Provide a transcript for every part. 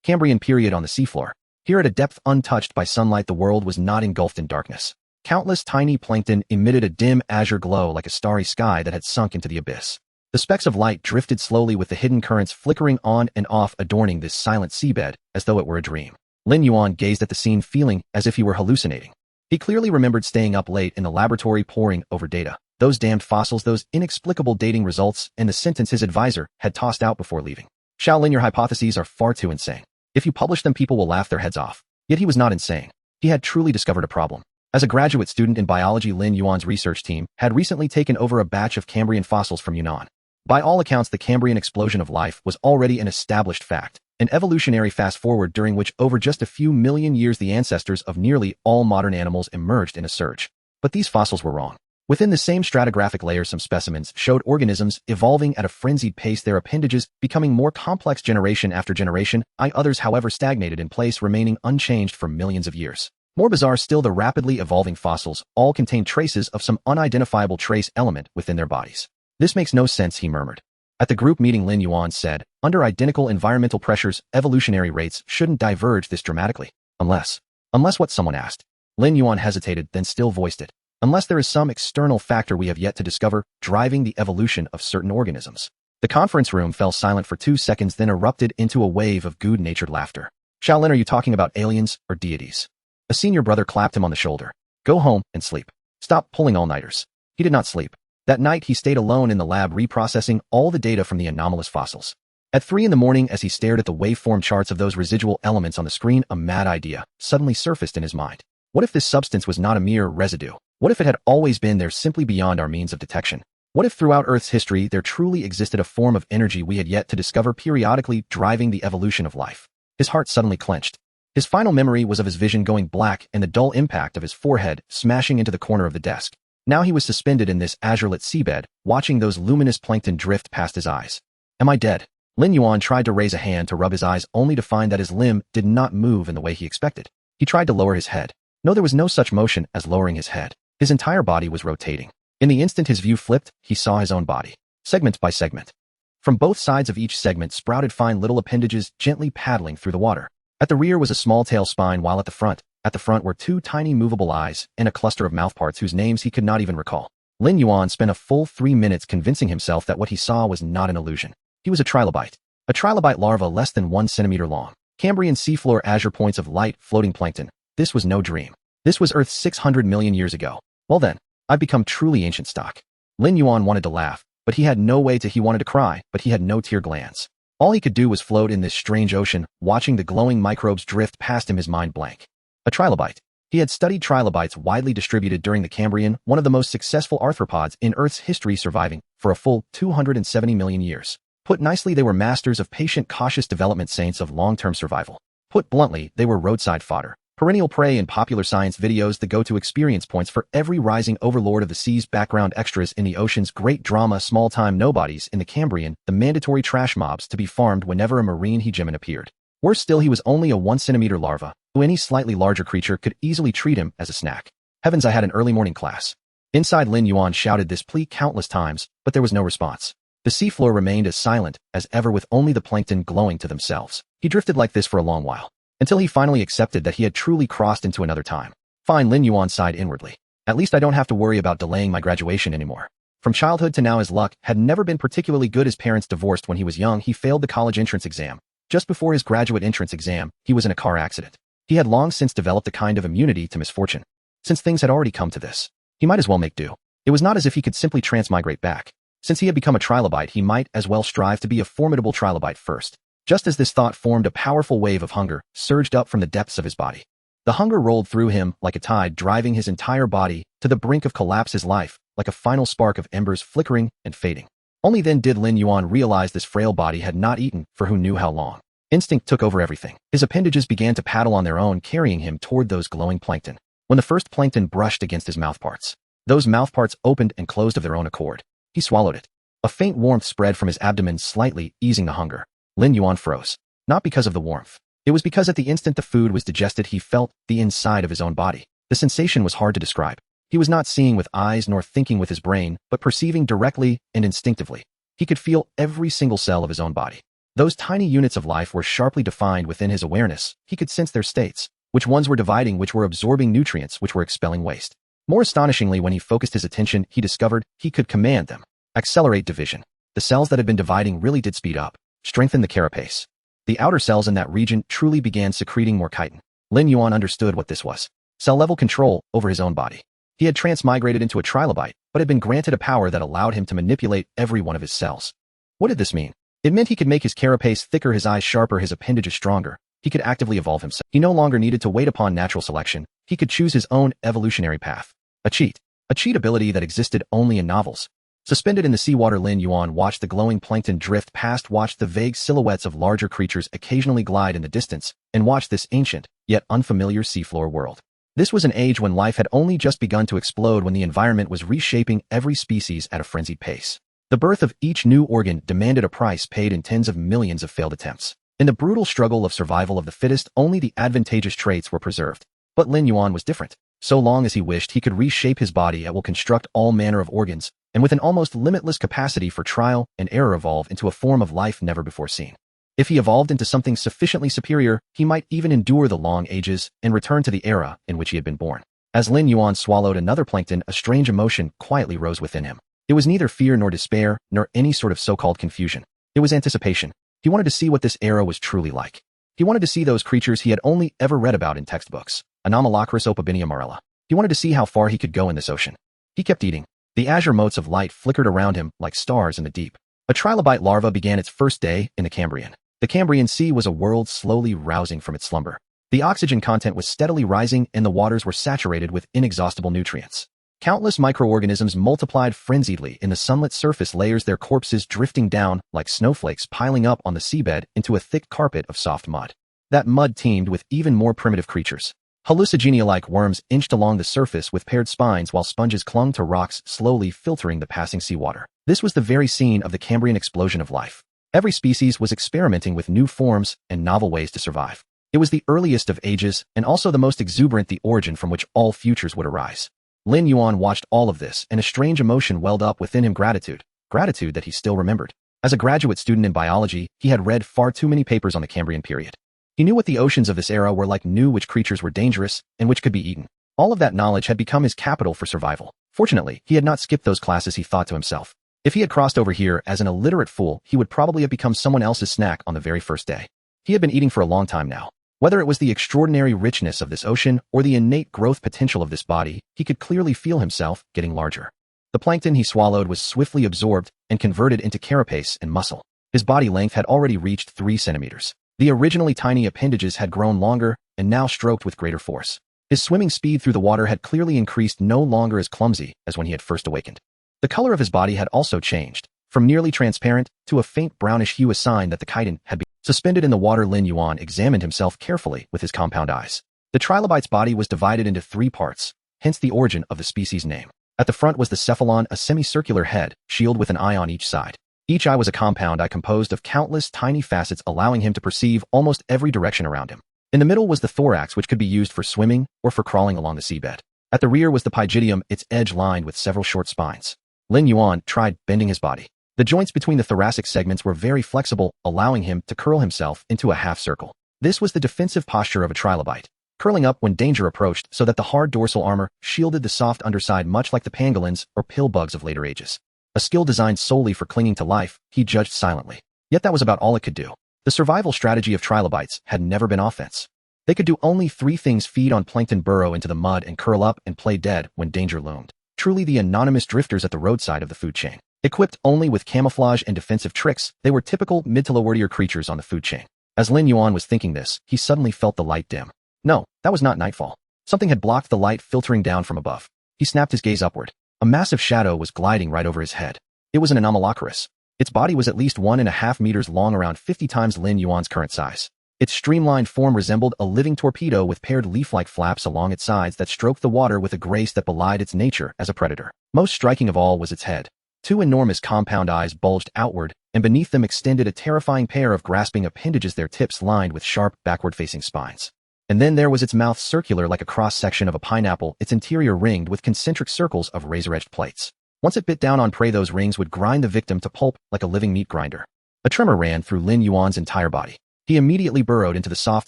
Cambrian period on the seafloor. Here at a depth untouched by sunlight, the world was not engulfed in darkness. Countless tiny plankton emitted a dim azure glow like a starry sky that had sunk into the abyss. The specks of light drifted slowly with the hidden currents flickering on and off, adorning this silent seabed as though it were a dream. Lin Yuan gazed at the scene, feeling as if he were hallucinating. He clearly remembered staying up late in the laboratory poring over data. Those damned fossils, those inexplicable dating results, and the sentence his advisor had tossed out before leaving. Shaolin, your hypotheses are far too insane. If you publish them, people will laugh their heads off. Yet he was not insane. He had truly discovered a problem. As a graduate student in biology, Lin Yuan's research team had recently taken over a batch of Cambrian fossils from Yunnan. By all accounts, the Cambrian explosion of life was already an established fact, an evolutionary fast-forward during which over just a few million years the ancestors of nearly all modern animals emerged in a surge. But these fossils were wrong. Within the same stratigraphic layer, some specimens showed organisms evolving at a frenzied pace, their appendages becoming more complex generation after generation. Others, however, stagnated in place, remaining unchanged for millions of years. More bizarre still, the rapidly evolving fossils all contained traces of some unidentifiable trace element within their bodies. This makes no sense, he murmured. At the group meeting, Lin Yuan said, under identical environmental pressures, evolutionary rates shouldn't diverge this dramatically. Unless what? Someone asked. Lin Yuan hesitated, then still voiced it. Unless there is some external factor we have yet to discover, driving the evolution of certain organisms. The conference room fell silent for 2 seconds, then erupted into a wave of good-natured laughter. Shaolin, are you talking about aliens or deities? A senior brother clapped him on the shoulder. Go home and sleep. Stop pulling all-nighters. He did not sleep. That night he stayed alone in the lab, reprocessing all the data from the anomalous fossils. At 3 a.m, as he stared at the waveform charts of those residual elements on the screen, a mad idea suddenly surfaced in his mind. What if this substance was not a mere residue? What if it had always been there, simply beyond our means of detection? What if throughout Earth's history there truly existed a form of energy we had yet to discover, periodically driving the evolution of life? His heart suddenly clenched. His final memory was of his vision going black and the dull impact of his forehead smashing into the corner of the desk. Now he was suspended in this azure-lit seabed, watching those luminous plankton drift past his eyes. Am I dead? Lin Yuan tried to raise a hand to rub his eyes, only to find that his limb did not move in the way he expected. He tried to lower his head. No, there was no such motion as lowering his head. His entire body was rotating. In the instant his view flipped, he saw his own body, segment by segment. From both sides of each segment sprouted fine little appendages, gently paddling through the water. At the rear was a small tail spine, while at the front were 2 tiny movable eyes and a cluster of mouthparts whose names he could not even recall. Lin Yuan spent a full 3 minutes convincing himself that what he saw was not an illusion. He was a trilobite. A trilobite larva less than 1 centimeter long. Cambrian seafloor azure points of light floating plankton. This was no dream. This was Earth 600 million years ago. Well then, I've become truly ancient stock. Lin Yuan wanted to laugh, but he had no way to. He wanted to cry, but he had no tear glands. All he could do was float in this strange ocean, watching the glowing microbes drift past him, his mind blank. A trilobite. He had studied trilobites widely distributed during the Cambrian, one of the most successful arthropods in Earth's history, surviving for a full 270 million years. Put nicely, they were masters of patient, cautious development, saints of long-term survival. Put bluntly, they were roadside fodder. Perennial prey in popular science videos, the go-to experience points for every rising overlord of the seas, background extras in the ocean's great drama, small-time nobodies in the Cambrian, the mandatory trash mobs to be farmed whenever a marine hegemon appeared. Worse still, he was only a 1 centimeter larva, who any slightly larger creature could easily treat him as a snack. Heavens, I had an early morning class. Inside, Lin Yuan shouted this plea countless times, but there was no response. The seafloor remained as silent as ever, with only the plankton glowing to themselves. He drifted like this for a long while, until he finally accepted that he had truly crossed into another time. Fine, Lin Yuan sighed inwardly. At least I don't have to worry about delaying my graduation anymore. From childhood to now, his luck had never been particularly good. His parents divorced when he was young. He failed the college entrance exam. Just before his graduate entrance exam, he was in a car accident. He had long since developed a kind of immunity to misfortune. Since things had already come to this, he might as well make do. It was not as if he could simply transmigrate back. Since he had become a trilobite, he might as well strive to be a formidable trilobite first. Just as this thought formed, a powerful wave of hunger surged up from the depths of his body. The hunger rolled through him like a tide, driving his entire body to the brink of collapse, his life like a final spark of embers flickering and fading. Only then did Lin Yuan realize this frail body had not eaten for who knew how long. Instinct took over everything. His appendages began to paddle on their own, carrying him toward those glowing plankton. When the first plankton brushed against his mouthparts, those mouthparts opened and closed of their own accord. He swallowed it. A faint warmth spread from his abdomen, slightly easing the hunger. Lin Yuan froze. Not because of the warmth. It was because at the instant the food was digested, he felt the inside of his own body. The sensation was hard to describe. He was not seeing with eyes nor thinking with his brain, but perceiving directly and instinctively. He could feel every single cell of his own body. Those tiny units of life were sharply defined within his awareness. He could sense their states, which ones were dividing, which were absorbing nutrients, which were expelling waste. More astonishingly, when he focused his attention, he discovered he could command them. Accelerate division. The cells that had been dividing really did speed up. Strengthen the carapace. The outer cells in that region truly began secreting more chitin. Lin Yuan understood what this was. Cell-level control over his own body. He had transmigrated into a Trilobite, but had been granted a power that allowed him to manipulate every one of his cells. What did this mean? It meant he could make his carapace thicker, his eyes sharper, his appendages stronger. He could actively evolve himself. He no longer needed to wait upon natural selection. He could choose his own evolutionary path. A cheat ability that existed only in novels. Suspended in the seawater, Lin Yuan watched the glowing plankton drift past, watched the vague silhouettes of larger creatures occasionally glide in the distance, and watched this ancient, yet unfamiliar seafloor world. This was an age when life had only just begun to explode, when the environment was reshaping every species at a frenzied pace. The birth of each new organ demanded a price paid in tens of millions of failed attempts. In the brutal struggle of survival of the fittest, only the advantageous traits were preserved. But Lin Yuan was different. So long as he wished, he could reshape his body and will construct all manner of organs, and with an almost limitless capacity for trial and error evolve into a form of life never before seen. If he evolved into something sufficiently superior, he might even endure the long ages and return to the era in which he had been born. As Lin Yuan swallowed another plankton, a strange emotion quietly rose within him. It was neither fear nor despair, nor any sort of so-called confusion. It was anticipation. He wanted to see what this era was truly like. He wanted to see those creatures he had only ever read about in textbooks. Anomalocaris, Opabinia, Marella. He wanted to see how far he could go in this ocean. He kept eating. The azure motes of light flickered around him like stars in the deep. A trilobite larva began its first day in the Cambrian. The Cambrian Sea was a world slowly rousing from its slumber. The oxygen content was steadily rising and the waters were saturated with inexhaustible nutrients. Countless microorganisms multiplied frenziedly in the sunlit surface layers, their corpses drifting down like snowflakes, piling up on the seabed into a thick carpet of soft mud. That mud teemed with even more primitive creatures. Hallucigenia-like worms inched along the surface with paired spines, while sponges clung to rocks, slowly filtering the passing seawater. This was the very scene of the Cambrian explosion of life. Every species was experimenting with new forms and novel ways to survive. It was the earliest of ages, and also the most exuberant, the origin from which all futures would arise. Lin Yuan watched all of this, and a strange emotion welled up within him, gratitude that he still remembered. As a graduate student in biology, he had read far too many papers on the Cambrian period. He knew what the oceans of this era were like, knew which creatures were dangerous and which could be eaten. All of that knowledge had become his capital for survival. Fortunately, he had not skipped those classes, he thought to himself. If he had crossed over here as an illiterate fool, he would probably have become someone else's snack on the very first day. He had been eating for a long time now. Whether it was the extraordinary richness of this ocean or the innate growth potential of this body, he could clearly feel himself getting larger. The plankton he swallowed was swiftly absorbed and converted into carapace and muscle. His body length had already reached 3 centimeters. The originally tiny appendages had grown longer and now stroked with greater force. His swimming speed through the water had clearly increased, no longer as clumsy as when he had first awakened. The color of his body had also changed, from nearly transparent to a faint brownish hue, a sign that the chitin had been suspended in the water. Lin Yuan examined himself carefully with his compound eyes. The trilobite's body was divided into 3 parts, hence the origin of the species name. At the front was the cephalon, a semicircular head, shield with an eye on each side. Each eye was a compound eye composed of countless tiny facets, allowing him to perceive almost every direction around him. In the middle was the thorax, which could be used for swimming or for crawling along the seabed. At the rear was the pygidium, its edge lined with several short spines. Lin Yuan tried bending his body. The joints between the thoracic segments were very flexible, allowing him to curl himself into a half circle. This was the defensive posture of a trilobite, curling up when danger approached so that the hard dorsal armor shielded the soft underside, much like the pangolins or pill bugs of later ages. A skill designed solely for clinging to life, he judged silently. Yet that was about all it could do. The survival strategy of trilobites had never been offense. They could do only 3 things: feed on plankton, burrow into the mud, and curl up and play dead when danger loomed. Truly the anonymous drifters at the roadside of the food chain. Equipped only with camouflage and defensive tricks, they were typical mid to lower-tier creatures on the food chain. As Lin Yuan was thinking this, he suddenly felt the light dim. No, that was not nightfall. Something had blocked the light filtering down from above. He snapped his gaze upward. A massive shadow was gliding right over his head. It was an Anomalocaris. Its body was at least 1.5 meters long, around 50 times Lin Yuan's current size. Its streamlined form resembled a living torpedo with paired leaf-like flaps along its sides that stroked the water with a grace that belied its nature as a predator. Most striking of all was its head. 2 enormous compound eyes bulged outward, and beneath them extended a terrifying pair of grasping appendages, their tips lined with sharp, backward-facing spines. And then there was its mouth, circular like a cross-section of a pineapple, its interior ringed with concentric circles of razor-edged plates. Once it bit down on prey, those rings would grind the victim to pulp like a living meat grinder. A tremor ran through Lin Yuan's entire body. He immediately burrowed into the soft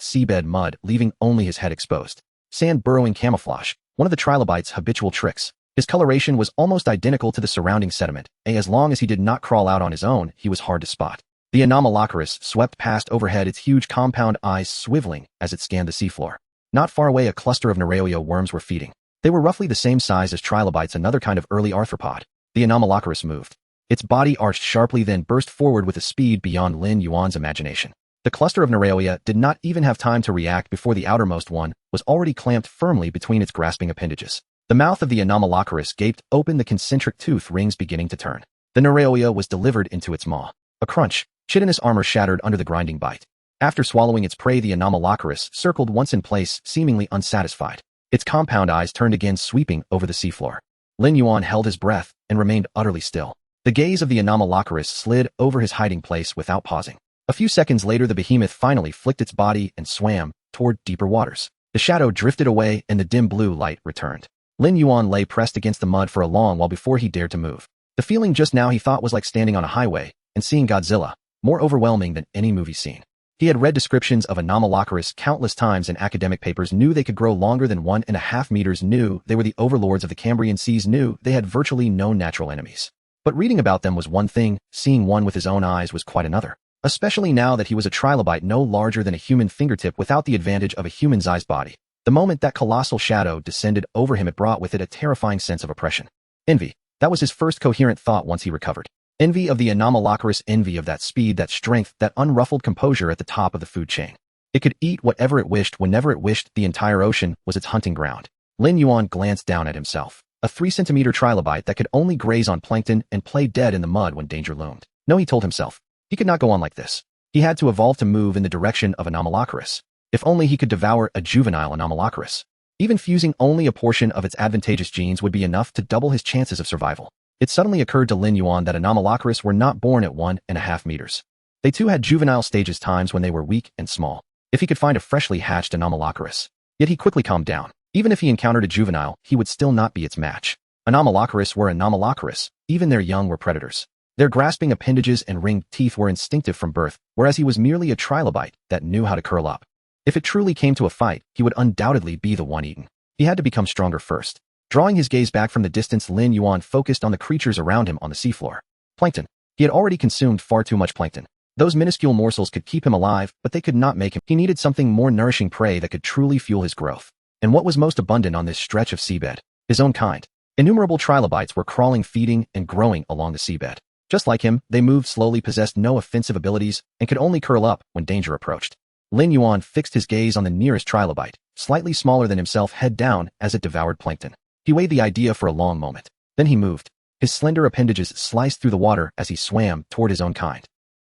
seabed mud, leaving only his head exposed. Sand burrowing camouflage, one of the Trilobite's habitual tricks. His coloration was almost identical to the surrounding sediment, and as long as he did not crawl out on his own, he was hard to spot. The Anomalocaris swept past overhead, its huge compound eyes swiveling as it scanned the seafloor. Not far away, a cluster of Nereoia worms were feeding. They were roughly the same size as Trilobites, another kind of early arthropod. The Anomalocaris moved. Its body arched sharply, then burst forward with a speed beyond Lin Yuan's imagination. The cluster of Nereoia did not even have time to react before the outermost one was already clamped firmly between its grasping appendages. The mouth of the Anomalocaris gaped open, the concentric tooth rings beginning to turn. The Nereoia was delivered into its maw. A crunch. Chitinous armor shattered under the grinding bite. After swallowing its prey, the Anomalocaris circled once in place, seemingly unsatisfied. Its compound eyes turned again, sweeping over the seafloor. Lin Yuan held his breath and remained utterly still. The gaze of the Anomalocaris slid over his hiding place without pausing. A few seconds later, the behemoth finally flicked its body and swam toward deeper waters. The shadow drifted away and the dim blue light returned. Lin Yuan lay pressed against the mud for a long while before he dared to move. The feeling just now, he thought, was like standing on a highway and seeing Godzilla, more overwhelming than any movie scene. He had read descriptions of Anomalocaris countless times in academic papers, knew they could grow longer than 1.5 meters, knew they were the overlords of the Cambrian seas, knew they had virtually no natural enemies. But reading about them was one thing, seeing one with his own eyes was quite another. Especially now that he was a Trilobite no larger than a human fingertip without the advantage of a human-sized body. The moment that colossal shadow descended over him, it brought with it a terrifying sense of oppression. Envy. That was his first coherent thought once he recovered. Envy of the Anomalocaris, envy of that speed, that strength, that unruffled composure at the top of the food chain. It could eat whatever it wished, whenever it wished. The entire ocean was its hunting ground. Lin Yuan glanced down at himself. A 3-centimeter Trilobite that could only graze on plankton and play dead in the mud when danger loomed. No, he told himself. He could not go on like this. He had to evolve to move in the direction of Anomalocaris. If only he could devour a juvenile Anomalocaris. Even fusing only a portion of its advantageous genes would be enough to double his chances of survival. It suddenly occurred to Lin Yuan that Anomalocaris were not born at 1.5 meters. They too had juvenile stages, times when they were weak and small. If he could find a freshly hatched Anomalocaris. Yet he quickly calmed down. Even if he encountered a juvenile, he would still not be its match. Anomalocaris were Anomalocaris. Even their young were predators. Their grasping appendages and ringed teeth were instinctive from birth, whereas he was merely a Trilobite that knew how to curl up. If it truly came to a fight, he would undoubtedly be the one eaten. He had to become stronger first. Drawing his gaze back from the distance, Lin Yuan focused on the creatures around him on the seafloor. Plankton. He had already consumed far too much plankton. Those minuscule morsels could keep him alive, but they could not make him. He needed something more nourishing, prey that could truly fuel his growth. And what was most abundant on this stretch of seabed? His own kind. Innumerable Trilobites were crawling, feeding, and growing along the seabed. Just like him, they moved slowly, possessed no offensive abilities, and could only curl up when danger approached. Lin Yuan fixed his gaze on the nearest Trilobite, slightly smaller than himself, head down as it devoured plankton. He weighed the idea for a long moment. Then he moved. His slender appendages sliced through the water as he swam toward his own kind.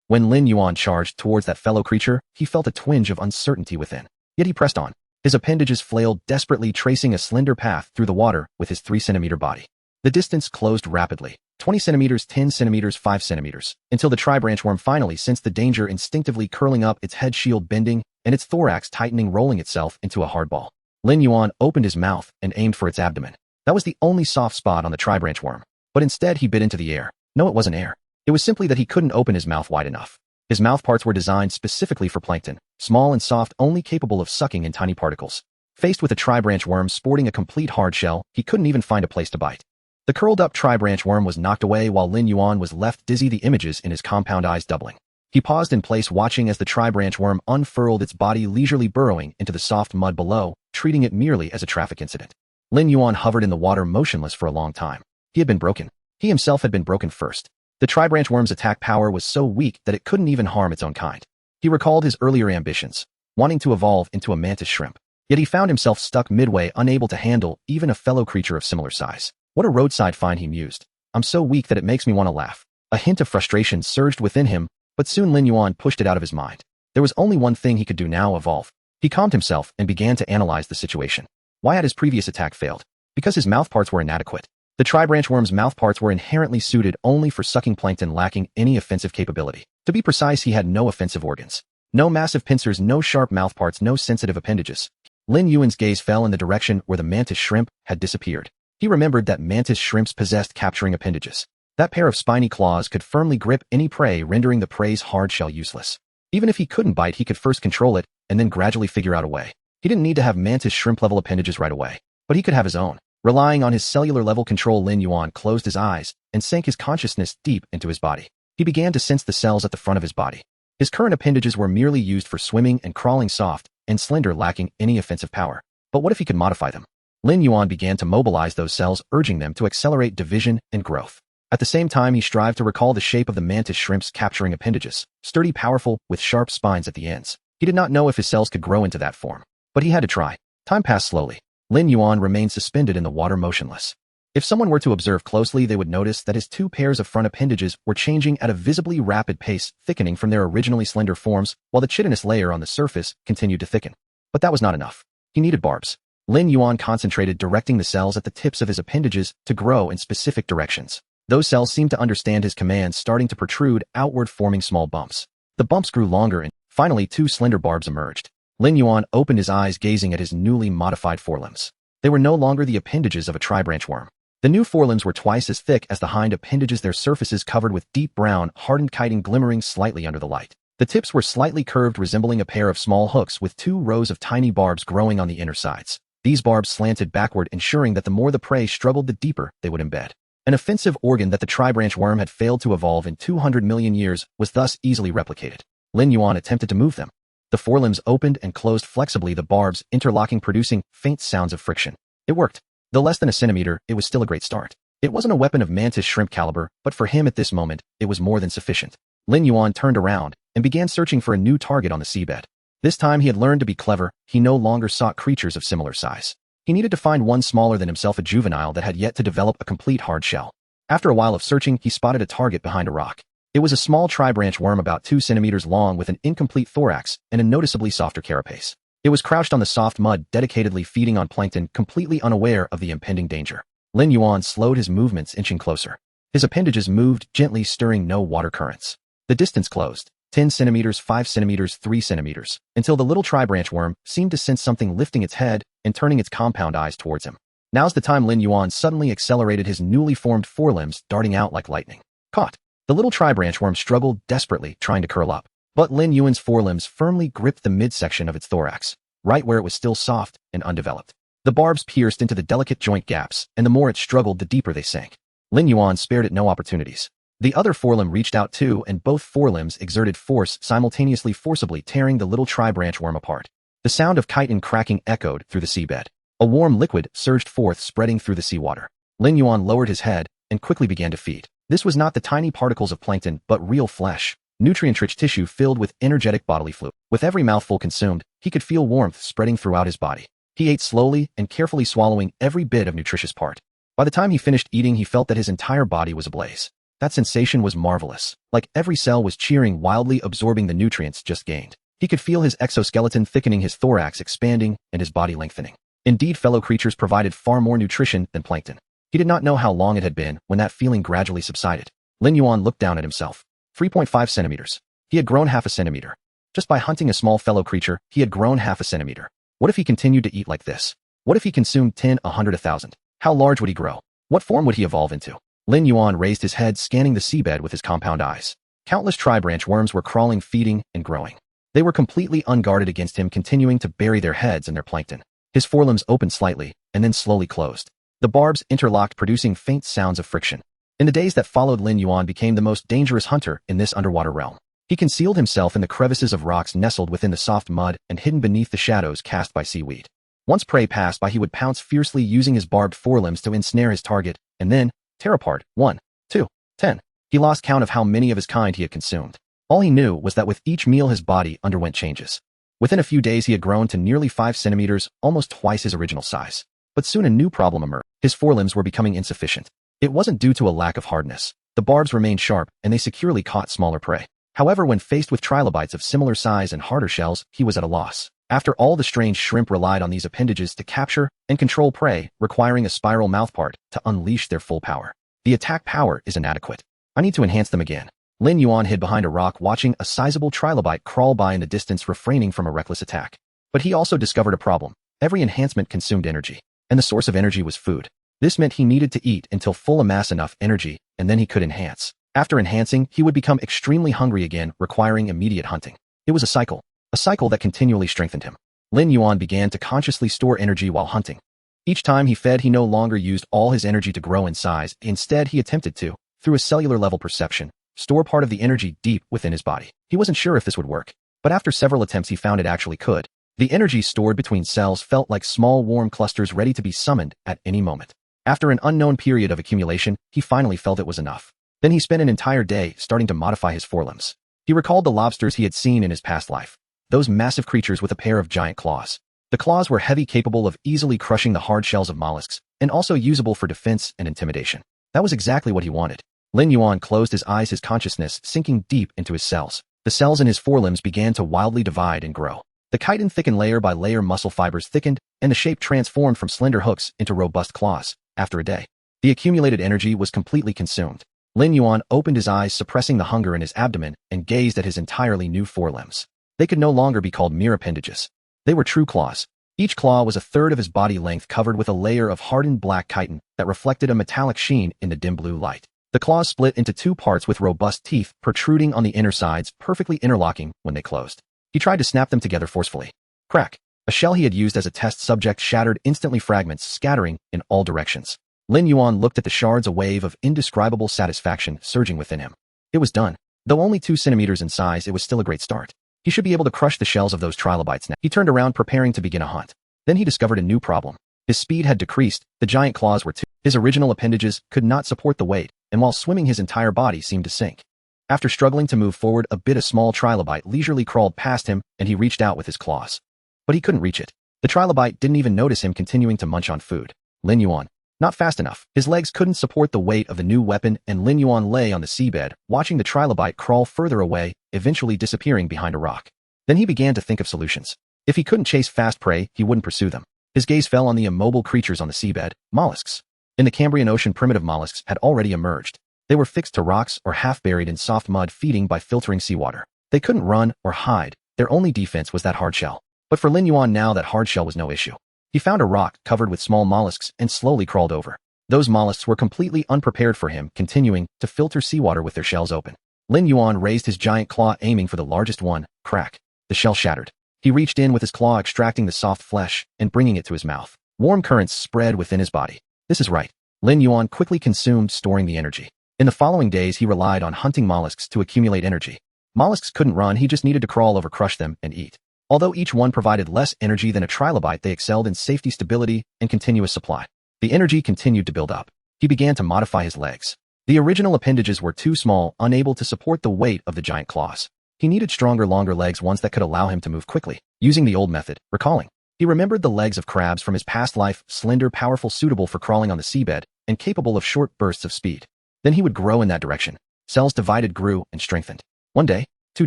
When Lin Yuan charged towards that fellow creature, he felt a twinge of uncertainty within. Yet he pressed on. His appendages flailed desperately, tracing a slender path through the water with his 3-centimeter body. The distance closed rapidly. 20 centimeters, 10 centimeters, 5 centimeters, until the tri-branch worm finally sensed the danger, instinctively curling up, its head shield bending, and its thorax tightening, rolling itself into a hard ball. Lin Yuan opened his mouth and aimed for its abdomen. That was the only soft spot on the tri-branch worm. But instead he bit into the air. No, it wasn't air. It was simply that he couldn't open his mouth wide enough. His mouth parts were designed specifically for plankton, small and soft, only capable of sucking in tiny particles. Faced with a tri-branch worm sporting a complete hard shell, he couldn't even find a place to bite. The curled-up tri-branch worm was knocked away while Lin Yuan was left dizzy, the images in his compound eyes doubling. He paused in place, watching as the tri-branch worm unfurled its body, leisurely burrowing into the soft mud below, treating it merely as a traffic incident. Lin Yuan hovered in the water, motionless for a long time. He had been broken. He himself had been broken first. The tri-branch worm's attack power was so weak that it couldn't even harm its own kind. He recalled his earlier ambitions, wanting to evolve into a mantis shrimp. Yet he found himself stuck midway, unable to handle even a fellow creature of similar size. What a roadside find, he mused. I'm so weak that it makes me want to laugh. A hint of frustration surged within him, but soon Lin Yuan pushed it out of his mind. There was only one thing he could do now: evolve. He calmed himself and began to analyze the situation. Why had his previous attack failed? Because his mouthparts were inadequate. The tri-branch worm's mouthparts were inherently suited only for sucking plankton, lacking any offensive capability. To be precise, he had no offensive organs. No massive pincers, no sharp mouthparts, no sensitive appendages. Lin Yuan's gaze fell in the direction where the mantis shrimp had disappeared. He remembered that mantis shrimps possessed capturing appendages. That pair of spiny claws could firmly grip any prey, rendering the prey's hard shell useless. Even if he couldn't bite, he could first control it, and then gradually figure out a way. He didn't need to have mantis shrimp-level appendages right away, but he could have his own. Relying on his cellular-level control, Lin Yuan closed his eyes and sank his consciousness deep into his body. He began to sense the cells at the front of his body. His current appendages were merely used for swimming and crawling, soft and slender, lacking any offensive power. But what if he could modify them? Lin Yuan began to mobilize those cells, urging them to accelerate division and growth. At the same time, he strived to recall the shape of the mantis shrimp's capturing appendages, sturdy, powerful, with sharp spines at the ends. He did not know if his cells could grow into that form, but he had to try. Time passed slowly. Lin Yuan remained suspended in the water, motionless. If someone were to observe closely, they would notice that his two pairs of front appendages were changing at a visibly rapid pace, thickening from their originally slender forms, while the chitinous layer on the surface continued to thicken. But that was not enough. He needed barbs. Lin Yuan concentrated, directing the cells at the tips of his appendages to grow in specific directions. Those cells seemed to understand his commands, starting to protrude outward, forming small bumps. The bumps grew longer, and finally 2 slender barbs emerged. Lin Yuan opened his eyes, gazing at his newly modified forelimbs. They were no longer the appendages of a tri-branch worm. The new forelimbs were twice as thick as the hind appendages, their surfaces covered with deep brown, hardened chitin glimmering slightly under the light. The tips were slightly curved, resembling a pair of small hooks with 2 rows of tiny barbs growing on the inner sides. These barbs slanted backward, ensuring that the more the prey struggled, the deeper they would embed. An offensive organ that the tri-branch worm had failed to evolve in 200 million years was thus easily replicated. Lin Yuan attempted to move them. The forelimbs opened and closed flexibly, the barbs interlocking, producing faint sounds of friction. It worked. Though less than a centimeter, it was still a great start. It wasn't a weapon of mantis shrimp caliber, but for him at this moment, it was more than sufficient. Lin Yuan turned around and began searching for a new target on the seabed. This time he had learned to be clever. He no longer sought creatures of similar size. He needed to find one smaller than himself, a juvenile that had yet to develop a complete hard shell. After a while of searching, he spotted a target behind a rock. It was a small tri-branch worm about 2 centimeters long with an incomplete thorax and a noticeably softer carapace. It was crouched on the soft mud, dedicatedly feeding on plankton, completely unaware of the impending danger. Lin Yuan slowed his movements, inching closer. His appendages moved gently, stirring no water currents. The distance closed. 10 centimeters, 5 centimeters, 3 centimeters, until the little tri-branch worm seemed to sense something, lifting its head and turning its compound eyes towards him. Now's the time. Lin Yuan suddenly accelerated, his newly formed forelimbs darting out like lightning. Caught! The little tri-branch worm struggled desperately, trying to curl up. But Lin Yuan's forelimbs firmly gripped the midsection of its thorax, right where it was still soft and undeveloped. The barbs pierced into the delicate joint gaps, and the more it struggled, the deeper they sank. Lin Yuan spared it no opportunities. The other forelimb reached out too, and both forelimbs exerted force simultaneously, forcibly tearing the little tri-branch worm apart. The sound of chitin cracking echoed through the seabed. A warm liquid surged forth, spreading through the seawater. Lin Yuan lowered his head and quickly began to feed. This was not the tiny particles of plankton, but real flesh, nutrient-rich tissue filled with energetic bodily fluid. With every mouthful consumed, he could feel warmth spreading throughout his body. He ate slowly and carefully, swallowing every bit of nutritious part. By the time he finished eating, he felt that his entire body was ablaze. That sensation was marvelous, like every cell was cheering wildly, absorbing the nutrients just gained. He could feel his exoskeleton thickening, his thorax expanding, and his body lengthening. Indeed, fellow creatures provided far more nutrition than plankton. He did not know how long it had been when that feeling gradually subsided. Lin Yuan looked down at himself. 3.5 centimeters. He had grown half a centimeter. Just by hunting a small fellow creature, he had grown half a centimeter. What if he continued to eat like this? What if he consumed 10, 100, 1,000? How large would he grow? What form would he evolve into? Lin Yuan raised his head, scanning the seabed with his compound eyes. Countless tri-branch worms were crawling, feeding, and growing. They were completely unguarded against him, continuing to bury their heads in their plankton. His forelimbs opened slightly, and then slowly closed. The barbs interlocked, producing faint sounds of friction. In the days that followed, Lin Yuan became the most dangerous hunter in this underwater realm. He concealed himself in the crevices of rocks nestled within the soft mud and hidden beneath the shadows cast by seaweed. Once prey passed by, he would pounce fiercely, using his barbed forelimbs to ensnare his target, and then tear apart 1, 2, 10. He lost count of how many of his kind he had consumed. All he knew was that with each meal his body underwent changes. Within a few days he had grown to nearly 5 centimeters, almost twice his original size. But soon a new problem emerged. His forelimbs were becoming insufficient. It wasn't due to a lack of hardness. The barbs remained sharp, and they securely caught smaller prey. However, when faced with trilobites of similar size and harder shells, he was at a loss. After all, the strange shrimp relied on these appendages to capture and control prey, requiring a spiral mouthpart to unleash their full power. The attack power is inadequate. I need to enhance them again. Lin Yuan hid behind a rock, watching a sizable trilobite crawl by in the distance, refraining from a reckless attack. But he also discovered a problem. Every enhancement consumed energy, and the source of energy was food. This meant he needed to eat until full amass enough energy, and then he could enhance. After enhancing, he would become extremely hungry again, requiring immediate hunting. It was a cycle that continually strengthened him. Lin Yuan began to consciously store energy while hunting. Each time he fed, he no longer used all his energy to grow in size. Instead, he attempted to, through a cellular-level perception, store part of the energy deep within his body. He wasn't sure if this would work, but after several attempts he found it actually could. The energy stored between cells felt like small warm clusters ready to be summoned at any moment. After an unknown period of accumulation, he finally felt it was enough. Then he spent an entire day starting to modify his forelimbs. He recalled the lobsters he had seen in his past life. Those massive creatures with a pair of giant claws. The claws were heavy, capable of easily crushing the hard shells of mollusks, and also usable for defense and intimidation. That was exactly what he wanted. Lin Yuan closed his eyes, his consciousness sinking deep into his cells. The cells in his forelimbs began to wildly divide and grow. The chitin thickened layer by layer, muscle fibers thickened, and the shape transformed from slender hooks into robust claws. After a day, the accumulated energy was completely consumed. Lin Yuan opened his eyes, suppressing the hunger in his abdomen, and gazed at his entirely new forelimbs. They could no longer be called mere appendages. They were true claws. Each claw was a third of his body length, covered with a layer of hardened black chitin that reflected a metallic sheen in the dim blue light. The claws split into two parts with robust teeth protruding on the inner sides, perfectly interlocking when they closed. He tried to snap them together forcefully. Crack! A shell he had used as a test subject shattered instantly, fragments scattering in all directions. Lin Yuan looked at the shards, a wave of indescribable satisfaction surging within him. It was done. Though only 2 centimeters in size, it was still a great start. He should be able to crush the shells of those trilobites now. He turned around, preparing to begin a hunt. Then he discovered a new problem. His speed had decreased, the giant claws were too. His original appendages could not support the weight, and while swimming his entire body seemed to sink. After struggling to move forward a bit, a small trilobite leisurely crawled past him, and he reached out with his claws. But he couldn't reach it. The trilobite didn't even notice him continuing to munch on food. Lin Yuan. Not fast enough. His legs couldn't support the weight of the new weapon, and Lin Yuan lay on the seabed, watching the trilobite crawl further away, eventually disappearing behind a rock. Then he began to think of solutions. If he couldn't chase fast prey, he wouldn't pursue them. His gaze fell on the immobile creatures on the seabed, mollusks. In the Cambrian ocean, primitive mollusks had already emerged. They were fixed to rocks or half buried in soft mud, feeding by filtering seawater. They couldn't run or hide. Their only defense was that hard shell. But for Lin Yuan now, that hard shell was no issue. He found a rock covered with small mollusks and slowly crawled over. Those mollusks were completely unprepared for him, continuing to filter seawater with their shells open. Lin Yuan raised his giant claw, aiming for the largest one. Crack! The shell shattered. He reached in with his claw, extracting the soft flesh and bringing it to his mouth. Warm currents spread within his body. This is right. Lin Yuan quickly consumed, storing the energy. In the following days, he relied on hunting mollusks to accumulate energy. Mollusks couldn't run, he just needed to crawl over, crush them, and eat. Although each one provided less energy than a trilobite, they excelled in safety, stability, and continuous supply. The energy continued to build up. He began to modify his legs. The original appendages were too small, unable to support the weight of the giant claws. He needed stronger, longer legs, ones that could allow him to move quickly. Using the old method, recalling. He remembered the legs of crabs from his past life, slender, powerful, suitable for crawling on the seabed, and capable of short bursts of speed. Then he would grow in that direction. Cells divided, grew, and strengthened. 1 day, 2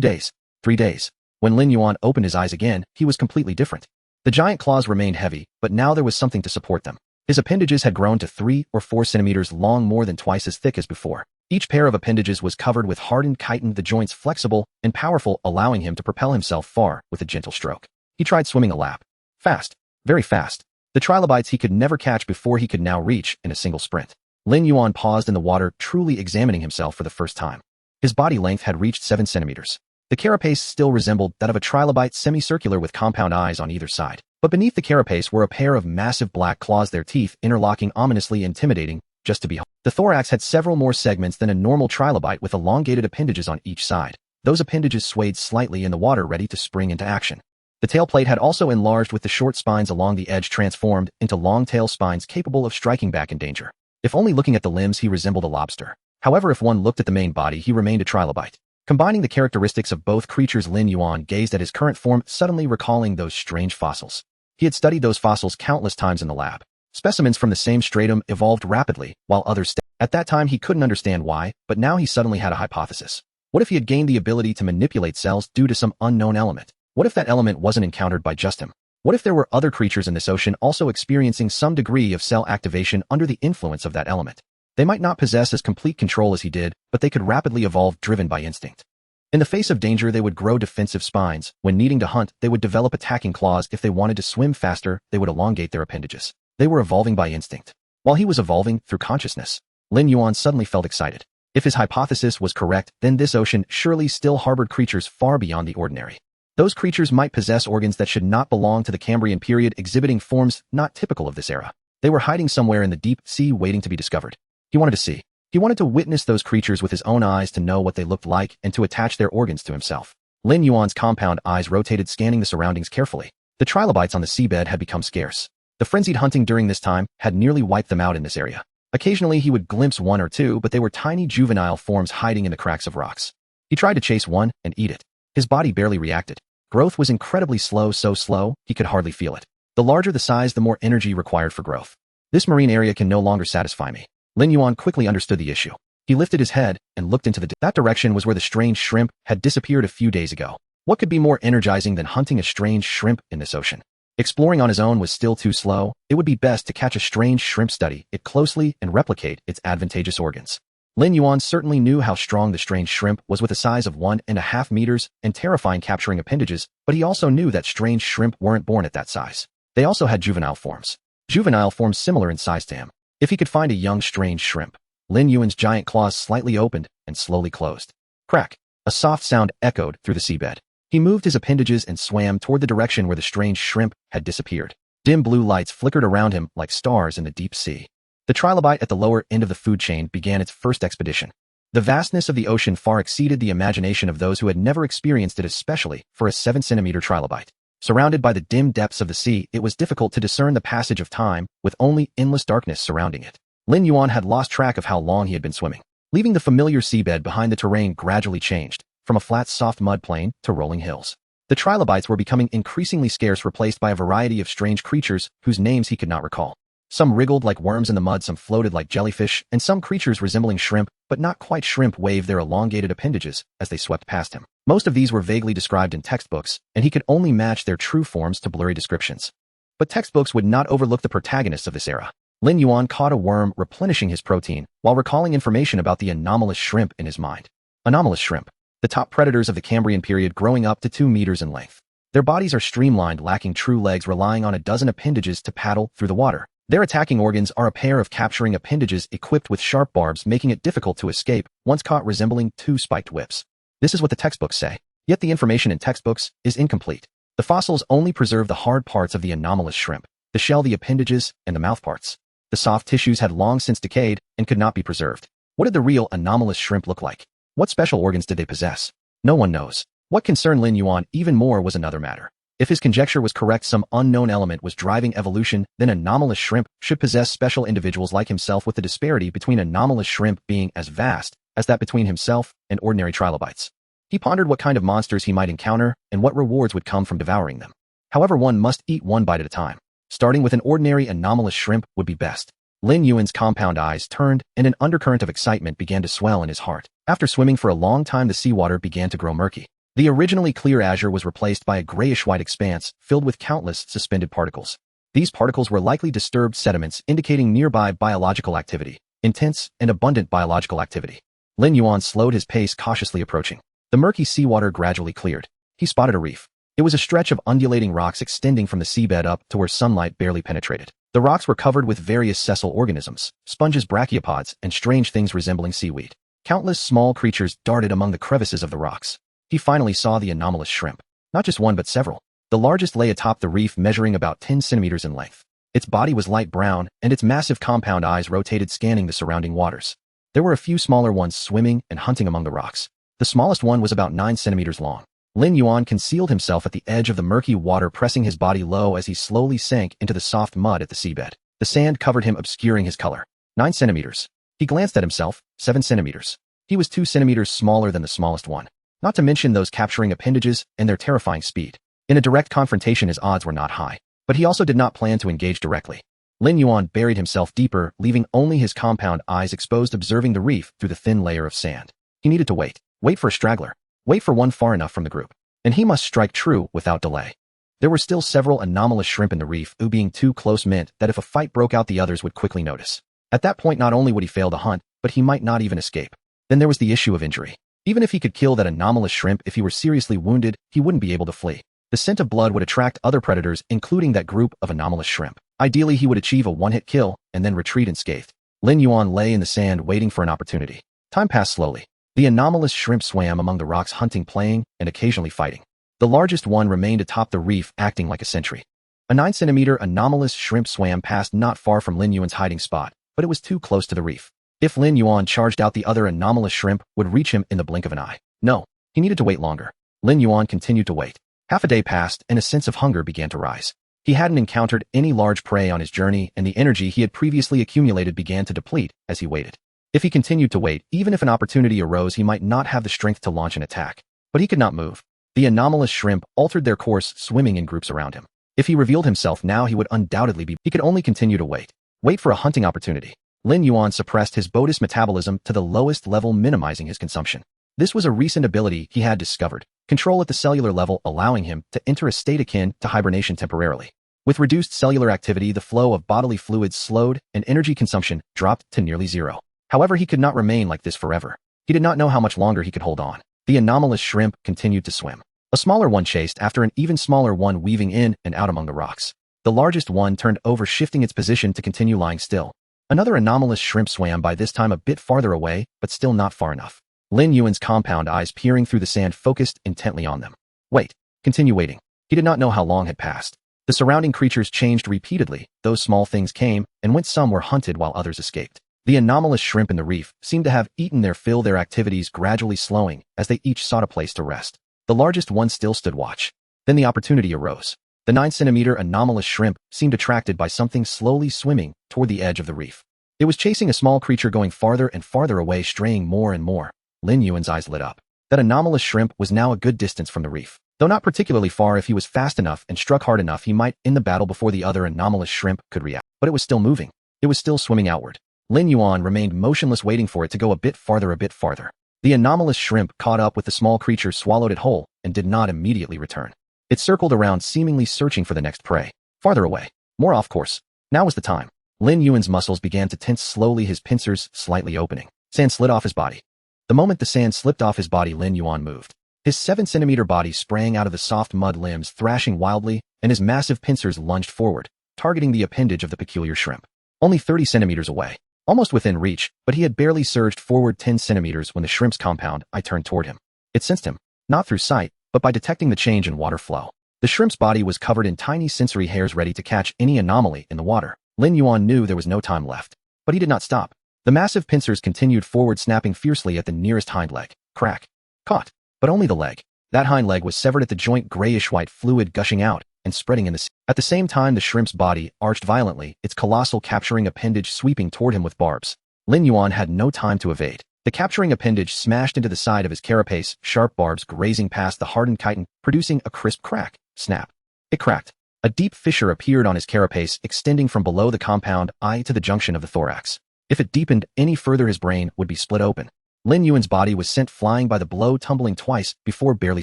days, 3 days. When Lin Yuan opened his eyes again, he was completely different. The giant claws remained heavy, but now there was something to support them. His appendages had grown to 3 or 4 centimeters long, more than twice as thick as before. Each pair of appendages was covered with hardened chitin, the joints flexible and powerful, allowing him to propel himself far with a gentle stroke. He tried swimming a lap. Fast. Very fast. The trilobites he could never catch before he could now reach in a single sprint. Lin Yuan paused in the water, truly examining himself for the first time. His body length had reached 7 centimeters. The carapace still resembled that of a trilobite, semicircular with compound eyes on either side. But beneath the carapace were a pair of massive black claws, their teeth interlocking, ominously intimidating, just to behold. The thorax had several more segments than a normal trilobite, with elongated appendages on each side. Those appendages swayed slightly in the water, ready to spring into action. The tail plate had also enlarged, with the short spines along the edge transformed into long tail spines capable of striking back in danger. If only looking at the limbs, he resembled a lobster. However, if one looked at the main body, he remained a trilobite. Combining the characteristics of both creatures, Lin Yuan gazed at his current form, suddenly recalling those strange fossils. He had studied those fossils countless times in the lab. Specimens from the same stratum evolved rapidly, while others stayed. At that time, he couldn't understand why, but now he suddenly had a hypothesis. What if he had gained the ability to manipulate cells due to some unknown element? What if that element wasn't encountered by just him? What if there were other creatures in this ocean also experiencing some degree of cell activation under the influence of that element? They might not possess as complete control as he did, but they could rapidly evolve, driven by instinct. In the face of danger, they would grow defensive spines. When needing to hunt, they would develop attacking claws. If they wanted to swim faster, they would elongate their appendages. They were evolving by instinct. While he was evolving through consciousness, Lin Yuan suddenly felt excited. If his hypothesis was correct, then this ocean surely still harbored creatures far beyond the ordinary. Those creatures might possess organs that should not belong to the Cambrian period, exhibiting forms not typical of this era. They were hiding somewhere in the deep sea waiting to be discovered. He wanted to see. He wanted to witness those creatures with his own eyes, to know what they looked like and to attach their organs to himself. Lin Yuan's compound eyes rotated, scanning the surroundings carefully. The trilobites on the seabed had become scarce. The frenzied hunting during this time had nearly wiped them out in this area. Occasionally he would glimpse one or two, but they were tiny juvenile forms hiding in the cracks of rocks. He tried to chase one and eat it. His body barely reacted. Growth was incredibly slow, so slow, he could hardly feel it. The larger the size, the more energy required for growth. This marine area can no longer satisfy me. Lin Yuan quickly understood the issue. He lifted his head and looked into that direction was where the strange shrimp had disappeared a few days ago. What could be more energizing than hunting a strange shrimp in this ocean? Exploring on his own was still too slow. It would be best to catch a strange shrimp, study it closely, and replicate its advantageous organs. Lin Yuan certainly knew how strong the strange shrimp was, with a size of 1.5 meters and terrifying capturing appendages, but he also knew that strange shrimp weren't born at that size. They also had juvenile forms. Juvenile forms similar in size to him. If he could find a young strange shrimp. Lin Yuan's giant claws slightly opened and slowly closed. Crack! A soft sound echoed through the seabed. He moved his appendages and swam toward the direction where the strange shrimp had disappeared. Dim blue lights flickered around him like stars in the deep sea. The trilobite at the lower end of the food chain began its first expedition. The vastness of the ocean far exceeded the imagination of those who had never experienced it, especially for a 7-centimeter trilobite. Surrounded by the dim depths of the sea, it was difficult to discern the passage of time, with only endless darkness surrounding it. Lin Yuan had lost track of how long he had been swimming. Leaving the familiar seabed behind, the terrain gradually changed, from a flat, soft mud plain to rolling hills. The trilobites were becoming increasingly scarce, replaced by a variety of strange creatures whose names he could not recall. Some wriggled like worms in the mud, some floated like jellyfish, and some creatures resembling shrimp, but not quite shrimp, waved their elongated appendages as they swept past him. Most of these were vaguely described in textbooks, and he could only match their true forms to blurry descriptions. But textbooks would not overlook the protagonists of this era. Lin Yuan caught a worm, replenishing his protein, while recalling information about the anomalous shrimp in his mind. Anomalous shrimp. The top predators of the Cambrian period, growing up to 2 meters in length. Their bodies are streamlined, lacking true legs, relying on a dozen appendages to paddle through the water. Their attacking organs are a pair of capturing appendages equipped with sharp barbs, making it difficult to escape, once caught, resembling 2 spiked whips. This is what the textbooks say. Yet the information in textbooks is incomplete. The fossils only preserve the hard parts of the anomalous shrimp, the shell, the appendages, and the mouth parts. The soft tissues had long since decayed and could not be preserved. What did the real anomalous shrimp look like? What special organs did they possess? No one knows. What concerned Lin Yuan even more was another matter. If his conjecture was correct, some unknown element was driving evolution, then anomalous shrimp should possess special individuals like himself, with the disparity between anomalous shrimp being as vast as that between himself and ordinary trilobites. He pondered what kind of monsters he might encounter and what rewards would come from devouring them. However, one must eat one bite at a time. Starting with an ordinary anomalous shrimp would be best. Lin Yuan's compound eyes turned, and an undercurrent of excitement began to swell in his heart. After swimming for a long time, the seawater began to grow murky. The originally clear azure was replaced by a grayish-white expanse filled with countless suspended particles. These particles were likely disturbed sediments, indicating nearby biological activity, intense and abundant biological activity. Lin Yuan slowed his pace, cautiously approaching. The murky seawater gradually cleared. He spotted a reef. It was a stretch of undulating rocks extending from the seabed up to where sunlight barely penetrated. The rocks were covered with various sessile organisms, sponges, brachiopods, and strange things resembling seaweed. Countless small creatures darted among the crevices of the rocks. He finally saw the anomalous shrimp. Not just one, but several. The largest lay atop the reef, measuring about 10 centimeters in length. Its body was light brown, and its massive compound eyes rotated, scanning the surrounding waters. There were a few smaller ones swimming and hunting among the rocks. The smallest one was about 9 centimeters long. Lin Yuan concealed himself at the edge of the murky water, pressing his body low as he slowly sank into the soft mud at the seabed. The sand covered him, obscuring his color. 9 centimeters. He glanced at himself. 7 centimeters. He was 2 centimeters smaller than the smallest one. Not to mention those capturing appendages and their terrifying speed. In a direct confrontation, his odds were not high. But he also did not plan to engage directly. Lin Yuan buried himself deeper, leaving only his compound eyes exposed, observing the reef through the thin layer of sand. He needed to wait. Wait for a straggler. Wait for one far enough from the group. And he must strike true without delay. There were still several anomalous shrimp in the reef, who, being too close, meant that if a fight broke out, the others would quickly notice. At that point, not only would he fail to hunt, but he might not even escape. Then there was the issue of injury. Even if he could kill that anomalous shrimp, if he were seriously wounded, he wouldn't be able to flee. The scent of blood would attract other predators, including that group of anomalous shrimp. Ideally, he would achieve a one-hit kill and then retreat unscathed. Lin Yuan lay in the sand waiting for an opportunity. Time passed slowly. The anomalous shrimp swam among the rocks, hunting, playing, and occasionally fighting. The largest one remained atop the reef, acting like a sentry. A 9-centimeter anomalous shrimp swam past not far from Lin Yuan's hiding spot, but it was too close to the reef. If Lin Yuan charged out, the other anomalous shrimp would reach him in the blink of an eye. No, he needed to wait longer. Lin Yuan continued to wait. Half a day passed, and a sense of hunger began to rise. He hadn't encountered any large prey on his journey, and the energy he had previously accumulated began to deplete as he waited. If he continued to wait, even if an opportunity arose, he might not have the strength to launch an attack. But he could not move. The anomalous shrimp altered their course, swimming in groups around him. If he revealed himself now, he would undoubtedly be. He could only continue to wait. Wait for a hunting opportunity. Lin Yuan suppressed his bodis metabolism to the lowest level, minimizing his consumption. This was a recent ability he had discovered, control at the cellular level, allowing him to enter a state akin to hibernation temporarily. With reduced cellular activity, the flow of bodily fluids slowed and energy consumption dropped to nearly zero. However, he could not remain like this forever. He did not know how much longer he could hold on. The anomalous shrimp continued to swim. A smaller one chased after an even smaller one, weaving in and out among the rocks. The largest one turned over, shifting its position to continue lying still. Another anomalous shrimp swam by, this time a bit farther away, but still not far enough. Lin Yuan's compound eyes, peering through the sand, focused intently on them. Wait. Continue waiting. He did not know how long had passed. The surrounding creatures changed repeatedly. Those small things came and went. Some were hunted while others escaped. The anomalous shrimp in the reef seemed to have eaten their fill, their activities gradually slowing as they each sought a place to rest. The largest one still stood watch. Then the opportunity arose. The 9-centimeter anomalous shrimp seemed attracted by something slowly swimming toward the edge of the reef. It was chasing a small creature, going farther and farther away, straying more and more. Lin Yuan's eyes lit up. That anomalous shrimp was now a good distance from the reef. Though not particularly far, if he was fast enough and struck hard enough, he might end the battle before the other anomalous shrimp could react. But it was still moving. It was still swimming outward. Lin Yuan remained motionless, waiting for it to go a bit farther, a bit farther. The anomalous shrimp caught up with the small creature, swallowed it whole, and did not immediately return. It circled around, seemingly searching for the next prey. Farther away. More off course. Now was the time. Lin Yuan's muscles began to tense, slowly, his pincers slightly opening. Sand slid off his body. The moment the sand slipped off his body, Lin Yuan moved. His 7-centimeter body sprang out of the soft mud, limbs thrashing wildly, and his massive pincers lunged forward, targeting the appendage of the peculiar shrimp. Only 30 centimeters away. Almost within reach, but he had barely surged forward 10 centimeters when the shrimp's compound eye turned toward him. It sensed him, not through sight, but by detecting the change in water flow. The shrimp's body was covered in tiny sensory hairs, ready to catch any anomaly in the water. Lin Yuan knew there was no time left. But he did not stop. The massive pincers continued forward, snapping fiercely at the nearest hind leg. Crack. Caught. But only the leg. That hind leg was severed at the joint, grayish-white fluid gushing out and spreading in the sea. At the same time, the shrimp's body arched violently, its colossal capturing appendage sweeping toward him with barbs. Lin Yuan had no time to evade. The capturing appendage smashed into the side of his carapace, sharp barbs grazing past the hardened chitin, producing a crisp crack. Snap. It cracked. A deep fissure appeared on his carapace, extending from below the compound eye to the junction of the thorax. If it deepened any further, his brain would be split open. Lin Yuan's body was sent flying by the blow, tumbling twice before barely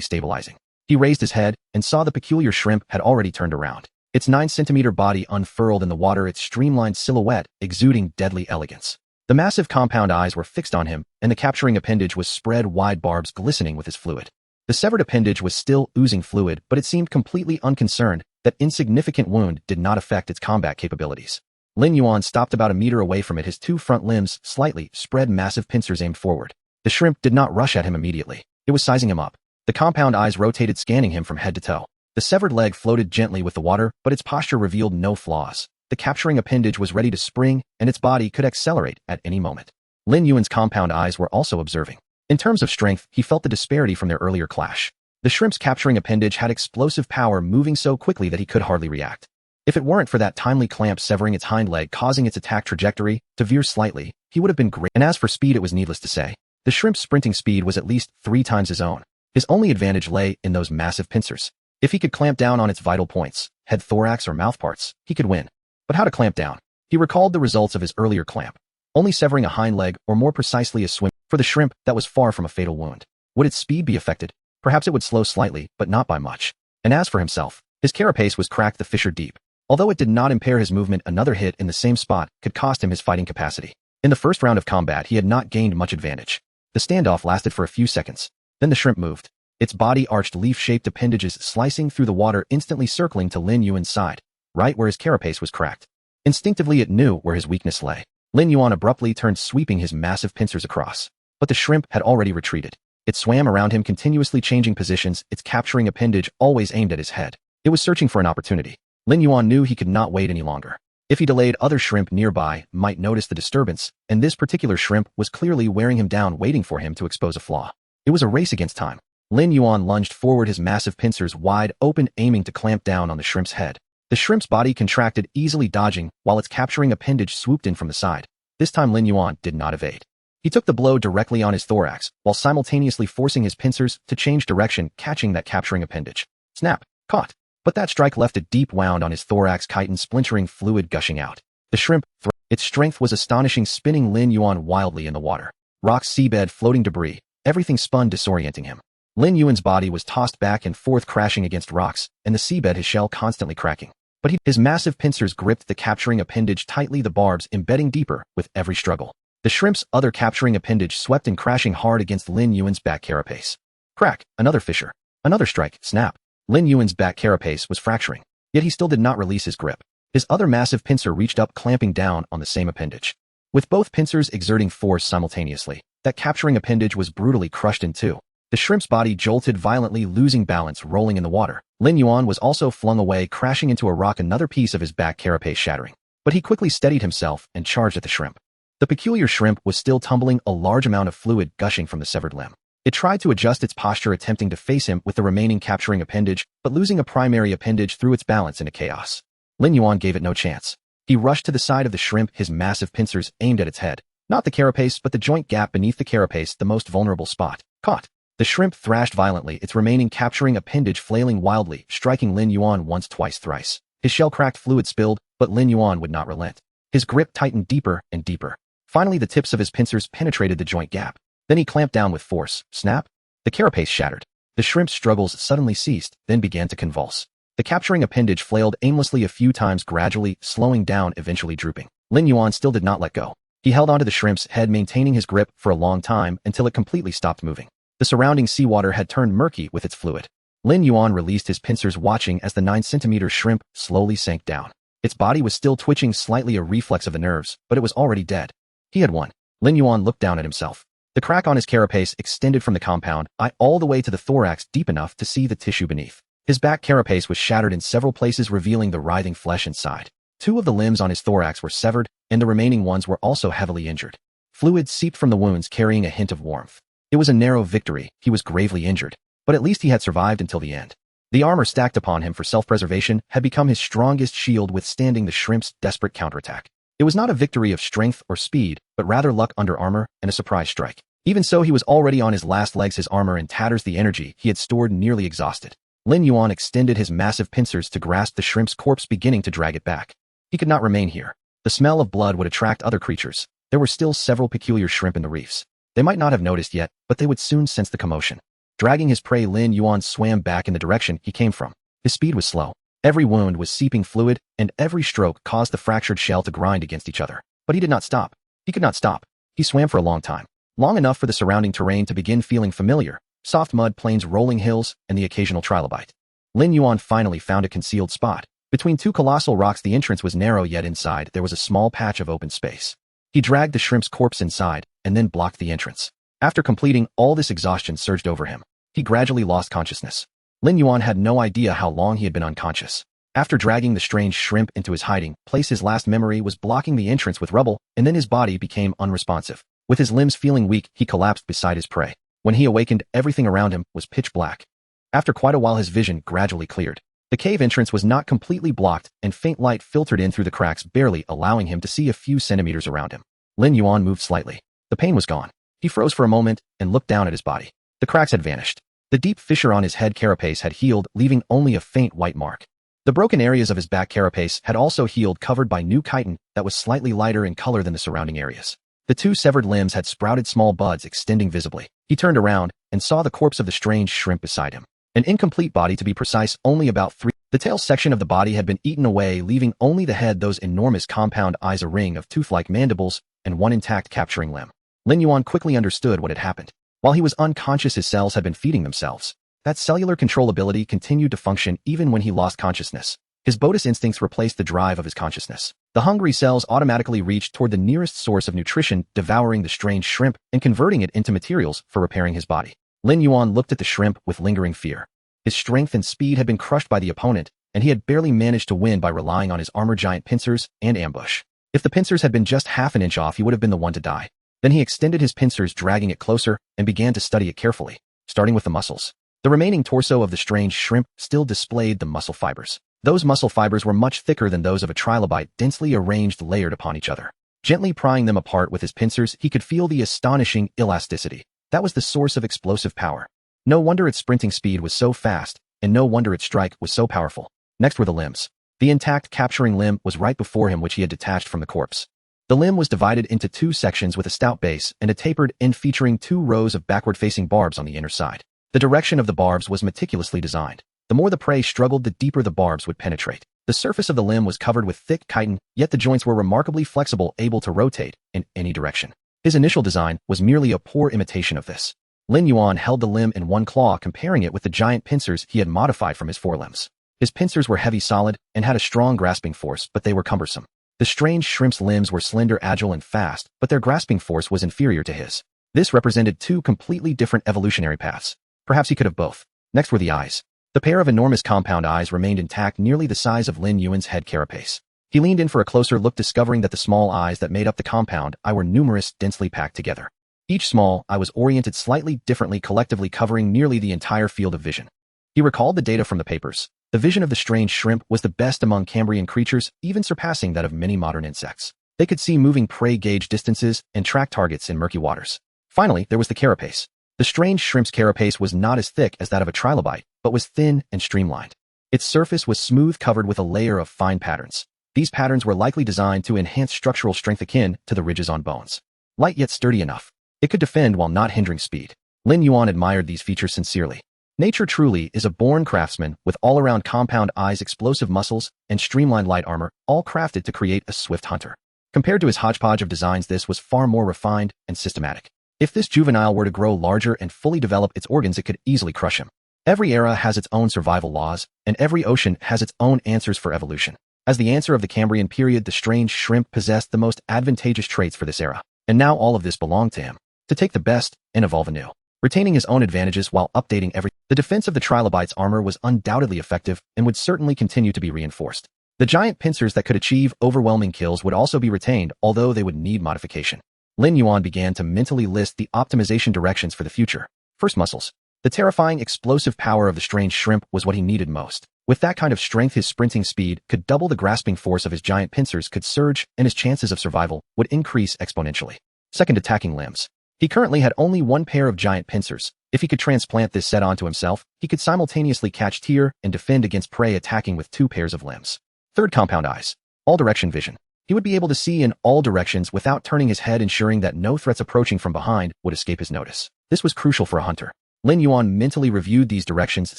stabilizing. He raised his head and saw the peculiar shrimp had already turned around. Its 9-centimeter body unfurled in the water, its streamlined silhouette exuding deadly elegance. The massive compound eyes were fixed on him, and the capturing appendage was spread wide, barbs glistening with his fluid. The severed appendage was still oozing fluid, but it seemed completely unconcerned. That insignificant wound did not affect its combat capabilities. Lin Yuan stopped about a meter away from it, his two front limbs slightly spread, massive pincers aimed forward. The shrimp did not rush at him immediately. It was sizing him up. The compound eyes rotated, scanning him from head to toe. The severed leg floated gently with the water, but its posture revealed no flaws. The capturing appendage was ready to spring, and its body could accelerate at any moment. Lin Yuan's compound eyes were also observing. In terms of strength, he felt the disparity from their earlier clash. The shrimp's capturing appendage had explosive power, moving so quickly that he could hardly react. If it weren't for that timely clamp severing its hind leg, causing its attack trajectory to veer slightly, he would have been great. And as for speed, it was needless to say. The shrimp's sprinting speed was at least 3 times his own. His only advantage lay in those massive pincers. If he could clamp down on its vital points, head, thorax, or mouth parts, he could win. But how to clamp down? He recalled the results of his earlier clamp. Only severing a hind leg, or more precisely a swim. For the shrimp, that was far from a fatal wound. Would its speed be affected? Perhaps it would slow slightly, but not by much. And as for himself, his carapace was cracked, the fissure deep. Although it did not impair his movement, another hit in the same spot could cost him his fighting capacity. In the first round of combat, he had not gained much advantage. The standoff lasted for a few seconds. Then the shrimp moved. Its body arched, leaf-shaped appendages slicing through the water, instantly circling to Lin Yuan's side. right where his carapace was cracked. Instinctively it knew where his weakness lay. Lin Yuan abruptly turned, sweeping his massive pincers across. But the shrimp had already retreated. It swam around him, continuously changing positions, its capturing appendage always aimed at his head. It was searching for an opportunity. Lin Yuan knew he could not wait any longer. If he delayed, other shrimp nearby might notice the disturbance, and this particular shrimp was clearly wearing him down, waiting for him to expose a flaw. It was a race against time. Lin Yuan lunged forward, his massive pincers wide open, aiming to clamp down on the shrimp's head. The shrimp's body contracted, easily dodging, while its capturing appendage swooped in from the side. This time Lin Yuan did not evade. He took the blow directly on his thorax, while simultaneously forcing his pincers to change direction, catching that capturing appendage. Snap! Caught! But that strike left a deep wound on his thorax, chitin splintering, fluid gushing out. The shrimp, its strength was astonishing, spinning Lin Yuan wildly in the water. Rocks, seabed, floating debris, everything spun, disorienting him. Lin Yuan's body was tossed back and forth, crashing against rocks, and the seabed, his shell constantly cracking. But his massive pincers gripped the capturing appendage tightly, the barbs embedding deeper with every struggle. The shrimp's other capturing appendage swept in, crashing hard against Lin Yuan's back carapace. Crack! Another fissure. Another strike. Snap! Lin Yuan's back carapace was fracturing, yet he still did not release his grip. His other massive pincer reached up, clamping down on the same appendage. With both pincers exerting force simultaneously, that capturing appendage was brutally crushed in two. The shrimp's body jolted violently, losing balance, rolling in the water. Lin Yuan was also flung away, crashing into a rock, another piece of his back carapace shattering. But he quickly steadied himself and charged at the shrimp. The peculiar shrimp was still tumbling, a large amount of fluid gushing from the severed limb. It tried to adjust its posture, attempting to face him with the remaining capturing appendage, but losing a primary appendage threw its balance into chaos. Lin Yuan gave it no chance. He rushed to the side of the shrimp, his massive pincers aimed at its head. Not the carapace, but the joint gap beneath the carapace, the most vulnerable spot. Caught! The shrimp thrashed violently, its remaining capturing appendage flailing wildly, striking Lin Yuan once, twice, thrice. His shell cracked, fluid spilled, but Lin Yuan would not relent. His grip tightened deeper and deeper. Finally, the tips of his pincers penetrated the joint gap. Then he clamped down with force. Snap! The carapace shattered. The shrimp's struggles suddenly ceased, then began to convulse. The capturing appendage flailed aimlessly a few times, gradually slowing down, eventually drooping. Lin Yuan still did not let go. He held onto the shrimp's head, maintaining his grip for a long time until it completely stopped moving. The surrounding seawater had turned murky with its fluid. Lin Yuan released his pincers, watching as the 9-centimeter shrimp slowly sank down. Its body was still twitching, slightly a reflex of the nerves, but it was already dead. He had won. Lin Yuan looked down at himself. The crack on his carapace extended from the compound eye all the way to the thorax, deep enough to see the tissue beneath. His back carapace was shattered in several places, revealing the writhing flesh inside. 2 of the limbs on his thorax were severed, and the remaining ones were also heavily injured. Fluid seeped from the wounds, carrying a hint of warmth. It was a narrow victory. He was gravely injured, but at least he had survived until the end. The armor stacked upon him for self-preservation had become his strongest shield, withstanding the shrimp's desperate counterattack. It was not a victory of strength or speed, but rather luck under armor and a surprise strike. Even so, he was already on his last legs, his armor in tatters, the energy he had stored nearly exhausted. Lin Yuan extended his massive pincers to grasp the shrimp's corpse, beginning to drag it back. He could not remain here. The smell of blood would attract other creatures. There were still several peculiar shrimp in the reefs. They might not have noticed yet, but they would soon sense the commotion. Dragging his prey, Lin Yuan swam back in the direction he came from. His speed was slow. Every wound was seeping fluid, and every stroke caused the fractured shell to grind against each other. But he did not stop. He could not stop. He swam for a long time. Long enough for the surrounding terrain to begin feeling familiar. Soft mud plains, rolling hills, and the occasional trilobite. Lin Yuan finally found a concealed spot. Between 2 colossal rocks, the entrance was narrow, yet inside there was a small patch of open space. He dragged the shrimp's corpse inside, and then blocked the entrance. After completing all this, exhaustion surged over him. He gradually lost consciousness. Lin Yuan had no idea how long he had been unconscious. After dragging the strange shrimp into his hiding place, his last memory was blocking the entrance with rubble, and then his body became unresponsive. With his limbs feeling weak, he collapsed beside his prey. When he awakened, everything around him was pitch black. After quite a while, his vision gradually cleared. The cave entrance was not completely blocked, and faint light filtered in through the cracks, barely allowing him to see a few centimeters around him. Lin Yuan moved slightly. The pain was gone. He froze for a moment and looked down at his body. The cracks had vanished. The deep fissure on his head carapace had healed, leaving only a faint white mark. The broken areas of his back carapace had also healed, covered by new chitin that was slightly lighter in color than the surrounding areas. The 2 severed limbs had sprouted small buds extending visibly. He turned around and saw the corpse of the strange shrimp beside him. An incomplete body, to be precise, only about 3. The tail section of the body had been eaten away, leaving only the head, those enormous compound eyes, a ring of tooth-like mandibles, and 1 intact capturing limb. Lin Yuan quickly understood what had happened. While he was unconscious, his cells had been feeding themselves. That cellular control ability continued to function even when he lost consciousness. His Bodus instincts replaced the drive of his consciousness. The hungry cells automatically reached toward the nearest source of nutrition, devouring the strange shrimp and converting it into materials for repairing his body. Lin Yuan looked at the shrimp with lingering fear. His strength and speed had been crushed by the opponent, and he had barely managed to win by relying on his armor giant pincers and ambush. If the pincers had been just half an inch off, he would have been the one to die. Then he extended his pincers, dragging it closer, and began to study it carefully, starting with the muscles. The remaining torso of the strange shrimp still displayed the muscle fibers. Those muscle fibers were much thicker than those of a trilobite, densely arranged layered upon each other. Gently prying them apart with his pincers, he could feel the astonishing elasticity. That was the source of explosive power. No wonder its sprinting speed was so fast, and no wonder its strike was so powerful. Next were the limbs. The intact capturing limb was right before him, which he had detached from the corpse. The limb was divided into two sections with a stout base and a tapered end featuring 2 rows of backward-facing barbs on the inner side. The direction of the barbs was meticulously designed. The more the prey struggled, the deeper the barbs would penetrate. The surface of the limb was covered with thick chitin, yet the joints were remarkably flexible, able to rotate in any direction. His initial design was merely a poor imitation of this. Lin Yuan held the limb in one claw, comparing it with the giant pincers he had modified from his forelimbs. His pincers were heavy, solid, and had a strong grasping force, but they were cumbersome. The strange shrimp's limbs were slender, agile, and fast, but their grasping force was inferior to his. This represented 2 completely different evolutionary paths. Perhaps he could have both. Next were the eyes. The pair of enormous compound eyes remained intact, nearly the size of Lin Yuan's head carapace. He leaned in for a closer look, discovering that the small eyes that made up the compound eye were numerous, densely packed together. Each small eye was oriented slightly differently, collectively covering nearly the entire field of vision. He recalled the data from the papers. The vision of the strange shrimp was the best among Cambrian creatures, even surpassing that of many modern insects. They could see moving prey, gauge distances, and track targets in murky waters. Finally, there was the carapace. The strange shrimp's carapace was not as thick as that of a trilobite, but was thin and streamlined. Its surface was smooth, covered with a layer of fine patterns. These patterns were likely designed to enhance structural strength akin to the ridges on bones. Light yet sturdy enough. It could defend while not hindering speed. Lin Yuan admired these features sincerely. Nature truly is a born craftsman, with all-around compound eyes, explosive muscles, and streamlined light armor, all crafted to create a swift hunter. Compared to his hodgepodge of designs, this was far more refined and systematic. If this juvenile were to grow larger and fully develop its organs, it could easily crush him. Every era has its own survival laws, and every ocean has its own answers for evolution. As the answer of the Cambrian period, the strange shrimp possessed the most advantageous traits for this era, and now all of this belonged to him. To take the best and evolve anew, retaining his own advantages while updating everything. The defense of the trilobite's armor was undoubtedly effective and would certainly continue to be reinforced. The giant pincers that could achieve overwhelming kills would also be retained, although they would need modification. Lin Yuan began to mentally list the optimization directions for the future. First, muscles. The terrifying explosive power of the strange shrimp was what he needed most. With that kind of strength, his sprinting speed could double, the grasping force of his giant pincers could surge, and his chances of survival would increase exponentially. Second, attacking limbs. He currently had only 1 pair of giant pincers. If he could transplant this set onto himself, he could simultaneously catch, tear, and defend against prey attacking with 2 pairs of limbs. Third, compound eyes. All-direction vision. He would be able to see in all directions without turning his head, ensuring that no threats approaching from behind would escape his notice. This was crucial for a hunter. Lin Yuan mentally reviewed these directions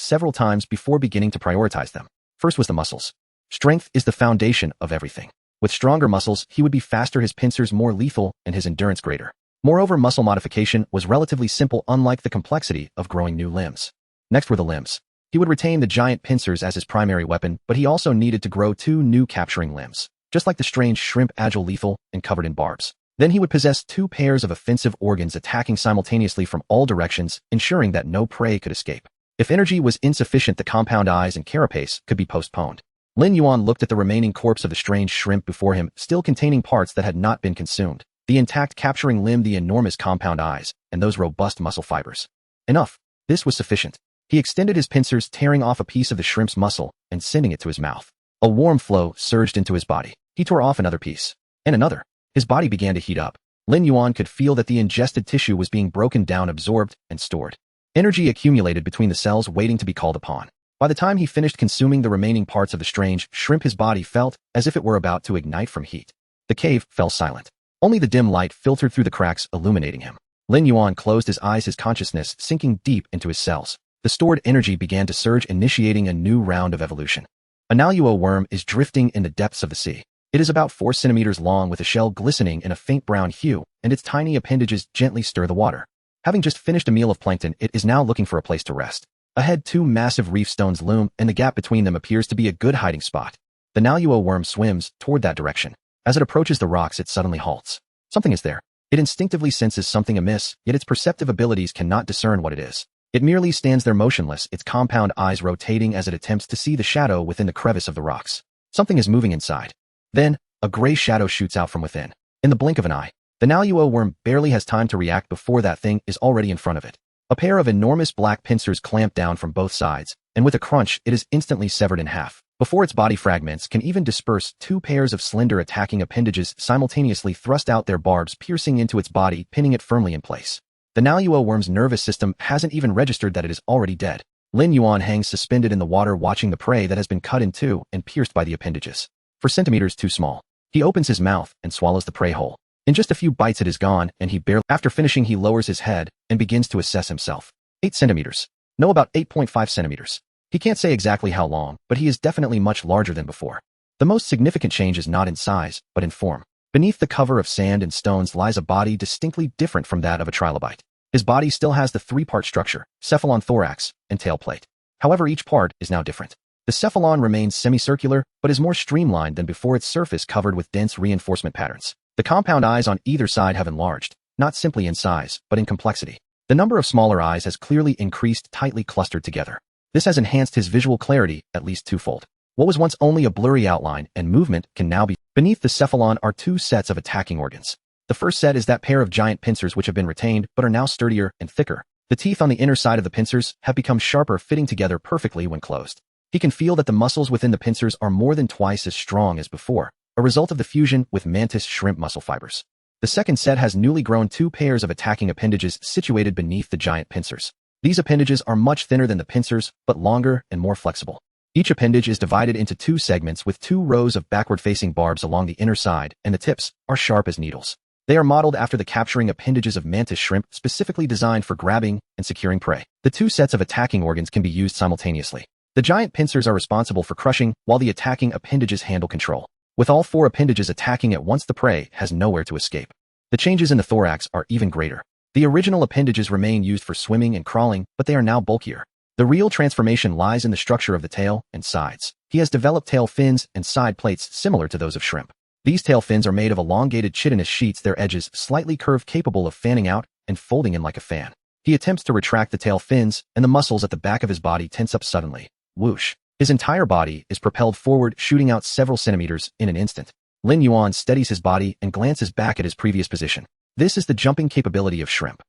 several times before beginning to prioritize them. First was the muscles. Strength is the foundation of everything. With stronger muscles, he would be faster, his pincers more lethal, and his endurance greater. Moreover, muscle modification was relatively simple, unlike the complexity of growing new limbs. Next were the limbs. He would retain the giant pincers as his primary weapon, but he also needed to grow 2 new capturing limbs, just like the strange shrimp, agile, lethal, and covered in barbs. Then he would possess 2 pairs of offensive organs, attacking simultaneously from all directions, ensuring that no prey could escape. If energy was insufficient, the compound eyes and carapace could be postponed. Lin Yuan looked at the remaining corpse of the strange shrimp before him, still containing parts that had not been consumed. The intact capturing limb, the enormous compound eyes, and those robust muscle fibers. Enough. This was sufficient. He extended his pincers, tearing off a piece of the shrimp's muscle and sending it to his mouth. A warm flow surged into his body. He tore off another piece. And another. His body began to heat up. Lin Yuan could feel that the ingested tissue was being broken down, absorbed, and stored. Energy accumulated between the cells, waiting to be called upon. By the time he finished consuming the remaining parts of the strange shrimp, his body felt as if it were about to ignite from heat. The cave fell silent. Only the dim light filtered through the cracks, illuminating him. Lin Yuan closed his eyes, his consciousness sinking deep into his cells. The stored energy began to surge, initiating a new round of evolution. A Naluo worm is drifting in the depths of the sea. It is about 4 centimeters long, with a shell glistening in a faint brown hue, and its tiny appendages gently stir the water. Having just finished a meal of plankton, it is now looking for a place to rest. Ahead, two massive reef stones loom, and the gap between them appears to be a good hiding spot. The Naluo worm swims toward that direction. As it approaches the rocks, it suddenly halts. Something is there. It instinctively senses something amiss, yet its perceptive abilities cannot discern what it is. It merely stands there motionless, its compound eyes rotating as it attempts to see the shadow within the crevice of the rocks. Something is moving inside. Then, a gray shadow shoots out from within. In the blink of an eye, the Naluo worm barely has time to react before that thing is already in front of it. A pair of enormous black pincers clamp down from both sides, and with a crunch, it is instantly severed in half. Before its body fragments can even disperse, two pairs of slender attacking appendages simultaneously thrust out their barbs, piercing into its body, pinning it firmly in place. The Naluo worm's nervous system hasn't even registered that it is already dead. Lin Yuan hangs suspended in the water, watching the prey that has been cut in two and pierced by the appendages. For centimeters too small. He opens his mouth and swallows the prey whole. In just a few bites it is gone, and after finishing he lowers his head and begins to assess himself. 8 centimeters. No, about 8.5 centimeters. He can't say exactly how long, but he is definitely much larger than before. The most significant change is not in size, but in form. Beneath the cover of sand and stones lies a body distinctly different from that of a trilobite. His body still has the three-part structure, cephalon, thorax, and tail plate. However, each part is now different. The cephalon remains semicircular, but is more streamlined than before, its surface covered with dense reinforcement patterns. The compound eyes on either side have enlarged, not simply in size, but in complexity. The number of smaller eyes has clearly increased, tightly clustered together. This has enhanced his visual clarity at least twofold. What was once only a blurry outline and movement can now be. Beneath the cephalon are two sets of attacking organs. The first set is that pair of giant pincers which have been retained but are now sturdier and thicker. The teeth on the inner side of the pincers have become sharper, fitting together perfectly when closed. He can feel that the muscles within the pincers are more than twice as strong as before, a result of the fusion with mantis shrimp muscle fibers. The second set has newly grown two pairs of attacking appendages situated beneath the giant pincers. These appendages are much thinner than the pincers, but longer and more flexible. Each appendage is divided into two segments with two rows of backward-facing barbs along the inner side, and the tips are sharp as needles. They are modeled after the capturing appendages of mantis shrimp, specifically designed for grabbing and securing prey. The two sets of attacking organs can be used simultaneously. The giant pincers are responsible for crushing, while the attacking appendages handle control. With all four appendages attacking at once, the prey has nowhere to escape. The changes in the thorax are even greater. The original appendages remain used for swimming and crawling, but they are now bulkier. The real transformation lies in the structure of the tail and sides. He has developed tail fins and side plates similar to those of shrimp. These tail fins are made of elongated chitinous sheets, their edges slightly curved, capable of fanning out and folding in like a fan. He attempts to retract the tail fins, and the muscles at the back of his body tense up suddenly. Whoosh. His entire body is propelled forward, shooting out several centimeters in an instant. Lin Yuan steadies his body and glances back at his previous position. This is the jumping capability of shrimp.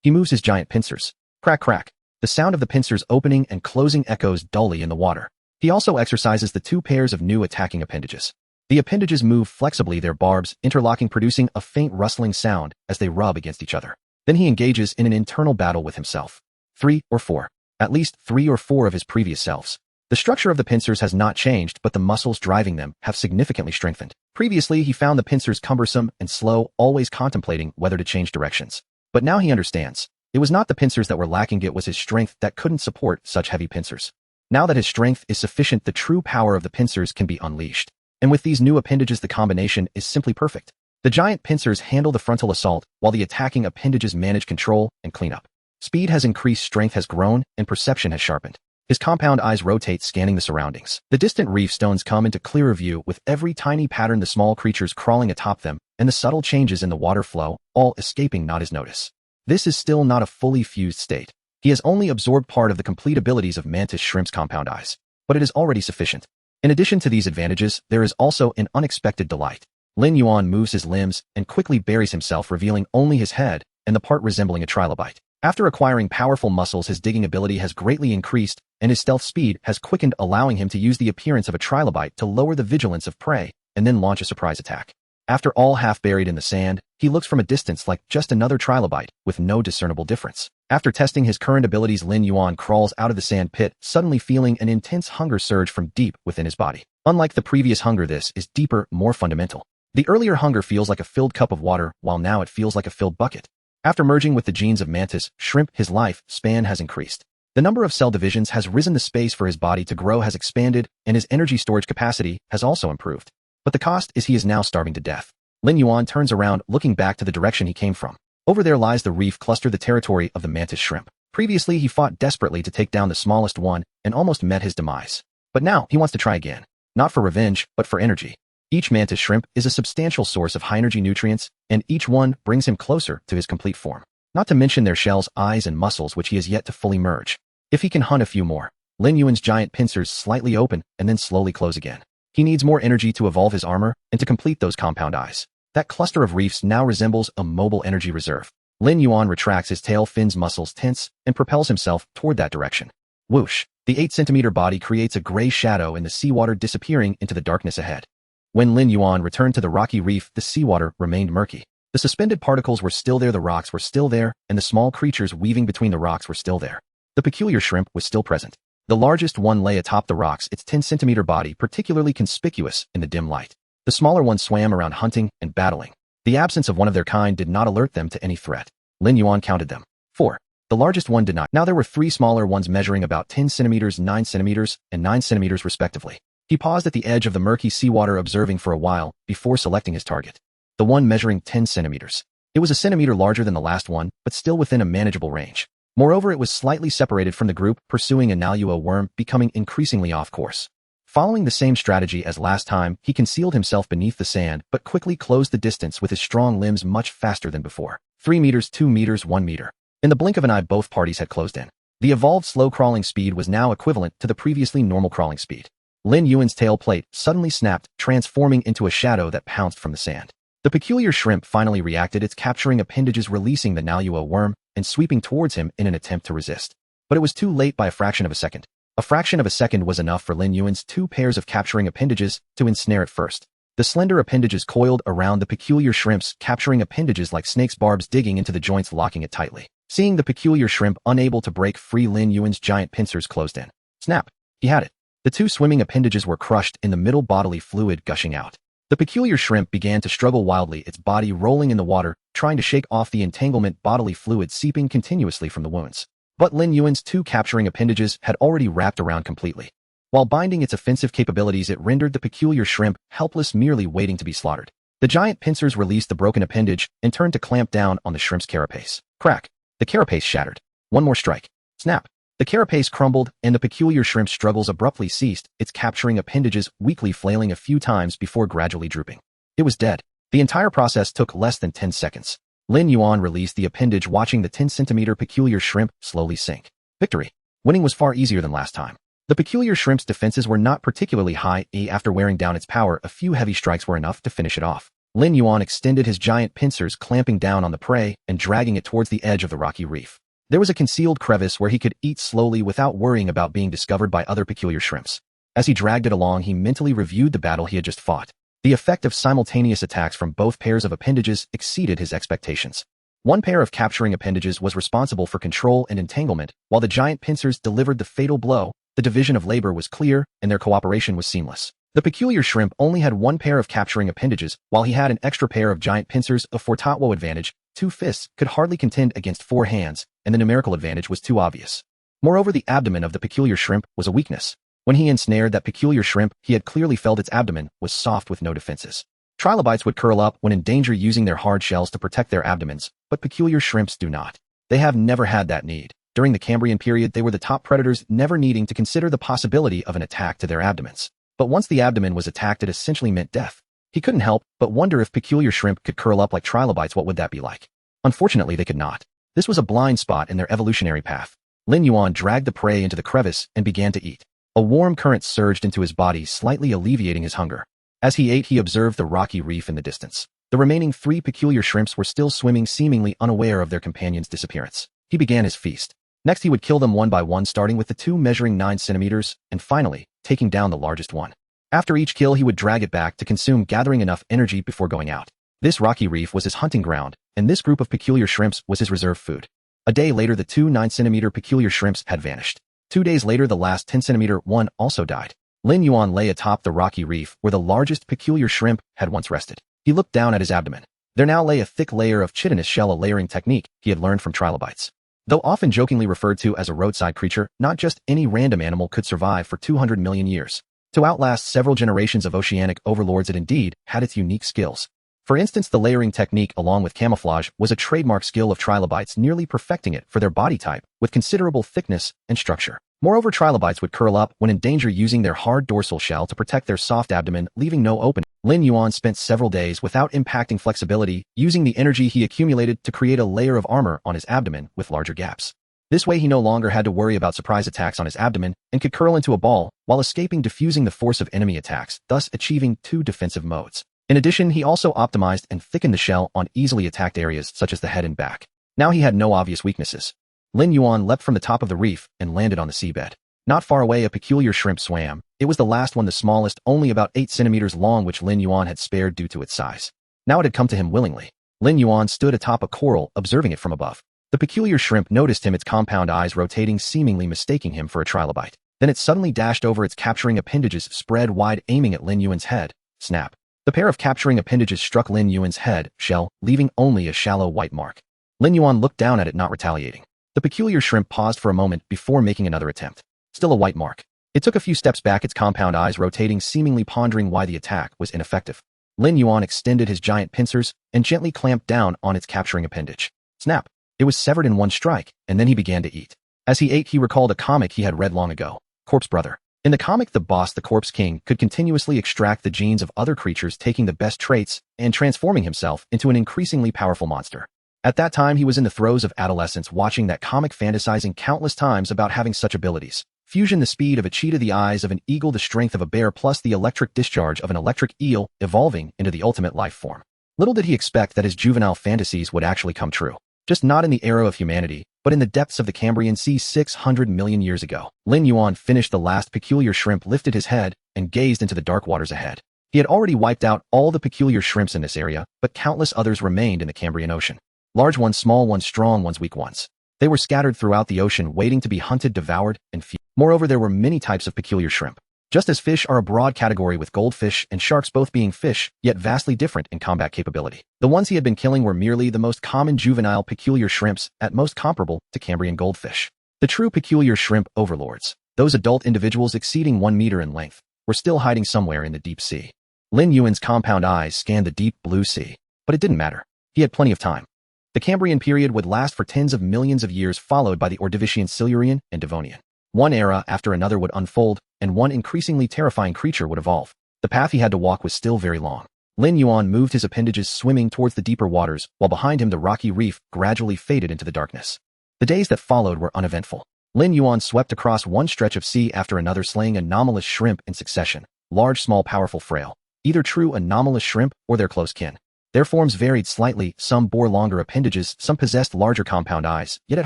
He moves his giant pincers. Crack, crack. The sound of the pincers opening and closing echoes dully in the water. He also exercises the two pairs of new attacking appendages. The appendages move flexibly, their barbs interlocking, producing a faint rustling sound as they rub against each other. Then he engages in an internal battle with himself. 3 or 4. At least 3 or 4 of his previous selves. The structure of the pincers has not changed, but the muscles driving them have significantly strengthened. Previously, he found the pincers cumbersome and slow, always contemplating whether to change directions. But now he understands. It was not the pincers that were lacking, it was his strength that couldn't support such heavy pincers. Now that his strength is sufficient, the true power of the pincers can be unleashed. And with these new appendages, the combination is simply perfect. The giant pincers handle the frontal assault, while the attacking appendages manage control and cleanup. Speed has increased, strength has grown, and perception has sharpened. His compound eyes rotate, scanning the surroundings. The distant reef stones come into clearer view, with every tiny pattern, the small creatures crawling atop them, and the subtle changes in the water flow, all escaping not his notice. This is still not a fully fused state. He has only absorbed part of the complete abilities of mantis shrimp's compound eyes. But it is already sufficient. In addition to these advantages, there is also an unexpected delight. Lin Yuan moves his limbs and quickly buries himself, revealing only his head and the part resembling a trilobite. After acquiring powerful muscles, his digging ability has greatly increased, and his stealth speed has quickened, allowing him to use the appearance of a trilobite to lower the vigilance of prey and then launch a surprise attack. After all half buried in the sand, he looks from a distance like just another trilobite, with no discernible difference. After testing his current abilities, Lin Yuan crawls out of the sand pit, suddenly feeling an intense hunger surge from deep within his body. Unlike the previous hunger, this is deeper, more fundamental. The earlier hunger feels like a filled cup of water, while now it feels like a filled bucket. After merging with the genes of mantis shrimp, his life span has increased. The number of cell divisions has risen, the space for his body to grow has expanded, and his energy storage capacity has also improved. But the cost is he is now starving to death. Lin Yuan turns around, looking back to the direction he came from. Over there lies the reef cluster, the territory of the mantis shrimp. Previously, he fought desperately to take down the smallest one and almost met his demise. But now, he wants to try again. Not for revenge, but for energy. Each mantis shrimp is a substantial source of high-energy nutrients, and each one brings him closer to his complete form. Not to mention their shells, eyes, and muscles, which he has yet to fully merge. If he can hunt a few more, Lin Yuan's giant pincers slightly open and then slowly close again. He needs more energy to evolve his armor and to complete those compound eyes. That cluster of reefs now resembles a mobile energy reserve. Lin Yuan retracts his tail fins, muscles tense, and propels himself toward that direction. Whoosh! The 8-centimeter body creates a gray shadow in the seawater, disappearing into the darkness ahead. When Lin Yuan returned to the rocky reef, the seawater remained murky. The suspended particles were still there, the rocks were still there, and the small creatures weaving between the rocks were still there. The peculiar shrimp was still present. The largest one lay atop the rocks, its 10-centimeter body particularly conspicuous in the dim light. The smaller ones swam around, hunting and battling. The absence of one of their kind did not alert them to any threat. Lin Yuan counted them. 4. The largest one did not. Now there were 3 smaller ones measuring about 10 centimeters, 9 centimeters, and 9 centimeters respectively. He paused at the edge of the murky seawater, observing for a while before selecting his target. The one measuring 10 centimeters. It was a centimeter larger than the last one, but still within a manageable range. Moreover, it was slightly separated from the group, pursuing a Nalua worm, becoming increasingly off course. Following the same strategy as last time, he concealed himself beneath the sand, but quickly closed the distance with his strong limbs much faster than before. 3 meters, 2 meters, 1 meter. In the blink of an eye, both parties had closed in. The evolved slow crawling speed was now equivalent to the previously normal crawling speed. Lin Yuan's tail plate suddenly snapped, transforming into a shadow that pounced from the sand. The peculiar shrimp finally reacted, its capturing appendages releasing the Nalua worm and sweeping towards him in an attempt to resist. But it was too late by a fraction of a second. A fraction of a second was enough for Lin Yuan's 2 pairs of capturing appendages to ensnare it first. The slender appendages coiled around the peculiar shrimp's capturing appendages like snake's barbs, digging into the joints, locking it tightly. Seeing the peculiar shrimp unable to break free, Lin Yuan's giant pincers closed in. Snap! He had it. The 2 swimming appendages were crushed in the middle, bodily fluid gushing out. The peculiar shrimp began to struggle wildly, its body rolling in the water, trying to shake off the entanglement, bodily fluid seeping continuously from the wounds. But Lin Yuan's 2 capturing appendages had already wrapped around completely. While binding its offensive capabilities, it rendered the peculiar shrimp helpless, merely waiting to be slaughtered. The giant pincers released the broken appendage and turned to clamp down on the shrimp's carapace. Crack! The carapace shattered. One more strike. Snap! The carapace crumbled, and the peculiar shrimp's struggles abruptly ceased, its capturing appendages weakly flailing a few times before gradually drooping. It was dead. The entire process took less than 10 seconds. Lin Yuan released the appendage, watching the 10-centimeter peculiar shrimp slowly sink. Victory! Winning was far easier than last time. The peculiar shrimp's defenses were not particularly high, after wearing down its power, a few heavy strikes were enough to finish it off. Lin Yuan extended his giant pincers, clamping down on the prey and dragging it towards the edge of the rocky reef. There was a concealed crevice where he could eat slowly without worrying about being discovered by other peculiar shrimps. As he dragged it along, he mentally reviewed the battle he had just fought. The effect of simultaneous attacks from both pairs of appendages exceeded his expectations. One pair of capturing appendages was responsible for control and entanglement, while the giant pincers delivered the fatal blow. The division of labor was clear, and their cooperation was seamless. The peculiar shrimp only had 1 pair of capturing appendages, while he had an extra pair of giant pincers, a fortatwo advantage. 2 fists could hardly contend against 4 hands, and the numerical advantage was too obvious. Moreover, the abdomen of the peculiar shrimp was a weakness. When he ensnared that peculiar shrimp, he had clearly felt its abdomen was soft with no defenses. Trilobites would curl up when in danger, using their hard shells to protect their abdomens, but peculiar shrimps do not. They have never had that need. During the Cambrian period, they were the top predators, never needing to consider the possibility of an attack to their abdomens. But once the abdomen was attacked, it essentially meant death. He couldn't help but wonder if peculiar shrimp could curl up like trilobites. What would that be like? Unfortunately, they could not. This was a blind spot in their evolutionary path. Lin Yuan dragged the prey into the crevice and began to eat. A warm current surged into his body, slightly alleviating his hunger. As he ate, he observed the rocky reef in the distance. The remaining 3 peculiar shrimps were still swimming, seemingly unaware of their companion's disappearance. He began his feast. Next, he would kill them one by one, starting with the 2 measuring 9 centimeters, and finally, taking down the largest one. After each kill, he would drag it back to consume, gathering enough energy before going out. This rocky reef was his hunting ground, and this group of peculiar shrimps was his reserve food. A day later, the 2 9-centimeter peculiar shrimps had vanished. 2 days later, the last 10-centimeter one also died. Lin Yuan lay atop the rocky reef where the largest peculiar shrimp had once rested. He looked down at his abdomen. There now lay a thick layer of chitinous shell, a layering technique he had learned from trilobites. Though often jokingly referred to as a roadside creature, not just any random animal could survive for 200 million years. To outlast several generations of oceanic overlords, it indeed had its unique skills. For instance, the layering technique along with camouflage was a trademark skill of trilobites, nearly perfecting it for their body type with considerable thickness and structure. Moreover, trilobites would curl up when in danger, using their hard dorsal shell to protect their soft abdomen, leaving no opening. Lin Yuan spent several days without impacting flexibility, using the energy he accumulated to create a layer of armor on his abdomen with larger gaps. This way he no longer had to worry about surprise attacks on his abdomen and could curl into a ball while escaping diffusing the force of enemy attacks, thus achieving 2 defensive modes. In addition, he also optimized and thickened the shell on easily attacked areas such as the head and back. Now he had no obvious weaknesses. Lin Yuan leapt from the top of the reef and landed on the seabed. Not far away, a peculiar shrimp swam. It was the last one, the smallest, only about 8 centimeters long, which Lin Yuan had spared due to its size. Now it had come to him willingly. Lin Yuan stood atop a coral, observing it from above. The peculiar shrimp noticed him, its compound eyes rotating, seemingly mistaking him for a trilobite. Then it suddenly dashed over, its capturing appendages spread wide, aiming at Lin Yuan's head. Snap. The pair of capturing appendages struck Lin Yuan's head shell, leaving only a shallow white mark. Lin Yuan looked down at it, not retaliating. The peculiar shrimp paused for a moment before making another attempt. Still a white mark. It took a few steps back, its compound eyes rotating, seemingly pondering why the attack was ineffective. Lin Yuan extended his giant pincers and gently clamped down on its capturing appendage. Snap. It was severed in one strike, and then he began to eat. As he ate, he recalled a comic he had read long ago, Corpse Brother. In the comic, the boss, the Corpse King, could continuously extract the genes of other creatures, taking the best traits and transforming himself into an increasingly powerful monster. At that time, he was in the throes of adolescence, watching that comic, fantasizing countless times about having such abilities. Fusion: the speed of a cheetah, the eyes of an eagle, the strength of a bear, plus the electric discharge of an electric eel, evolving into the ultimate life form. Little did he expect that his juvenile fantasies would actually come true. Just not in the era of humanity, but in the depths of the Cambrian Sea 600 million years ago. Lin Yuan finished the last peculiar shrimp, lifted his head, and gazed into the dark waters ahead. He had already wiped out all the peculiar shrimps in this area, but countless others remained in the Cambrian Ocean. Large ones, small ones, strong ones, weak ones. They were scattered throughout the ocean, waiting to be hunted, devoured, and feared. Moreover, there were many types of peculiar shrimp. Just as fish are a broad category, with goldfish and sharks both being fish, yet vastly different in combat capability. The ones he had been killing were merely the most common juvenile peculiar shrimps, at most comparable to Cambrian goldfish. The true peculiar shrimp overlords, those adult individuals exceeding 1 meter in length, were still hiding somewhere in the deep sea. Lin Yuan's compound eyes scanned the deep blue sea, but it didn't matter. He had plenty of time. The Cambrian period would last for tens of millions of years, followed by the Ordovician, Silurian, and Devonian. One era after another would unfold, and one increasingly terrifying creature would evolve. The path he had to walk was still very long. Lin Yuan moved his appendages, swimming towards the deeper waters, while behind him the rocky reef gradually faded into the darkness. The days that followed were uneventful. Lin Yuan swept across one stretch of sea after another, slaying anomalous shrimp in succession. Large, small, powerful, frail. Either true anomalous shrimp or their close kin. Their forms varied slightly, some bore longer appendages, some possessed larger compound eyes, yet at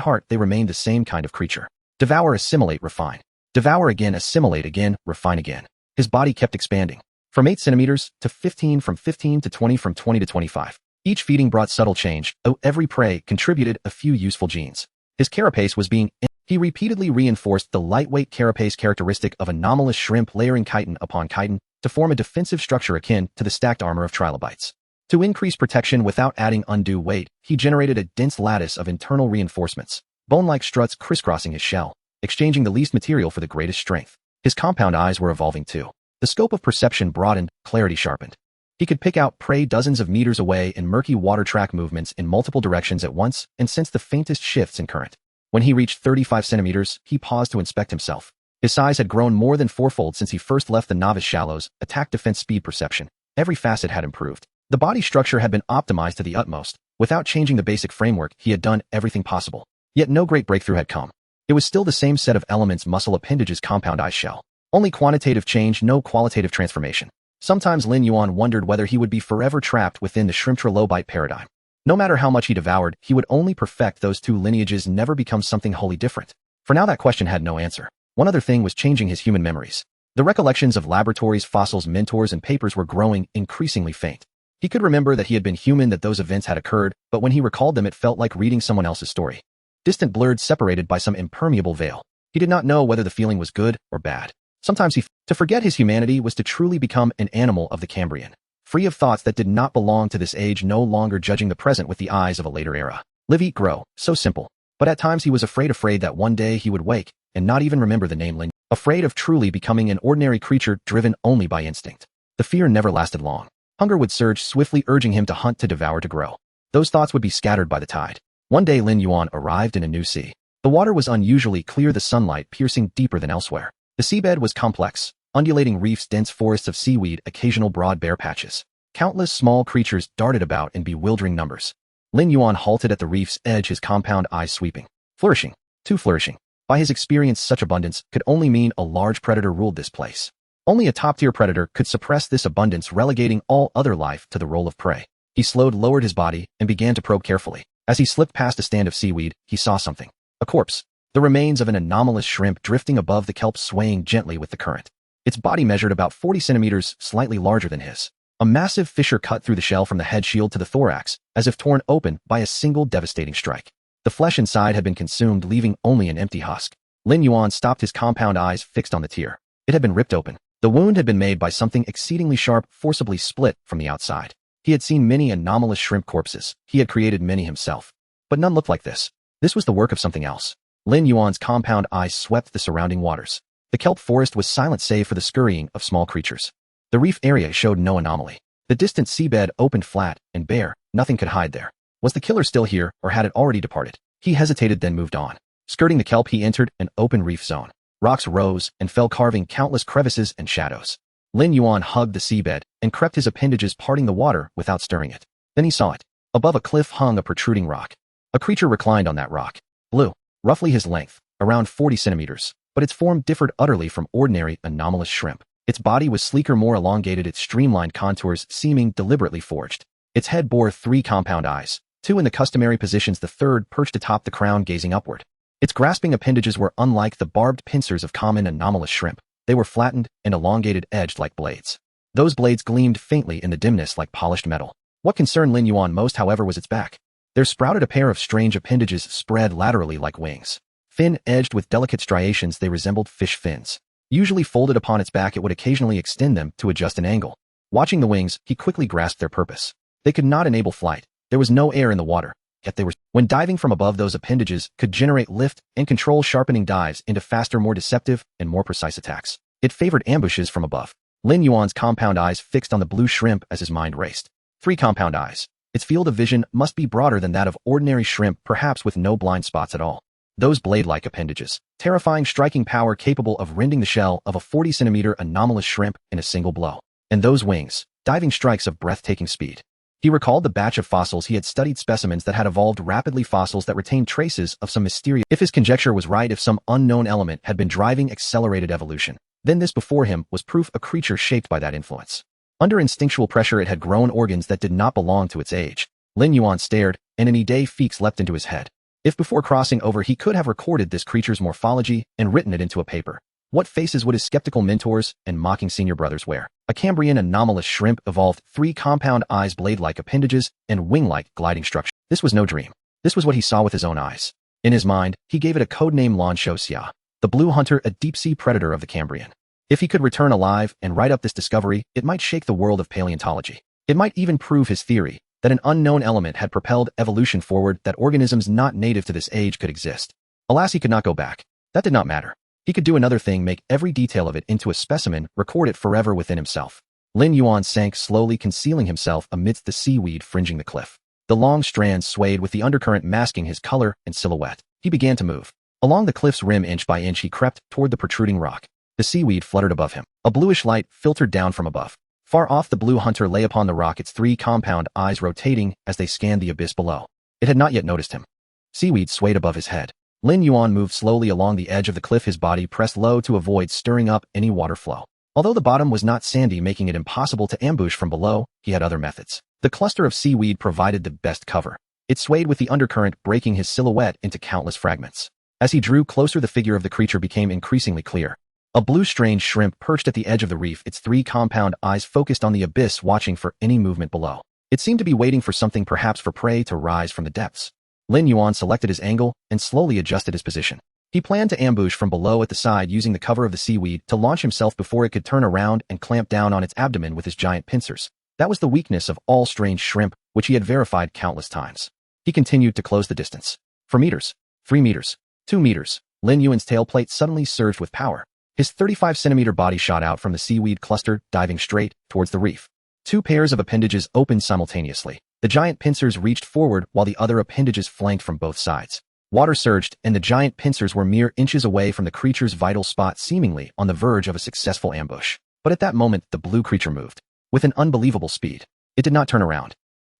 heart they remained the same kind of creature. Devour, assimilate, refine. Devour again, assimilate again, refine again. His body kept expanding. From 8 centimeters to 15, from 15 to 20, from 20 to 25. Each feeding brought subtle change, though every prey contributed a few useful genes. His carapace was being He repeatedly reinforced the lightweight carapace characteristic of anomalous shrimp, layering chitin upon chitin to form a defensive structure akin to the stacked armor of trilobites. To increase protection without adding undue weight, he generated a dense lattice of internal reinforcements, bone-like struts crisscrossing his shell, exchanging the least material for the greatest strength. His compound eyes were evolving too. The scope of perception broadened, clarity sharpened. He could pick out prey dozens of meters away in murky water, track movements in multiple directions at once, and sense the faintest shifts in current. When he reached 35 centimeters, he paused to inspect himself. His size had grown more than fourfold since he first left the novice shallows. Attack, defense, speed, perception. Every facet had improved. The body structure had been optimized to the utmost. Without changing the basic framework, he had done everything possible. Yet no great breakthrough had come. It was still the same set of elements: muscle, appendages, compound eye, shell. Only quantitative change, no qualitative transformation. Sometimes Lin Yuan wondered whether he would be forever trapped within the shrimp trilobite paradigm. No matter how much he devoured, he would only perfect those two lineages, never become something wholly different. For now, that question had no answer. One other thing was changing: his human memories. The recollections of laboratories, fossils, mentors, and papers were growing increasingly faint. He could remember that he had been human, that those events had occurred, but when he recalled them, it felt like reading someone else's story. Distant, blurred, separated by some impermeable veil. He did not know whether the feeling was good or bad. Sometimes to forget his humanity was to truly become an animal of the Cambrian, free of thoughts that did not belong to this age, no longer judging the present with the eyes of a later era. Live, eat, grow. So simple. But at times he was afraid that one day he would wake and not even remember the name Lin. Afraid of truly becoming an ordinary creature driven only by instinct. The fear never lasted long. Hunger would surge swiftly, urging him to hunt, to devour, to grow. Those thoughts would be scattered by the tide. One day Lin Yuan arrived in a new sea. The water was unusually clear, the sunlight piercing deeper than elsewhere. The seabed was complex, undulating reefs, dense forests of seaweed, occasional broad bare patches. Countless small creatures darted about in bewildering numbers. Lin Yuan halted at the reef's edge, his compound eyes sweeping. Flourishing. Too flourishing. By his experience, such abundance could only mean a large predator ruled this place. Only a top-tier predator could suppress this abundance, relegating all other life to the role of prey. He lowered his body, and began to probe carefully. As he slipped past a stand of seaweed, he saw something. A corpse. The remains of an anomalous shrimp drifting above the kelp, swaying gently with the current. Its body measured about 40 centimeters, slightly larger than his. A massive fissure cut through the shell from the head shield to the thorax, as if torn open by a single devastating strike. The flesh inside had been consumed, leaving only an empty husk. Lin Yuan stopped, his compound eyes fixed on the tear. It had been ripped open. The wound had been made by something exceedingly sharp, forcibly split from the outside. He had seen many anomalous shrimp corpses. He had created many himself. But none looked like this. This was the work of something else. Lin Yuan's compound eyes swept the surrounding waters. The kelp forest was silent save for the scurrying of small creatures. The reef area showed no anomaly. The distant seabed opened flat and bare. Nothing could hide there. Was the killer still here, or had it already departed? He hesitated, then moved on. Skirting the kelp, he entered an open reef zone. Rocks rose and fell, carving countless crevices and shadows. Lin Yuan hugged the seabed and crept, his appendages parting the water without stirring it. Then he saw it. Above a cliff hung a protruding rock. A creature reclined on that rock. Blue. Roughly his length, around 40 centimeters, but its form differed utterly from ordinary anomalous shrimp. Its body was sleeker, more elongated, its streamlined contours seeming deliberately forged. Its head bore 3 compound eyes, 2 in the customary positions, the third perched atop the crown, gazing upward. Its grasping appendages were unlike the barbed pincers of common anomalous shrimp. They were flattened and elongated, edged like blades. Those blades gleamed faintly in the dimness like polished metal. What concerned Lin Yuan most, however, was its back. There sprouted a pair of strange appendages spread laterally like wings. Fin-edged with delicate striations, they resembled fish fins. Usually folded upon its back, it would occasionally extend them to adjust an angle. Watching the wings, he quickly grasped their purpose. They could not enable flight. There was no air in the water, yet they were. When diving from above, those appendages could generate lift and control, sharpening dives into faster, more deceptive, and more precise attacks. It favored ambushes from above. Lin Yuan's compound eyes fixed on the blue shrimp as his mind raced. 3 compound eyes. Its field of vision must be broader than that of ordinary shrimp, perhaps with no blind spots at all. Those blade-like appendages, terrifying striking power capable of rending the shell of a 40-centimeter anomalous shrimp in a single blow. And those wings, diving strikes of breathtaking speed. He recalled the batch of fossils he had studied, specimens that had evolved rapidly, fossils that retained traces of some mysterious. If his conjecture was right, if some unknown element had been driving accelerated evolution, then this before him was proof, a creature shaped by that influence. Under instinctual pressure, it had grown organs that did not belong to its age. Lin Yuan stared, and an idée fixe leapt into his head. If before crossing over he could have recorded this creature's morphology and written it into a paper, what faces would his skeptical mentors and mocking senior brothers wear? A Cambrian anomalous shrimp evolved 3 compound eyes, blade-like appendages, and wing-like gliding structure. This was no dream. This was what he saw with his own eyes. In his mind, he gave it a codename, Lan Xia, the blue hunter, a deep-sea predator of the Cambrian. If he could return alive and write up this discovery, it might shake the world of paleontology. It might even prove his theory that an unknown element had propelled evolution forward, that organisms not native to this age could exist. Alas, he could not go back. That did not matter. He could do another thing, make every detail of it into a specimen, record it forever within himself. Lin Yuan sank slowly, concealing himself amidst the seaweed fringing the cliff. The long strands swayed with the undercurrent, masking his color and silhouette. He began to move. Along the cliff's rim, inch by inch, he crept toward the protruding rock. The seaweed fluttered above him. A bluish light filtered down from above. Far off, the blue hunter lay upon the rock, its 3 compound eyes rotating as they scanned the abyss below. It had not yet noticed him. Seaweed swayed above his head. Lin Yuan moved slowly along the edge of the cliff, his body pressed low to avoid stirring up any water flow. Although the bottom was not sandy, making it impossible to ambush from below, he had other methods. The cluster of seaweed provided the best cover. It swayed with the undercurrent, breaking his silhouette into countless fragments. As he drew closer, the figure of the creature became increasingly clear. A blue strange shrimp perched at the edge of the reef, its 3 compound eyes focused on the abyss, watching for any movement below. It seemed to be waiting for something, perhaps for prey to rise from the depths. Lin Yuan selected his angle and slowly adjusted his position. He planned to ambush from below at the side, using the cover of the seaweed to launch himself before it could turn around and clamp down on its abdomen with his giant pincers. That was the weakness of all strange shrimp, which he had verified countless times. He continued to close the distance. For meters. 3 meters. 2 meters. Lin Yuan's tailplate suddenly surged with power. His 35-centimeter body shot out from the seaweed cluster, diving straight towards the reef. 2 pairs of appendages opened simultaneously. The giant pincers reached forward while the other appendages flanked from both sides. Water surged, and the giant pincers were mere inches away from the creature's vital spot, seemingly on the verge of a successful ambush. But at that moment, the blue creature moved. With an unbelievable speed. It did not turn around.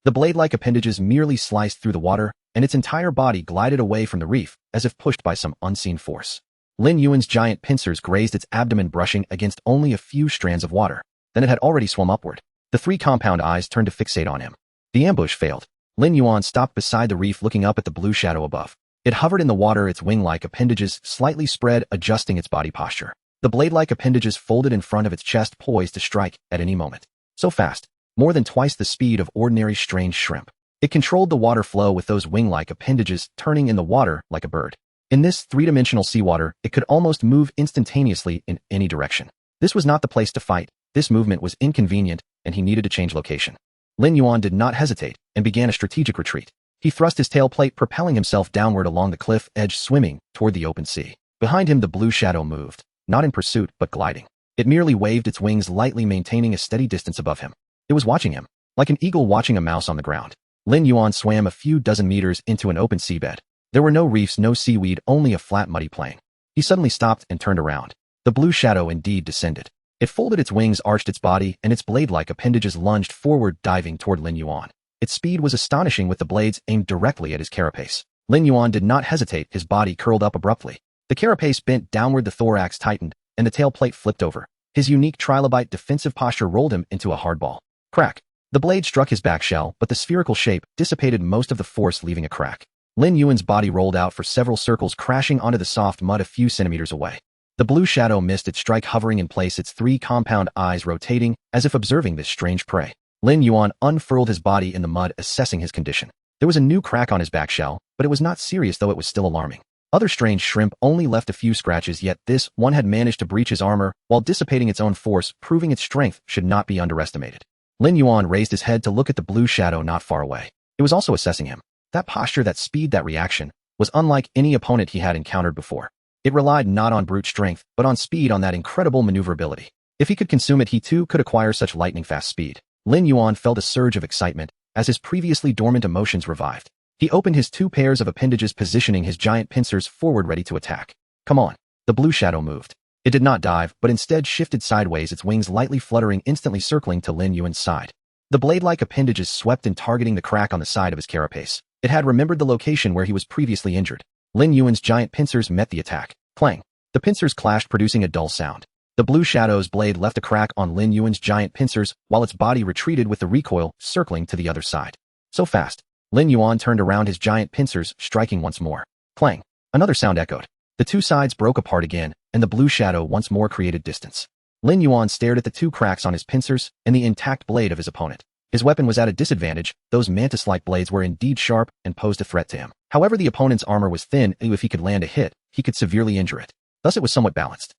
The blade-like appendages merely sliced through the water, and its entire body glided away from the reef, as if pushed by some unseen force. Lin Yuan's giant pincers grazed its abdomen, brushing against only a few strands of water. Then it had already swum upward. The 3 compound eyes turned to fixate on him. The ambush failed. Lin Yuan stopped beside the reef, looking up at the blue shadow above. It hovered in the water, its wing-like appendages slightly spread, adjusting its body posture. The blade-like appendages folded in front of its chest, poised to strike at any moment. So fast, more than twice the speed of ordinary strange shrimp. It controlled the water flow with those wing-like appendages turning in the water like a bird. In this 3-dimensional seawater, it could almost move instantaneously in any direction. This was not the place to fight. This movement was inconvenient, and he needed to change location. Lin Yuan did not hesitate and began a strategic retreat. He thrust his tailplate, propelling himself downward along the cliff edge, swimming toward the open sea. Behind him, the blue shadow moved, not in pursuit, but gliding. It merely waved its wings lightly, maintaining a steady distance above him. It was watching him, like an eagle watching a mouse on the ground. Lin Yuan swam a few dozen meters into an open seabed. There were no reefs, no seaweed, only a flat, muddy plain. He suddenly stopped and turned around. The blue shadow indeed descended. It folded its wings, arched its body, and its blade-like appendages lunged forward, diving toward Lin Yuan. Its speed was astonishing, with the blades aimed directly at his carapace. Lin Yuan did not hesitate, his body curled up abruptly. The carapace bent downward, the thorax tightened, and the tailplate flipped over. His unique Trilobite defensive posture rolled him into a hard ball. Crack! The blade struck his back shell, but the spherical shape dissipated most of the force, leaving a crack. Lin Yuan's body rolled out for several circles, crashing onto the soft mud a few centimeters away. The blue shadow missed its strike, hovering in place, its 3 compound eyes rotating, as if observing this strange prey. Lin Yuan unfurled his body in the mud, assessing his condition. There was a new crack on his back shell, but it was not serious, though it was still alarming. Other strange shrimp only left a few scratches, yet this one had managed to breach his armor while dissipating its own force, proving its strength should not be underestimated. Lin Yuan raised his head to look at the blue shadow not far away. It was also assessing him. That posture, that speed, that reaction was unlike any opponent he had encountered before. It relied not on brute strength, but on speed, on that incredible maneuverability. If he could consume it, he too could acquire such lightning-fast speed. Lin Yuan felt a surge of excitement as his previously dormant emotions revived. He opened his 2 pairs of appendages, positioning his giant pincers forward, ready to attack. Come on. The blue shadow moved. It did not dive, but instead shifted sideways, its wings lightly fluttering, instantly circling to Lin Yuan's side. The blade-like appendages swept in, targeting the crack on the side of his carapace. It had remembered the location where he was previously injured. Lin Yuan's giant pincers met the attack. Clang! The pincers clashed, producing a dull sound. The blue shadow's blade left a crack on Lin Yuan's giant pincers, while its body retreated with the recoil, circling to the other side. So fast. Lin Yuan turned around, his giant pincers striking once more. Clang! Another sound echoed. The 2 sides broke apart again, and the blue shadow once more created distance. Lin Yuan stared at the 2 cracks on his pincers and the intact blade of his opponent. His weapon was at a disadvantage. Those mantis-like blades were indeed sharp and posed a threat to him. However, the opponent's armor was thin, and if he could land a hit, he could severely injure it. Thus it was somewhat balanced.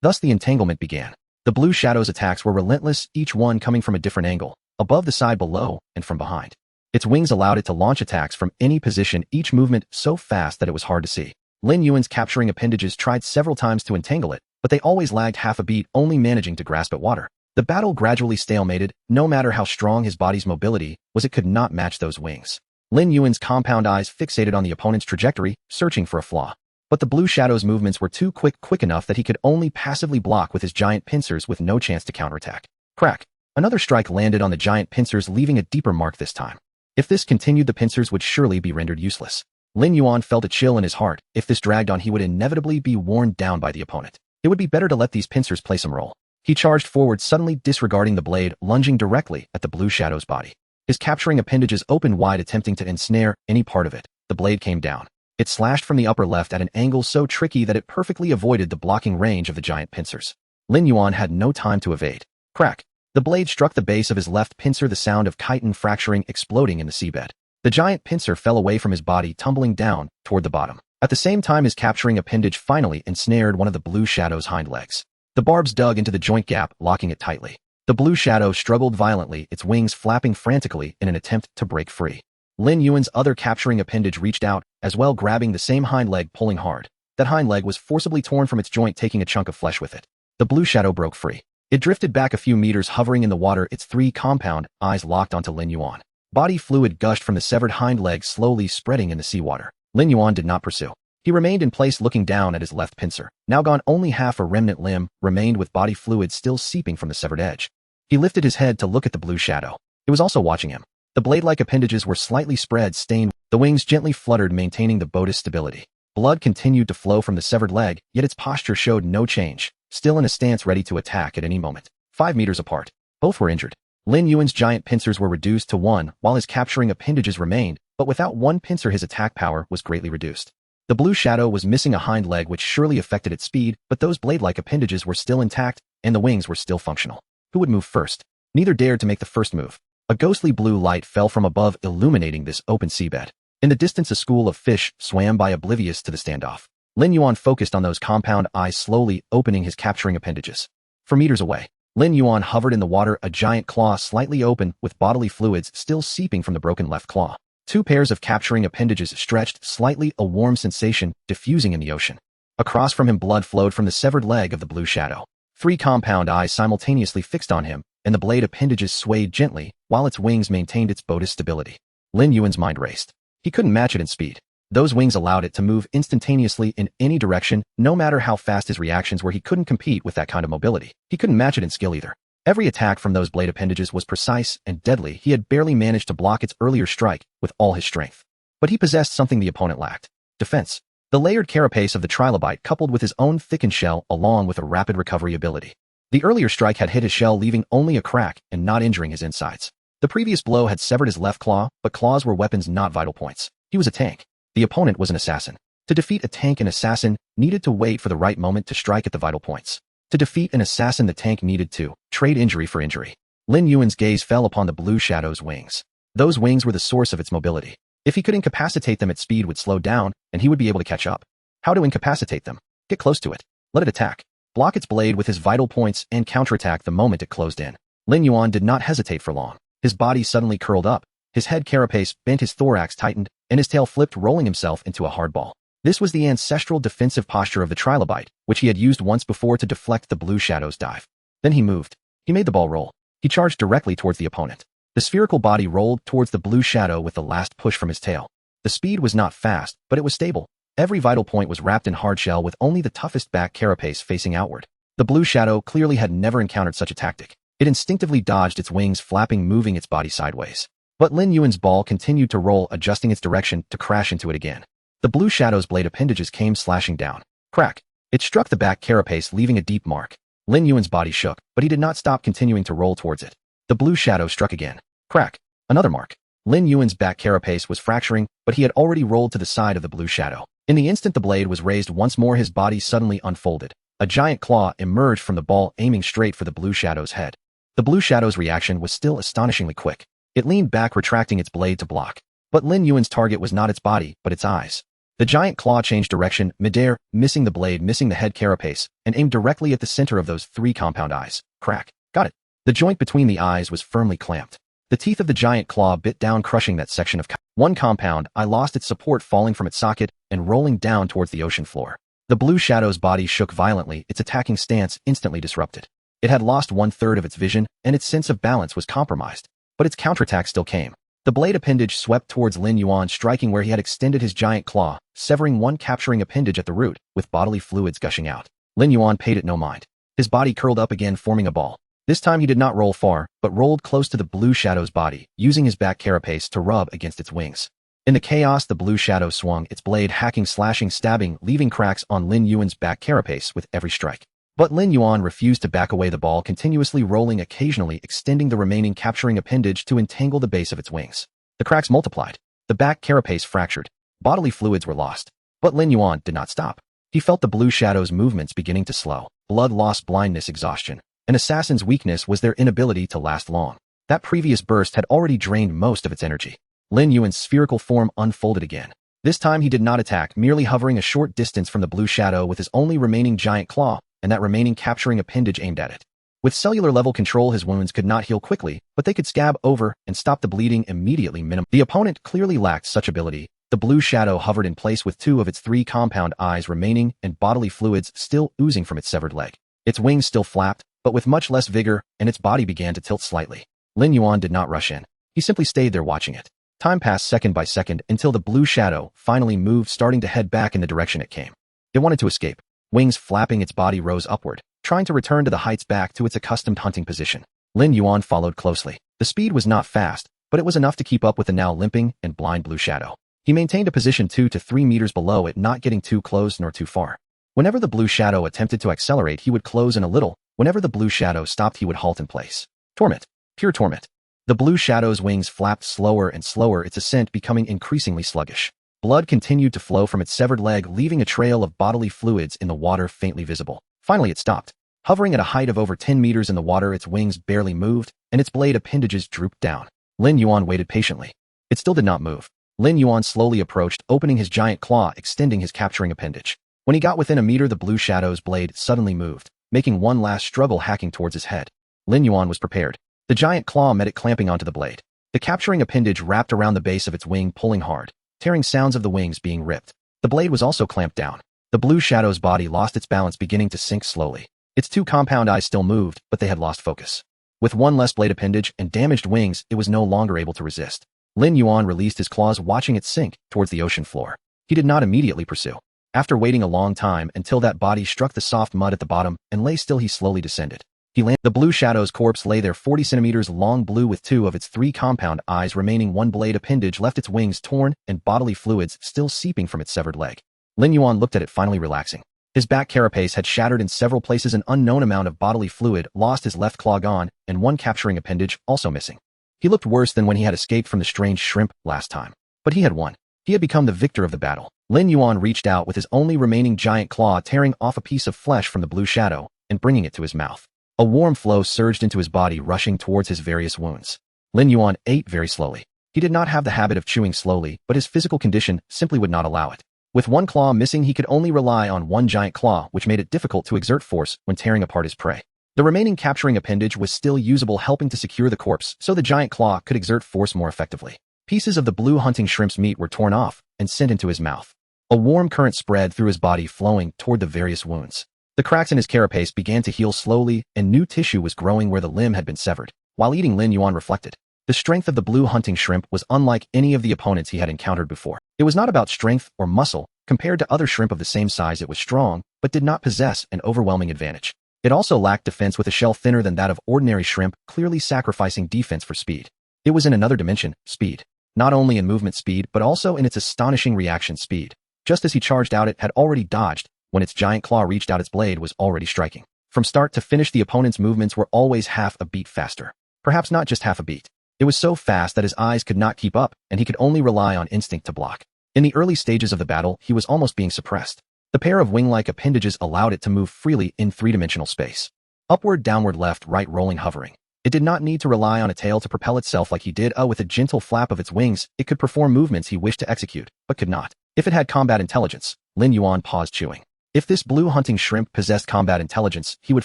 Thus the entanglement began. The blue shadow's attacks were relentless, each one coming from a different angle, above, the side, below, and from behind. Its wings allowed it to launch attacks from any position, each movement so fast that it was hard to see. Lin Yuan's capturing appendages tried several times to entangle it, but they always lagged half a beat, only managing to grasp at water. The battle gradually stalemated. No matter how strong his body's mobility was, it could not match those wings. Lin Yuan's compound eyes fixated on the opponent's trajectory, searching for a flaw. But the blue shadow's movements were too quick enough that he could only passively block with his giant pincers, with no chance to counterattack. Crack! Another strike landed on the giant pincers, leaving a deeper mark this time. If this continued, the pincers would surely be rendered useless. Lin Yuan felt a chill in his heart. If this dragged on, he would inevitably be worn down by the opponent. It would be better to let these pincers play some role. He charged forward, suddenly disregarding the blade, lunging directly at the blue shadow's body. His capturing appendages opened wide, attempting to ensnare any part of it. The blade came down. It slashed from the upper left at an angle so tricky that it perfectly avoided the blocking range of the giant pincers. Lin Yuan had no time to evade. Crack! The blade struck the base of his left pincer, the sound of chitin fracturing exploding in the seabed. The giant pincer fell away from his body, tumbling down toward the bottom. At the same time, his capturing appendage finally ensnared one of the blue shadow's hind legs. The barbs dug into the joint gap, locking it tightly. The blue shadow struggled violently, its wings flapping frantically in an attempt to break free. Lin Yuan's other capturing appendage reached out, as well grabbing the same hind leg, pulling hard. That hind leg was forcibly torn from its joint, taking a chunk of flesh with it. The blue shadow broke free. It drifted back a few meters, hovering in the water, its 3 compound eyes locked onto Lin Yuan. Body fluid gushed from the severed hind leg, slowly spreading in the seawater. Lin Yuan did not pursue. He remained in place, looking down at his left pincer. Now gone, only half a remnant limb remained, with body fluid still seeping from the severed edge. He lifted his head to look at the blue shadow. It was also watching him. The blade-like appendages were slightly spread, stained. The wings gently fluttered, maintaining the boat's stability. Blood continued to flow from the severed leg, yet its posture showed no change, still in a stance ready to attack at any moment. 5 meters apart. Both were injured. Lin Yuan's giant pincers were reduced to 1, while his capturing appendages remained, but without one pincer his attack power was greatly reduced. The blue shadow was missing a hind leg, which surely affected its speed, but those blade-like appendages were still intact, and the wings were still functional. Who would move first? Neither dared to make the first move. A ghostly blue light fell from above, illuminating this open seabed. In the distance, a school of fish swam by, oblivious to the standoff. Lin Yuan focused on those compound eyes, slowly opening his capturing appendages. For meters away, Lin Yuan hovered in the water, a giant claw slightly open, with bodily fluids still seeping from the broken left claw. 2 pairs of capturing appendages stretched slightly, a warm sensation diffusing in the ocean. Across from him, blood flowed from the severed leg of the blue shadow. 3 compound eyes simultaneously fixed on him, and the blade appendages swayed gently, while its wings maintained its boat's stability. Lin Yuan's mind raced. He couldn't match it in speed. Those wings allowed it to move instantaneously in any direction, no matter how fast his reactions were. He couldn't compete with that kind of mobility. He couldn't match it in skill either. Every attack from those blade appendages was precise and deadly. He had barely managed to block its earlier strike with all his strength. But he possessed something the opponent lacked: defense. The layered carapace of the Trilobite, coupled with his own thickened shell, along with a rapid recovery ability. The earlier strike had hit his shell, leaving only a crack and not injuring his insides. The previous blow had severed his left claw, but claws were weapons, not vital points. He was a tank. The opponent was an assassin. To defeat a tank, an assassin needed to wait for the right moment to strike at the vital points. To defeat an assassin, the tank needed to trade injury for injury. Lin Yuan's gaze fell upon the blue shadow's wings. Those wings were the source of its mobility. If he could incapacitate them, its speed would slow down, and he would be able to catch up. How to incapacitate them? Get close to it. Let it attack. Block its blade with his vital points and counterattack the moment it closed in. Lin Yuan did not hesitate for long. His body suddenly curled up. His head carapace bent, his thorax tightened, and his tail flipped, rolling himself into a hard ball. This was the ancestral defensive posture of the Trilobite, which he had used once before to deflect the blue shadow's dive. Then he moved. He made the ball roll. He charged directly towards the opponent. The spherical body rolled towards the blue shadow with the last push from his tail. The speed was not fast, but it was stable. Every vital point was wrapped in hard shell, with only the toughest back carapace facing outward. The blue shadow clearly had never encountered such a tactic. It instinctively dodged, its wings flapping, moving its body sideways. But Lin Yuan's ball continued to roll, adjusting its direction to crash into it again. The blue shadow's blade appendages came slashing down. Crack! It struck the back carapace, leaving a deep mark. Lin Yuan's body shook, but he did not stop, continuing to roll towards it. The blue shadow struck again. Crack! Another mark. Lin Yuan's back carapace was fracturing, but he had already rolled to the side of the blue shadow. In the instant the blade was raised once more, his body suddenly unfolded. A giant claw emerged from the ball, aiming straight for the blue shadow's head. The blue shadow's reaction was still astonishingly quick. It leaned back, retracting its blade to block. But Lin Yuan's target was not its body, but its eyes. The giant claw changed direction midair, missing the blade, missing the head carapace, and aimed directly at the center of those 3 compound eyes. Crack! Got it! The joint between the eyes was firmly clamped. The teeth of the giant claw bit down, crushing that section of one compound eye lost its support, falling from its socket and rolling down towards the ocean floor. The blue shadow's body shook violently, its attacking stance instantly disrupted. It had lost 1/3 of its vision, and its sense of balance was compromised. But its counterattack still came. The blade appendage swept towards Lin Yuan, striking where he had extended his giant claw, severing one capturing appendage at the root, with bodily fluids gushing out. Lin Yuan paid it no mind. His body curled up again, forming a ball. This time he did not roll far, but rolled close to the blue shadow's body, using his back carapace to rub against its wings. In the chaos, the blue shadow swung, its blade hacking, slashing, stabbing, leaving cracks on Lin Yuan's back carapace with every strike. But Lin Yuan refused to back away, the ball continuously rolling, occasionally extending the remaining capturing appendage to entangle the base of its wings. The cracks multiplied. The back carapace fractured. Bodily fluids were lost. But Lin Yuan did not stop. He felt the blue shadow's movements beginning to slow. Blood loss, blindness, exhaustion. An assassin's weakness was their inability to last long. That previous burst had already drained most of its energy. Lin Yuan's spherical form unfolded again. This time he did not attack, merely hovering a short distance from the blue shadow with his only remaining giant claw, and that remaining capturing appendage aimed at it. With cellular-level control, his wounds could not heal quickly, but they could scab over and stop the bleeding immediately. The opponent clearly lacked such ability. The blue shadow hovered in place with 2 of its 3 compound eyes remaining and bodily fluids still oozing from its severed leg. Its wings still flapped, but with much less vigor, and its body began to tilt slightly. Lin Yuan did not rush in. He simply stayed there watching it. Time passed second by second until the blue shadow finally moved, starting to head back in the direction it came. It wanted to escape. Wings flapping, its body rose upward, trying to return to the heights back to its accustomed hunting position. Lin Yuan followed closely. The speed was not fast, but it was enough to keep up with the now limping and blind blue shadow. He maintained a position 2 to 3 meters below it, not getting too close nor too far. Whenever the blue shadow attempted to accelerate, he would close in a little. Whenever the blue shadow stopped, he would halt in place. Torment. Pure torment. The blue shadow's wings flapped slower and slower, its ascent becoming increasingly sluggish. Blood continued to flow from its severed leg, leaving a trail of bodily fluids in the water faintly visible. Finally, it stopped. Hovering at a height of over 10 meters in the water, its wings barely moved, and its blade appendages drooped down. Lin Yuan waited patiently. It still did not move. Lin Yuan slowly approached, opening his giant claw, extending his capturing appendage. When he got within a meter, the blue shadow's blade suddenly moved, making one last struggle, hacking towards his head. Lin Yuan was prepared. The giant claw met it, clamping onto the blade. The capturing appendage wrapped around the base of its wing, pulling hard, tearing sounds of the wings being ripped. The blade was also clamped down. The blue shadow's body lost its balance, beginning to sink slowly. Its 2 compound eyes still moved, but they had lost focus. With one less blade appendage and damaged wings, it was no longer able to resist. Lin Yuan released his claws, watching it sink towards the ocean floor. He did not immediately pursue. After waiting a long time until that body struck the soft mud at the bottom and lay still, he slowly descended. The blue shadow's corpse lay there, 40 centimeters long, blue, with 2 of its 3 compound eyes remaining. One blade appendage left, its wings torn and bodily fluids still seeping from its severed leg. Lin Yuan looked at it, finally relaxing. His back carapace had shattered in several places, an unknown amount of bodily fluid lost, his left claw gone, and one capturing appendage also missing. He looked worse than when he had escaped from the strange shrimp last time. But he had won. He had become the victor of the battle. Lin Yuan reached out with his only remaining giant claw, tearing off a piece of flesh from the blue shadow and bringing it to his mouth. A warm flow surged into his body, rushing towards his various wounds. Lin Yuan ate very slowly. He did not have the habit of chewing slowly, but his physical condition simply would not allow it. With one claw missing, he could only rely on one giant claw, which made it difficult to exert force when tearing apart his prey. The remaining capturing appendage was still usable, helping to secure the corpse so the giant claw could exert force more effectively. Pieces of the blue hunting shrimp's meat were torn off and sent into his mouth. A warm current spread through his body, flowing toward the various wounds. The cracks in his carapace began to heal slowly, and new tissue was growing where the limb had been severed. While eating, Lin Yuan reflected. The strength of the blue hunting shrimp was unlike any of the opponents he had encountered before. It was not about strength or muscle. Compared to other shrimp of the same size, it was strong, but did not possess an overwhelming advantage. It also lacked defense, with a shell thinner than that of ordinary shrimp, clearly sacrificing defense for speed. It was in another dimension, speed. Not only in movement speed, but also in its astonishing reaction speed. Just as he charged out, it had already dodged. When its giant claw reached out, its blade was already striking. From start to finish, the opponent's movements were always half a beat faster. Perhaps not just half a beat. It was so fast that his eyes could not keep up, and he could only rely on instinct to block. In the early stages of the battle, he was almost being suppressed. The pair of wing-like appendages allowed it to move freely in 3-dimensional space. Upward, downward, left, right, rolling, hovering. It did not need to rely on a tail to propel itself like he did. With a gentle flap of its wings, it could perform movements he wished to execute, but could not. If it had combat intelligence, Lin Yuan paused, chewing. If this blue hunting shrimp possessed combat intelligence, he would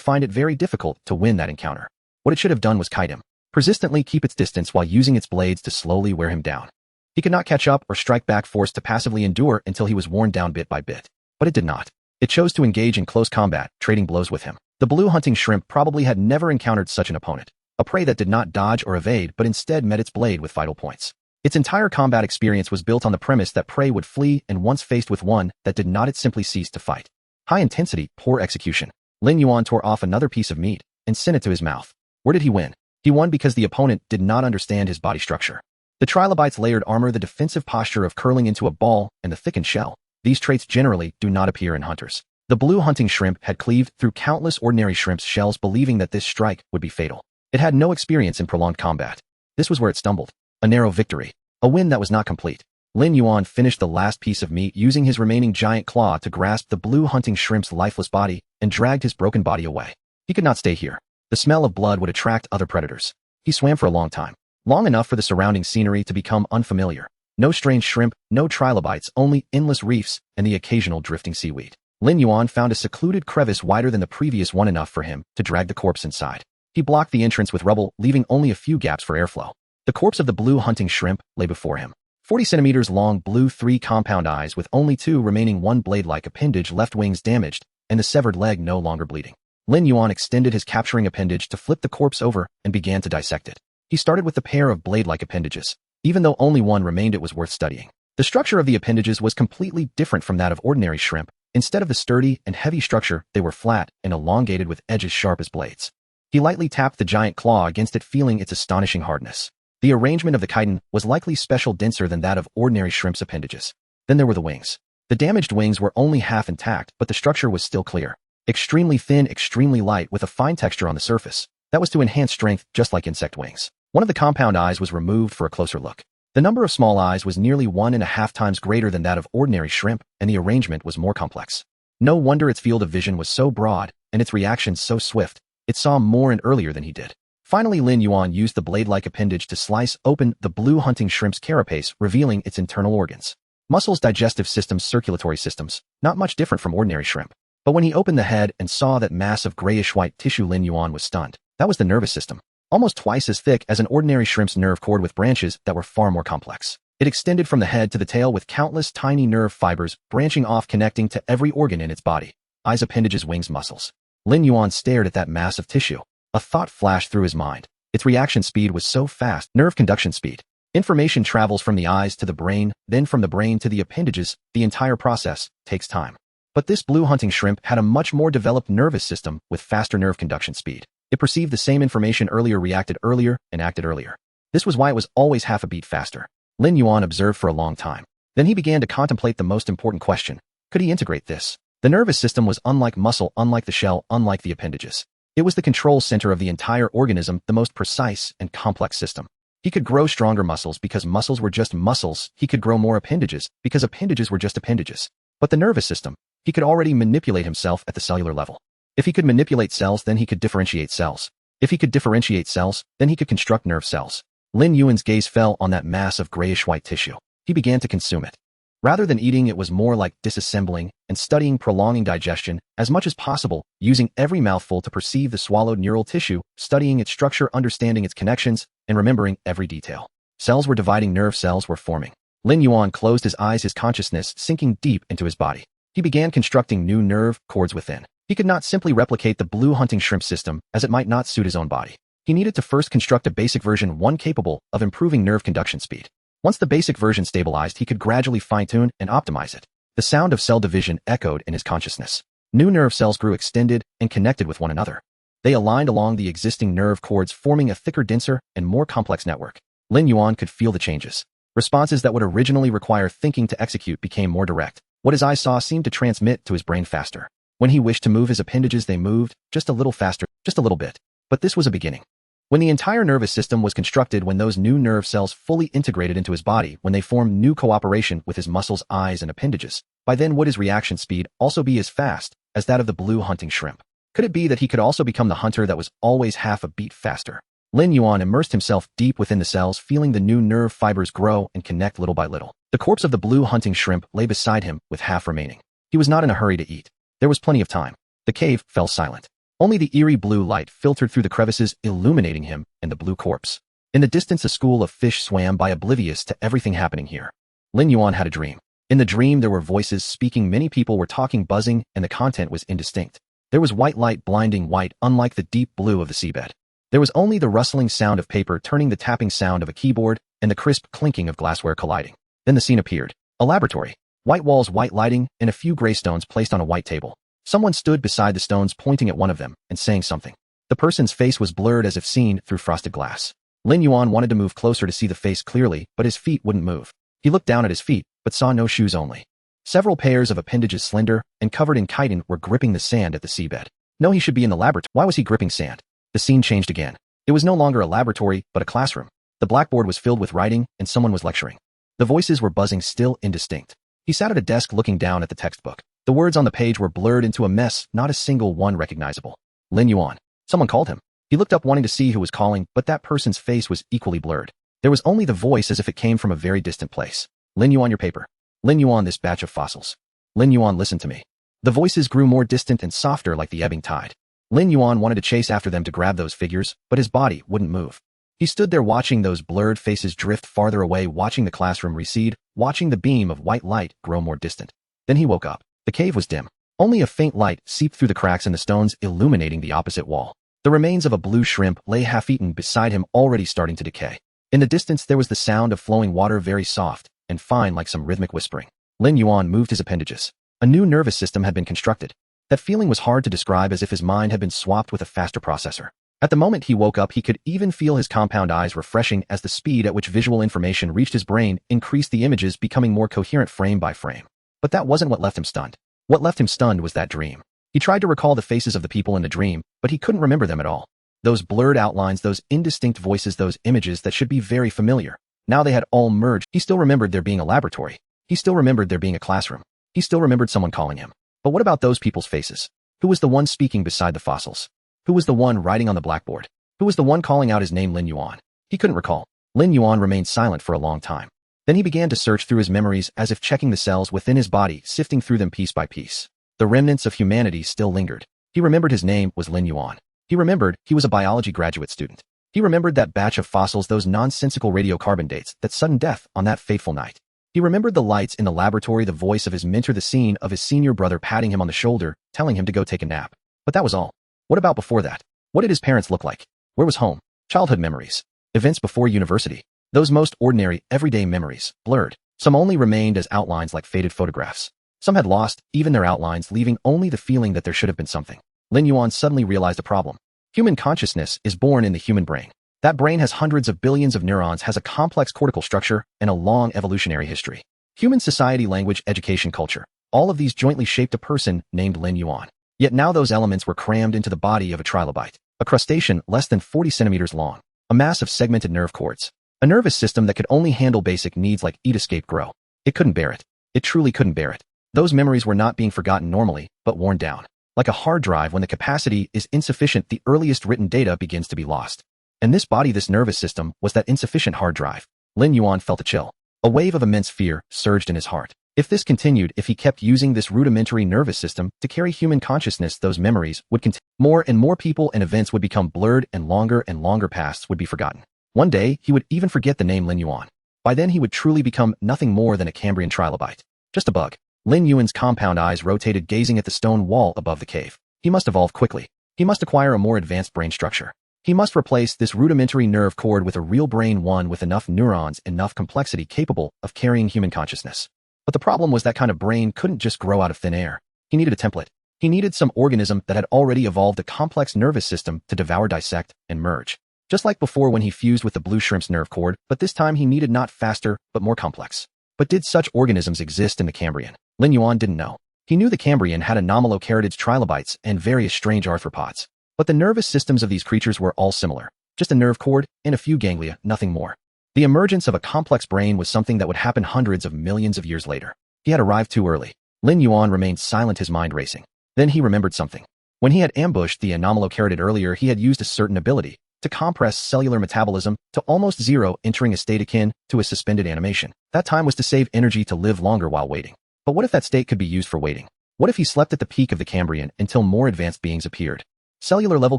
find it very difficult to win that encounter. What it should have done was kite him. Persistently keep its distance while using its blades to slowly wear him down. He could not catch up or strike back, forced to passively endure until he was worn down bit by bit. But it did not. It chose to engage in close combat, trading blows with him. The blue hunting shrimp probably had never encountered such an opponent. A prey that did not dodge or evade, but instead met its blade with vital points. Its entire combat experience was built on the premise that prey would flee, and once faced with one that did not, it simply ceased to fight. High intensity, poor execution. Lin Yuan tore off another piece of meat and sent it to his mouth. Where did he win? He won because the opponent did not understand his body structure. The Trilobite's layered armor, the defensive posture of curling into a ball, and the thickened shell. These traits generally do not appear in hunters. The blue hunting shrimp had cleaved through countless ordinary shrimp's shells, believing that this strike would be fatal. It had no experience in prolonged combat. This was where it stumbled. A narrow victory. A win that was not complete. Lin Yuan finished the last piece of meat, using his remaining giant claw to grasp the blue hunting shrimp's lifeless body and dragged his broken body away. He could not stay here. The smell of blood would attract other predators. He swam for a long time. Long enough for the surrounding scenery to become unfamiliar. No strange shrimp, no trilobites, only endless reefs and the occasional drifting seaweed. Lin Yuan found a secluded crevice wider than the previous one, enough for him to drag the corpse inside. He blocked the entrance with rubble, leaving only a few gaps for airflow. The corpse of the blue hunting shrimp lay before him. 40 centimeters long, blue, 3 compound eyes with only 2 remaining, 1 blade-like appendage, left wings damaged, and the severed leg no longer bleeding. Lin Yuan extended his capturing appendage to flip the corpse over and began to dissect it. He started with the pair of blade-like appendages. Even though only one remained, it was worth studying. The structure of the appendages was completely different from that of ordinary shrimp. Instead of the sturdy and heavy structure, they were flat and elongated with edges sharp as blades. He lightly tapped the giant claw against it, feeling its astonishing hardness. The arrangement of the chitin was likely special, denser than that of ordinary shrimp's appendages. Then there were the wings. The damaged wings were only half intact, but the structure was still clear. Extremely thin, extremely light, with a fine texture on the surface. That was to enhance strength, just like insect wings. One of the compound eyes was removed for a closer look. The number of small eyes was nearly 1.5 times greater than that of ordinary shrimp, and the arrangement was more complex. No wonder its field of vision was so broad, and its reactions so swift. It saw more and earlier than he did. Finally, Lin Yuan used the blade-like appendage to slice open the blue hunting shrimp's carapace, revealing its internal organs. Muscles, digestive systems, circulatory systems, not much different from ordinary shrimp. But when he opened the head and saw that mass of grayish-white tissue, Lin Yuan was stunned. That was the nervous system. Almost twice as thick as an ordinary shrimp's nerve cord, with branches that were far more complex. It extended from the head to the tail with countless tiny nerve fibers branching off, connecting to every organ in its body. Eyes, appendages, wings, muscles. Lin Yuan stared at that mass of tissue. A thought flashed through his mind. Its reaction speed was so fast. Nerve conduction speed. Information travels from the eyes to the brain, then from the brain to the appendages. The entire process takes time. But this blue hunting shrimp had a much more developed nervous system with faster nerve conduction speed. It perceived the same information earlier, reacted earlier, and acted earlier. This was why it was always half a beat faster. Lin Yuan observed for a long time. Then he began to contemplate the most important question. Could he integrate this? The nervous system was unlike muscle, unlike the shell, unlike the appendages. It was the control center of the entire organism, the most precise and complex system. He could grow stronger muscles because muscles were just muscles. He could grow more appendages because appendages were just appendages. But the nervous system, he could already manipulate himself at the cellular level. If he could manipulate cells, then he could differentiate cells. If he could differentiate cells, then he could construct nerve cells. Lin Yuan's gaze fell on that mass of grayish-white tissue. He began to consume it. Rather than eating, it was more like disassembling and studying, prolonging digestion as much as possible, using every mouthful to perceive the swallowed neural tissue, studying its structure, understanding its connections, and remembering every detail. Cells were dividing, nerve cells were forming. Lin Yuan closed his eyes, his consciousness sinking deep into his body. He began constructing new nerve cords within. He could not simply replicate the blue hunting shrimp system, as it might not suit his own body. He needed to first construct a basic version, one capable of improving nerve conduction speed. Once the basic version stabilized, he could gradually fine-tune and optimize it. The sound of cell division echoed in his consciousness. New nerve cells grew, extended, and connected with one another. They aligned along the existing nerve cords, forming a thicker, denser, and more complex network. Lin Yuan could feel the changes. Responses that would originally require thinking to execute became more direct. What his eyes saw seemed to transmit to his brain faster. When he wished to move his appendages, they moved, just a little faster, just a little bit. But this was a beginning. When the entire nervous system was constructed, when those new nerve cells fully integrated into his body, when they formed new cooperation with his muscles, eyes, and appendages, by then would his reaction speed also be as fast as that of the blue hunting shrimp? Could it be that he could also become the hunter that was always half a beat faster? Lin Yuan immersed himself deep within the cells, feeling the new nerve fibers grow and connect little by little. The corpse of the blue hunting shrimp lay beside him with half remaining. He was not in a hurry to eat. There was plenty of time. The cave fell silent. Only the eerie blue light filtered through the crevices, illuminating him and the blue corpse. In the distance, a school of fish swam by, oblivious to everything happening here. Lin Yuan had a dream. In the dream, there were voices speaking, many people were talking, buzzing, and the content was indistinct. There was white light, blinding white, unlike the deep blue of the seabed. There was only the rustling sound of paper turning, the tapping sound of a keyboard, and the crisp clinking of glassware colliding. Then the scene appeared. A laboratory. White walls, white lighting, and a few gray stones placed on a white table. Someone stood beside the stones, pointing at one of them and saying something. The person's face was blurred as if seen through frosted glass. Lin Yuan wanted to move closer to see the face clearly, but his feet wouldn't move. He looked down at his feet, but saw no shoes only. Several pairs of appendages, slender and covered in chitin, were gripping the sand at the seabed. No, he should be in the laboratory. Why was he gripping sand? The scene changed again. It was no longer a laboratory, but a classroom. The blackboard was filled with writing, and someone was lecturing. The voices were buzzing, still indistinct. He sat at a desk looking down at the textbook. The words on the page were blurred into a mess, not a single one recognizable. Lin Yuan. Someone called him. He looked up, wanting to see who was calling, but that person's face was equally blurred. There was only the voice, as if it came from a very distant place. Lin Yuan, your paper. Lin Yuan, this batch of fossils. Lin Yuan, listen to me. The voices grew more distant and softer like the ebbing tide. Lin Yuan wanted to chase after them to grab those figures, but his body wouldn't move. He stood there watching those blurred faces drift farther away, watching the classroom recede, watching the beam of white light grow more distant. Then he woke up. The cave was dim. Only a faint light seeped through the cracks in the stones, illuminating the opposite wall. The remains of a blue shrimp lay half-eaten beside him, already starting to decay. In the distance there was the sound of flowing water, very soft and fine like some rhythmic whispering. Lin Yuan moved his appendages. A new nervous system had been constructed. That feeling was hard to describe, as if his mind had been swapped with a faster processor. At the moment he woke up, he could even feel his compound eyes refreshing as the speed at which visual information reached his brain increased, the images becoming more coherent frame by frame. But that wasn't what left him stunned. What left him stunned was that dream. He tried to recall the faces of the people in the dream, but he couldn't remember them at all. Those blurred outlines, those indistinct voices, those images that should be very familiar. Now they had all merged. He still remembered there being a laboratory. He still remembered there being a classroom. He still remembered someone calling him. But what about those people's faces? Who was the one speaking beside the fossils? Who was the one writing on the blackboard? Who was the one calling out his name, Lin Yuan? He couldn't recall. Lin Yuan remained silent for a long time. Then he began to search through his memories, as if checking the cells within his body, sifting through them piece by piece. The remnants of humanity still lingered. He remembered his name was Lin Yuan. He remembered he was a biology graduate student. He remembered that batch of fossils, those nonsensical radiocarbon dates, that sudden death on that fateful night. He remembered the lights in the laboratory, the voice of his mentor, the scene of his senior brother patting him on the shoulder, telling him to go take a nap. But that was all. What about before that? What did his parents look like? Where was home? Childhood memories. Events before university. Those most ordinary, everyday memories, blurred. Some only remained as outlines like faded photographs. Some had lost even their outlines, leaving only the feeling that there should have been something. Lin Yuan suddenly realized a problem. Human consciousness is born in the human brain. That brain has hundreds of billions of neurons, has a complex cortical structure, and a long evolutionary history. Human society, language, education, culture. All of these jointly shaped a person named Lin Yuan. Yet now those elements were crammed into the body of a trilobite, a crustacean less than 40 centimeters long, a mass of segmented nerve cords, a nervous system that could only handle basic needs like eat, escape, grow. It couldn't bear it. It truly couldn't bear it. Those memories were not being forgotten normally, but worn down. Like a hard drive, when the capacity is insufficient, the earliest written data begins to be lost. And this body, this nervous system, was that insufficient hard drive. Lin Yuan felt a chill. A wave of immense fear surged in his heart. If this continued, if he kept using this rudimentary nervous system to carry human consciousness, those memories would continue. More and more people and events would become blurred, and longer pasts would be forgotten. One day, he would even forget the name Lin Yuan. By then, he would truly become nothing more than a Cambrian trilobite. Just a bug. Lin Yuan's compound eyes rotated, gazing at the stone wall above the cave. He must evolve quickly. He must acquire a more advanced brain structure. He must replace this rudimentary nerve cord with a real brain, one with enough neurons, enough complexity, capable of carrying human consciousness. But the problem was that kind of brain couldn't just grow out of thin air. He needed a template. He needed some organism that had already evolved a complex nervous system to devour, dissect, and merge. Just like before when he fused with the blue shrimp's nerve cord, but this time he needed not faster, but more complex. But did such organisms exist in the Cambrian? Lin Yuan didn't know. He knew the Cambrian had Anomalocarids, trilobites, and various strange arthropods. But the nervous systems of these creatures were all similar. Just a nerve cord and a few ganglia, nothing more. The emergence of a complex brain was something that would happen hundreds of millions of years later. He had arrived too early. Lin Yuan remained silent, his mind racing. Then he remembered something. When he had ambushed the Anomalocarid earlier, he had used a certain ability to compress cellular metabolism to almost zero, entering a state akin to a suspended animation. That time was to save energy to live longer while waiting. But what if that state could be used for waiting? What if he slept at the peak of the Cambrian until more advanced beings appeared? Cellular-level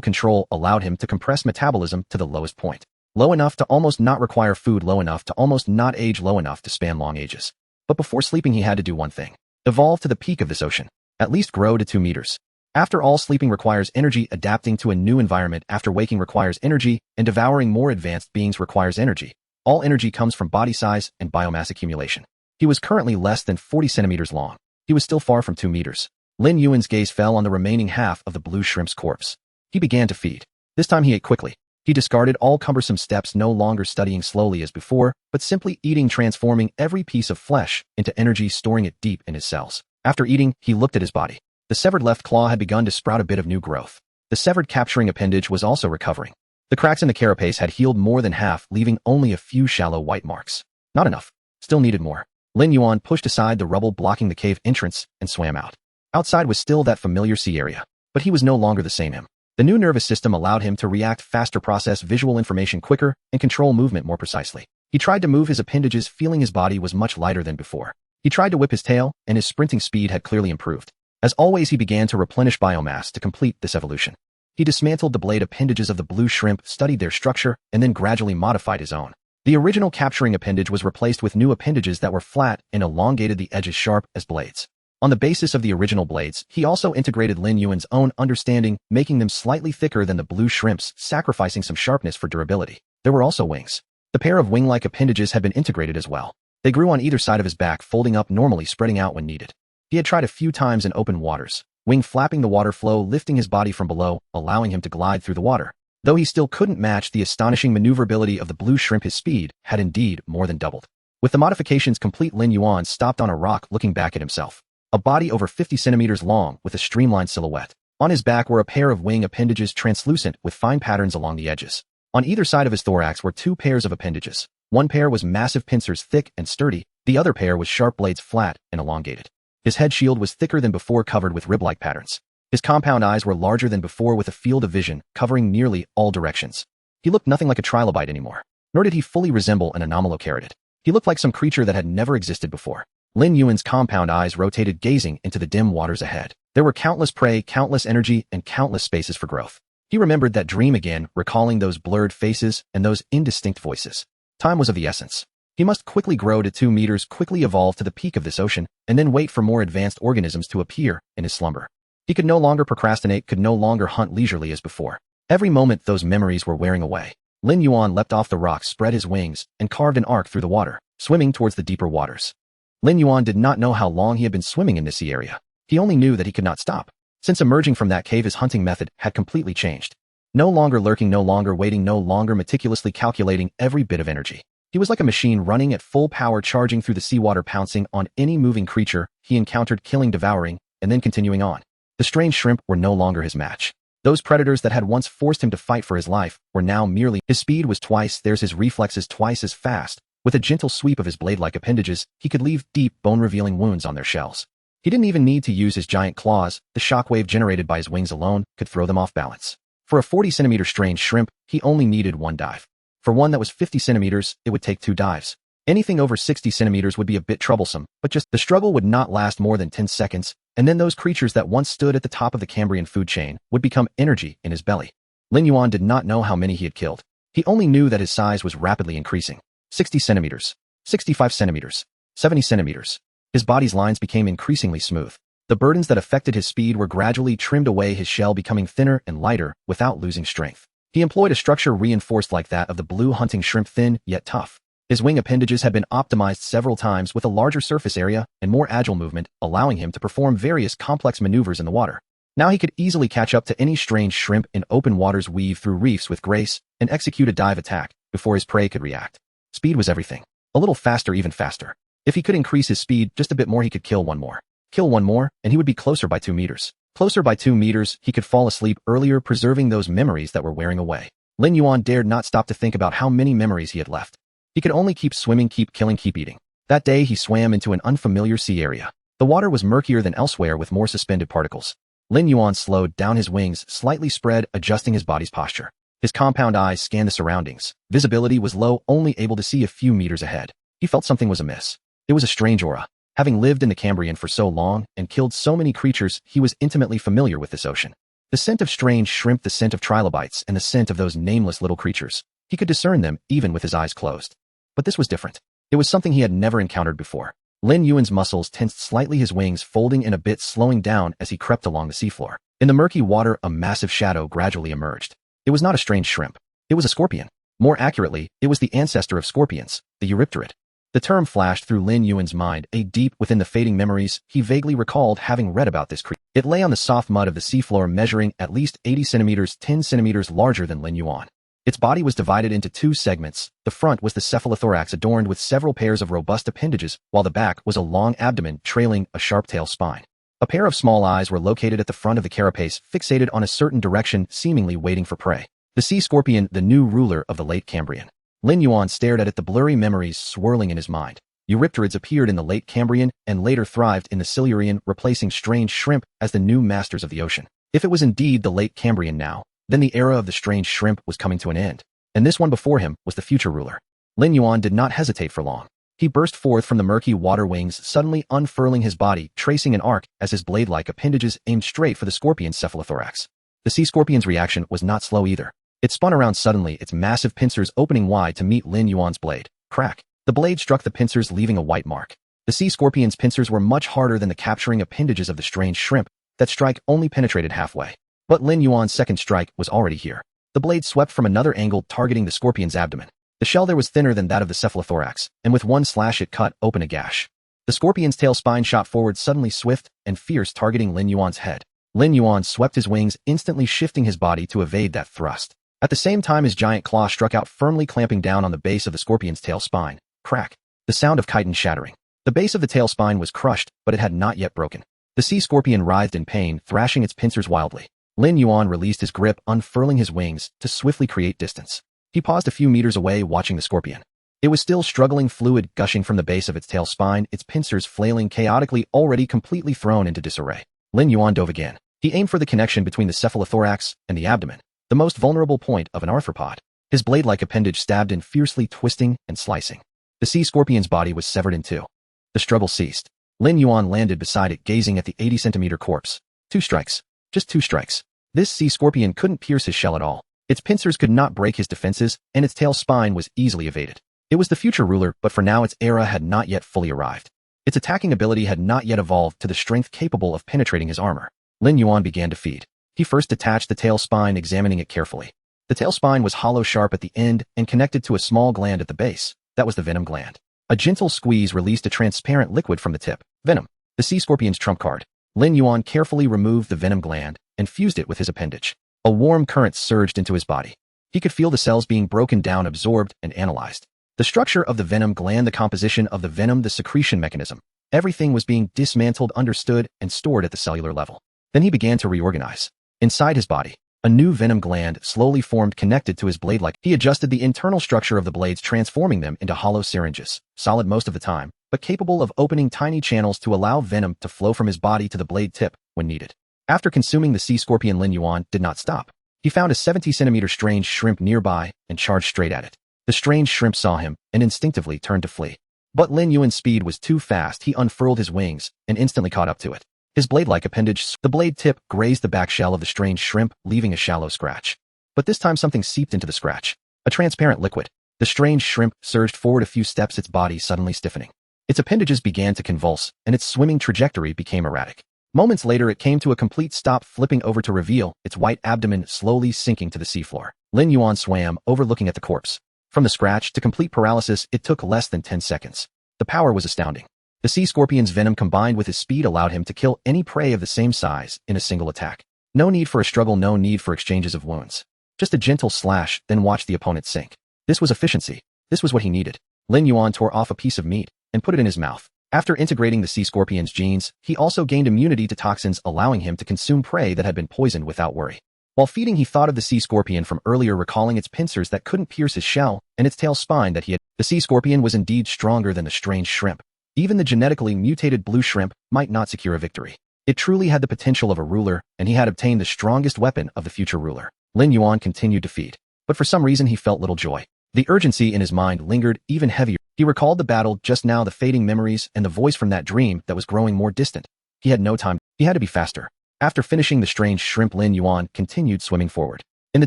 control allowed him to compress metabolism to the lowest point. Low enough to almost not require food, low enough to almost not age, low enough to span long ages. But before sleeping he had to do one thing. Evolve to the peak of this ocean. At least grow to 2 meters. After all, sleeping requires energy, adapting to a new environment after waking requires energy, and devouring more advanced beings requires energy. All energy comes from body size and biomass accumulation. He was currently less than 40 centimeters long. He was still far from 2 meters. Lin Yuan's gaze fell on the remaining half of the blue shrimp's corpse. He began to feed. This time he ate quickly. He discarded all cumbersome steps, no longer studying slowly as before, but simply eating, transforming every piece of flesh into energy, storing it deep in his cells. After eating, he looked at his body. The severed left claw had begun to sprout a bit of new growth. The severed capturing appendage was also recovering. The cracks in the carapace had healed more than half, leaving only a few shallow white marks. Not enough. Still needed more. Lin Yuan pushed aside the rubble blocking the cave entrance and swam out. Outside was still that familiar sea area, but he was no longer the same him. The new nervous system allowed him to react faster, process visual information quicker, and control movement more precisely. He tried to move his appendages, feeling his body was much lighter than before. He tried to whip his tail, and his sprinting speed had clearly improved. As always, he began to replenish biomass to complete this evolution. He dismantled the blade appendages of the blue shrimp, studied their structure, and then gradually modified his own. The original capturing appendage was replaced with new appendages that were flat and elongated, the edges sharp as blades. On the basis of the original blades, he also integrated Lin Yuan's own understanding, making them slightly thicker than the blue shrimp's, sacrificing some sharpness for durability. There were also wings. The pair of wing-like appendages had been integrated as well. They grew on either side of his back, folding up normally, spreading out when needed. He had tried a few times in open waters, wing flapping the water flow, lifting his body from below, allowing him to glide through the water. Though he still couldn't match the astonishing maneuverability of the blue shrimp, his speed had indeed more than doubled. With the modifications complete, Lin Yuan stopped on a rock, looking back at himself. A body over 50 centimeters long with a streamlined silhouette. On his back were a pair of wing appendages, translucent with fine patterns along the edges. On either side of his thorax were two pairs of appendages. One pair was massive pincers, thick and sturdy. The other pair was sharp blades, flat and elongated. His head shield was thicker than before, covered with rib-like patterns. His compound eyes were larger than before, with a field of vision covering nearly all directions. He looked nothing like a trilobite anymore, nor did he fully resemble an Anomalocaris. He looked like some creature that had never existed before. Lin Yuan's compound eyes rotated, gazing into the dim waters ahead. There were countless prey, countless energy, and countless spaces for growth. He remembered that dream again, recalling those blurred faces and those indistinct voices. Time was of the essence. He must quickly grow to 2 meters, quickly evolve to the peak of this ocean, and then wait for more advanced organisms to appear in his slumber. He could no longer procrastinate, could no longer hunt leisurely as before. Every moment those memories were wearing away. Lin Yuan leapt off the rock, spread his wings, and carved an arc through the water, swimming towards the deeper waters. Lin Yuan did not know how long he had been swimming in this sea area. He only knew that he could not stop. Since emerging from that cave, his hunting method had completely changed. No longer lurking, no longer waiting, no longer meticulously calculating every bit of energy. He was like a machine running at full power, charging through the seawater, pouncing on any moving creature he encountered, killing, devouring, and then continuing on. The strange shrimp were no longer his match. Those predators that had once forced him to fight for his life were now merely. His speed was twice theirs, his reflexes twice as fast. With a gentle sweep of his blade-like appendages, he could leave deep, bone-revealing wounds on their shells. He didn't even need to use his giant claws. The shockwave generated by his wings alone could throw them off balance. For a 40-centimeter strange shrimp, he only needed one dive. For one that was 50 centimeters, it would take 2 dives. Anything over 60 centimeters would be a bit troublesome, but just the struggle would not last more than 10 seconds, and then those creatures that once stood at the top of the Cambrian food chain would become energy in his belly. Lin Yuan did not know how many he had killed. He only knew that his size was rapidly increasing. 60 centimeters, 65 centimeters, 70 centimeters. His body's lines became increasingly smooth. The burdens that affected his speed were gradually trimmed away, his shell becoming thinner and lighter without losing strength. He employed a structure reinforced like that of the blue hunting shrimp, thin yet tough. His wing appendages had been optimized several times with a larger surface area and more agile movement, allowing him to perform various complex maneuvers in the water. Now he could easily catch up to any strange shrimp in open waters, weave through reefs with grace, and execute a dive attack before his prey could react. Speed was everything. A little faster, even faster. If he could increase his speed just a bit more, he could kill one more. Kill one more, and he would be closer by 2 meters. Closer by 2 meters, he could fall asleep earlier, preserving those memories that were wearing away. Lin Yuan dared not stop to think about how many memories he had left. He could only keep swimming, keep killing, keep eating. That day he swam into an unfamiliar sea area. The water was murkier than elsewhere with more suspended particles. Lin Yuan slowed down, his wings slightly spread, adjusting his body's posture. His compound eyes scanned the surroundings. Visibility was low, only able to see a few meters ahead. He felt something was amiss. It was a strange aura. Having lived in the Cambrian for so long and killed so many creatures, he was intimately familiar with this ocean. The scent of strange shrimp, the scent of trilobites, and the scent of those nameless little creatures. He could discern them even with his eyes closed. But this was different. It was something he had never encountered before. Lin Yuan's muscles tensed slightly, his wings folding in a bit, slowing down as he crept along the seafloor. In the murky water, a massive shadow gradually emerged. It was not a strange shrimp. It was a scorpion. More accurately, it was the ancestor of scorpions, the Eurypterid. The term flashed through Lin Yuan's mind, deep within the fading memories. He vaguely recalled having read about this creature. It lay on the soft mud of the seafloor, measuring at least 80 centimeters, 10 centimeters larger than Lin Yuan. Its body was divided into 2 segments. The front was the cephalothorax, adorned with several pairs of robust appendages, while the back was a long abdomen trailing a sharp tail spine. A pair of small eyes were located at the front of the carapace, fixated on a certain direction, seemingly waiting for prey. The sea scorpion, the new ruler of the late Cambrian. Lin Yuan stared at it, the blurry memories swirling in his mind. Eurypterids appeared in the late Cambrian and later thrived in the Silurian, replacing strange shrimp as the new masters of the ocean. If it was indeed the late Cambrian now, then the era of the strange shrimp was coming to an end, and this one before him was the future ruler. Lin Yuan did not hesitate for long. He burst forth from the murky water wings, suddenly unfurling his body, tracing an arc as his blade-like appendages aimed straight for the scorpion's cephalothorax. The sea scorpion's reaction was not slow either. It spun around suddenly, its massive pincers opening wide to meet Lin Yuan's blade. Crack! The blade struck the pincers, leaving a white mark. The sea scorpion's pincers were much harder than the capturing appendages of the strange shrimp. That strike only penetrated halfway. But Lin Yuan's second strike was already here. The blade swept from another angle, targeting the scorpion's abdomen. The shell there was thinner than that of the cephalothorax, and with one slash it cut open a gash. The scorpion's tail spine shot forward, suddenly swift and fierce, targeting Lin Yuan's head. Lin Yuan swept his wings, instantly shifting his body to evade that thrust. At the same time, his giant claw struck out, firmly clamping down on the base of the scorpion's tail spine. Crack! The sound of chitin shattering. The base of the tail spine was crushed, but it had not yet broken. The sea scorpion writhed in pain, thrashing its pincers wildly. Lin Yuan released his grip, unfurling his wings to swiftly create distance. He paused a few meters away, watching the scorpion. It was still struggling, fluid gushing from the base of its tail spine, its pincers flailing chaotically, already completely thrown into disarray. Lin Yuan dove again. He aimed for the connection between the cephalothorax and the abdomen, the most vulnerable point of an arthropod. His blade-like appendage stabbed in, fiercely twisting and slicing. The sea scorpion's body was severed in two. The struggle ceased. Lin Yuan landed beside it, gazing at the 80-centimeter corpse. 2 strikes. Just 2 strikes. This sea scorpion couldn't pierce his shell at all. Its pincers could not break his defenses, and its tail spine was easily evaded. It was the future ruler, but for now its era had not yet fully arrived. Its attacking ability had not yet evolved to the strength capable of penetrating his armor. Lin Yuan began to feed. He first detached the tail spine, examining it carefully. The tail spine was hollow, sharp at the end, and connected to a small gland at the base. That was the venom gland. A gentle squeeze released a transparent liquid from the tip. Venom. The sea scorpion's trump card. Lin Yuan carefully removed the venom gland and fused it with his appendage. A warm current surged into his body. He could feel the cells being broken down, absorbed, and analyzed. The structure of the venom gland, the composition of the venom, the secretion mechanism. Everything was being dismantled, understood, and stored at the cellular level. Then he began to reorganize. Inside his body, a new venom gland slowly formed, connected to his blade-like. He adjusted the internal structure of the blades, transforming them into hollow syringes, solid most of the time, but capable of opening tiny channels to allow venom to flow from his body to the blade tip when needed. After consuming the sea scorpion, Lin Yuan did not stop. He found a 70-centimeter strange shrimp nearby and charged straight at it. The strange shrimp saw him and instinctively turned to flee. But Lin Yuan's speed was too fast. He unfurled his wings and instantly caught up to it. His blade-like appendage, the blade tip, grazed the back shell of the strange shrimp, leaving a shallow scratch. But this time something seeped into the scratch. A transparent liquid. The strange shrimp surged forward a few steps, its body suddenly stiffening. Its appendages began to convulse, and its swimming trajectory became erratic. Moments later, it came to a complete stop, flipping over to reveal its white abdomen slowly sinking to the seafloor. Lin Yuan swam, overlooking at the corpse. From the scratch to complete paralysis, it took less than 10 seconds. The power was astounding. The sea scorpion's venom combined with his speed allowed him to kill any prey of the same size in a single attack. No need for a struggle, no need for exchanges of wounds. Just a gentle slash, then watch the opponent sink. This was efficiency. This was what he needed. Lin Yuan tore off a piece of meat and put it in his mouth. After integrating the sea scorpion's genes, he also gained immunity to toxins, allowing him to consume prey that had been poisoned without worry. While feeding, he thought of the sea scorpion from earlier, recalling its pincers that couldn't pierce his shell and its tail spine that he had. The sea scorpion was indeed stronger than the strange shrimp. Even the genetically mutated blue shrimp might not secure a victory. It truly had the potential of a ruler, and he had obtained the strongest weapon of the future ruler. Lin Yuan continued to feed, but for some reason he felt little joy. The urgency in his mind lingered even heavier. He recalled the battle just now, the fading memories, and the voice from that dream that was growing more distant. He had no time. He had to be faster. After finishing the strange shrimp, Lin Yuan continued swimming forward. In the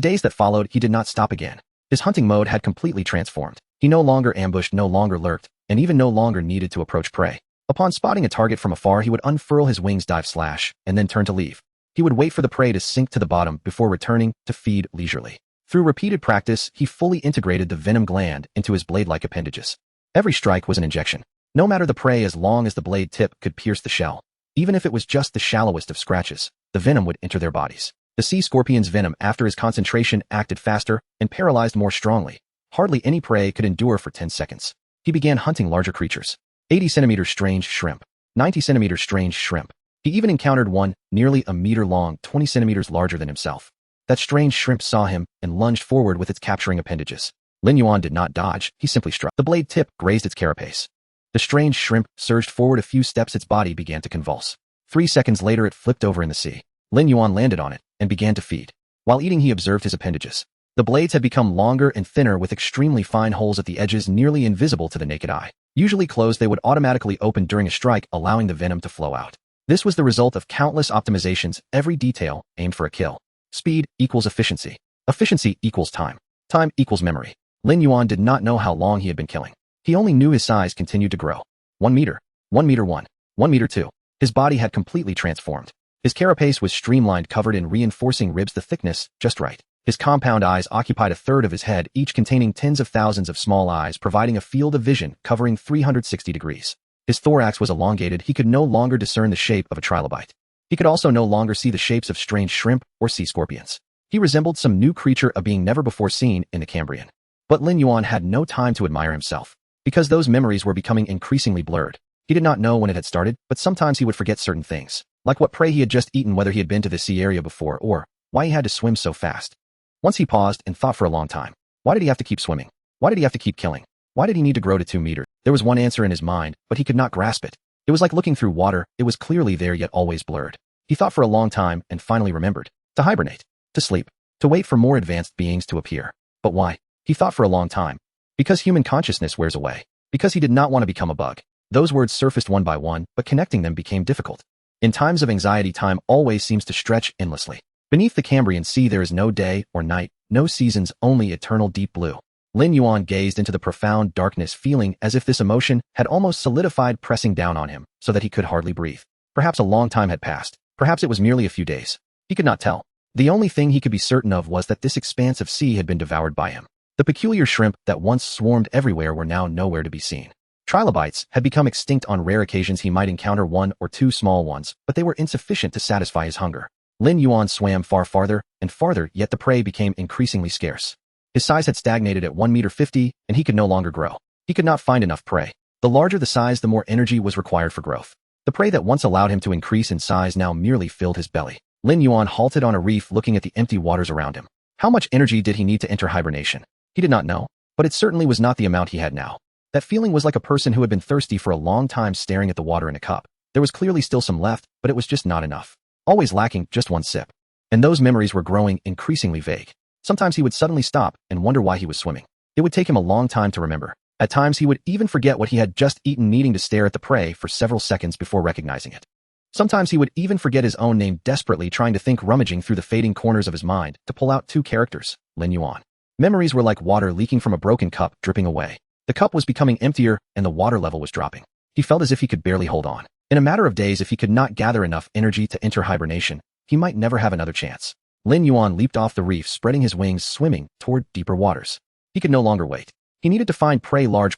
days that followed, he did not stop again. His hunting mode had completely transformed. He no longer ambushed, no longer lurked, and even no longer needed to approach prey. Upon spotting a target from afar, he would unfurl his wings, dive, slash, and then turn to leave. He would wait for the prey to sink to the bottom before returning to feed leisurely. Through repeated practice, he fully integrated the venom gland into his blade-like appendages. Every strike was an injection. No matter the prey, as long as the blade tip could pierce the shell. Even if it was just the shallowest of scratches, the venom would enter their bodies. The sea scorpion's venom, after his concentration, acted faster and paralyzed more strongly. Hardly any prey could endure for 10 seconds. He began hunting larger creatures. 80-centimeter strange shrimp. 90-centimeter strange shrimp. He even encountered one, nearly a meter long, 20 centimeters larger than himself. That strange shrimp saw him and lunged forward with its capturing appendages. Lin Yuan did not dodge, he simply struck. The blade tip grazed its carapace. The strange shrimp surged forward a few steps, its body began to convulse. 3 seconds later, it flipped over in the sea. Lin Yuan landed on it and began to feed. While eating, he observed his appendages. The blades had become longer and thinner with extremely fine holes at the edges nearly invisible to the naked eye. Usually closed, they would automatically open during a strike, allowing the venom to flow out. This was the result of countless optimizations, every detail aimed for a kill. Speed equals efficiency. Efficiency equals time. Time equals memory. Lin Yuan did not know how long he had been killing. He only knew his size continued to grow. 1 meter. 1 meter 1. 1 meter 2. His body had completely transformed. His carapace was streamlined, covered in reinforcing ribs, the thickness just right. His compound eyes occupied a third of his head, each containing tens of thousands of small eyes, providing a field of vision covering 360 degrees. His thorax was elongated. He could no longer discern the shape of a trilobite. He could also no longer see the shapes of strange shrimp or sea scorpions. He resembled some new creature, a being never before seen in the Cambrian. But Lin Yuan had no time to admire himself, because those memories were becoming increasingly blurred. He did not know when it had started, but sometimes he would forget certain things, like what prey he had just eaten, whether he had been to the sea area before, or why he had to swim so fast. Once he paused and thought for a long time. Why did he have to keep swimming? Why did he have to keep killing? Why did he need to grow to 2 meters? There was one answer in his mind, but he could not grasp it. It was like looking through water. It was clearly there, yet always blurred. He thought for a long time and finally remembered. To hibernate. To sleep. To wait for more advanced beings to appear. But why? He thought for a long time. Because human consciousness wears away. Because he did not want to become a bug. Those words surfaced one by one, but connecting them became difficult. In times of anxiety, time always seems to stretch endlessly. Beneath the Cambrian sea there is no day or night, no seasons, only eternal deep blue. Lin Yuan gazed into the profound darkness, feeling as if this emotion had almost solidified, pressing down on him, so that he could hardly breathe. Perhaps a long time had passed. Perhaps it was merely a few days. He could not tell. The only thing he could be certain of was that this expanse of sea had been devoured by him. The peculiar shrimp that once swarmed everywhere were now nowhere to be seen. Trilobites had become extinct. On rare occasions he might encounter 1 or 2 small ones, but they were insufficient to satisfy his hunger. Lin Yuan swam far farther and farther, yet the prey became increasingly scarce. His size had stagnated at 1 meter 50, and he could no longer grow. He could not find enough prey. The larger the size, the more energy was required for growth. The prey that once allowed him to increase in size now merely filled his belly. Lin Yuan halted on a reef, looking at the empty waters around him. How much energy did he need to enter hibernation? He did not know, but it certainly was not the amount he had now. That feeling was like a person who had been thirsty for a long time, staring at the water in a cup. There was clearly still some left, but it was just not enough. Always lacking just one sip. And those memories were growing increasingly vague. Sometimes he would suddenly stop and wonder why he was swimming. It would take him a long time to remember. At times he would even forget what he had just eaten, needing to stare at the prey for several seconds before recognizing it. Sometimes he would even forget his own name, desperately trying to think, rummaging through the fading corners of his mind to pull out 2 characters, Lin Yuan. Memories were like water leaking from a broken cup, dripping away. The cup was becoming emptier and the water level was dropping. He felt as if he could barely hold on. In a matter of days, if he could not gather enough energy to enter hibernation, he might never have another chance. Lin Yuan leaped off the reef, spreading his wings, swimming toward deeper waters. He could no longer wait. He needed to find prey large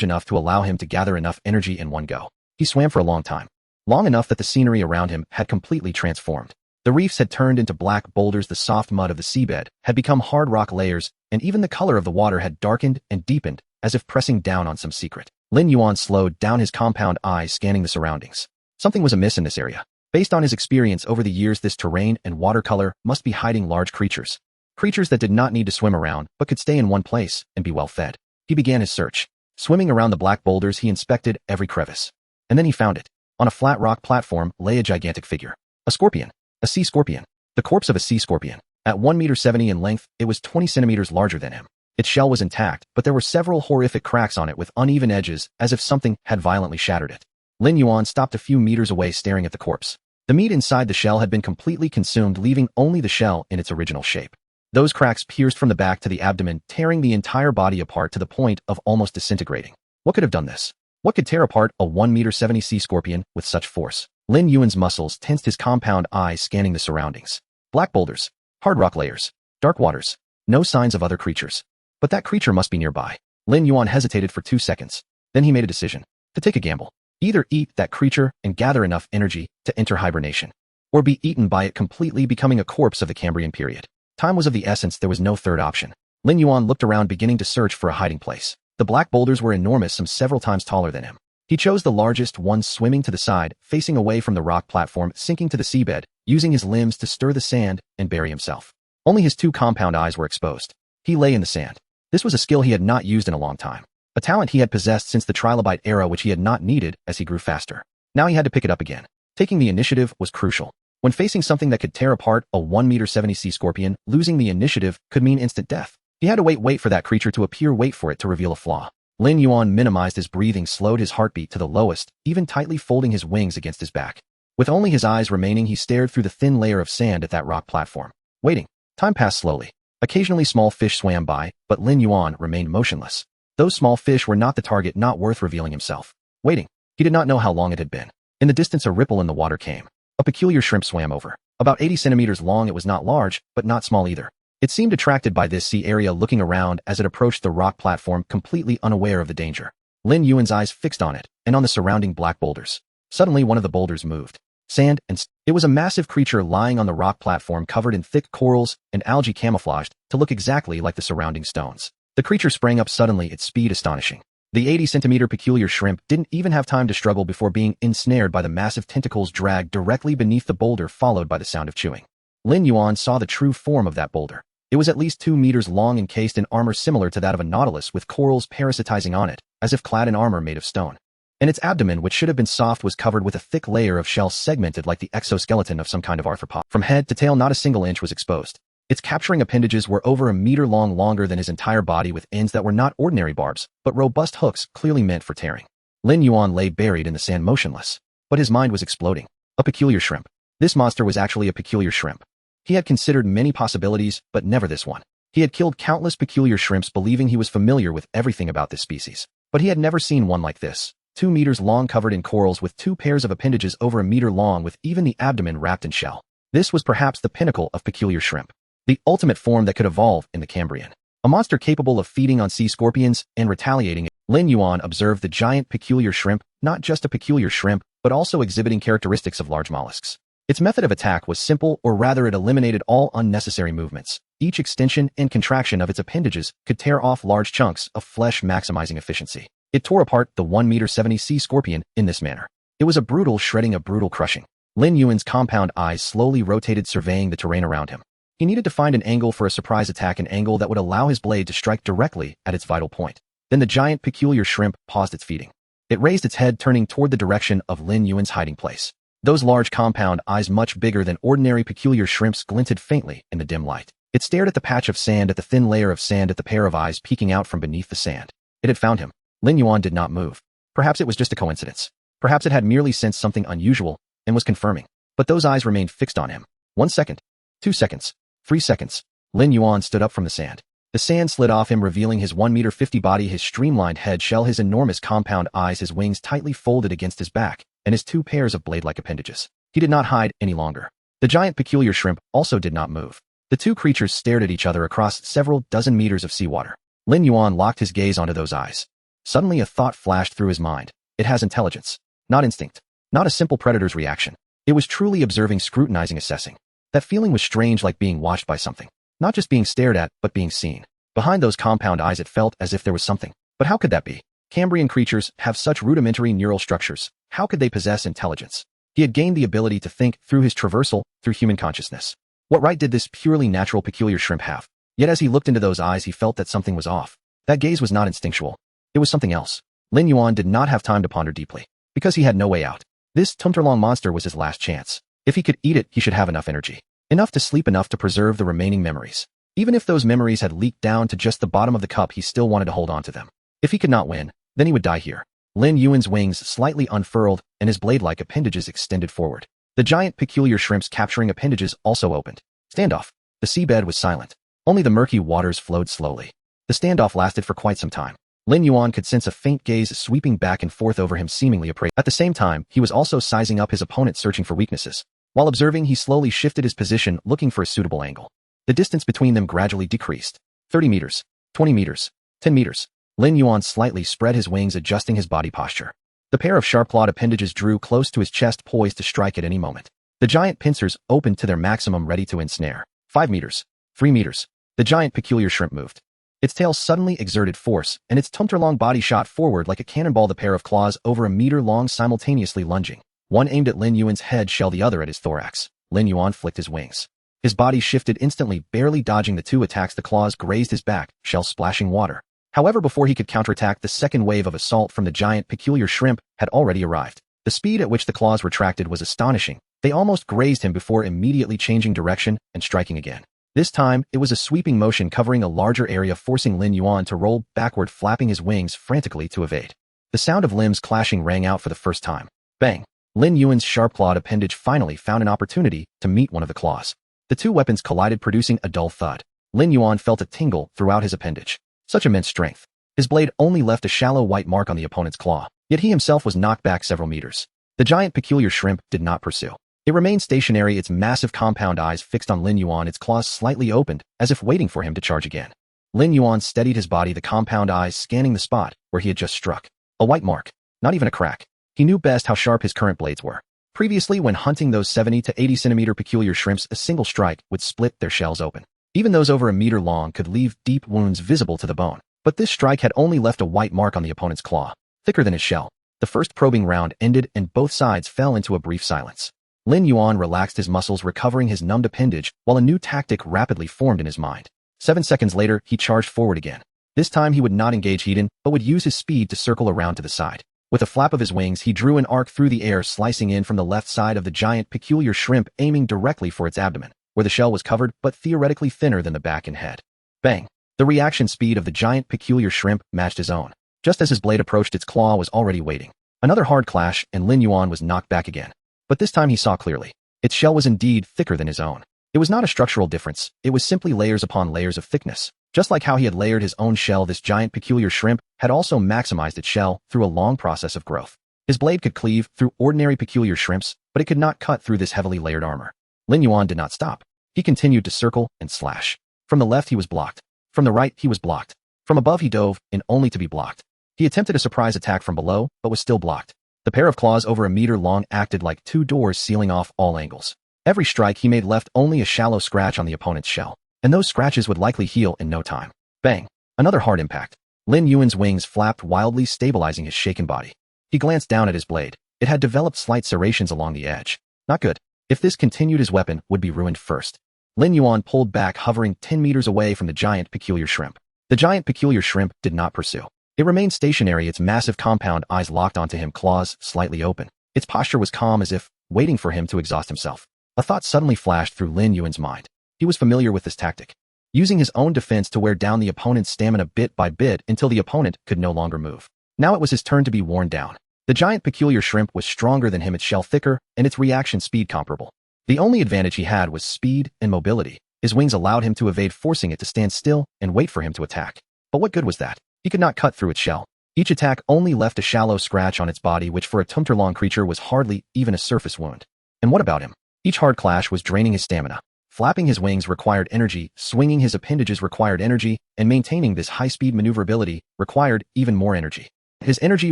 enough to allow him to gather enough energy in one go. He swam for a long time. Long enough that the scenery around him had completely transformed. The reefs had turned into black boulders, the soft mud of the seabed had become hard rock layers, and even the color of the water had darkened and deepened, as if pressing down on some secret. Lin Yuan slowed down, his compound eyes scanning the surroundings. Something was amiss in this area. Based on his experience over the years, this terrain and watercolor must be hiding large creatures. Creatures that did not need to swim around, but could stay in one place and be well fed. He began his search. Swimming around the black boulders, he inspected every crevice. And then he found it. On a flat rock platform lay a gigantic figure. A scorpion. A sea scorpion. The corpse of a sea scorpion. At 1 meter 70 in length, it was 20 centimeters larger than him. Its shell was intact, but there were several horrific cracks on it with uneven edges, as if something had violently shattered it. Lin Yuan stopped a few meters away, staring at the corpse. The meat inside the shell had been completely consumed, leaving only the shell in its original shape. Those cracks pierced from the back to the abdomen, tearing the entire body apart to the point of almost disintegrating. What could have done this? What could tear apart a 1 meter 70 sea scorpion with such force? Lin Yuan's muscles tensed, his compound eyes scanning the surroundings. Black boulders, hard rock layers, dark waters, no signs of other creatures. But that creature must be nearby. Lin Yuan hesitated for 2 seconds. Then he made a decision. To take a gamble. Either eat that creature and gather enough energy to enter hibernation, or be eaten by it, completely becoming a corpse of the Cambrian period. Time was of the essence. There was no third option. Lin Yuan looked around, beginning to search for a hiding place. The black boulders were enormous, some several times taller than him. He chose the largest one, swimming to the side, facing away from the rock platform, sinking to the seabed, using his limbs to stir the sand and bury himself. Only his 2 compound eyes were exposed. He lay in the sand. This was a skill he had not used in a long time. A talent he had possessed since the Trilobite era, which he had not needed as he grew faster. Now he had to pick it up again. Taking the initiative was crucial. When facing something that could tear apart a 1-meter-70 sea scorpion, losing the initiative could mean instant death. He had to wait for that creature to appear, wait for it to reveal a flaw. Lin Yuan minimized his breathing, slowed his heartbeat to the lowest, even tightly folding his wings against his back. With only his eyes remaining, he stared through the thin layer of sand at that rock platform. Waiting. Time passed slowly. Occasionally small fish swam by, but Lin Yuan remained motionless. Those small fish were not the target, not worth revealing himself. Waiting. He did not know how long it had been. In the distance, a ripple in the water came. A peculiar shrimp swam over. About 80 centimeters long, it was not large, but not small either. It seemed attracted by this sea area, looking around as it approached the rock platform, completely unaware of the danger. Lin Yuan's eyes fixed on it, and on the surrounding black boulders. Suddenly, one of the boulders moved. Sand and it was a massive creature lying on the rock platform, covered in thick corals and algae, camouflaged to look exactly like the surrounding stones. The creature sprang up suddenly, its speed astonishing. The 80-centimeter peculiar shrimp didn't even have time to struggle before being ensnared by the massive tentacles dragged directly beneath the boulder, followed by the sound of chewing. Lin Yuan saw the true form of that boulder. It was at least 2 meters long, encased in armor similar to that of a nautilus, with corals parasitizing on it, as if clad in armor made of stone. And its abdomen, which should have been soft, was covered with a thick layer of shell, segmented like the exoskeleton of some kind of arthropod. From head to tail, not a single inch was exposed. Its capturing appendages were over a meter long, longer than his entire body, with ends that were not ordinary barbs, but robust hooks clearly meant for tearing. Lin Yuan lay buried in the sand, motionless. But his mind was exploding. A peculiar shrimp. This monster was actually a peculiar shrimp. He had considered many possibilities, but never this one. He had killed countless peculiar shrimps, believing he was familiar with everything about this species. But he had never seen one like this. 2 meters long, covered in corals, with 2 pairs of appendages over a meter long, with even the abdomen wrapped in shell. This was perhaps the pinnacle of peculiar shrimp. The ultimate form that could evolve in the Cambrian. A monster capable of feeding on sea scorpions and retaliating. Lin Yuan observed the giant peculiar shrimp, not just a peculiar shrimp, but also exhibiting characteristics of large mollusks. Its method of attack was simple, or rather it eliminated all unnecessary movements. Each extension and contraction of its appendages could tear off large chunks of flesh, maximizing efficiency. It tore apart the 1-meter-70 sea scorpion in this manner. It was a brutal shredding, a brutal crushing. Lin Yuan's compound eyes slowly rotated, surveying the terrain around him. He needed to find an angle for a surprise attack, an angle that would allow his blade to strike directly at its vital point. Then the giant peculiar shrimp paused its feeding. It raised its head, turning toward the direction of Lin Yuan's hiding place. Those large compound eyes, much bigger than ordinary peculiar shrimps, glinted faintly in the dim light. It stared at the patch of sand, at the thin layer of sand, at the pair of eyes peeking out from beneath the sand. It had found him. Lin Yuan did not move. Perhaps it was just a coincidence. Perhaps it had merely sensed something unusual and was confirming. But those eyes remained fixed on him. 1 second. 2 seconds. 3 seconds. Lin Yuan stood up from the sand. The sand slid off him, revealing his 1-meter-50 body, his streamlined head shell, his enormous compound eyes, his wings tightly folded against his back, and his 2 pairs of blade-like appendages. He did not hide any longer. The giant peculiar shrimp also did not move. The 2 creatures stared at each other across several dozen meters of seawater. Lin Yuan locked his gaze onto those eyes. Suddenly a thought flashed through his mind. It has intelligence. Not instinct. Not a simple predator's reaction. It was truly observing, scrutinizing, assessing. That feeling was strange, like being watched by something. Not just being stared at, but being seen. Behind those compound eyes it felt as if there was something. But how could that be? Cambrian creatures have such rudimentary neural structures. How could they possess intelligence? He had gained the ability to think through his traversal, through human consciousness. What right did this purely natural peculiar shrimp have? Yet as he looked into those eyes, he felt that something was off. That gaze was not instinctual. It was something else. Lin Yuan did not have time to ponder deeply, because he had no way out. This tumterlong monster was his last chance. If he could eat it, he should have enough energy. Enough to sleep, enough to preserve the remaining memories. Even if those memories had leaked down to just the bottom of the cup, he still wanted to hold on to them. If he could not win, then he would die here. Lin Yuan's wings slightly unfurled, and his blade-like appendages extended forward. The giant peculiar shrimp's capturing appendages also opened. Standoff. The seabed was silent. Only the murky waters flowed slowly. The standoff lasted for quite some time. Lin Yuan could sense a faint gaze sweeping back and forth over him, seemingly appraised. At the same time, he was also sizing up his opponent, searching for weaknesses. While observing, he slowly shifted his position, looking for a suitable angle. The distance between them gradually decreased. 30 meters. 20 meters. 10 meters. Lin Yuan slightly spread his wings, adjusting his body posture. The pair of sharp-clawed appendages drew close to his chest, poised to strike at any moment. The giant pincers opened to their maximum, ready to ensnare. 5 meters. 3 meters. The giant peculiar shrimp moved. Its tail suddenly exerted force, and its tumterlong body shot forward like a cannonball, the pair of claws over a meter long, simultaneously lunging. One aimed at Lin Yuan's head shell, the other at his thorax. Lin Yuan flicked his wings. His body shifted instantly, barely dodging the 2 attacks. The claws grazed his back, shell splashing water. However, before he could counterattack, the second wave of assault from the giant peculiar shrimp had already arrived. The speed at which the claws retracted was astonishing, They almost grazed him before immediately changing direction and striking again. This time, it was a sweeping motion covering a larger area, forcing Lin Yuan to roll backward, flapping his wings frantically to evade. The sound of limbs clashing rang out for the first time. Bang! Lin Yuan's sharp-clawed appendage finally found an opportunity to meet one of the claws. The two weapons collided, producing a dull thud. Lin Yuan felt a tingle throughout his appendage. Such immense strength. His blade only left a shallow white mark on the opponent's claw, yet he himself was knocked back several meters. The giant peculiar shrimp did not pursue. It remained stationary, its massive compound eyes fixed on Lin Yuan, its claws slightly opened, as if waiting for him to charge again. Lin Yuan steadied his body, the compound eyes scanning the spot where he had just struck. A white mark. Not even a crack. He knew best how sharp his current blades were. Previously, when hunting those 70 to 80 centimeter peculiar shrimps, a single strike would split their shells open. Even those over a meter long could leave deep wounds visible to the bone. But this strike had only left a white mark on the opponent's claw, thicker than his shell. The first probing round ended and both sides fell into a brief silence. Lin Yuan relaxed his muscles, recovering his numbed appendage, while a new tactic rapidly formed in his mind. 7 seconds later, he charged forward again. This time he would not engage Hedon, but would use his speed to circle around to the side. With a flap of his wings, he drew an arc through the air, slicing in from the left side of the giant peculiar shrimp, aiming directly for its abdomen, where the shell was covered but theoretically thinner than the back and head. Bang! The reaction speed of the giant peculiar shrimp matched his own. Just as his blade approached, its claw was already waiting. Another hard clash, and Lin Yuan was knocked back again. But this time he saw clearly. Its shell was indeed thicker than his own. It was not a structural difference, it was simply layers upon layers of thickness. Just like how he had layered his own shell, this giant peculiar shrimp had also maximized its shell through a long process of growth. His blade could cleave through ordinary peculiar shrimps, but it could not cut through this heavily layered armor. Lin Yuan did not stop. He continued to circle and slash. From the left he was blocked. From the right he was blocked. From above he dove, and only to be blocked. He attempted a surprise attack from below, but was still blocked. The pair of claws over a meter long acted like two doors, sealing off all angles. Every strike he made left only a shallow scratch on the opponent's shell, and those scratches would likely heal in no time. Bang! Another hard impact. Lin Yuan's wings flapped wildly, stabilizing his shaken body. He glanced down at his blade. It had developed slight serrations along the edge. Not good. If this continued, his weapon would be ruined first. Lin Yuan pulled back, hovering 10 meters away from the giant peculiar shrimp. The giant peculiar shrimp did not pursue. It remained stationary, its massive compound eyes locked onto him, claws slightly open. Its posture was calm, as if waiting for him to exhaust himself. A thought suddenly flashed through Lin Yuan's mind. He was familiar with this tactic. Using his own defense to wear down the opponent's stamina bit by bit until the opponent could no longer move. Now it was his turn to be worn down. The giant peculiar shrimp was stronger than him, its shell thicker, and its reaction speed comparable. The only advantage he had was speed and mobility. His wings allowed him to evade, forcing it to stand still and wait for him to attack. But what good was that? He could not cut through its shell. Each attack only left a shallow scratch on its body, which for a tumtor-long creature was hardly even a surface wound. And what about him? Each hard clash was draining his stamina. Flapping his wings required energy, swinging his appendages required energy, and maintaining this high-speed maneuverability required even more energy. His energy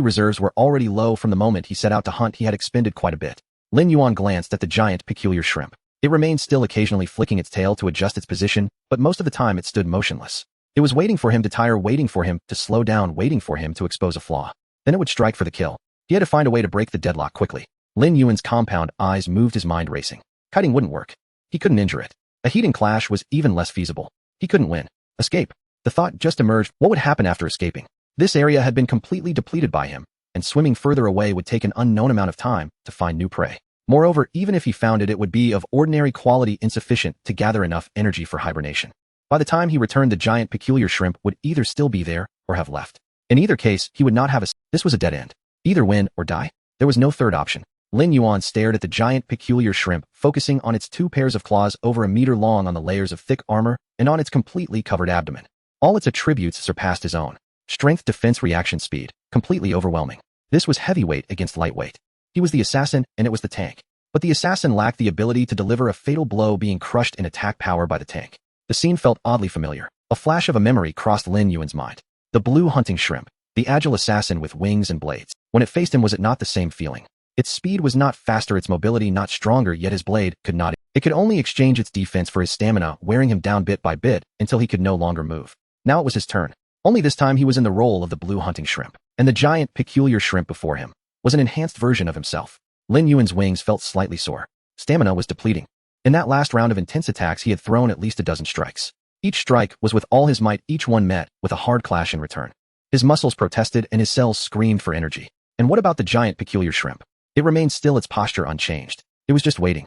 reserves were already low. From the moment he set out to hunt, he had expended quite a bit. Lin Yuan glanced at the giant peculiar shrimp. It remained still, occasionally flicking its tail to adjust its position, but most of the time it stood motionless. It was waiting for him to tire, waiting for him to slow down, waiting for him to expose a flaw. Then it would strike for the kill. He had to find a way to break the deadlock quickly. Lin Yuan's compound eyes moved, his mind racing. Kiting wouldn't work. He couldn't injure it. A heating clash was even less feasible. He couldn't win. Escape. The thought just emerged: what would happen after escaping? This area had been completely depleted by him, and swimming further away would take an unknown amount of time to find new prey. Moreover, even if he found it, it would be of ordinary quality, insufficient to gather enough energy for hibernation. By the time he returned, the giant peculiar shrimp would either still be there or have left. In either case, he would not have this was a dead end. Either win or die. There was no third option. Lin Yuan stared at the giant peculiar shrimp, focusing on its two pairs of claws over a meter long, on the layers of thick armor, and on its completely covered abdomen. All its attributes surpassed his own. Strength, defense, reaction speed. Completely overwhelming. This was heavyweight against lightweight. He was the assassin, and it was the tank. But the assassin lacked the ability to deliver a fatal blow, being crushed in attack power by the tank. The scene felt oddly familiar. A flash of a memory crossed Lin Yuan's mind. The blue hunting shrimp. The agile assassin with wings and blades. When it faced him, was it not the same feeling? Its speed was not faster, its mobility not stronger, yet his blade could not. It could only exchange its defense for his stamina, wearing him down bit by bit until he could no longer move. Now it was his turn. Only this time he was in the role of the blue hunting shrimp, and the giant peculiar shrimp before him was an enhanced version of himself. Lin Yuan's wings felt slightly sore. Stamina was depleting. In that last round of intense attacks, he had thrown at least a dozen strikes. Each strike was with all his might, each one met with a hard clash in return. His muscles protested and his cells screamed for energy. And what about the giant peculiar shrimp? It remained still, its posture unchanged. It was just waiting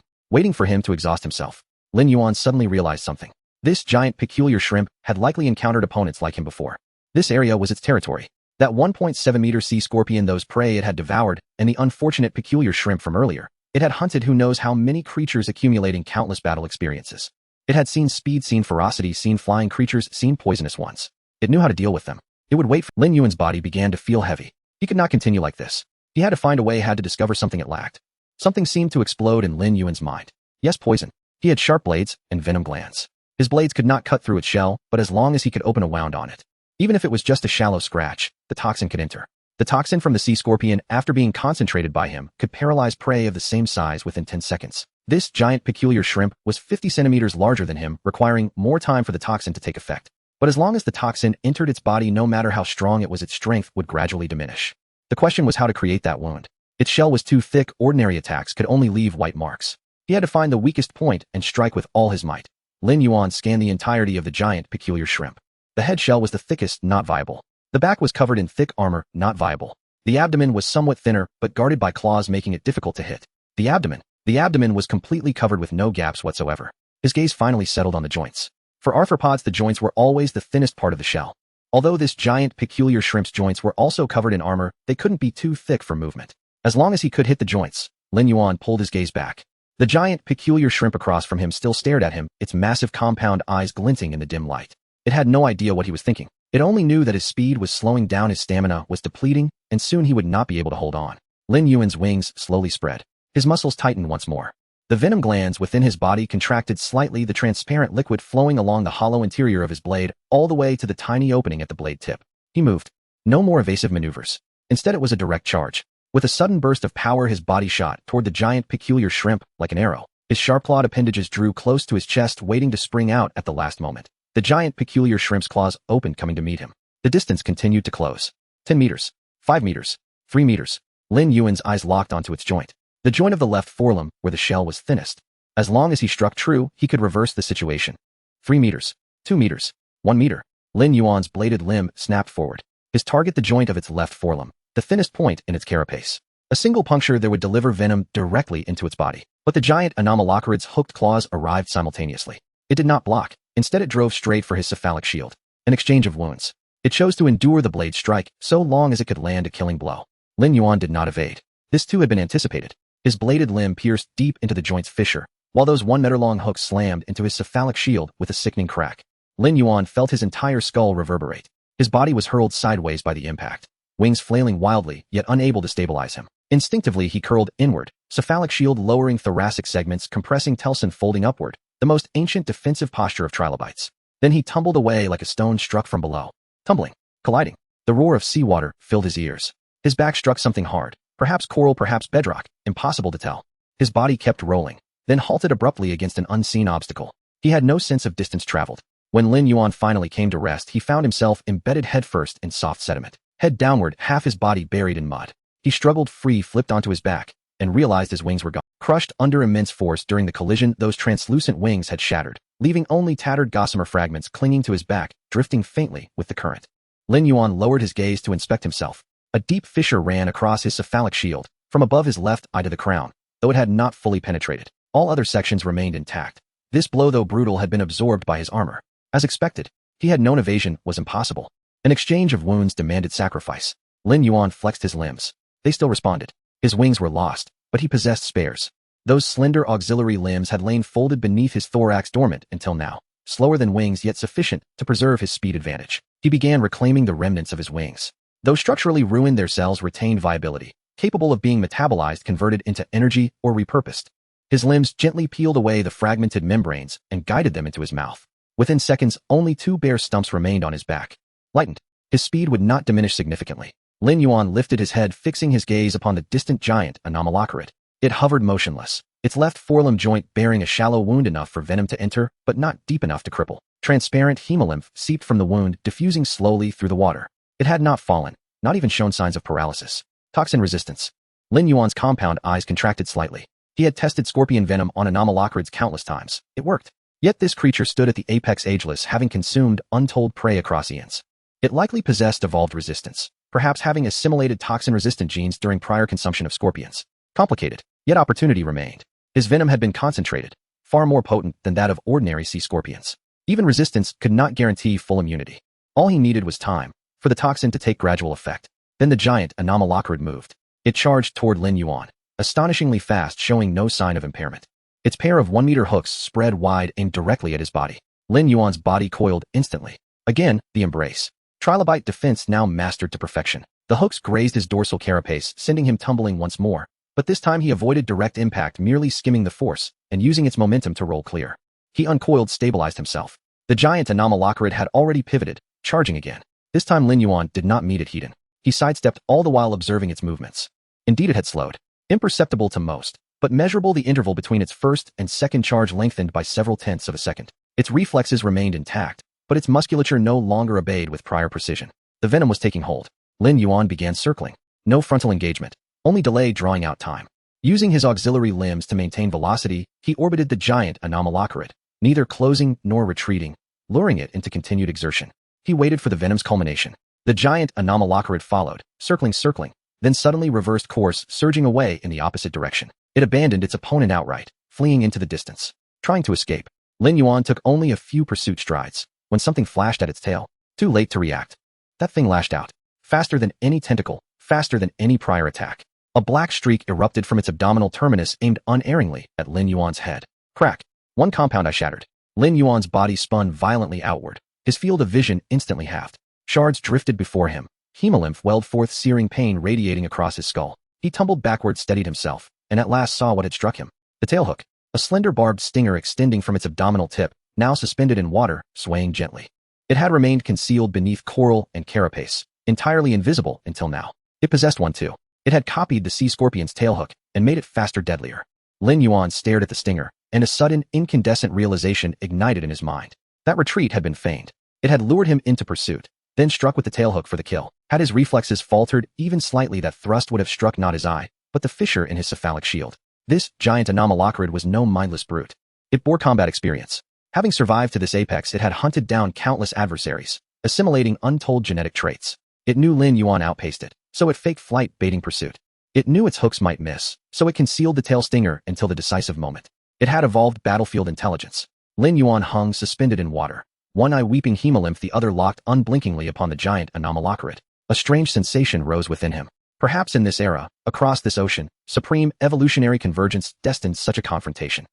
for him to exhaust himself. Lin Yuan suddenly realized something. This giant peculiar shrimp had likely encountered opponents like him before. This area was its territory. That 1.7-meter sea scorpion, those prey it had devoured, and the unfortunate peculiar shrimp from earlier. It had hunted who knows how many creatures, accumulating countless battle experiences. It had seen speed, seen ferocity, seen flying creatures, seen poisonous ones. It knew how to deal with them. It would wait for Lin Yuan's body began to feel heavy. He could not continue like this. He had to find a way, had to discover something it lacked. Something seemed to explode in Lin Yuan's mind. Yes, poison. He had sharp blades and venom glands. His blades could not cut through its shell, but as long as he could open a wound on it, even if it was just a shallow scratch, the toxin could enter. The toxin from the sea scorpion, after being concentrated by him, could paralyze prey of the same size within 10 seconds. This giant peculiar shrimp was 50 centimeters larger than him, requiring more time for the toxin to take effect. But as long as the toxin entered its body, no matter how strong it was, its strength would gradually diminish. The question was how to create that wound. Its shell was too thick, ordinary attacks could only leave white marks. He had to find the weakest point and strike with all his might. Lin Yuan scanned the entirety of the giant peculiar shrimp. The head shell was the thickest, not viable. The back was covered in thick armor, not viable. The abdomen was somewhat thinner, but guarded by claws, making it difficult to hit. The abdomen was completely covered with no gaps whatsoever. His gaze finally settled on the joints. For arthropods, the joints were always the thinnest part of the shell. Although this giant peculiar shrimp's joints were also covered in armor, they couldn't be too thick for movement. As long as he could hit the joints, Lin Yuan pulled his gaze back. The giant peculiar shrimp across from him still stared at him, its massive compound eyes glinting in the dim light. It had no idea what he was thinking. It only knew that his speed was slowing down, his stamina was depleting, and soon he would not be able to hold on. Lin Yuan's wings slowly spread. His muscles tightened once more. The venom glands within his body contracted slightly, the transparent liquid flowing along the hollow interior of his blade, all the way to the tiny opening at the blade tip. He moved. No more evasive maneuvers. Instead, it was a direct charge. With a sudden burst of power, his body shot toward the giant peculiar shrimp like an arrow. His sharp-clawed appendages drew close to his chest, waiting to spring out at the last moment. The giant peculiar shrimp's claws opened, coming to meet him. The distance continued to close. 10 meters. 5 meters. 3 meters. Lin Yuan's eyes locked onto its joint. The joint of the left forelimb, where the shell was thinnest. As long as he struck true, he could reverse the situation. 3 meters. 2 meters. 1 meter. Lin Yuan's bladed limb snapped forward. His target, the joint of its left forelimb, the thinnest point in its carapace. A single puncture there would deliver venom directly into its body. But the giant Anomalocarid's hooked claws arrived simultaneously. It did not block. Instead, it drove straight for his cephalic shield. An exchange of wounds. It chose to endure the blade strike so long as it could land a killing blow. Lin Yuan did not evade. This too had been anticipated. His bladed limb pierced deep into the joint's fissure, while those 1-meter-long hooks slammed into his cephalic shield with a sickening crack. Lin Yuan felt his entire skull reverberate. His body was hurled sideways by the impact, wings flailing wildly, yet unable to stabilize him. Instinctively, he curled inward, cephalic shield lowering, thoracic segments compressing, telson folding upward, the most ancient defensive posture of trilobites. Then he tumbled away like a stone struck from below. Tumbling, colliding. The roar of seawater filled his ears. His back struck something hard, perhaps coral, perhaps bedrock, impossible to tell. His body kept rolling, then halted abruptly against an unseen obstacle. He had no sense of distance traveled. When Lin Yuan finally came to rest, he found himself embedded headfirst in soft sediment. Head downward, half his body buried in mud. He struggled free, flipped onto his back, and realized his wings were gone. Crushed under immense force during the collision, those translucent wings had shattered, leaving only tattered gossamer fragments clinging to his back, drifting faintly with the current. Lin Yuan lowered his gaze to inspect himself. A deep fissure ran across his cephalic shield, from above his left eye to the crown, though it had not fully penetrated. All other sections remained intact. This blow, though brutal, had been absorbed by his armor. As expected, he had known evasion was impossible. An exchange of wounds demanded sacrifice. Lin Yuan flexed his limbs. They still responded. His wings were lost, but he possessed spares. Those slender auxiliary limbs had lain folded beneath his thorax, dormant until now, slower than wings yet sufficient to preserve his speed advantage. He began reclaiming the remnants of his wings. Though structurally ruined, their cells retained viability, capable of being metabolized, converted into energy, or repurposed. His limbs gently peeled away the fragmented membranes and guided them into his mouth. Within seconds, only 2 bare stumps remained on his back. Lightened, his speed would not diminish significantly. Lin Yuan lifted his head, fixing his gaze upon the distant giant Anomalocarid. It hovered motionless, its left forelimb joint bearing a shallow wound enough for venom to enter, but not deep enough to cripple. Transparent hemolymph seeped from the wound, diffusing slowly through the water. It had not fallen, not even shown signs of paralysis. Toxin resistance. Lin Yuan's compound eyes contracted slightly. He had tested scorpion venom on Anomalocarids countless times. It worked. Yet this creature stood at the apex, ageless, having consumed untold prey across eons. It likely possessed evolved resistance, perhaps having assimilated toxin-resistant genes during prior consumption of scorpions. Complicated, yet opportunity remained. His venom had been concentrated, far more potent than that of ordinary sea scorpions. Even resistance could not guarantee full immunity. All he needed was time for the toxin to take gradual effect. Then the giant Anomalocarid moved. It charged toward Lin Yuan, astonishingly fast, showing no sign of impairment. Its pair of 1-meter hooks spread wide, aimed directly at his body. Lin Yuan's body coiled instantly. Again, the embrace. Trilobite defense now mastered to perfection. The hooks grazed his dorsal carapace, sending him tumbling once more, but this time he avoided direct impact, merely skimming the force and using its momentum to roll clear. He uncoiled, stabilized himself. The giant Anomalocarid had already pivoted, charging again. This time Lin Yuan did not meet it head-on. He sidestepped, all the while observing its movements. Indeed, it had slowed. Imperceptible to most, but measurable. The interval between its first and second charge lengthened by several tenths of a second. Its reflexes remained intact, but its musculature no longer obeyed with prior precision. The venom was taking hold. Lin Yuan began circling. No frontal engagement, only delay, drawing out time. Using his auxiliary limbs to maintain velocity, he orbited the giant Anomalocarid, neither closing nor retreating, luring it into continued exertion. He waited for the venom's culmination. The giant Anomalocarid followed, circling, then suddenly reversed course, surging away in the opposite direction. It abandoned its opponent outright, fleeing into the distance. Trying to escape, Lin Yuan took only a few pursuit strides when something flashed at its tail. Too late to react. That thing lashed out, faster than any tentacle, faster than any prior attack. A black streak erupted from its abdominal terminus, aimed unerringly at Lin Yuan's head. Crack. One compound eye shattered. Lin Yuan's body spun violently outward. His field of vision instantly halved. Shards drifted before him. Hemolymph welled forth, searing pain radiating across his skull. He tumbled backward, steadied himself, and at last saw what had struck him. The tailhook. A slender barbed stinger extending from its abdominal tip, now suspended in water, swaying gently. It had remained concealed beneath coral and carapace, entirely invisible until now. It possessed one too. It had copied the sea scorpion's tailhook and made it faster, deadlier. Lin Yuan stared at the stinger, and a sudden, incandescent realization ignited in his mind. That retreat had been feigned. It had lured him into pursuit, then struck with the tailhook for the kill. Had his reflexes faltered even slightly, that thrust would have struck not his eye, but the fissure in his cephalic shield. This giant Anomalocarid was no mindless brute. It bore combat experience. Having survived to this apex, it had hunted down countless adversaries, assimilating untold genetic traits. It knew Lin Yuan outpaced it, so it faked flight, baiting pursuit. It knew its hooks might miss, so it concealed the tail stinger until the decisive moment. It had evolved battlefield intelligence. Lin Yuan hung suspended in water, one eye weeping hemolymph, the other locked unblinkingly upon the giant Anomalocarid. A strange sensation rose within him. Perhaps in this era, across this ocean, supreme evolutionary convergence destined such a confrontation.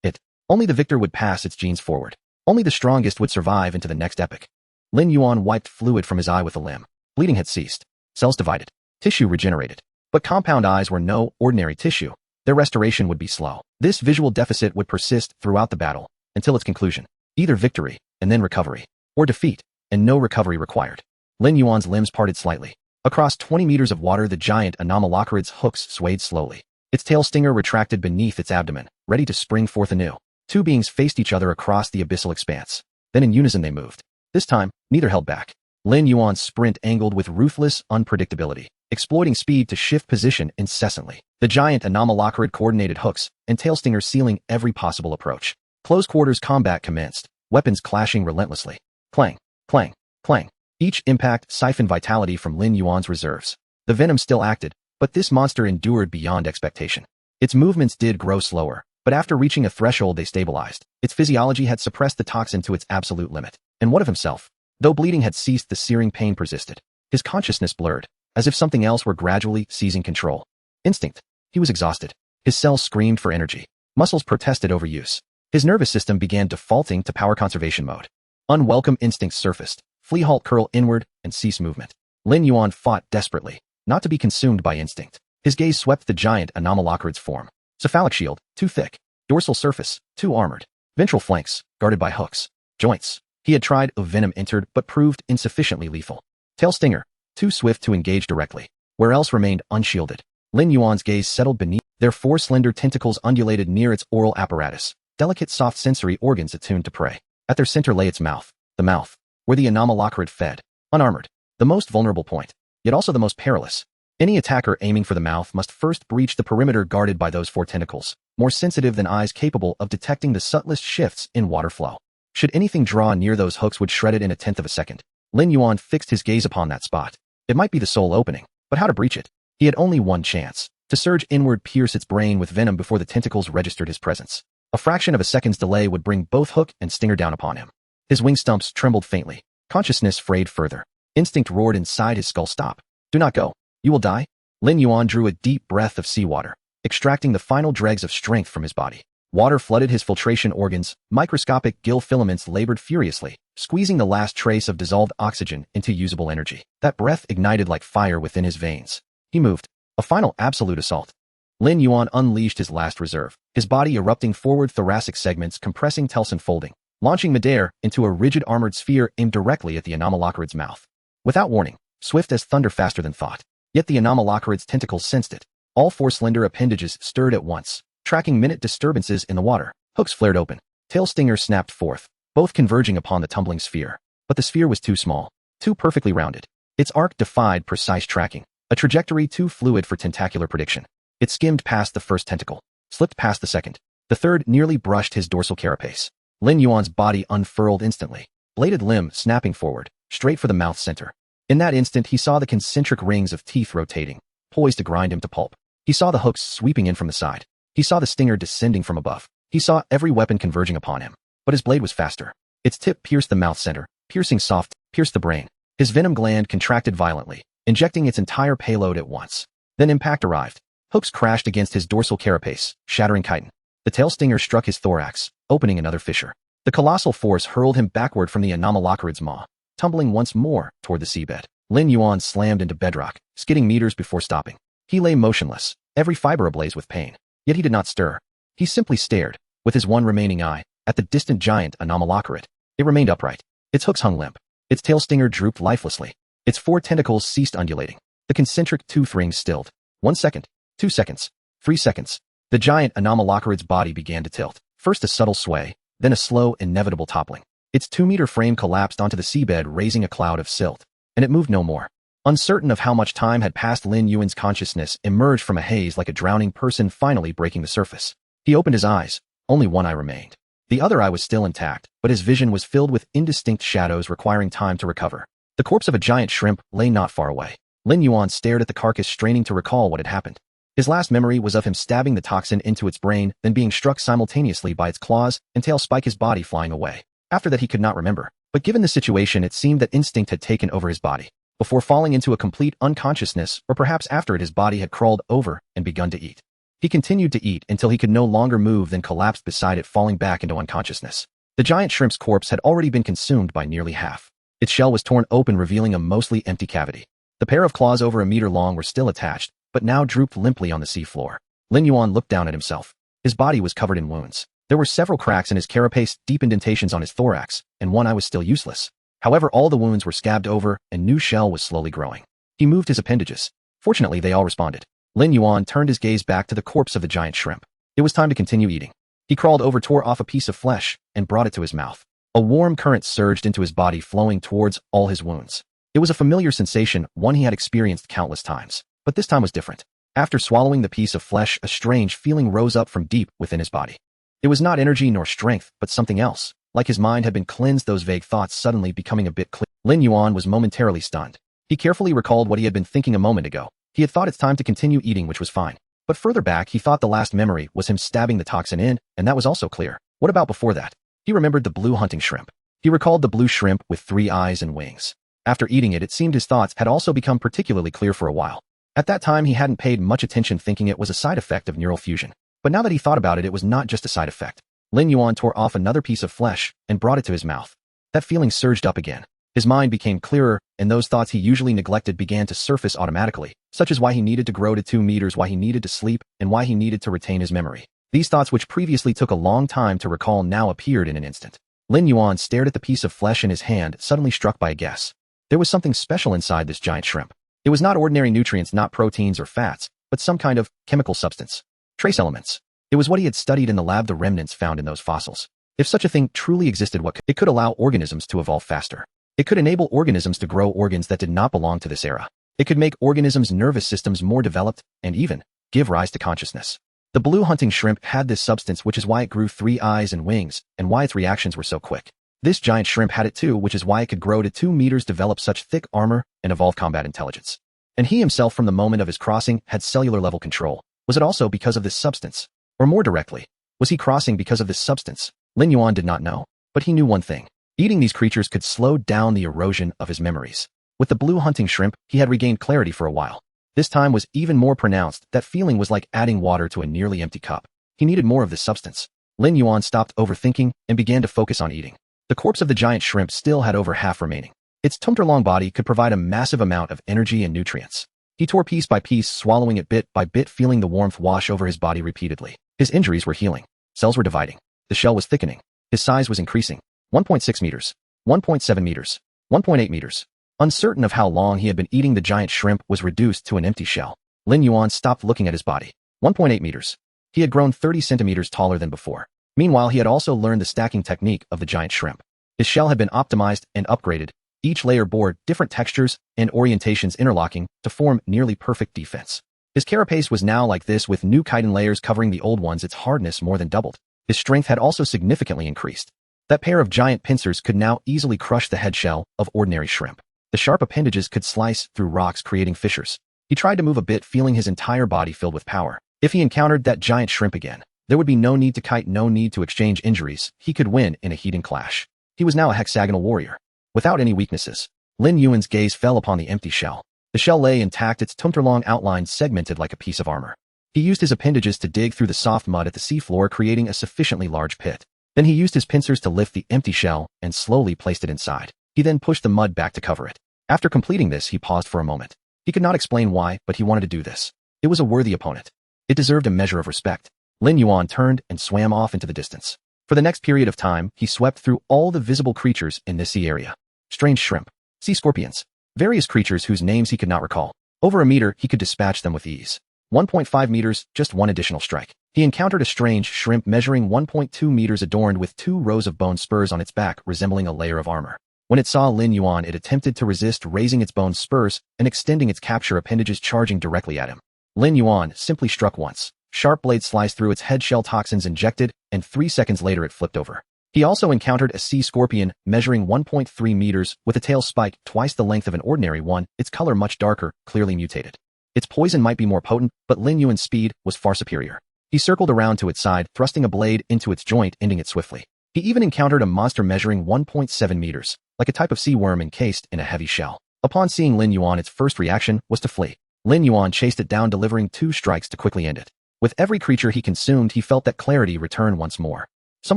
It. Only the victor would pass its genes forward. Only the strongest would survive into the next epoch. Lin Yuan wiped fluid from his eye with a limb. Bleeding had ceased. Cells divided. Tissue regenerated. But compound eyes were no ordinary tissue. Their restoration would be slow. This visual deficit would persist throughout the battle, until its conclusion. Either victory, and then recovery, or defeat, and no recovery required. Lin Yuan's limbs parted slightly. Across 20 meters of water, the giant Anomalocarid's hooks swayed slowly. Its tail stinger retracted beneath its abdomen, ready to spring forth anew. Two beings faced each other across the abyssal expanse. Then in unison they moved. This time, neither held back. Lin Yuan's sprint angled with ruthless unpredictability, exploiting speed to shift position incessantly. The giant Anomalocarid coordinated hooks and tail stingers, sealing every possible approach. Close quarters combat commenced, weapons clashing relentlessly. Clang, clang, clang. Each impact siphoned vitality from Lin Yuan's reserves. The venom still acted, but this monster endured beyond expectation. Its movements did grow slower, but after reaching a threshold they stabilized. Its physiology had suppressed the toxin to its absolute limit. And what of himself? Though bleeding had ceased, the searing pain persisted. His consciousness blurred, as if something else were gradually seizing control. Instinct. He was exhausted. His cells screamed for energy. Muscles protested overuse. His nervous system began defaulting to power conservation mode. Unwelcome instincts surfaced. Flee, halt, curl inward, and cease movement. Lin Yuan fought desperately, not to be consumed by instinct. His gaze swept the giant Anomalocarid's form. Cephalic shield, too thick. Dorsal surface, too armored. Ventral flanks, guarded by hooks. Joints. He had tried, venom entered, but proved insufficiently lethal. Tail stinger, too swift to engage directly. Where else remained unshielded. Lin Yuan's gaze settled beneath. Their four slender tentacles undulated near its oral apparatus, delicate soft sensory organs attuned to prey. At their center lay its mouth. The mouth, where the Anomalocarid fed. Unarmored. The most vulnerable point, yet also the most perilous. Any attacker aiming for the mouth must first breach the perimeter guarded by those four tentacles, more sensitive than eyes capable of detecting the subtlest shifts in water flow. Should anything draw near, those hooks would shred it in a tenth of a second. Lin Yuan fixed his gaze upon that spot. It might be the sole opening, but how to breach it? He had only one chance, to surge inward, pierce its brain with venom before the tentacles registered his presence. A fraction of a second's delay would bring both hook and stinger down upon him. His wing stumps trembled faintly. Consciousness frayed further. Instinct roared inside his skull. Stop. Do not go. You will die. Lin Yuan drew a deep breath of seawater, extracting the final dregs of strength from his body. Water flooded his filtration organs. Microscopic gill filaments labored furiously, squeezing the last trace of dissolved oxygen into usable energy. That breath ignited like fire within his veins. He moved. A final absolute assault. Lin Yuan unleashed his last reserve, his body erupting forward, thoracic segments compressing, telson folding, launching midair into a rigid armored sphere aimed directly at the Anomalocarid's mouth. Without warning, swift as thunder, faster than thought. Yet the Anomalocarid's tentacles sensed it. All four slender appendages stirred at once, tracking minute disturbances in the water. Hooks flared open. Tail stingers snapped forth, both converging upon the tumbling sphere. But the sphere was too small, too perfectly rounded. Its arc defied precise tracking, a trajectory too fluid for tentacular prediction. It skimmed past the first tentacle, slipped past the second. The third nearly brushed his dorsal carapace. Lin Yuan's body unfurled instantly, bladed limb snapping forward, straight for the mouth center. In that instant, he saw the concentric rings of teeth rotating, poised to grind him to pulp. He saw the hooks sweeping in from the side. He saw the stinger descending from above. He saw every weapon converging upon him. But his blade was faster. Its tip pierced the mouth center, piercing soft, pierced the brain. His venom gland contracted violently, injecting its entire payload at once. Then impact arrived. Hooks crashed against his dorsal carapace, shattering chitin. The tail stinger struck his thorax, opening another fissure. The colossal force hurled him backward from the Anomalocarid's maw, tumbling once more toward the seabed. Lin Yuan slammed into bedrock, skidding meters before stopping. He lay motionless, every fiber ablaze with pain. Yet he did not stir. He simply stared, with his one remaining eye, at the distant giant Anomalocarid. It remained upright. Its hooks hung limp. Its tail stinger drooped lifelessly. Its four tentacles ceased undulating. The concentric tooth rings stilled. 1 second. 2 seconds. 3 seconds. The giant Anomalocarid's body began to tilt. First a subtle sway, then a slow, inevitable toppling. Its 2-meter frame collapsed onto the seabed, raising a cloud of silt. And it moved no more. Uncertain of how much time had passed, Lin Yuan's consciousness emerged from a haze like a drowning person finally breaking the surface. He opened his eyes. Only one eye remained. The other eye was still intact, but his vision was filled with indistinct shadows requiring time to recover. The corpse of a giant shrimp lay not far away. Lin Yuan stared at the carcass, straining to recall what had happened. His last memory was of him stabbing the toxin into its brain, then being struck simultaneously by its claws and tail spike, his body flying away. After that he could not remember. But given the situation, it seemed that instinct had taken over his body. Before falling into a complete unconsciousness, or perhaps after it, his body had crawled over and begun to eat. He continued to eat until he could no longer move, then collapsed beside it, falling back into unconsciousness. The giant shrimp's corpse had already been consumed by nearly half. Its shell was torn open, revealing a mostly empty cavity. The pair of claws over a meter long were still attached, but now drooped limply on the sea floor. Lin Yuan looked down at himself. His body was covered in wounds. There were several cracks in his carapace, deep indentations on his thorax, and one eye was still useless. However, all the wounds were scabbed over, and new shell was slowly growing. He moved his appendages. Fortunately, they all responded. Lin Yuan turned his gaze back to the corpse of the giant shrimp. It was time to continue eating. He crawled over, tore off a piece of flesh, and brought it to his mouth. A warm current surged into his body, flowing towards all his wounds. It was a familiar sensation, one he had experienced countless times. But this time was different. After swallowing the piece of flesh, a strange feeling rose up from deep within his body. It was not energy nor strength, but something else. Like his mind had been cleansed, those vague thoughts suddenly becoming a bit clear. Lin Yuan was momentarily stunned. He carefully recalled what he had been thinking a moment ago. He had thought it's time to continue eating, which was fine. But further back, he thought the last memory was him stabbing the toxin in, and that was also clear. What about before that? He remembered the blue hunting shrimp. He recalled the blue shrimp with 3 eyes and wings. After eating it, it seemed his thoughts had also become particularly clear for a while. At that time, he hadn't paid much attention, thinking it was a side effect of neural fusion. But now that he thought about it, it was not just a side effect. Lin Yuan tore off another piece of flesh and brought it to his mouth. That feeling surged up again. His mind became clearer, and those thoughts he usually neglected began to surface automatically, such as why he needed to grow to 2 meters, why he needed to sleep, and why he needed to retain his memory. These thoughts, which previously took a long time to recall, now appeared in an instant. Lin Yuan stared at the piece of flesh in his hand, suddenly struck by a guess. There was something special inside this giant shrimp. It was not ordinary nutrients, not proteins or fats, but some kind of chemical substance. Trace elements. It was what he had studied in the lab, the remnants found in those fossils. If such a thing truly existed, it could allow organisms to evolve faster. It could enable organisms to grow organs that did not belong to this era. It could make organisms' nervous systems more developed, and even give rise to consciousness. The blue hunting shrimp had this substance, which is why it grew 3 eyes and wings, and why its reactions were so quick. This giant shrimp had it too, which is why it could grow to 2 meters, develop such thick armor, and evolve combat intelligence. And he himself from the moment of his crossing had cellular-level control. Was it also because of this substance? Or more directly, was he crossing because of this substance? Lin Yuan did not know, but he knew one thing. Eating these creatures could slow down the erosion of his memories. With the blue hunting shrimp, he had regained clarity for a while. This time was even more pronounced. That feeling was like adding water to a nearly empty cup. He needed more of this substance. Lin Yuan stopped overthinking and began to focus on eating. The corpse of the giant shrimp still had over half remaining. Its tumtor-long body could provide a massive amount of energy and nutrients. He tore piece by piece, swallowing it bit by bit, feeling the warmth wash over his body repeatedly. His injuries were healing. Cells were dividing. The shell was thickening. His size was increasing. 1.6 meters. 1.7 meters. 1.8 meters. Uncertain of how long he had been eating, the giant shrimp was reduced to an empty shell. Lin Yuan stopped looking at his body. 1.8 meters. He had grown 30 centimeters taller than before. Meanwhile, he had also learned the stacking technique of the giant shrimp. His shell had been optimized and upgraded. Each layer bore different textures and orientations interlocking to form nearly perfect defense. His carapace was now like this, with new chitin layers covering the old ones. Its hardness more than doubled. His strength had also significantly increased. That pair of giant pincers could now easily crush the head shell of ordinary shrimp. The sharp appendages could slice through rocks, creating fissures. He tried to move a bit, feeling his entire body filled with power. If he encountered that giant shrimp again, there would be no need to kite, no need to exchange injuries. He could win in a heated clash. He was now a hexagonal warrior, without any weaknesses. Lin Yuan's gaze fell upon the empty shell. The shell lay intact, its tumtor-long outline segmented like a piece of armor. He used his appendages to dig through the soft mud at the seafloor, creating a sufficiently large pit. Then he used his pincers to lift the empty shell and slowly placed it inside. He then pushed the mud back to cover it. After completing this, he paused for a moment. He could not explain why, but he wanted to do this. It was a worthy opponent. It deserved a measure of respect. Lin Yuan turned and swam off into the distance. For the next period of time, he swept through all the visible creatures in this sea area. Strange shrimp, sea scorpions, various creatures whose names he could not recall. Over a meter, he could dispatch them with ease. 1.5 meters, just one additional strike. He encountered a strange shrimp measuring 1.2 meters, adorned with 2 rows of bone spurs on its back, resembling a layer of armor. When it saw Lin Yuan, it attempted to resist, raising its bone spurs and extending its capture appendages, charging directly at him. Lin Yuan simply struck once. Sharp blades sliced through its head shell, toxins injected, and 3 seconds later it flipped over. He also encountered a sea scorpion measuring 1.3 meters with a tail spiked twice the length of an ordinary one, its color much darker, clearly mutated. Its poison might be more potent, but Lin Yuan's speed was far superior. He circled around to its side, thrusting a blade into its joint, ending it swiftly. He even encountered a monster measuring 1.7 meters, like a type of sea worm encased in a heavy shell. Upon seeing Lin Yuan, its first reaction was to flee. Lin Yuan chased it down, delivering 2 strikes to quickly end it. With every creature he consumed, he felt that clarity return once more. Some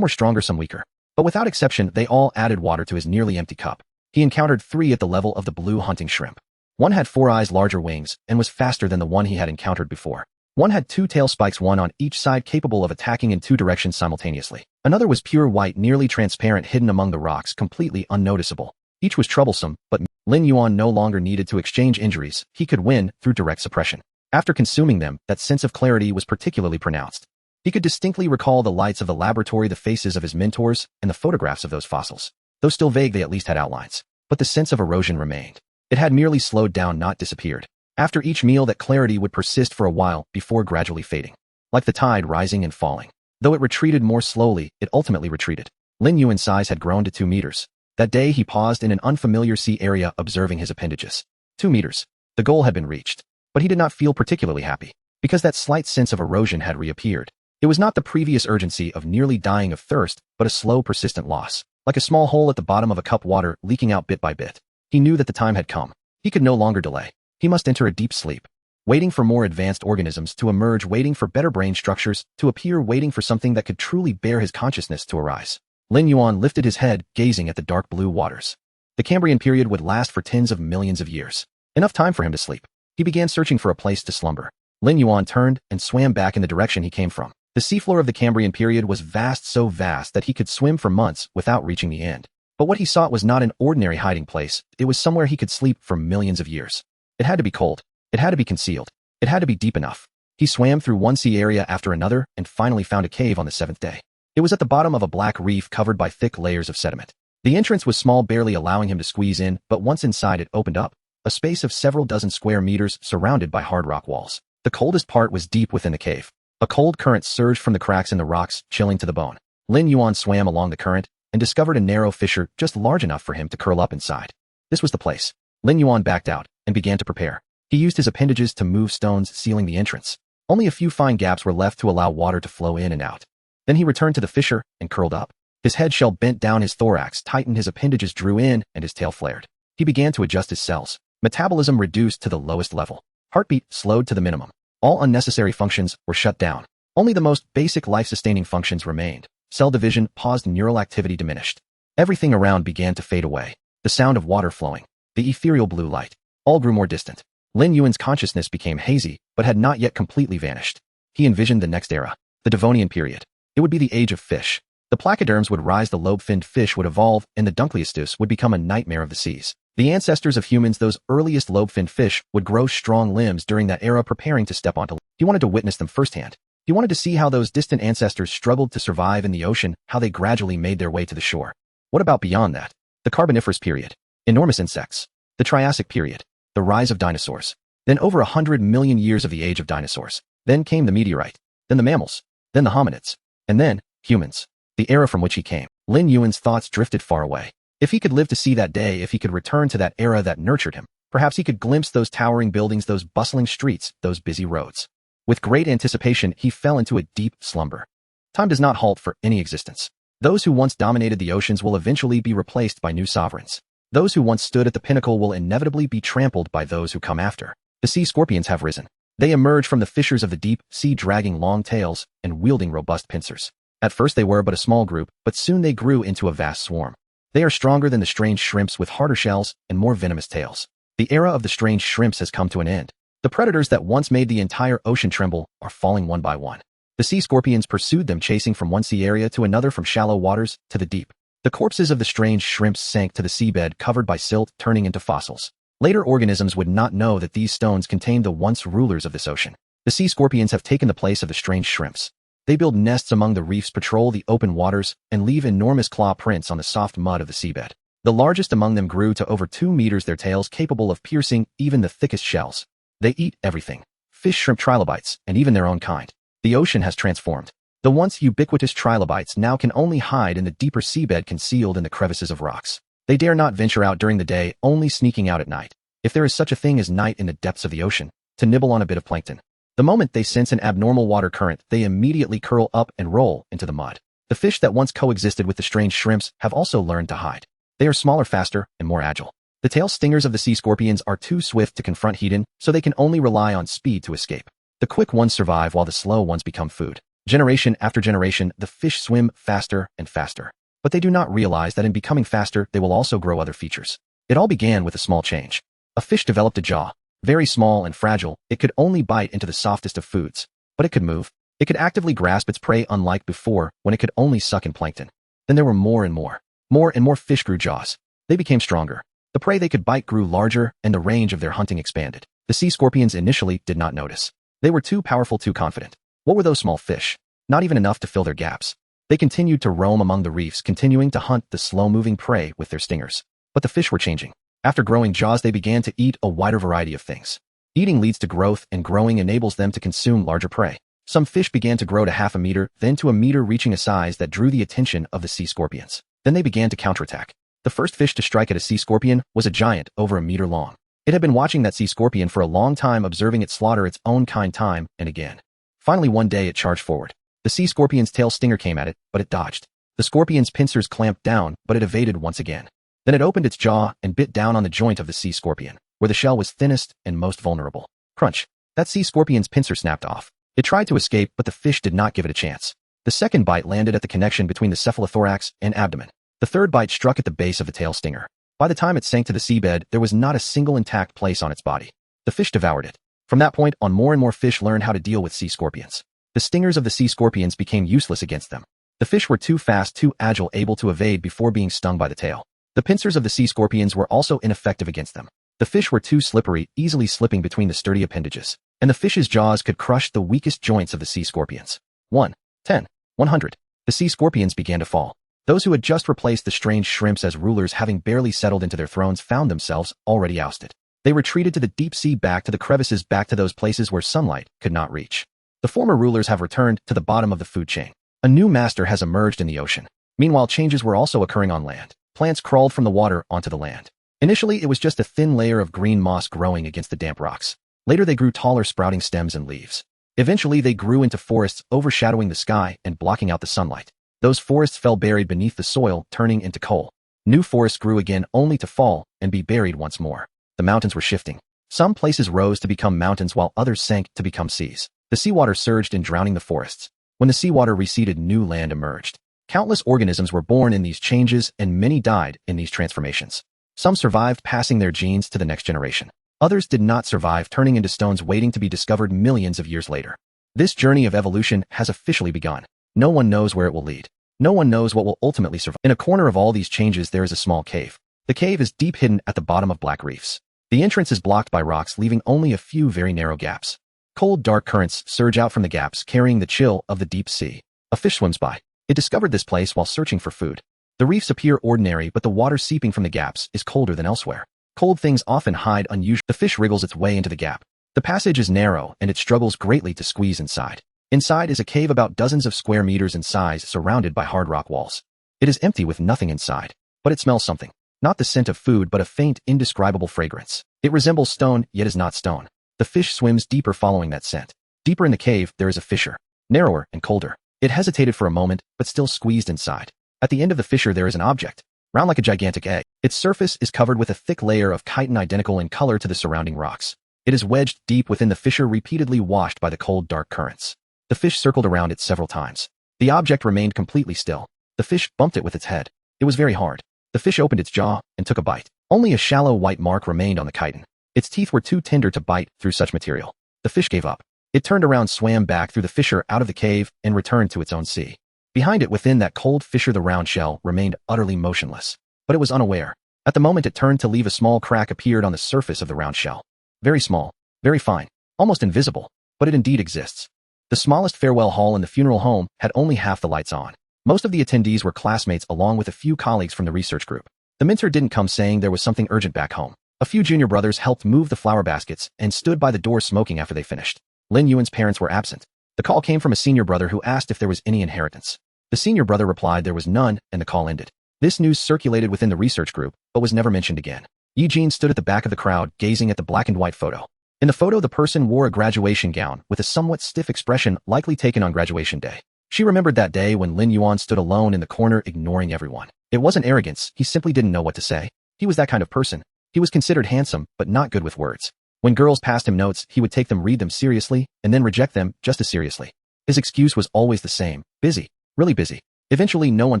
were stronger, some weaker. But without exception, they all added water to his nearly empty cup. He encountered 3 at the level of the blue hunting shrimp. One had 4 eyes, larger wings, and was faster than the one he had encountered before. One had 2 tail spikes, one on each side, capable of attacking in 2 directions simultaneously. Another was pure white, nearly transparent, hidden among the rocks, completely unnoticeable. Each was troublesome, but Lin Yuan no longer needed to exchange injuries. He could win through direct suppression. After consuming them, that sense of clarity was particularly pronounced. He could distinctly recall the lights of the laboratory, the faces of his mentors, and the photographs of those fossils. Though still vague, they at least had outlines. But the sense of erosion remained. It had merely slowed down, not disappeared. After each meal, that clarity would persist for a while before gradually fading. Like the tide rising and falling. Though it retreated more slowly, it ultimately retreated. Lin Yuan's size had grown to 2 meters. That day, he paused in an unfamiliar sea area, observing his appendages. 2 meters. The goal had been reached. But he did not feel particularly happy, because that slight sense of erosion had reappeared. It was not the previous urgency of nearly dying of thirst, but a slow, persistent loss. Like a small hole at the bottom of a cup, water leaking out bit by bit. He knew that the time had come. He could no longer delay. He must enter a deep sleep. Waiting for more advanced organisms to emerge, waiting for better brain structures to appear, waiting for something that could truly bear his consciousness to arise. Lin Yuan lifted his head, gazing at the dark blue waters. The Cambrian period would last for tens of millions of years. Enough time for him to sleep. He began searching for a place to slumber. Lin Yuan turned and swam back in the direction he came from. The seafloor of the Cambrian period was vast, so vast that he could swim for months without reaching the end. But what he sought was not an ordinary hiding place. It was somewhere he could sleep for millions of years. It had to be cold. It had to be concealed. It had to be deep enough. He swam through one sea area after another and finally found a cave on the 7th day. It was at the bottom of a black reef covered by thick layers of sediment. The entrance was small, barely allowing him to squeeze in, but once inside it opened up. A space of several dozen square meters surrounded by hard rock walls. The coldest part was deep within the cave. A cold current surged from the cracks in the rocks, chilling to the bone. Lin Yuan swam along the current and discovered a narrow fissure just large enough for him to curl up inside. This was the place. Lin Yuan backed out and began to prepare. He used his appendages to move stones sealing the entrance. Only a few fine gaps were left to allow water to flow in and out. Then he returned to the fissure and curled up. His head shell bent down, his thorax tightened, his appendages drew in, and his tail flared. He began to adjust his cells. Metabolism reduced to the lowest level. Heartbeat slowed to the minimum. All unnecessary functions were shut down. Only the most basic life-sustaining functions remained. Cell division paused, neural activity diminished. Everything around began to fade away. The sound of water flowing, the ethereal blue light, all grew more distant. Lin Yuan's consciousness became hazy, but had not yet completely vanished. He envisioned the next era, the Devonian period. It would be the age of fish. The placoderms would rise, the lobe-finned fish would evolve, and the Dunkleosteus would become a nightmare of the seas. The ancestors of humans, those earliest lobe-finned fish, would grow strong limbs during that era, preparing to step onto land. He wanted to witness them firsthand. He wanted to see how those distant ancestors struggled to survive in the ocean, how they gradually made their way to the shore. What about beyond that? The Carboniferous period. Enormous insects. The Triassic period. The rise of dinosaurs. Then over 100 million years of the age of dinosaurs. Then came the meteorite. Then the mammals. Then the hominids. And then, humans. The era from which he came. Lin Yuan's thoughts drifted far away. If he could live to see that day, if he could return to that era that nurtured him, perhaps he could glimpse those towering buildings, those bustling streets, those busy roads. With great anticipation, he fell into a deep slumber. Time does not halt for any existence. Those who once dominated the oceans will eventually be replaced by new sovereigns. Those who once stood at the pinnacle will inevitably be trampled by those who come after. The sea scorpions have risen. They emerge from the fissures of the deep sea, dragging long tails and wielding robust pincers. At first they were but a small group, but soon they grew into a vast swarm. They are stronger than the strange shrimps, with harder shells and more venomous tails. The era of the strange shrimps has come to an end. The predators that once made the entire ocean tremble are falling one by one. The sea scorpions pursued them, chasing from one sea area to another, from shallow waters to the deep. The corpses of the strange shrimps sank to the seabed, covered by silt, turning into fossils. Later organisms would not know that these stones contained the once rulers of this ocean. The sea scorpions have taken the place of the strange shrimps. They build nests among the reefs, patrol the open waters, and leave enormous claw prints on the soft mud of the seabed. The largest among them grew to over 2 meters, their tails capable of piercing even the thickest shells. They eat everything. Fish, shrimp, trilobites, and even their own kind. The ocean has transformed. The once ubiquitous trilobites now can only hide in the deeper seabed, concealed in the crevices of rocks. They dare not venture out during the day, only sneaking out at night. If there is such a thing as night in the depths of the ocean, to nibble on a bit of plankton. The moment they sense an abnormal water current, they immediately curl up and roll into the mud. The fish that once coexisted with the strange shrimps have also learned to hide. They are smaller, faster, and more agile. The tail stingers of the sea scorpions are too swift to confront Hedon, so they can only rely on speed to escape. The quick ones survive while the slow ones become food. Generation after generation, the fish swim faster and faster. But they do not realize that in becoming faster, they will also grow other features. It all began with a small change. A fish developed a jaw. Very small and fragile, it could only bite into the softest of foods. But it could move. It could actively grasp its prey, unlike before, when it could only suck in plankton. Then there were more and more. More and more fish grew jaws. They became stronger. The prey they could bite grew larger, and the range of their hunting expanded. The sea scorpions initially did not notice. They were too powerful, too confident. What were those small fish? Not even enough to fill their gaps. They continued to roam among the reefs, continuing to hunt the slow-moving prey with their stingers. But the fish were changing. After growing jaws, they began to eat a wider variety of things. Eating leads to growth, and growing enables them to consume larger prey. Some fish began to grow to 0.5 meter, then to 1 meter, reaching a size that drew the attention of the sea scorpions. Then they began to counterattack. The first fish to strike at a sea scorpion was a giant, over 1 meter long. It had been watching that sea scorpion for a long time, observing it slaughter its own kind time and again. Finally, one day it charged forward. The sea scorpion's tail stinger came at it, but it dodged. The scorpion's pincers clamped down, but it evaded once again. Then it opened its jaw and bit down on the joint of the sea scorpion, where the shell was thinnest and most vulnerable. Crunch! That sea scorpion's pincer snapped off. It tried to escape, but the fish did not give it a chance. The second bite landed at the connection between the cephalothorax and abdomen. The third bite struck at the base of the tail stinger. By the time it sank to the seabed, there was not a single intact place on its body. The fish devoured it. From that point on, more and more fish learned how to deal with sea scorpions. The stingers of the sea scorpions became useless against them. The fish were too fast, too agile, able to evade before being stung by the tail. The pincers of the sea scorpions were also ineffective against them. The fish were too slippery, easily slipping between the sturdy appendages. And the fish's jaws could crush the weakest joints of the sea scorpions. 1, 10, 100. The sea scorpions began to fall. Those who had just replaced the strange shrimps as rulers, having barely settled into their thrones, found themselves already ousted. They retreated to the deep sea, back to the crevices, back to those places where sunlight could not reach. The former rulers have returned to the bottom of the food chain. A new master has emerged in the ocean. Meanwhile, changes were also occurring on land. Plants crawled from the water onto the land. Initially, it was just a thin layer of green moss growing against the damp rocks. Later, they grew taller, sprouting stems and leaves. Eventually, they grew into forests, overshadowing the sky and blocking out the sunlight. Those forests fell buried beneath the soil, turning into coal. New forests grew again, only to fall and be buried once more. The mountains were shifting. Some places rose to become mountains while others sank to become seas. The seawater surged in, drowning the forests. When the seawater receded, new land emerged. Countless organisms were born in these changes, and many died in these transformations. Some survived, passing their genes to the next generation. Others did not survive, turning into stones waiting to be discovered millions of years later. This journey of evolution has officially begun. No one knows where it will lead. No one knows what will ultimately survive. In a corner of all these changes, there is a small cave. The cave is deep, hidden at the bottom of black reefs. The entrance is blocked by rocks, leaving only a few very narrow gaps. Cold, dark currents surge out from the gaps, carrying the chill of the deep sea. A fish swims by. It discovered this place while searching for food. The reefs appear ordinary, but the water seeping from the gaps is colder than elsewhere. Cold things often hide unusual. The fish wriggles its way into the gap. The passage is narrow, and it struggles greatly to squeeze inside. Inside is a cave about dozens of square meters in size, surrounded by hard rock walls. It is empty with nothing inside, but it smells something. Not the scent of food, but a faint, indescribable fragrance. It resembles stone, yet is not stone. The fish swims deeper, following that scent. Deeper in the cave, there is a fissure. Narrower and colder. It hesitated for a moment, but still squeezed inside. At the end of the fissure, there is an object, round like a gigantic egg. Its surface is covered with a thick layer of chitin identical in color to the surrounding rocks. It is wedged deep within the fissure, repeatedly washed by the cold, dark currents. The fish circled around it several times. The object remained completely still. The fish bumped it with its head. It was very hard. The fish opened its jaw and took a bite. Only a shallow white mark remained on the chitin. Its teeth were too tender to bite through such material. The fish gave up. It turned around, swam back through the fissure out of the cave, and returned to its own sea. Behind it, within that cold fissure, the round shell remained utterly motionless. But it was unaware. At the moment it turned to leave, a small crack appeared on the surface of the round shell. Very small, very fine, almost invisible, but it indeed exists. The smallest farewell hall in the funeral home had only half the lights on. Most of the attendees were classmates, along with a few colleagues from the research group. The mentor didn't come, saying there was something urgent back home. A few junior brothers helped move the flower baskets and stood by the door smoking after they finished. Lin Yuan's parents were absent. The call came from a senior brother who asked if there was any inheritance. The senior brother replied there was none, and the call ended. This news circulated within the research group, but was never mentioned again. Eugene stood at the back of the crowd, gazing at the black and white photo. In the photo, the person wore a graduation gown with a somewhat stiff expression, likely taken on graduation day. She remembered that day when Lin Yuan stood alone in the corner, ignoring everyone. It wasn't arrogance, he simply didn't know what to say. He was that kind of person. He was considered handsome, but not good with words. When girls passed him notes, he would take them, read them seriously, and then reject them just as seriously. His excuse was always the same: busy, really busy. Eventually, no one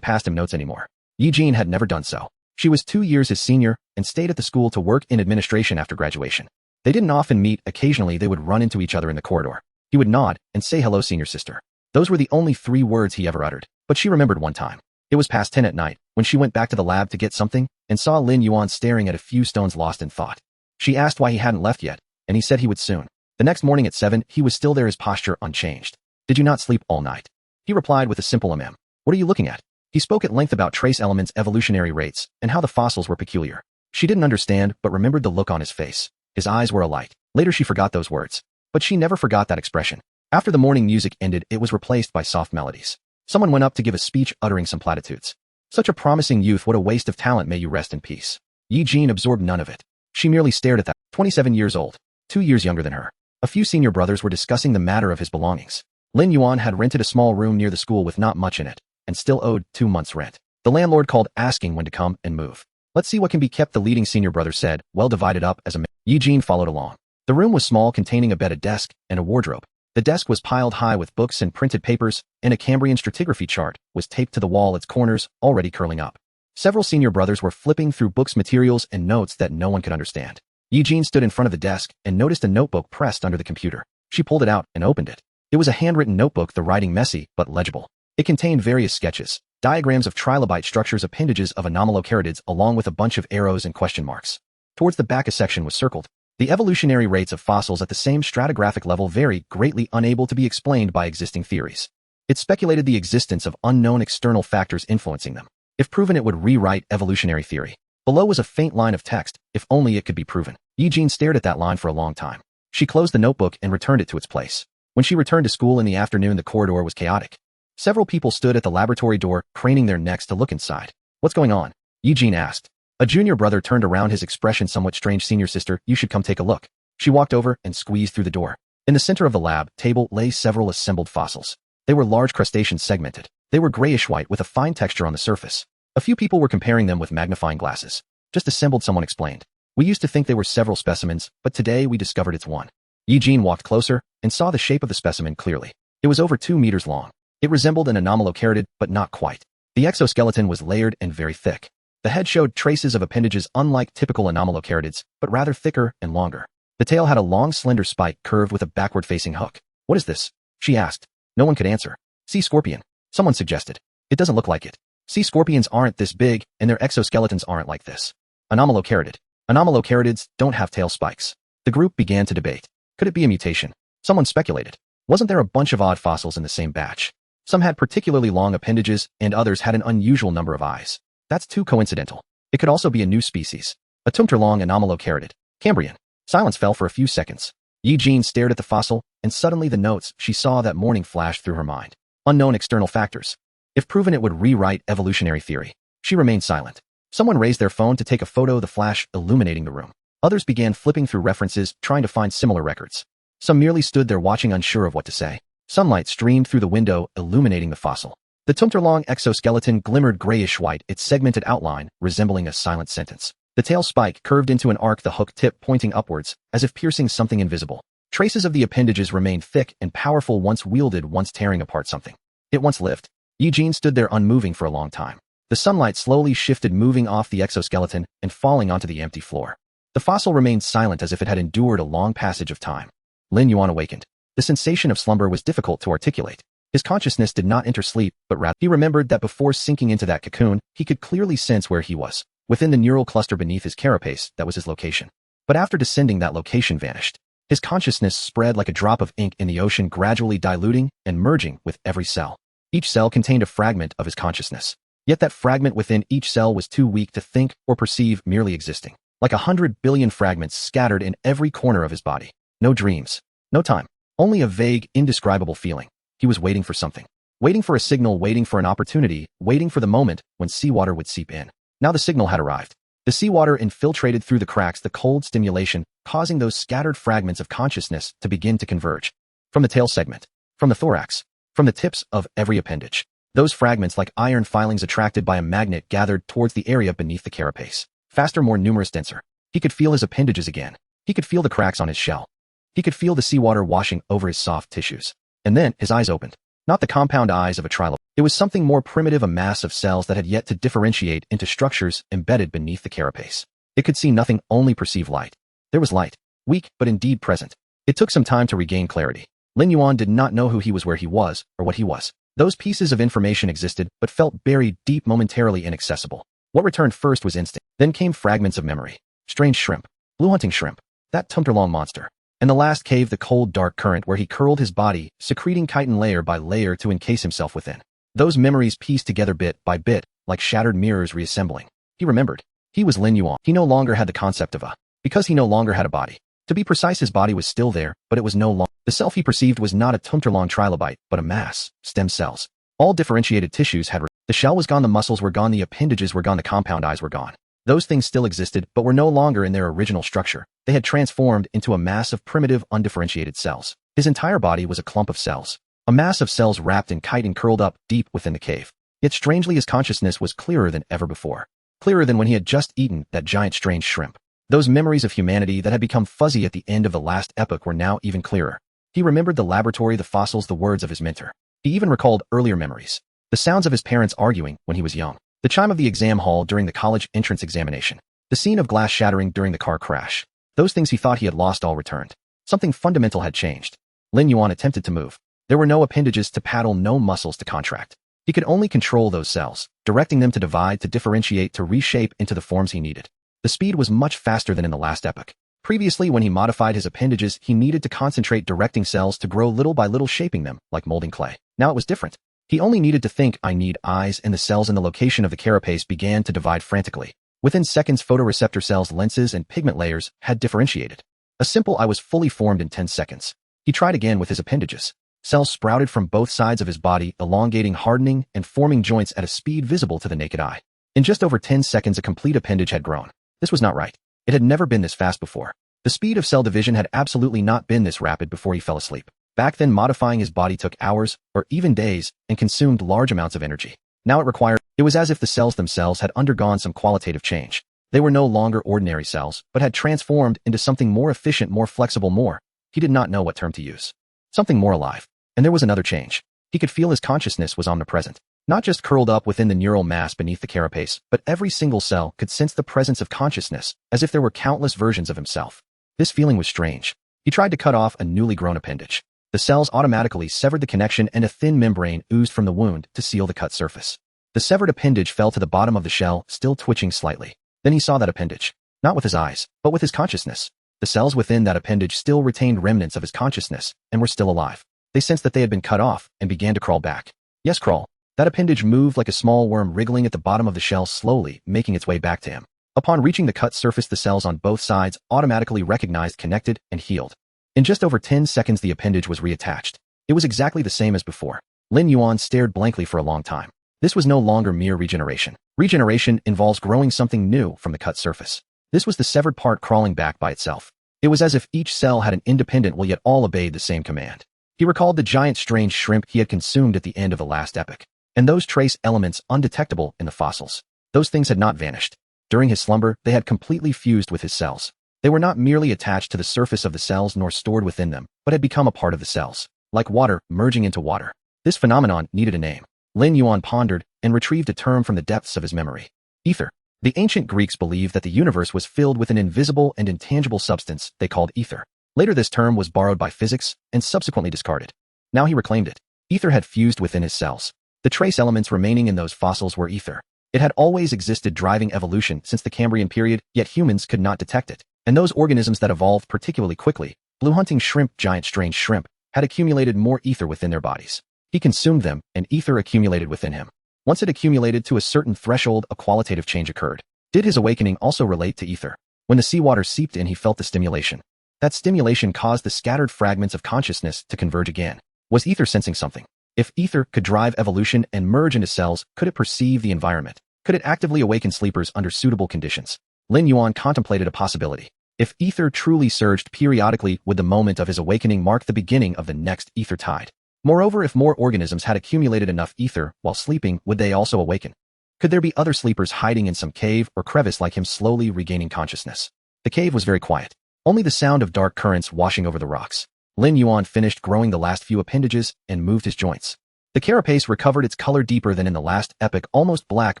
passed him notes anymore. Eugene had never done so. She was 2 years his senior and stayed at the school to work in administration after graduation. They didn't often meet. Occasionally, they would run into each other in the corridor. He would nod and say, "Hello, senior sister." Those were the only 3 words he ever uttered. But she remembered one time. It was past 10 at night when she went back to the lab to get something and saw Lin Yuan staring at a few stones, lost in thought. She asked why he hadn't left yet, and he said he would soon. The next morning at 7, he was still there, his posture unchanged. "Did you not sleep all night?" He replied with a simple "What are you looking at?" He spoke at length about trace elements, evolutionary rates, and how the fossils were peculiar. She didn't understand, but remembered the look on his face. His eyes were alight. Later she forgot those words. But she never forgot that expression. After the morning music ended, it was replaced by soft melodies. Someone went up to give a speech, uttering some platitudes. "Such a promising youth, what a waste of talent, may you rest in peace." Eugene absorbed none of it. She merely stared at that. 27 years old. 2 years younger than her. A few senior brothers were discussing the matter of his belongings. Lin Yuan had rented a small room near the school with not much in it, and still owed 2 months' rent. The landlord called, asking when to come and move. "Let's see what can be kept," the leading senior brother said, well divided up as a man. Eugene followed along. The room was small, containing a bed, a desk, and a wardrobe. The desk was piled high with books and printed papers, and a Cambrian stratigraphy chart was taped to the wall, its corners already curling up. Several senior brothers were flipping through books, materials, and notes that no one could understand. Eugene stood in front of the desk and noticed a notebook pressed under the computer. She pulled it out and opened it. It was a handwritten notebook, the writing messy but legible. It contained various sketches, diagrams of trilobite structures, appendages of anomalocarids, along with a bunch of arrows and question marks. Towards the back, a section was circled. The evolutionary rates of fossils at the same stratigraphic level vary greatly, unable to be explained by existing theories. It speculated the existence of unknown external factors influencing them. If proven, it would rewrite evolutionary theory. Below was a faint line of text: "If only it could be proven." Eugene stared at that line for a long time. She closed the notebook and returned it to its place. When she returned to school in the afternoon, the corridor was chaotic. Several people stood at the laboratory door, craning their necks to look inside. "What's going on?" Eugene asked. A junior brother turned around, his expression somewhat strange. Senior sister, you should come take a look. She walked over and squeezed through the door. In the center of the lab table lay several assembled fossils. They were large crustaceans, segmented. They were grayish-white with a fine texture on the surface. A few people were comparing them with magnifying glasses. Just assembled, someone explained. We used to think they were several specimens, but today we discovered it's one. Eugene walked closer and saw the shape of the specimen clearly. It was over 2 meters long. It resembled an anomalocarid, but not quite. The exoskeleton was layered and very thick. The head showed traces of appendages unlike typical anomalocaridids, but rather thicker and longer. The tail had a long slender spike curved with a backward-facing hook. What is this? She asked. No one could answer. Sea scorpion. Someone suggested. It doesn't look like it. Sea scorpions aren't this big, and their exoskeletons aren't like this. Anomalocarid. Anomalocaridids don't have tail spikes. The group began to debate. Could it be a mutation? Someone speculated. Wasn't there a bunch of odd fossils in the same batch? Some had particularly long appendages, and others had an unusual number of eyes. That's too coincidental. It could also be a new species. A tumtor-long anomalocarid. Cambrian. Silence fell for a few seconds. Eugene stared at the fossil, and suddenly the notes she saw that morning flashed through her mind. Unknown external factors. If proven, it would rewrite evolutionary theory. She remained silent. Someone raised their phone to take a photo, the flash illuminating the room. Others began flipping through references, trying to find similar records. Some merely stood there watching, unsure of what to say. Sunlight streamed through the window, illuminating the fossil. The tumtor-long exoskeleton glimmered grayish-white, its segmented outline resembling a silent sentence. The tail spike curved into an arc, the hook tip pointing upwards, as if piercing something invisible. Traces of the appendages remained thick and powerful, once wielded, once tearing apart something. It once lived. Eugene stood there unmoving for a long time. The sunlight slowly shifted, moving off the exoskeleton and falling onto the empty floor. The fossil remained silent, as if it had endured a long passage of time. Lin Yuan awakened. The sensation of slumber was difficult to articulate. His consciousness did not enter sleep, but rather he remembered that before sinking into that cocoon, he could clearly sense where he was. Within the neural cluster beneath his carapace, that was his location. But after descending, that location vanished. His consciousness spread like a drop of ink in the ocean, gradually diluting and merging with every cell. Each cell contained a fragment of his consciousness. Yet that fragment within each cell was too weak to think or perceive, merely existing. Like 100 billion fragments scattered in every corner of his body. No dreams. No time. Only a vague, indescribable feeling. He was waiting for something. Waiting for a signal, waiting for an opportunity, waiting for the moment when seawater would seep in. Now the signal had arrived. The seawater infiltrated through the cracks, the cold stimulation, causing those scattered fragments of consciousness to begin to converge. From the tail segment. From the thorax. From the tips of every appendage. Those fragments, like iron filings attracted by a magnet, gathered towards the area beneath the carapace. Faster, more numerous, denser. He could feel his appendages again. He could feel the cracks on his shell. He could feel the seawater washing over his soft tissues. And then his eyes opened. Not the compound eyes of a trilobite. It was something more primitive, a mass of cells that had yet to differentiate into structures embedded beneath the carapace. It could see nothing, only perceive light. There was light. Weak, but indeed present. It took some time to regain clarity. Lin Yuan did not know who he was, where he was, or what he was. Those pieces of information existed, but felt buried deep, momentarily inaccessible. What returned first was instinct. Then came fragments of memory. Strange shrimp. Blue hunting shrimp. That tumtor-long monster. And the last cave, the cold, dark current where he curled his body, secreting chitin layer by layer to encase himself within. Those memories pieced together bit by bit, like shattered mirrors reassembling. He remembered. He was Lin Yuan. He no longer had the concept of because he no longer had a body. To be precise, his body was still there, but it was no longer. The self he perceived was not a tumtor-long trilobite, but a mass, stem cells. All differentiated tissues had. The shell was gone, the muscles were gone, the appendages were gone, the compound eyes were gone. Those things still existed, but were no longer in their original structure. They had transformed into a mass of primitive, undifferentiated cells. His entire body was a clump of cells. A mass of cells wrapped in chitin, curled up deep within the cave. Yet strangely, his consciousness was clearer than ever before. Clearer than when he had just eaten that giant strange shrimp. Those memories of humanity that had become fuzzy at the end of the last epoch were now even clearer. He remembered the laboratory, the fossils, the words of his mentor. He even recalled earlier memories. The sounds of his parents arguing when he was young. The chime of the exam hall during the college entrance examination. The scene of glass shattering during the car crash. Those things he thought he had lost all returned. Something fundamental had changed. Lin Yuan attempted to move. There were no appendages to paddle, no muscles to contract. He could only control those cells, directing them to divide, to differentiate, to reshape into the forms he needed. The speed was much faster than in the last epoch. Previously, when he modified his appendages, he needed to concentrate, directing cells to grow little by little, shaping them like molding clay. Now it was different. He only needed to think, I need eyes, and the cells in the location of the carapace began to divide frantically. Within seconds, photoreceptor cells, lenses, and pigment layers had differentiated. A simple eye was fully formed in 10 seconds. He tried again with his appendages. Cells sprouted from both sides of his body, elongating, hardening, and forming joints at a speed visible to the naked eye. In just over 10 seconds, a complete appendage had grown. This was not right. It had never been this fast before. The speed of cell division had absolutely not been this rapid before he fell asleep. Back then, modifying his body took hours, or even days, and consumed large amounts of energy. Now it was as if the cells themselves had undergone some qualitative change. They were no longer ordinary cells, but had transformed into something more efficient, more flexible, he did not know what term to use. Something more alive. And there was another change. He could feel his consciousness was omnipresent. Not just curled up within the neural mass beneath the carapace, but every single cell could sense the presence of consciousness, as if there were countless versions of himself. This feeling was strange. He tried to cut off a newly grown appendage. The cells automatically severed the connection and a thin membrane oozed from the wound to seal the cut surface. The severed appendage fell to the bottom of the shell, still twitching slightly. Then he saw that appendage. Not with his eyes, but with his consciousness. The cells within that appendage still retained remnants of his consciousness, and were still alive. They sensed that they had been cut off, and began to crawl back. Yes, crawl. That appendage moved like a small worm wriggling at the bottom of the shell, slowly making its way back to him. Upon reaching the cut surface, the cells on both sides automatically recognized, connected, and healed. In just over 10 seconds, the appendage was reattached. It was exactly the same as before. Lin Yuan stared blankly for a long time. This was no longer mere regeneration. Regeneration involves growing something new from the cut surface. This was the severed part crawling back by itself. It was as if each cell had an independent will, yet all obeyed the same command. He recalled the giant strange shrimp he had consumed at the end of the last epoch. And those trace elements undetectable in the fossils. Those things had not vanished. During his slumber, they had completely fused with his cells. They were not merely attached to the surface of the cells nor stored within them, but had become a part of the cells. Like water merging into water. This phenomenon needed a name. Lin Yuan pondered and retrieved a term from the depths of his memory. Ether. The ancient Greeks believed that the universe was filled with an invisible and intangible substance they called ether. Later, this term was borrowed by physics and subsequently discarded. Now he reclaimed it. Ether had fused within his cells. The trace elements remaining in those fossils were ether. It had always existed, driving evolution since the Cambrian period, yet humans could not detect it. And those organisms that evolved particularly quickly, blue-hunting shrimp, giant strange shrimp, had accumulated more ether within their bodies. He consumed them, and ether accumulated within him. Once it accumulated to a certain threshold, a qualitative change occurred. Did his awakening also relate to ether? When the seawater seeped in, he felt the stimulation. That stimulation caused the scattered fragments of consciousness to converge again. Was ether sensing something? If ether could drive evolution and merge into cells, could it perceive the environment? Could it actively awaken sleepers under suitable conditions? Lin Yuan contemplated a possibility. If ether truly surged periodically, would the moment of his awakening mark the beginning of the next ether tide? Moreover, if more organisms had accumulated enough ether while sleeping, would they also awaken? Could there be other sleepers hiding in some cave or crevice like him, slowly regaining consciousness? The cave was very quiet. Only the sound of dark currents washing over the rocks. Lin Yuan finished growing the last few appendages and moved his joints. The carapace recovered its color deeper than in the last epoch, almost black,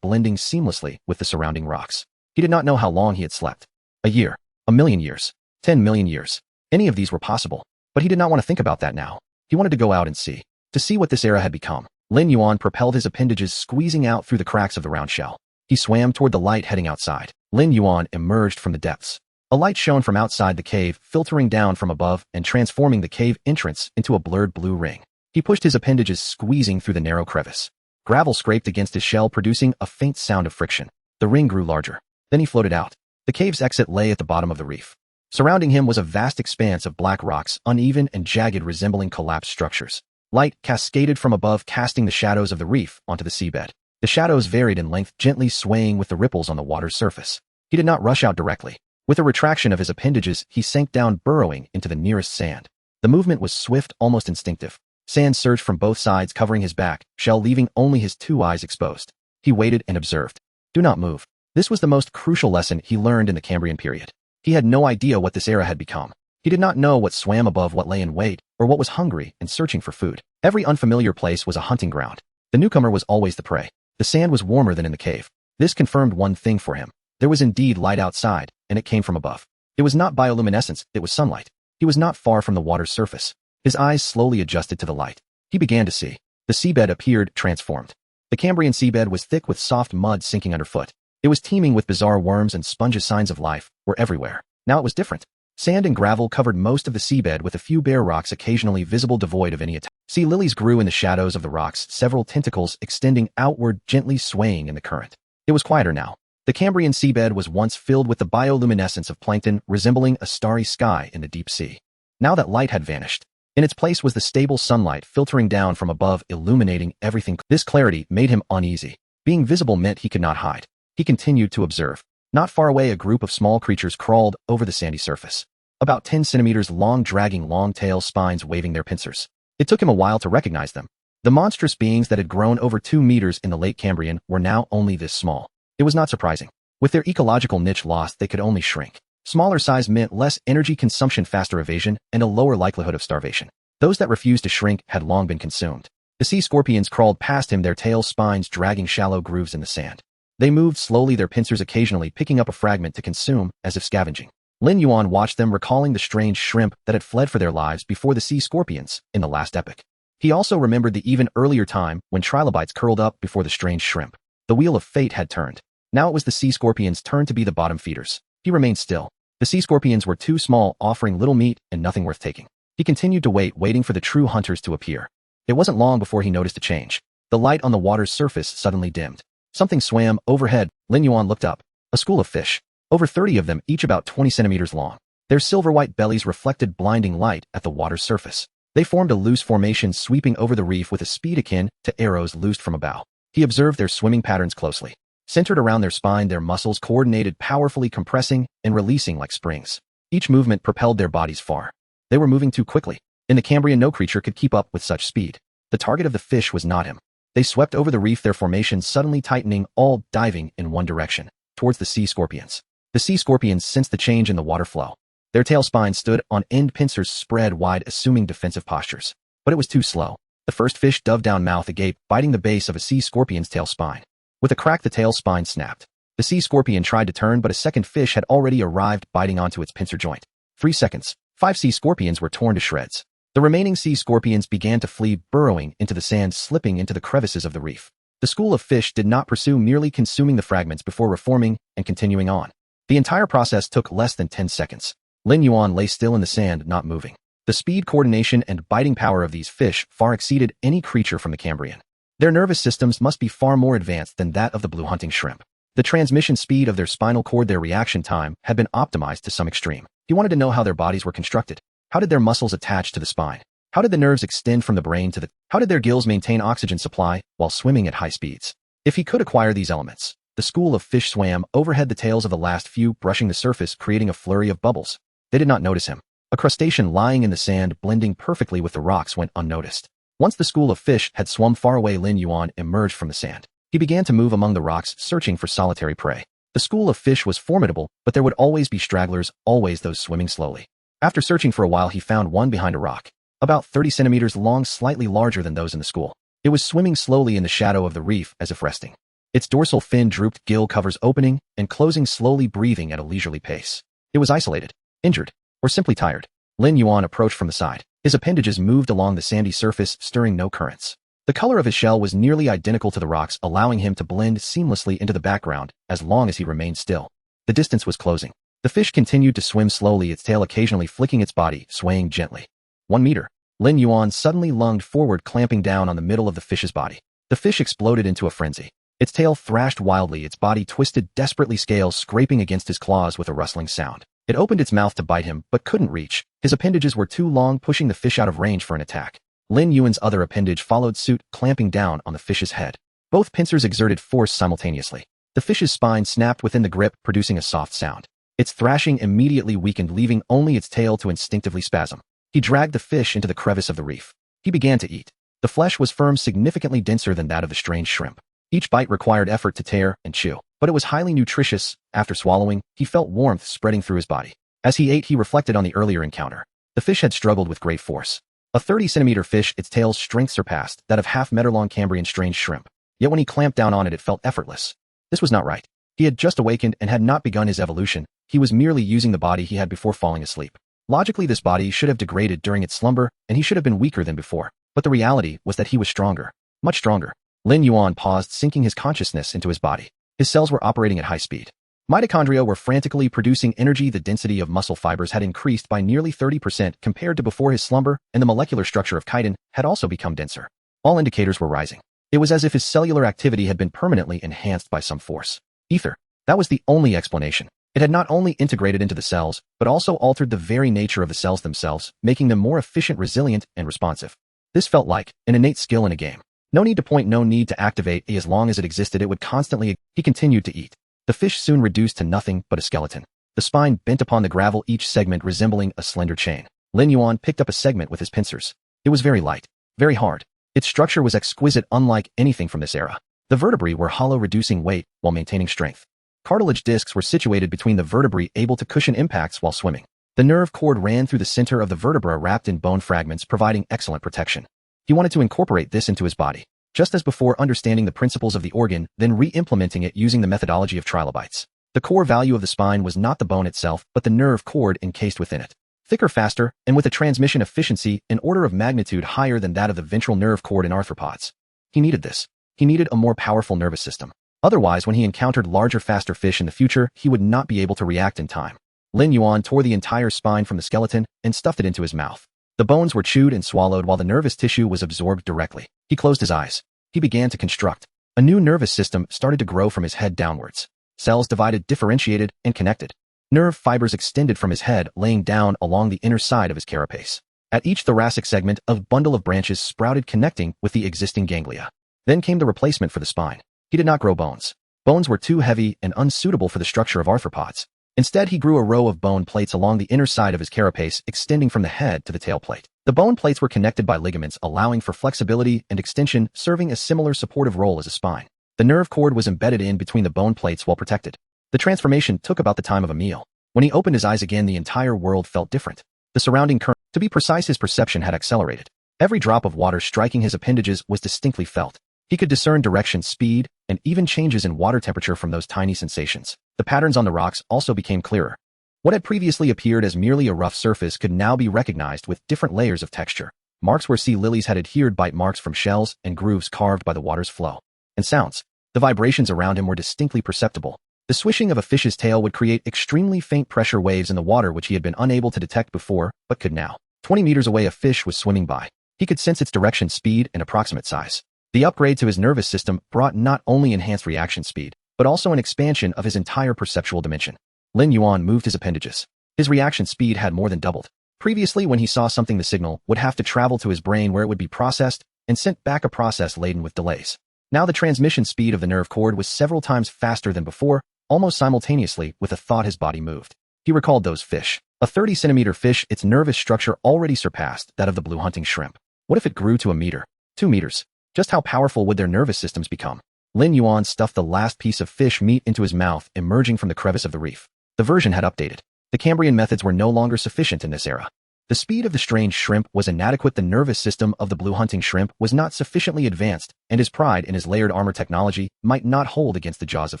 blending seamlessly with the surrounding rocks. He did not know how long he had slept. A year, a million years, 10 million years. Any of these were possible, but he did not want to think about that now. He wanted to go out and see. To see what this era had become. Lin Yuan propelled his appendages, squeezing out through the cracks of the round shell. He swam toward the light, heading outside. Lin Yuan emerged from the depths. A light shone from outside the cave, filtering down from above and transforming the cave entrance into a blurred blue ring. He pushed his appendages, squeezing through the narrow crevice. Gravel scraped against his shell, producing a faint sound of friction. The ring grew larger. Then he floated out. The cave's exit lay at the bottom of the reef. Surrounding him was a vast expanse of black rocks, uneven and jagged, resembling collapsed structures. Light cascaded from above, casting the shadows of the reef onto the seabed. The shadows varied in length, gently swaying with the ripples on the water's surface. He did not rush out directly. With a retraction of his appendages, he sank down, burrowing into the nearest sand. The movement was swift, almost instinctive. Sand surged from both sides, covering his back, shell leaving only his two eyes exposed. He waited and observed. Do not move. This was the most crucial lesson he learned in the Cambrian period. He had no idea what this era had become. He did not know what swam above, what lay in wait, or what was hungry and searching for food. Every unfamiliar place was a hunting ground. The newcomer was always the prey. The sand was warmer than in the cave. This confirmed one thing for him. There was indeed light outside, and it came from above. It was not bioluminescence, it was sunlight. He was not far from the water's surface. His eyes slowly adjusted to the light. He began to see. The seabed appeared transformed. The Cambrian seabed was thick with soft mud sinking underfoot. It was teeming with bizarre worms and sponges. Signs of life were everywhere. Now it was different. Sand and gravel covered most of the seabed, with a few bare rocks occasionally visible, devoid of any attack. Sea lilies grew in the shadows of the rocks, several tentacles extending outward, gently swaying in the current. It was quieter now. The Cambrian seabed was once filled with the bioluminescence of plankton, resembling a starry sky in the deep sea. Now that light had vanished. In its place was the stable sunlight filtering down from above, illuminating everything. This clarity made him uneasy. Being visible meant he could not hide. He continued to observe. Not far away, a group of small creatures crawled over the sandy surface. About 10 centimeters long, dragging long tail spines waving their pincers. It took him a while to recognize them. The monstrous beings that had grown over 2 meters in the late Cambrian were now only this small. It was not surprising. With their ecological niche lost, they could only shrink. Smaller size meant less energy consumption, faster evasion, and a lower likelihood of starvation. Those that refused to shrink had long been consumed. The sea scorpions crawled past him, their tail spines dragging shallow grooves in the sand. They moved slowly, their pincers occasionally picking up a fragment to consume, as if scavenging. Lin Yuan watched them, recalling the strange shrimp that had fled for their lives before the sea scorpions in the last epoch. He also remembered the even earlier time when trilobites curled up before the strange shrimp. The wheel of fate had turned. Now it was the sea scorpions' turn to be the bottom feeders. He remained still. The sea scorpions were too small, offering little meat and nothing worth taking. He continued to wait, waiting for the true hunters to appear. It wasn't long before he noticed a change. The light on the water's surface suddenly dimmed. Something swam overhead. Lin Yuan looked up. A school of fish. Over 30 of them, each about 20 centimeters long. Their silver-white bellies reflected blinding light at the water's surface. They formed a loose formation sweeping over the reef with a speed akin to arrows loosed from a bow. He observed their swimming patterns closely. Centered around their spine, their muscles coordinated, powerfully compressing and releasing like springs. Each movement propelled their bodies far. They were moving too quickly. In the Cambrian, no creature could keep up with such speed. The target of the fish was not him. They swept over the reef, their formations suddenly tightening, all diving in one direction, towards the sea scorpions. The sea scorpions sensed the change in the water flow. Their tail spines stood on end, pincers spread wide, assuming defensive postures. But it was too slow. The first fish dove down, mouth agape, biting the base of a sea scorpion's tail spine. With a crack, the tail spine snapped. The sea scorpion tried to turn, but a second fish had already arrived, biting onto its pincer joint. 3 seconds. 5 sea scorpions were torn to shreds. The remaining sea scorpions began to flee, burrowing into the sand, slipping into the crevices of the reef. The school of fish did not pursue, merely consuming the fragments before reforming and continuing on. The entire process took less than 10 seconds. Lin Yuan lay still in the sand, not moving. The speed, coordination, and biting power of these fish far exceeded any creature from the Cambrian. Their nervous systems must be far more advanced than that of the blue hunting shrimp. The transmission speed of their spinal cord, their reaction time, had been optimized to some extreme. He wanted to know how their bodies were constructed. How did their muscles attach to the spine? How did the nerves extend from the brain to the... How did their gills maintain oxygen supply while swimming at high speeds? If he could acquire these elements, the school of fish swam overhead, the tails of the last few brushing the surface, creating a flurry of bubbles. They did not notice him. A crustacean lying in the sand, blending perfectly with the rocks, went unnoticed. Once the school of fish had swum far away, Lin Yuan emerged from the sand. He began to move among the rocks, searching for solitary prey. The school of fish was formidable, but there would always be stragglers, always those swimming slowly. After searching for a while, he found one behind a rock. About 30 centimeters long, slightly larger than those in the school. It was swimming slowly in the shadow of the reef, as if resting. Its dorsal fin drooped, gill covers opening and closing slowly, breathing at a leisurely pace. It was isolated, injured, or simply tired. Lin Yuan approached from the side. His appendages moved along the sandy surface, stirring no currents. The color of his shell was nearly identical to the rocks, allowing him to blend seamlessly into the background as long as he remained still. The distance was closing. The fish continued to swim slowly, its tail occasionally flicking its body, swaying gently. 1 meter. Lin Yuan suddenly lunged forward, clamping down on the middle of the fish's body. The fish exploded into a frenzy. Its tail thrashed wildly, its body twisted desperately, scales scraping against his claws with a rustling sound. It opened its mouth to bite him, but couldn't reach. His appendages were too long, pushing the fish out of range for an attack. Lin Yuan's other appendage followed suit, clamping down on the fish's head. Both pincers exerted force simultaneously. The fish's spine snapped within the grip, producing a soft sound. Its thrashing immediately weakened, leaving only its tail to instinctively spasm. He dragged the fish into the crevice of the reef. He began to eat. The flesh was firm, significantly denser than that of the strange shrimp. Each bite required effort to tear and chew, but it was highly nutritious. After swallowing, he felt warmth spreading through his body. As he ate, he reflected on the earlier encounter. The fish had struggled with great force. A 30-centimeter fish, its tail's strength surpassed that of half-meter-long Cambrian strange shrimp. Yet when he clamped down on it, it felt effortless. This was not right. He had just awakened and had not begun his evolution. He was merely using the body he had before falling asleep. Logically, this body should have degraded during its slumber, and he should have been weaker than before. But the reality was that he was stronger. Much stronger. Lin Yuan paused, sinking his consciousness into his body. His cells were operating at high speed. Mitochondria were frantically producing energy. The density of muscle fibers had increased by nearly 30% compared to before his slumber, and the molecular structure of chitin had also become denser. All indicators were rising. It was as if his cellular activity had been permanently enhanced by some force. Aether. That was the only explanation. It had not only integrated into the cells, but also altered the very nature of the cells themselves, making them more efficient, resilient, and responsive. This felt like an innate skill in a game. No need to point, no need to activate. As long as it existed, it would constantly... He continued to eat. The fish soon reduced to nothing but a skeleton. The spine bent upon the gravel, each segment resembling a slender chain. Lin Yuan picked up a segment with his pincers. It was very light, very hard. Its structure was exquisite, unlike anything from this era. The vertebrae were hollow, reducing weight while maintaining strength. Cartilage discs were situated between the vertebrae, able to cushion impacts while swimming. The nerve cord ran through the center of the vertebra, wrapped in bone fragments, providing excellent protection. He wanted to incorporate this into his body, just as before, understanding the principles of the organ, then re-implementing it using the methodology of trilobites. The core value of the spine was not the bone itself, but the nerve cord encased within it. Thicker, faster, and with a transmission efficiency an order of magnitude higher than that of the ventral nerve cord in arthropods. He needed this. He needed a more powerful nervous system. Otherwise, when he encountered larger, faster fish in the future, he would not be able to react in time. Lin Yuan tore the entire spine from the skeleton and stuffed it into his mouth. The bones were chewed and swallowed while the nervous tissue was absorbed directly. He closed his eyes. He began to construct. A new nervous system started to grow from his head downwards. Cells divided, differentiated, and connected. Nerve fibers extended from his head, laying down along the inner side of his carapace. At each thoracic segment, a bundle of branches sprouted, connecting with the existing ganglia. Then came the replacement for the spine. He did not grow bones. Bones were too heavy and unsuitable for the structure of arthropods. Instead, he grew a row of bone plates along the inner side of his carapace, extending from the head to the tail plate. The bone plates were connected by ligaments, allowing for flexibility and extension, serving a similar supportive role as a spine. The nerve cord was embedded in between the bone plates while protected. The transformation took about the time of a meal. When he opened his eyes again, the entire world felt different. The surrounding current, to be precise, his perception had accelerated. Every drop of water striking his appendages was distinctly felt. He could discern direction, speed, and even changes in water temperature from those tiny sensations. The patterns on the rocks also became clearer. What had previously appeared as merely a rough surface could now be recognized with different layers of texture. Marks where sea lilies had adhered, bite marks from shells, and grooves carved by the water's flow. And sounds. The vibrations around him were distinctly perceptible. The swishing of a fish's tail would create extremely faint pressure waves in the water, which he had been unable to detect before, but could now. 20 meters away, a fish was swimming by. He could sense its direction, speed, and approximate size. The upgrade to his nervous system brought not only enhanced reaction speed, but also an expansion of his entire perceptual dimension. Lin Yuan moved his appendages. His reaction speed had more than doubled. Previously, when he saw something, the signal would have to travel to his brain, where it would be processed and sent back, a process laden with delays. Now the transmission speed of the nerve cord was several times faster than before. Almost simultaneously with a thought, his body moved. He recalled those fish. A 30-centimeter fish, its nervous structure already surpassed that of the blue hunting shrimp. What if it grew to a meter? 2 meters? Just how powerful would their nervous systems become? Lin Yuan stuffed the last piece of fish meat into his mouth, emerging from the crevice of the reef. The version had updated. The Cambrian methods were no longer sufficient in this era. The speed of the strange shrimp was inadequate. The nervous system of the blue hunting shrimp was not sufficiently advanced, and his pride in his layered armor technology might not hold against the jaws of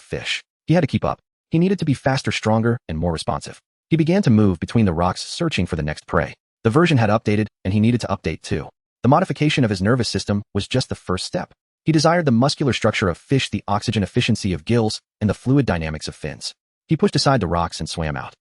fish. He had to keep up. He needed to be faster, stronger, and more responsive. He began to move between the rocks, searching for the next prey. The version had updated, and he needed to update too. The modification of his nervous system was just the first step. He desired the muscular structure of fish, the oxygen efficiency of gills, and the fluid dynamics of fins. He pushed aside the rocks and swam out.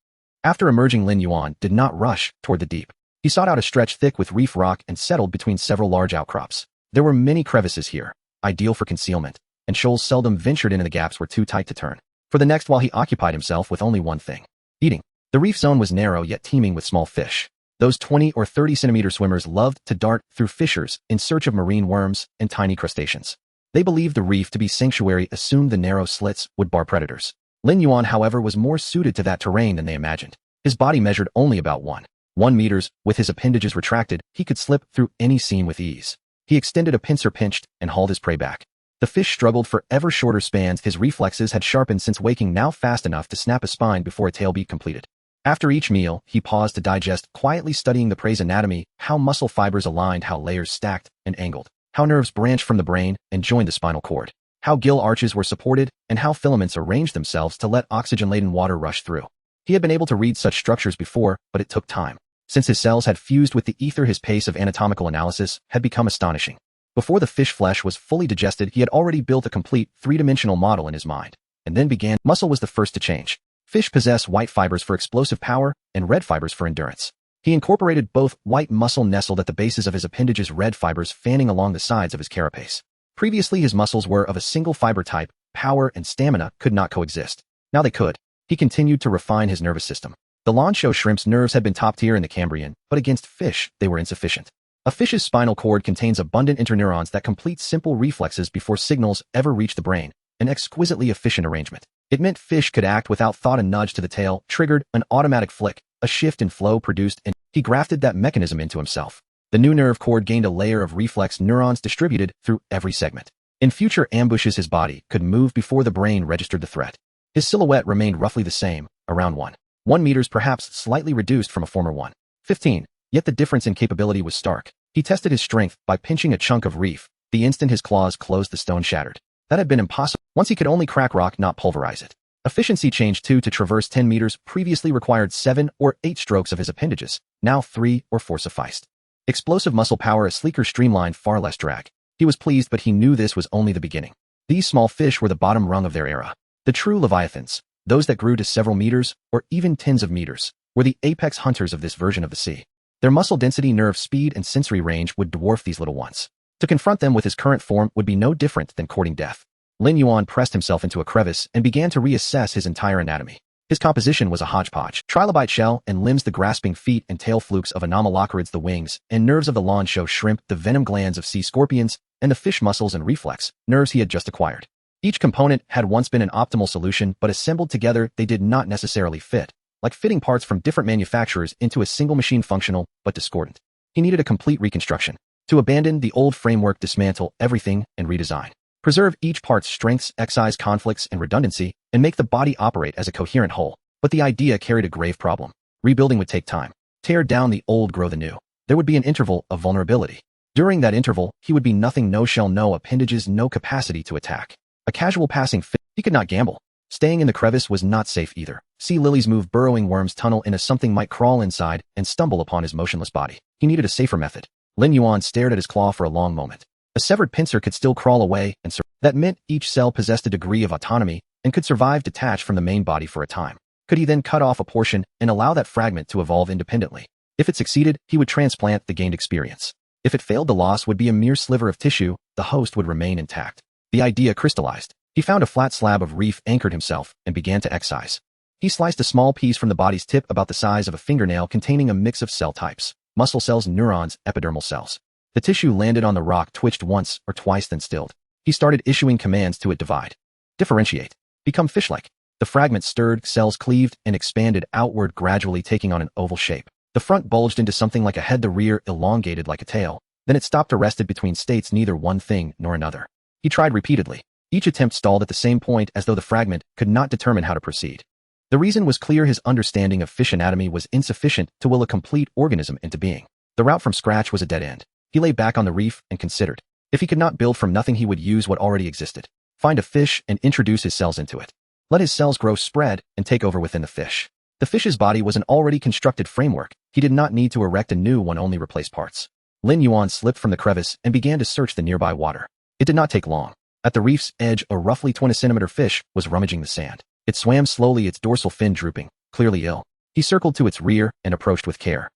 After emerging, Lin Yuan did not rush toward the deep. He sought out a stretch thick with reef rock and settled between several large outcrops. There were many crevices here, ideal for concealment, and shoals seldom ventured in, and the gaps were too tight to turn. For the next while, he occupied himself with only one thing: eating. The reef zone was narrow yet teeming with small fish. Those 20 or 30-centimeter swimmers loved to dart through fissures in search of marine worms and tiny crustaceans. They believed the reef to be sanctuary, assumed the narrow slits would bar predators. Lin Yuan, however, was more suited to that terrain than they imagined. His body measured only about 1 meters. With his appendages retracted, he could slip through any seam with ease. He extended a pincer, pinched, and hauled his prey back. The fish struggled for ever shorter spans. His reflexes had sharpened since waking, now fast enough to snap a spine before a tail beat completed. After each meal, he paused to digest, quietly studying the prey's anatomy, how muscle fibers aligned, how layers stacked and angled, how nerves branched from the brain and joined the spinal cord, how gill arches were supported, and how filaments arranged themselves to let oxygen-laden water rush through. He had been able to read such structures before, but it took time. Since his cells had fused with the ether, his pace of anatomical analysis had become astonishing. Before the fish flesh was fully digested, he had already built a complete three-dimensional model in his mind. And then began. Muscle was the first to change. Fish possess white fibers for explosive power and red fibers for endurance. He incorporated both. White muscle nestled at the bases of his appendages, red fibers fanning along the sides of his carapace. Previously, his muscles were of a single fiber type. Power and stamina could not coexist. Now they could. He continued to refine his nervous system. The longshore shrimp's nerves had been top tier in the Cambrian, but against fish, they were insufficient. A fish's spinal cord contains abundant interneurons that complete simple reflexes before signals ever reach the brain, an exquisitely efficient arrangement. It meant fish could act without thought. A nudge to the tail triggered an automatic flick, a shift in flow produced, and he grafted that mechanism into himself. The new nerve cord gained a layer of reflex neurons distributed through every segment. In future ambushes, his body could move before the brain registered the threat. His silhouette remained roughly the same, around 1 meters, perhaps slightly reduced from a former 1.15. Yet the difference in capability was stark. He tested his strength by pinching a chunk of reef. The instant his claws closed, the stone shattered. That had been impossible. Once he could only crack rock, not pulverize it. Efficiency changed too. To traverse 10 meters previously required 7 or 8 strokes of his appendages. Now 3 or 4 sufficed. Explosive muscle power, a sleeker streamline, far less drag. He was pleased, but he knew this was only the beginning. These small fish were the bottom rung of their era. The true leviathans, those that grew to several meters, or even tens of meters, were the apex hunters of this version of the sea. Their muscle density, nerve speed, and sensory range would dwarf these little ones. To confront them with his current form would be no different than courting death. Lin Yuan pressed himself into a crevice and began to reassess his entire anatomy. His composition was a hodgepodge. Trilobite shell and limbs, the grasping feet and tail flukes of Anomalocaris, the wings and nerves of the lawn show shrimp, the venom glands of sea scorpions, and the fish muscles and reflex nerves he had just acquired. Each component had once been an optimal solution, but assembled together they did not necessarily fit, like fitting parts from different manufacturers into a single machine, functional but discordant. He needed a complete reconstruction. To abandon the old framework, dismantle everything, and redesign. Preserve each part's strengths, excise conflicts and redundancy, and make the body operate as a coherent whole. But the idea carried a grave problem. Rebuilding would take time. Tear down the old, grow the new. There would be an interval of vulnerability. During that interval, he would be nothing, no shell, no appendages, no capacity to attack. A casual passing fit. He could not gamble. Staying in the crevice was not safe either. Sea lilies move, burrowing worms tunnel into something, might crawl inside and stumble upon his motionless body. He needed a safer method. Lin Yuan stared at his claw for a long moment. A severed pincer could still crawl away and survive. That meant each cell possessed a degree of autonomy and could survive detached from the main body for a time. Could he then cut off a portion and allow that fragment to evolve independently? If it succeeded, he would transplant the gained experience. If it failed, the loss would be a mere sliver of tissue, the host would remain intact. The idea crystallized. He found a flat slab of reef, anchored himself, and began to excise. He sliced a small piece from the body's tip, about the size of a fingernail, containing a mix of cell types: muscle cells, neurons, epidermal cells. The tissue landed on the rock, twitched once or twice, then stilled. He started issuing commands to it: divide, differentiate, become fish-like. The fragment stirred, cells cleaved and expanded outward, gradually taking on an oval shape. The front bulged into something like a head, the rear elongated like a tail. Then it stopped, arrested between states, neither one thing nor another. He tried repeatedly. Each attempt stalled at the same point, as though the fragment could not determine how to proceed. The reason was clear: his understanding of fish anatomy was insufficient to will a complete organism into being. The route from scratch was a dead end. He lay back on the reef and considered. If he could not build from nothing, he would use what already existed. Find a fish and introduce his cells into it. Let his cells grow, spread, and take over within the fish. The fish's body was an already constructed framework. He did not need to erect a new one, only replace parts. Lin Yuan slipped from the crevice and began to search the nearby water. It did not take long. At the reef's edge, a roughly 20-centimeter fish was rummaging the sand. It swam slowly, its dorsal fin drooping, clearly ill. He circled to its rear and approached with care.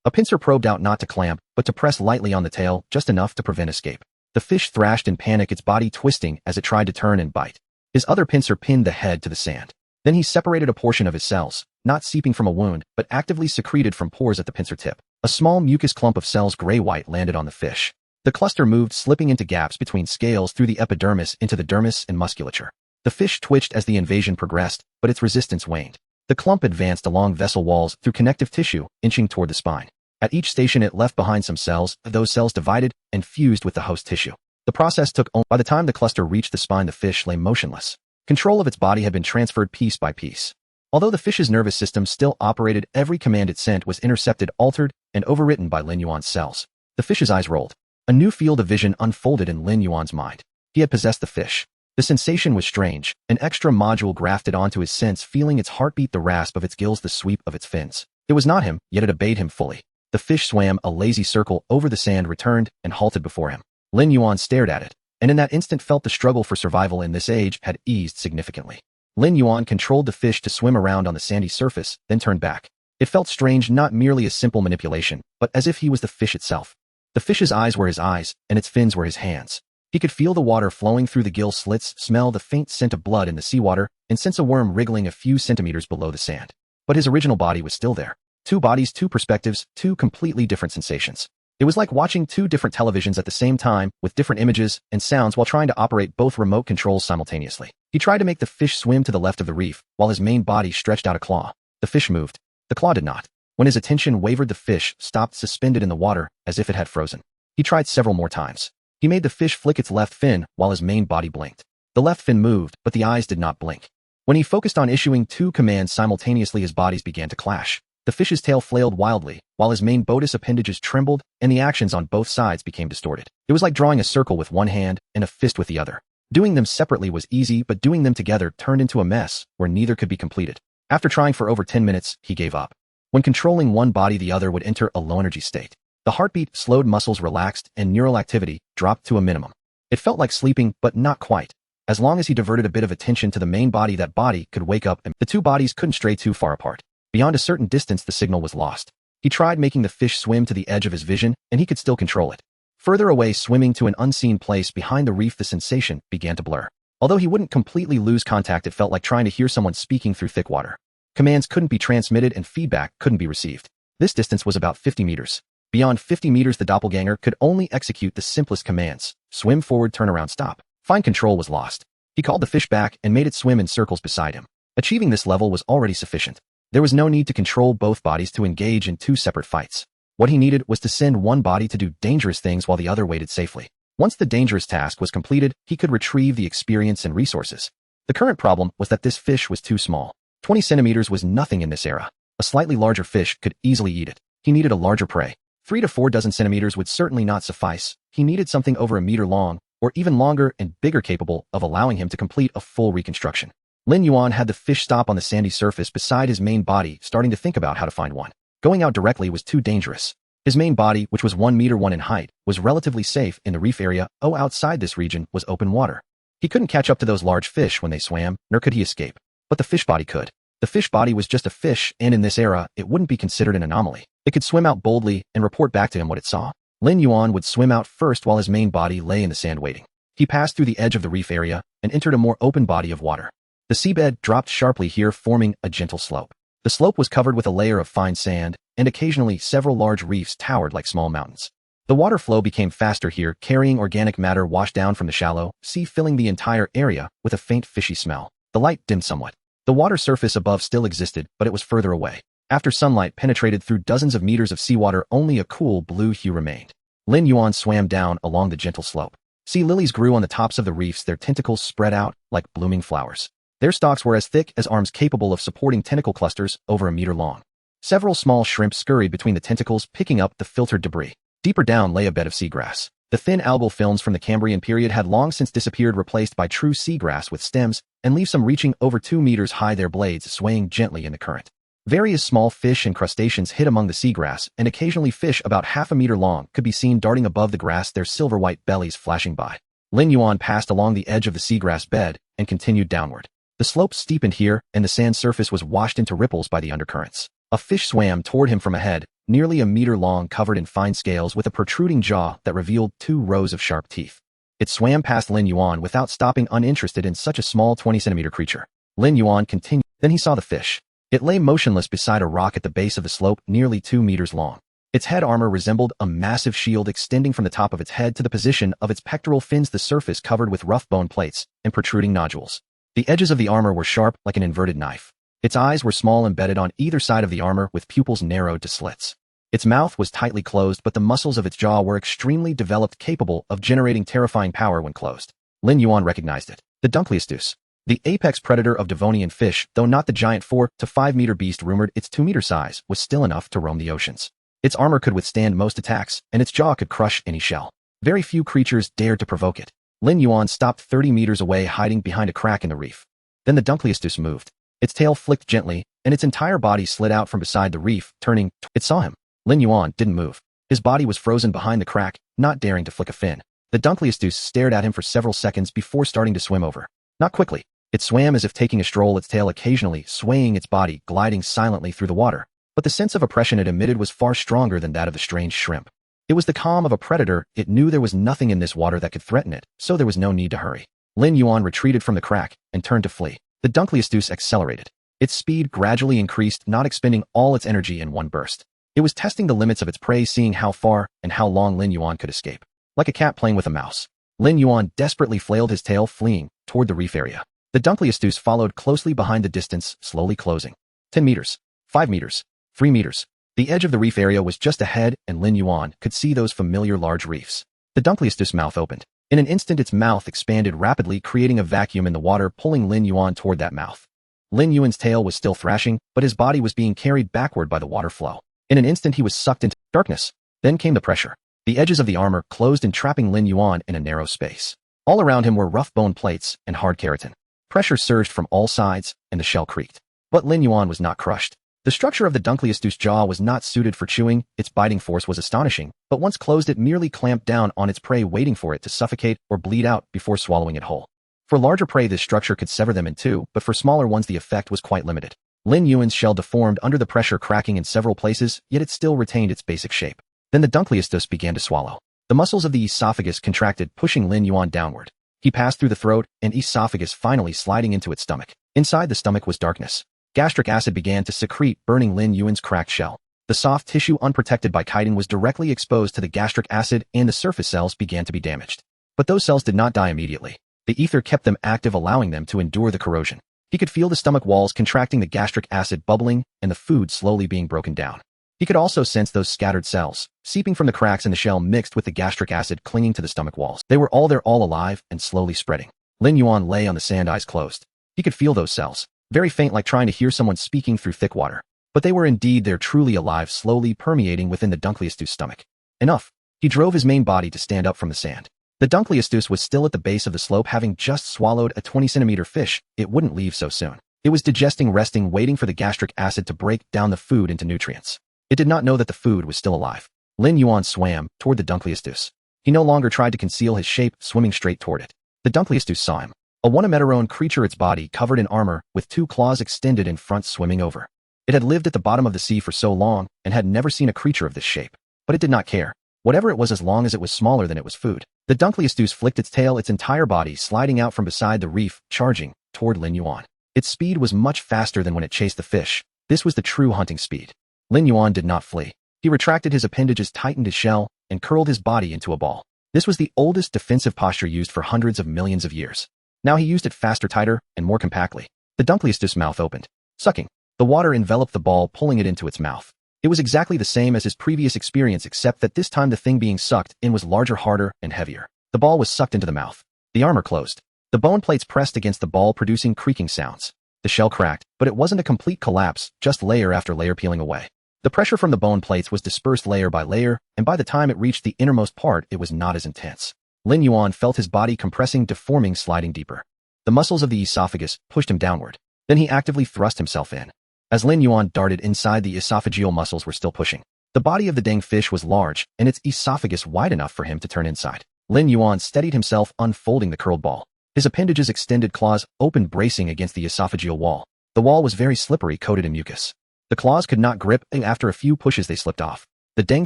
A pincer probed out, not to clamp, but to press lightly on the tail, just enough to prevent escape. The fish thrashed in panic, its body twisting as it tried to turn and bite. His other pincer pinned the head to the sand. Then he separated a portion of his cells, not seeping from a wound, but actively secreted from pores at the pincer tip. A small mucus clump of cells, gray-white, landed on the fish. The cluster moved, slipping into gaps between scales, through the epidermis into the dermis and musculature. The fish twitched as the invasion progressed, but its resistance waned. The clump advanced along vessel walls, through connective tissue, inching toward the spine. At each station it left behind some cells. Those cells divided and fused with the host tissue. The process took only. By the time the cluster reached the spine, the fish lay motionless. Control of its body had been transferred piece by piece. Although the fish's nervous system still operated, every command it sent was intercepted, altered, and overwritten by Lin Yuan's cells. The fish's eyes rolled. A new field of vision unfolded in Lin Yuan's mind. He had possessed the fish. The sensation was strange, an extra module grafted onto his sense, feeling its heartbeat, the rasp of its gills, the sweep of its fins. It was not him, yet it obeyed him fully. The fish swam a lazy circle over the sand, returned, and halted before him. Lin Yuan stared at it, and in that instant felt the struggle for survival in this age had eased significantly. Lin Yuan controlled the fish to swim around on the sandy surface, then turned back. It felt strange, not merely a simple manipulation, but as if he was the fish itself. The fish's eyes were his eyes, and its fins were his hands. He could feel the water flowing through the gill slits, smell the faint scent of blood in the seawater, and sense a worm wriggling a few centimeters below the sand. But his original body was still there. Two bodies, two perspectives, two completely different sensations. It was like watching two different televisions at the same time, with different images and sounds while trying to operate both remote controls simultaneously. He tried to make the fish swim to the left of the reef, while his main body stretched out a claw. The fish moved. The claw did not. When his attention wavered, the fish stopped suspended in the water, as if it had frozen. He tried several more times. He made the fish flick its left fin, while his main body blinked. The left fin moved, but the eyes did not blink. When he focused on issuing two commands simultaneously, his bodies began to clash. The fish's tail flailed wildly, while his main bodus appendages trembled, and the actions on both sides became distorted. It was like drawing a circle with one hand and a fist with the other. Doing them separately was easy, but doing them together turned into a mess where neither could be completed. After trying for over 10 minutes, he gave up. When controlling one body, the other would enter a low-energy state. The heartbeat slowed, muscles relaxed, and neural activity dropped to a minimum. It felt like sleeping, but not quite. As long as he diverted a bit of attention to the main body, that body could wake up and the two bodies couldn't stray too far apart. Beyond a certain distance, the signal was lost. He tried making the fish swim to the edge of his vision, and he could still control it. Further away, swimming to an unseen place behind the reef, the sensation began to blur. Although he wouldn't completely lose contact, it felt like trying to hear someone speaking through thick water. Commands couldn't be transmitted and feedback couldn't be received. This distance was about 50 meters. Beyond 50 meters, the doppelganger could only execute the simplest commands: swim forward, turn around, stop. Fine control was lost. He called the fish back and made it swim in circles beside him. Achieving this level was already sufficient. There was no need to control both bodies to engage in two separate fights. What he needed was to send one body to do dangerous things while the other waited safely. Once the dangerous task was completed, he could retrieve the experience and resources. The current problem was that this fish was too small. 20 centimeters was nothing in this era. A slightly larger fish could easily eat it. He needed a larger prey. 3 to 4 dozen centimeters would certainly not suffice. He needed something over a meter long, or even longer and bigger, capable of allowing him to complete a full reconstruction. Lin Yuan had the fish stop on the sandy surface beside his main body, starting to think about how to find one. Going out directly was too dangerous. His main body, which was 1 meter 1 in height, was relatively safe in the reef area. Outside this region was open water. He couldn't catch up to those large fish when they swam, nor could he escape. But the fish body could. The fish body was just a fish, and in this era, it wouldn't be considered an anomaly. It could swim out boldly and report back to him what it saw. Lin Yuan would swim out first while his main body lay in the sand waiting. He passed through the edge of the reef area and entered a more open body of water. The seabed dropped sharply here, forming a gentle slope. The slope was covered with a layer of fine sand, and occasionally several large reefs towered like small mountains. The water flow became faster here, carrying organic matter washed down from the shallow sea, filling the entire area with a faint fishy smell. The light dimmed somewhat. The water surface above still existed, but it was further away. After sunlight penetrated through dozens of meters of seawater, only a cool blue hue remained. Lin Yuan swam down along the gentle slope. Sea lilies grew on the tops of the reefs, their tentacles spread out like blooming flowers. Their stalks were as thick as arms, capable of supporting tentacle clusters over a meter long. Several small shrimp scurried between the tentacles, picking up the filtered debris. Deeper down lay a bed of seagrass. The thin algal films from the Cambrian period had long since disappeared, replaced by true seagrass with stems and leaves, some reaching over 2 meters high, their blades swaying gently in the current. Various small fish and crustaceans hid among the seagrass, and occasionally fish about half a meter long could be seen darting above the grass, their silver-white bellies flashing by. Lin Yuan passed along the edge of the seagrass bed and continued downward. The slope steepened here, and the sand surface was washed into ripples by the undercurrents. A fish swam toward him from ahead, nearly a meter long, covered in fine scales, with a protruding jaw that revealed 2 rows of sharp teeth. It swam past Lin Yuan without stopping, uninterested in such a small 20-centimeter creature. Lin Yuan continued. Then he saw the fish. It lay motionless beside a rock at the base of the slope, nearly 2 meters long. Its head armor resembled a massive shield extending from the top of its head to the position of its pectoral fins, the surface covered with rough bone plates and protruding nodules. The edges of the armor were sharp like an inverted knife. Its eyes were small, embedded on either side of the armor, with pupils narrowed to slits. Its mouth was tightly closed, but the muscles of its jaw were extremely developed, capable of generating terrifying power when closed. Lin Yuan recognized it. The Dunkleosteus. The apex predator of Devonian fish, though not the giant 4 to 5 meter beast rumored. Its 2 meter size was still enough to roam the oceans. Its armor could withstand most attacks, and its jaw could crush any shell. Very few creatures dared to provoke it. Lin Yuan stopped 30 meters away, hiding behind a crack in the reef. Then the Dunkleosteus moved. Its tail flicked gently, and its entire body slid out from beside the reef, turning. It saw him. Lin Yuan didn't move. His body was frozen behind the crack, not daring to flick a fin. The Dunkleosteus stared at him for several seconds before starting to swim over. Not quickly. It swam as if taking a stroll, its tail occasionally swaying, its body gliding silently through the water. But the sense of oppression it emitted was far stronger than that of the strange shrimp. It was the calm of a predator. It knew there was nothing in this water that could threaten it, so there was no need to hurry. Lin Yuan retreated from the crack and turned to flee. The Dunkleosteus accelerated. Its speed gradually increased, not expending all its energy in one burst. It was testing the limits of its prey, seeing how far and how long Lin Yuan could escape. Like a cat playing with a mouse, Lin Yuan desperately flailed his tail, fleeing toward the reef area. The Dunkleosteus followed closely behind, the distance slowly closing. 10 meters, 5 meters, 3 meters. The edge of the reef area was just ahead, and Lin Yuan could see those familiar large reefs. The Dunkleosteus' mouth opened. In an instant, its mouth expanded rapidly, creating a vacuum in the water, pulling Lin Yuan toward that mouth. Lin Yuan's tail was still thrashing, but his body was being carried backward by the water flow. In an instant, he was sucked into darkness. Then came the pressure. The edges of the armor closed, entrapping Lin Yuan in a narrow space. All around him were rough bone plates and hard keratin. Pressure surged from all sides, and the shell creaked. But Lin Yuan was not crushed. The structure of the Dunkleosteus' jaw was not suited for chewing. Its biting force was astonishing, but once closed, it merely clamped down on its prey, waiting for it to suffocate or bleed out before swallowing it whole. For larger prey, this structure could sever them in two, but for smaller ones, the effect was quite limited. Lin Yuan's shell deformed under the pressure, cracking in several places, yet it still retained its basic shape. Then the Dunkleosteus began to swallow. The muscles of the esophagus contracted, pushing Lin Yuan downward. He passed through the throat and esophagus, finally sliding into its stomach. Inside the stomach was darkness. Gastric acid began to secrete, burning Lin Yuan's cracked shell. The soft tissue, unprotected by chitin, was directly exposed to the gastric acid, and the surface cells began to be damaged. But those cells did not die immediately. The ether kept them active, allowing them to endure the corrosion. He could feel the stomach walls contracting, the gastric acid bubbling, and the food slowly being broken down. He could also sense those scattered cells, seeping from the cracks in the shell, mixed with the gastric acid clinging to the stomach walls. They were all there, all alive, and slowly spreading. Lin Yuan lay on the sand, eyes closed. He could feel those cells, very faint, like trying to hear someone speaking through thick water. But they were indeed there, truly alive, slowly permeating within the Dunkleosteus' stomach. Enough. He drove his main body to stand up from the sand. The Dunkleosteus was still at the base of the slope, having just swallowed a 20-centimeter fish. It wouldn't leave so soon. It was digesting, resting, waiting for the gastric acid to break down the food into nutrients. It did not know that the food was still alive. Lin Yuan swam toward the Dunkleosteus. He no longer tried to conceal his shape, swimming straight toward it. The Dunkleosteus saw him. A one-meterone creature, its body covered in armor, with 2 claws extended in front, swimming over. It had lived at the bottom of the sea for so long, and had never seen a creature of this shape. But it did not care. Whatever it was, as long as it was smaller than it was food. The Dunkleosteus flicked its tail, its entire body sliding out from beside the reef, charging toward Lin Yuan. Its speed was much faster than when it chased the fish. This was the true hunting speed. Lin Yuan did not flee. He retracted his appendages, tightened his shell, and curled his body into a ball. This was the oldest defensive posture used for hundreds of millions of years. Now he used it faster, tighter, and more compactly. The Dunkleosteus' mouth opened, sucking. The water enveloped the ball, pulling it into its mouth. It was exactly the same as his previous experience, except that this time the thing being sucked in was larger, harder, and heavier. The ball was sucked into the mouth. The armor closed. The bone plates pressed against the ball, producing creaking sounds. The shell cracked, but it wasn't a complete collapse, just layer after layer peeling away. The pressure from the bone plates was dispersed layer by layer, and by the time it reached the innermost part, it was not as intense. Lin Yuan felt his body compressing, deforming, sliding deeper. The muscles of the esophagus pushed him downward. Then he actively thrust himself in. As Lin Yuan darted inside, the esophageal muscles were still pushing. The body of the dang fish was large, and its esophagus wide enough for him to turn inside. Lin Yuan steadied himself, unfolding the curled ball. His appendages extended, claws opened, bracing against the esophageal wall. The wall was very slippery, coated in mucus. The claws could not grip, and after a few pushes they slipped off. The dang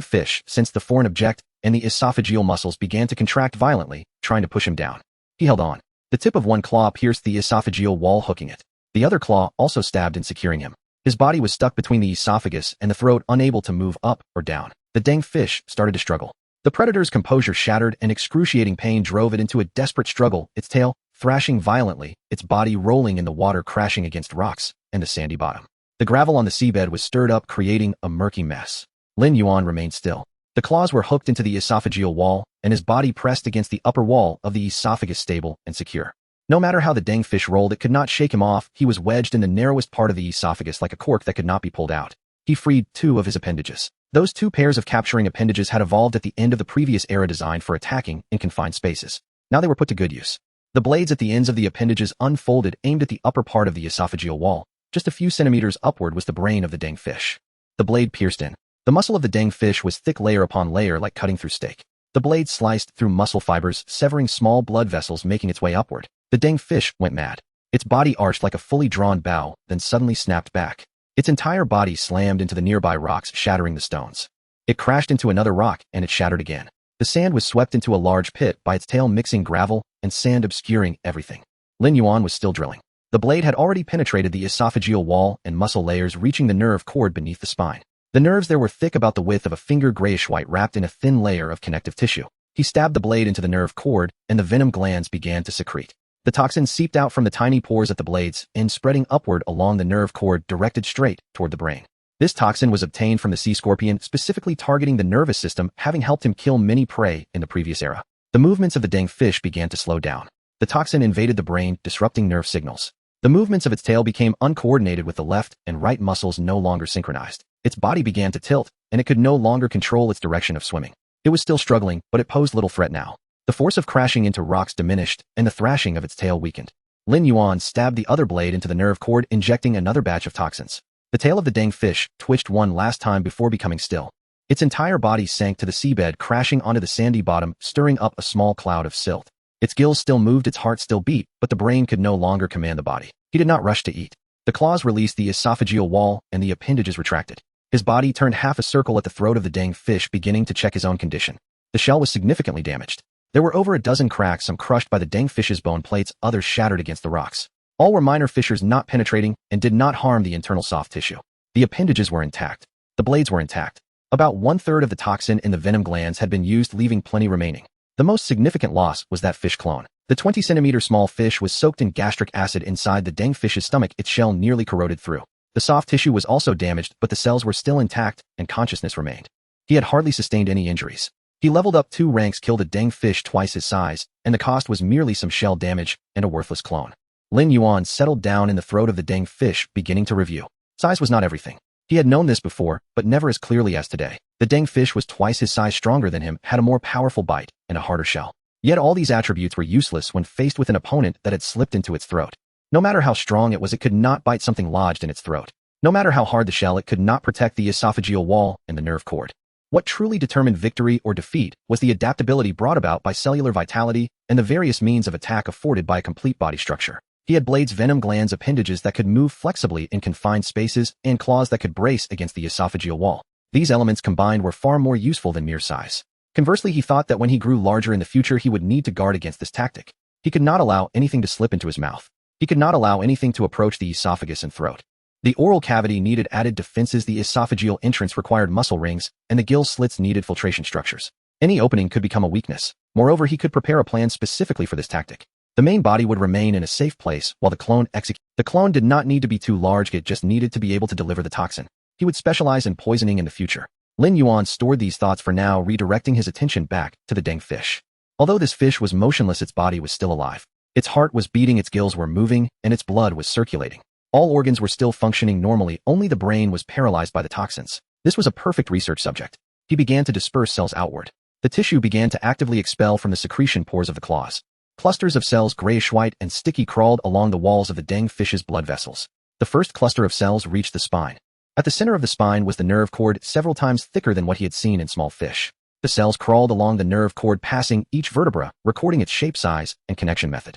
fish sensed the foreign object, and the esophageal muscles began to contract violently, trying to push him down. He held on. The tip of one claw pierced the esophageal wall, hooking it. The other claw also stabbed in, securing him. His body was stuck between the esophagus and the throat, unable to move up or down. The dang fish started to struggle. The predator's composure shattered, and excruciating pain drove it into a desperate struggle, its tail thrashing violently, its body rolling in the water, crashing against rocks and the sandy bottom. The gravel on the seabed was stirred up, creating a murky mess. Lin Yuan remained still. The claws were hooked into the esophageal wall, and his body pressed against the upper wall of the esophagus, stable and secure. No matter how the dang fish rolled, it could not shake him off. He was wedged in the narrowest part of the esophagus like a cork that could not be pulled out. He freed 2 of his appendages. Those 2 pairs of capturing appendages had evolved at the end of the previous era, designed for attacking in confined spaces. Now they were put to good use. The blades at the ends of the appendages unfolded, aimed at the upper part of the esophageal wall. Just a few centimeters upward was the brain of the dang fish. The blade pierced in. The muscle of the dang fish was thick, layer upon layer, like cutting through steak. The blade sliced through muscle fibers, severing small blood vessels, making its way upward. The dang fish went mad. Its body arched like a fully drawn bow, then suddenly snapped back. Its entire body slammed into the nearby rocks, shattering the stones. It crashed into another rock, and it shattered again. The sand was swept into a large pit by its tail, mixing gravel and sand, obscuring everything. Lin Yuan was still drilling. The blade had already penetrated the esophageal wall and muscle layers, reaching the nerve cord beneath the spine. The nerves there were thick about the width of a finger, grayish-white, wrapped in a thin layer of connective tissue. He stabbed the blade into the nerve cord, and the venom glands began to secrete. The toxin seeped out from the tiny pores at the blades and spreading upward along the nerve cord directed straight toward the brain. This toxin was obtained from the sea scorpion, specifically targeting the nervous system, having helped him kill many prey in the previous era. The movements of the dang fish began to slow down. The toxin invaded the brain, disrupting nerve signals. The movements of its tail became uncoordinated, with the left and right muscles no longer synchronized. Its body began to tilt, and it could no longer control its direction of swimming. It was still struggling, but it posed little threat now. The force of crashing into rocks diminished, and the thrashing of its tail weakened. Lin Yuan stabbed the other blade into the nerve cord, injecting another batch of toxins. The tail of the dang fish twitched one last time before becoming still. Its entire body sank to the seabed, crashing onto the sandy bottom, stirring up a small cloud of silt. Its gills still moved, its heart still beat, but the brain could no longer command the body. He did not rush to eat. The claws released the esophageal wall, and the appendages retracted. His body turned half a circle at the throat of the dang fish, beginning to check his own condition. The shell was significantly damaged. There were over a dozen cracks, some crushed by the dang fish's bone plates, others shattered against the rocks. All were minor fissures, not penetrating, and did not harm the internal soft tissue. The appendages were intact. The blades were intact. About 1/3 of the toxin in the venom glands had been used, leaving plenty remaining. The most significant loss was that fish clone. The 20-centimeter small fish was soaked in gastric acid inside the dang fish's stomach, its shell nearly corroded through. The soft tissue was also damaged, but the cells were still intact, and consciousness remained. He had hardly sustained any injuries. He leveled up 2 ranks, killed a dang fish twice his size, and the cost was merely some shell damage and a worthless clone. Lin Yuan settled down in the throat of the dang fish, beginning to review. Size was not everything. He had known this before, but never as clearly as today. The dang fish was twice his size, stronger than him, had a more powerful bite, and a harder shell. Yet all these attributes were useless when faced with an opponent that had slipped into its throat. No matter how strong it was, it could not bite something lodged in its throat. No matter how hard the shell, it could not protect the esophageal wall and the nerve cord. What truly determined victory or defeat was the adaptability brought about by cellular vitality and the various means of attack afforded by a complete body structure. He had blades, venom glands, appendages that could move flexibly in confined spaces, and claws that could brace against the esophageal wall. These elements combined were far more useful than mere size. Conversely, he thought that when he grew larger in the future, he would need to guard against this tactic. He could not allow anything to slip into his mouth. He could not allow anything to approach the esophagus and throat. The oral cavity needed added defenses, the esophageal entrance required muscle rings, and the gill slits needed filtration structures. Any opening could become a weakness. Moreover, he could prepare a plan specifically for this tactic. The main body would remain in a safe place while the clone executed. The clone did not need to be too large, it just needed to be able to deliver the toxin. He would specialize in poisoning in the future. Lin Yuan stored these thoughts for now, redirecting his attention back to the dang fish. Although this fish was motionless, its body was still alive. Its heart was beating, its gills were moving, and its blood was circulating. All organs were still functioning normally, only the brain was paralyzed by the toxins. This was a perfect research subject. He began to disperse cells outward. The tissue began to actively expel from the secretion pores of the claws. Clusters of cells, grayish-white and sticky, crawled along the walls of the dang fish's blood vessels. The first cluster of cells reached the spine. At the center of the spine was the nerve cord, several times thicker than what he had seen in small fish. The cells crawled along the nerve cord, passing each vertebra, recording its shape, size, and connection method.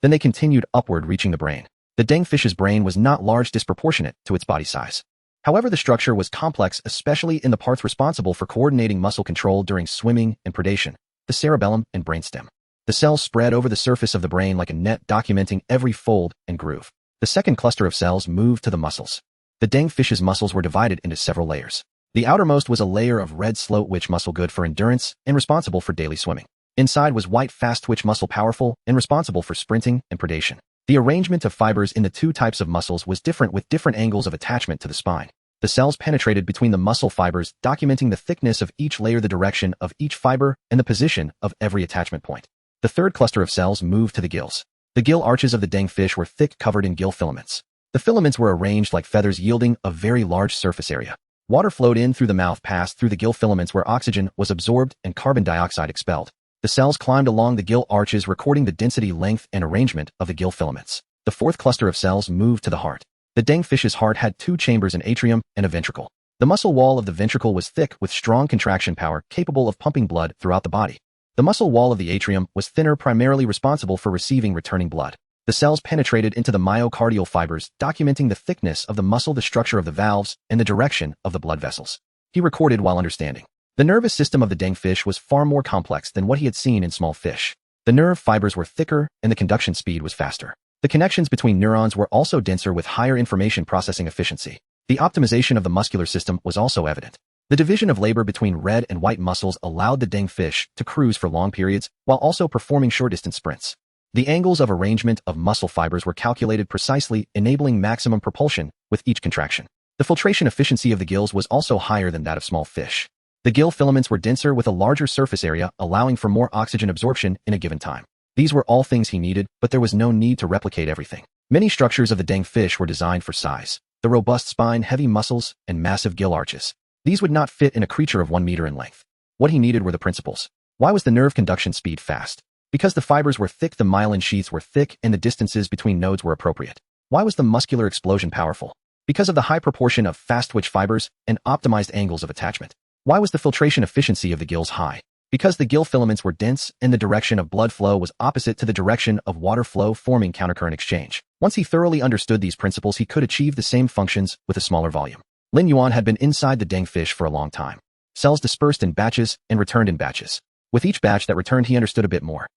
Then they continued upward, reaching the brain. The dang fish's brain was not large, disproportionate to its body size. However, the structure was complex, especially in the parts responsible for coordinating muscle control during swimming and predation, the cerebellum and brainstem. The cells spread over the surface of the brain like a net, documenting every fold and groove. The second cluster of cells moved to the muscles. The dang fish's muscles were divided into several layers. The outermost was a layer of red slow twitch muscle, good for endurance and responsible for daily swimming. Inside was white fast twitch muscle, powerful and responsible for sprinting and predation. The arrangement of fibers in the two types of muscles was different, with different angles of attachment to the spine. The cells penetrated between the muscle fibers, documenting the thickness of each layer, the direction of each fiber, and the position of every attachment point. The third cluster of cells moved to the gills. The gill arches of the dang fish were thick, covered in gill filaments. The filaments were arranged like feathers, yielding a very large surface area. Water flowed in through the mouth, passed through the gill filaments where oxygen was absorbed and carbon dioxide expelled. The cells climbed along the gill arches, recording the density, length, and arrangement of the gill filaments. The fourth cluster of cells moved to the heart. The dang fish's heart had 2 chambers, an atrium and a ventricle. The muscle wall of the ventricle was thick, with strong contraction power, capable of pumping blood throughout the body. The muscle wall of the atrium was thinner, primarily responsible for receiving returning blood. The cells penetrated into the myocardial fibers, documenting the thickness of the muscle, the structure of the valves, and the direction of the blood vessels. He recorded while understanding. The nervous system of the dangfish was far more complex than what he had seen in small fish. The nerve fibers were thicker and the conduction speed was faster. The connections between neurons were also denser with higher information processing efficiency. The optimization of the muscular system was also evident. The division of labor between red and white muscles allowed the dangfish to cruise for long periods while also performing short-distance sprints. The angles of arrangement of muscle fibers were calculated precisely, enabling maximum propulsion with each contraction. The filtration efficiency of the gills was also higher than that of small fish. The gill filaments were denser with a larger surface area, allowing for more oxygen absorption in a given time. These were all things he needed, but there was no need to replicate everything. Many structures of the dangfish were designed for size. The robust spine, heavy muscles, and massive gill arches. These would not fit in a creature of 1 meter in length. What he needed were the principles. Why was the nerve conduction speed fast? Because the fibers were thick, the myelin sheaths were thick, and the distances between nodes were appropriate. Why was the muscular explosion powerful? Because of the high proportion of fast-twitch fibers and optimized angles of attachment. Why was the filtration efficiency of the gills high? Because the gill filaments were dense and the direction of blood flow was opposite to the direction of water flow, forming countercurrent exchange. Once he thoroughly understood these principles, he could achieve the same functions with a smaller volume. Lin Yuan had been inside the dangfish for a long time. Cells dispersed in batches and returned in batches. With each batch that returned, he understood a bit more.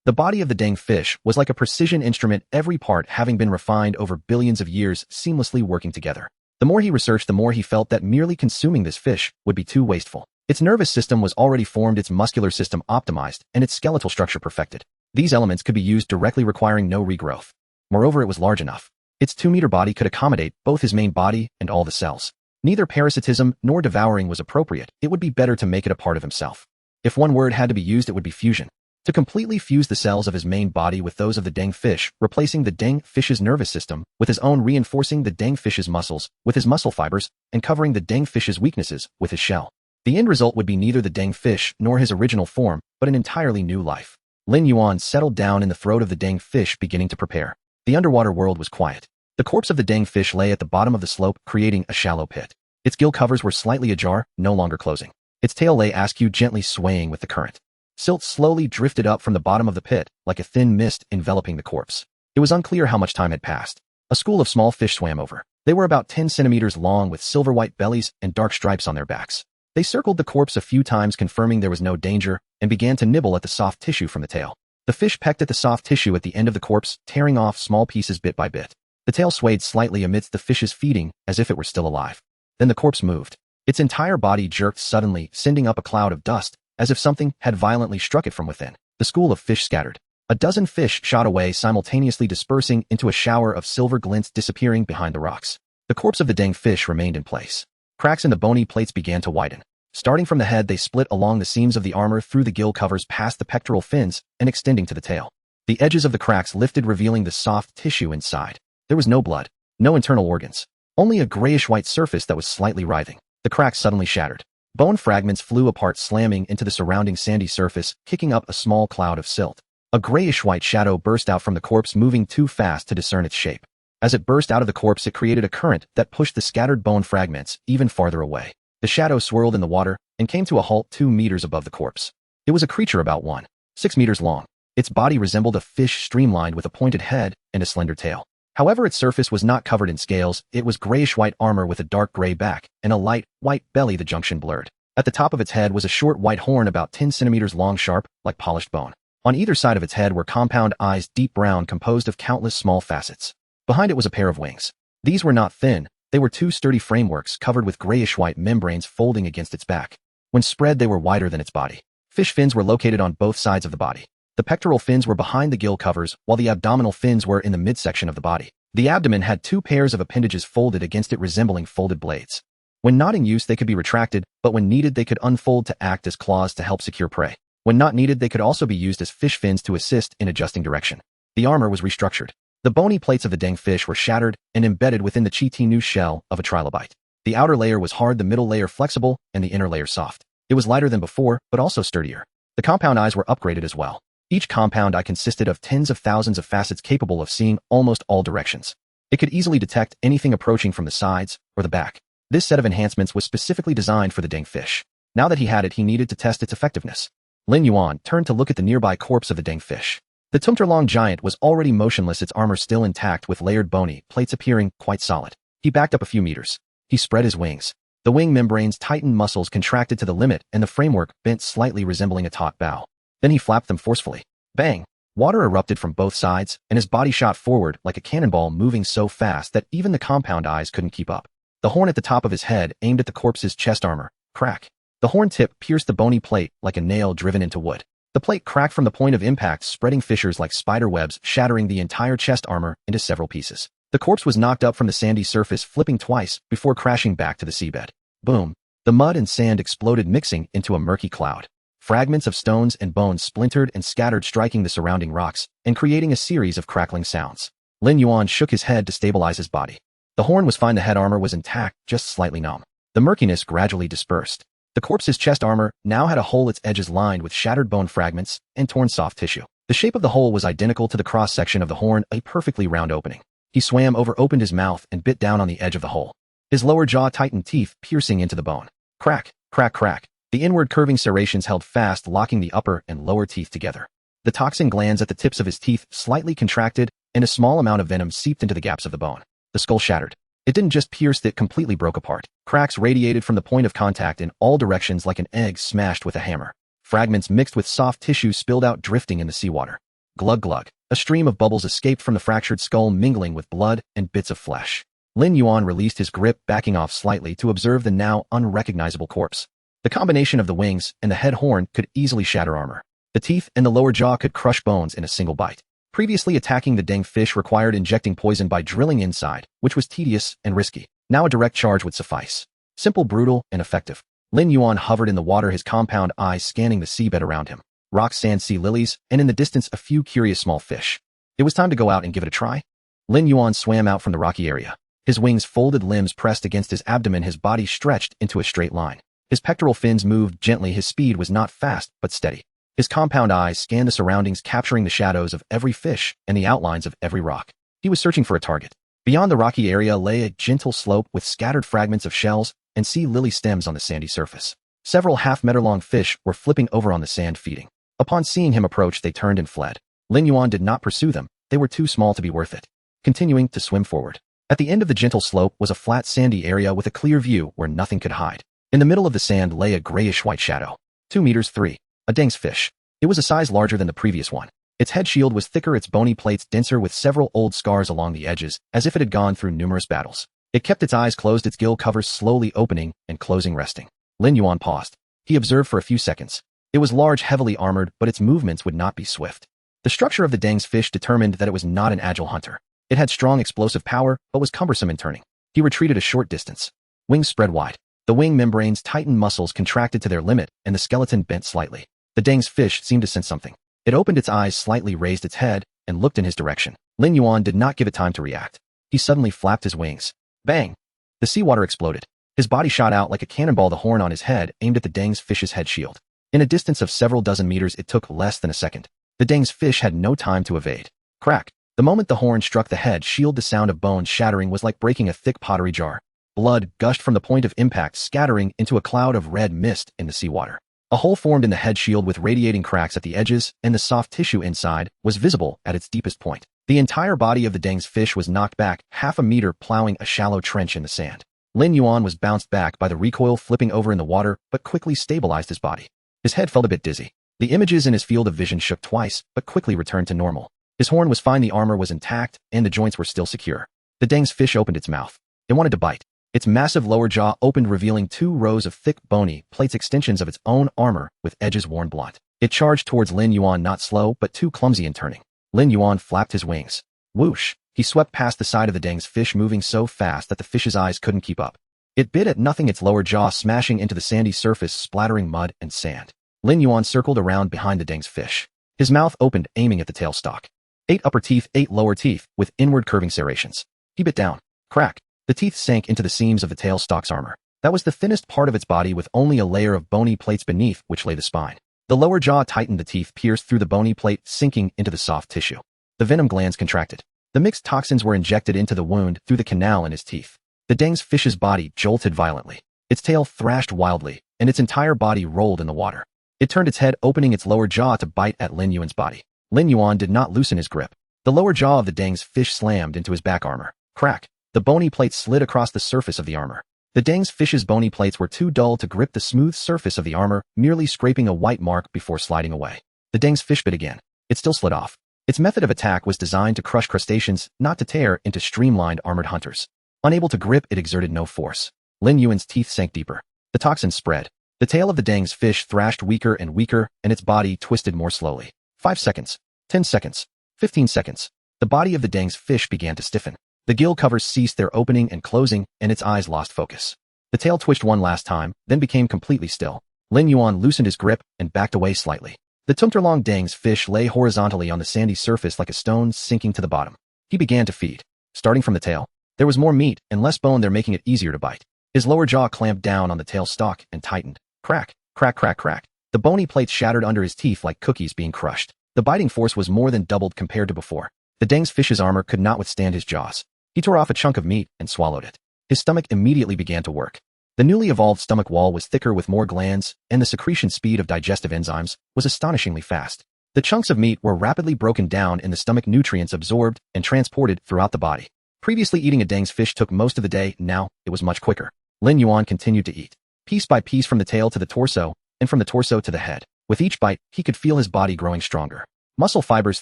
The body of the dangfish was like a precision instrument, every part having been refined over billions of years, seamlessly working together. The more he researched, the more he felt that merely consuming this fish would be too wasteful. Its nervous system was already formed, its muscular system optimized, and its skeletal structure perfected. These elements could be used directly, requiring no regrowth. Moreover, it was large enough. Its 2-meter body could accommodate both his main body and all the cells. Neither parasitism nor devouring was appropriate. It would be better to make it a part of himself. If one word had to be used, it would be fusion. To completely fuse the cells of his main body with those of the dangfish, replacing the dangfish's nervous system with his own, reinforcing the dangfish's muscles with his muscle fibers, and covering the dangfish's weaknesses with his shell. The end result would be neither the dangfish nor his original form, but an entirely new life. Lin Yuan settled down in the throat of the dangfish, beginning to prepare. The underwater world was quiet. The corpse of the dangfish lay at the bottom of the slope, creating a shallow pit. Its gill covers were slightly ajar, no longer closing. Its tail lay askew, gently swaying with the current. Silt slowly drifted up from the bottom of the pit, like a thin mist enveloping the corpse. It was unclear how much time had passed. A school of small fish swam over. They were about 10 centimeters long with silver-white bellies and dark stripes on their backs. They circled the corpse a few times, confirming there was no danger, and began to nibble at the soft tissue from the tail. The fish pecked at the soft tissue at the end of the corpse, tearing off small pieces bit by bit. The tail swayed slightly amidst the fish's feeding, as if it were still alive. Then the corpse moved. Its entire body jerked suddenly, sending up a cloud of dust, as if something had violently struck it from within. The school of fish scattered. A dozen fish shot away, simultaneously dispersing into a shower of silver glints, disappearing behind the rocks. The corpse of the dangfish remained in place. Cracks in the bony plates began to widen. Starting from the head, they split along the seams of the armor, through the gill covers, past the pectoral fins, and extending to the tail. The edges of the cracks lifted, revealing the soft tissue inside. There was no blood, no internal organs, only a grayish-white surface that was slightly writhing. The cracks suddenly shattered. Bone fragments flew apart, slamming into the surrounding sandy surface, kicking up a small cloud of silt. A grayish-white shadow burst out from the corpse, moving too fast to discern its shape. As it burst out of the corpse, it created a current that pushed the scattered bone fragments even farther away. The shadow swirled in the water and came to a halt 2 meters above the corpse. It was a creature about 1.6 meters long. Its body resembled a fish, streamlined with a pointed head and a slender tail. However, its surface was not covered in scales. It was grayish-white armor with a dark gray back and a light, white belly, the junction blurred. At the top of its head was a short white horn about 10 centimeters long, sharp, like polished bone. On either side of its head were compound eyes, deep brown, composed of countless small facets. Behind it was a pair of wings. These were not thin. They were 2 sturdy frameworks covered with grayish-white membranes folding against its back. When spread, they were wider than its body. Fish fins were located on both sides of the body. The pectoral fins were behind the gill covers, while the abdominal fins were in the midsection of the body. The abdomen had 2 pairs of appendages folded against it, resembling folded blades. When not in use, they could be retracted, but when needed, they could unfold to act as claws to help secure prey. When not needed, they could also be used as fish fins to assist in adjusting direction. The armor was restructured. The bony plates of the dangfish were shattered and embedded within the chitinous shell of a trilobite. The outer layer was hard, the middle layer flexible, and the inner layer soft. It was lighter than before, but also sturdier. The compound eyes were upgraded as well. Each compound eye consisted of tens of thousands of facets capable of seeing almost all directions. It could easily detect anything approaching from the sides or the back. This set of enhancements was specifically designed for the dangfish. Now that he had it, he needed to test its effectiveness. Lin Yuan turned to look at the nearby corpse of the dangfish. The 2-meter-long giant was already motionless, its armor still intact with layered bony plates appearing quite solid. He backed up a few meters. He spread his wings. The wing membrane's tightened muscles contracted to the limit and the framework bent slightly resembling a taut bow. Then he flapped them forcefully. Bang! Water erupted from both sides, and his body shot forward like a cannonball, moving so fast that even the compound eyes couldn't keep up. The horn at the top of his head aimed at the corpse's chest armor. Crack! The horn tip pierced the bony plate like a nail driven into wood. The plate cracked from the point of impact, spreading fissures like spider webs, shattering the entire chest armor into several pieces. The corpse was knocked up from the sandy surface, flipping twice before crashing back to the seabed. Boom! The mud and sand exploded, mixing into a murky cloud. Fragments of stones and bones splintered and scattered, striking the surrounding rocks and creating a series of crackling sounds. Lin Yuan shook his head to stabilize his body. The horn was fine, the head armor was intact, just slightly numb. The murkiness gradually dispersed. The corpse's chest armor now had a hole, its edges lined with shattered bone fragments and torn soft tissue. The shape of the hole was identical to the cross-section of the horn, a perfectly round opening. He swam over, opened his mouth, and bit down on the edge of the hole. His lower jaw tightened, teeth piercing into the bone. Crack, crack, crack. The inward curving serrations held fast, locking the upper and lower teeth together. The toxin glands at the tips of his teeth slightly contracted, and a small amount of venom seeped into the gaps of the bone. The skull shattered. It didn't just pierce, it completely broke apart. Cracks radiated from the point of contact in all directions like an egg smashed with a hammer. Fragments mixed with soft tissue spilled out, drifting in the seawater. Glug glug. A stream of bubbles escaped from the fractured skull, mingling with blood and bits of flesh. Lin Yuan released his grip, backing off slightly to observe the now unrecognizable corpse. The combination of the wings and the head horn could easily shatter armor. The teeth and the lower jaw could crush bones in a single bite. Previously, attacking the dang fish required injecting poison by drilling inside, which was tedious and risky. Now a direct charge would suffice. Simple, brutal, and effective. Lin Yuan hovered in the water, his compound eyes scanning the seabed around him. Rocks, sand, sea lilies, and in the distance a few curious small fish. It was time to go out and give it a try. Lin Yuan swam out from the rocky area. His wings, folded limbs pressed against his abdomen, his body stretched into a straight line. His pectoral fins moved gently, his speed was not fast, but steady. His compound eyes scanned the surroundings, capturing the shadows of every fish and the outlines of every rock. He was searching for a target. Beyond the rocky area lay a gentle slope with scattered fragments of shells and sea lily stems on the sandy surface. Several half-meter-long fish were flipping over on the sand, feeding. Upon seeing him approach, they turned and fled. Lin Yuan did not pursue them. They were too small to be worth it. Continuing to swim forward. At the end of the gentle slope was a flat sandy area with a clear view where nothing could hide. In the middle of the sand lay a grayish-white shadow. 2 meters 3. A dang's fish. It was a size larger than the previous one. Its head shield was thicker, its bony plates denser, with several old scars along the edges, as if it had gone through numerous battles. It kept its eyes closed, its gill covers slowly opening and closing, resting. Lin Yuan paused. He observed for a few seconds. It was large, heavily armored, but its movements would not be swift. The structure of the dang's fish determined that it was not an agile hunter. It had strong explosive power, but was cumbersome in turning. He retreated a short distance. Wings spread wide. The wing membrane's tightened muscles contracted to their limit, and the skeleton bent slightly. The dang's fish seemed to sense something. It opened its eyes slightly, raised its head, and looked in his direction. Lin Yuan did not give it time to react. He suddenly flapped his wings. Bang! The seawater exploded. His body shot out like a cannonball, the horn on his head aimed at the dang's fish's head shield. In a distance of several dozen meters, it took less than a second. The dang's fish had no time to evade. Crack! The moment the horn struck the head shield, the sound of bones shattering was like breaking a thick pottery jar. Blood gushed from the point of impact, scattering into a cloud of red mist in the seawater. A hole formed in the head shield with radiating cracks at the edges, and the soft tissue inside was visible at its deepest point. The entire body of the dang's fish was knocked back half a meter, plowing a shallow trench in the sand. Lin Yuan was bounced back by the recoil, flipping over in the water, but quickly stabilized his body. His head felt a bit dizzy. The images in his field of vision shook twice, but quickly returned to normal. His horn was fine, the armor was intact, and the joints were still secure. The dang's fish opened its mouth. It wanted to bite. Its massive lower jaw opened, revealing 2 rows of thick, bony plates, extensions of its own armor with edges worn blunt. It charged towards Lin Yuan, not slow, but too clumsy in turning. Lin Yuan flapped his wings. Whoosh! He swept past the side of the dang's fish, moving so fast that the fish's eyes couldn't keep up. It bit at nothing, its lower jaw smashing into the sandy surface, splattering mud and sand. Lin Yuan circled around behind the dang's fish. His mouth opened, aiming at the tail stalk. 8 upper teeth, 8 lower teeth, with inward curving serrations. He bit down. Crack! The teeth sank into the seams of the tail stalk's armor. That was the thinnest part of its body, with only a layer of bony plates beneath which lay the spine. The lower jaw tightened, the teeth pierced through the bony plate, sinking into the soft tissue. The venom glands contracted. The mixed toxins were injected into the wound through the canal in his teeth. The dang's fish's body jolted violently. Its tail thrashed wildly, and its entire body rolled in the water. It turned its head, opening its lower jaw to bite at Lin Yuan's body. Lin Yuan did not loosen his grip. The lower jaw of the dang's fish slammed into his back armor. Crack! The bony plate slid across the surface of the armor. The Deng's fish's bony plates were too dull to grip the smooth surface of the armor, merely scraping a white mark before sliding away. The Deng's fish bit again. It still slid off. Its method of attack was designed to crush crustaceans, not to tear into streamlined armored hunters. Unable to grip, it exerted no force. Lin Yuan's teeth sank deeper. The toxin spread. The tail of the Deng's fish thrashed weaker and weaker, and its body twisted more slowly. 5 seconds. 10 seconds. 15 seconds. The body of the Deng's fish began to stiffen. The gill covers ceased their opening and closing, and its eyes lost focus. The tail twitched one last time, then became completely still. Lin Yuan loosened his grip and backed away slightly. The Tumterlong Deng's fish lay horizontally on the sandy surface like a stone sinking to the bottom. He began to feed. Starting from the tail, there was more meat and less bone there, making it easier to bite. His lower jaw clamped down on the tail stalk and tightened. Crack, crack, crack, crack. The bony plates shattered under his teeth like cookies being crushed. The biting force was more than doubled compared to before. The Deng's fish's armor could not withstand his jaws. He tore off a chunk of meat and swallowed it. His stomach immediately began to work. The newly evolved stomach wall was thicker with more glands, and the secretion speed of digestive enzymes was astonishingly fast. The chunks of meat were rapidly broken down and the stomach nutrients absorbed and transported throughout the body. Previously, eating a Deng's fish took most of the day. Now, it was much quicker. Lin Yuan continued to eat, piece by piece, from the tail to the torso, and from the torso to the head. With each bite, he could feel his body growing stronger. Muscle fibers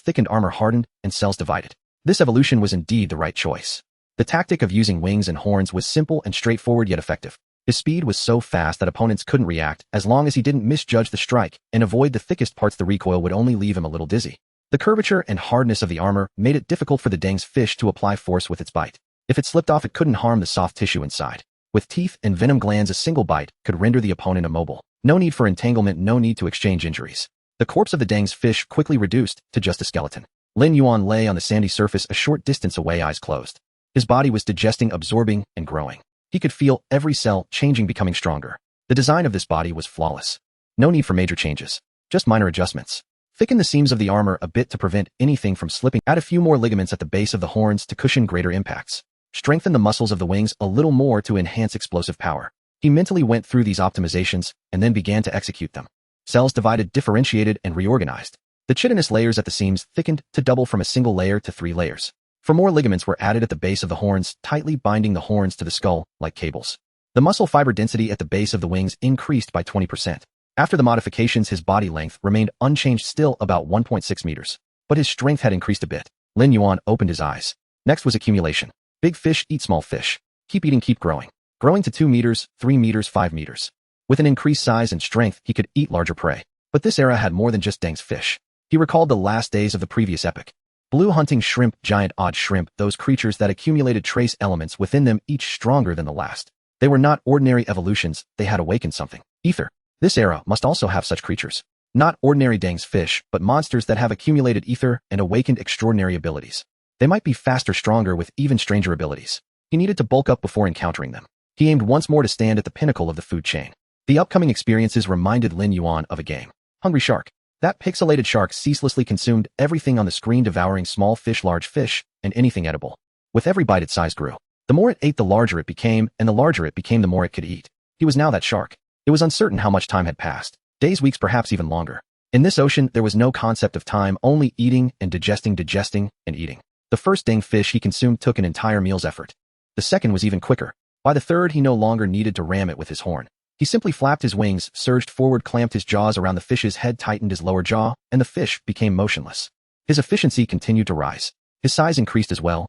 thickened, armor hardened, and cells divided. This evolution was indeed the right choice. The tactic of using wings and horns was simple and straightforward yet effective. His speed was so fast that opponents couldn't react as long as he didn't misjudge the strike and avoid the thickest parts. The recoil would only leave him a little dizzy. The curvature and hardness of the armor made it difficult for the Deng's fish to apply force with its bite. If it slipped off, it couldn't harm the soft tissue inside. With teeth and venom glands, a single bite could render the opponent immobile. No need for entanglement, no need to exchange injuries. The corpse of the Deng's fish quickly reduced to just a skeleton. Lin Yuan lay on the sandy surface a short distance away, eyes closed. His body was digesting, absorbing, and growing. He could feel every cell changing, becoming stronger. The design of this body was flawless. No need for major changes, just minor adjustments. Thicken the seams of the armor a bit to prevent anything from slipping. Add a few more ligaments at the base of the horns to cushion greater impacts. Strengthen the muscles of the wings a little more to enhance explosive power. He mentally went through these optimizations and then began to execute them. Cells divided, differentiated, and reorganized. The chitinous layers at the seams thickened to double from a single layer to 3 layers. For more ligaments were added at the base of the horns, tightly binding the horns to the skull like cables. The muscle fiber density at the base of the wings increased by 20%. After the modifications, his body length remained unchanged, still about 1.6 meters. But his strength had increased a bit. Lin Yuan opened his eyes. Next was accumulation. Big fish eat small fish. Keep eating, keep growing. Growing to 2 meters, 3 meters, 5 meters. With an increased size and strength, he could eat larger prey. But this era had more than just Deng's fish. He recalled the last days of the previous epoch. Blue hunting shrimp, giant odd shrimp, those creatures that accumulated trace elements within them, each stronger than the last. They were not ordinary evolutions, they had awakened something. Aether. This era must also have such creatures. Not ordinary Deng's fish, but monsters that have accumulated Aether and awakened extraordinary abilities. They might be faster, stronger, with even stranger abilities. He needed to bulk up before encountering them. He aimed once more to stand at the pinnacle of the food chain. The upcoming experiences reminded Lin Yuan of a game. Hungry Shark. That pixelated shark ceaselessly consumed everything on the screen, devouring small fish, large fish, and anything edible. With every bite, its size grew. The more it ate, the larger it became, and the larger it became, the more it could eat. He was now that shark. It was uncertain how much time had passed. Days, weeks, perhaps even longer. In this ocean, there was no concept of time, only eating and digesting, and eating. The first Deng fish he consumed took an entire meal's effort. The second was even quicker. By the third, he no longer needed to ram it with his horn. He simply flapped his wings, surged forward, clamped his jaws around the fish's head, tightened his lower jaw, and the fish became motionless. His efficiency continued to rise. His size increased as well.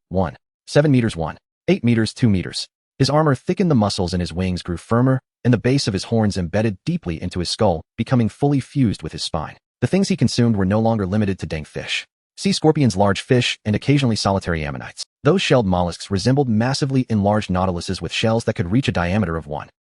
7 meters, 8 meters, 2 meters. His armor thickened, the muscles in his wings grew firmer, and the base of his horns embedded deeply into his skull, becoming fully fused with his spine. The things he consumed were no longer limited to Deng fish. Sea scorpions, large fish, and occasionally solitary ammonites. Those shelled mollusks resembled massively enlarged nautiluses with shells that could reach a diameter of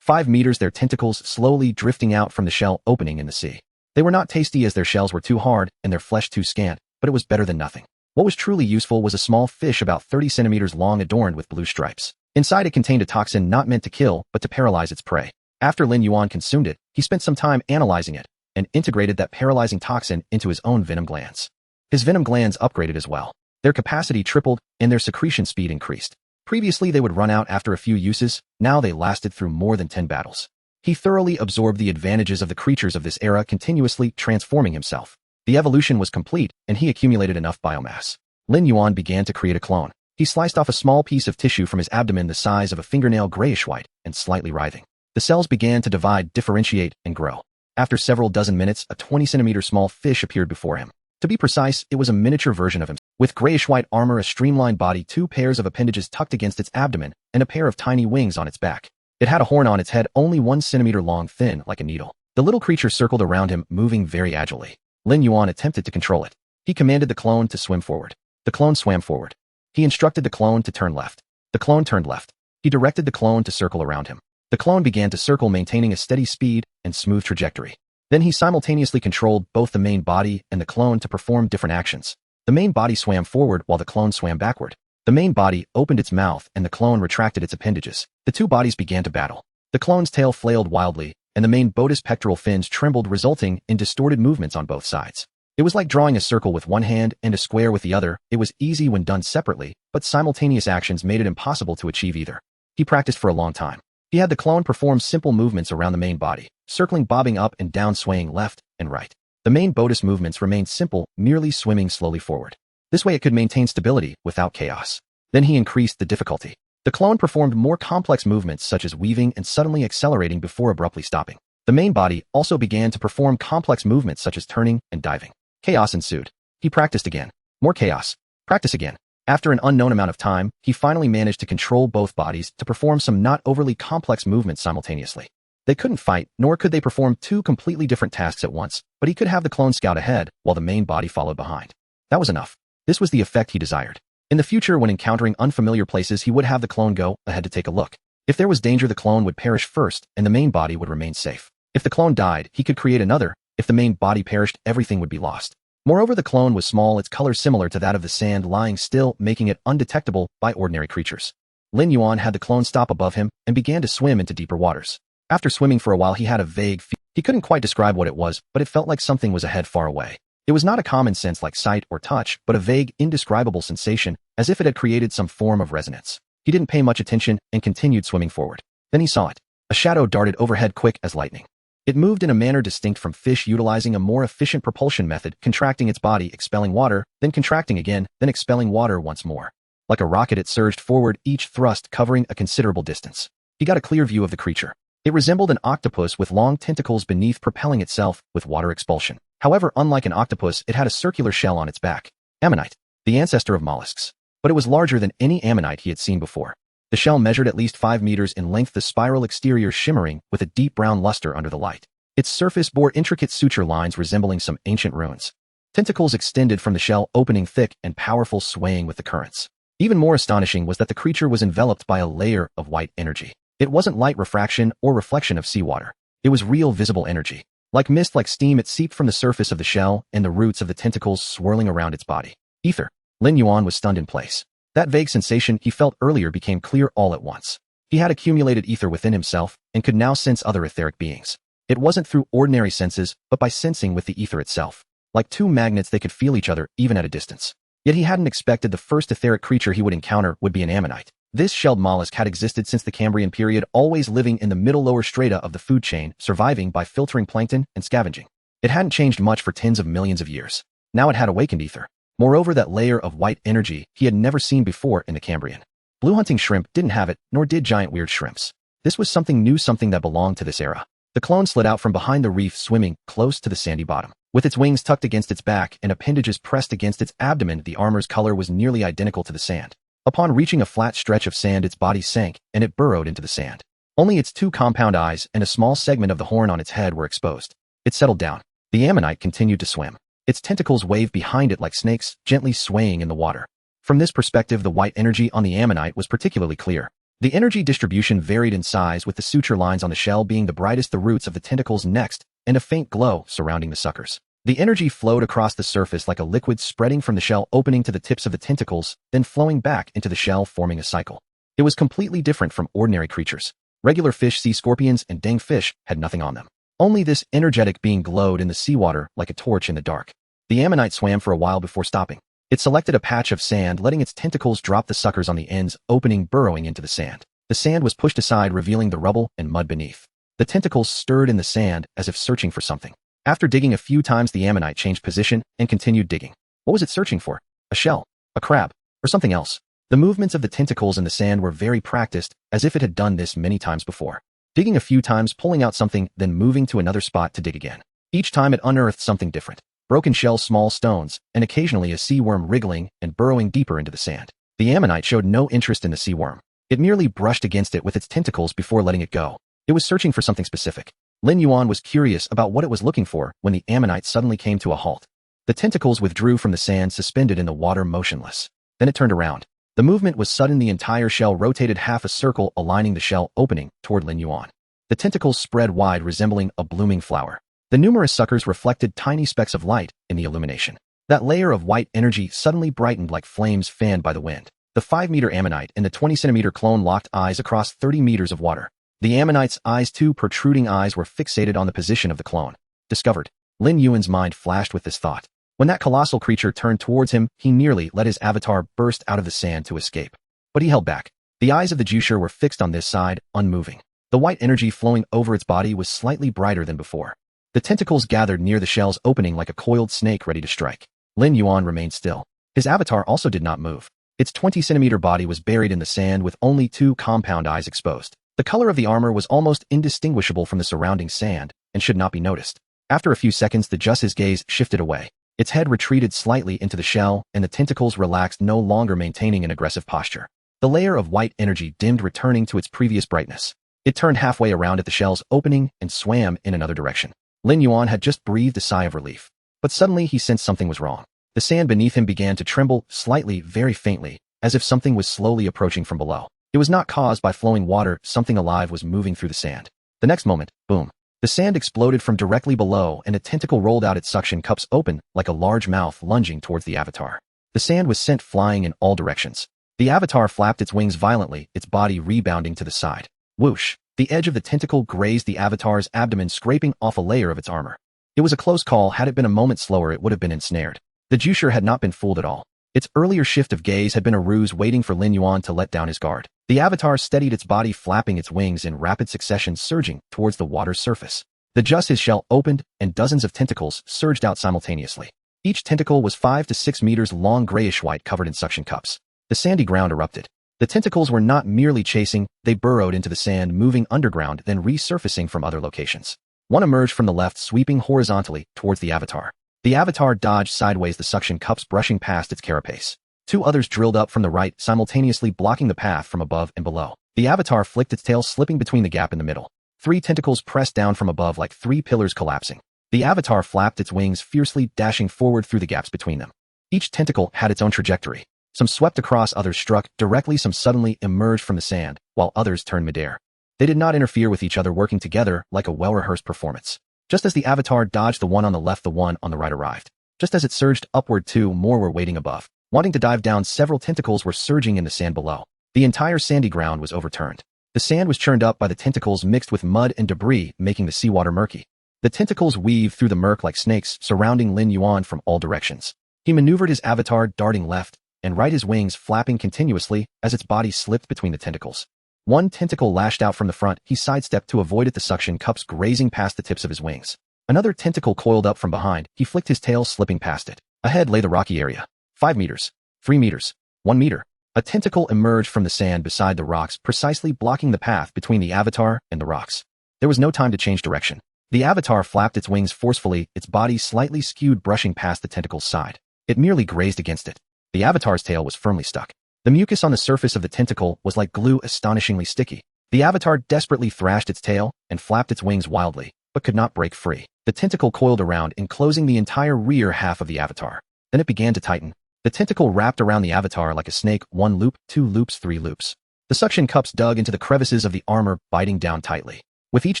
5 meters, their tentacles slowly drifting out from the shell opening in the sea. They were not tasty as their shells were too hard and their flesh too scant, but it was better than nothing. What was truly useful was a small fish about 30 centimeters long adorned with blue stripes. Inside, it contained a toxin not meant to kill, but to paralyze its prey. After Lin Yuan consumed it, he spent some time analyzing it and integrated that paralyzing toxin into his own venom glands. His venom glands upgraded as well. Their capacity tripled and their secretion speed increased. Previously, they would run out after a few uses. Now they lasted through more than 10 battles. He thoroughly absorbed the advantages of the creatures of this era, continuously transforming himself. The evolution was complete, and he accumulated enough biomass. Lin Yuan began to create a clone. He sliced off a small piece of tissue from his abdomen the size of a fingernail, grayish-white and slightly writhing. The cells began to divide, differentiate, and grow. After several dozen minutes, a 20-centimeter small fish appeared before him. To be precise, it was a miniature version of him. With grayish-white armor, a streamlined body, 2 pairs of appendages tucked against its abdomen, and a pair of tiny wings on its back. It had a horn on its head, only 1 centimeter long, thin like a needle. The little creature circled around him, moving very agilely. Lin Yuan attempted to control it. He commanded the clone to swim forward. The clone swam forward. He instructed the clone to turn left. The clone turned left. He directed the clone to circle around him. The clone began to circle, maintaining a steady speed and smooth trajectory. Then he simultaneously controlled both the main body and the clone to perform different actions. The main body swam forward while the clone swam backward. The main body opened its mouth and the clone retracted its appendages. The 2 bodies began to battle. The clone's tail flailed wildly, and the main boat's pectoral fins trembled, resulting in distorted movements on both sides. It was like drawing a circle with one hand and a square with the other. It was easy when done separately, but simultaneous actions made it impossible to achieve either. He practiced for a long time. He had the clone perform simple movements around the main body, circling, bobbing up and down, swaying left and right. The main boat's movements remained simple, merely swimming slowly forward. This way it could maintain stability without chaos. Then he increased the difficulty. The clone performed more complex movements such as weaving and suddenly accelerating before abruptly stopping. The main body also began to perform complex movements such as turning and diving. Chaos ensued. He practiced again. More chaos. Practice again. After an unknown amount of time, he finally managed to control both bodies to perform some not overly complex movements simultaneously. They couldn't fight, nor could they perform 2 completely different tasks at once, but he could have the clone scout ahead while the main body followed behind. That was enough. This was the effect he desired. In the future, when encountering unfamiliar places, he would have the clone go ahead to take a look. If there was danger, the clone would perish first, and the main body would remain safe. If the clone died, he could create another. If the main body perished, everything would be lost. Moreover, the clone was small, its color similar to that of the sand lying still, making it undetectable by ordinary creatures. Lin Yuan had the clone stop above him and began to swim into deeper waters. After swimming for a while, he had a vague feeling. He couldn't quite describe what it was, but it felt like something was ahead, far away. It was not a common sense like sight or touch, but a vague, indescribable sensation, as if it had created some form of resonance. He didn't pay much attention and continued swimming forward. Then he saw it. A shadow darted overhead, quick as lightning. It moved in a manner distinct from fish, utilizing a more efficient propulsion method, contracting its body, expelling water, then contracting again, then expelling water once more. Like a rocket, it surged forward, each thrust covering a considerable distance. He got a clear view of the creature. It resembled an octopus with long tentacles beneath, propelling itself with water expulsion. However, unlike an octopus, it had a circular shell on its back. Ammonite, the ancestor of mollusks. But it was larger than any ammonite he had seen before. The shell measured at least 5 meters in length, the spiral exterior shimmering with a deep brown luster under the light. Its surface bore intricate suture lines resembling some ancient runes. Tentacles extended from the shell, opening thick and powerful, swaying with the currents. Even more astonishing was that the creature was enveloped by a layer of white energy. It wasn't light refraction or reflection of seawater. It was real visible energy. Like mist, like steam, it seeped from the surface of the shell and the roots of the tentacles swirling around its body. Ether. Lin Yuan was stunned in place. That vague sensation he felt earlier became clear all at once. He had accumulated ether within himself and could now sense other etheric beings. It wasn't through ordinary senses, but by sensing with the ether itself. Like 2 magnets, they could feel each other even at a distance. Yet he hadn't expected the first etheric creature he would encounter would be an ammonite. This shelled mollusk had existed since the Cambrian period, always living in the middle lower strata of the food chain, surviving by filtering plankton and scavenging. It hadn't changed much for tens of millions of years. Now it had awakened ether. Moreover, that layer of white energy he had never seen before in the Cambrian. Blue hunting shrimp didn't have it, nor did giant weird shrimps. This was something new, something that belonged to this era. The clone slid out from behind the reef, swimming close to the sandy bottom. With its wings tucked against its back and appendages pressed against its abdomen, the armor's color was nearly identical to the sand. Upon reaching a flat stretch of sand, its body sank, and it burrowed into the sand. Only its 2 compound eyes and a small segment of the horn on its head were exposed. It settled down. The ammonite continued to swim. Its tentacles waved behind it like snakes, gently swaying in the water. From this perspective, the white energy on the ammonite was particularly clear. The energy distribution varied in size, with the suture lines on the shell being the brightest, the roots of the tentacles next, and a faint glow surrounding the suckers. The energy flowed across the surface like a liquid, spreading from the shell opening to the tips of the tentacles, then flowing back into the shell, forming a cycle. It was completely different from ordinary creatures. Regular fish, sea scorpions, and dang fish had nothing on them. Only this energetic being glowed in the seawater like a torch in the dark. The ammonite swam for a while before stopping. It selected a patch of sand, letting its tentacles drop the suckers on the ends, opening, burrowing into the sand. The sand was pushed aside, revealing the rubble and mud beneath. The tentacles stirred in the sand as if searching for something. After digging a few times, the ammonite changed position and continued digging. What was it searching for? A shell? A crab? Or something else? The movements of the tentacles in the sand were very practiced, as if it had done this many times before. Digging a few times, pulling out something, then moving to another spot to dig again. Each time it unearthed something different. Broken shells, small stones, and occasionally a sea worm wriggling and burrowing deeper into the sand. The ammonite showed no interest in the sea worm. It merely brushed against it with its tentacles before letting it go. It was searching for something specific. Lin Yuan was curious about what it was looking for when the ammonite suddenly came to a halt. The tentacles withdrew from the sand, suspended in the water, motionless. Then it turned around. The movement was sudden. The entire shell rotated half a circle, aligning the shell opening toward Lin Yuan. The tentacles spread wide, resembling a blooming flower. The numerous suckers reflected tiny specks of light in the illumination. That layer of white energy suddenly brightened like flames fanned by the wind. The 5-meter ammonite and the 20-centimeter clone locked eyes across 30 meters of water. The ammonite's eyes, two protruding eyes, were fixated on the position of the clone. Discovered. Lin Yuan's mind flashed with this thought. When that colossal creature turned towards him, he nearly let his avatar burst out of the sand to escape. But he held back. The eyes of the juicer were fixed on this side, unmoving. The white energy flowing over its body was slightly brighter than before. The tentacles gathered near the shell's opening like a coiled snake ready to strike. Lin Yuan remained still. His avatar also did not move. Its 20-centimeter body was buried in the sand with only 2 compound eyes exposed. The color of the armor was almost indistinguishable from the surrounding sand and should not be noticed. After a few seconds, the Jus's gaze shifted away. Its head retreated slightly into the shell, and the tentacles relaxed, no longer maintaining an aggressive posture. The layer of white energy dimmed, returning to its previous brightness. It turned halfway around at the shell's opening and swam in another direction. Lin Yuan had just breathed a sigh of relief. But suddenly he sensed something was wrong. The sand beneath him began to tremble, slightly, very faintly, as if something was slowly approaching from below. It was not caused by flowing water. Something alive was moving through the sand. The next moment, boom. The sand exploded from directly below, and a tentacle rolled out, its suction cups open like a large mouth lunging towards the avatar. The sand was sent flying in all directions. The avatar flapped its wings violently, its body rebounding to the side. Whoosh! The edge of the tentacle grazed the avatar's abdomen, scraping off a layer of its armor. It was a close call. Had it been a moment slower, it would have been ensnared. The juicer had not been fooled at all. Its earlier shift of gaze had been a ruse, waiting for Lin Yuan to let down his guard. The avatar steadied its body, flapping its wings in rapid succession, surging towards the water's surface. His shell opened, and dozens of tentacles surged out simultaneously. Each tentacle was 5 to 6 meters long, grayish-white, covered in suction cups. The sandy ground erupted. The tentacles were not merely chasing, they burrowed into the sand, moving underground, then resurfacing from other locations. One emerged from the left, sweeping horizontally towards the avatar. The avatar dodged sideways, the suction cups brushing past its carapace. 2 others drilled up from the right, simultaneously blocking the path from above and below. The avatar flicked its tail, slipping between the gap in the middle. 3 tentacles pressed down from above like 3 pillars collapsing. The avatar flapped its wings fiercely, dashing forward through the gaps between them. Each tentacle had its own trajectory. Some swept across, others struck directly, some suddenly emerged from the sand, while others turned midair. They did not interfere with each other, working together like a well-rehearsed performance. Just as the avatar dodged the one on the left, the one on the right arrived. Just as it surged upward, 2 more were waiting above. Wanting to dive down, several tentacles were surging in the sand below. The entire sandy ground was overturned. The sand was churned up by the tentacles, mixed with mud and debris, making the seawater murky. The tentacles weaved through the murk like snakes, surrounding Lin Yuan from all directions. He maneuvered his avatar, darting left and right, his wings flapping continuously as its body slipped between the tentacles. One tentacle lashed out from the front. He sidestepped to avoid it, the suction cups grazing past the tips of his wings. Another tentacle coiled up from behind. He flicked his tail, slipping past it. Ahead lay the rocky area. 5 meters. 3 meters. 1 meter. A tentacle emerged from the sand beside the rocks, precisely blocking the path between the avatar and the rocks. There was no time to change direction. The avatar flapped its wings forcefully, its body slightly skewed, brushing past the tentacle's side. It merely grazed against it. The avatar's tail was firmly stuck. The mucus on the surface of the tentacle was like glue, astonishingly sticky. The avatar desperately thrashed its tail and flapped its wings wildly, but could not break free. The tentacle coiled around, enclosing the entire rear half of the avatar. Then it began to tighten. The tentacle wrapped around the avatar like a snake, 1 loop, 2 loops, 3 loops. The suction cups dug into the crevices of the armor, biting down tightly. With each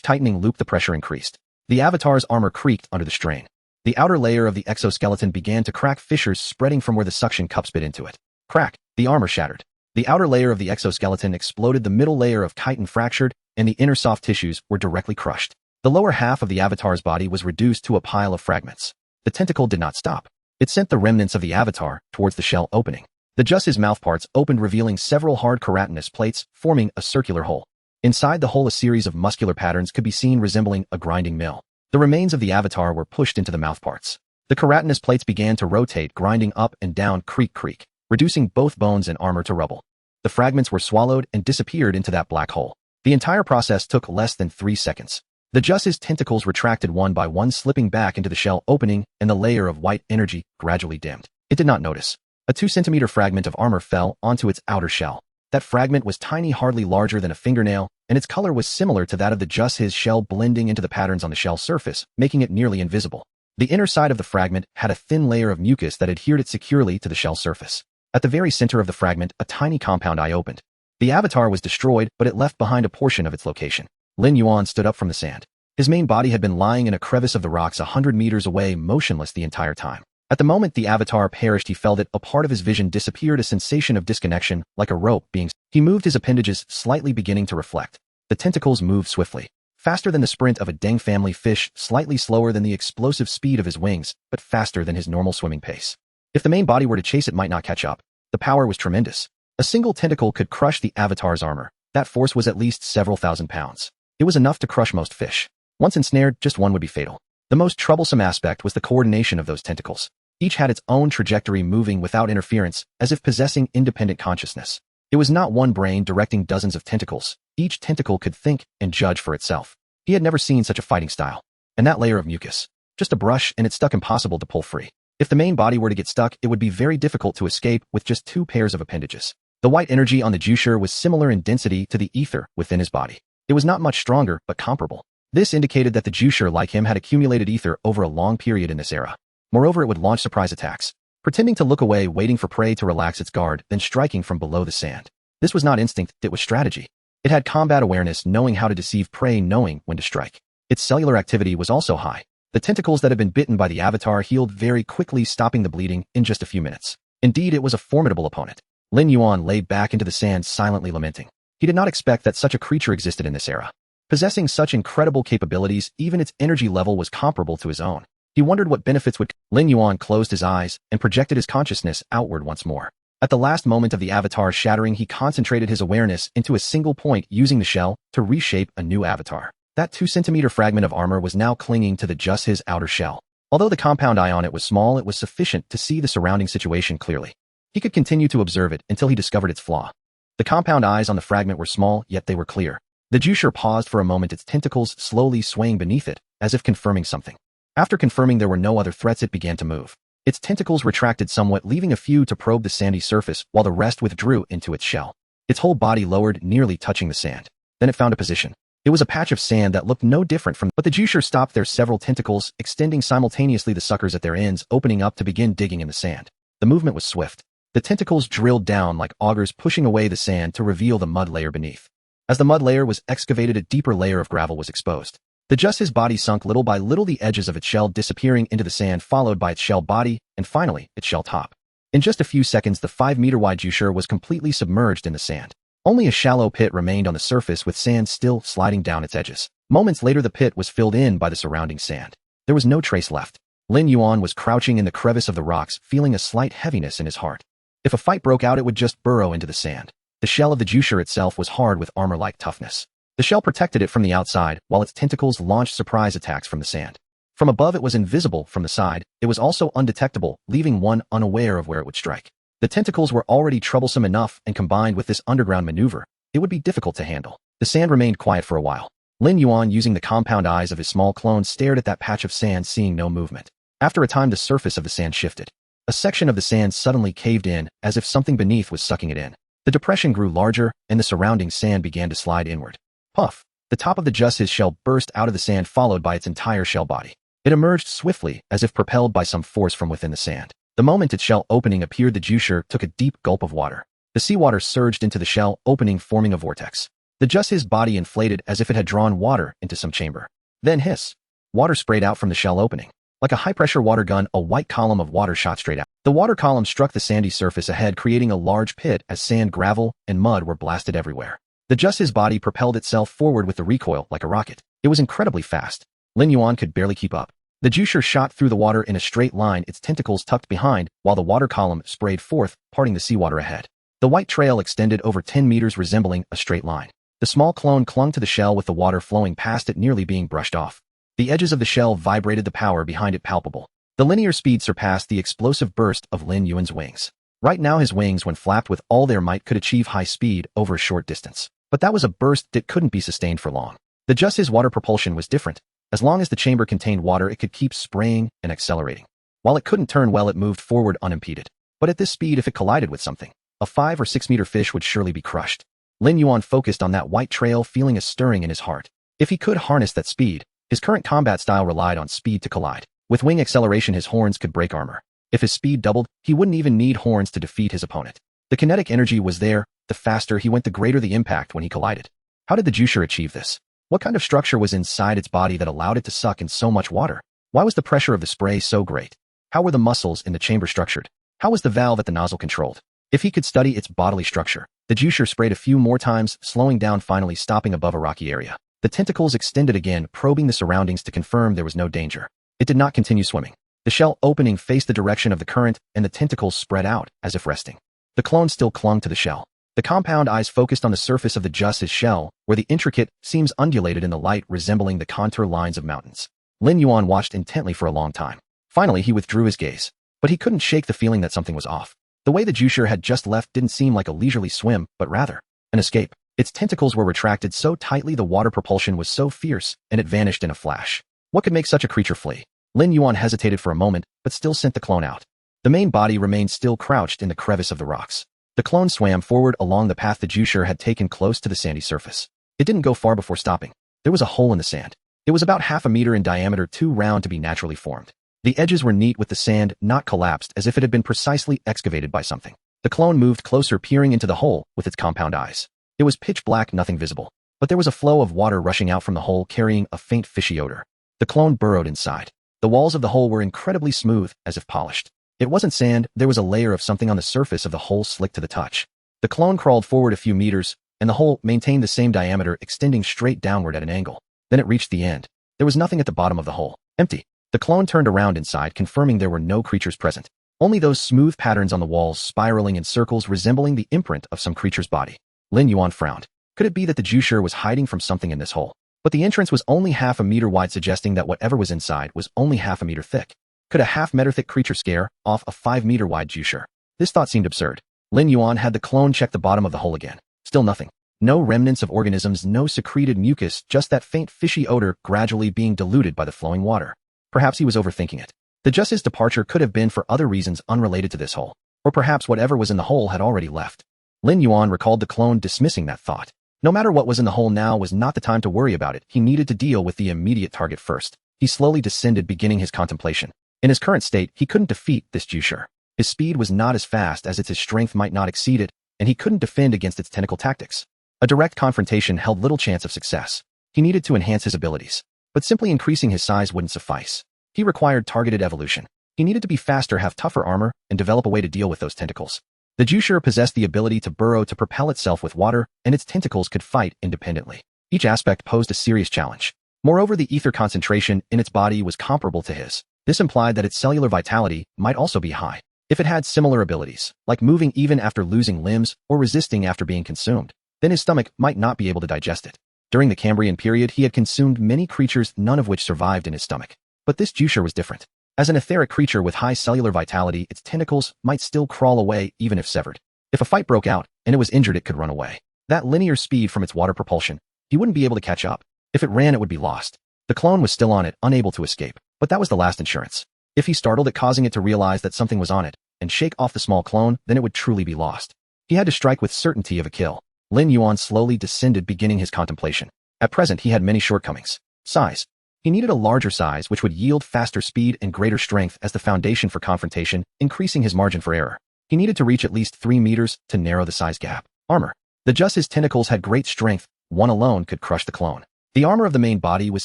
tightening loop, the pressure increased. The avatar's armor creaked under the strain. The outer layer of the exoskeleton began to crack, fissures spreading from where the suction cups bit into it. Crack! The armor shattered. The outer layer of the exoskeleton exploded, the middle layer of chitin fractured, and the inner soft tissues were directly crushed. The lower half of the avatar's body was reduced to a pile of fragments. The tentacle did not stop. It sent the remnants of the avatar towards the shell opening. His mouthparts opened, revealing several hard keratinous plates, forming a circular hole. Inside the hole, a series of muscular patterns could be seen, resembling a grinding mill. The remains of the avatar were pushed into the mouthparts. The keratinous plates began to rotate, grinding up and down, creak, creak. reducing both bones and armor to rubble. The fragments were swallowed and disappeared into that black hole. The entire process took less than 3 seconds. The Just's tentacles retracted one by one, slipping back into the shell opening, and the layer of white energy gradually dimmed. It did not notice. A 2-centimeter fragment of armor fell onto its outer shell. That fragment was tiny, hardly larger than a fingernail, and its color was similar to that of the Just's shell, blending into the patterns on the shell surface, making it nearly invisible. The inner side of the fragment had a thin layer of mucus that adhered it securely to the shell surface. At the very center of the fragment, a tiny compound eye opened. The avatar was destroyed, but it left behind a portion of its location. Lin Yuan stood up from the sand. His main body had been lying in a crevice of the rocks 100 meters away, motionless the entire time. At the moment the avatar perished, he felt it, a part of his vision disappeared, a sensation of disconnection, like a rope being... He moved his appendages, slightly beginning to reflect. The tentacles moved swiftly. Faster than the sprint of a Deng family fish, slightly slower than the explosive speed of his wings, but faster than his normal swimming pace. If the main body were to chase, it might not catch up. The power was tremendous. A single tentacle could crush the avatar's armor. That force was at least several thousand pounds. It was enough to crush most fish. Once ensnared, just one would be fatal. The most troublesome aspect was the coordination of those tentacles. Each had its own trajectory, moving without interference, as if possessing independent consciousness. It was not one brain directing dozens of tentacles. Each tentacle could think and judge for itself. He had never seen such a fighting style. And that layer of mucus. Just a brush and it stuck, impossible to pull free. If the main body were to get stuck, it would be very difficult to escape with just 2 pairs of appendages. The white energy on the juicer was similar in density to the ether within his body. It was not much stronger, but comparable. This indicated that the juicer, like him, had accumulated ether over a long period in this era. Moreover, it would launch surprise attacks, pretending to look away, waiting for prey to relax its guard, then striking from below the sand. This was not instinct, it was strategy. It had combat awareness, knowing how to deceive prey, knowing when to strike. Its cellular activity was also high. The tentacles that had been bitten by the avatar healed very quickly, stopping the bleeding in just a few minutes. Indeed, it was a formidable opponent. Lin Yuan lay back into the sand, silently lamenting. He did not expect that such a creature existed in this era. Possessing such incredible capabilities, even its energy level was comparable to his own. He wondered what benefits would... Lin Yuan closed his eyes and projected his consciousness outward once more. At the last moment of the avatar's shattering, he concentrated his awareness into a single point, using the shell to reshape a new avatar. That 2-centimeter fragment of armor was now clinging to the Just's outer shell. Although the compound eye on it was small, it was sufficient to see the surrounding situation clearly. He could continue to observe it until he discovered its flaw. The compound eyes on the fragment were small, yet they were clear. The juicer paused for a moment, its tentacles slowly swaying beneath it, as if confirming something. After confirming there were no other threats, it began to move. Its tentacles retracted somewhat, leaving a few to probe the sandy surface, while the rest withdrew into its shell. Its whole body lowered, nearly touching the sand. Then it found a position. It was a patch of sand that looked no different from... But the juicer stopped there, several tentacles extending simultaneously, the suckers at their ends opening up to begin digging in the sand. The movement was swift. The tentacles drilled down like augers, pushing away the sand to reveal the mud layer beneath. As the mud layer was excavated, a deeper layer of gravel was exposed. The Just's body sunk little by little, the edges of its shell disappearing into the sand, followed by its shell body, and finally, its shell top. In just a few seconds, the 5-meter-wide juicer was completely submerged in the sand. Only a shallow pit remained on the surface, with sand still sliding down its edges. Moments later, the pit was filled in by the surrounding sand. There was no trace left. Lin Yuan was crouching in the crevice of the rocks, feeling a slight heaviness in his heart. If a fight broke out, it would just burrow into the sand. The shell of the juicer itself was hard with armor-like toughness. The shell protected it from the outside, while its tentacles launched surprise attacks from the sand. From above, it was invisible. From the side, it was also undetectable, leaving one unaware of where it would strike. The tentacles were already troublesome enough, and combined with this underground maneuver, it would be difficult to handle. The sand remained quiet for a while. Lin Yuan, using the compound eyes of his small clone, stared at that patch of sand, seeing no movement. After a time, the surface of the sand shifted. A section of the sand suddenly caved in, as if something beneath was sucking it in. The depression grew larger, and the surrounding sand began to slide inward. Puff! The top of the Just's shell burst out of the sand, followed by its entire shell body. It emerged swiftly, as if propelled by some force from within the sand. The moment its shell opening appeared, the juicer took a deep gulp of water. The seawater surged into the shell opening, forming a vortex. The Just's body inflated as if it had drawn water into some chamber. Then hiss! Water sprayed out from the shell opening. Like a high-pressure water gun, a white column of water shot straight out. The water column struck the sandy surface ahead, creating a large pit as sand, gravel, and mud were blasted everywhere. The Just's body propelled itself forward with the recoil like a rocket. It was incredibly fast. Lin Yuan could barely keep up. The juicer shot through the water in a straight line, its tentacles tucked behind, while the water column sprayed forth, parting the seawater ahead. The white trail extended over 10 meters, resembling a straight line. The small clone clung to the shell with the water flowing past it, nearly being brushed off. The edges of the shell vibrated, the power behind it palpable. The linear speed surpassed the explosive burst of Lin Yuan's wings. Right now his wings, when flapped with all their might, could achieve high speed over a short distance. But that was a burst that couldn't be sustained for long. Just his water propulsion was different. As long as the chamber contained water, it could keep spraying and accelerating. While it couldn't turn well, it moved forward unimpeded. But at this speed, if it collided with something, a 5 or 6 meter fish would surely be crushed. Lin Yuan focused on that white trail, feeling a stirring in his heart. If he could harness that speed, his current combat style relied on speed to collide. With wing acceleration, his horns could break armor. If his speed doubled, he wouldn't even need horns to defeat his opponent. The kinetic energy was there. The faster he went, the greater the impact when he collided. How did the juicer achieve this? What kind of structure was inside its body that allowed it to suck in so much water? Why was the pressure of the spray so great? How were the muscles in the chamber structured? How was the valve at the nozzle controlled? If he could study its bodily structure, the juicer sprayed a few more times, slowing down, finally stopping above a rocky area. The tentacles extended again, probing the surroundings to confirm there was no danger. It did not continue swimming. The shell opening faced the direction of the current, and the tentacles spread out, as if resting. The clone still clung to the shell. The compound eyes focused on the surface of the justice's shell, where the intricate seams undulated in the light, resembling the contour lines of mountains. Lin Yuan watched intently for a long time. Finally, he withdrew his gaze. But he couldn't shake the feeling that something was off. The way the juicer had just left didn't seem like a leisurely swim, but rather an escape. Its tentacles were retracted so tightly, the water propulsion was so fierce, and it vanished in a flash. What could make such a creature flee? Lin Yuan hesitated for a moment, but still sent the clone out. The main body remained still, crouched in the crevice of the rocks. The clone swam forward along the path the juicer had taken, close to the sandy surface. It didn't go far before stopping. There was a hole in the sand. It was about half a meter in diameter, too round to be naturally formed. The edges were neat, with the sand not collapsed, as if it had been precisely excavated by something. The clone moved closer, peering into the hole with its compound eyes. It was pitch black, nothing visible. But there was a flow of water rushing out from the hole, carrying a faint fishy odor. The clone burrowed inside. The walls of the hole were incredibly smooth, as if polished. It wasn't sand, there was a layer of something on the surface of the hole, slick to the touch. The clone crawled forward a few meters, and the hole maintained the same diameter, extending straight downward at an angle. Then it reached the end. There was nothing at the bottom of the hole. Empty. The clone turned around inside, confirming there were no creatures present. Only those smooth patterns on the walls, spiraling in circles, resembling the imprint of some creature's body. Lin Yuan frowned. Could it be that the juicer was hiding from something in this hole? But the entrance was only half a meter wide, suggesting that whatever was inside was only half a meter thick. Could a half-meter thick creature scare off a 5-meter wide juicer? This thought seemed absurd. Lin Yuan had the clone check the bottom of the hole again. Still nothing. No remnants of organisms, no secreted mucus, just that faint fishy odor gradually being diluted by the flowing water. Perhaps he was overthinking it. The justice's departure could have been for other reasons unrelated to this hole. Or perhaps whatever was in the hole had already left. Lin Yuan recalled the clone dismissing that thought. No matter what was in the hole, now was not the time to worry about it. He needed to deal with the immediate target first. He slowly descended, beginning his contemplation. In his current state, he couldn't defeat this juicer. His speed was not as fast as his strength might not exceed it, and he couldn't defend against its tentacle tactics. A direct confrontation held little chance of success. He needed to enhance his abilities. But simply increasing his size wouldn't suffice. He required targeted evolution. He needed to be faster, have tougher armor, and develop a way to deal with those tentacles. The juicer possessed the ability to burrow, to propel itself with water, and its tentacles could fight independently. Each aspect posed a serious challenge. Moreover, the ether concentration in its body was comparable to his. This implied that its cellular vitality might also be high. If it had similar abilities, like moving even after losing limbs or resisting after being consumed, then his stomach might not be able to digest it. During the Cambrian period, he had consumed many creatures, none of which survived in his stomach. But this juicer was different. As an etheric creature with high cellular vitality, its tentacles might still crawl away even if severed. If a fight broke out and it was injured, it could run away. That linear speed from its water propulsion, he wouldn't be able to catch up. If it ran, it would be lost. The clone was still on it, unable to escape. But that was the last insurance. If he startled it, causing it to realize that something was on it, and shake off the small clone, then it would truly be lost. He had to strike with certainty of a kill. Lin Yuan slowly descended, beginning his contemplation. At present, he had many shortcomings. Size. He needed a larger size which would yield faster speed and greater strength as the foundation for confrontation, increasing his margin for error. He needed to reach at least 3 meters to narrow the size gap. Armor. His tentacles had great strength. One alone could crush the clone. The armor of the main body was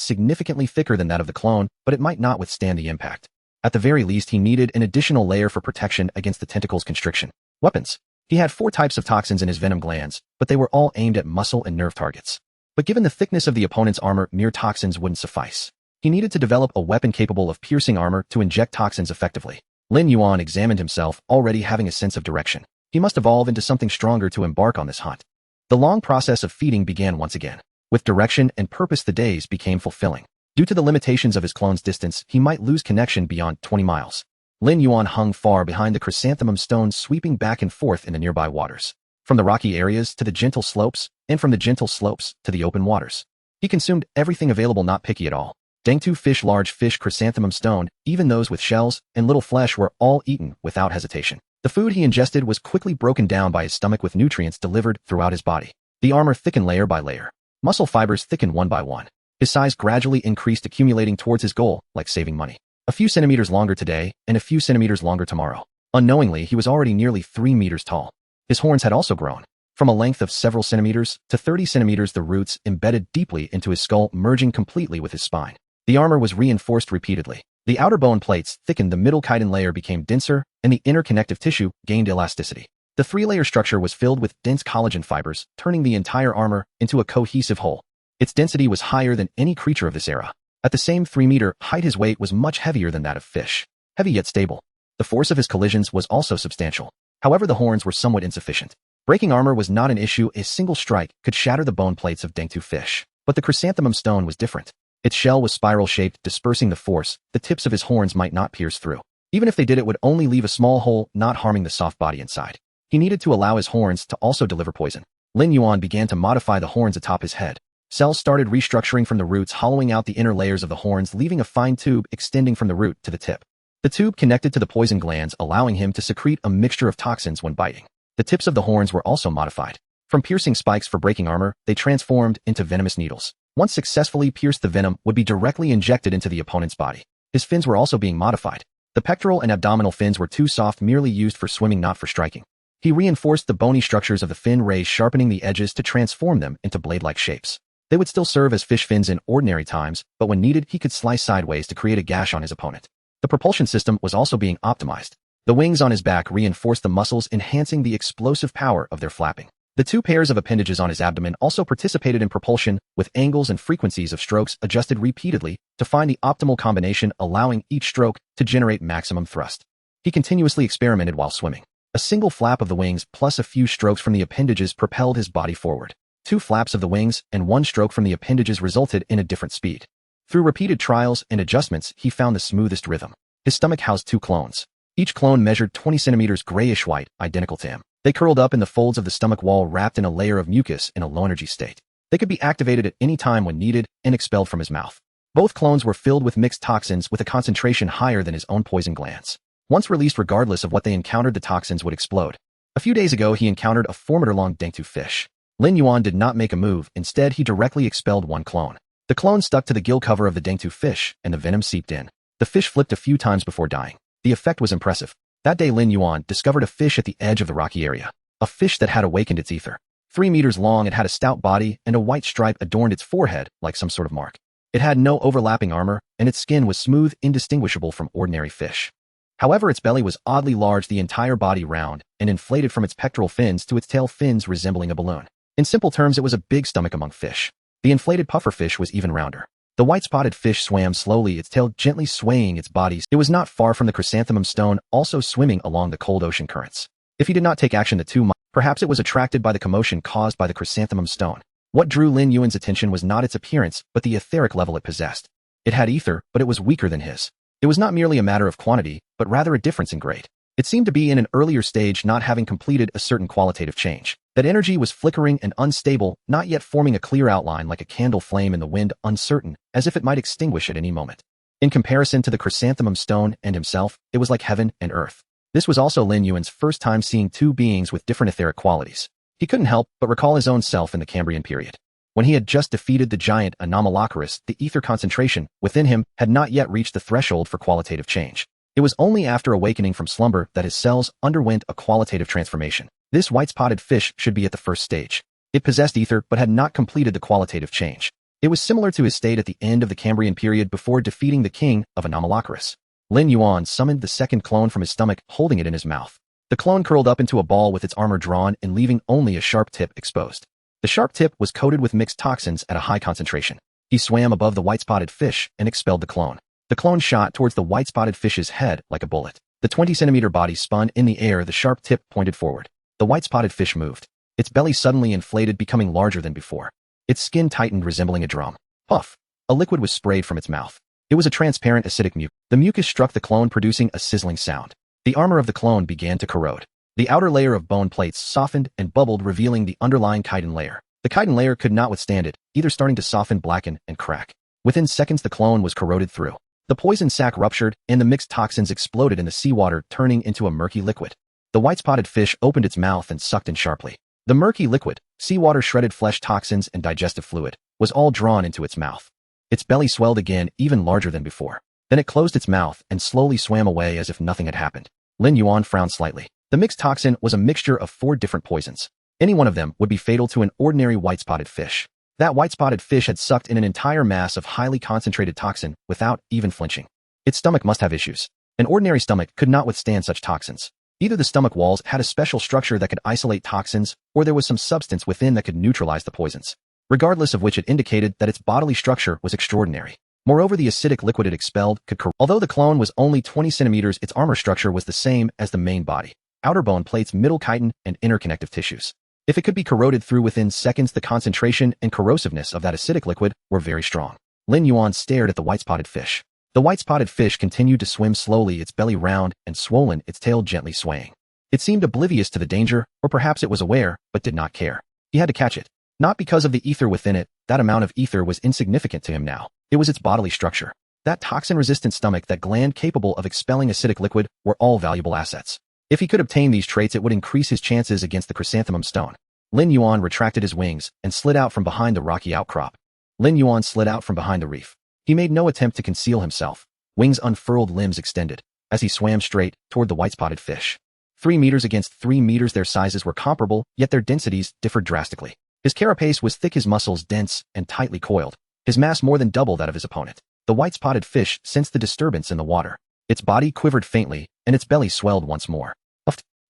significantly thicker than that of the clone, but it might not withstand the impact. At the very least, he needed an additional layer for protection against the tentacle's constriction. Weapons. He had 4 types of toxins in his venom glands, but they were all aimed at muscle and nerve targets. But given the thickness of the opponent's armor, mere toxins wouldn't suffice. He needed to develop a weapon capable of piercing armor to inject toxins effectively. Lin Yuan examined himself, already having a sense of direction. He must evolve into something stronger to embark on this hunt. The long process of feeding began once again. With direction and purpose, the days became fulfilling. Due to the limitations of his clone's distance, he might lose connection beyond 20 miles. Lin Yuan hung far behind the chrysanthemum stone, sweeping back and forth in the nearby waters. From the rocky areas to the gentle slopes, and from the gentle slopes to the open waters. He consumed everything available, not picky at all. Dangtu fish, large fish, chrysanthemum stone, even those with shells and little flesh were all eaten without hesitation. The food he ingested was quickly broken down by his stomach with nutrients delivered throughout his body. The armor thickened layer by layer. Muscle fibers thickened one by one. His size gradually increased, accumulating towards his goal, like saving money. A few centimeters longer today, and a few centimeters longer tomorrow. Unknowingly, he was already nearly 3 meters tall. His horns had also grown. From a length of several centimeters to 30 centimeters, the roots embedded deeply into his skull, merging completely with his spine. The armor was reinforced repeatedly. The outer bone plates thickened, the middle chitin layer became denser, and the inner connective tissue gained elasticity. The 3-layer structure was filled with dense collagen fibers, turning the entire armor into a cohesive whole. Its density was higher than any creature of this era. At the same 3-meter height, his weight was much heavier than that of fish. Heavy yet stable. The force of his collisions was also substantial. However, the horns were somewhat insufficient. Breaking armor was not an issue. A single strike could shatter the bone plates of Dangtu fish. But the chrysanthemum stone was different. Its shell was spiral-shaped, dispersing the force. The tips of his horns might not pierce through. Even if they did, it would only leave a small hole, not harming the soft body inside. He needed to allow his horns to also deliver poison. Lin Yuan began to modify the horns atop his head. Cells started restructuring from the roots, hollowing out the inner layers of the horns, leaving a fine tube extending from the root to the tip. The tube connected to the poison glands, allowing him to secrete a mixture of toxins when biting. The tips of the horns were also modified. From piercing spikes for breaking armor, they transformed into venomous needles. Once successfully pierced, the venom would be directly injected into the opponent's body. His fins were also being modified. The pectoral and abdominal fins were too soft, merely used for swimming, not for striking. He reinforced the bony structures of the fin rays, sharpening the edges to transform them into blade-like shapes. They would still serve as fish fins in ordinary times, but when needed, he could slice sideways to create a gash on his opponent. The propulsion system was also being optimized. The wings on his back reinforced the muscles, enhancing the explosive power of their flapping. The 2 pairs of appendages on his abdomen also participated in propulsion, with angles and frequencies of strokes adjusted repeatedly to find the optimal combination, allowing each stroke to generate maximum thrust. He continuously experimented while swimming. A single flap of the wings plus a few strokes from the appendages propelled his body forward. 2 flaps of the wings and 1 stroke from the appendages resulted in a different speed. Through repeated trials and adjustments, he found the smoothest rhythm. His stomach housed 2 clones. Each clone measured 20 centimeters, grayish white, identical to him. They curled up in the folds of the stomach wall, wrapped in a layer of mucus in a low-energy state. They could be activated at any time when needed and expelled from his mouth. Both clones were filled with mixed toxins with a concentration higher than his own poison glands. Once released, regardless of what they encountered, the toxins would explode. A few days ago, he encountered a 4-meter-long Dangtu fish. Lin Yuan did not make a move. Instead, he directly expelled 1 clone. The clone stuck to the gill cover of the Dangtu fish, and the venom seeped in. The fish flipped a few times before dying. The effect was impressive. That day, Lin Yuan discovered a fish at the edge of the rocky area. A fish that had awakened its ether. 3 meters long, it had a stout body, and a white stripe adorned its forehead like some sort of mark. It had no overlapping armor, and its skin was smooth, indistinguishable from ordinary fish. However, its belly was oddly large, the entire body round, and inflated from its pectoral fins to its tail fins resembling a balloon. In simple terms, it was a big stomach among fish. The inflated pufferfish was even rounder. The white-spotted fish swam slowly, its tail gently swaying its body. It was not far from the chrysanthemum stone, also swimming along the cold ocean currents. If he did not take action, the 2 might. Perhaps it was attracted by the commotion caused by the chrysanthemum stone. What drew Lin Yuan's attention was not its appearance, but the etheric level it possessed. It had ether, but it was weaker than his. It was not merely a matter of quantity, but rather a difference in grade. It seemed to be in an earlier stage, not having completed a certain qualitative change. That energy was flickering and unstable, not yet forming a clear outline like a candle flame in the wind, uncertain, as if it might extinguish at any moment. In comparison to the chrysanthemum stone and himself, it was like heaven and earth. This was also Lin Yuan's first time seeing 2 beings with different etheric qualities. He couldn't help but recall his own self in the Cambrian period. When he had just defeated the giant Anomalocaris, the ether concentration within him had not yet reached the threshold for qualitative change. It was only after awakening from slumber that his cells underwent a qualitative transformation. This white-spotted fish should be at the first stage. It possessed ether but had not completed the qualitative change. It was similar to his state at the end of the Cambrian period before defeating the king of Anomalocaris. Lin Yuan summoned the 2nd clone from his stomach, holding it in his mouth. The clone curled up into a ball with its armor drawn and leaving only a sharp tip exposed. The sharp tip was coated with mixed toxins at a high concentration. He swam above the white-spotted fish and expelled the clone. The clone shot towards the white-spotted fish's head like a bullet. The 20-centimeter body spun in the air, the sharp tip pointed forward. The white-spotted fish moved. Its belly suddenly inflated, becoming larger than before. Its skin tightened, resembling a drum. Puff! A liquid was sprayed from its mouth. It was a transparent acidic mucus. The mucus struck the clone, producing a sizzling sound. The armor of the clone began to corrode. The outer layer of bone plates softened and bubbled, revealing the underlying chitin layer. The chitin layer could not withstand it, either starting to soften, blacken, and crack. Within seconds, the clone was corroded through. The poison sac ruptured, and the mixed toxins exploded in the seawater, turning into a murky liquid. The white-spotted fish opened its mouth and sucked in sharply. The murky liquid, seawater, shredded flesh, toxins, and digestive fluid, was all drawn into its mouth. Its belly swelled again, even larger than before. Then it closed its mouth and slowly swam away as if nothing had happened. Lin Yuan frowned slightly. The mixed toxin was a mixture of 4 different poisons. Any one of them would be fatal to an ordinary white-spotted fish. That white-spotted fish had sucked in an entire mass of highly concentrated toxin without even flinching. Its stomach must have issues. An ordinary stomach could not withstand such toxins. Either the stomach walls had a special structure that could isolate toxins, or there was some substance within that could neutralize the poisons. Regardless of which, it indicated that its bodily structure was extraordinary. Moreover, the acidic liquid it expelled could corrode. Although the clone was only 20 centimeters, its armor structure was the same as the main body. Outer bone plates, middle chitin, and inner connective tissues. If it could be corroded through within seconds, the concentration and corrosiveness of that acidic liquid were very strong. Lin Yuan stared at the white-spotted fish. The white-spotted fish continued to swim slowly, its belly round and swollen, its tail gently swaying. It seemed oblivious to the danger, or perhaps it was aware, but did not care. He had to catch it. Not because of the ether within it, that amount of ether was insignificant to him now. It was its bodily structure. That toxin-resistant stomach, that gland capable of expelling acidic liquid, were all valuable assets. If he could obtain these traits, it would increase his chances against the chrysanthemum stone. Lin Yuan retracted his wings and slid out from behind the rocky outcrop. Lin Yuan slid out from behind the reef. He made no attempt to conceal himself. Wings unfurled, limbs extended, as he swam straight toward the white-spotted fish. 3 meters against 3 meters, their sizes were comparable, yet their densities differed drastically. His carapace was thick, his muscles dense and tightly coiled, his mass more than double that of his opponent. The white-spotted fish sensed the disturbance in the water. Its body quivered faintly, and its belly swelled once more.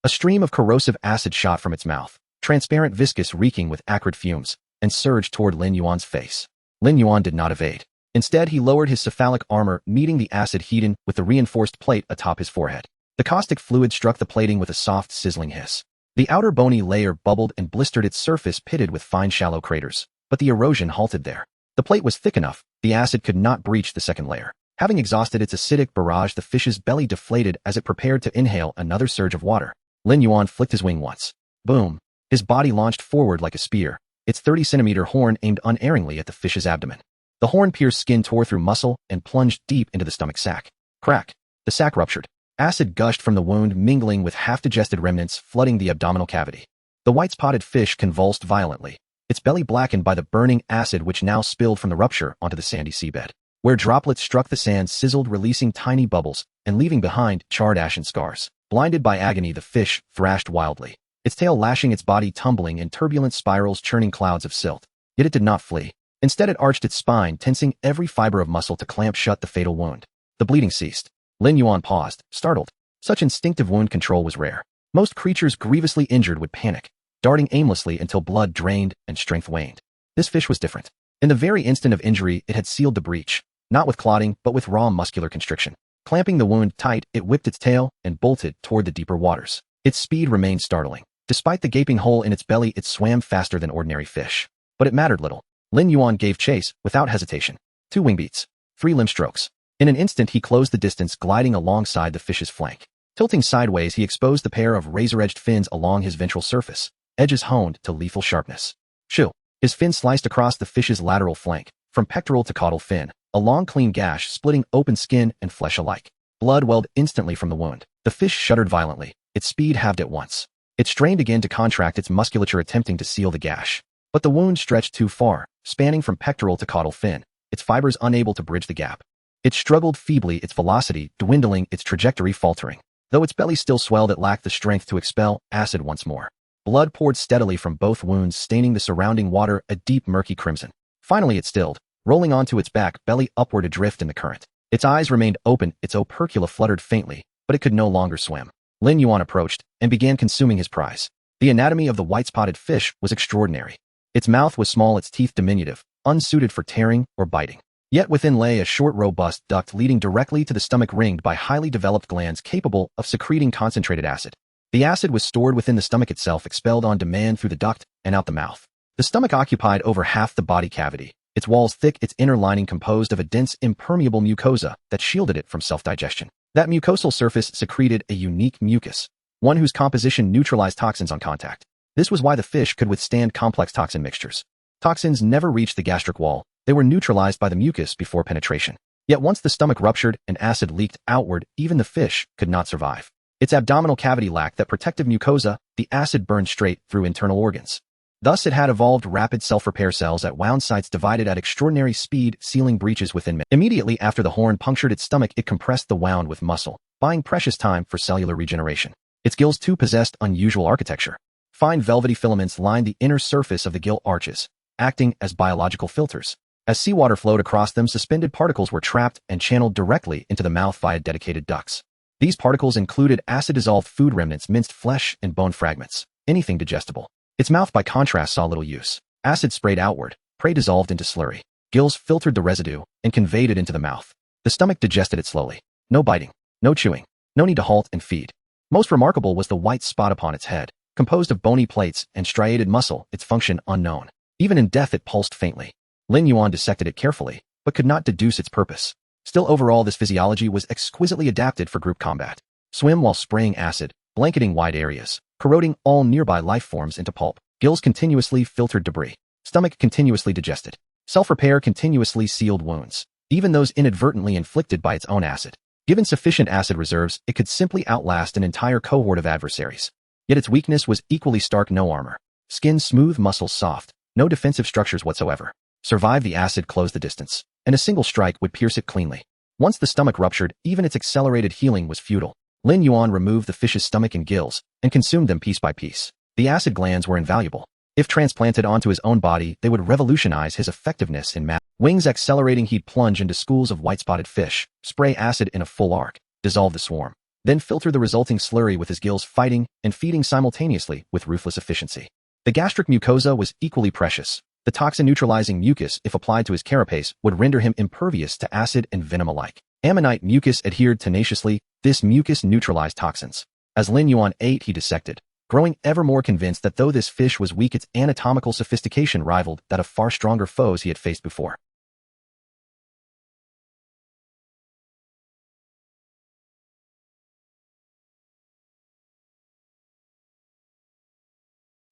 A stream of corrosive acid shot from its mouth, transparent, viscous, reeking with acrid fumes, and surged toward Lin Yuan's face. Lin Yuan did not evade. Instead, he lowered his cephalic armor, meeting the acid heat with the reinforced plate atop his forehead. The caustic fluid struck the plating with a soft, sizzling hiss. The outer bony layer bubbled and blistered, its surface pitted with fine, shallow craters. But the erosion halted there. The plate was thick enough, the acid could not breach the second layer. Having exhausted its acidic barrage, the fish's belly deflated as it prepared to inhale another surge of water. Lin Yuan flicked his wing once. Boom! His body launched forward like a spear, its 30-centimeter horn aimed unerringly at the fish's abdomen. The horn pierced skin, tore through muscle, and plunged deep into the stomach sac. Crack! The sac ruptured. Acid gushed from the wound, mingling with half-digested remnants, flooding the abdominal cavity. The white-spotted fish convulsed violently, its belly blackened by the burning acid which now spilled from the rupture onto the sandy seabed. Where droplets struck the sand, sizzled, releasing tiny bubbles, and leaving behind charred ashen scars. Blinded by agony, the fish thrashed wildly, its tail lashing, its body tumbling in turbulent spirals, churning clouds of silt. Yet it did not flee. Instead, it arched its spine, tensing every fiber of muscle to clamp shut the fatal wound. The bleeding ceased. Lin Yuan paused, startled. Such instinctive wound control was rare. Most creatures grievously injured would panic, darting aimlessly until blood drained and strength waned. This fish was different. In the very instant of injury, it had sealed the breach, not with clotting, but with raw muscular constriction. Clamping the wound tight, it whipped its tail and bolted toward the deeper waters. Its speed remained startling. Despite the gaping hole in its belly, it swam faster than ordinary fish. But it mattered little. Lin Yuan gave chase without hesitation. 2 wing beats, 3 limb strokes. In an instant, he closed the distance, gliding alongside the fish's flank. Tilting sideways, he exposed the pair of razor-edged fins along his ventral surface, edges honed to lethal sharpness. Shoo! His fin sliced across the fish's lateral flank, from pectoral to caudal fin, a long, clean gash splitting open skin and flesh alike. Blood welled instantly from the wound. The fish shuddered violently, its speed halved at once. It strained again to contract its musculature, attempting to seal the gash. But the wound stretched too far, spanning from pectoral to caudal fin, its fibers unable to bridge the gap. It struggled feebly, its velocity dwindling, its trajectory faltering. Though its belly still swelled, it lacked the strength to expel acid once more. Blood poured steadily from both wounds, staining the surrounding water a deep, murky crimson. Finally it stilled, rolling onto its back, belly upward adrift in the current. Its eyes remained open, its opercula fluttered faintly, but it could no longer swim. Lin Yuan approached and began consuming his prize. The anatomy of the white-spotted fish was extraordinary. Its mouth was small, its teeth diminutive, unsuited for tearing or biting. Yet within lay a short, robust duct leading directly to the stomach, ringed by highly developed glands capable of secreting concentrated acid. The acid was stored within the stomach itself, expelled on demand through the duct and out the mouth. The stomach occupied over half the body cavity, its walls thick, its inner lining composed of a dense, impermeable mucosa that shielded it from self-digestion. That mucosal surface secreted a unique mucus, one whose composition neutralized toxins on contact. This was why the fish could withstand complex toxin mixtures. Toxins never reached the gastric wall. They were neutralized by the mucus before penetration. Yet once the stomach ruptured and acid leaked outward, even the fish could not survive. Its abdominal cavity lacked that protective mucosa. The acid burned straight through internal organs. Thus it had evolved rapid self-repair cells at wound sites divided at extraordinary speed, sealing breaches within minutes. Immediately after the horn punctured its stomach, it compressed the wound with muscle, buying precious time for cellular regeneration. Its gills too possessed unusual architecture. Fine velvety filaments lined the inner surface of the gill arches, acting as biological filters. As seawater flowed across them, suspended particles were trapped and channeled directly into the mouth via dedicated ducts. These particles included acid-dissolved food remnants, minced flesh, and bone fragments, anything digestible. Its mouth, by contrast, saw little use. Acid sprayed outward, prey dissolved into slurry. Gills filtered the residue and conveyed it into the mouth. The stomach digested it slowly. No biting, no chewing, no need to halt and feed. Most remarkable was the white spot upon its head, composed of bony plates and striated muscle, its function unknown. Even in death it pulsed faintly. Lin Yuan dissected it carefully, but could not deduce its purpose. Still, overall, this physiology was exquisitely adapted for group combat. Swim while spraying acid, blanketing wide areas, corroding all nearby life forms into pulp. Gills continuously filtered debris. Stomach continuously digested. Self-repair continuously sealed wounds, even those inadvertently inflicted by its own acid. Given sufficient acid reserves, it could simply outlast an entire cohort of adversaries. Yet its weakness was equally stark: no armor. Skin smooth, muscles soft, no defensive structures whatsoever. Survive the acid, close the distance, and a single strike would pierce it cleanly. Once the stomach ruptured, even its accelerated healing was futile. Lin Yuan removed the fish's stomach and gills, and consumed them piece by piece. The acid glands were invaluable. If transplanted onto his own body, they would revolutionize his effectiveness in math. Wings accelerating, he'd plunge into schools of white-spotted fish, spray acid in a full arc, dissolve the swarm, then filter the resulting slurry with his gills, fighting and feeding simultaneously with ruthless efficiency. The gastric mucosa was equally precious. The toxin-neutralizing mucus, if applied to his carapace, would render him impervious to acid and venom alike. Ammonite mucus adhered tenaciously. This mucus neutralized toxins. As Lin Yuan ate, he dissected, growing ever more convinced that though this fish was weak, its anatomical sophistication rivaled that of far stronger foes he had faced before.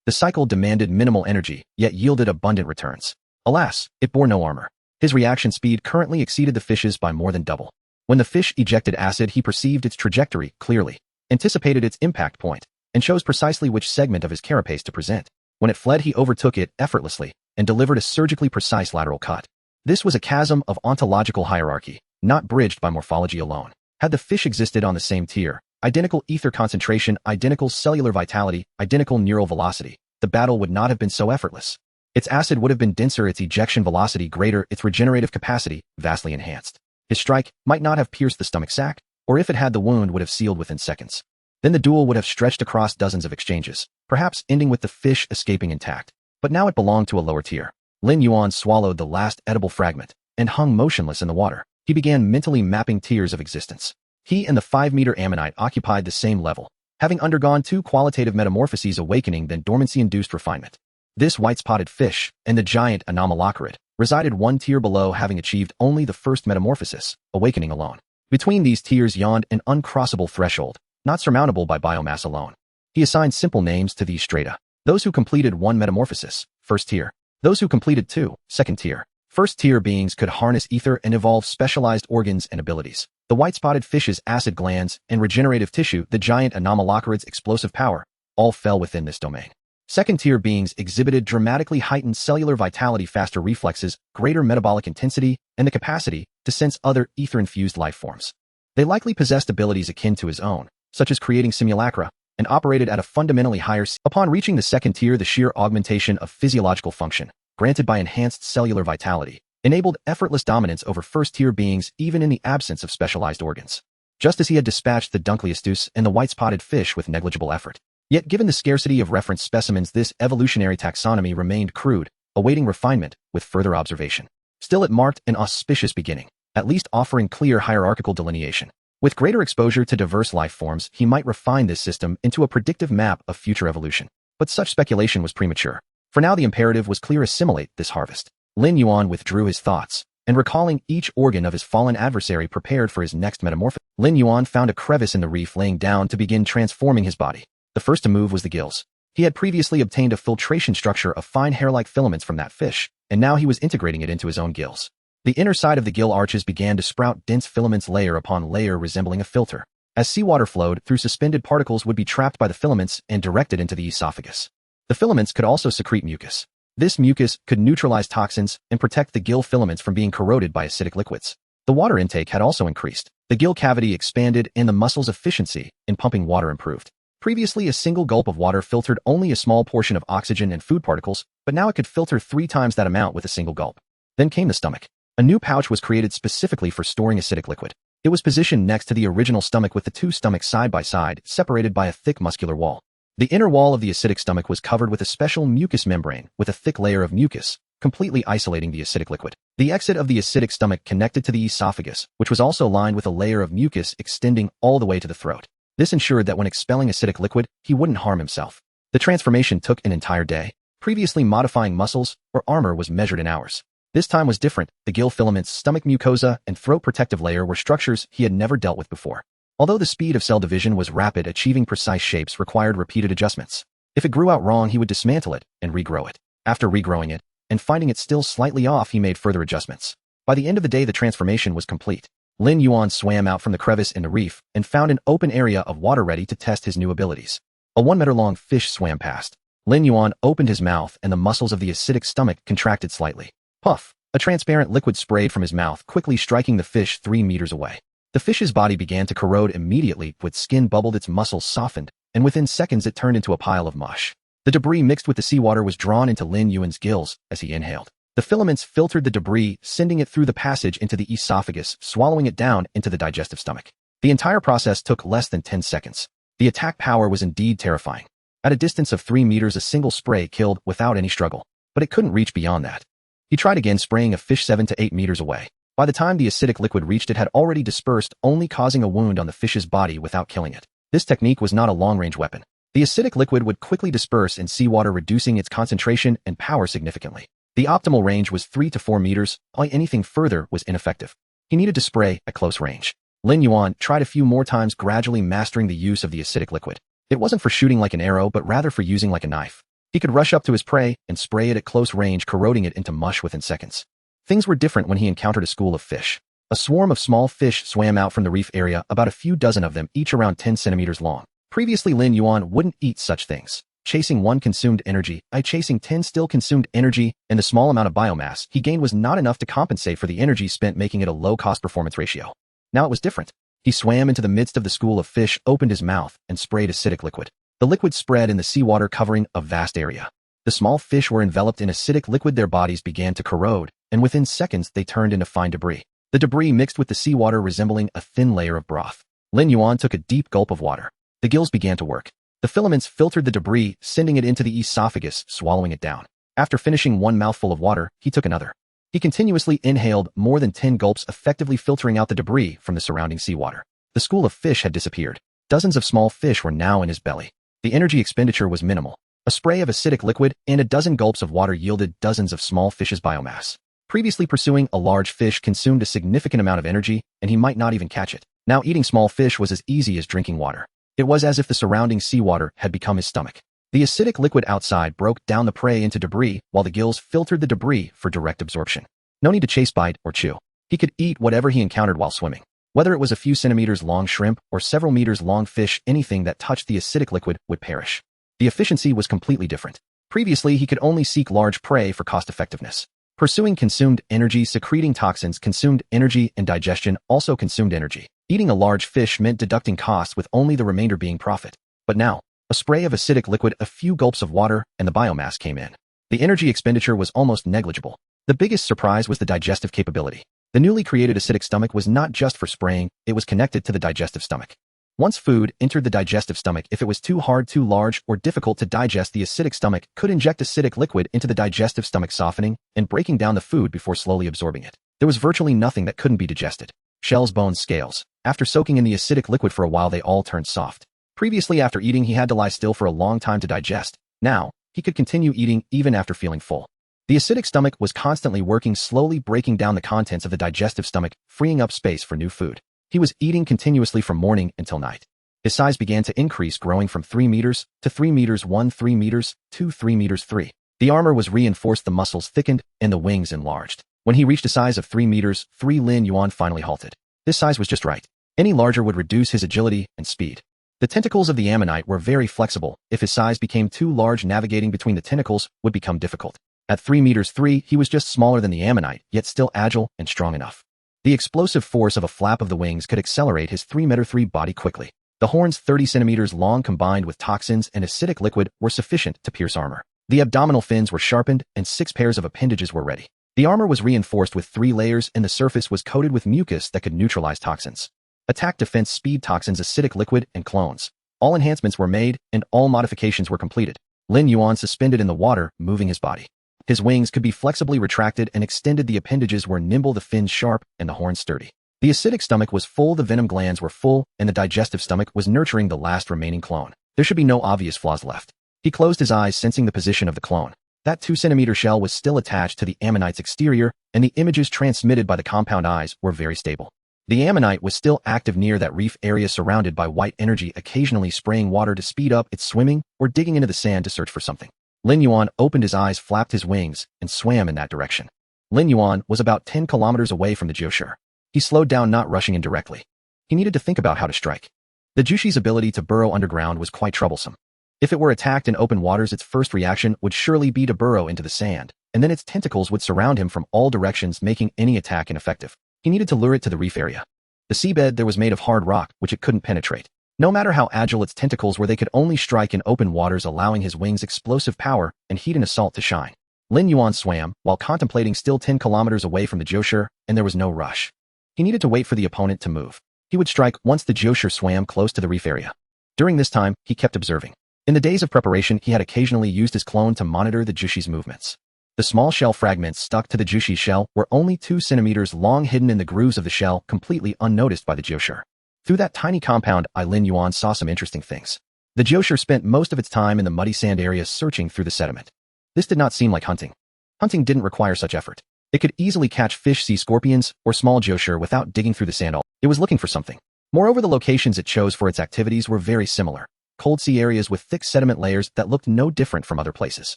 The cycle demanded minimal energy, yet yielded abundant returns. Alas, it bore no armor. His reaction speed currently exceeded the fish's by more than double. When the fish ejected acid, he perceived its trajectory clearly, anticipated its impact point, and chose precisely which segment of his carapace to present. When it fled, he overtook it effortlessly and delivered a surgically precise lateral cut. This was a chasm of ontological hierarchy, not bridged by morphology alone. Had the fish existed on the same tier, identical ether concentration, identical cellular vitality, identical neural velocity, the battle would not have been so effortless. Its acid would have been denser, its ejection velocity greater, its regenerative capacity vastly enhanced. His strike might not have pierced the stomach sac, or if it had, the wound would have sealed within seconds. Then the duel would have stretched across dozens of exchanges, perhaps ending with the fish escaping intact. But now it belonged to a lower tier. Lin Yuan swallowed the last edible fragment and hung motionless in the water. He began mentally mapping tiers of existence. He and the 5-meter ammonite occupied the same level, having undergone 2 qualitative metamorphoses: awakening, then dormancy-induced refinement. This white-spotted fish and the giant Anomalocarid resided 1 tier below, having achieved only the first metamorphosis, awakening alone. Between these tiers yawned an uncrossable threshold, not surmountable by biomass alone. He assigned simple names to these strata. Those who completed 1 metamorphosis, first tier. Those who completed 2, second tier. First tier beings could harness ether and evolve specialized organs and abilities. The white-spotted fish's acid glands and regenerative tissue, the giant Anomalocarid's explosive power, all fell within this domain. Second-tier beings exhibited dramatically heightened cellular vitality, faster reflexes, greater metabolic intensity, and the capacity to sense other ether-infused life forms. They likely possessed abilities akin to his own, such as creating simulacra, and operated at a fundamentally higher Upon reaching the second tier, the sheer augmentation of physiological function, granted by enhanced cellular vitality, enabled effortless dominance over first-tier beings even in the absence of specialized organs. Just as he had dispatched the Dunkleosteus and the white-spotted fish with negligible effort. Yet given the scarcity of reference specimens, this evolutionary taxonomy remained crude, awaiting refinement with further observation. Still, it marked an auspicious beginning, at least offering clear hierarchical delineation. With greater exposure to diverse life forms, he might refine this system into a predictive map of future evolution. But such speculation was premature. For now, the imperative was clear: assimilate this harvest. Lin Yuan withdrew his thoughts, and recalling each organ of his fallen adversary prepared for his next metamorphosis. Lin Yuan found a crevice in the reef laying down to begin transforming his body. The first to move was the gills. He had previously obtained a filtration structure of fine hair-like filaments from that fish, and now he was integrating it into his own gills. The inner side of the gill arches began to sprout dense filaments layer upon layer resembling a filter. As seawater flowed through, suspended particles would be trapped by the filaments and directed into the esophagus. The filaments could also secrete mucus. This mucus could neutralize toxins and protect the gill filaments from being corroded by acidic liquids. The water intake had also increased. The gill cavity expanded and the muscle's efficiency in pumping water improved. Previously, a single gulp of water filtered only a small portion of oxygen and food particles, but now it could filter 3 times that amount with a single gulp. Then came the stomach. A new pouch was created specifically for storing acidic liquid. It was positioned next to the original stomach with the 2 stomachs side by side, separated by a thick muscular wall. The inner wall of the acidic stomach was covered with a special mucus membrane with a thick layer of mucus, completely isolating the acidic liquid. The exit of the acidic stomach connected to the esophagus, which was also lined with a layer of mucus extending all the way to the throat. This ensured that when expelling acidic liquid, he wouldn't harm himself. The transformation took an entire day. Previously, modifying muscles or armor was measured in hours. This time was different. The gill filaments, stomach mucosa, and throat protective layer were structures he had never dealt with before. Although the speed of cell division was rapid, achieving precise shapes required repeated adjustments. If it grew out wrong, he would dismantle it and regrow it. After regrowing it and finding it still slightly off, he made further adjustments. By the end of the day, the transformation was complete. Lin Yuan swam out from the crevice in the reef and found an open area of water ready to test his new abilities. A 1-meter-long fish swam past. Lin Yuan opened his mouth and the muscles of the acidic stomach contracted slightly. Puff! A transparent liquid sprayed from his mouth, quickly striking the fish 3 meters away. The fish's body began to corrode immediately, with skin bubbled, its muscles softened, and within seconds it turned into a pile of mush. The debris mixed with the seawater was drawn into Lin Yuan's gills as he inhaled. The filaments filtered the debris, sending it through the passage into the esophagus, swallowing it down into the digestive stomach. The entire process took less than 10 seconds. The attack power was indeed terrifying. At a distance of 3 meters, a single spray killed without any struggle, but it couldn't reach beyond that. He tried again, spraying a fish 7 to 8 meters away. By the time the acidic liquid reached, it had already dispersed, only causing a wound on the fish's body without killing it. This technique was not a long-range weapon. The acidic liquid would quickly disperse in seawater, reducing its concentration and power significantly. The optimal range was 3 to 4 meters, while anything further was ineffective. He needed to spray at close range. Lin Yuan tried a few more times, gradually mastering the use of the acidic liquid. It wasn't for shooting like an arrow, but rather for using like a knife. He could rush up to his prey and spray it at close range, corroding it into mush within seconds. Things were different when he encountered a school of fish. A swarm of small fish swam out from the reef area, about a few dozen of them, each around 10 centimeters long. Previously, Lin Yuan wouldn't eat such things. Chasing 1 consumed energy, chasing 10 still consumed energy, and the small amount of biomass he gained was not enough to compensate for the energy spent, making it a low-cost performance ratio. Now it was different. He swam into the midst of the school of fish, opened his mouth, and sprayed acidic liquid. The liquid spread in the seawater, covering a vast area. The small fish were enveloped in acidic liquid, their bodies began to corrode, and within seconds they turned into fine debris. The debris mixed with the seawater, resembling a thin layer of broth. Lin Yuan took a deep gulp of water. The gills began to work. The filaments filtered the debris, sending it into the esophagus, swallowing it down. After finishing 1 mouthful of water, he took another. He continuously inhaled more than 10 gulps, effectively filtering out the debris from the surrounding seawater. The school of fish had disappeared. Dozens of small fish were now in his belly. The energy expenditure was minimal. A spray of acidic liquid and a dozen gulps of water yielded dozens of small fish's biomass. Previously, pursuing a large fish consumed a significant amount of energy, and he might not even catch it. Now eating small fish was as easy as drinking water. It was as if the surrounding seawater had become his stomach. The acidic liquid outside broke down the prey into debris, while the gills filtered the debris for direct absorption. No need to chase, bite, or chew. He could eat whatever he encountered while swimming. Whether it was a few centimeters long shrimp or several meters long fish, anything that touched the acidic liquid would perish. The efficiency was completely different. Previously, he could only seek large prey for cost effectiveness. Pursuing consumed energy, secreting toxins consumed energy, and digestion also consumed energy. Eating a large fish meant deducting costs, with only the remainder being profit. But now, a spray of acidic liquid, a few gulps of water, and the biomass came in. The energy expenditure was almost negligible. The biggest surprise was the digestive capability. The newly created acidic stomach was not just for spraying, it was connected to the digestive stomach. Once food entered the digestive stomach, if it was too hard, too large, or difficult to digest, the acidic stomach could inject acidic liquid into the digestive stomach, softening and breaking down the food before slowly absorbing it. There was virtually nothing that couldn't be digested. Shells, bones, scales. After soaking in the acidic liquid for a while, they all turned soft. Previously, after eating, he had to lie still for a long time to digest. Now, he could continue eating even after feeling full. The acidic stomach was constantly working, slowly breaking down the contents of the digestive stomach, freeing up space for new food. He was eating continuously from morning until night. His size began to increase, growing from 3 meters to 3 meters 1, 3 meters 2, 3 meters 3. The armor was reinforced, the muscles thickened, and the wings enlarged. When he reached a size of 3 meters 3, Lin Yuan finally halted. This size was just right. Any larger would reduce his agility and speed. The tentacles of the ammonite were very flexible. If his size became too large, navigating between the tentacles would become difficult. At 3 meters 3, he was just smaller than the ammonite, yet still agile and strong enough. The explosive force of a flap of the wings could accelerate his 3 meter 3 body quickly. The horns, 30 centimeters long, combined with toxins and acidic liquid, were sufficient to pierce armor. The abdominal fins were sharpened, and 6 pairs of appendages were ready. The armor was reinforced with 3 layers, and the surface was coated with mucus that could neutralize toxins. Attack, defense, speed, toxins, acidic liquid, and clones. All enhancements were made, and all modifications were completed. Lin Yuan suspended in the water, moving his body. His wings could be flexibly retracted and extended, the appendages were nimble, the fins sharp, and the horns sturdy. The acidic stomach was full, the venom glands were full, and the digestive stomach was nurturing the last remaining clone. There should be no obvious flaws left. He closed his eyes, sensing the position of the clone. That 2-centimeter shell was still attached to the ammonite's exterior, and the images transmitted by the compound eyes were very stable. The ammonite was still active near that reef area, surrounded by white energy, occasionally spraying water to speed up its swimming or digging into the sand to search for something. Lin Yuan opened his eyes, flapped his wings, and swam in that direction. Lin Yuan was about 10 kilometers away from the Jiushi. He slowed down, not rushing in directly. He needed to think about how to strike. The Jiushi's ability to burrow underground was quite troublesome. If it were attacked in open waters, its first reaction would surely be to burrow into the sand, and then its tentacles would surround him from all directions, making any attack ineffective. He needed to lure it to the reef area. The seabed there was made of hard rock, which it couldn't penetrate. No matter how agile its tentacles were, they could only strike in open waters, allowing his wings' explosive power and heat and assault to shine. Lin Yuan swam, while contemplating, still 10 kilometers away from the Jiushi, and there was no rush. He needed to wait for the opponent to move. He would strike once the Jiushi swam close to the reef area. During this time, he kept observing. In the days of preparation, he had occasionally used his clone to monitor the Jiushi's movements. The small shell fragments stuck to the Jiushi's shell were only 2 centimeters long, hidden in the grooves of the shell, completely unnoticed by the Jiushi. Through that tiny compound eye, Lin Yuan saw some interesting things. The Jiushi spent most of its time in the muddy sand area, searching through the sediment. This did not seem like hunting. Hunting didn't require such effort. It could easily catch fish, sea scorpions, or small Jiushi without digging through the sand. It was looking for something. Moreover, the locations it chose for its activities were very similar. Cold sea areas with thick sediment layers that looked no different from other places.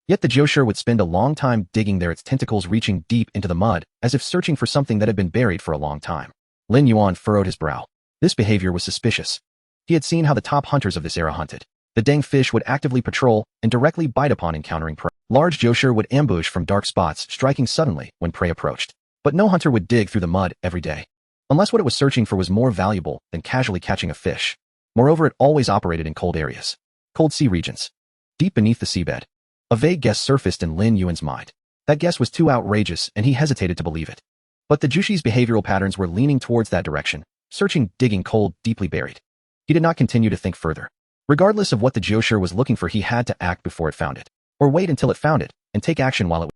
Yet the Jiushi would spend a long time digging there, its tentacles reaching deep into the mud, as if searching for something that had been buried for a long time. Lin Yuan furrowed his brow. This behavior was suspicious. He had seen how the top hunters of this era hunted. The dang fish would actively patrol and directly bite upon encountering prey. Large Jiushi would ambush from dark spots, striking suddenly when prey approached. But no hunter would dig through the mud every day, unless what it was searching for was more valuable than casually catching a fish. Moreover, it always operated in cold areas. Cold sea regions. Deep beneath the seabed. A vague guess surfaced in Lin Yuan's mind. That guess was too outrageous, and he hesitated to believe it. But the Jiushi's behavioral patterns were leaning towards that direction, searching, digging cold, deeply buried. He did not continue to think further. Regardless of what the Jiushi was looking for, he had to act before it found it. Or wait until it found it, and take action while it was.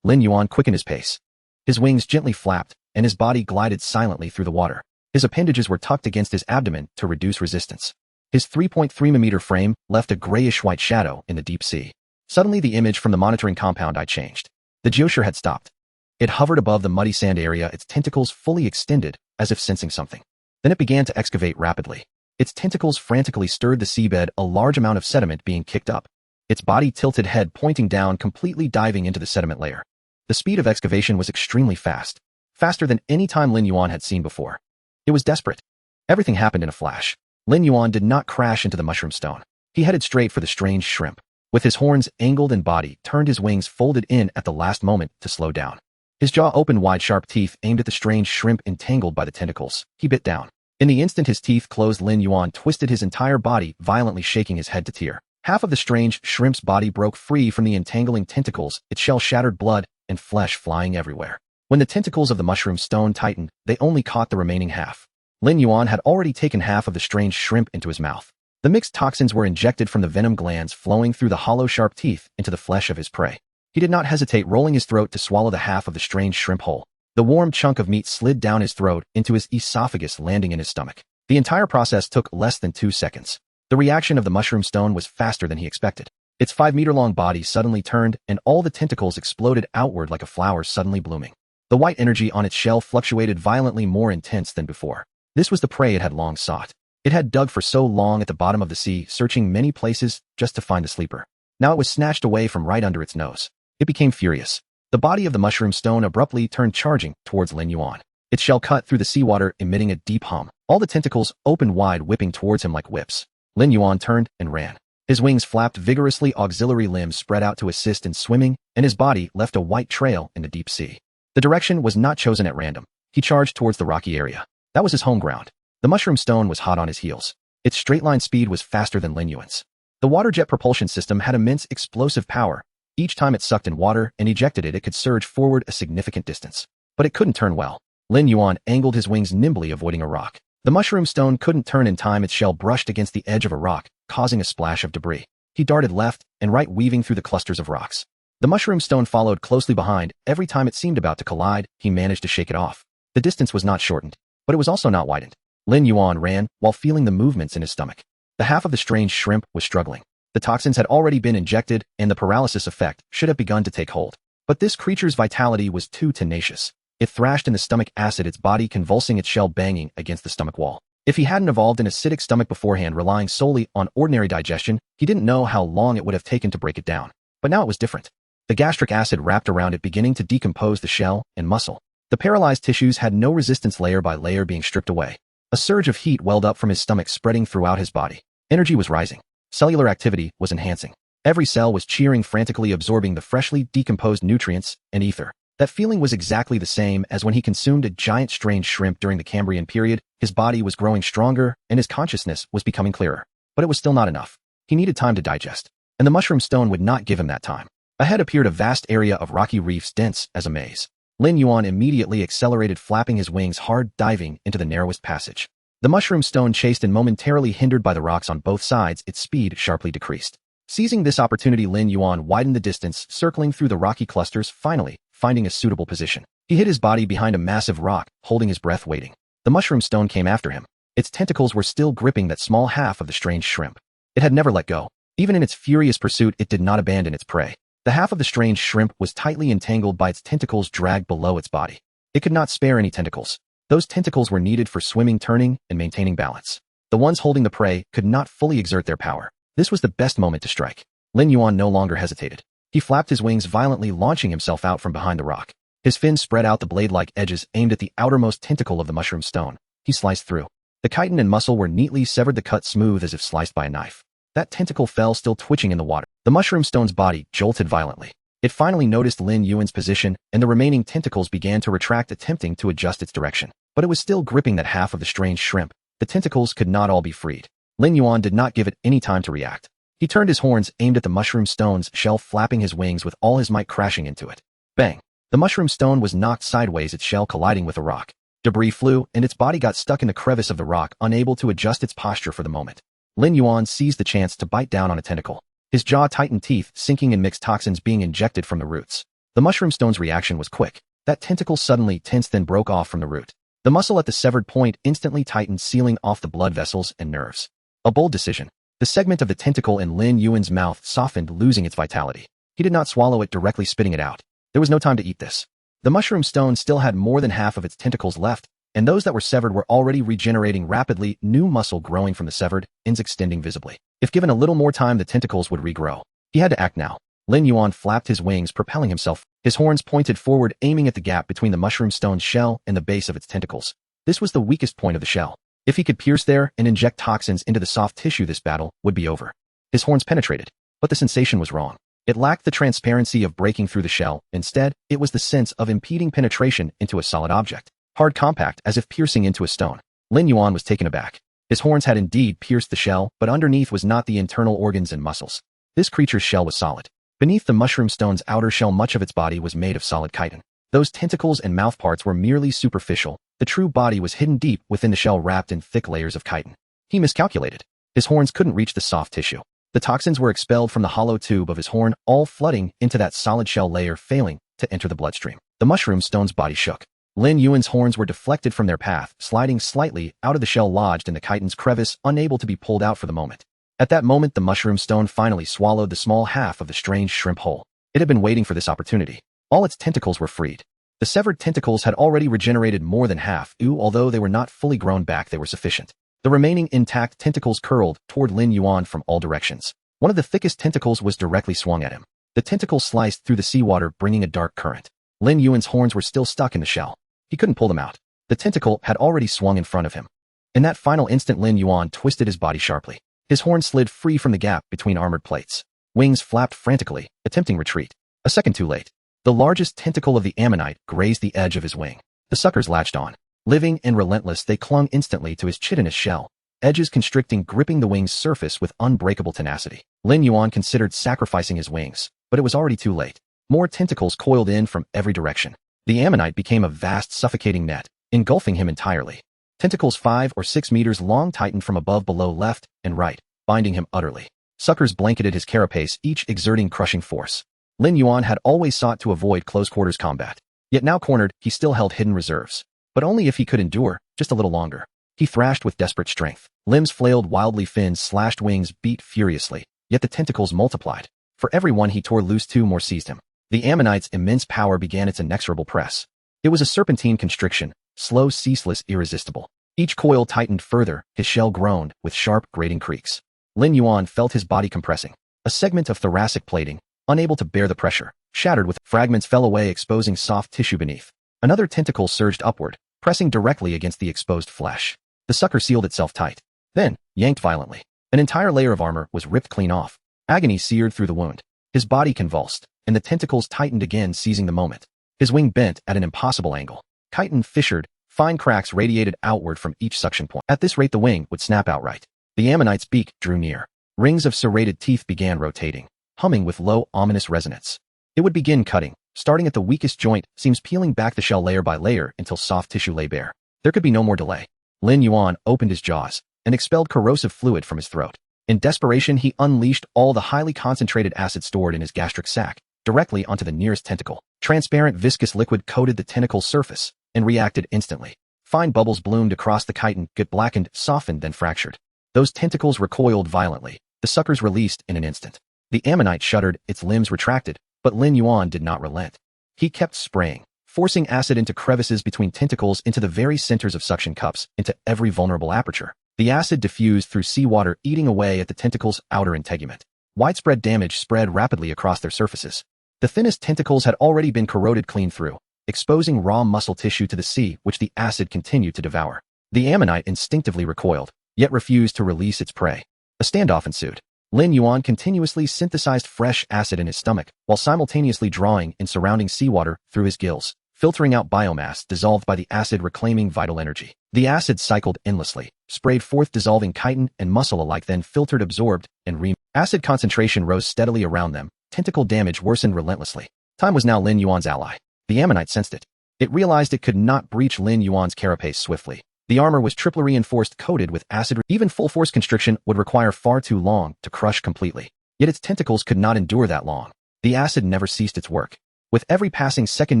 Lin Yuan quickened his pace. His wings gently flapped, and his body glided silently through the water. His appendages were tucked against his abdomen to reduce resistance. His 3.3-meter frame left a grayish-white shadow in the deep sea. Suddenly, the image from the monitoring compound eye changed. The Jiushi had stopped. It hovered above the muddy sand area, its tentacles fully extended, as if sensing something. Then it began to excavate rapidly. Its tentacles frantically stirred the seabed, a large amount of sediment being kicked up. Its body tilted, head pointing down, completely diving into the sediment layer. The speed of excavation was extremely fast. Faster than any time Lin Yuan had seen before. It was desperate. Everything happened in a flash. Lin Yuan did not crash into the mushroom stone. He headed straight for the strange shrimp. With his horns angled and body turned, his wings folded in at the last moment to slow down. His jaw opened wide, sharp teeth aimed at the strange shrimp entangled by the tentacles. He bit down. In the instant his teeth closed, Lin Yuan twisted his entire body, violently shaking his head to tear. Half of the strange shrimp's body broke free from the entangling tentacles, its shell shattered, blood and flesh flying everywhere. When the tentacles of the mushroom stone tightened, they only caught the remaining half. Lin Yuan had already taken half of the strange shrimp into his mouth. The mixed toxins were injected from the venom glands, flowing through the hollow, sharp teeth into the flesh of his prey. He did not hesitate, rolling his throat to swallow the half of the strange shrimp whole. The warm chunk of meat slid down his throat into his esophagus, landing in his stomach. The entire process took less than 2 seconds. The reaction of the mushroom stone was faster than he expected. Its 5-meter-long body suddenly turned, and all the tentacles exploded outward like a flower suddenly blooming. The white energy on its shell fluctuated violently, more intense than before. This was the prey it had long sought. It had dug for so long at the bottom of the sea, searching many places just to find the sleeper. Now it was snatched away from right under its nose. It became furious. The body of the mushroom stone abruptly turned, charging towards Lin Yuan. Its shell cut through the seawater, emitting a deep hum. All the tentacles opened wide, whipping towards him like whips. Lin Yuan turned and ran. His wings flapped vigorously, auxiliary limbs spread out to assist in swimming, and his body left a white trail in the deep sea. The direction was not chosen at random. He charged towards the rocky area. That was his home ground. The mushroom stone was hot on his heels. Its straight-line speed was faster than Lin Yuan's. The water jet propulsion system had immense explosive power. Each time it sucked in water and ejected it, it could surge forward a significant distance. But it couldn't turn well. Lin Yuan angled his wings nimbly, avoiding a rock. The mushroom stone couldn't turn in time. Its shell brushed against the edge of a rock, causing a splash of debris. He darted left and right, weaving through the clusters of rocks. The mushroom stone followed closely behind. Every time it seemed about to collide, he managed to shake it off. The distance was not shortened, but it was also not widened. Lin Yuan ran while feeling the movements in his stomach. The half of the strange shrimp was struggling. The toxins had already been injected, and the paralysis effect should have begun to take hold. But this creature's vitality was too tenacious. It thrashed in the stomach acid, its body convulsing, its shell banging against the stomach wall. If he hadn't evolved an acidic stomach beforehand, relying solely on ordinary digestion, he didn't know how long it would have taken to break it down. But now it was different. The gastric acid wrapped around it, beginning to decompose the shell and muscle. The paralyzed tissues had no resistance, layer by layer being stripped away. A surge of heat welled up from his stomach, spreading throughout his body. Energy was rising. Cellular activity was enhancing. Every cell was cheering frantically, absorbing the freshly decomposed nutrients and ether. That feeling was exactly the same as when he consumed a giant strange shrimp during the Cambrian period. His body was growing stronger, and his consciousness was becoming clearer. But it was still not enough. He needed time to digest, and the mushroom stone would not give him that time. Ahead appeared a vast area of rocky reefs, dense as a maze. Lin Yuan immediately accelerated, flapping his wings hard, diving into the narrowest passage. The mushroom stone chased, and momentarily hindered by the rocks on both sides, its speed sharply decreased. Seizing this opportunity, Lin Yuan widened the distance, circling through the rocky clusters, finally finding a suitable position. He hid his body behind a massive rock, holding his breath, waiting. The mushroom stone came after him. Its tentacles were still gripping that small half of the strange shrimp. It had never let go. Even in its furious pursuit, it did not abandon its prey. The half of the strange shrimp was tightly entangled by its tentacles, dragged below its body. It could not spare any tentacles. Those tentacles were needed for swimming, turning, and maintaining balance. The ones holding the prey could not fully exert their power. This was the best moment to strike. Lin Yuan no longer hesitated. He flapped his wings violently, launching himself out from behind the rock. His fins spread out, the blade-like edges aimed at the outermost tentacle of the mushroom stone. He sliced through. The chitin and muscle were neatly severed, the cut smooth as if sliced by a knife. That tentacle fell, still twitching in the water. The mushroom stone's body jolted violently. It finally noticed Lin Yuan's position, and the remaining tentacles began to retract, attempting to adjust its direction. But it was still gripping that half of the strange shrimp. The tentacles could not all be freed. Lin Yuan did not give it any time to react. He turned his horns, aimed at the mushroom stone's shell, flapping his wings with all his might, crashing into it. Bang! The mushroom stone was knocked sideways, its shell colliding with a rock. Debris flew, and its body got stuck in the crevice of the rock, unable to adjust its posture for the moment. Lin Yuan seized the chance to bite down on a tentacle. His jaw tightened, teeth sinking in, mixed toxins being injected from the roots. The mushroom stone's reaction was quick. That tentacle suddenly tensed, then broke off from the root. The muscle at the severed point instantly tightened, sealing off the blood vessels and nerves. A bold decision. The segment of the tentacle in Lin Yuan's mouth softened, losing its vitality. He did not swallow it directly, spitting it out. There was no time to eat this. The mushroom stone still had more than half of its tentacles left, and those that were severed were already regenerating rapidly, new muscle growing from the severed ends, extending visibly. If given a little more time, the tentacles would regrow. He had to act now. Lin Yuan flapped his wings, propelling himself. His horns pointed forward, aiming at the gap between the mushroom stone's shell and the base of its tentacles. This was the weakest point of the shell. If he could pierce there and inject toxins into the soft tissue, this battle would be over. His horns penetrated, but the sensation was wrong. It lacked the transparency of breaking through the shell. Instead, it was the sense of impeding penetration into a solid object. Hard, compact, as if piercing into a stone. Lin Yuan was taken aback. His horns had indeed pierced the shell, but underneath was not the internal organs and muscles. This creature's shell was solid. Beneath the mushroom stone's outer shell, much of its body was made of solid chitin. Those tentacles and mouthparts were merely superficial. The true body was hidden deep within the shell, wrapped in thick layers of chitin. He miscalculated. His horns couldn't reach the soft tissue. The toxins were expelled from the hollow tube of his horn, all flooding into that solid shell layer, failing to enter the bloodstream. The mushroom stone's body shook. Lin Yuan's horns were deflected from their path, sliding slightly out of the shell lodged in the chitin's crevice, unable to be pulled out for the moment. At that moment, the mushroom stone finally swallowed the small half of the strange shrimp hole. It had been waiting for this opportunity. All its tentacles were freed. The severed tentacles had already regenerated more than half, although they were not fully grown back, they were sufficient. The remaining intact tentacles curled toward Lin Yuan from all directions. One of the thickest tentacles was directly swung at him. The tentacle sliced through the seawater, bringing a dark current. Lin Yuan's horns were still stuck in the shell. He couldn't pull them out. The tentacle had already swung in front of him. In that final instant, Lin Yuan twisted his body sharply. His horns slid free from the gap between armored plates. Wings flapped frantically, attempting retreat. A second too late. The largest tentacle of the ammonite grazed the edge of his wing. The suckers latched on. Living and relentless, they clung instantly to his chitinous shell, edges constricting, gripping the wing's surface with unbreakable tenacity. Lin Yuan considered sacrificing his wings, but it was already too late. More tentacles coiled in from every direction. The ammonite became a vast, suffocating net, engulfing him entirely. Tentacles 5 or 6 meters long tightened from above, below, left, and right, binding him utterly. Suckers blanketed his carapace, each exerting crushing force. Lin Yuan had always sought to avoid close-quarters combat. Yet now cornered, he still held hidden reserves. But only if he could endure just a little longer. He thrashed with desperate strength. Limbs flailed wildly, fins slashed, wings beat furiously. Yet the tentacles multiplied. For every one he tore loose, 2 more seized him. The ammonite's immense power began its inexorable press. It was a serpentine constriction, slow, ceaseless, irresistible. Each coil tightened further, his shell groaned with sharp, grating creaks. Lin Yuan felt his body compressing. A segment of thoracic plating, unable to bear the pressure, shattered with fragments, fell away, exposing soft tissue beneath. Another tentacle surged upward, pressing directly against the exposed flesh. The sucker sealed itself tight, then yanked violently. An entire layer of armor was ripped clean off. Agony seared through the wound. His body convulsed, and the tentacles tightened again, seizing the moment. His wing bent at an impossible angle. Chitin fissured, fine cracks radiated outward from each suction point. At this rate, the wing would snap outright. The ammonite's beak drew near. Rings of serrated teeth began rotating, humming with low, ominous resonance. It would begin cutting, starting at the weakest joint, seams peeling back the shell layer by layer until soft tissue lay bare. There could be no more delay. Lin Yuan opened his jaws and expelled corrosive fluid from his throat. In desperation, he unleashed all the highly concentrated acid stored in his gastric sac directly onto the nearest tentacle. Transparent, viscous liquid coated the tentacle's surface and reacted instantly. Fine bubbles bloomed across the chitin, get blackened, softened, then fractured. Those tentacles recoiled violently. The suckers released in an instant. The ammonite shuddered, its limbs retracted, but Lin Yuan did not relent. He kept spraying, forcing acid into crevices between tentacles, into the very centers of suction cups, into every vulnerable aperture. The acid diffused through seawater, eating away at the tentacle's outer integument. Widespread damage spread rapidly across their surfaces. The thinnest tentacles had already been corroded clean through, exposing raw muscle tissue to the sea, which the acid continued to devour. The ammonite instinctively recoiled, yet refused to release its prey. A standoff ensued. Lin Yuan continuously synthesized fresh acid in his stomach, while simultaneously drawing in surrounding seawater through his gills, filtering out biomass dissolved by the acid, reclaiming vital energy. The acid cycled endlessly, sprayed forth, dissolving chitin and muscle alike, then filtered, absorbed, and acid concentration rose steadily around them. Tentacle damage worsened relentlessly. Time was now Lin Yuan's ally. The ammonite sensed it. It realized it could not breach Lin Yuan's carapace swiftly. The armor was triply reinforced, coated with acid. Even full-force constriction would require far too long to crush completely. Yet its tentacles could not endure that long. The acid never ceased its work. With every passing second,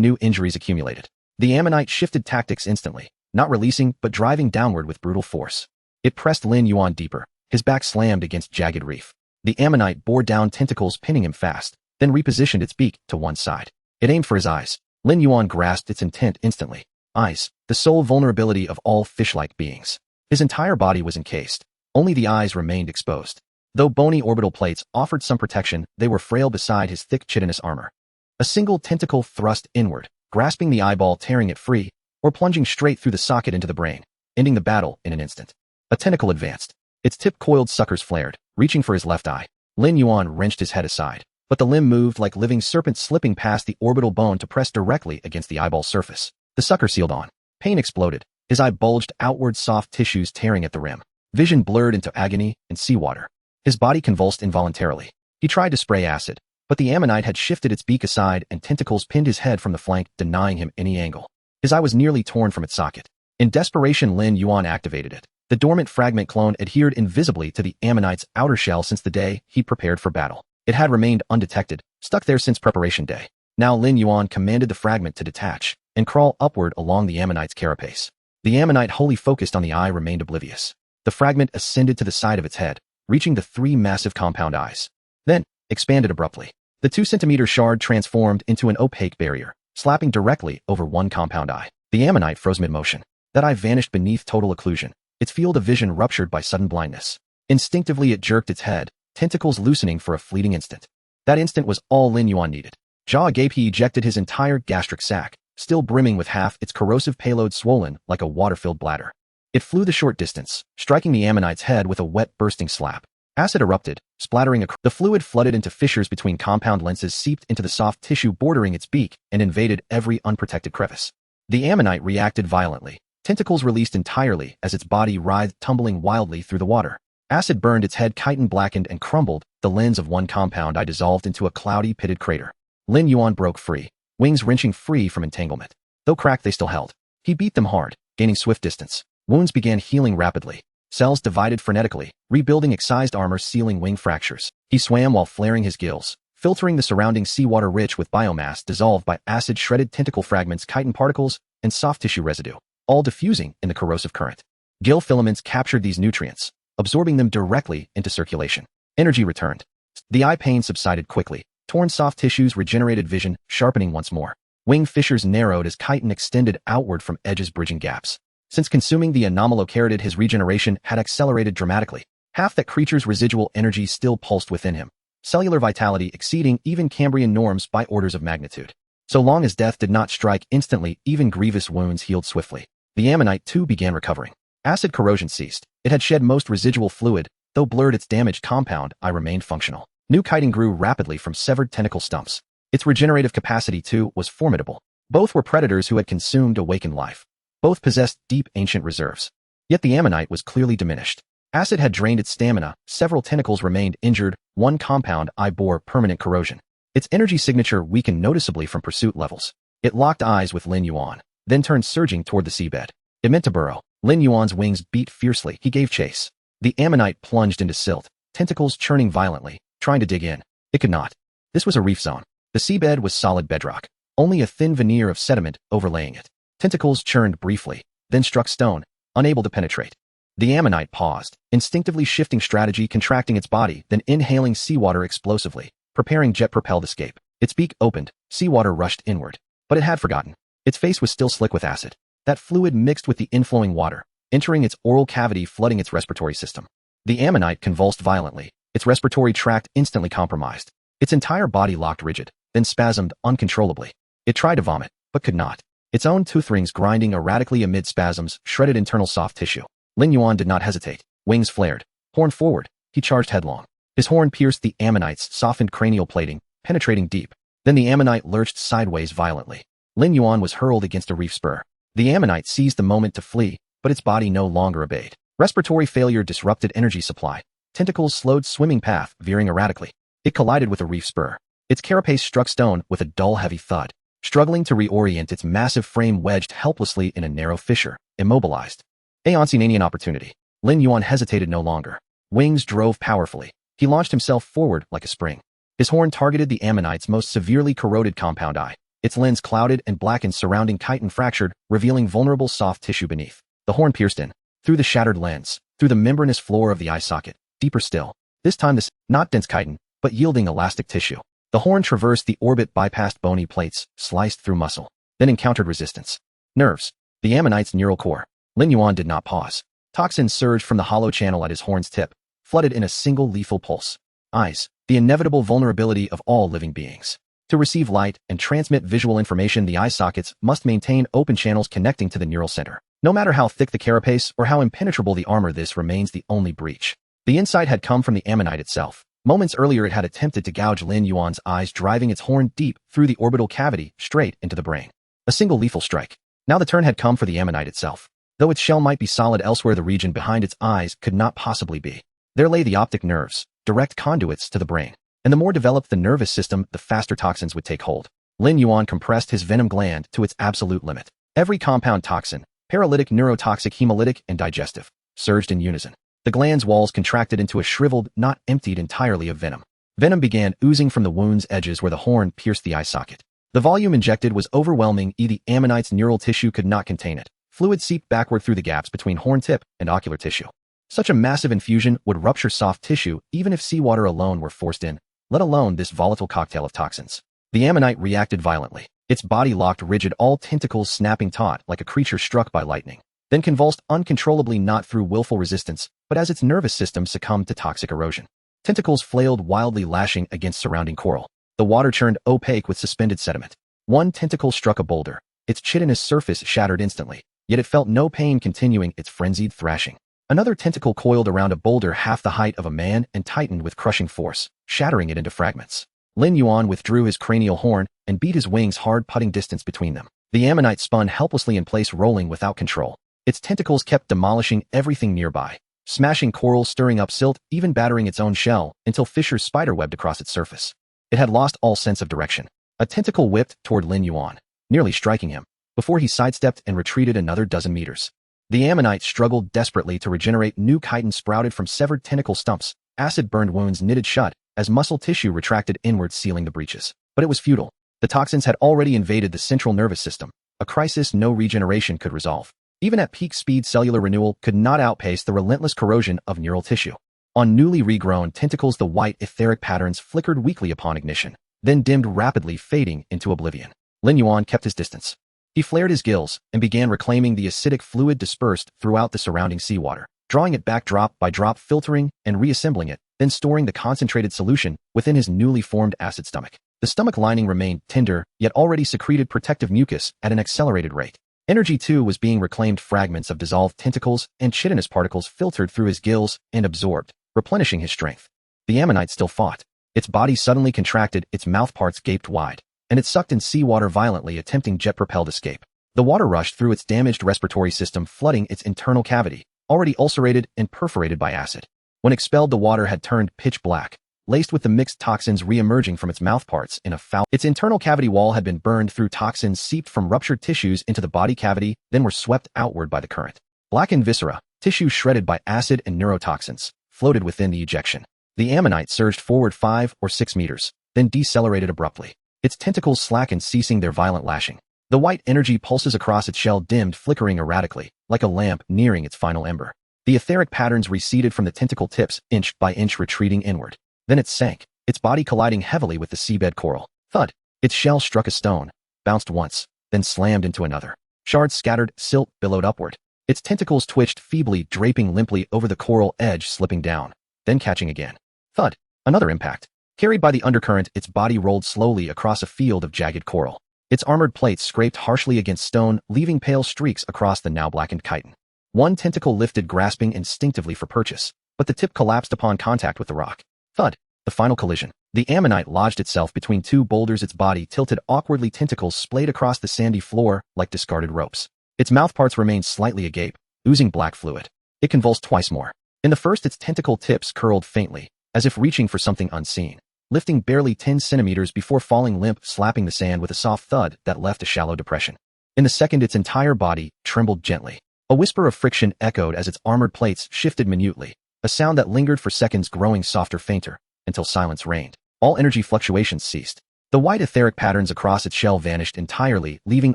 new injuries accumulated. The ammonite shifted tactics instantly, not releasing but driving downward with brutal force. It pressed Lin Yuan deeper. His back slammed against jagged reef. The ammonite bore down, tentacles pinning him fast, then repositioned its beak to one side. It aimed for his eyes. Lin Yuan grasped its intent instantly. Eyes, the sole vulnerability of all fish-like beings. His entire body was encased. Only the eyes remained exposed. Though bony orbital plates offered some protection, they were frail beside his thick chitinous armor. A single tentacle thrust inward, grasping the eyeball, tearing it free, or plunging straight through the socket into the brain, ending the battle in an instant. A tentacle advanced. Its tip-coiled suckers flared, reaching for his left eye. Lin Yuan wrenched his head aside, but the limb moved like living serpent, slipping past the orbital bone to press directly against the eyeball surface. The sucker sealed on. Pain exploded. His eye bulged outward, soft tissues tearing at the rim. Vision blurred into agony and seawater. His body convulsed involuntarily. He tried to spray acid, but the ammonite had shifted its beak aside and tentacles pinned his head from the flank, denying him any angle. His eye was nearly torn from its socket. In desperation, Lin Yuan activated it. The dormant fragment clone adhered invisibly to the ammonite's outer shell since the day he prepared for battle. It had remained undetected, stuck there since preparation day. Now Lin Yuan commanded the fragment to detach, and crawl upward along the ammonite's carapace. The ammonite, wholly focused on the eye, remained oblivious. The fragment ascended to the side of its head, reaching the 3 massive compound eyes. Then, expanded abruptly. The 2-centimeter shard transformed into an opaque barrier, slapping directly over one compound eye. The ammonite froze mid-motion. That eye vanished beneath total occlusion, its field of vision ruptured by sudden blindness. Instinctively it jerked its head, tentacles loosening for a fleeting instant. That instant was all Lin Yuan needed. Jaw agape, he ejected his entire gastric sac, still brimming with half its corrosive payload swollen like a water-filled bladder. It flew the short distance, striking the ammonite's head with a wet, bursting slap. Acid erupted, splattering the fluid flooded into fissures between compound lenses, seeped into the soft tissue bordering its beak, and invaded every unprotected crevice. The ammonite reacted violently. Tentacles released entirely as its body writhed, tumbling wildly through the water. Acid burned its head, chitin blackened and crumbled. The lens of one compound eye dissolved into a cloudy, pitted crater. Lin Yuan broke free, wings wrenching free from entanglement. Though cracked, they still held. He beat them hard, gaining swift distance. Wounds began healing rapidly. Cells divided frenetically, rebuilding excised armor, sealing wing fractures. He swam while flaring his gills, filtering the surrounding seawater rich with biomass dissolved by acid, shredded tentacle fragments, chitin particles, and soft tissue residue, all diffusing in the corrosive current. Gill filaments captured these nutrients, absorbing them directly into circulation. Energy returned. The eye pain subsided quickly. Torn soft tissues regenerated vision, sharpening once more. Wing fissures narrowed as chitin extended outward from edges, bridging gaps. Since consuming the Anomalocarid, his regeneration had accelerated dramatically. Half that creature's residual energy still pulsed within him, cellular vitality exceeding even Cambrian norms by orders of magnitude. So long as death did not strike instantly, even grievous wounds healed swiftly. The ammonite too began recovering. Acid corrosion ceased. It had shed most residual fluid, though blurred, its damaged compound eye remained functional. New chitin grew rapidly from severed tentacle stumps. Its regenerative capacity too was formidable. Both were predators who had consumed awakened life. Both possessed deep ancient reserves. Yet the ammonite was clearly diminished. Acid had drained its stamina, several tentacles remained injured, one compound eye bore permanent corrosion. Its energy signature weakened noticeably from pursuit levels. It locked eyes with Lin Yuan, then turned surging toward the seabed. It meant to burrow. Lin Yuan's wings beat fiercely. He gave chase. The ammonite plunged into silt, tentacles churning violently, trying to dig in. It could not. This was a reef zone. The seabed was solid bedrock, only a thin veneer of sediment overlaying it. Tentacles churned briefly, then struck stone, unable to penetrate. The ammonite paused, instinctively shifting strategy, contracting its body, then inhaling seawater explosively, preparing jet-propelled escape. Its beak opened, seawater rushed inward. But it had forgotten. Its face was still slick with acid. That fluid mixed with the inflowing water, entering its oral cavity, flooding its respiratory system. The ammonite convulsed violently, its respiratory tract instantly compromised. Its entire body locked rigid, then spasmed uncontrollably. It tried to vomit, but could not. Its own tooth rings grinding erratically amid spasms, shredded internal soft tissue. Lin Yuan did not hesitate. Wings flared. Horn forward. He charged headlong. His horn pierced the ammonite's softened cranial plating, penetrating deep. Then the ammonite lurched sideways violently. Lin Yuan was hurled against a reef spur. The ammonite seized the moment to flee, but its body no longer obeyed. Respiratory failure disrupted energy supply. Tentacles slowed swimming path, veering erratically. It collided with a reef spur. Its carapace struck stone with a dull, heavy thud. Struggling to reorient, its massive frame wedged helplessly in a narrow fissure, immobilized. Aeonsian opportunity. Lin Yuan hesitated no longer. Wings drove powerfully. He launched himself forward like a spring. His horn targeted the ammonite's most severely corroded compound eye. Its lens clouded and blackened, surrounding chitin fractured, revealing vulnerable soft tissue beneath. The horn pierced in, through the shattered lens, through the membranous floor of the eye socket, deeper still. This time this, not dense chitin, but yielding elastic tissue. The horn traversed the orbit, bypassed bony plates, sliced through muscle, then encountered resistance. Nerves. The ammonite's neural core. Lin Yuan did not pause. Toxins surged from the hollow channel at his horn's tip, flooded in a single lethal pulse. Eyes. The inevitable vulnerability of all living beings. To receive light and transmit visual information, the eye sockets must maintain open channels connecting to the neural center. No matter how thick the carapace or how impenetrable the armor, this remains the only breach. The insight had come from the ammonite itself. Moments earlier it had attempted to gouge Lin Yuan's eyes, driving its horn deep through the orbital cavity, straight into the brain. A single lethal strike. Now the turn had come for the ammonite itself. Though its shell might be solid elsewhere, the region behind its eyes could not possibly be. There lay the optic nerves, direct conduits to the brain. And the more developed the nervous system, the faster toxins would take hold. Lin Yuan compressed his venom gland to its absolute limit. Every compound toxin, paralytic, neurotoxic, hemolytic, and digestive, surged in unison. The gland's walls contracted into a shriveled, not emptied entirely of venom. Venom began oozing from the wound's edges where the horn pierced the eye socket. The volume injected was overwhelming, the ammonite's neural tissue could not contain it. Fluid seeped backward through the gaps between horn tip and ocular tissue. Such a massive infusion would rupture soft tissue even if seawater alone were forced in, let alone this volatile cocktail of toxins. The ammonite reacted violently. Its body locked rigid, all tentacles snapping taut like a creature struck by lightning, then convulsed uncontrollably, not through willful resistance, but as its nervous system succumbed to toxic erosion. Tentacles flailed wildly, lashing against surrounding coral. The water churned opaque with suspended sediment. One tentacle struck a boulder. Its chitinous surface shattered instantly, yet it felt no pain, continuing its frenzied thrashing. Another tentacle coiled around a boulder half the height of a man and tightened with crushing force, shattering it into fragments. Lin Yuan withdrew his cranial horn and beat his wings hard, putting distance between them. The ammonite spun helplessly in place, rolling without control. Its tentacles kept demolishing everything nearby, smashing coral, stirring up silt, even battering its own shell, until fissures spiderwebbed across its surface. It had lost all sense of direction. A tentacle whipped toward Lin Yuan, nearly striking him, before he sidestepped and retreated another dozen meters. The ammonite struggled desperately to regenerate. New chitin sprouted from severed tentacle stumps. Acid-burned wounds knitted shut as muscle tissue retracted inward, sealing the breaches. But it was futile. The toxins had already invaded the central nervous system, a crisis no regeneration could resolve. Even at peak speed, cellular renewal could not outpace the relentless corrosion of neural tissue. On newly regrown tentacles, the white etheric patterns flickered weakly upon ignition, then dimmed rapidly, fading into oblivion. Lin Yuan kept his distance. He flared his gills and began reclaiming the acidic fluid dispersed throughout the surrounding seawater, drawing it back drop by drop, filtering and reassembling it, then storing the concentrated solution within his newly formed acid stomach. The stomach lining remained tender, yet already secreted protective mucus at an accelerated rate. Energy too was being reclaimed. Fragments of dissolved tentacles and chitinous particles filtered through his gills and absorbed, replenishing his strength. The ammonite still fought. Its body suddenly contracted, its mouthparts gaped wide, and it sucked in seawater violently, attempting jet-propelled escape. The water rushed through its damaged respiratory system, flooding its internal cavity, already ulcerated and perforated by acid. When expelled, the water had turned pitch black, laced with the mixed toxins re-emerging from its mouthparts in a foul. Its internal cavity wall had been burned through. Toxins seeped from ruptured tissues into the body cavity, then were swept outward by the current. Blackened viscera, tissue shredded by acid and neurotoxins, floated within the ejection. The ammonite surged forward 5 or 6 meters, then decelerated abruptly. Its tentacles slackened, ceasing their violent lashing. The white energy pulses across its shell dimmed, flickering erratically, like a lamp nearing its final ember. The etheric patterns receded from the tentacle tips, inch by inch retreating inward. Then it sank, its body colliding heavily with the seabed coral. Thud! Its shell struck a stone, bounced once, then slammed into another. Shards scattered, silt billowed upward. Its tentacles twitched feebly, draping limply over the coral edge, slipping down, then catching again. Thud! Another impact. Carried by the undercurrent, its body rolled slowly across a field of jagged coral. Its armored plates scraped harshly against stone, leaving pale streaks across the now blackened chitin. One tentacle lifted, grasping instinctively for purchase, but the tip collapsed upon contact with the rock. Thud! The final collision. The ammonite lodged itself between two boulders, its body tilted awkwardly, tentacles splayed across the sandy floor like discarded ropes. Its mouthparts remained slightly agape, oozing black fluid. It convulsed twice more. In the first, its tentacle tips curled faintly, as if reaching for something unseen, lifting barely 10 centimeters before falling limp, slapping the sand with a soft thud that left a shallow depression. In the second, its entire body trembled gently. A whisper of friction echoed as its armored plates shifted minutely, a sound that lingered for seconds, growing softer, fainter, until silence reigned. All energy fluctuations ceased. The white etheric patterns across its shell vanished entirely, leaving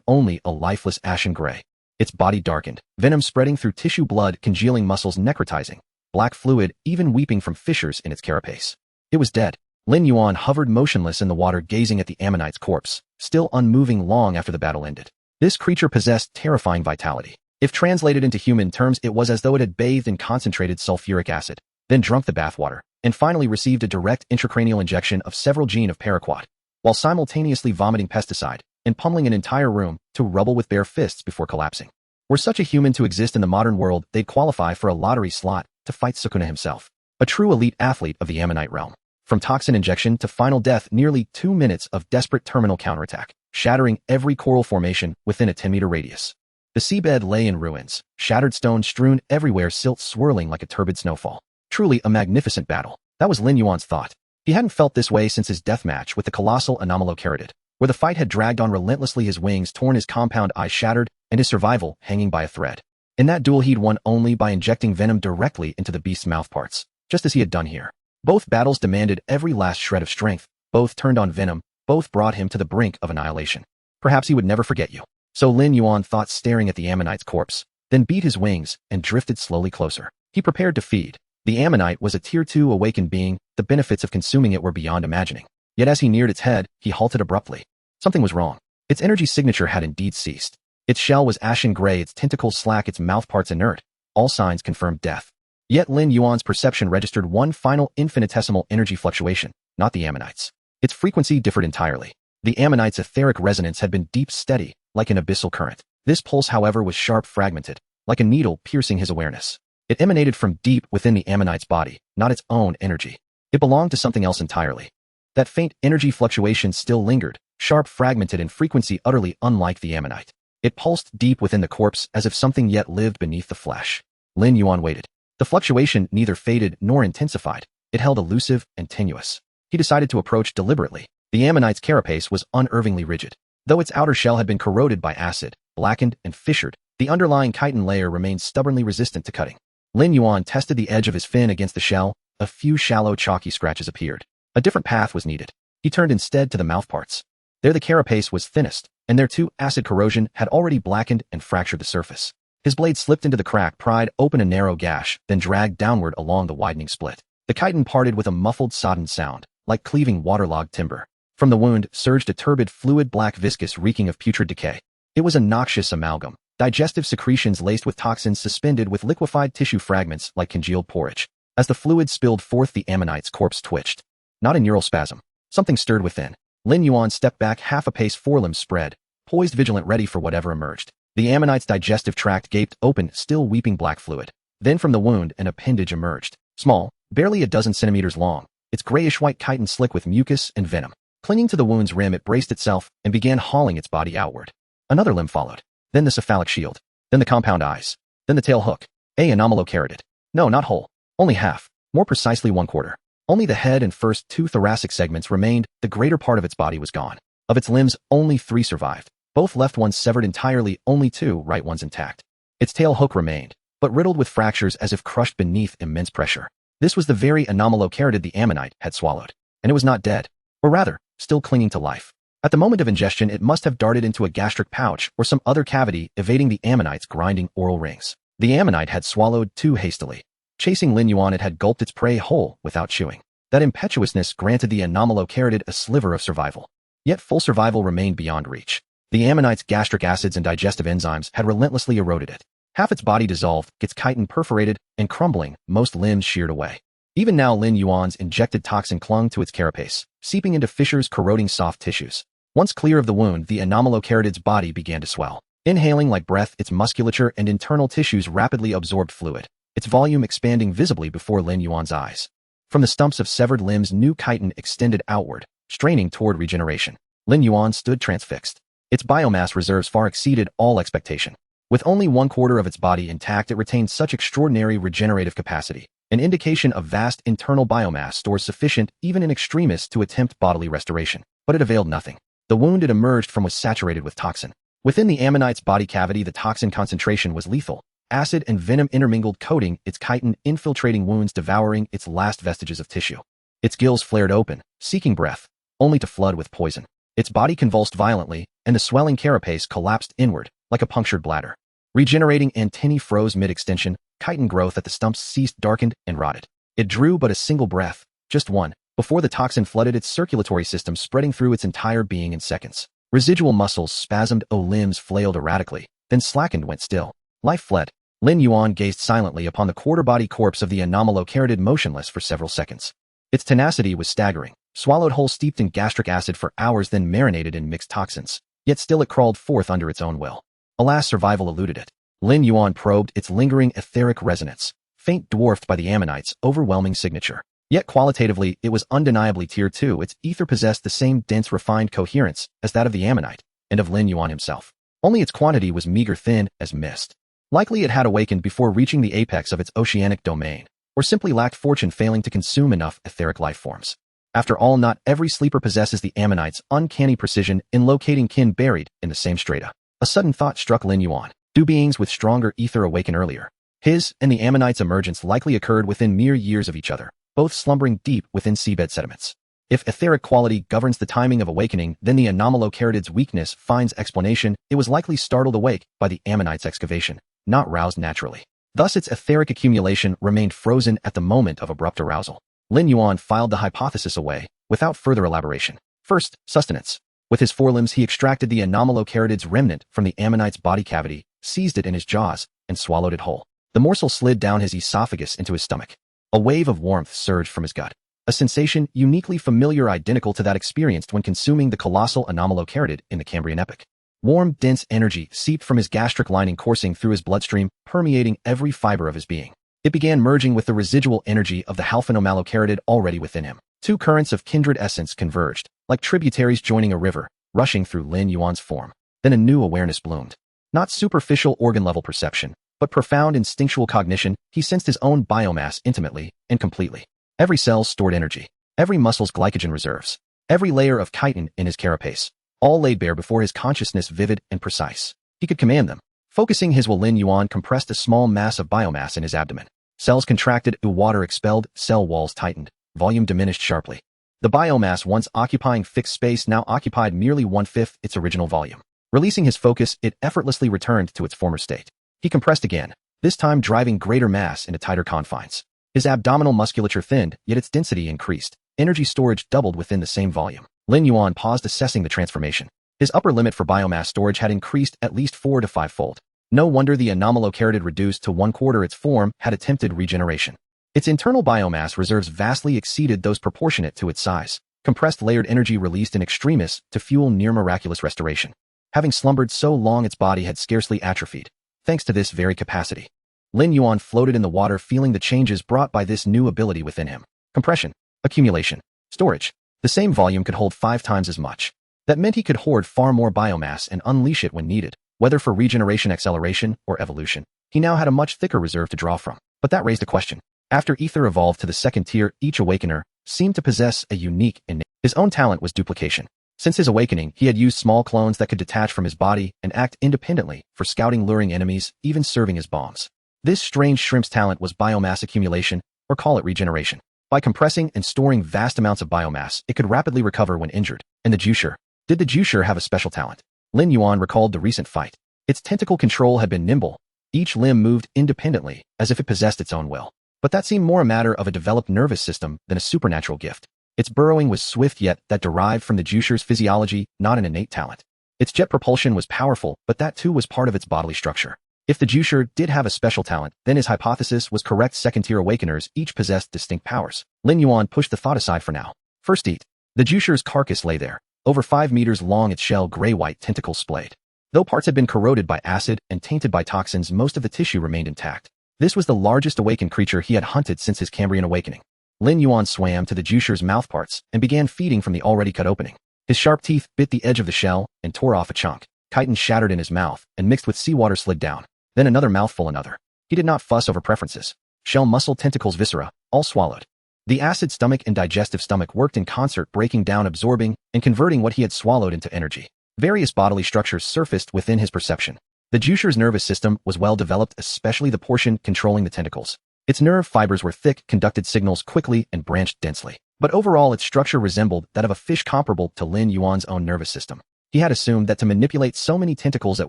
only a lifeless ashen gray. Its body darkened, venom spreading through tissue, blood congealing, muscles necrotizing, black fluid even weeping from fissures in its carapace. It was dead. Lin Yuan hovered motionless in the water, gazing at the ammonite's corpse, still unmoving long after the battle ended. This creature possessed terrifying vitality. If translated into human terms, it was as though it had bathed in concentrated sulfuric acid, then drunk the bathwater, and finally received a direct intracranial injection of several gene of paraquat, while simultaneously vomiting pesticide and pummeling an entire room to rubble with bare fists before collapsing. Were such a human to exist in the modern world, they'd qualify for a lottery slot to fight Sukuna himself, a true elite athlete of the ammonite realm. From toxin injection to final death, nearly 2 minutes of desperate terminal counterattack, shattering every coral formation within a 10-meter radius. The seabed lay in ruins, shattered stone strewn everywhere, silt swirling like a turbid snowfall. Truly a magnificent battle. That was Lin Yuan's thought. He hadn't felt this way since his deathmatch with the colossal Anomalocaris, where the fight had dragged on relentlessly, his wings torn, his compound eyes shattered, and his survival hanging by a thread. In that duel, he'd won only by injecting venom directly into the beast's mouthparts, just as he had done here. Both battles demanded every last shred of strength, both turned on venom, both brought him to the brink of annihilation. Perhaps he would never forget you. So Lin Yuan thought, staring at the ammonite's corpse, then beat his wings and drifted slowly closer. He prepared to feed. The ammonite was a Tier 2 awakened being, the benefits of consuming it were beyond imagining. Yet as he neared its head, he halted abruptly. Something was wrong. Its energy signature had indeed ceased. Its shell was ashen gray, its tentacles slack, its mouthparts inert. All signs confirmed death. Yet Lin Yuan's perception registered one final infinitesimal energy fluctuation, not the ammonite's. Its frequency differed entirely. The ammonite's etheric resonance had been deep, steady, like an abyssal current. This pulse, however, was sharp, fragmented, like a needle piercing his awareness. It emanated from deep within the ammonite's body, not its own energy. It belonged to something else entirely. That faint energy fluctuation still lingered, sharp, fragmented in frequency, utterly unlike the ammonite. It pulsed deep within the corpse as if something yet lived beneath the flesh. Lin Yuan waited. The fluctuation neither faded nor intensified. It held elusive and tenuous. He decided to approach deliberately. The ammonite's carapace was unervingly rigid. Though its outer shell had been corroded by acid, blackened, and fissured, the underlying chitin layer remained stubbornly resistant to cutting. Lin Yuan tested the edge of his fin against the shell. A few shallow, chalky scratches appeared. A different path was needed. He turned instead to the mouthparts. There the carapace was thinnest, and there too acid corrosion had already blackened and fractured the surface. His blade slipped into the crack, pried open a narrow gash, then dragged downward along the widening split. The chitin parted with a muffled, sodden sound, like cleaving waterlogged timber. From the wound surged a turbid fluid, black, viscous, reeking of putrid decay. It was a noxious amalgam, digestive secretions laced with toxins suspended with liquefied tissue fragments like congealed porridge. As the fluid spilled forth, the ammonite's corpse twitched. Not a neural spasm. Something stirred within. Lin Yuan stepped back half a pace, forelimbs spread, poised, vigilant, ready for whatever emerged. The ammonite's digestive tract gaped open, still weeping black fluid. Then from the wound an appendage emerged. Small, barely a dozen centimeters long, its grayish-white chitin slick with mucus and venom. Clinging to the wound's rim, it braced itself and began hauling its body outward. Another limb followed. Then the cephalic shield. Then the compound eyes. Then the tail hook. Anomalocarid. No, not whole. Only half. More precisely 1/4. Only the head and first 2 thoracic segments remained. The greater part of its body was gone. Of its limbs, only 3 survived. Both left ones severed entirely, only 2 right ones intact. Its tail hook remained, but riddled with fractures as if crushed beneath immense pressure. This was the very Anomalocarid the ammonite had swallowed. And it was not dead. Or rather, still clinging to life. At the moment of ingestion, it must have darted into a gastric pouch or some other cavity, evading the ammonite's grinding oral rings. The ammonite had swallowed too hastily. Chasing Lin Yuan, it had gulped its prey whole without chewing. That impetuousness granted the Anomalocarid a sliver of survival. Yet full survival remained beyond reach. The ammonite's gastric acids and digestive enzymes had relentlessly eroded it. Half its body dissolved, its chitin perforated and crumbling, most limbs sheared away. Even now Lin Yuan's injected toxin clung to its carapace, seeping into fissures, corroding soft tissues. Once clear of the wound, the Anomalocarid's body began to swell. Inhaling like breath, its musculature and internal tissues rapidly absorbed fluid, its volume expanding visibly before Lin Yuan's eyes. From the stumps of severed limbs, new chitin extended outward, straining toward regeneration. Lin Yuan stood transfixed. Its biomass reserves far exceeded all expectation. With only 1/4 of its body intact, it retained such extraordinary regenerative capacity, an indication of vast internal biomass stores sufficient, even in extremis, to attempt bodily restoration. But it availed nothing. The wound it emerged from was saturated with toxin. Within the ammonite's body cavity, the toxin concentration was lethal. Acid and venom intermingled, coating its chitin, infiltrating wounds, devouring its last vestiges of tissue. Its gills flared open, seeking breath, only to flood with poison. Its body convulsed violently, and the swelling carapace collapsed inward, like a punctured bladder. Regenerating antennae froze mid-extension, chitin growth at the stumps ceased, darkened, and rotted. It drew but a single breath, just one, before the toxin flooded its circulatory system, spreading through its entire being in seconds. Residual muscles spasmed, limbs flailed erratically, then slackened, went still. Life fled. Lin Yuan gazed silently upon the quarter-body corpse of the Anomalocarid, motionless for several seconds. Its tenacity was staggering, swallowed whole, steeped in gastric acid for hours, then marinated in mixed toxins. Yet still it crawled forth under its own will. Alas, survival eluded it. Lin Yuan probed its lingering etheric resonance, faint, dwarfed by the ammonite's overwhelming signature. Yet qualitatively, it was undeniably Tier 2. Its ether possessed the same dense, refined coherence as that of the ammonite, and of Lin Yuan himself. Only its quantity was meager, thin as mist. Likely it had awakened before reaching the apex of its oceanic domain, or simply lacked fortune, failing to consume enough etheric life forms. After all, not every sleeper possesses the ammonite's uncanny precision in locating kin buried in the same strata. A sudden thought struck Lin Yuan. Do beings with stronger ether awaken earlier? His and the ammonite's emergence likely occurred within mere years of each other, both slumbering deep within seabed sediments. If etheric quality governs the timing of awakening, then the Anomalocarid's weakness finds explanation. It was likely startled awake by the Ammonite's excavation, not roused naturally. Thus its etheric accumulation remained frozen at the moment of abrupt arousal. Lin Yuan filed the hypothesis away, without further elaboration. First, sustenance. With his forelimbs he extracted the Anomalocarid's remnant from the Ammonite's body cavity, seized it in his jaws, and swallowed it whole. The morsel slid down his esophagus into his stomach. A wave of warmth surged from his gut, a sensation uniquely familiar, identical to that experienced when consuming the colossal Anomalocarid in the Cambrian epic. Warm, dense energy seeped from his gastric lining, coursing through his bloodstream, permeating every fiber of his being. It began merging with the residual energy of the Anomalocarid already within him. Two currents of kindred essence converged, like tributaries joining a river, rushing through Lin Yuan's form. Then a new awareness bloomed. Not superficial organ-level perception, but profound instinctual cognition. He sensed his own biomass intimately and completely. Every cell stored energy, every muscle's glycogen reserves, every layer of chitin in his carapace, all laid bare before his consciousness, vivid and precise. He could command them. Focusing his will, Lin Yuan compressed a small mass of biomass in his abdomen. Cells contracted, water expelled, cell walls tightened, volume diminished sharply. The biomass, once occupying fixed space, now occupied merely 1/5 its original volume. Releasing his focus, it effortlessly returned to its former state. He compressed again, this time driving greater mass into tighter confines. His abdominal musculature thinned, yet its density increased. Energy storage doubled within the same volume. Lin Yuan paused, assessing the transformation. His upper limit for biomass storage had increased at least 4 to 5-fold. No wonder the Anomalocarid, reduced to 1/4 its form, had attempted regeneration. Its internal biomass reserves vastly exceeded those proportionate to its size. Compressed layered energy released in extremis to fuel near-miraculous restoration. Having slumbered so long, its body had scarcely atrophied, thanks to this very capacity. Lin Yuan floated in the water, feeling the changes brought by this new ability within him. Compression, accumulation, storage. The same volume could hold 5 times as much. That meant he could hoard far more biomass and unleash it when needed, whether for regeneration, acceleration, or evolution. He now had a much thicker reserve to draw from. But that raised a question. After Aether evolved to the second tier, each awakener seemed to possess a unique innate. His own talent was duplication. Since his awakening, he had used small clones that could detach from his body and act independently for scouting luring enemies, even serving as bombs. This strange shrimp's talent was biomass accumulation, or call it regeneration. By compressing and storing vast amounts of biomass, it could rapidly recover when injured. And the juicer? Did the juicer have a special talent? Lin Yuan recalled the recent fight. Its tentacle control had been nimble. Each limb moved independently, as if it possessed its own will. But that seemed more a matter of a developed nervous system than a supernatural gift. Its burrowing was swift, yet that derived from the juicer's physiology, not an innate talent. Its jet propulsion was powerful, but that too was part of its bodily structure. If the juicer did have a special talent, then his hypothesis was correct. Second-tier awakeners each possessed distinct powers. Lin Yuan pushed the thought aside for now. First, eat. The juicer's carcass lay there, over 5 meters long, its shell gray-white, tentacles splayed. Though parts had been corroded by acid and tainted by toxins, most of the tissue remained intact. This was the largest awakened creature he had hunted since his Cambrian awakening. Lin Yuan swam to the juicer's mouthparts and began feeding from the already cut opening. His sharp teeth bit the edge of the shell and tore off a chunk. Chitin shattered in his mouth and mixed with seawater slid down. Then another mouthful, another. He did not fuss over preferences. Shell, muscle, tentacles, viscera, all swallowed. The acid stomach and digestive stomach worked in concert, breaking down, absorbing, and converting what he had swallowed into energy. Various bodily structures surfaced within his perception. The juicer's nervous system was well developed, especially the portion controlling the tentacles. Its nerve fibers were thick, conducted signals quickly, and branched densely. But overall, its structure resembled that of a fish, comparable to Lin Yuan's own nervous system. He had assumed that to manipulate so many tentacles at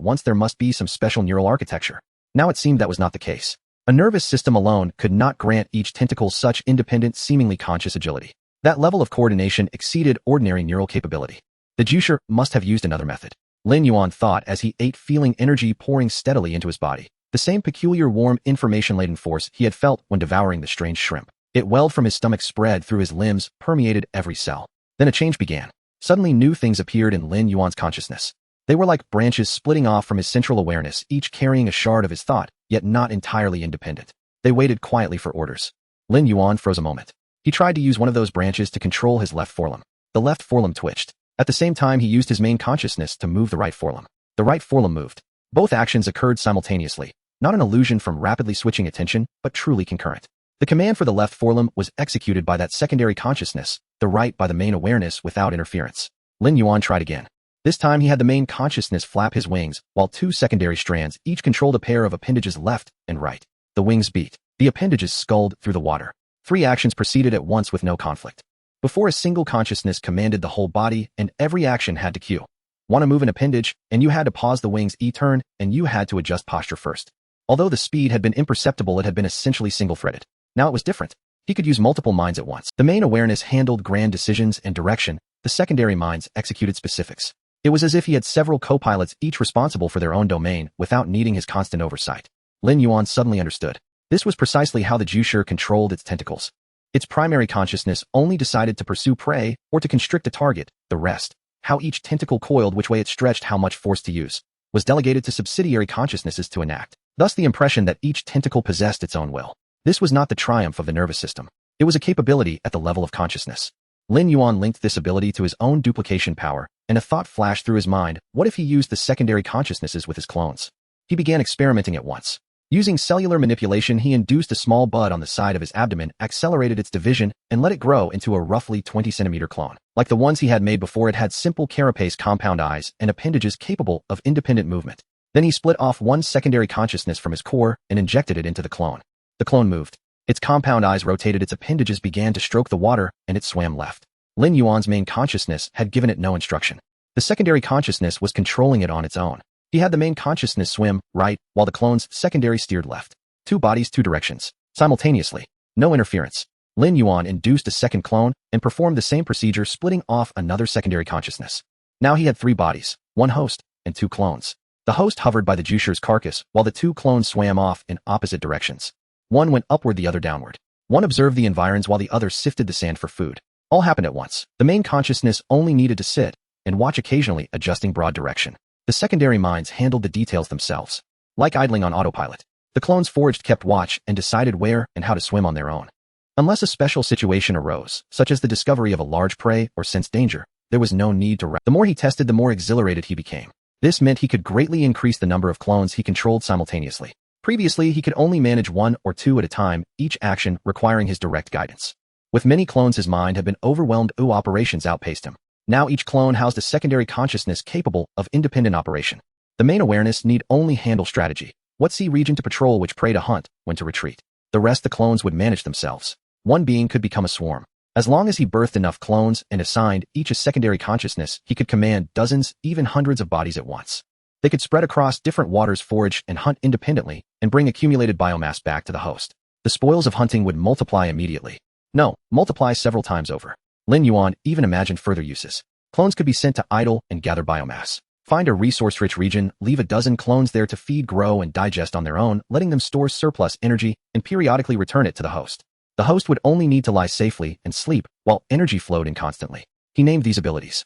once there must be some special neural architecture. Now it seemed that was not the case. A nervous system alone could not grant each tentacle such independent, seemingly conscious agility. That level of coordination exceeded ordinary neural capability. The juicer must have used another method. Lin Yuan thought as he ate, feeling energy pouring steadily into his body. The same peculiar, warm, information-laden force he had felt when devouring the strange shrimp. It welled from his stomach, spread through his limbs, permeated every cell. Then a change began. Suddenly new things appeared in Lin Yuan's consciousness. They were like branches splitting off from his central awareness, each carrying a shard of his thought, yet not entirely independent. They waited quietly for orders. Lin Yuan froze a moment. He tried to use one of those branches to control his left forelimb. The left forelimb twitched. At the same time, he used his main consciousness to move the right forelimb. The right forelimb moved. Both actions occurred simultaneously, not an illusion from rapidly switching attention, but truly concurrent. The command for the left forelimb was executed by that secondary consciousness, the right by the main awareness without interference. Lin Yuan tried again. This time he had the main consciousness flap his wings, while 2 secondary strands each controlled a pair of appendages left and right. The wings beat. The appendages sculled through the water. 3 actions proceeded at once with no conflict. Before a single consciousness commanded the whole body, and every action had to cue. Want to move an appendage, and you had to pause the wing's E-turn, and you had to adjust posture first. Although the speed had been imperceptible, it had been essentially single-threaded. Now it was different. He could use multiple minds at once. The main awareness handled grand decisions and direction. The secondary minds executed specifics. It was as if he had several co-pilots, each responsible for their own domain, without needing his constant oversight. Lin Yuan suddenly understood. This was precisely how the Jusher controlled its tentacles. Its primary consciousness only decided to pursue prey or to constrict a target. The rest, how each tentacle coiled, which way it stretched, how much force to use, was delegated to subsidiary consciousnesses to enact. Thus the impression that each tentacle possessed its own will. This was not the triumph of the nervous system. It was a capability at the level of consciousness. Lin Yuan linked this ability to his own duplication power, and a thought flashed through his mind: what if he used the secondary consciousnesses with his clones? He began experimenting at once. Using cellular manipulation, he induced a small bud on the side of his abdomen, accelerated its division, and let it grow into a roughly 20-centimeter clone. Like the ones he had made before, it had simple carapace compound eyes and appendages capable of independent movement. Then he split off one secondary consciousness from his core and injected it into the clone. The clone moved. Its compound eyes rotated, its appendages began to stroke the water, and it swam left. Lin Yuan's main consciousness had given it no instruction. The secondary consciousness was controlling it on its own. He had the main consciousness swim right, while the clone's secondary steered left. 2 bodies, 2 directions. Simultaneously. No interference. Lin Yuan induced a second clone and performed the same procedure, splitting off another secondary consciousness. Now he had 3 bodies, 1 host, and 2 clones. The host hovered by the Jusher's carcass, while the 2 clones swam off in opposite directions. One went upward, the other downward. One observed the environs while the other sifted the sand for food. All happened at once. The main consciousness only needed to sit and watch, occasionally adjusting broad direction. The secondary minds handled the details themselves. Like idling on autopilot, the clones foraged, kept watch, and decided where and how to swim on their own. Unless a special situation arose, such as the discovery of a large prey or sensed danger, there was no need to The more he tested, the more exhilarated he became. This meant he could greatly increase the number of clones he controlled simultaneously. Previously, he could only manage 1 or 2 at a time, each action requiring his direct guidance. With many clones, his mind had been overwhelmed. Operations outpaced him. Now each clone housed a secondary consciousness capable of independent operation. The main awareness need only handle strategy. What sea region to patrol, which prey to hunt, when to retreat. The rest the clones would manage themselves. One being could become a swarm. As long as he birthed enough clones and assigned each a secondary consciousness, he could command dozens, even hundreds of bodies at once. They could spread across different waters, forage and hunt independently, and bring accumulated biomass back to the host. The spoils of hunting would multiply immediately. No, multiply several times over. Lin Yuan even imagined further uses. Clones could be sent to idle and gather biomass. Find a resource-rich region, leave a dozen clones there to feed, grow, and digest on their own, letting them store surplus energy and periodically return it to the host. The host would only need to lie safely and sleep, while energy flowed in constantly. He named these abilities.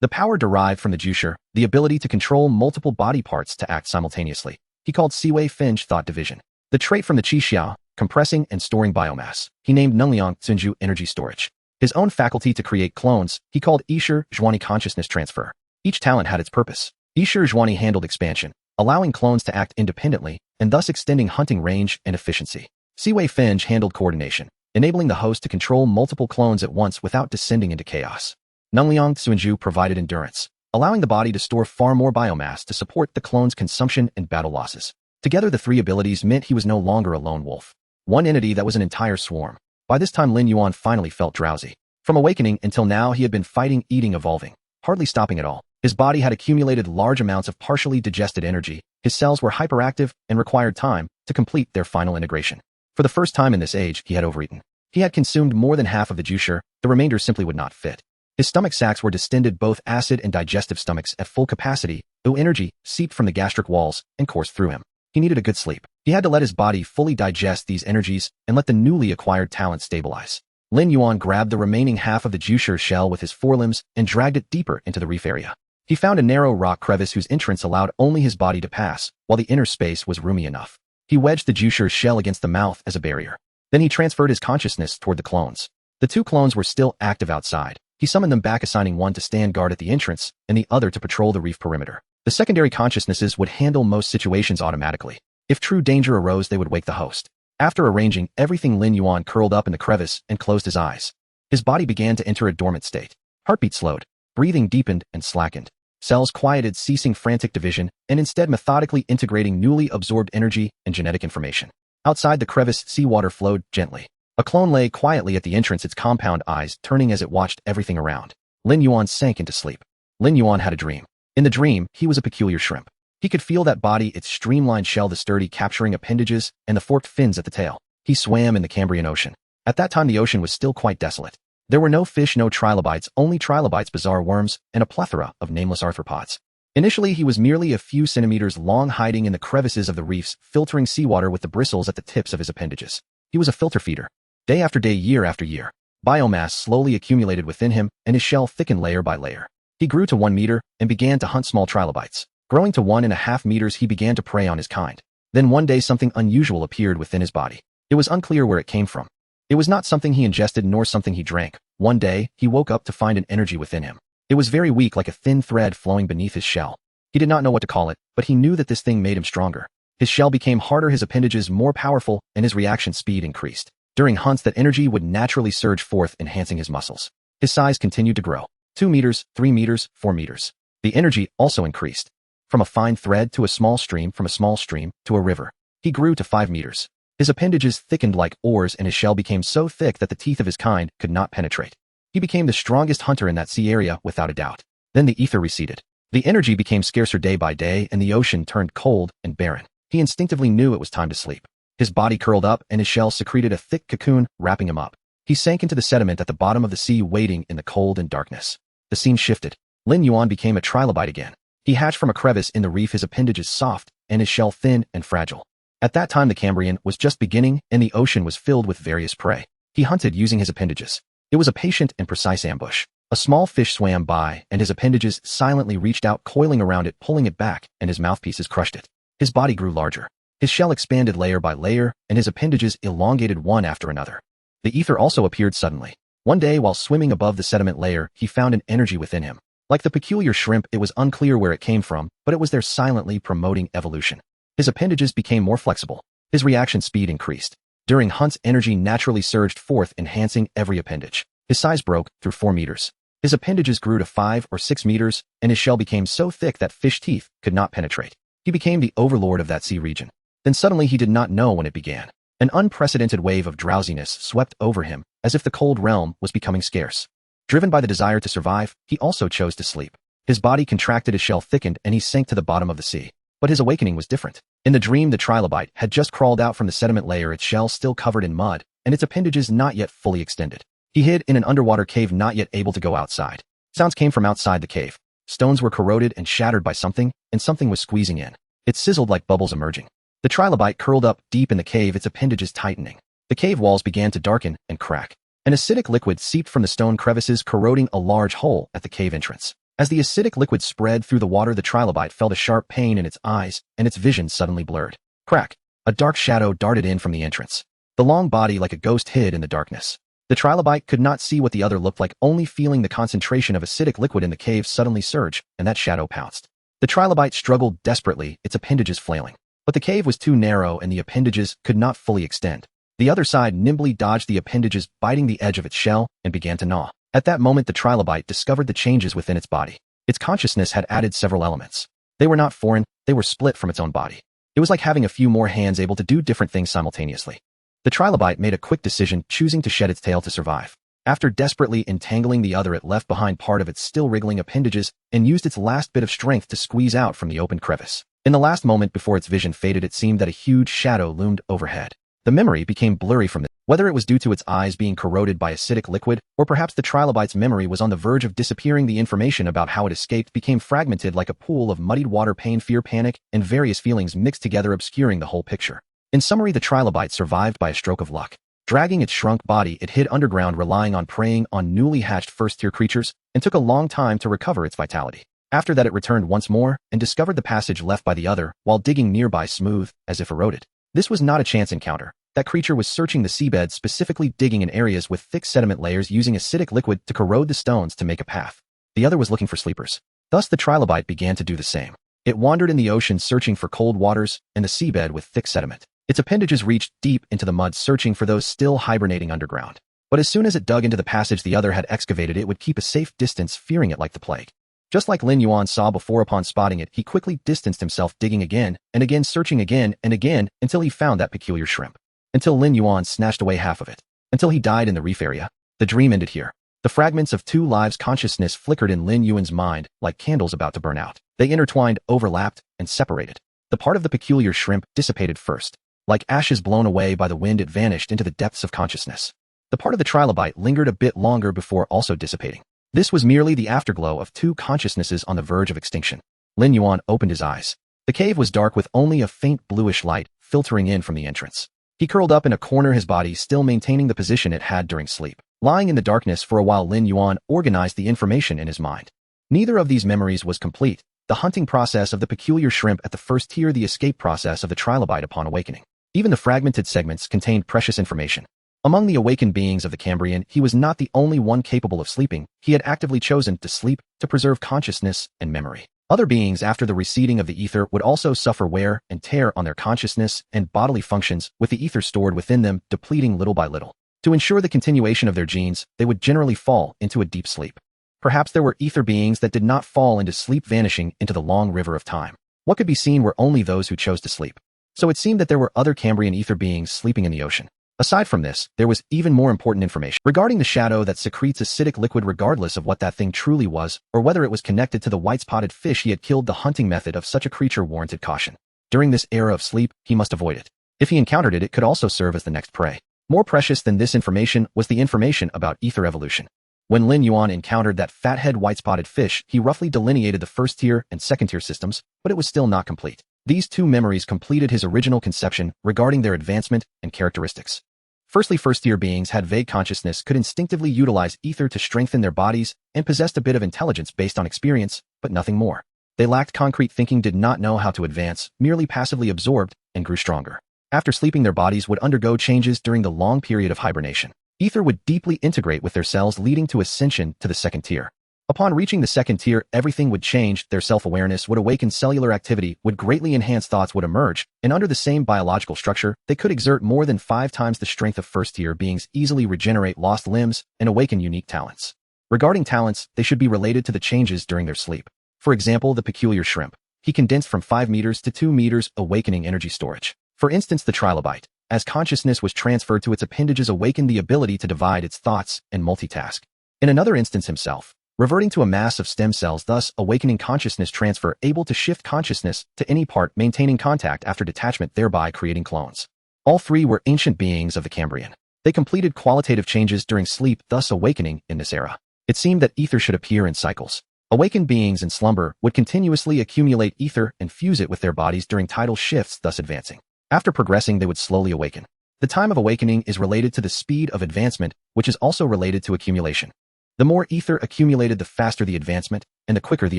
The power derived from the Jusher, the ability to control multiple body parts to act simultaneously, he called Siwei Finge Thought Division. The trait from the Qi Xiao, compressing and storing biomass, he named Nungliang Zunju Energy Storage. His own faculty to create clones, he called Yisher Zhuani Consciousness Transfer. Each talent had its purpose. Yisher Zhuani handled expansion, allowing clones to act independently, and thus extending hunting range and efficiency. Siwei Finge handled coordination, enabling the host to control multiple clones at once without descending into chaos. Nungliang Zunju provided endurance, allowing the body to store far more biomass to support the clone's consumption and battle losses. Together, the 3 abilities meant he was no longer a lone wolf. One entity that was an entire swarm. By this time, Lin Yuan finally felt drowsy. From awakening until now, he had been fighting, eating, evolving, hardly stopping at all. His body had accumulated large amounts of partially digested energy. His cells were hyperactive and required time to complete their final integration. For the first time in this age, he had overeaten. He had consumed more than half of the Jusher, the remainder simply would not fit. His stomach sacs were distended, both acid and digestive stomachs at full capacity. Energy seeped from the gastric walls and coursed through him. He needed a good sleep. He had to let his body fully digest these energies and let the newly acquired talent stabilize. Lin Yuan grabbed the remaining half of the Jusher shell with his forelimbs and dragged it deeper into the reef area. He found a narrow rock crevice whose entrance allowed only his body to pass, while the inner space was roomy enough. He wedged the Jusher shell against the mouth as a barrier. Then he transferred his consciousness toward the clones. The 2 clones were still active outside. He summoned them back, assigning one to stand guard at the entrance and the other to patrol the reef perimeter. The secondary consciousnesses would handle most situations automatically. If true danger arose, they would wake the host. After arranging everything, Lin Yuan curled up in the crevice and closed his eyes. His body began to enter a dormant state. Heartbeat slowed. Breathing deepened and slackened. Cells quieted, ceasing frantic division, and instead methodically integrating newly absorbed energy and genetic information. Outside the crevice, seawater flowed gently. A clone lay quietly at the entrance, its compound eyes turning as it watched everything around. Lin Yuan sank into sleep. Lin Yuan had a dream. In the dream, he was a peculiar shrimp. He could feel that body, its streamlined shell, the sturdy capturing appendages, and the forked fins at the tail. He swam in the Cambrian ocean. At that time the ocean was still quite desolate. There were no fish, no trilobites, only trilobites, bizarre worms, and a plethora of nameless arthropods. Initially he was merely a few centimeters long, hiding in the crevices of the reefs, filtering seawater with the bristles at the tips of his appendages. He was a filter feeder. Day after day, year after year, biomass slowly accumulated within him, and his shell thickened layer by layer. He grew to 1 meter and began to hunt small trilobites. Growing to 1.5 meters, he began to prey on his kind. Then one day something unusual appeared within his body. It was unclear where it came from. It was not something he ingested nor something he drank. One day, he woke up to find an energy within him. It was very weak, like a thin thread flowing beneath his shell. He did not know what to call it, but he knew that this thing made him stronger. His shell became harder, his appendages more powerful, and his reaction speed increased. During hunts, that energy would naturally surge forth, enhancing his muscles. His size continued to grow. 2 meters, 3 meters, 4 meters. The energy also increased. From a fine thread to a small stream, from a small stream to a river. He grew to 5 meters. His appendages thickened like oars, and his shell became so thick that the teeth of his kind could not penetrate. He became the strongest hunter in that sea area without a doubt. Then the ether receded. The energy became scarcer day by day, and the ocean turned cold and barren. He instinctively knew it was time to sleep. His body curled up, and his shell secreted a thick cocoon, wrapping him up. He sank into the sediment at the bottom of the sea, waiting in the cold and darkness. The scene shifted. Lin Yuan became a trilobite again. He hatched from a crevice in the reef, his appendages soft, and his shell thin and fragile. At that time the Cambrian was just beginning, and the ocean was filled with various prey. He hunted using his appendages. It was a patient and precise ambush. A small fish swam by, and his appendages silently reached out, coiling around it, pulling it back, and his mouthpieces crushed it. His body grew larger. His shell expanded layer by layer, and his appendages elongated one after another. The ether also appeared suddenly. One day, while swimming above the sediment layer, he found an energy within him. Like the peculiar shrimp, it was unclear where it came from, but it was there, silently promoting evolution. His appendages became more flexible. His reaction speed increased. During hunts, energy naturally surged forth, enhancing every appendage. His size broke through 4 meters. His appendages grew to 5 or 6 meters, and his shell became so thick that fish teeth could not penetrate. He became the overlord of that sea region. Then suddenly he did not know when it began. An unprecedented wave of drowsiness swept over him, as if the cold realm was becoming scarce. Driven by the desire to survive, he also chose to sleep. His body contracted, his shell thickened, and he sank to the bottom of the sea. But his awakening was different. In the dream, the trilobite had just crawled out from the sediment layer, its shell still covered in mud, and its appendages not yet fully extended. He hid in an underwater cave, not yet able to go outside. Sounds came from outside the cave. Stones were corroded and shattered by something, and something was squeezing in. It sizzled like bubbles emerging. The trilobite curled up deep in the cave, its appendages tightening. The cave walls began to darken and crack. An acidic liquid seeped from the stone crevices, corroding a large hole at the cave entrance. As the acidic liquid spread through the water, the trilobite felt a sharp pain in its eyes, and its vision suddenly blurred. Crack! A dark shadow darted in from the entrance. The long body, like a ghost, hid in the darkness. The trilobite could not see what the other looked like, only feeling the concentration of acidic liquid in the cave suddenly surge, and that shadow pounced. The trilobite struggled desperately, its appendages flailing. But the cave was too narrow, and the appendages could not fully extend. The other side nimbly dodged the appendages, biting the edge of its shell, and began to gnaw. At that moment, the trilobite discovered the changes within its body. Its consciousness had added several elements. They were not foreign, they were split from its own body. It was like having a few more hands able to do different things simultaneously. The trilobite made a quick decision, choosing to shed its tail to survive. After desperately entangling the other, it left behind part of its still wriggling appendages and used its last bit of strength to squeeze out from the open crevice. In the last moment before its vision faded, it seemed that a huge shadow loomed overhead. The memory became blurry from this, whether it was due to its eyes being corroded by acidic liquid, or perhaps the trilobite's memory was on the verge of disappearing. The information about how it escaped became fragmented like a pool of muddied water. Pain, fear, panic, and various feelings mixed together, obscuring the whole picture. In summary, the trilobite survived by a stroke of luck. Dragging its shrunk body, it hid underground, relying on preying on newly hatched first-tier creatures, and took a long time to recover its vitality. After that, it returned once more and discovered the passage left by the other, while digging nearby, smooth, as if eroded. This was not a chance encounter. That creature was searching the seabed, specifically digging in areas with thick sediment layers, using acidic liquid to corrode the stones to make a path. The other was looking for sleepers. Thus the trilobite began to do the same. It wandered in the ocean, searching for cold waters and the seabed with thick sediment. Its appendages reached deep into the mud, searching for those still hibernating underground. But as soon as it dug into the passage the other had excavated, it would keep a safe distance, fearing it like the plague. Just like Lin Yuan saw before, upon spotting it, he quickly distanced himself, digging again and again, searching again and again, until he found that peculiar shrimp. Until Lin Yuan snatched away half of it. until he died in the reef area. The dream ended here. The fragments of two lives' consciousness flickered in Lin Yuan's mind like candles about to burn out. They intertwined, overlapped, and separated. The part of the peculiar shrimp dissipated first. Like ashes blown away by the wind, it vanished into the depths of consciousness. The part of the Trilobite lingered a bit longer before also dissipating. This was merely the afterglow of two consciousnesses on the verge of extinction. Lin Yuan opened his eyes. The cave was dark with only a faint bluish light filtering in from the entrance. He curled up in a corner, his body still maintaining the position it had during sleep. Lying in the darkness for a while, Lin Yuan organized the information in his mind. Neither of these memories was complete. The hunting process of the peculiar shrimp at the first tier, the escape process of the Trilobite upon awakening. Even the fragmented segments contained precious information. Among the awakened beings of the Cambrian, he was not the only one capable of sleeping. He had actively chosen to sleep to preserve consciousness and memory. Other beings after the receding of the ether would also suffer wear and tear on their consciousness and bodily functions, with the ether stored within them depleting little by little. To ensure the continuation of their genes, they would generally fall into a deep sleep. Perhaps there were ether beings that did not fall into sleep, vanishing into the long river of time. What could be seen were only those who chose to sleep. So it seemed that there were other Cambrian ether beings sleeping in the ocean. Aside from this, there was even more important information regarding the shadow that secretes acidic liquid, regardless of what that thing truly was, or whether it was connected to the white-spotted fish he had killed. The hunting method of such a creature warranted caution. During this era of sleep, he must avoid it. If he encountered it, it could also serve as the next prey. More precious than this information was the information about ether evolution. When Lin Yuan encountered that fathead white-spotted fish, he roughly delineated the first-tier and second-tier systems, but it was still not complete. These two memories completed his original conception regarding their advancement and characteristics. Firstly, first-tier beings had vague consciousness, could instinctively utilize ether to strengthen their bodies, and possessed a bit of intelligence based on experience, but nothing more. They lacked concrete thinking, did not know how to advance, merely passively absorbed, and grew stronger. After sleeping, their bodies would undergo changes during the long period of hibernation. Ether would deeply integrate with their cells, leading to ascension to the second tier. Upon reaching the second tier, everything would change. Their self-awareness would awaken, cellular activity would greatly enhance, thoughts would emerge, and under the same biological structure, they could exert more than 5 times the strength of first-tier beings, easily regenerate lost limbs, and awaken unique talents. Regarding talents, they should be related to the changes during their sleep. For example, the peculiar shrimp. He condensed from 5 meters to 2 meters, awakening energy storage. For instance, the Trilobite, as consciousness was transferred to its appendages, awakened the ability to divide its thoughts and multitask. In another instance, himself, reverting to a mass of stem cells, thus awakening consciousness transfer, able to shift consciousness to any part, maintaining contact after detachment, thereby creating clones. All three were ancient beings of the Cambrian. They completed qualitative changes during sleep, thus awakening in this era. It seemed that ether should appear in cycles. Awakened beings in slumber would continuously accumulate ether and fuse it with their bodies during tidal shifts, thus advancing. After progressing, they would slowly awaken. The time of awakening is related to the speed of advancement, which is also related to accumulation. The more ether accumulated, the faster the advancement, and the quicker the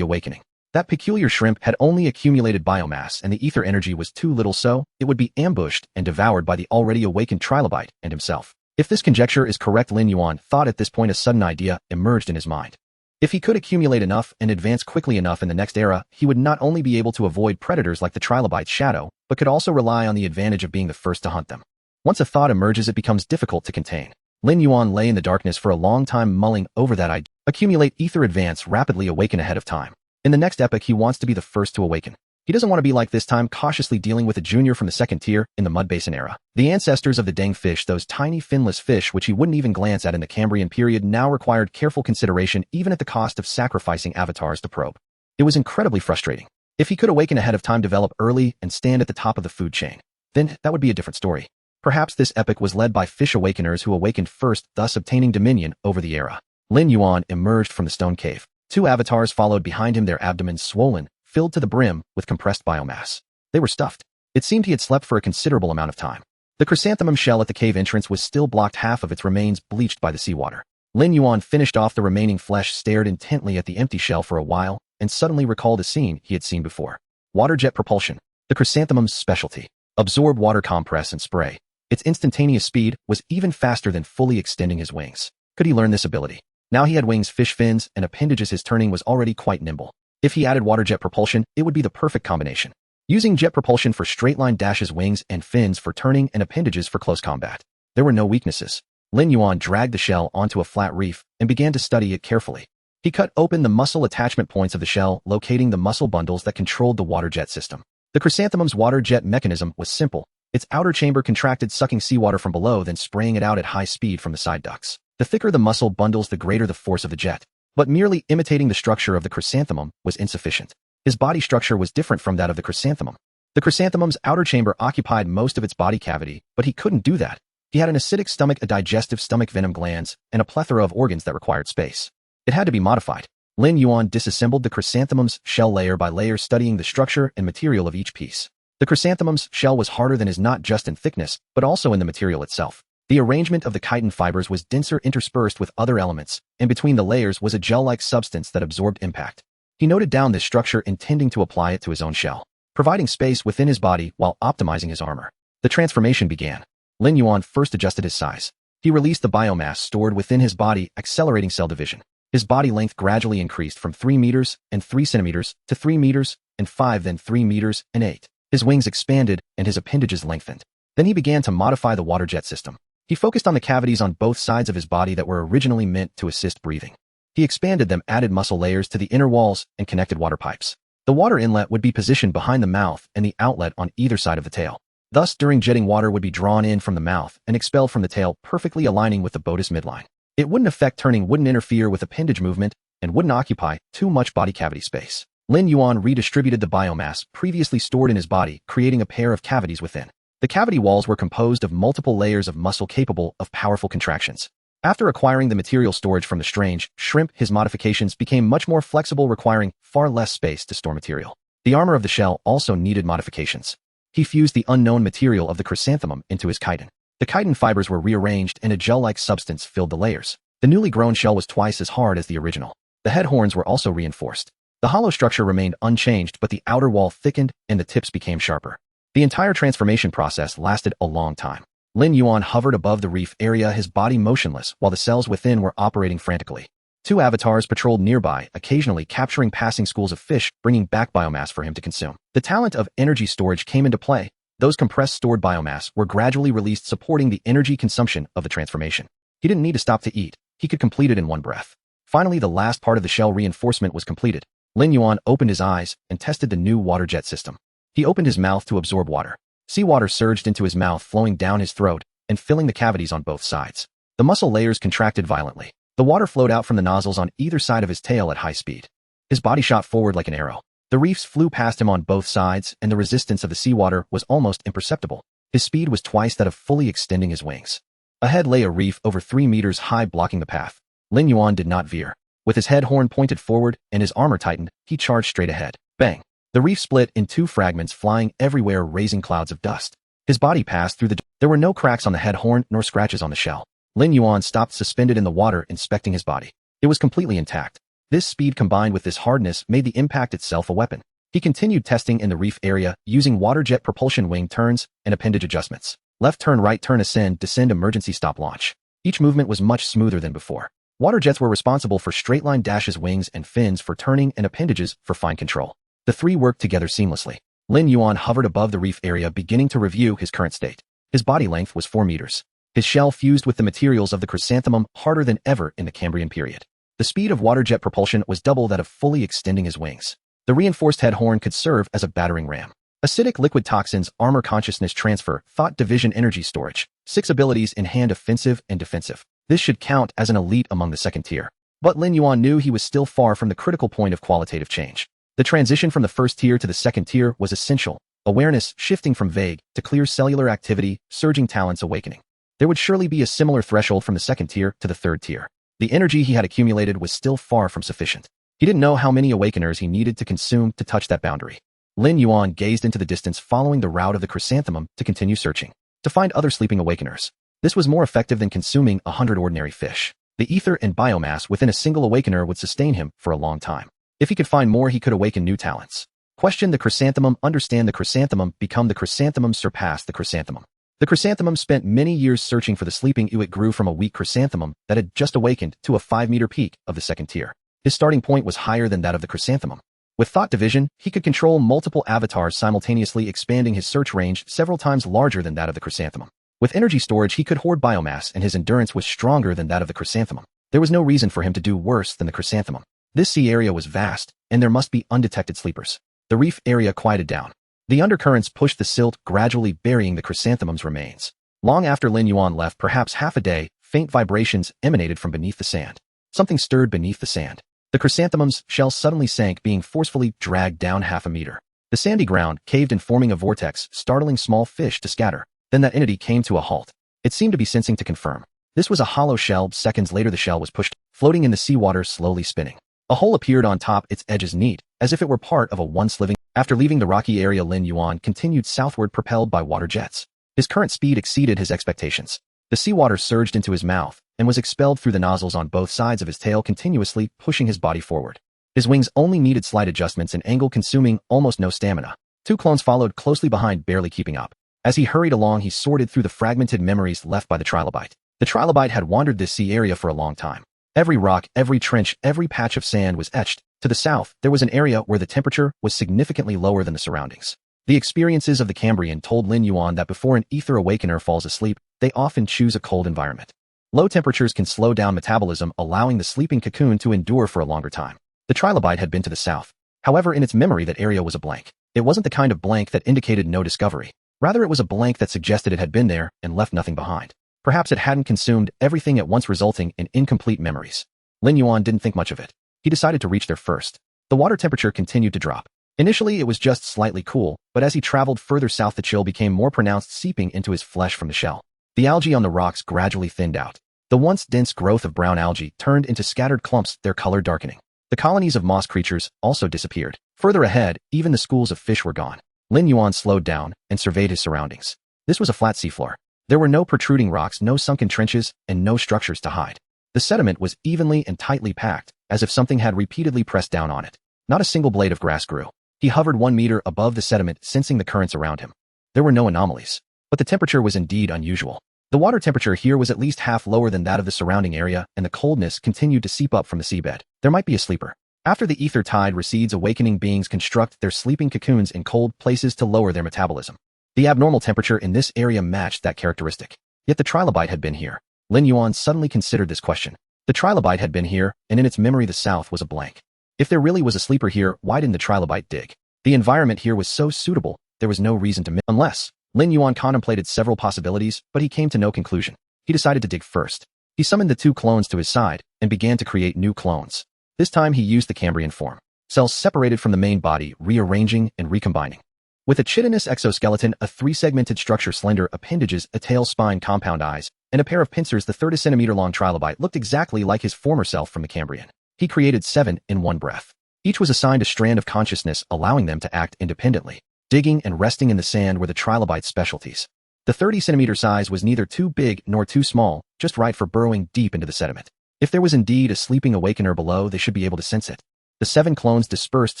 awakening. That peculiar shrimp had only accumulated biomass, and the ether energy was too little, so it would be ambushed and devoured by the already awakened Trilobite and himself. If this conjecture is correct, Lin Yuan thought at this point a sudden idea emerged in his mind. If he could accumulate enough and advance quickly enough in the next era, he would not only be able to avoid predators like the Trilobite's shadow, but could also rely on the advantage of being the first to hunt them. Once a thought emerges, it becomes difficult to contain. Lin Yuan lay in the darkness for a long time, mulling over that idea. Accumulate ether, advance rapidly, awaken ahead of time. In the next epoch, he wants to be the first to awaken. He doesn't want to be like this time, cautiously dealing with a junior from the second tier in the Mud Basin era. The ancestors of the dang fish, those tiny finless fish which he wouldn't even glance at in the Cambrian period, now required careful consideration, even at the cost of sacrificing avatars to probe. It was incredibly frustrating. If he could awaken ahead of time, develop early, and stand at the top of the food chain, then that would be a different story. Perhaps this epoch was led by fish awakeners who awakened first, thus obtaining dominion over the era. Lin Yuan emerged from the stone cave. 2 avatars followed behind him, their abdomens swollen, filled to the brim with compressed biomass. They were stuffed. It seemed he had slept for a considerable amount of time. The chrysanthemum shell at the cave entrance was still blocked, half of its remains bleached by the seawater. Lin Yuan finished off the remaining flesh, stared intently at the empty shell for a while, and suddenly recalled a scene he had seen before. Water jet propulsion, the chrysanthemum's specialty. Absorb water, compress, and spray. Its instantaneous speed was even faster than fully extending his wings. Could he learn this ability? Now he had wings, fish fins, and appendages. His turning was already quite nimble. If he added water jet propulsion, it would be the perfect combination. Using jet propulsion for straight line dashes, wings and fins for turning, and appendages for close combat. There were no weaknesses. Lin Yuan dragged the shell onto a flat reef and began to study it carefully. He cut open the muscle attachment points of the shell, locating the muscle bundles that controlled the water jet system. The chrysanthemum's water jet mechanism was simple. Its outer chamber contracted, sucking seawater from below, then spraying it out at high speed from the side ducts. The thicker the muscle bundles, the greater the force of the jet. But merely imitating the structure of the chrysanthemum was insufficient. His body structure was different from that of the chrysanthemum. The chrysanthemum's outer chamber occupied most of its body cavity, but he couldn't do that. He had an acidic stomach, a digestive stomach, venom glands, and a plethora of organs that required space. It had to be modified. Lin Yuan disassembled the chrysanthemum's shell layer by layer, studying the structure and material of each piece. The chrysanthemum's shell was harder than his, not just in thickness, but also in the material itself. The arrangement of the chitin fibers was denser, interspersed with other elements, and between the layers was a gel-like substance that absorbed impact. He noted down this structure, intending to apply it to his own shell, providing space within his body while optimizing his armor. The transformation began. Lin Yuan first adjusted his size. He released the biomass stored within his body, accelerating cell division. His body length gradually increased from 3 meters and 3 centimeters to 3 meters and 5, then 3 meters and 8. His wings expanded and his appendages lengthened. Then he began to modify the water jet system. He focused on the cavities on both sides of his body that were originally meant to assist breathing. He expanded them, added muscle layers to the inner walls, and connected water pipes. The water inlet would be positioned behind the mouth and the outlet on either side of the tail. Thus, during jetting, water would be drawn in from the mouth and expelled from the tail, perfectly aligning with the boatus midline. It wouldn't affect turning, wouldn't interfere with appendage movement, and wouldn't occupy too much body cavity space. Lin Yuan redistributed the biomass previously stored in his body, creating a pair of cavities within. The cavity walls were composed of multiple layers of muscle capable of powerful contractions. After acquiring the material storage from the strange shrimp, his modifications became much more flexible, requiring far less space to store material. The armor of the shell also needed modifications. He fused the unknown material of the chrysanthemum into his chitin. The chitin fibers were rearranged and a gel-like substance filled the layers. The newly grown shell was twice as hard as the original. The head horns were also reinforced. The hollow structure remained unchanged, but the outer wall thickened and the tips became sharper. The entire transformation process lasted a long time. Lin Yuan hovered above the reef area, his body motionless, while the cells within were operating frantically. 2 avatars patrolled nearby, occasionally capturing passing schools of fish, bringing back biomass for him to consume. The talent of energy storage came into play. Those compressed stored biomass were gradually released, supporting the energy consumption of the transformation. He didn't need to stop to eat. He could complete it in one breath. Finally, the last part of the shell reinforcement was completed. Lin Yuan opened his eyes and tested the new water jet system. He opened his mouth to absorb water. Seawater surged into his mouth, flowing down his throat and filling the cavities on both sides. The muscle layers contracted violently. The water flowed out from the nozzles on either side of his tail at high speed. His body shot forward like an arrow. The reefs flew past him on both sides, and the resistance of the seawater was almost imperceptible. His speed was twice that of fully extending his wings. Ahead lay a reef over 3 meters high, blocking the path. Lin Yuan did not veer. With his head horn pointed forward and his armor tightened, he charged straight ahead. Bang! The reef split in 2 fragments, flying everywhere, raising clouds of dust. His body passed through There were no cracks on the head horn nor scratches on the shell. Lin Yuan stopped, suspended in the water, inspecting his body. It was completely intact. This speed combined with this hardness made the impact itself a weapon. He continued testing in the reef area, using water jet propulsion, wing turns, and appendage adjustments. Left turn, right turn, ascend, descend, emergency stop, launch. Each movement was much smoother than before. Water jets were responsible for straight line dashes, wings and fins for turning, and appendages for fine control. The 3 worked together seamlessly. Lin Yuan hovered above the reef area, beginning to review his current state. His body length was 4 meters. His shell fused with the materials of the chrysanthemum, harder than ever in the Cambrian period. The speed of water jet propulsion was double that of fully extending his wings. The reinforced head horn could serve as a battering ram. Acidic liquid toxins, armor, consciousness transfer, thought division, energy storage. 6 abilities in hand: offensive and defensive. This should count as an elite among the second tier. But Lin Yuan knew he was still far from the critical point of qualitative change. The transition from the first tier to the second tier was essential. Awareness shifting from vague to clear, cellular activity, surging talents awakening. There would surely be a similar threshold from the second tier to the third tier. The energy he had accumulated was still far from sufficient. He didn't know how many awakeners he needed to consume to touch that boundary. Lin Yuan gazed into the distance, following the route of the chrysanthemum to continue searching, to find other sleeping awakeners. This was more effective than consuming 100 ordinary fish. The ether and biomass within a single awakener would sustain him for a long time. If he could find more, he could awaken new talents. Question the chrysanthemum, understand the chrysanthemum, become the chrysanthemum, surpass the chrysanthemum. The chrysanthemum spent many years searching for the sleeping. It grew from a weak chrysanthemum that had just awakened to a 5-meter peak of the second tier. His starting point was higher than that of the chrysanthemum. With thought division, he could control multiple avatars simultaneously, expanding his search range several times larger than that of the chrysanthemum. With energy storage, he could hoard biomass, and his endurance was stronger than that of the chrysanthemum. There was no reason for him to do worse than the chrysanthemum. This sea area was vast, and there must be undetected sleepers. The reef area quieted down. The undercurrents pushed the silt, gradually burying the chrysanthemum's remains. Long after Lin Yuan left, perhaps half a day, faint vibrations emanated from beneath the sand. Something stirred beneath the sand. The chrysanthemum's shell suddenly sank, being forcefully dragged down half a meter. The sandy ground caved in, forming a vortex, startling small fish to scatter. Then that entity came to a halt. It seemed to be sensing to confirm. This was a hollow shell. Seconds later the shell was pushed, floating in the seawater, slowly spinning. A hole appeared on top, its edges neat, as if it were part of a once-living. After leaving the rocky area, Lin Yuan continued southward, propelled by water jets. His current speed exceeded his expectations. The seawater surged into his mouth and was expelled through the nozzles on both sides of his tail, continuously pushing his body forward. His wings only needed slight adjustments in angle, consuming almost no stamina. Two clones followed closely behind, barely keeping up. As he hurried along, he sorted through the fragmented memories left by the Trilobite. The Trilobite had wandered this sea area for a long time. Every rock, every trench, every patch of sand was etched. To the south, there was an area where the temperature was significantly lower than the surroundings. The experiences of the Cambrian told Lin Yuan that before an Aether awakener falls asleep, they often choose a cold environment. Low temperatures can slow down metabolism, allowing the sleeping cocoon to endure for a longer time. The Trilobite had been to the south. However, in its memory, that area was a blank. It wasn't the kind of blank that indicated no discovery. Rather, it was a blank that suggested it had been there and left nothing behind. Perhaps it hadn't consumed everything at once, resulting in incomplete memories. Lin Yuan didn't think much of it. He decided to reach there first. The water temperature continued to drop. Initially, it was just slightly cool, but as he traveled further south, the chill became more pronounced, seeping into his flesh from the shell. The algae on the rocks gradually thinned out. The once dense growth of brown algae turned into scattered clumps, their color darkening. The colonies of moss creatures also disappeared. Further ahead, even the schools of fish were gone. Lin Yuan slowed down and surveyed his surroundings. This was a flat seafloor. There were no protruding rocks, no sunken trenches, and no structures to hide. The sediment was evenly and tightly packed, as if something had repeatedly pressed down on it. Not a single blade of grass grew. He hovered 1 meter above the sediment, sensing the currents around him. There were no anomalies. But the temperature was indeed unusual. The water temperature here was at least half lower than that of the surrounding area, and the coldness continued to seep up from the seabed. There might be a sleeper. After the ether tide recedes, awakening beings construct their sleeping cocoons in cold places to lower their metabolism. The abnormal temperature in this area matched that characteristic. Yet the Trilobite had been here. Lin Yuan suddenly considered this question. The Trilobite had been here, and in its memory the south was a blank. If there really was a sleeper here, why didn't the Trilobite dig? The environment here was so suitable, there was no reason to miss. Unless, Lin Yuan contemplated several possibilities, but he came to no conclusion. He decided to dig first. He summoned the 2 clones to his side and began to create new clones. This time he used the Cambrian form. Cells separated from the main body, rearranging and recombining. With a chitinous exoskeleton, a 3-segmented structure, slender appendages, a tail, spine, compound eyes, and a pair of pincers, the 30-centimeter-long Trilobite looked exactly like his former self from the Cambrian. He created 7 in one breath. Each was assigned a strand of consciousness, allowing them to act independently. Digging and resting in the sand were the Trilobite's specialties. The 30-centimeter size was neither too big nor too small, just right for burrowing deep into the sediment. If there was indeed a sleeping awakener below, they should be able to sense it. The 7 clones dispersed,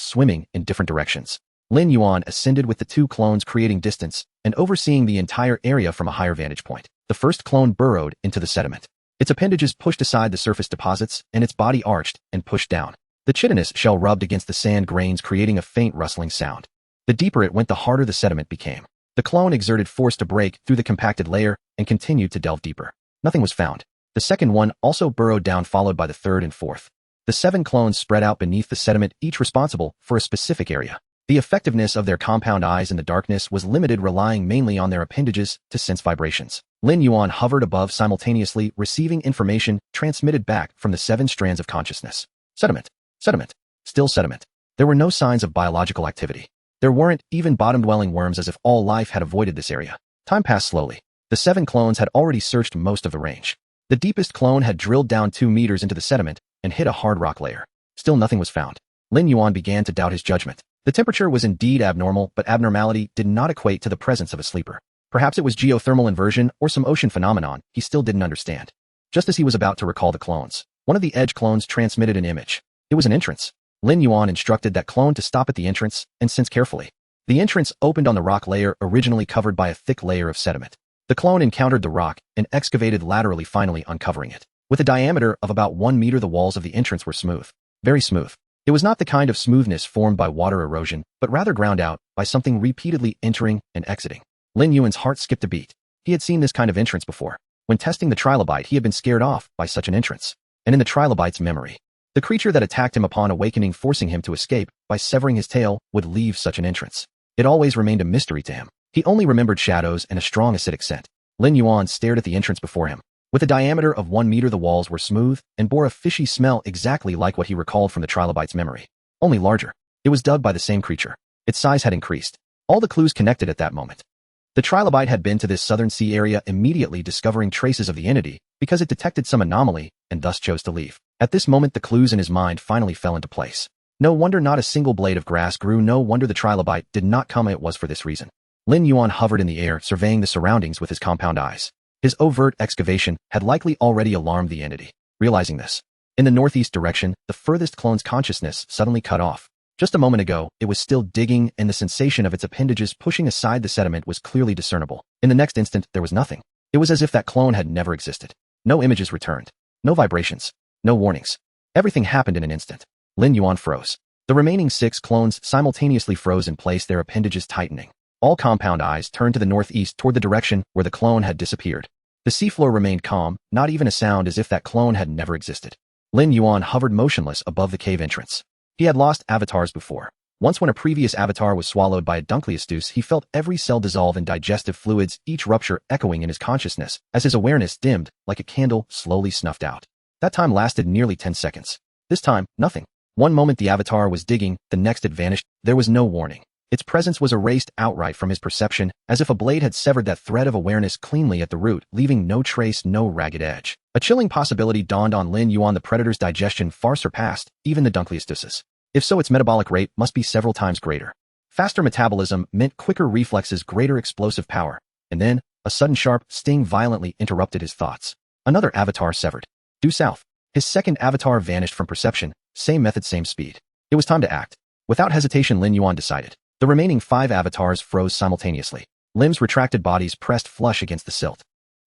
swimming in different directions. Lin Yuan ascended with the 2 clones, creating distance and overseeing the entire area from a higher vantage point. The first clone burrowed into the sediment. Its appendages pushed aside the surface deposits, and its body arched and pushed down. The chitinous shell rubbed against the sand grains, creating a faint rustling sound. The deeper it went, the harder the sediment became. The clone exerted force to break through the compacted layer and continued to delve deeper. Nothing was found. The second one also burrowed down, followed by the third and fourth. The 7 clones spread out beneath the sediment, each responsible for a specific area. The effectiveness of their compound eyes in the darkness was limited, relying mainly on their appendages to sense vibrations. Lin Yuan hovered above, simultaneously receiving information transmitted back from the 7 strands of consciousness. Sediment. Sediment. Still sediment. There were no signs of biological activity. There weren't even bottom-dwelling worms, as if all life had avoided this area. Time passed slowly. The 7 clones had already searched most of the range. The deepest clone had drilled down 2 meters into the sediment and hit a hard rock layer. Still nothing was found. Lin Yuan began to doubt his judgment. The temperature was indeed abnormal, but abnormality did not equate to the presence of a sleeper. Perhaps it was geothermal inversion or some ocean phenomenon he still didn't understand. Just as he was about to recall the clones, one of the edge clones transmitted an image. It was an entrance. Lin Yuan instructed that clone to stop at the entrance and sense carefully. The entrance opened on the rock layer, originally covered by a thick layer of sediment. The clone encountered the rock and excavated laterally, finally uncovering it. With a diameter of about 1 meter, the walls of the entrance were smooth. Very smooth. It was not the kind of smoothness formed by water erosion, but rather ground out by something repeatedly entering and exiting. Lin Yuan's heart skipped a beat. He had seen this kind of entrance before. When testing the Trilobite, he had been scared off by such an entrance. And in the Trilobite's memory, the creature that attacked him upon awakening, forcing him to escape by severing his tail, would leave such an entrance. It always remained a mystery to him. He only remembered shadows and a strong acidic scent. Lin Yuan stared at the entrance before him. With a diameter of 1 meter, the walls were smooth and bore a fishy smell exactly like what he recalled from the Trilobite's memory. Only larger. It was dug by the same creature. Its size had increased. All the clues connected at that moment. The Trilobite had been to this southern sea area, immediately discovering traces of the entity because it detected some anomaly and thus chose to leave. At this moment, the clues in his mind finally fell into place. No wonder not a single blade of grass grew. No wonder the Trilobite did not come. It was for this reason. Lin Yuan hovered in the air, surveying the surroundings with his compound eyes. His overt excavation had likely already alarmed the entity. Realizing this, in the northeast direction, the furthest clone's consciousness suddenly cut off. Just a moment ago, it was still digging, and the sensation of its appendages pushing aside the sediment was clearly discernible. In the next instant, there was nothing. It was as if that clone had never existed. No images returned. No vibrations. No warnings. Everything happened in an instant. Lin Yuan froze. The remaining 6 clones simultaneously froze in place, their appendages tightening. All compound eyes turned to the northeast toward the direction where the clone had disappeared. The seafloor remained calm, not even a sound, as if that clone had never existed. Lin Yuan hovered motionless above the cave entrance. He had lost avatars before. Once, when a previous avatar was swallowed by a Dunkleosteus, he felt every cell dissolve in digestive fluids, each rupture echoing in his consciousness as his awareness dimmed like a candle slowly snuffed out. That time lasted nearly 10 seconds. This time, nothing. One moment the avatar was digging, the next it vanished. There was no warning. Its presence was erased outright from his perception, as if a blade had severed that thread of awareness cleanly at the root, leaving no trace, no ragged edge. A chilling possibility dawned on Lin Yuan: the predator's digestion far surpassed even the Dunkleosteus. If so, its metabolic rate must be several times greater. Faster metabolism meant quicker reflexes, greater explosive power. And then, a sudden sharp sting violently interrupted his thoughts. Another avatar severed. Due south. His second avatar vanished from perception. Same method, same speed. It was time to act. Without hesitation, Lin Yuan decided. The remaining 5 avatars froze simultaneously. Limbs retracted, bodies pressed flush against the silt.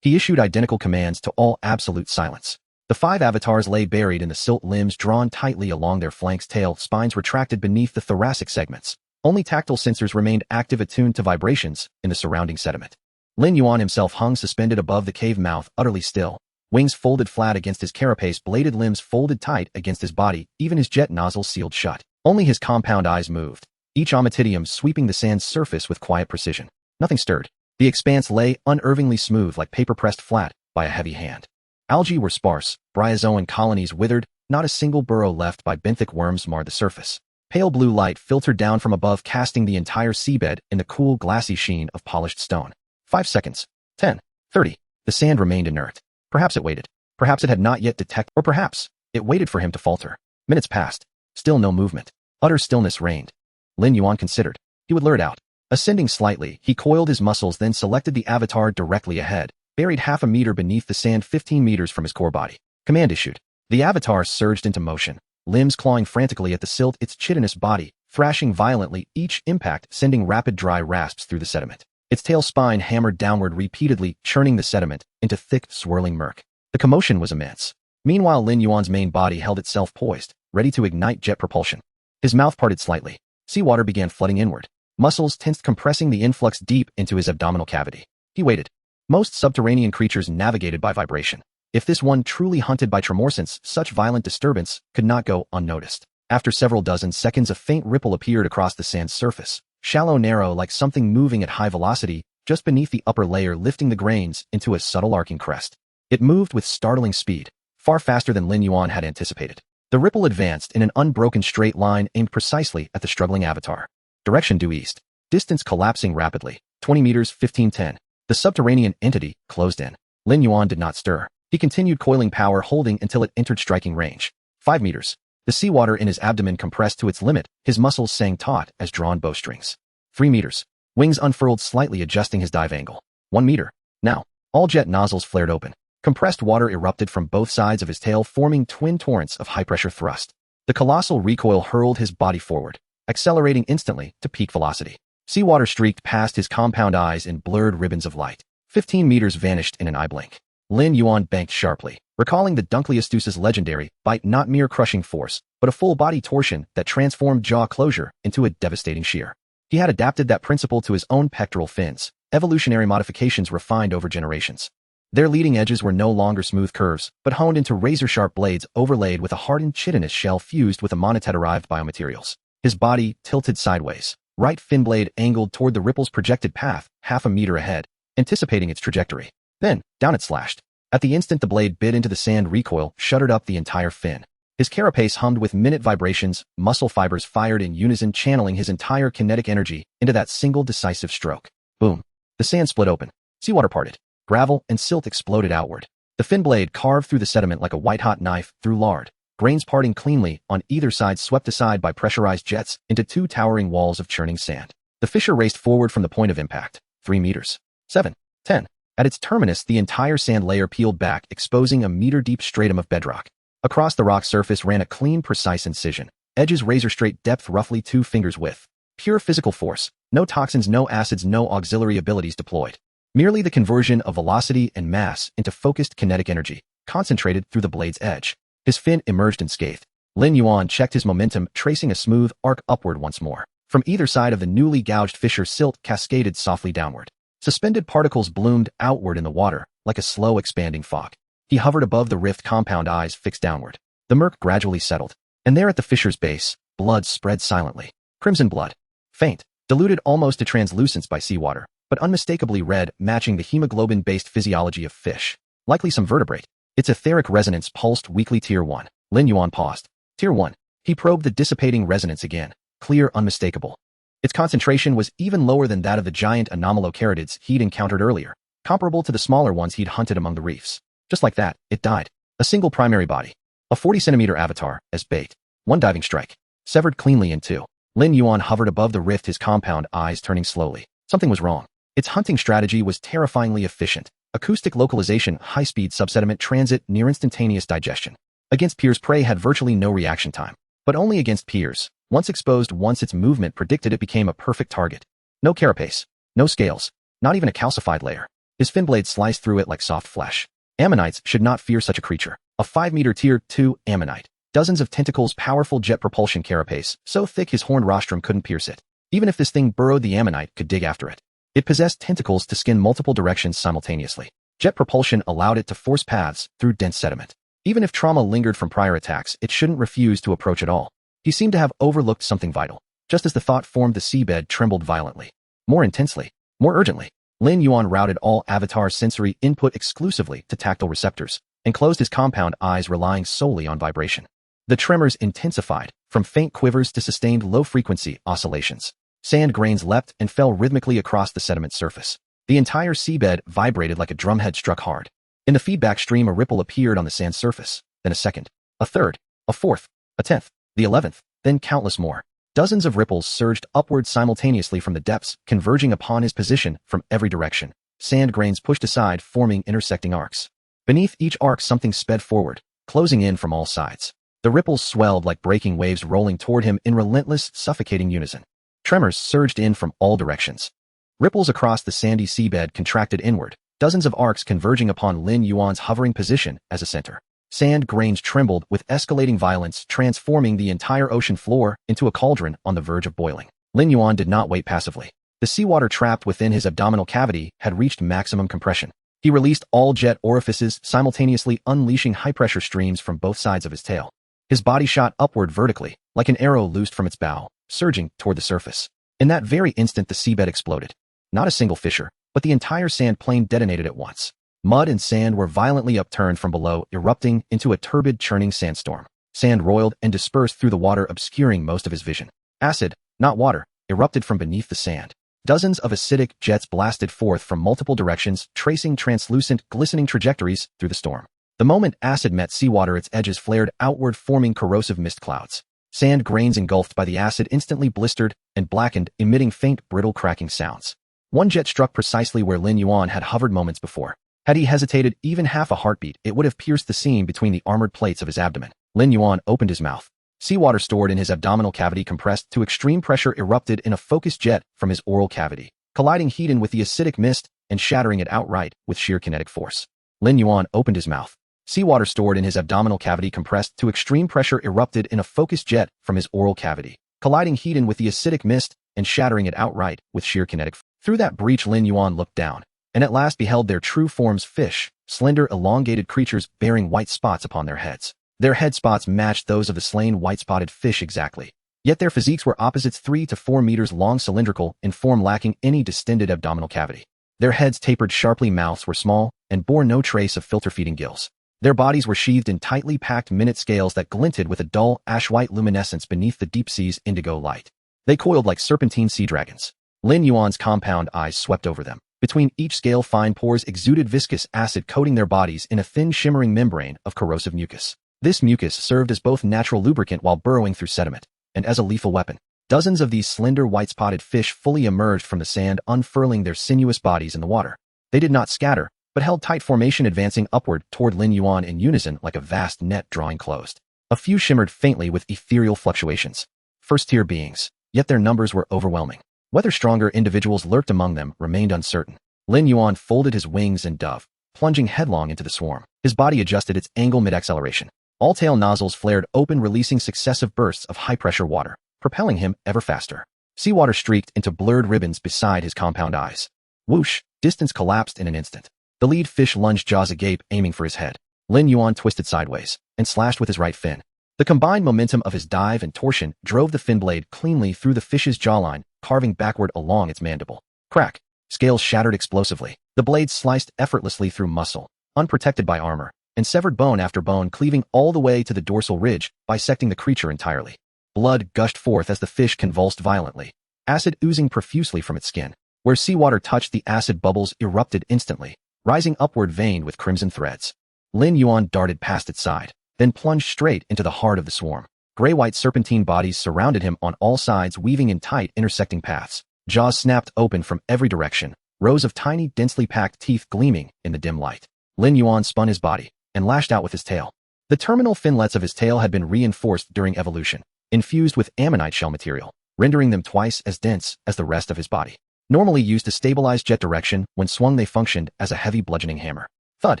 He issued identical commands to all: absolute silence. The 5 avatars lay buried in the silt, limbs drawn tightly along their flanks, tail spines retracted beneath the thoracic segments. Only tactile sensors remained active, attuned to vibrations in the surrounding sediment. Lin Yuan himself hung suspended above the cave mouth, utterly still. Wings folded flat against his carapace, bladed limbs folded tight against his body, even his jet nozzles sealed shut. Only his compound eyes moved, each ommatidium sweeping the sand's surface with quiet precision. Nothing stirred. The expanse lay unervingly smooth, like paper pressed flat by a heavy hand. Algae were sparse, bryozoan colonies withered, not a single burrow left by benthic worms marred the surface. Pale blue light filtered down from above, casting the entire seabed in the cool, glassy sheen of polished stone. 5 seconds. 10. 30. The sand remained inert. Perhaps it waited. Perhaps it had not yet detected, or perhaps it waited for him to falter. Minutes passed. Still no movement. Utter stillness reigned. Lin Yuan considered. He would lure it out. Ascending slightly, he coiled his muscles, then selected the avatar directly ahead, buried half a meter beneath the sand, 15 meters from his core body. Command issued. The avatar surged into motion, limbs clawing frantically at the silt, its chitinous body thrashing violently, each impact sending rapid dry rasps through the sediment. Its tail spine hammered downward repeatedly, churning the sediment into thick, swirling murk. The commotion was immense. Meanwhile, Lin Yuan's main body held itself poised, ready to ignite jet propulsion. His mouth parted slightly. Seawater began flooding inward. Muscles tensed, compressing the influx deep into his abdominal cavity. He waited. Most subterranean creatures navigated by vibration. If this one truly hunted by tremorsence, such violent disturbance could not go unnoticed. After several dozen seconds, a faint ripple appeared across the sand's surface. Shallow, narrow, like something moving at high velocity, just beneath the upper layer, lifting the grains into a subtle arcing crest. It moved with startling speed, far faster than Lin Yuan had anticipated. The ripple advanced in an unbroken straight line aimed precisely at the struggling avatar. Direction due east. Distance collapsing rapidly. 20 meters, 1510. The subterranean entity closed in. Lin Yuan did not stir. He continued coiling power, holding until it entered striking range. 5 meters. The seawater in his abdomen compressed to its limit, his muscles sang taut as drawn bowstrings. 3 meters. Wings unfurled slightly, adjusting his dive angle. 1 meter. Now, all jet nozzles flared open. Compressed water erupted from both sides of his tail, forming twin torrents of high-pressure thrust. The colossal recoil hurled his body forward, accelerating instantly to peak velocity. Seawater streaked past his compound eyes in blurred ribbons of light. 15 meters vanished in an eye blink. Lin Yuan banked sharply, recalling the Dunkleosteus' legendary bite, not mere crushing force, but a full-body torsion that transformed jaw closure into a devastating shear. He had adapted that principle to his own pectoral fins, evolutionary modifications refined over generations. Their leading edges were no longer smooth curves, but honed into razor-sharp blades overlaid with a hardened chitinous shell fused with a moneta-derived biomaterials. His body tilted sideways, right fin blade angled toward the ripple's projected path, half a meter ahead, anticipating its trajectory. Then, down it slashed. At the instant the blade bit into the sand, recoil shuddered up the entire fin. His carapace hummed with minute vibrations, muscle fibers fired in unison, channeling his entire kinetic energy into that single decisive stroke. Boom. The sand split open. Seawater parted. Gravel and silt exploded outward. The fin blade carved through the sediment like a white-hot knife through lard, grains parting cleanly on either side, swept aside by pressurized jets into two towering walls of churning sand. The fissure raced forward from the point of impact, 3 meters. 7, 10. At its terminus, the entire sand layer peeled back, exposing a meter-deep stratum of bedrock. Across the rock surface ran a clean, precise incision, edges razor-straight, depth roughly 2 fingers width. Pure physical force, no toxins, no acids, no auxiliary abilities deployed. Merely the conversion of velocity and mass into focused kinetic energy, concentrated through the blade's edge. His fin emerged unscathed. Lin Yuan checked his momentum, tracing a smooth arc upward once more. From either side of the newly gouged fissure, silt cascaded softly downward. Suspended particles bloomed outward in the water, like a slow expanding fog. He hovered above the rift, compound eyes fixed downward. The murk gradually settled, and there at the fissure's base, blood spread silently. Crimson blood. Faint, diluted almost to translucence by seawater, but unmistakably red, matching the hemoglobin-based physiology of fish. Likely some vertebrate. Its etheric resonance pulsed weakly. Tier 1. Lin Yuan paused. Tier 1. He probed the dissipating resonance again. Clear, unmistakable. Its concentration was even lower than that of the giant Anomalocarids he'd encountered earlier, comparable to the smaller ones he'd hunted among the reefs. Just like that, it died. A single primary body. A 40-centimeter avatar, as bait. One diving strike. Severed cleanly in two. Lin Yuan hovered above the rift, his compound eyes turning slowly. Something was wrong. Its hunting strategy was terrifyingly efficient. Acoustic localization, high-speed subsediment transit, near-instantaneous digestion. Against peers, prey had virtually no reaction time. But only against peers. Once exposed, once its movement predicted, it became a perfect target. No carapace. No scales. Not even a calcified layer. His fin blade sliced through it like soft flesh. Ammonites should not fear such a creature. A 5-meter Tier 2 ammonite. Dozens of tentacles, powerful jet propulsion carapace, so thick his horned rostrum couldn't pierce it. Even if this thing burrowed, the ammonite could dig after it. It possessed tentacles to skin multiple directions simultaneously. Jet propulsion allowed it to force paths through dense sediment. Even if trauma lingered from prior attacks, it shouldn't refuse to approach at all. He seemed to have overlooked something vital. Just as the thought formed, the seabed trembled violently. More intensely. More urgently. Lin Yuan routed all avatar sensory input exclusively to tactile receptors, and closed his compound eyes, relying solely on vibration. The tremors intensified, from faint quivers to sustained low-frequency oscillations. Sand grains leapt and fell rhythmically across the sediment surface. The entire seabed vibrated like a drumhead struck hard. In the feedback stream, a ripple appeared on the sand surface, then a second, a third, a fourth, a 10th, the 11th, then countless more. Dozens of ripples surged upward simultaneously from the depths, converging upon his position from every direction. Sand grains pushed aside, forming intersecting arcs. Beneath each arc, something sped forward, closing in from all sides. The ripples swelled like breaking waves, rolling toward him in relentless, suffocating unison. Tremors surged in from all directions. Ripples across the sandy seabed contracted inward, dozens of arcs converging upon Lin Yuan's hovering position as a center. Sand grains trembled with escalating violence, transforming the entire ocean floor into a cauldron on the verge of boiling. Lin Yuan did not wait passively. The seawater trapped within his abdominal cavity had reached maximum compression. He released all jet orifices, simultaneously unleashing high-pressure streams from both sides of his tail. His body shot upward vertically, like an arrow loosed from its bow, surging toward the surface. In that very instant, the seabed exploded. Not a single fissure, but the entire sand plain detonated at once. Mud and sand were violently upturned from below, erupting into a turbid, churning sandstorm. Sand roiled and dispersed through the water, obscuring most of his vision. Acid, not water, erupted from beneath the sand. Dozens of acidic jets blasted forth from multiple directions, tracing translucent, glistening trajectories through the storm. The moment acid met seawater, its edges flared outward, forming corrosive mist clouds. Sand grains engulfed by the acid instantly blistered and blackened, emitting faint, brittle cracking sounds. One jet struck precisely where Lin Yuan had hovered moments before. Had he hesitated even half a heartbeat, it would have pierced the seam between the armored plates of his abdomen. Lin Yuan opened his mouth. Seawater stored in his abdominal cavity compressed to extreme pressure, erupted in a focused jet from his oral cavity, colliding heat in with the acidic mist and shattering it outright with sheer kinetic force. Lin Yuan opened his mouth. Seawater stored in his abdominal cavity compressed to extreme pressure, erupted in a focused jet from his oral cavity, colliding heat in with the acidic mist and shattering it outright with sheer kinetic force. Through that breach, Lin Yuan looked down, and at last beheld their true forms: fish, slender, elongated creatures bearing white spots upon their heads. Their head spots matched those of the slain white-spotted fish exactly. Yet their physiques were opposites 3 to 4 meters long, cylindrical, in form lacking any distended abdominal cavity. Their heads tapered sharply, mouths were small, and bore no trace of filter-feeding gills. Their bodies were sheathed in tightly packed minute scales that glinted with a dull, ash-white luminescence beneath the deep sea's indigo light. They coiled like serpentine sea dragons. Lin Yuan's compound eyes swept over them. Between each scale, fine pores exuded viscous acid, coating their bodies in a thin, shimmering membrane of corrosive mucus. This mucus served as both natural lubricant while burrowing through sediment, and as a lethal weapon. Dozens of these slender white-spotted fish fully emerged from the sand, unfurling their sinuous bodies in the water. They did not scatter, but held tight formation, advancing upward toward Lin Yuan in unison like a vast net drawing closed. A few shimmered faintly with ethereal fluctuations. First-tier beings, yet their numbers were overwhelming. Whether stronger individuals lurked among them remained uncertain. Lin Yuan folded his wings and dove, plunging headlong into the swarm. His body adjusted its angle mid-acceleration. All tail nozzles flared open, releasing successive bursts of high-pressure water, propelling him ever faster. Seawater streaked into blurred ribbons beside his compound eyes. Whoosh! Distance collapsed in an instant. The lead fish lunged, jaws agape, aiming for his head. Lin Yuan twisted sideways and slashed with his right fin. The combined momentum of his dive and torsion drove the fin blade cleanly through the fish's jawline, carving backward along its mandible. Crack! Scales shattered explosively. The blade sliced effortlessly through muscle, unprotected by armor, and severed bone after bone, cleaving all the way to the dorsal ridge, bisecting the creature entirely. Blood gushed forth as the fish convulsed violently, acid oozing profusely from its skin. Where seawater touched, the acid bubbles erupted instantly, rising upward veined with crimson threads. Lin Yuan darted past its side, then plunged straight into the heart of the swarm. Gray-white serpentine bodies surrounded him on all sides, weaving in tight, intersecting paths. Jaws snapped open from every direction, rows of tiny, densely packed teeth gleaming in the dim light. Lin Yuan spun his body and lashed out with his tail. The terminal finlets of his tail had been reinforced during evolution, infused with ammonite shell material, rendering them twice as dense as the rest of his body. Normally used to stabilize jet direction, when swung they functioned as a heavy bludgeoning hammer. Thud!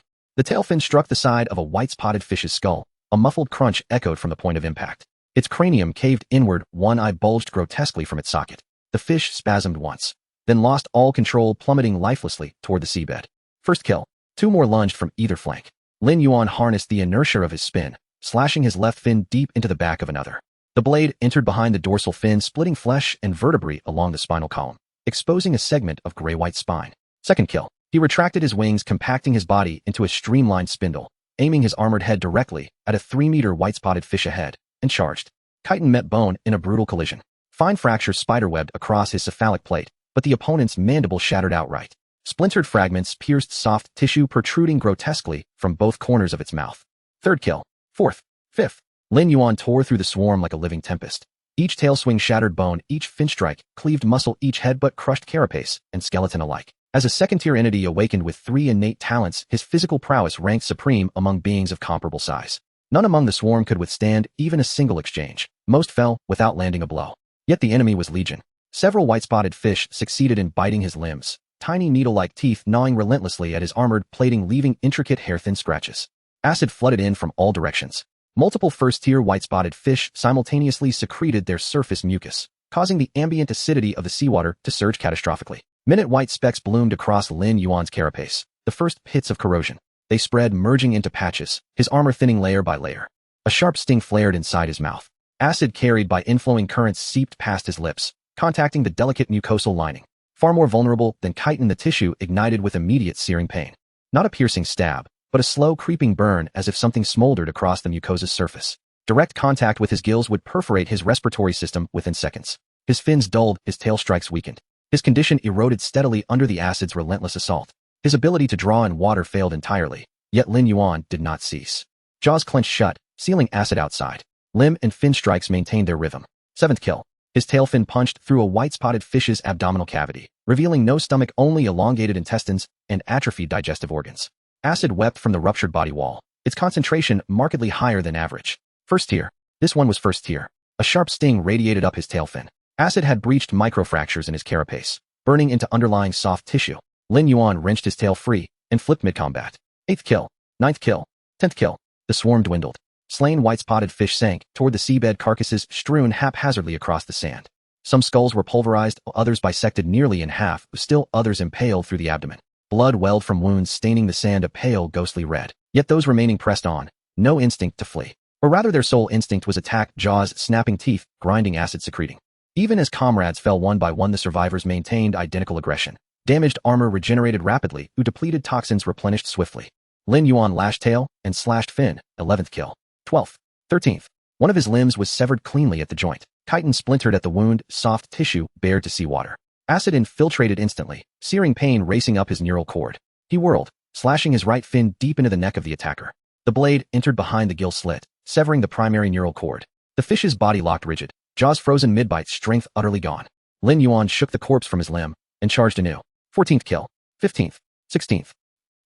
The tail fin struck the side of a white-spotted fish's skull. A muffled crunch echoed from the point of impact. Its cranium caved inward, one eye bulged grotesquely from its socket. The fish spasmed once, then lost all control, plummeting lifelessly toward the seabed. First kill. Two more lunged from either flank. Lin Yuan harnessed the inertia of his spin, slashing his left fin deep into the back of another. The blade entered behind the dorsal fin, splitting flesh and vertebrae along the spinal column, exposing a segment of gray-white spine. Second kill. He retracted his wings, compacting his body into a streamlined spindle, aiming his armored head directly at a 3-meter white-spotted fish ahead, and charged. Chitin met bone in a brutal collision. Fine fractures spiderwebbed across his cephalic plate, but the opponent's mandible shattered outright. Splintered fragments pierced soft tissue, protruding grotesquely from both corners of its mouth. Third kill. Fourth. Fifth. Lin Yuan tore through the swarm like a living tempest. Each tail swing shattered bone, each fin strike cleaved muscle, each headbutt crushed carapace and skeleton alike. As a second-tier entity awakened with 3 innate talents, his physical prowess ranked supreme among beings of comparable size. None among the swarm could withstand even a single exchange. Most fell without landing a blow. Yet the enemy was legion. Several white-spotted fish succeeded in biting his limbs, tiny needle-like teeth gnawing relentlessly at his armored plating, leaving intricate hair-thin scratches. Acid flooded in from all directions. Multiple first-tier white-spotted fish simultaneously secreted their surface mucus, causing the ambient acidity of the seawater to surge catastrophically. Minute white specks bloomed across Lin Yuan's carapace, the first pits of corrosion. They spread, merging into patches, his armor thinning layer by layer. A sharp sting flared inside his mouth. Acid carried by inflowing currents seeped past his lips, contacting the delicate mucosal lining. Far more vulnerable than chitin, the tissue ignited with immediate searing pain. Not a piercing stab, but a slow creeping burn, as if something smoldered across the mucosa's surface. Direct contact with his gills would perforate his respiratory system within seconds. His fins dulled, his tail strikes weakened. His condition eroded steadily under the acid's relentless assault. His ability to draw in water failed entirely, yet Lin Yuan did not cease. Jaws clenched shut, sealing acid outside. Limb and fin strikes maintained their rhythm. Seventh kill. His tail fin punched through a white-spotted fish's abdominal cavity, revealing no stomach, only elongated intestines and atrophied digestive organs. Acid wept from the ruptured body wall, its concentration markedly higher than average. First tier. This one was first tier. A sharp sting radiated up his tail fin. Acid had breached microfractures in his carapace, burning into underlying soft tissue. Lin Yuan wrenched his tail free and flipped mid-combat. 8th kill. 9th kill. 10th kill. The swarm dwindled. Slain white-spotted fish sank toward the seabed, carcasses strewn haphazardly across the sand. Some skulls were pulverized, others bisected nearly in half, still others impaled through the abdomen. Blood welled from wounds, staining the sand a pale, ghostly red. Yet those remaining pressed on, no instinct to flee. Or rather their sole instinct was attack, jaws snapping, teeth grinding, acid secreting. Even as comrades fell one by one, the survivors maintained identical aggression. Damaged armor regenerated rapidly, depleted toxins replenished swiftly. Lin Yuan lashed tail and slashed fin, 11th kill. 12th. 13th. One of his limbs was severed cleanly at the joint. Chitin splintered at the wound, soft tissue bared to seawater. Acid infiltrated instantly, searing pain racing up his neural cord. He whirled, slashing his right fin deep into the neck of the attacker. The blade entered behind the gill slit, severing the primary neural cord. The fish's body locked rigid, jaws frozen mid-bite, strength utterly gone. Lin Yuan shook the corpse from his limb and charged anew. 14th kill. 15th. 16th.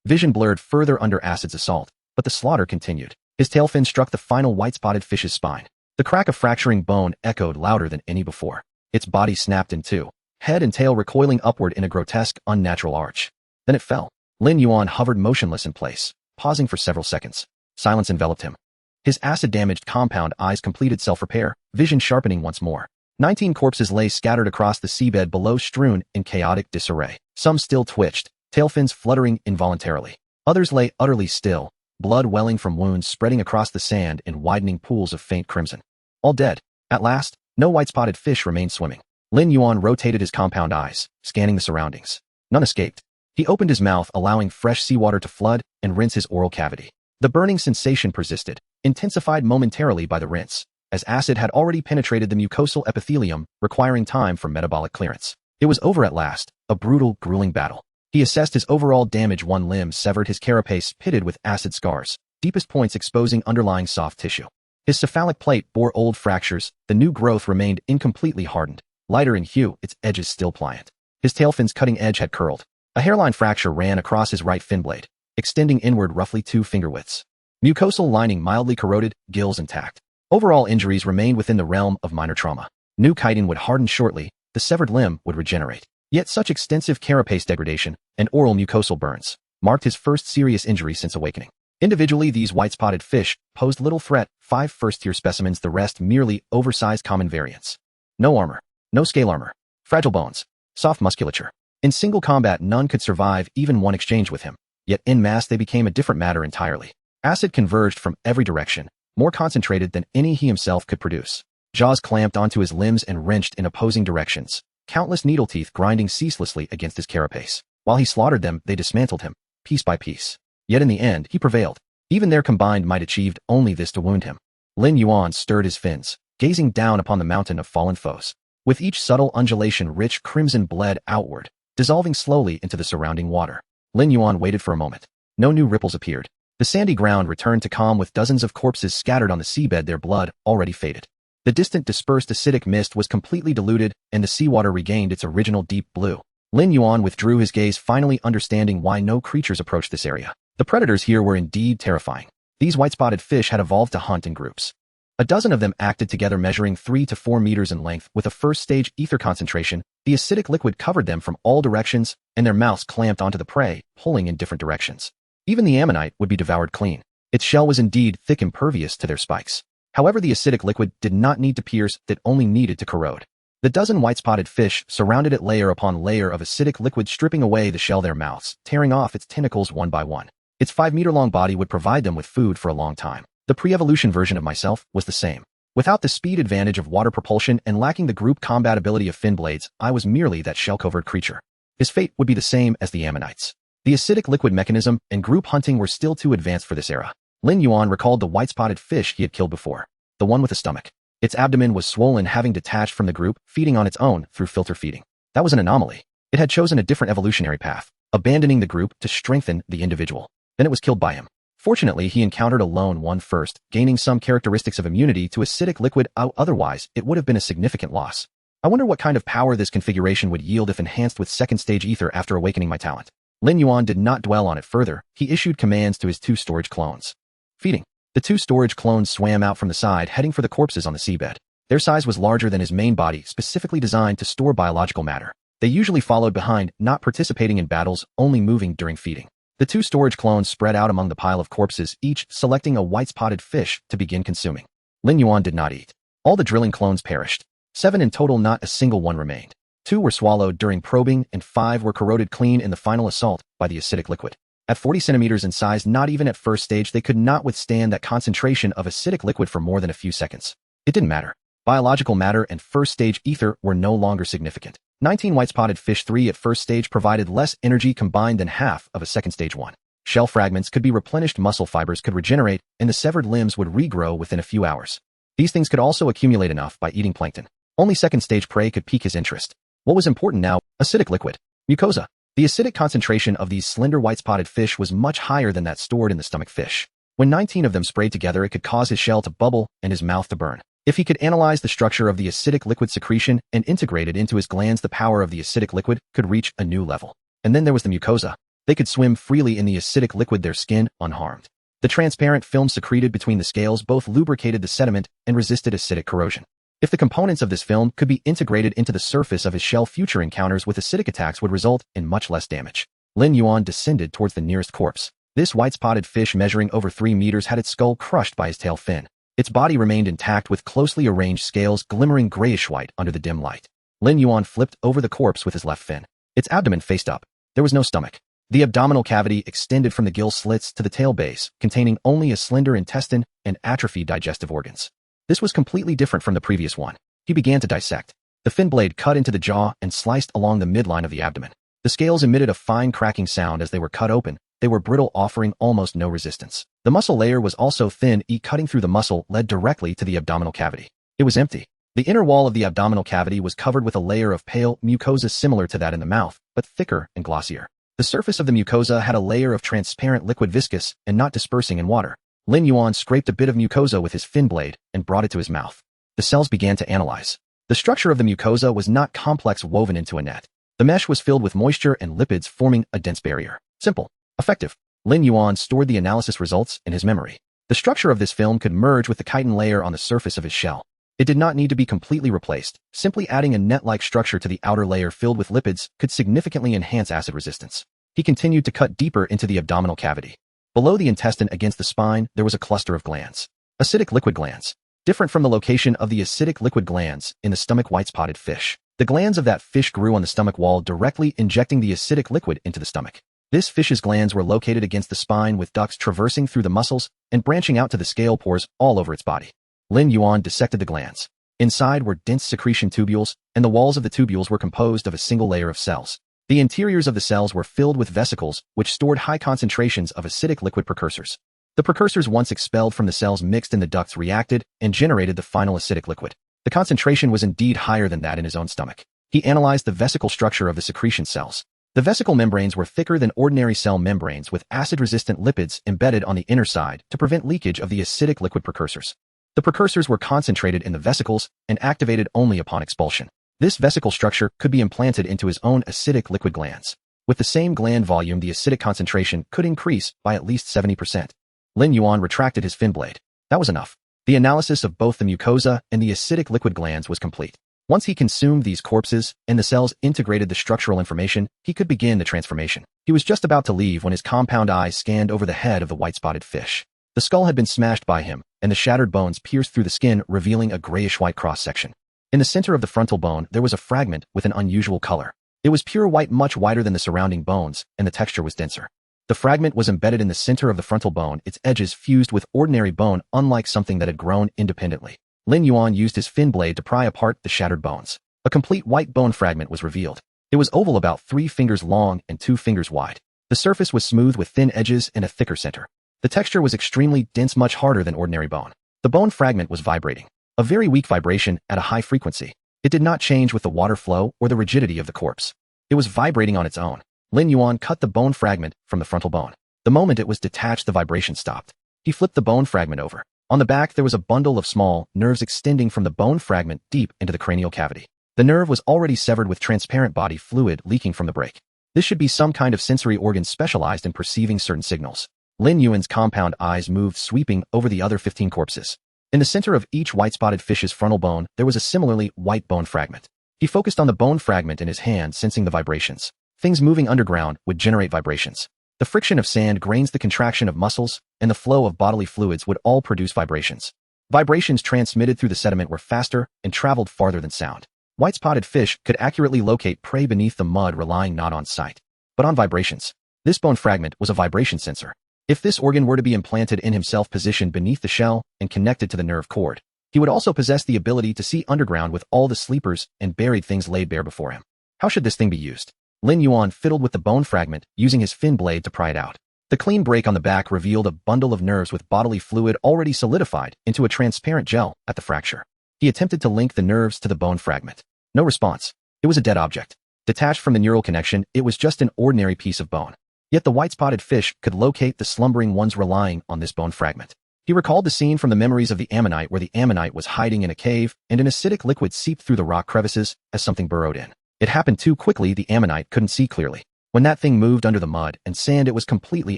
Vision blurred further under Acid's assault, but the slaughter continued. His tail fin struck the final white-spotted fish's spine. The crack of fracturing bone echoed louder than any before. Its body snapped in two, head and tail recoiling upward in a grotesque, unnatural arch. Then it fell. Lin Yuan hovered motionless in place, pausing for several seconds. Silence enveloped him. His acid-damaged compound eyes completed self-repair, vision sharpening once more. 19 corpses lay scattered across the seabed below, strewn in chaotic disarray. Some still twitched, tail fins fluttering involuntarily. Others lay utterly still, blood welling from wounds spreading across the sand in widening pools of faint crimson. All dead. At last, no white-spotted fish remained swimming. Lin Yuan rotated his compound eyes, scanning the surroundings. None escaped. He opened his mouth, allowing fresh seawater to flood and rinse his oral cavity. The burning sensation persisted, intensified momentarily by the rinse, as acid had already penetrated the mucosal epithelium, requiring time for metabolic clearance. It was over at last, a brutal, grueling battle. He assessed his overall damage. One limb severed, his carapace pitted with acid scars, deepest points exposing underlying soft tissue. His cephalic plate bore old fractures, the new growth remained incompletely hardened. Lighter in hue, its edges still pliant. His tail fin's cutting edge had curled. A hairline fracture ran across his right fin blade, extending inward roughly 2 finger widths. Mucosal lining mildly corroded, gills intact. Overall injuries remained within the realm of minor trauma. New chitin would harden shortly, the severed limb would regenerate. Yet such extensive carapace degradation and oral mucosal burns marked his first serious injury since awakening. Individually, these white-spotted fish posed little threat, 5 first-tier specimens, the rest merely oversized common variants. No armor, no scale armor, fragile bones, soft musculature. In single combat, none could survive even one exchange with him. Yet en masse they became a different matter entirely. Acid converged from every direction, more concentrated than any he himself could produce. Jaws clamped onto his limbs and wrenched in opposing directions, countless needle teeth grinding ceaselessly against his carapace. While he slaughtered them, they dismantled him, piece by piece. Yet in the end, he prevailed. Even their combined might achieved only this to wound him. Lin Yuan stirred his fins, gazing down upon the mountain of fallen foes. With each subtle undulation, rich crimson bled outward, dissolving slowly into the surrounding water. Lin Yuan waited for a moment. No new ripples appeared. The sandy ground returned to calm with dozens of corpses scattered on the seabed, their blood already faded. The distant dispersed acidic mist was completely diluted, and the seawater regained its original deep blue. Lin Yuan withdrew his gaze, finally understanding why no creatures approached this area. The predators here were indeed terrifying. These white-spotted fish had evolved to hunt in groups. A dozen of them acted together, measuring 3 to 4 meters in length. With a first-stage ether concentration, the acidic liquid covered them from all directions, and their mouths clamped onto the prey, pulling in different directions. Even the ammonite would be devoured clean. Its shell was indeed thick, impervious to their spikes. However, the acidic liquid did not need to pierce, it only needed to corrode. The dozen white-spotted fish surrounded it, layer upon layer of acidic liquid, stripping away the shell, their mouths, tearing off its tentacles one by one. Its 5-meter-long body would provide them with food for a long time. The pre-evolution version of myself was the same. Without the speed advantage of water propulsion and lacking the group combat ability of fin blades, I was merely that shell-covered creature. His fate would be the same as the ammonites. The acidic liquid mechanism and group hunting were still too advanced for this era. Lin Yuan recalled the white-spotted fish he had killed before. The one with a stomach. Its abdomen was swollen, having detached from the group, feeding on its own through filter feeding. That was an anomaly. It had chosen a different evolutionary path, abandoning the group to strengthen the individual. Then it was killed by him. Fortunately, he encountered a lone one first, gaining some characteristics of immunity to acidic liquid. Otherwise, it would have been a significant loss. I wonder what kind of power this configuration would yield if enhanced with second-stage ether after awakening my talent. Lin Yuan did not dwell on it further. He issued commands to his 2 storage clones. Feeding. The 2 storage clones swam out from the side, heading for the corpses on the seabed. Their size was larger than his main body, specifically designed to store biological matter. They usually followed behind, not participating in battles, only moving during feeding. The 2 storage clones spread out among the pile of corpses, each selecting a white-spotted fish to begin consuming. Lin Yuan did not eat. All the drilling clones perished. 7 in total, not a single one remained. 2 were swallowed during probing, and 5 were corroded clean in the final assault by the acidic liquid. At 40 centimeters in size, not even at first stage, they could not withstand that concentration of acidic liquid for more than a few seconds. It didn't matter. Biological matter and first-stage ether were no longer significant. 19 white-spotted fish 3 at first stage provided less energy combined than half of a second-stage one. Shell fragments could be replenished, muscle fibers could regenerate, and the severed limbs would regrow within a few hours. These things could also accumulate enough by eating plankton. Only second-stage prey could pique his interest. What was important now? Acidic liquid. Mucosa. The acidic concentration of these slender white-spotted fish was much higher than that stored in the stomach fish. When 19 of them sprayed together, it could cause his shell to bubble and his mouth to burn. If he could analyze the structure of the acidic liquid secretion and integrate it into his glands, the power of the acidic liquid could reach a new level. And then there was the mucosa. They could swim freely in the acidic liquid, their skin unharmed. The transparent film secreted between the scales both lubricated the sediment and resisted acidic corrosion. If the components of this film could be integrated into the surface of his shell, future encounters with acidic attacks would result in much less damage. Lin Yuan descended towards the nearest corpse. This white-spotted fish, measuring over 3 meters, had its skull crushed by his tail fin. Its body remained intact with closely arranged scales glimmering grayish-white under the dim light. Lin Yuan flipped over the corpse with his left fin. Its abdomen faced up. There was no stomach. The abdominal cavity extended from the gill slits to the tail base, containing only a slender intestine and atrophied digestive organs. This was completely different from the previous one. He began to dissect. The fin blade cut into the jaw and sliced along the midline of the abdomen. The scales emitted a fine cracking sound as they were cut open. They were brittle, offering almost no resistance. The muscle layer was also thin. Cutting through the muscle led directly to the abdominal cavity. It was empty. The inner wall of the abdominal cavity was covered with a layer of pale mucosa similar to that in the mouth, but thicker and glossier. The surface of the mucosa had a layer of transparent liquid, viscous and not dispersing in water. Lin Yuan scraped a bit of mucosa with his fin blade and brought it to his mouth. The cells began to analyze. The structure of the mucosa was not complex, woven into a net. The mesh was filled with moisture and lipids, forming a dense barrier. Simple. Effective. Lin Yuan stored the analysis results in his memory. The structure of this film could merge with the chitin layer on the surface of his shell. It did not need to be completely replaced. Simply adding a net-like structure to the outer layer filled with lipids could significantly enhance acid resistance. He continued to cut deeper into the abdominal cavity. Below the intestine, against the spine, there was a cluster of glands. Acidic liquid glands. Different from the location of the acidic liquid glands in the stomach white-spotted fish. The glands of that fish grew on the stomach wall, directly injecting the acidic liquid into the stomach. This fish's glands were located against the spine, with ducts traversing through the muscles and branching out to the scale pores all over its body. Lin Yuan dissected the glands. Inside were dense secretion tubules, and the walls of the tubules were composed of a single layer of cells. The interiors of the cells were filled with vesicles, which stored high concentrations of acidic liquid precursors. The precursors, once expelled from the cells, mixed in the ducts, reacted, and generated the final acidic liquid. The concentration was indeed higher than that in his own stomach. He analyzed the vesicle structure of the secretion cells. The vesicle membranes were thicker than ordinary cell membranes, with acid-resistant lipids embedded on the inner side to prevent leakage of the acidic liquid precursors. The precursors were concentrated in the vesicles and activated only upon expulsion. This vesicle structure could be implanted into his own acidic liquid glands. With the same gland volume, the acidic concentration could increase by at least 70%. Lin Yuan retracted his fin blade. That was enough. The analysis of both the mucosa and the acidic liquid glands was complete. Once he consumed these corpses and the cells integrated the structural information, he could begin the transformation. He was just about to leave when his compound eyes scanned over the head of the white-spotted fish. The skull had been smashed by him, and the shattered bones pierced through the skin, revealing a grayish-white cross-section. In the center of the frontal bone, there was a fragment with an unusual color. It was pure white, much whiter than the surrounding bones, and the texture was denser. The fragment was embedded in the center of the frontal bone, its edges fused with ordinary bone, unlike something that had grown independently. Lin Yuan used his fin blade to pry apart the shattered bones. A complete white bone fragment was revealed. It was oval, about 3 fingers long and 2 fingers wide. The surface was smooth with thin edges and a thicker center. The texture was extremely dense, much harder than ordinary bone. The bone fragment was vibrating. A very weak vibration at a high frequency. It did not change with the water flow or the rigidity of the corpse. It was vibrating on its own. Lin Yuan cut the bone fragment from the frontal bone. The moment it was detached, the vibration stopped. He flipped the bone fragment over. On the back, there was a bundle of small nerves extending from the bone fragment deep into the cranial cavity. The nerve was already severed, with transparent body fluid leaking from the break. This should be some kind of sensory organ specialized in perceiving certain signals. Lin Yuan's compound eyes moved, sweeping over the other 15 corpses. In the center of each white-spotted fish's frontal bone, there was a similarly white bone fragment. He focused on the bone fragment in his hand, sensing the vibrations. Things moving underground would generate vibrations. The friction of sand grains, the contraction of muscles, and the flow of bodily fluids would all produce vibrations. Vibrations transmitted through the sediment were faster and traveled farther than sound. White-spotted fish could accurately locate prey beneath the mud, relying not on sight, but on vibrations. This bone fragment was a vibration sensor. If this organ were to be implanted in himself, positioned beneath the shell and connected to the nerve cord, he would also possess the ability to see underground with all the sleepers and buried things laid bare before him. How should this thing be used? Lin Yuan fiddled with the bone fragment, using his fin blade to pry it out. The clean break on the back revealed a bundle of nerves with bodily fluid already solidified into a transparent gel at the fracture. He attempted to link the nerves to the bone fragment. No response. It was a dead object. Detached from the neural connection, it was just an ordinary piece of bone. Yet the white-spotted fish could locate the slumbering ones relying on this bone fragment. He recalled the scene from the memories of the ammonite, where the ammonite was hiding in a cave and an acidic liquid seeped through the rock crevices as something burrowed in. It happened too quickly, the ammonite couldn't see clearly. When that thing moved under the mud and sand, it was completely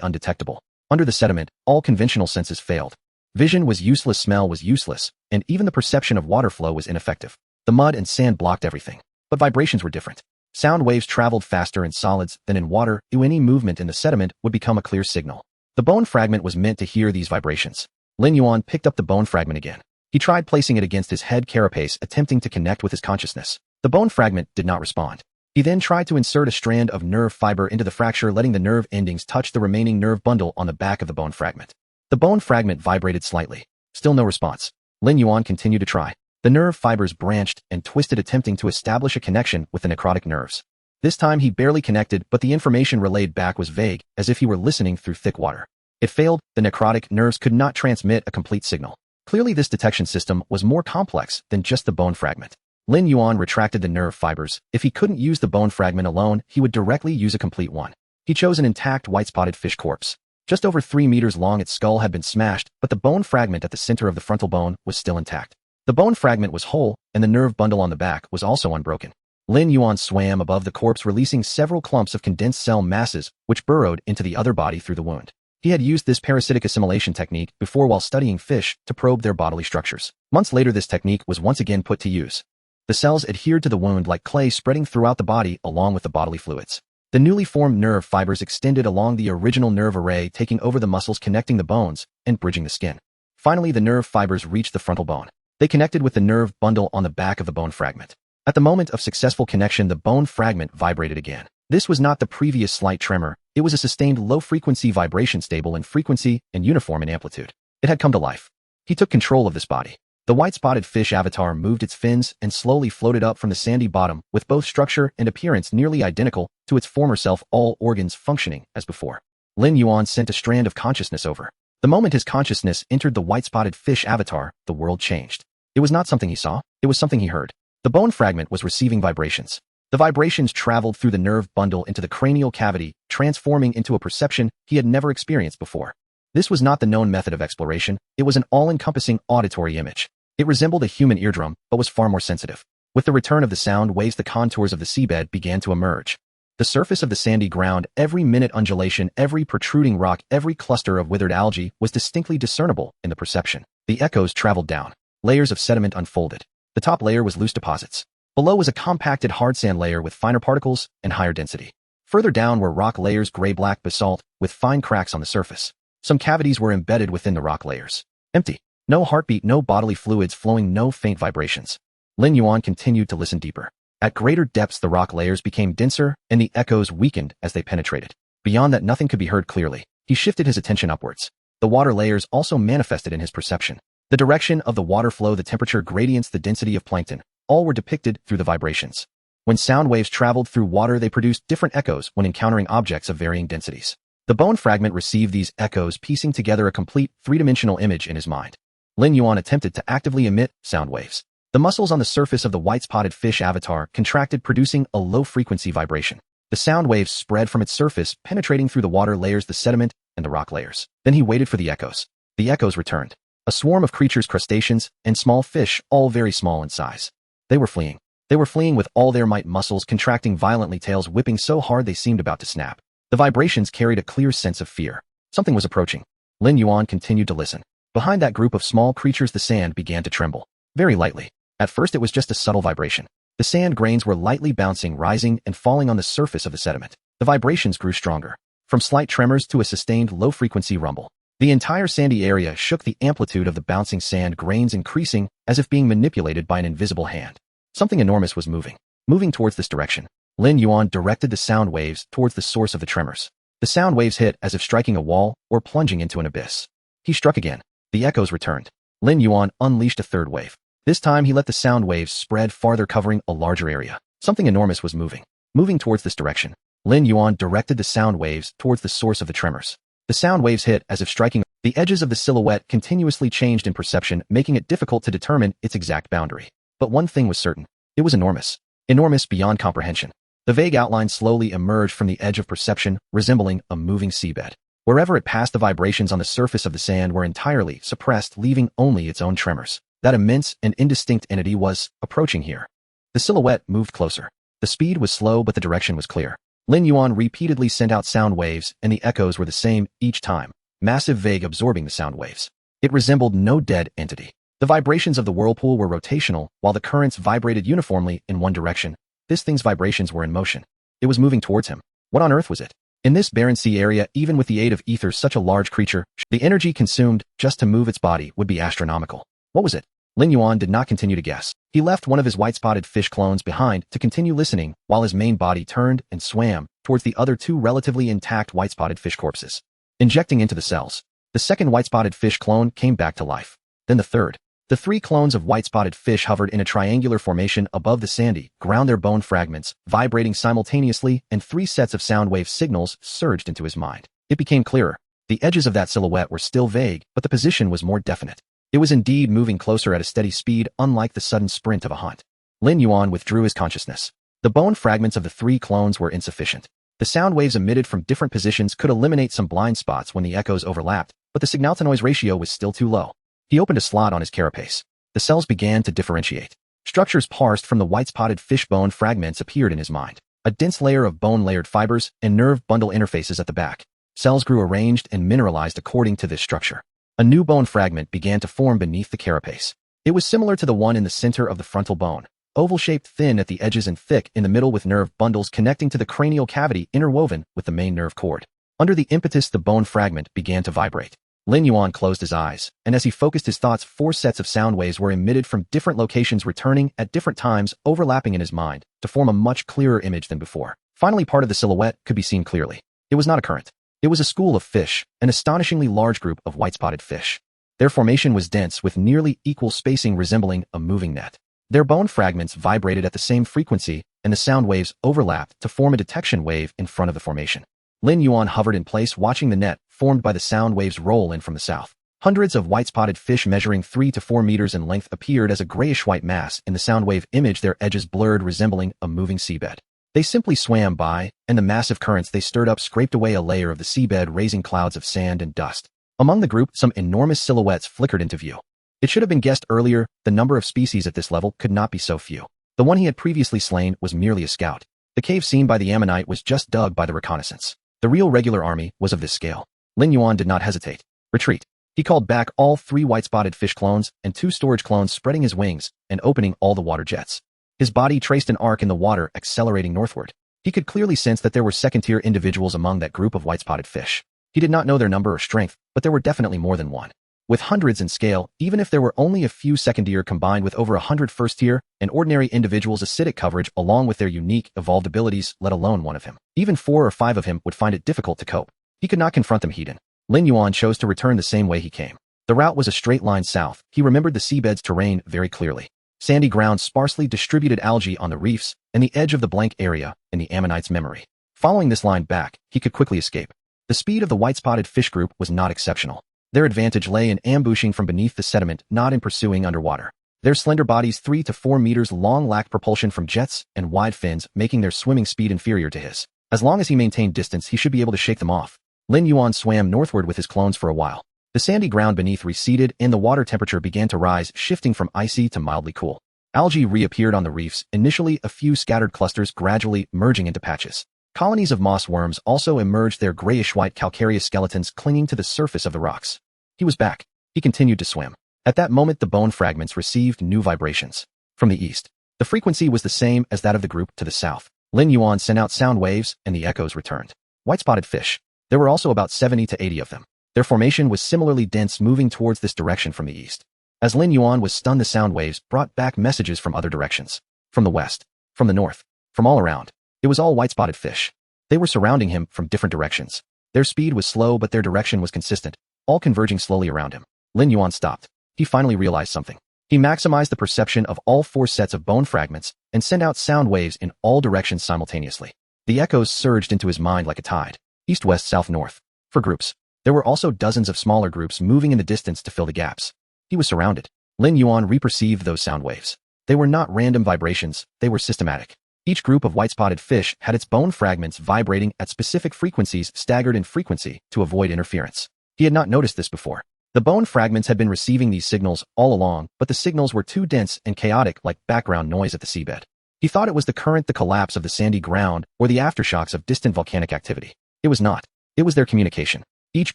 undetectable. Under the sediment, all conventional senses failed. Vision was useless, smell was useless, and even the perception of water flow was ineffective. The mud and sand blocked everything. But vibrations were different. Sound waves traveled faster in solids than in water, so any movement in the sediment would become a clear signal. The bone fragment was meant to hear these vibrations. Lin Yuan picked up the bone fragment again. He tried placing it against his head carapace, attempting to connect with his consciousness. The bone fragment did not respond. He then tried to insert a strand of nerve fiber into the fracture, letting the nerve endings touch the remaining nerve bundle on the back of the bone fragment. The bone fragment vibrated slightly. Still no response. Lin Yuan continued to try. The nerve fibers branched and twisted, attempting to establish a connection with the necrotic nerves. This time he barely connected, but the information relayed back was vague, as if he were listening through thick water. It failed. The necrotic nerves could not transmit a complete signal. Clearly this detection system was more complex than just the bone fragment. Lin Yuan retracted the nerve fibers. If he couldn't use the bone fragment alone, he would directly use a complete one. He chose an intact white-spotted fish corpse. Just over 3 meters long, its skull had been smashed, but the bone fragment at the center of the frontal bone was still intact. The bone fragment was whole, and the nerve bundle on the back was also unbroken. Lin Yuan swam above the corpse, releasing several clumps of condensed cell masses, which burrowed into the other body through the wound. He had used this parasitic assimilation technique before while studying fish to probe their bodily structures. Months later, this technique was once again put to use. The cells adhered to the wound like clay, spreading throughout the body along with the bodily fluids. The newly formed nerve fibers extended along the original nerve array, taking over the muscles connecting the bones and bridging the skin. Finally, the nerve fibers reached the frontal bone. They connected with the nerve bundle on the back of the bone fragment. At the moment of successful connection, the bone fragment vibrated again. This was not the previous slight tremor. It was a sustained low-frequency vibration, stable in frequency and uniform in amplitude. It had come to life. He took control of this body. The white-spotted fish avatar moved its fins and slowly floated up from the sandy bottom, with both structure and appearance nearly identical to its former self, all organs functioning as before. Lin Yuan sent a strand of consciousness over. The moment his consciousness entered the white-spotted fish avatar, the world changed. It was not something he saw, it was something he heard. The bone fragment was receiving vibrations. The vibrations traveled through the nerve bundle into the cranial cavity, transforming into a perception he had never experienced before. This was not the known method of exploration, it was an all-encompassing auditory image. It resembled a human eardrum, but was far more sensitive. With the return of the sound waves, the contours of the seabed began to emerge. The surface of the sandy ground, every minute undulation, every protruding rock, every cluster of withered algae was distinctly discernible in the perception. The echoes traveled down. Layers of sediment unfolded. The top layer was loose deposits. Below was a compacted hard sand layer with finer particles and higher density. Further down were rock layers, gray-black basalt, with fine cracks on the surface. Some cavities were embedded within the rock layers. Empty. No heartbeat, no bodily fluids flowing, no faint vibrations. Lin Yuan continued to listen deeper. At greater depths, the rock layers became denser, and the echoes weakened as they penetrated. Beyond that, nothing could be heard clearly. He shifted his attention upwards. The water layers also manifested in his perception. The direction of the water flow, the temperature gradients, the density of plankton, all were depicted through the vibrations. When sound waves traveled through water, they produced different echoes when encountering objects of varying densities. The bone fragment received these echoes, piecing together a complete three-dimensional image in his mind. Lin Yuan attempted to actively emit sound waves. The muscles on the surface of the white-spotted fish avatar contracted, producing a low-frequency vibration. The sound waves spread from its surface, penetrating through the water layers, the sediment, and the rock layers. Then he waited for the echoes. The echoes returned. A swarm of creatures, crustaceans, and small fish, all very small in size. They were fleeing. They were fleeing with all their might, muscles contracting violently, tails whipping so hard they seemed about to snap. The vibrations carried a clear sense of fear. Something was approaching. Lin Yuan continued to listen. Behind that group of small creatures, the sand began to tremble. Very lightly. At first it was just a subtle vibration. The sand grains were lightly bouncing, rising, and falling on the surface of the sediment. The vibrations grew stronger. From slight tremors to a sustained low-frequency rumble. The entire sandy area shook, the amplitude of the bouncing sand grains increasing as if being manipulated by an invisible hand. Something enormous was moving towards this direction. Lin Yuan directed the sound waves towards the source of the tremors. The sound waves hit as if striking a wall or plunging into an abyss. He struck again. The echoes returned. Lin Yuan unleashed a third wave. This time he let the sound waves spread farther, covering a larger area. Something enormous was moving towards this direction. Lin Yuan directed the sound waves towards the source of the tremors. The sound waves hit as if striking. The edges of the silhouette continuously changed in perception, making it difficult to determine its exact boundary. But one thing was certain. It was enormous. Enormous beyond comprehension. The vague outline slowly emerged from the edge of perception, resembling a moving seabed. Wherever it passed, the vibrations on the surface of the sand were entirely suppressed, leaving only its own tremors. That immense and indistinct entity was approaching here. The silhouette moved closer. The speed was slow, but the direction was clear. Lin Yuan repeatedly sent out sound waves, and the echoes were the same each time. Massive, vague, absorbing the sound waves. It resembled no dead entity. The vibrations of the whirlpool were rotational, while the currents vibrated uniformly in one direction. This thing's vibrations were in motion. It was moving towards him. What on earth was it? In this barren sea area, even with the aid of Aether, such a large creature, the energy consumed just to move its body would be astronomical. What was it? Lin Yuan did not continue to guess. He left one of his white-spotted fish clones behind to continue listening, while his main body turned and swam towards the other two relatively intact white-spotted fish corpses. Injecting into the cells, the second white-spotted fish clone came back to life. Then the third. The three clones of white-spotted fish hovered in a triangular formation above the sandy ground, their bone fragments vibrating simultaneously, and three sets of sound wave signals surged into his mind. It became clearer. The edges of that silhouette were still vague, but the position was more definite. It was indeed moving closer at a steady speed, unlike the sudden sprint of a hunt. Lin Yuan withdrew his consciousness. The bone fragments of the three clones were insufficient. The sound waves emitted from different positions could eliminate some blind spots when the echoes overlapped, but the signal-to-noise ratio was still too low. He opened a slot on his carapace. The cells began to differentiate. Structures parsed from the white-spotted fish bone fragments appeared in his mind. A dense layer of bone-layered fibers and nerve bundle interfaces at the back. Cells grew arranged and mineralized according to this structure. A new bone fragment began to form beneath the carapace. It was similar to the one in the center of the frontal bone, oval-shaped, thin at the edges and thick in the middle, with nerve bundles connecting to the cranial cavity interwoven with the main nerve cord. Under the impetus, the bone fragment began to vibrate. Lin Yuan closed his eyes, and as he focused his thoughts, four sets of sound waves were emitted from different locations, returning at different times, overlapping in his mind, to form a much clearer image than before. Finally, part of the silhouette could be seen clearly. It was not a current. It was a school of fish, an astonishingly large group of white-spotted fish. Their formation was dense, with nearly equal spacing, resembling a moving net. Their bone fragments vibrated at the same frequency, and the sound waves overlapped to form a detection wave in front of the formation. Lin Yuan hovered in place, watching the net formed by the sound waves roll in from the south. Hundreds of white-spotted fish measuring 3 to 4 meters in length appeared as a grayish-white mass in the sound wave image, their edges blurred, resembling a moving seabed. They simply swam by, and the massive currents they stirred up scraped away a layer of the seabed, raising clouds of sand and dust. Among the group, some enormous silhouettes flickered into view. It should have been guessed earlier, the number of species at this level could not be so few. The one he had previously slain was merely a scout. The cave seen by the ammonite was just dug by the reconnaissance. The real regular army was of this scale. Lin Yuan did not hesitate. Retreat. He called back all 3 white-spotted fish clones and 2 storage clones, spreading his wings and opening all the water jets. His body traced an arc in the water, accelerating northward. He could clearly sense that there were second-tier individuals among that group of white-spotted fish. He did not know their number or strength, but there were definitely more than one. With hundreds in scale, even if there were only a few second-tier combined with over 100 first-tier and ordinary individuals, acidic coverage along with their unique, evolved abilities, let alone one of him. Even 4 or 5 of him would find it difficult to cope. He could not confront them head-on. Lin Yuan chose to return the same way he came. The route was a straight line south. He remembered the seabed's terrain very clearly. Sandy ground, sparsely distributed algae on the reefs, and the edge of the blank area in the ammonite's memory. Following this line back, he could quickly escape. The speed of the white-spotted fish group was not exceptional. Their advantage lay in ambushing from beneath the sediment, not in pursuing underwater. Their slender bodies, 3 to 4 meters long, lacked propulsion from jets and wide fins, making their swimming speed inferior to his. As long as he maintained distance, he should be able to shake them off. Lin Yuan swam northward with his clones for a while. The sandy ground beneath receded, and the water temperature began to rise, shifting from icy to mildly cool. Algae reappeared on the reefs, initially a few scattered clusters, gradually merging into patches. Colonies of moss worms also emerged, their grayish-white calcareous skeletons clinging to the surface of the rocks. He was back. He continued to swim. At that moment, the bone fragments received new vibrations. From the east, the frequency was the same as that of the group to the south. Lin Yuan sent out sound waves, and the echoes returned. White-spotted fish. There were also about 70 to 80 of them. Their formation was similarly dense, moving towards this direction from the east. As Lin Yuan was stunned, the sound waves brought back messages from other directions. From the west, from the north, from all around. It was all white-spotted fish. They were surrounding him from different directions. Their speed was slow, but their direction was consistent, all converging slowly around him. Lin Yuan stopped. He finally realized something. He maximized the perception of all 4 sets of bone fragments and sent out sound waves in all directions simultaneously. The echoes surged into his mind like a tide. East, west, south, north. For groups. There were also dozens of smaller groups moving in the distance to fill the gaps. He was surrounded. Lin Yuan reperceived those sound waves. They were not random vibrations, they were systematic. Each group of white-spotted fish had its bone fragments vibrating at specific frequencies staggered in frequency to avoid interference. He had not noticed this before. The bone fragments had been receiving these signals all along, but the signals were too dense and chaotic like background noise at the seabed. He thought it was the current, the collapse of the sandy ground, or the aftershocks of distant volcanic activity. It was not. It was their communication. Each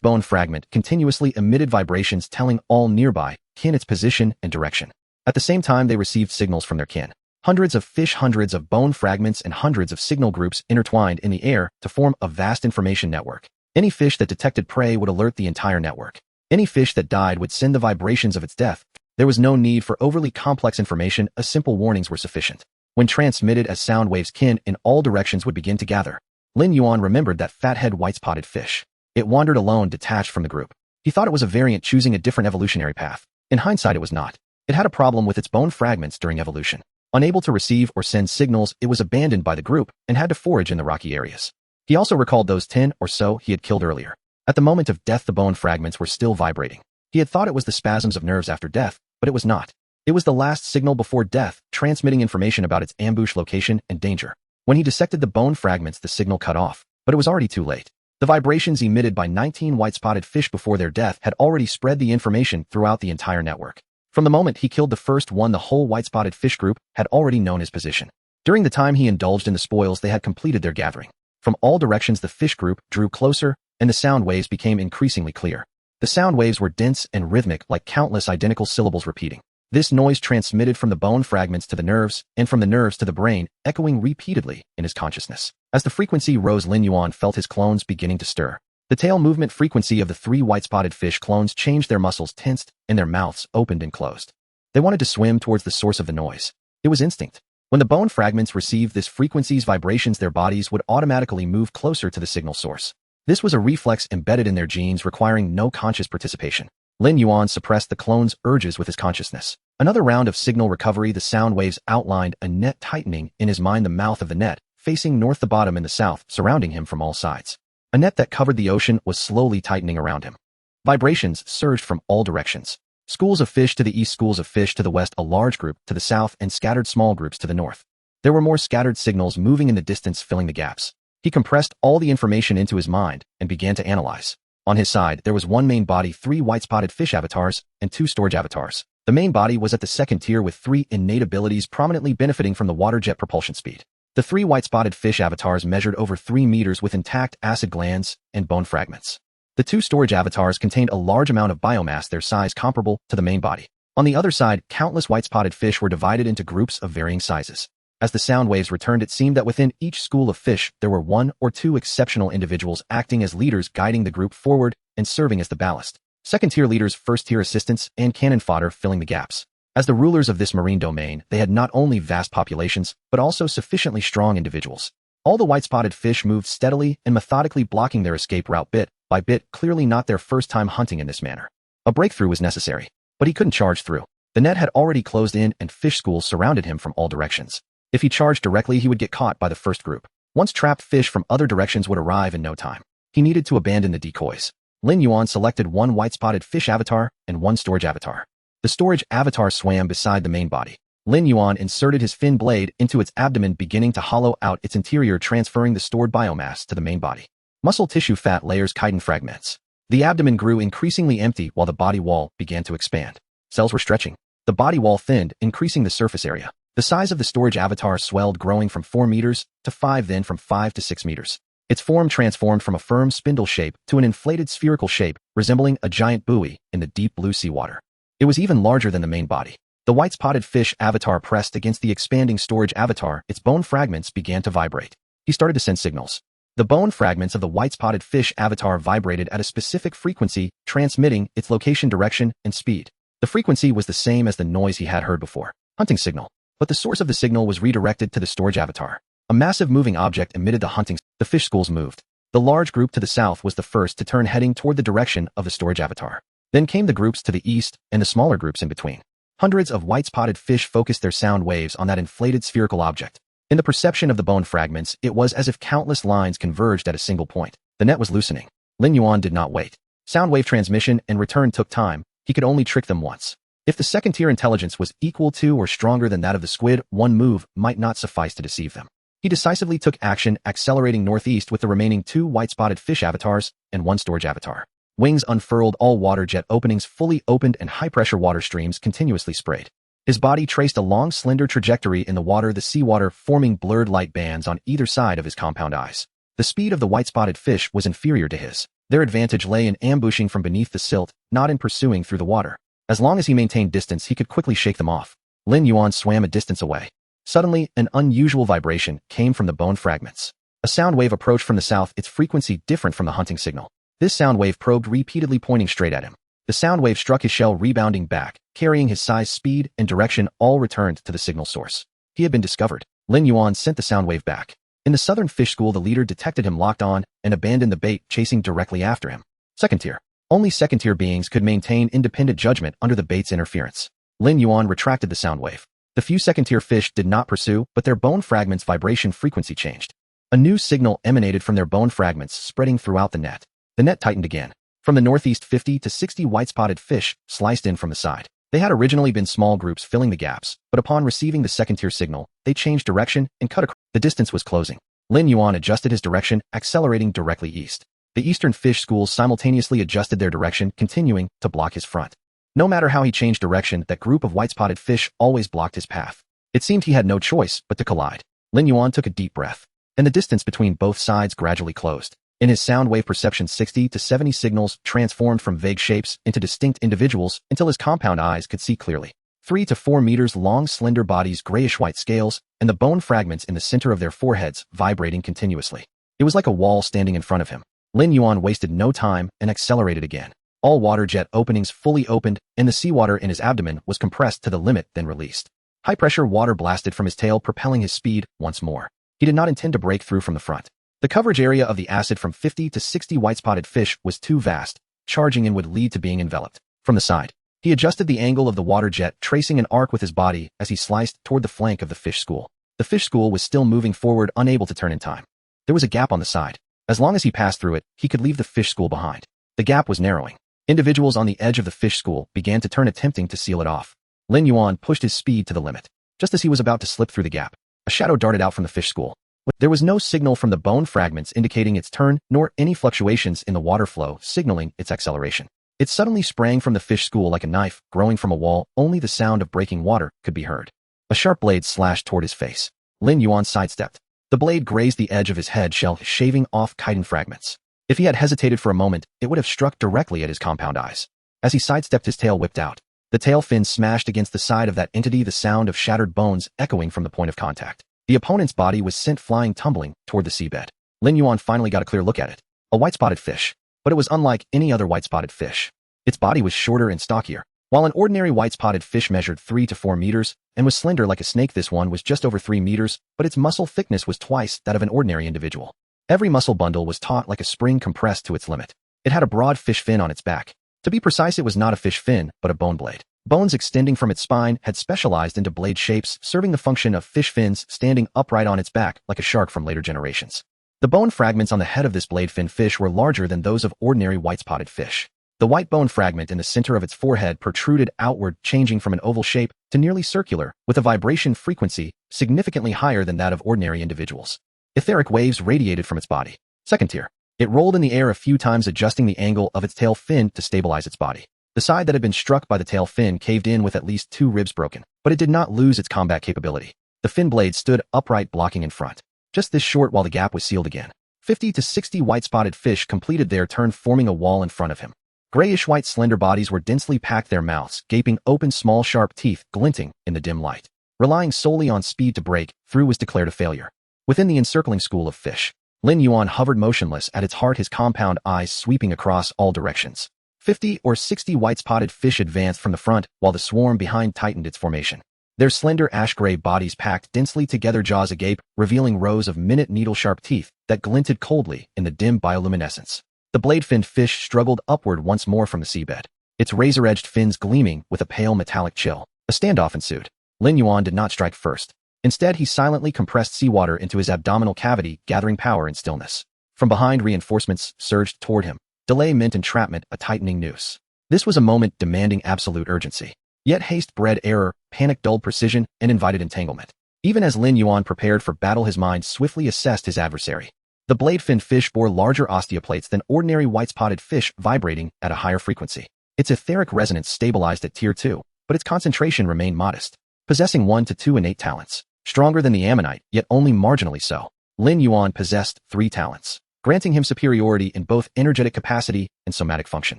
bone fragment continuously emitted vibrations telling all nearby kin its position and direction. At the same time, they received signals from their kin. Hundreds of fish, hundreds of bone fragments, and hundreds of signal groups intertwined in the air to form a vast information network. Any fish that detected prey would alert the entire network. Any fish that died would send the vibrations of its death. There was no need for overly complex information, as simple warnings were sufficient. When transmitted as sound waves, kin in all directions would begin to gather. Lin Yuan remembered that fathead white-spotted fish. It wandered alone, detached from the group. He thought it was a variant choosing a different evolutionary path. In hindsight, it was not. It had a problem with its bone fragments during evolution. Unable to receive or send signals, it was abandoned by the group and had to forage in the rocky areas. He also recalled those 10 or so he had killed earlier. At the moment of death, the bone fragments were still vibrating. He had thought it was the spasms of nerves after death, but it was not. It was the last signal before death, transmitting information about its ambush location and danger. When he dissected the bone fragments, the signal cut off, but it was already too late. The vibrations emitted by 19 white-spotted fish before their death had already spread the information throughout the entire network. From the moment he killed the first one, the whole white-spotted fish group had already known his position. During the time he indulged in the spoils, they had completed their gathering. From all directions, the fish group drew closer, and the sound waves became increasingly clear. The sound waves were dense and rhythmic, like countless identical syllables repeating. This noise transmitted from the bone fragments to the nerves, and from the nerves to the brain, echoing repeatedly in his consciousness. As the frequency rose, Lin Yuan felt his clones beginning to stir. The tail movement frequency of the 3 white-spotted fish clones changed. Their muscles tensed, and their mouths opened and closed. They wanted to swim towards the source of the noise. It was instinct. When the bone fragments received this frequency's vibrations, their bodies would automatically move closer to the signal source. This was a reflex embedded in their genes, requiring no conscious participation. Lin Yuan suppressed the clones' urges with his consciousness. Another round of signal recovery. The sound waves outlined a net tightening in his mind, the mouth of the net, facing north, the bottom in the south, surrounding him from all sides. A net that covered the ocean was slowly tightening around him. Vibrations surged from all directions. Schools of fish to the east, schools of fish to the west, a large group to the south, and scattered small groups to the north. There were more scattered signals moving in the distance, filling the gaps. He compressed all the information into his mind and began to analyze. On his side, there was one main body, 3 white-spotted fish avatars, and 2 storage avatars. The main body was at the second tier with 3 innate abilities prominently benefiting from the water jet propulsion speed. The 3 white-spotted fish avatars measured over 3 meters with intact acid glands and bone fragments. The 2 storage avatars contained a large amount of biomass, their size comparable to the main body. On the other side, countless white-spotted fish were divided into groups of varying sizes. As the sound waves returned, it seemed that within each school of fish, there were 1 or 2 exceptional individuals acting as leaders, guiding the group forward and serving as the ballast. Second-tier leaders, first-tier assistants, and cannon fodder filling the gaps. As the rulers of this marine domain, they had not only vast populations, but also sufficiently strong individuals. All the white-spotted fish moved steadily and methodically, blocking their escape route bit by bit, clearly not their first time hunting in this manner. A breakthrough was necessary, but he couldn't charge through. The net had already closed in and fish schools surrounded him from all directions. If he charged directly, he would get caught by the first group. Once trapped, fish from other directions would arrive in no time. He needed to abandon the decoys. Lin Yuan selected 1 white-spotted fish avatar and 1 storage avatar. The storage avatar swam beside the main body. Lin Yuan inserted his fin blade into its abdomen, beginning to hollow out its interior, transferring the stored biomass to the main body. Muscle tissue, fat layers, chitin fragments. The abdomen grew increasingly empty while the body wall began to expand. Cells were stretching. The body wall thinned, increasing the surface area. The size of the storage avatar swelled, growing from 4 meters to 5, then from 5 to 6 meters. Its form transformed from a firm spindle shape to an inflated spherical shape, resembling a giant buoy in the deep blue seawater. It was even larger than the main body. The white-spotted fish avatar pressed against the expanding storage avatar. Its bone fragments began to vibrate. He started to send signals. The bone fragments of the white-spotted fish avatar vibrated at a specific frequency, transmitting its location, direction, and speed. The frequency was the same as the noise he had heard before. Hunting signal. But the source of the signal was redirected to the storage avatar. A massive moving object emitted the hunting. The fish schools moved. The large group to the south was the first to turn, heading toward the direction of the storage avatar. Then came the groups to the east and the smaller groups in between. Hundreds of white-spotted fish focused their sound waves on that inflated spherical object. In the perception of the bone fragments, it was as if countless lines converged at a single point. The net was loosening. Lin Yuan did not wait. Sound wave transmission and return took time. He could only trick them once. If the second-tier intelligence was equal to or stronger than that of the squid, one move might not suffice to deceive them. He decisively took action, accelerating northeast with the remaining 2 white-spotted fish avatars and 1 storage avatar. Wings unfurled, all water jet openings fully opened, and high-pressure water streams continuously sprayed. His body traced a long, slender trajectory in the water, the seawater forming blurred light bands on either side of his compound eyes. The speed of the white-spotted fish was inferior to his. Their advantage lay in ambushing from beneath the silt, not in pursuing through the water. As long as he maintained distance, he could quickly shake them off. Lin Yuan swam a distance away. Suddenly, an unusual vibration came from the bone fragments. A sound wave approached from the south, its frequency different from the hunting signal. This sound wave probed repeatedly, pointing straight at him. The sound wave struck his shell, rebounding back, carrying his size, speed, and direction all returned to the signal source. He had been discovered. Lin Yuan sent the sound wave back. In the southern fish school, the leader detected him locked on and abandoned the bait, chasing directly after him. Second tier. Only second-tier beings could maintain independent judgment under the bait's interference. Lin Yuan retracted the sound wave. The few second-tier fish did not pursue, but their bone fragments' vibration frequency changed. A new signal emanated from their bone fragments, spreading throughout the net. The net tightened again. From the northeast, 50 to 60 white-spotted fish sliced in from the side. They had originally been small groups filling the gaps, but upon receiving the second-tier signal, they changed direction and cut across. The distance was closing. Lin Yuan adjusted his direction, accelerating directly east. The eastern fish schools simultaneously adjusted their direction, continuing to block his front. No matter how he changed direction, that group of white-spotted fish always blocked his path. It seemed he had no choice but to collide. Lin Yuan took a deep breath, and the distance between both sides gradually closed. In his sound wave perception, 60 to 70 signals transformed from vague shapes into distinct individuals until his compound eyes could see clearly. 3 to 4 meters long, slender bodies, grayish-white scales, and the bone fragments in the center of their foreheads vibrating continuously. It was like a wall standing in front of him. Lin Yuan wasted no time and accelerated again. All water jet openings fully opened, and the seawater in his abdomen was compressed to the limit, then released. High-pressure water blasted from his tail, propelling his speed once more. He did not intend to break through from the front. The coverage area of the acid from 50 to 60 white-spotted fish was too vast. Charging in would lead to being enveloped. From the side, he adjusted the angle of the water jet, tracing an arc with his body as he sliced toward the flank of the fish school. The fish school was still moving forward, unable to turn in time. There was a gap on the side. As long as he passed through it, he could leave the fish school behind. The gap was narrowing. Individuals on the edge of the fish school began to turn, attempting to seal it off. Lin Yuan pushed his speed to the limit. Just as he was about to slip through the gap, a shadow darted out from the fish school. There was no signal from the bone fragments indicating its turn, nor any fluctuations in the water flow signaling its acceleration. It suddenly sprang from the fish school like a knife, growing from a wall. Only the sound of breaking water could be heard. A sharp blade slashed toward his face. Lin Yuan sidestepped. The blade grazed the edge of his head shell, shaving off chitin fragments. If he had hesitated for a moment, it would have struck directly at his compound eyes. As he sidestepped, his tail whipped out. The tail fin smashed against the side of that entity, the sound of shattered bones echoing from the point of contact. The opponent's body was sent flying, tumbling toward the seabed. Lin Yuan finally got a clear look at it. A white-spotted fish. But it was unlike any other white-spotted fish. Its body was shorter and stockier. While an ordinary white-spotted fish measured 3 to 4 meters and was slender like a snake, this one was just over 3 meters, but its muscle thickness was twice that of an ordinary individual. Every muscle bundle was taut like a spring compressed to its limit. It had a broad fish fin on its back. To be precise, it was not a fish fin, but a bone blade. Bones extending from its spine had specialized into blade shapes, serving the function of fish fins, standing upright on its back like a shark from later generations. The bone fragments on the head of this blade fin fish were larger than those of ordinary white-spotted fish. The white bone fragment in the center of its forehead protruded outward, changing from an oval shape to nearly circular, with a vibration frequency significantly higher than that of ordinary individuals. Etheric waves radiated from its body. Second tier. It rolled in the air a few times, adjusting the angle of its tail fin to stabilize its body. The side that had been struck by the tail fin caved in with at least 2 ribs broken, but it did not lose its combat capability. The fin blade stood upright, blocking in front. Just this short while the gap was sealed again. 50 to 60 white-spotted fish completed their turn, forming a wall in front of him. Grayish-white slender bodies were densely packed, their mouths gaping open, small sharp teeth glinting in the dim light. Relying solely on speed to break through was declared a failure. Within the encircling school of fish, Lin Yuan hovered motionless at its heart, his compound eyes sweeping across all directions. 50 or 60 white-spotted fish advanced from the front, while the swarm behind tightened its formation. Their slender ash-gray bodies packed densely together, jaws agape, revealing rows of minute needle-sharp teeth that glinted coldly in the dim bioluminescence. The blade-finned fish struggled upward once more from the seabed, its razor-edged fins gleaming with a pale metallic chill. A standoff ensued. Lin Yuan did not strike first. Instead, he silently compressed seawater into his abdominal cavity, gathering power and stillness. From behind, reinforcements surged toward him. Delay meant entrapment, a tightening noose. This was a moment demanding absolute urgency. Yet haste bred error, panic dulled precision, and invited entanglement. Even as Lin Yuan prepared for battle, his mind swiftly assessed his adversary. The blade-finned fish bore larger osteoplates than ordinary white-spotted fish, vibrating at a higher frequency. Its etheric resonance stabilized at Tier 2, but its concentration remained modest, possessing 1 to 2 innate talents. Stronger than the ammonite, yet only marginally so. Lin Yuan possessed 3 talents, granting him superiority in both energetic capacity and somatic function.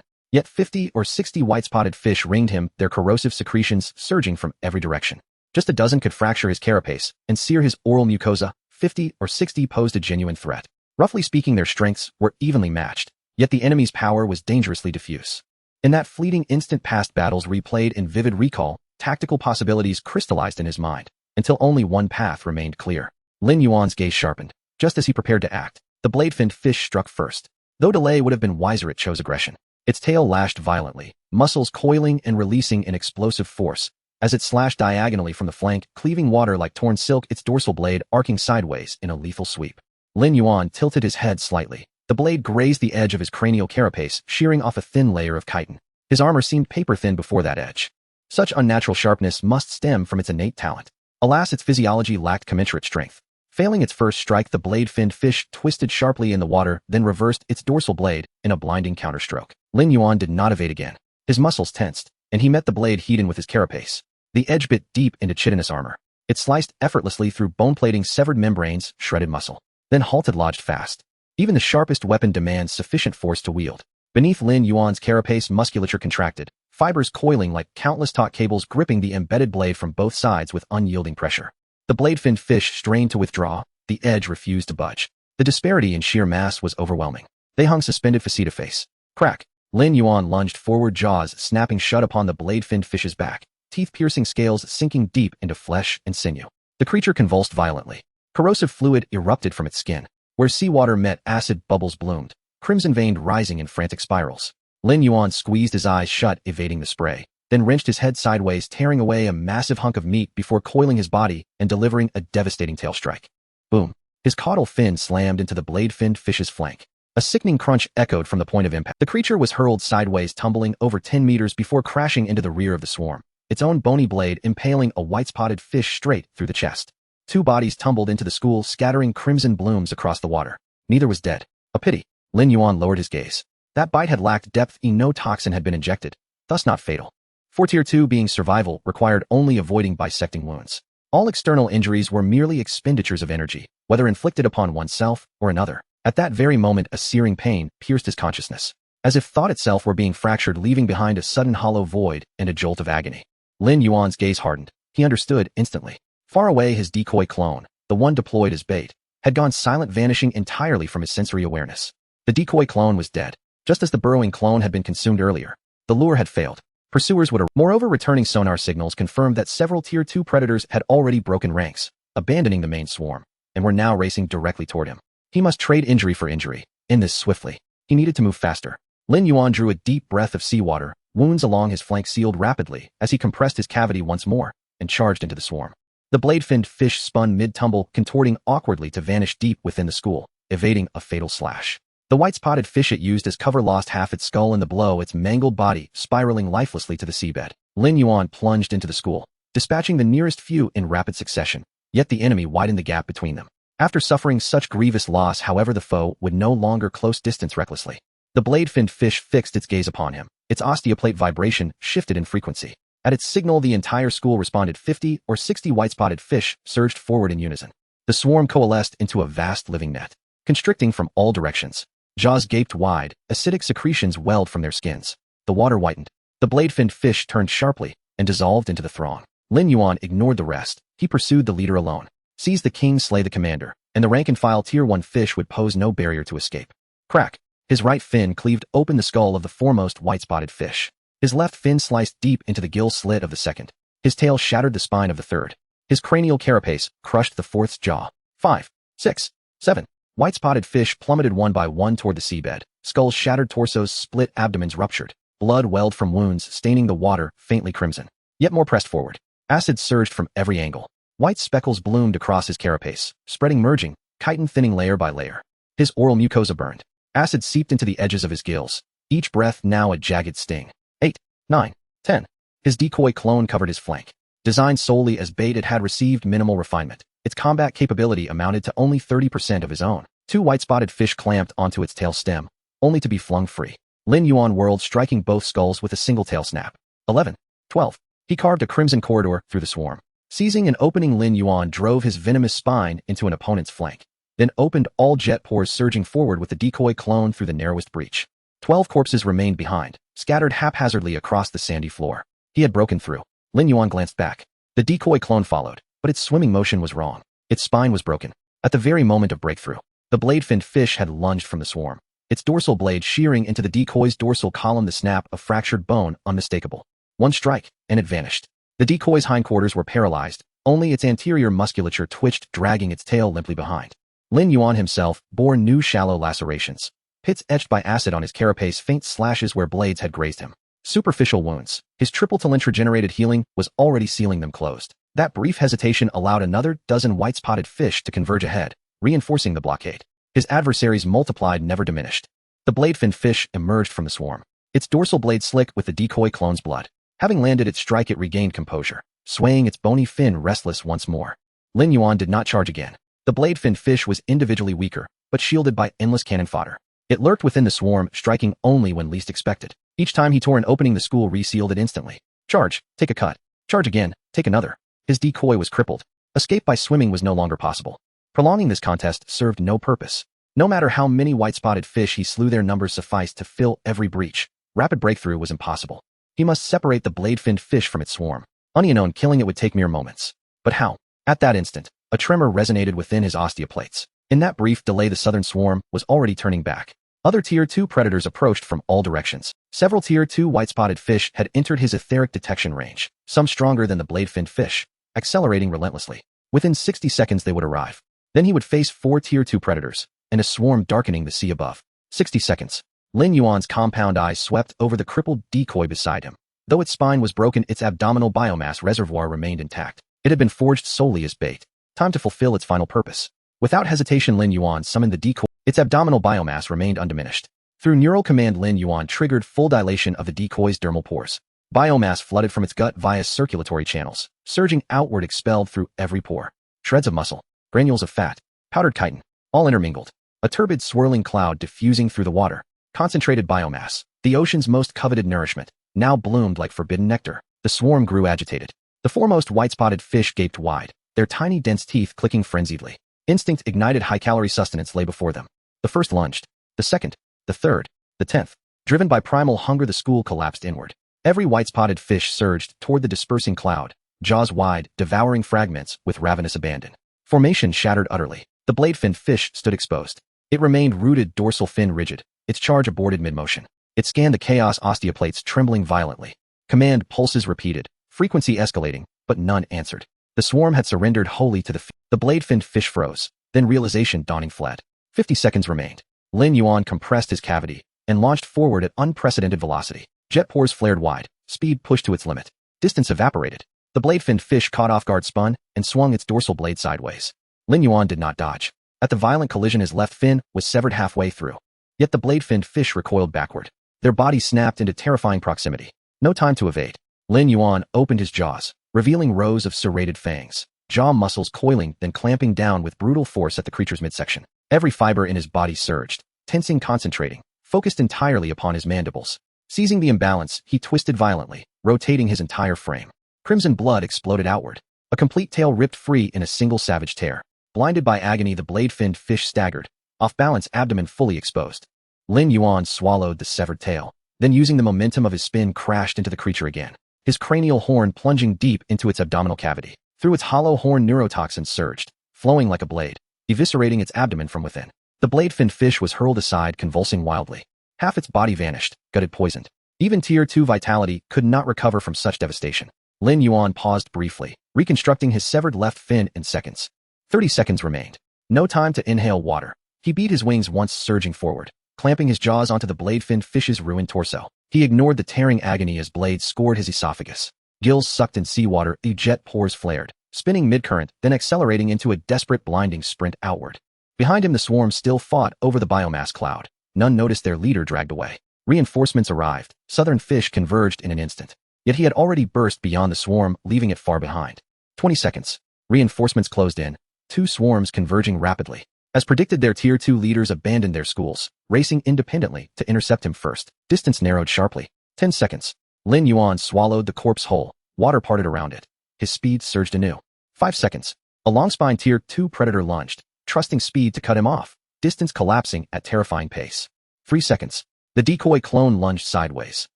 Yet 50 or 60 white-spotted fish ringed him, their corrosive secretions surging from every direction. Just a dozen could fracture his carapace and sear his oral mucosa. 50 or 60 posed a genuine threat. Roughly speaking, their strengths were evenly matched, yet the enemy's power was dangerously diffuse. In that fleeting instant, past battles replayed in vivid recall, tactical possibilities crystallized in his mind, until only one path remained clear. Lin Yuan's gaze sharpened. Just as he prepared to act, the blade-finned fish struck first. Though delay would have been wiser, it chose aggression. Its tail lashed violently, muscles coiling and releasing in explosive force. As it slashed diagonally from the flank, cleaving water like torn silk, its dorsal blade arcing sideways in a lethal sweep. Lin Yuan tilted his head slightly. The blade grazed the edge of his cranial carapace, shearing off a thin layer of chitin. His armor seemed paper-thin before that edge. Such unnatural sharpness must stem from its innate talent. Alas, its physiology lacked commensurate strength. Failing its first strike, the blade-finned fish twisted sharply in the water, then reversed its dorsal blade in a blinding counterstroke. Lin Yuan did not evade again. His muscles tensed, and he met the blade heat-in with his carapace. The edge bit deep into chitinous armor. It sliced effortlessly through bone plating, severed membranes, shredded muscle, then halted, lodged fast. Even the sharpest weapon demands sufficient force to wield. Beneath Lin Yuan's carapace, musculature contracted, fibers coiling like countless taut cables gripping the embedded blade from both sides with unyielding pressure. The blade-finned fish strained to withdraw. The edge refused to budge. The disparity in sheer mass was overwhelming. They hung suspended face to face. Crack! Lin Yuan lunged forward, jaws snapping shut upon the blade-finned fish's back, teeth-piercing scales sinking deep into flesh and sinew. The creature convulsed violently. Corrosive fluid erupted from its skin. Where seawater met, acid bubbles bloomed, crimson-veined, rising in frantic spirals. Lin Yuan squeezed his eyes shut, evading the spray, then wrenched his head sideways, tearing away a massive hunk of meat before coiling his body and delivering a devastating tail strike. Boom! His caudal fin slammed into the blade-finned fish's flank. A sickening crunch echoed from the point of impact. The creature was hurled sideways, tumbling over 10 meters before crashing into the rear of the swarm, its own bony blade impaling a white-spotted fish straight through the chest. 2 bodies tumbled into the school, scattering crimson blooms across the water. Neither was dead. A pity. Lin Yuan lowered his gaze. That bite had lacked depth, no toxin had been injected, thus not fatal. For Tier 2, being survival required only avoiding bisecting wounds. All external injuries were merely expenditures of energy, whether inflicted upon oneself or another. At that very moment, a searing pain pierced his consciousness, as if thought itself were being fractured, leaving behind a sudden hollow void and a jolt of agony. Lin Yuan's gaze hardened. He understood instantly. Far away, his decoy clone, the one deployed as bait, had gone silent, vanishing entirely from his sensory awareness. The decoy clone was dead, just as the burrowing clone had been consumed earlier. The lure had failed. Pursuers would arrive. Moreover, returning sonar signals confirmed that several Tier 2 predators had already broken ranks, abandoning the main swarm, and were now racing directly toward him. He must trade injury for injury. In this swiftly. He needed to move faster. Lin Yuan drew a deep breath of seawater. Wounds along his flank sealed rapidly as he compressed his cavity once more and charged into the swarm. The blade-finned fish spun mid-tumble, contorting awkwardly to vanish deep within the school, evading a fatal slash. The white-spotted fish it used as cover lost half its skull in the blow, its mangled body spiraling lifelessly to the seabed. Lin Yuan plunged into the school, dispatching the nearest few in rapid succession, yet the enemy widened the gap between them. After suffering such grievous loss, however, the foe would no longer close distance recklessly. The blade-finned fish fixed its gaze upon him. Its osteoplate vibration shifted in frequency. At its signal, the entire school responded. 50 or 60 white-spotted fish surged forward in unison. The swarm coalesced into a vast living net, constricting from all directions. Jaws gaped wide, acidic secretions welled from their skins. The water whitened. The blade-finned fish turned sharply and dissolved into the throng. Lin Yuan ignored the rest. He pursued the leader alone. Seize the king, slay the commander, and the rank-and-file Tier 1 fish would pose no barrier to escape. Crack! His right fin cleaved open the skull of the foremost white-spotted fish. His left fin sliced deep into the gill slit of the second. His tail shattered the spine of the third. His cranial carapace crushed the fourth's jaw. 5, 6, 7. White-spotted fish plummeted one by one toward the seabed. Skulls shattered, torsos split, abdomens ruptured. Blood welled from wounds, staining the water faintly crimson. Yet more pressed forward. Acid surged from every angle. White speckles bloomed across his carapace, spreading, merging, chitin thinning layer by layer. His oral mucosa burned. Acid seeped into the edges of his gills, each breath now a jagged sting. 8, 9, 10. His decoy clone covered his flank. Designed solely as bait, it had received minimal refinement. Its combat capability amounted to only 30% of his own. 2 white-spotted fish clamped onto its tail stem, only to be flung free. Lin Yuan whirled, striking both skulls with a single tail snap. 11, 12. He carved a crimson corridor through the swarm. Seizing an opening, Lin Yuan drove his venomous spine into an opponent's flank, then opened, all jet pores surging forward with the decoy clone through the narrowest breach. 12 corpses remained behind, scattered haphazardly across the sandy floor. He had broken through. Lin Yuan glanced back. The decoy clone followed, but its swimming motion was wrong. Its spine was broken. At the very moment of breakthrough, the blade-finned fish had lunged from the swarm, its dorsal blade shearing into the decoy's dorsal column, the snap of fractured bone unmistakable. One strike, and it vanished. The decoy's hindquarters were paralyzed, only its anterior musculature twitched, dragging its tail limply behind. Lin Yuan himself bore new shallow lacerations, pits etched by acid on his carapace, faint slashes where blades had grazed him. Superficial wounds. His triple talent regenerated healing was already sealing them closed. That brief hesitation allowed another dozen white-spotted fish to converge ahead, reinforcing the blockade. His adversaries multiplied, never diminished. The blade-finned fish emerged from the swarm, its dorsal blade slick with the decoy clone's blood. Having landed its strike, it regained composure, swaying its bony fin restless once more. Lin Yuan did not charge again. The blade-finned fish was individually weaker, but shielded by endless cannon fodder. It lurked within the swarm, striking only when least expected. Each time he tore an opening, the school resealed it instantly. Charge, take a cut. Charge again, take another. His decoy was crippled. Escape by swimming was no longer possible. Prolonging this contest served no purpose. No matter how many white-spotted fish he slew, their numbers sufficed to fill every breach. Rapid breakthrough was impossible. He must separate the blade-finned fish from its swarm. Unknown, killing it would take mere moments. But how? At that instant, a tremor resonated within his osteoplates. In that brief delay, the southern swarm was already turning back. Other Tier 2 predators approached from all directions. Several Tier 2 white-spotted fish had entered his etheric detection range, some stronger than the blade-finned fish, accelerating relentlessly. Within 60 seconds they would arrive. Then he would face 4 Tier 2 predators, and a swarm darkening the sea above. 60 seconds. Lin Yuan's compound eyes swept over the crippled decoy beside him. Though its spine was broken, its abdominal biomass reservoir remained intact. It had been forged solely as bait. Time to fulfill its final purpose. Without hesitation, Lin Yuan summoned the decoy. Its abdominal biomass remained undiminished. Through neural command, Lin Yuan triggered full dilation of the decoy's dermal pores. Biomass flooded from its gut via circulatory channels, surging outward, expelled through every pore. Shreds of muscle, granules of fat, powdered chitin, all intermingled. A turbid swirling cloud diffusing through the water. Concentrated biomass, the ocean's most coveted nourishment, now bloomed like forbidden nectar. The swarm grew agitated. The foremost white-spotted fish gaped wide, their tiny dense teeth clicking frenziedly. Instinct ignited, high-calorie sustenance lay before them. The first lunged. The second. The third. The 10th. Driven by primal hunger, the school collapsed inward. Every white-spotted fish surged toward the dispersing cloud, jaws wide, devouring fragments with ravenous abandon. Formation shattered utterly. The blade-finned fish stood exposed. It remained rooted, dorsal fin rigid, its charge aborted mid-motion. It scanned the chaos, osteoplates trembling violently. Command pulses repeated, frequency escalating, but none answered. The swarm had surrendered wholly to the blade-finned fish froze, then realization dawning fled. 50 seconds remained. Lin Yuan compressed his cavity and launched forward at unprecedented velocity. Jet pores flared wide, speed pushed to its limit. Distance evaporated. The blade-finned fish, caught off guard, spun and swung its dorsal blade sideways. Lin Yuan did not dodge. At the violent collision, his left fin was severed halfway through. Yet the blade-finned fish recoiled backward. Their bodies snapped into terrifying proximity. No time to evade. Lin Yuan opened his jaws, revealing rows of serrated fangs, jaw muscles coiling, then clamping down with brutal force at the creature's midsection. Every fiber in his body surged, tensing, concentrating, focused entirely upon his mandibles. Seizing the imbalance, he twisted violently, rotating his entire frame. Crimson blood exploded outward. A complete tail ripped free in a single savage tear. Blinded by agony, the blade-finned fish staggered, off balance, abdomen fully exposed. Lin Yuan swallowed the severed tail, then using the momentum of his spin crashed into the creature again, his cranial horn plunging deep into its abdominal cavity. Through its hollow horn, neurotoxin surged, flowing like a blade, eviscerating its abdomen from within. The blade-finned fish was hurled aside, convulsing wildly. Half its body vanished, gutted, poisoned. Even Tier 2 vitality could not recover from such devastation. Lin Yuan paused briefly, reconstructing his severed left fin in seconds. 30 seconds remained. No time to inhale water. He beat his wings once, surging forward, clamping his jaws onto the blade-finned fish's ruined torso. He ignored the tearing agony as blades scored his esophagus. Gills sucked in seawater, the jet pores flared, spinning mid-current, then accelerating into a desperate, blinding sprint outward. Behind him, the swarm still fought over the biomass cloud. None noticed their leader dragged away. Reinforcements arrived. Southern fish converged in an instant. Yet he had already burst beyond the swarm, leaving it far behind. 20 seconds. Reinforcements closed in. Two swarms converging rapidly. As predicted, their Tier 2 leaders abandoned their schools, racing independently to intercept him first. Distance narrowed sharply. 10 seconds. Lin Yuan swallowed the corpse whole. Water parted around it. His speed surged anew. 5 seconds. A long-spine Tier 2 predator lunged, trusting speed to cut him off, distance collapsing at terrifying pace. 3 seconds. The decoy clone lunged sideways,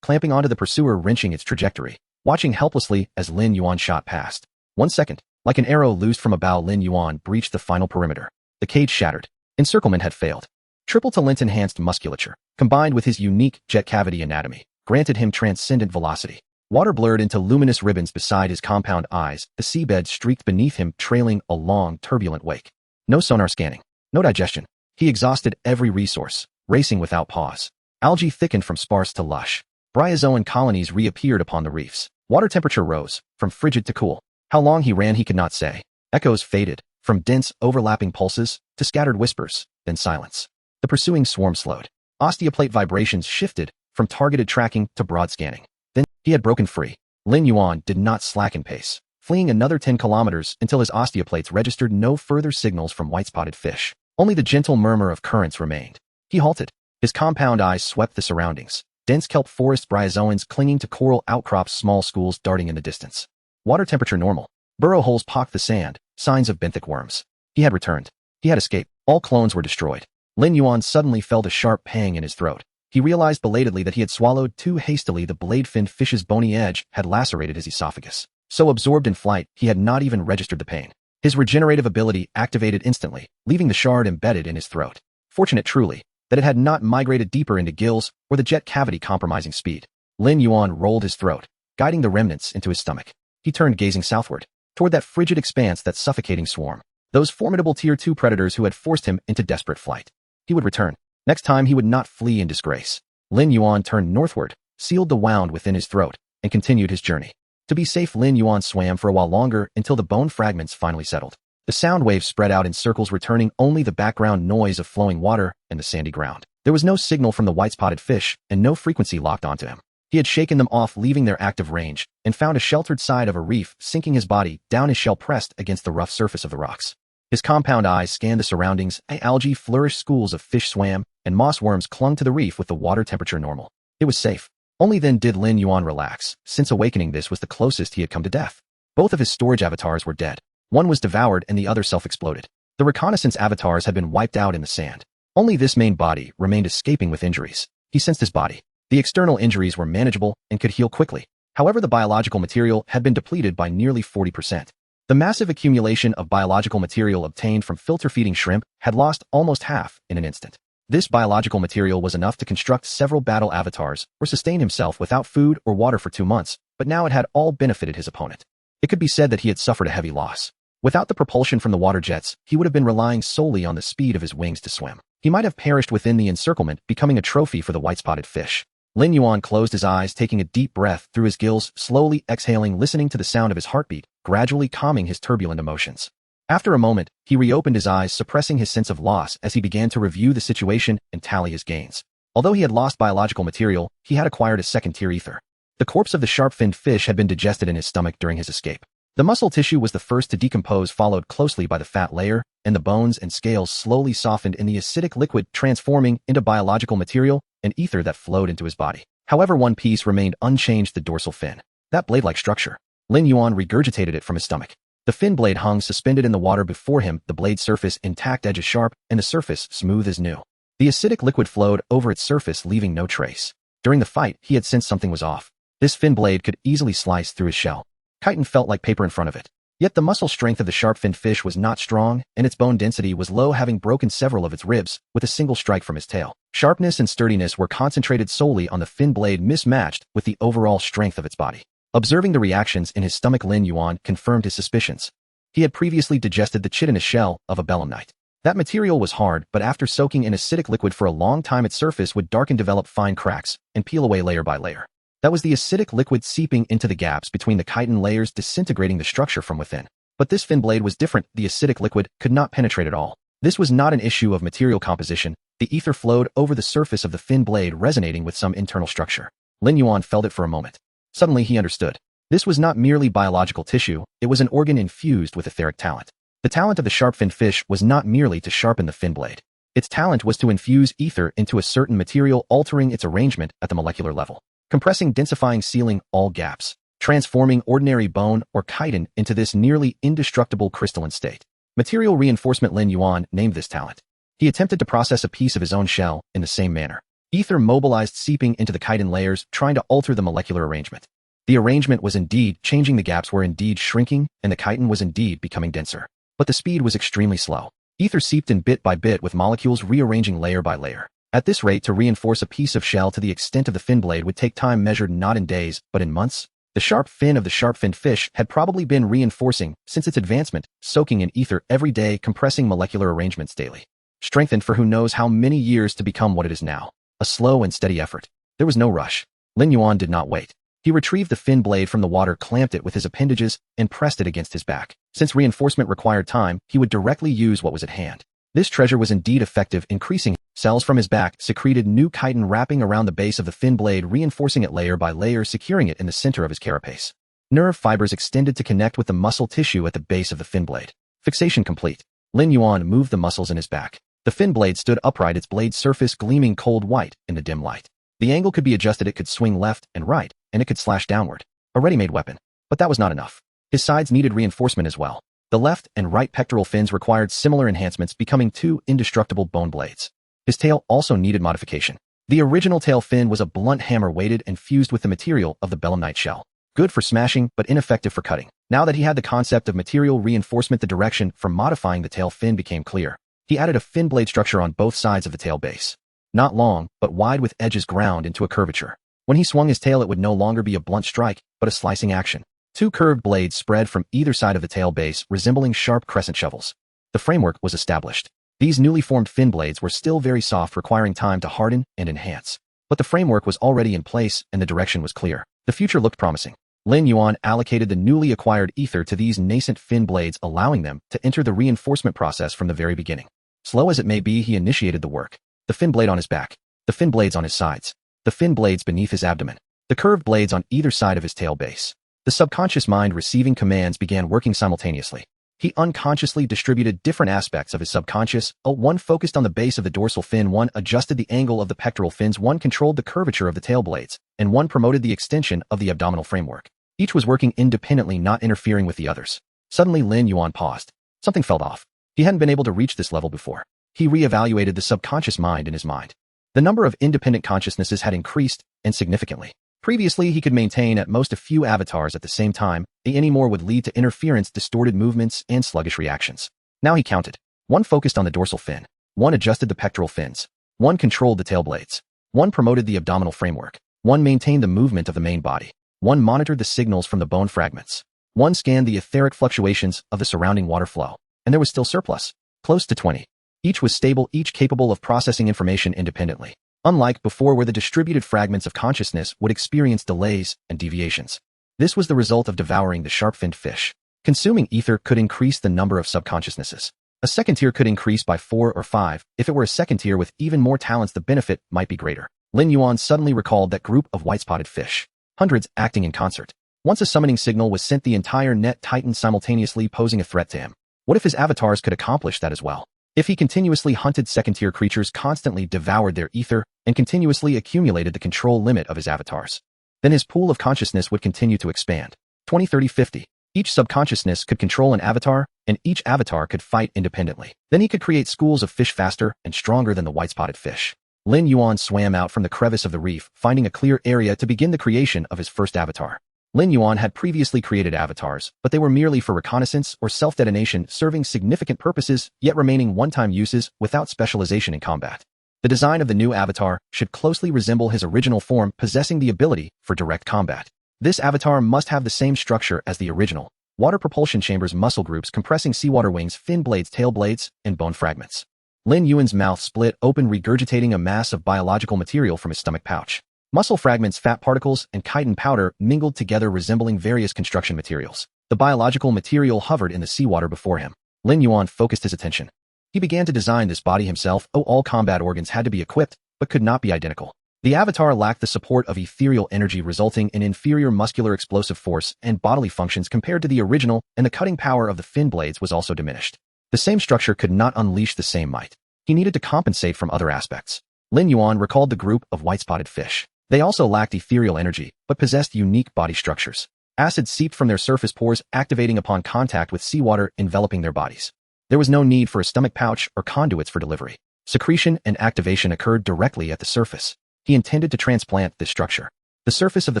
clamping onto the pursuer, wrenching its trajectory, watching helplessly as Lin Yuan shot past. 1 second. Like an arrow loosed from a bow, Lin Yuan breached the final perimeter. The cage shattered. Encirclement had failed. Triple talent-enhanced musculature, combined with his unique jet cavity anatomy, granted him transcendent velocity. Water blurred into luminous ribbons beside his compound eyes, the seabed streaked beneath him, trailing a long, turbulent wake. No sonar scanning. No digestion. He exhausted every resource, racing without pause. Algae thickened from sparse to lush. Bryozoan colonies reappeared upon the reefs. Water temperature rose, from frigid to cool. How long he ran he could not say. Echoes faded, from dense, overlapping pulses to scattered whispers, then silence. The pursuing swarm slowed. Osteoplate vibrations shifted from targeted tracking to broad scanning. Then he had broken free. Lin Yuan did not slacken pace, fleeing another 10 kilometers until his osteoplates registered no further signals from white-spotted fish. Only the gentle murmur of currents remained. He halted. His compound eyes swept the surroundings. Dense kelp forest, bryozoans clinging to coral outcrops, small schools darting in the distance. Water temperature normal. Burrow holes pocked the sand, signs of benthic worms. He had returned. He had escaped. All clones were destroyed. Lin Yuan suddenly felt a sharp pang in his throat. He realized belatedly that he had swallowed too hastily. The blade-finned fish's bony edge had lacerated his esophagus. So absorbed in flight, he had not even registered the pain. His regenerative ability activated instantly, leaving the shard embedded in his throat. Fortunate truly, that it had not migrated deeper into gills or the jet cavity, compromising speed. Lin Yuan rolled his throat, guiding the remnants into his stomach. He turned, gazing southward, toward that frigid expanse, that suffocating swarm. Those formidable Tier 2 predators who had forced him into desperate flight. He would return. Next time he would not flee in disgrace. Lin Yuan turned northward, sealed the wound within his throat, and continued his journey. To be safe, Lin Yuan swam for a while longer until the bone fragments finally settled. The sound waves spread out in circles, returning only the background noise of flowing water and the sandy ground. There was no signal from the white-spotted fish, and no frequency locked onto him. He had shaken them off, leaving their active range, and found a sheltered side of a reef, sinking his body down, his shell pressed against the rough surface of the rocks. His compound eyes scanned the surroundings. Algae flourished, schools of fish swam, and moss worms clung to the reef with the water temperature normal. It was safe. Only then did Lin Yuan relax. Since awakening, this was the closest he had come to death. Both of his storage avatars were dead. One was devoured and the other self-exploded. The reconnaissance avatars had been wiped out in the sand. Only this main body remained, escaping with injuries. He sensed his body. The external injuries were manageable and could heal quickly. However, the biological material had been depleted by nearly 40%. The massive accumulation of biological material obtained from filter-feeding shrimp had lost almost half in an instant. This biological material was enough to construct several battle avatars or sustain himself without food or water for 2 months, but now it had all benefited his opponent. It could be said that he had suffered a heavy loss. Without the propulsion from the water jets, he would have been relying solely on the speed of his wings to swim. He might have perished within the encirclement, becoming a trophy for the white-spotted fish. Lin Yuan closed his eyes, taking a deep breath through his gills, slowly exhaling, listening to the sound of his heartbeat, gradually calming his turbulent emotions. After a moment, he reopened his eyes, suppressing his sense of loss as he began to review the situation and tally his gains. Although he had lost biological material, he had acquired a second-tier ether. The corpse of the sharp-finned fish had been digested in his stomach during his escape. The muscle tissue was the first to decompose, followed closely by the fat layer, and the bones and scales slowly softened in the acidic liquid, transforming into biological material and ether that flowed into his body. However, one piece remained unchanged: the dorsal fin. That blade-like structure. Lin Yuan regurgitated it from his stomach. The fin blade hung suspended in the water before him, the blade surface intact, edges sharp, and the surface smooth as new. The acidic liquid flowed over its surface, leaving no trace. During the fight, he had sensed something was off. This fin blade could easily slice through his shell. Chitin felt like paper in front of it. Yet the muscle strength of the sharp-finned fish was not strong, and its bone density was low, having broken several of its ribs with a single strike from his tail. Sharpness and sturdiness were concentrated solely on the fin blade, mismatched with the overall strength of its body. Observing the reactions in his stomach, Lin Yuan confirmed his suspicions. He had previously digested the chitinous shell of a belemnite. That material was hard, but after soaking in acidic liquid for a long time, its surface would darken, develop fine cracks, and peel away layer by layer. That was the acidic liquid seeping into the gaps between the chitin layers, disintegrating the structure from within. But this fin blade was different. The acidic liquid could not penetrate at all. This was not an issue of material composition. The ether flowed over the surface of the fin blade, resonating with some internal structure. Lin Yuan felt it for a moment. Suddenly he understood. This was not merely biological tissue, it was an organ infused with etheric talent. The talent of the sharp-finned fish was not merely to sharpen the fin blade. Its talent was to infuse ether into a certain material, altering its arrangement at the molecular level, compressing, densifying, sealing all gaps, transforming ordinary bone or chitin into this nearly indestructible crystalline state. Material reinforcement. Lin Yuan named this talent. He attempted to process a piece of his own shell in the same manner. Ether mobilized, seeping into the chitin layers, trying to alter the molecular arrangement. The arrangement was indeed changing, the gaps were indeed shrinking, and the chitin was indeed becoming denser. But the speed was extremely slow. Ether seeped in bit by bit, with molecules rearranging layer by layer. At this rate, to reinforce a piece of shell to the extent of the fin blade would take time measured not in days, but in months. The sharp fin of the sharp-finned fish had probably been reinforcing since its advancement, soaking in ether every day, compressing molecular arrangements daily. Strengthened for who knows how many years to become what it is now. A slow and steady effort. There was no rush. Lin Yuan did not wait. He retrieved the fin blade from the water, clamped it with his appendages, and pressed it against his back. Since reinforcement required time, he would directly use what was at hand. This treasure was indeed effective, increasing. Cells from his back secreted new chitin, wrapping around the base of the fin blade, reinforcing it layer by layer, securing it in the center of his carapace. Nerve fibers extended to connect with the muscle tissue at the base of the fin blade. Fixation complete. Lin Yuan moved the muscles in his back. The fin blade stood upright, its blade surface gleaming cold white in the dim light. The angle could be adjusted, it could swing left and right, and it could slash downward. A ready-made weapon. But that was not enough. His sides needed reinforcement as well. The left and right pectoral fins required similar enhancements, becoming two indestructible bone blades. His tail also needed modification. The original tail fin was a blunt hammer weighted and fused with the material of the belemnite shell. Good for smashing, but ineffective for cutting. Now that he had the concept of material reinforcement, the direction for modifying the tail fin became clear. He added a fin blade structure on both sides of the tail base. Not long, but wide, with edges ground into a curvature. When he swung his tail, it would no longer be a blunt strike, but a slicing action. Two curved blades spread from either side of the tail base, resembling sharp crescent shovels. The framework was established. These newly formed fin blades were still very soft, requiring time to harden and enhance. But the framework was already in place, and the direction was clear. The future looked promising. Lin Yuan allocated the newly acquired ether to these nascent fin blades, allowing them to enter the reinforcement process from the very beginning. Slow as it may be, he initiated the work. The fin blade on his back. The fin blades on his sides. The fin blades beneath his abdomen. The curved blades on either side of his tail base. The subconscious mind receiving commands began working simultaneously. He unconsciously distributed different aspects of his subconscious. One focused on the base of the dorsal fin, one adjusted the angle of the pectoral fins, one controlled the curvature of the tail blades, and one promoted the extension of the abdominal framework. Each was working independently, not interfering with the others. Suddenly Lin Yuan paused. Something felt off. He hadn't been able to reach this level before. He re-evaluated the subconscious mind in his mind. The number of independent consciousnesses had increased, and significantly. Previously, he could maintain at most a few avatars at the same time. Any more would lead to interference, distorted movements, and sluggish reactions. Now he counted. One focused on the dorsal fin. One adjusted the pectoral fins. One controlled the tail blades. One promoted the abdominal framework. One maintained the movement of the main body. One monitored the signals from the bone fragments. One scanned the etheric fluctuations of the surrounding water flow. And there was still surplus. Close to 20. Each was stable, each capable of processing information independently. Unlike before, where the distributed fragments of consciousness would experience delays and deviations. This was the result of devouring the sharp-finned fish. Consuming ether could increase the number of subconsciousnesses. A second tier could increase by 4 or 5. If it were a second tier with even more talents, the benefit might be greater. Lin Yuan suddenly recalled that group of white-spotted fish. Hundreds acting in concert. Once a summoning signal was sent, the entire net tightened, simultaneously posing a threat to him. What if his avatars could accomplish that as well? If he continuously hunted second-tier creatures, constantly devoured their ether, and continuously accumulated the control limit of his avatars, then his pool of consciousness would continue to expand. 20, 30, 50. Each subconsciousness could control an avatar, and each avatar could fight independently. Then he could create schools of fish faster and stronger than the white-spotted fish. Lin Yuan swam out from the crevice of the reef, finding a clear area to begin the creation of his first avatar. Lin Yuan had previously created avatars, but they were merely for reconnaissance or self-detonation, serving significant purposes, yet remaining one-time uses without specialization in combat. The design of the new avatar should closely resemble his original form, possessing the ability for direct combat. This avatar must have the same structure as the original. Water propulsion chambers, muscle groups compressing seawater wings, fin blades, tail blades, and bone fragments. Lin Yuan's mouth split open, regurgitating a mass of biological material from his stomach pouch. Muscle fragments, fat particles, and chitin powder mingled together, resembling various construction materials. The biological material hovered in the seawater before him. Lin Yuan focused his attention. He began to design this body himself. All combat organs had to be equipped, but could not be identical. The avatar lacked the support of ethereal energy, resulting in inferior muscular explosive force and bodily functions compared to the original, and the cutting power of the fin blades was also diminished. The same structure could not unleash the same might. He needed to compensate from other aspects. Lin Yuan recalled the group of white-spotted fish. They also lacked ethereal energy, but possessed unique body structures. Acid seeped from their surface pores, activating upon contact with seawater, enveloping their bodies. There was no need for a stomach pouch or conduits for delivery. Secretion and activation occurred directly at the surface. He intended to transplant this structure. The surface of the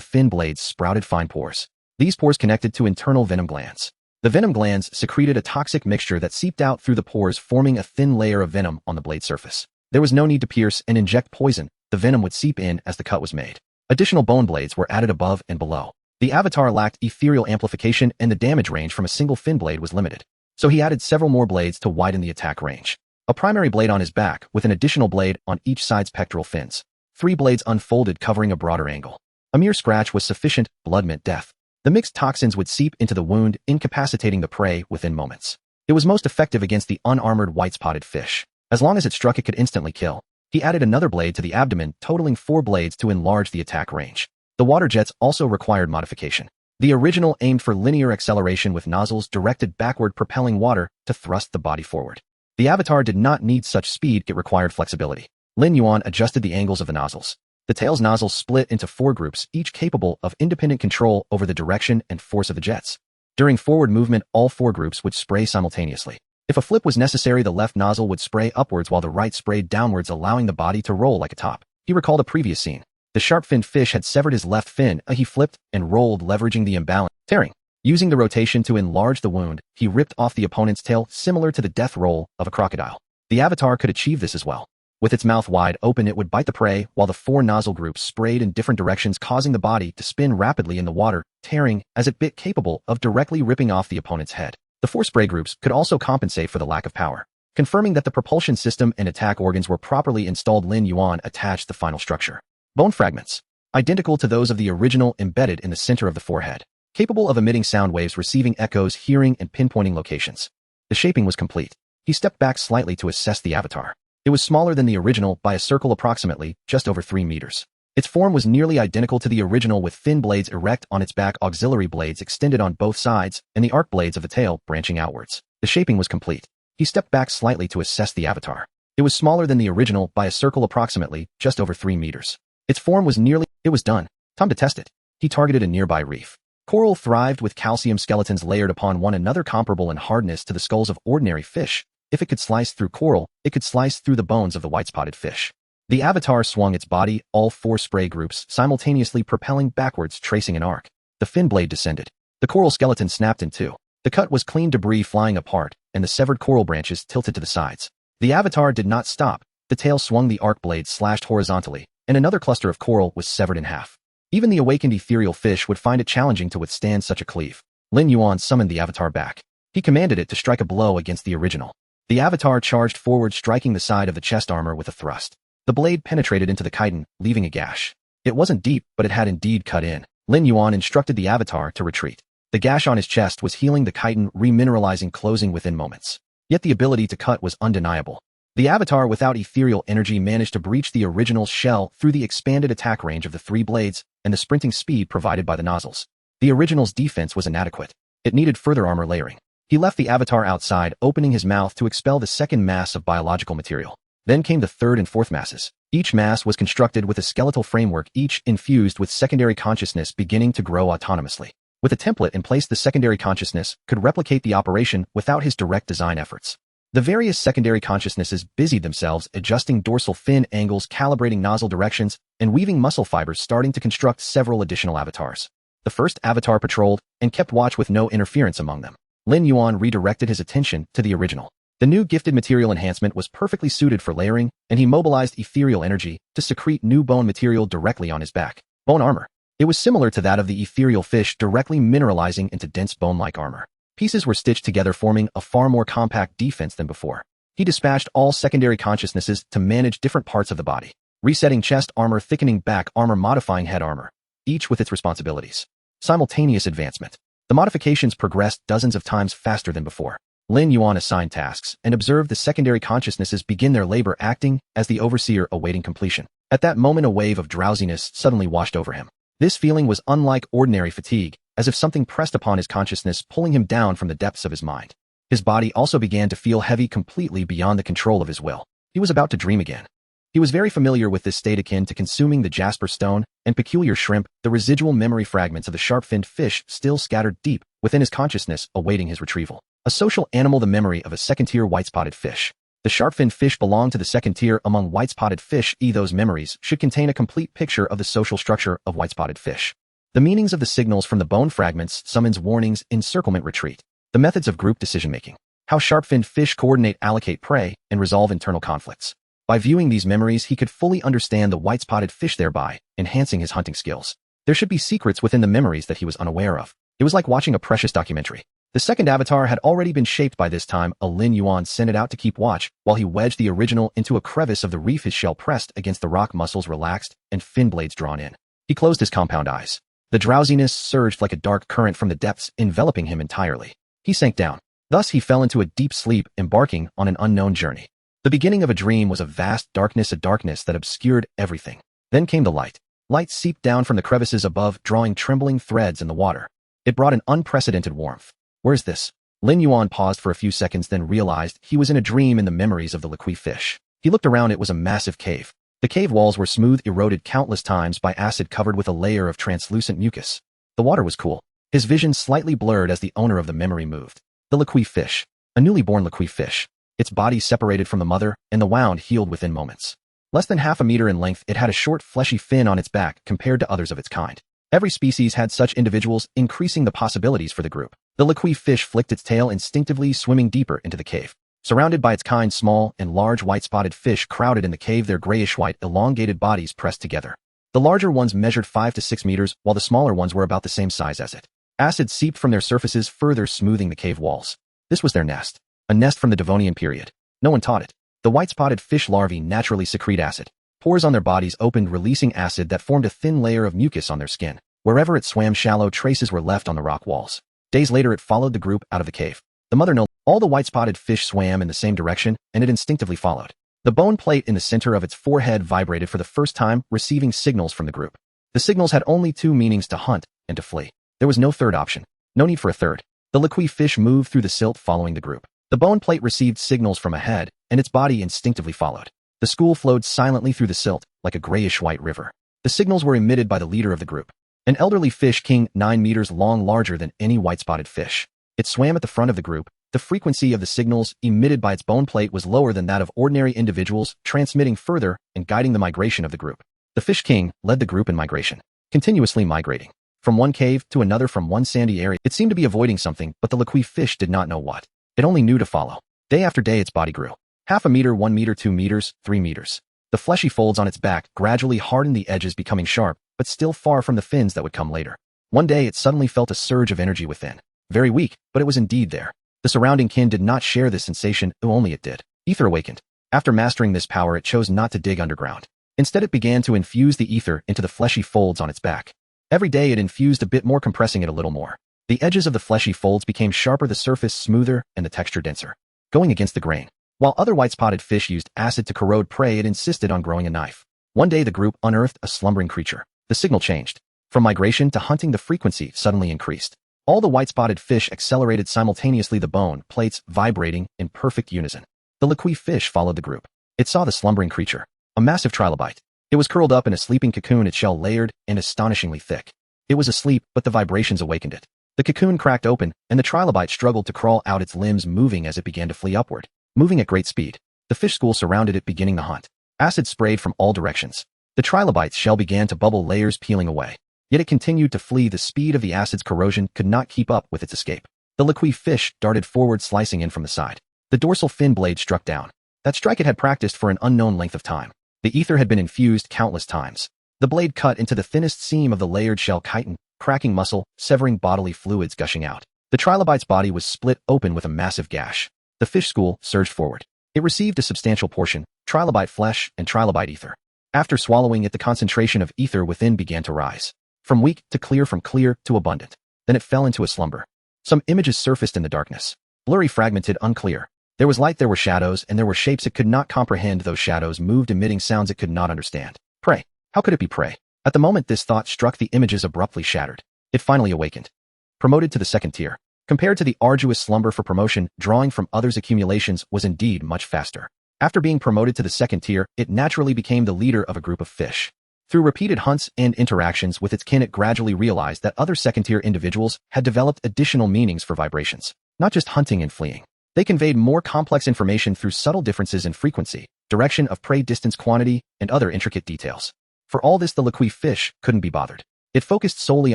fin blades sprouted fine pores. These pores connected to internal venom glands. The venom glands secreted a toxic mixture that seeped out through the pores, forming a thin layer of venom on the blade surface. There was no need to pierce and inject poison. The venom would seep in as the cut was made. Additional bone blades were added above and below. The avatar lacked ethereal amplification, and the damage range from a single fin blade was limited. So he added several more blades to widen the attack range. A primary blade on his back, with an additional blade on each side's pectoral fins. 3 blades unfolded, covering a broader angle. A mere scratch was sufficient. Blood meant death. The mixed toxins would seep into the wound, incapacitating the prey within moments. It was most effective against the unarmored white-spotted fish. As long as it struck, it could instantly kill. He added another blade to the abdomen, totaling 4 blades to enlarge the attack range. The water jets also required modification. The original aimed for linear acceleration with nozzles directed backward, propelling water to thrust the body forward. The avatar did not need such speed, it required flexibility. Lin Yuan adjusted the angles of the nozzles. The tail's nozzles split into 4 groups, each capable of independent control over the direction and force of the jets. During forward movement, all 4 groups would spray simultaneously. If a flip was necessary, the left nozzle would spray upwards while the right sprayed downwards, allowing the body to roll like a top. He recalled a previous scene. The sharp-finned fish had severed his left fin. He flipped and rolled, leveraging the imbalance, tearing. Using the rotation to enlarge the wound, he ripped off the opponent's tail, similar to the death roll of a crocodile. The avatar could achieve this as well. With its mouth wide open, it would bite the prey, while the 4 nozzle groups sprayed in different directions, causing the body to spin rapidly in the water, tearing as it bit, capable of directly ripping off the opponent's head. The 4 spray groups could also compensate for the lack of power. Confirming that the propulsion system and attack organs were properly installed, Lin Yuan attached the final structure. Bone fragments, identical to those of the original, embedded in the center of the forehead, capable of emitting sound waves, receiving echoes, hearing, and pinpointing locations. The shaping was complete. He stepped back slightly to assess the avatar. It was smaller than the original by a circle, approximately just over 3 meters. Its form was nearly identical to the original, with fin blades erect on its back, auxiliary blades extended on both sides, and the arc blades of the tail branching outwards. The shaping was complete. He stepped back slightly to assess the avatar. It was smaller than the original by a circle, approximately just over 3 meters. Its form was nearly... It was done. Time to test it. He targeted a nearby reef. Coral thrived with calcium skeletons layered upon one another, comparable in hardness to the skulls of ordinary fish. If it could slice through coral, it could slice through the bones of the white-spotted fish. The avatar swung its body, all 4 spray groups simultaneously propelling backwards, tracing an arc. The fin blade descended. The coral skeleton snapped in 2. The cut was clean, debris flying apart, and the severed coral branches tilted to the sides. The avatar did not stop. The tail swung, the arc blade slashed horizontally, and another cluster of coral was severed in half. Even the awakened ethereal fish would find it challenging to withstand such a cleave. Lin Yuan summoned the avatar back. He commanded it to strike a blow against the original. The avatar charged forward, striking the side of the chest armor with a thrust. The blade penetrated into the chitin, leaving a gash. It wasn't deep, but it had indeed cut in. Lin Yuan instructed the avatar to retreat. The gash on his chest was healing, the chitin remineralizing, closing within moments. Yet the ability to cut was undeniable. The avatar, without ethereal energy, managed to breach the original's shell through the expanded attack range of the 3 blades and the sprinting speed provided by the nozzles. The original's defense was inadequate. It needed further armor layering. He left the avatar outside, opening his mouth to expel the second mass of biological material. Then came the 3rd and 4th masses. Each mass was constructed with a skeletal framework, each infused with secondary consciousness beginning to grow autonomously. With a template in place, the secondary consciousness could replicate the operation without his direct design efforts. The various secondary consciousnesses busied themselves adjusting dorsal fin angles, calibrating nozzle directions, and weaving muscle fibers, starting to construct several additional avatars. The first avatar patrolled and kept watch with no interference among them. Lin Yuan redirected his attention to the original. The new gifted material enhancement was perfectly suited for layering, and he mobilized ethereal energy to secrete new bone material directly on his back. Bone armor. It was similar to that of the ethereal fish directly mineralizing into dense bone-like armor. Pieces were stitched together, forming a far more compact defense than before. He dispatched all secondary consciousnesses to manage different parts of the body, resetting chest armor, thickening back armor, modifying head armor, each with its responsibilities. Simultaneous advancement. The modifications progressed dozens of times faster than before. Lin Yuan assigned tasks and observed the secondary consciousnesses begin their labor, acting as the overseer awaiting completion. At that moment, a wave of drowsiness suddenly washed over him. This feeling was unlike ordinary fatigue, as if something pressed upon his consciousness, pulling him down from the depths of his mind. His body also began to feel heavy, completely beyond the control of his will. He was about to dream again. He was very familiar with this state, akin to consuming the jasper stone and peculiar shrimp, the residual memory fragments of the sharp-finned fish still scattered deep within his consciousness, awaiting his retrieval. A social animal, the memory of a second-tier white-spotted fish. The sharp-finned fish belonged to the second tier among white-spotted fish. Those memories should contain a complete picture of the social structure of white-spotted fish. The meanings of the signals from the bone fragments, summons, warnings, encirclement, retreat. The methods of group decision-making. How sharp-finned fish coordinate, allocate prey, and resolve internal conflicts. By viewing these memories, he could fully understand the white-spotted fish, thereby enhancing his hunting skills. There should be secrets within the memories that he was unaware of. It was like watching a precious documentary. The second avatar had already been shaped by this time. Lin Yuan sent it out to keep watch, while he wedged the original into a crevice of the reef, his shell pressed against the rock, muscles relaxed, and fin blades drawn in. He closed his compound eyes. The drowsiness surged like a dark current from the depths, enveloping him entirely. He sank down. Thus he fell into a deep sleep, embarking on an unknown journey. The beginning of a dream was a vast darkness, a darkness that obscured everything. Then came the light. Light seeped down from the crevices above, drawing trembling threads in the water. It brought an unprecedented warmth. Where's this? Lin Yuan paused for a few seconds, then realized he was in a dream in the memories of the liquid fish. He looked around. It was a massive cave. The cave walls were smooth, eroded countless times by acid, covered with a layer of translucent mucus. The water was cool. His vision slightly blurred as the owner of the memory moved. The liquid fish. A newly born liquid fish. Its body separated from the mother, and the wound healed within moments. Less than half a meter in length, it had a short, fleshy fin on its back compared to others of its kind. Every species had such individuals, increasing the possibilities for the group. The liquid fish flicked its tail, instinctively swimming deeper into the cave. Surrounded by its kind, small and large white-spotted fish crowded in the cave, their grayish-white, elongated bodies pressed together. The larger ones measured 5 to 6 meters, while the smaller ones were about the same size as it. Acid seeped from their surfaces, further smoothing the cave walls. This was their nest. A nest from the Devonian period. No one taught it. The white-spotted fish larvae naturally secrete acid. Pores on their bodies opened, releasing acid that formed a thin layer of mucus on their skin. Wherever it swam, shallow traces were left on the rock walls. Days later, it followed the group out of the cave. The mother no. All the white-spotted fish swam in the same direction, and it instinctively followed. The bone plate in the center of its forehead vibrated for the first time, receiving signals from the group. The signals had only two meanings: to hunt and to flee. There was no third option. No need for a third. The liquid fish moved through the silt, following the group. The bone plate received signals from ahead, and its body instinctively followed. The school flowed silently through the silt, like a grayish-white river. The signals were emitted by the leader of the group. An elderly fish king, 9 meters long, larger than any white-spotted fish. It swam at the front of the group. The frequency of the signals emitted by its bone plate was lower than that of ordinary individuals, transmitting further and guiding the migration of the group. The fish king led the group in migration, continuously migrating from one cave to another, from one sandy area. It seemed to be avoiding something, but the liquid fish did not know what. It only knew to follow. Day after day, its body grew. 0.5 meter, 1 meter, 2 meters, 3 meters. The fleshy folds on its back gradually hardened, the edges becoming sharp, but still far from the fins that would come later. One day it suddenly felt a surge of energy within. Very weak, but it was indeed there. The surrounding kin did not share this sensation, only it did. Aether awakened. After mastering this power, it chose not to dig underground. Instead, it began to infuse the ether into the fleshy folds on its back. Every day it infused a bit more, compressing it a little more. The edges of the fleshy folds became sharper, the surface smoother, and the texture denser, going against the grain. While other white-spotted fish used acid to corrode prey, it insisted on growing a knife. One day the group unearthed a slumbering creature. The signal changed. From migration to hunting, the frequency suddenly increased. All the white-spotted fish accelerated simultaneously, the bone plates vibrating in perfect unison. The liquid fish followed the group. It saw the slumbering creature, a massive trilobite. It was curled up in a sleeping cocoon, its shell layered and astonishingly thick. It was asleep, but the vibrations awakened it. The cocoon cracked open, and the trilobite struggled to crawl out, its limbs moving as it began to flee upward, moving at great speed. The fish school surrounded it, beginning the hunt. Acid sprayed from all directions. The trilobite's shell began to bubble, layers peeling away. Yet it continued to flee. The speed of the acid's corrosion could not keep up with its escape. The liquid fish darted forward, slicing in from the side. The dorsal fin blade struck down. That strike it had practiced for an unknown length of time. The ether had been infused countless times. The blade cut into the thinnest seam of the layered shell chitin, cracking muscle, severing bodily fluids gushing out. The Trilobite's body was split open with a massive gash. The fish school surged forward. It received a substantial portion, Trilobite flesh and Trilobite ether. After swallowing it, the concentration of ether within began to rise. From weak to clear, from clear to abundant. Then it fell into a slumber. Some images surfaced in the darkness. Blurry, fragmented, unclear. There was light, there were shadows, and there were shapes it could not comprehend. Those shadows moved, emitting sounds it could not understand. Prey. How could it be prey? At the moment this thought struck, the images abruptly shattered. It finally awakened. Promoted to the second tier. Compared to the arduous slumber for promotion, drawing from others' accumulations was indeed much faster. After being promoted to the second tier, it naturally became the leader of a group of fish. Through repeated hunts and interactions with its kin, it gradually realized that other second-tier individuals had developed additional meanings for vibrations. Not just hunting and fleeing. They conveyed more complex information through subtle differences in frequency, direction of prey, distance, quantity, and other intricate details. For all this, the Liqui fish couldn't be bothered. It focused solely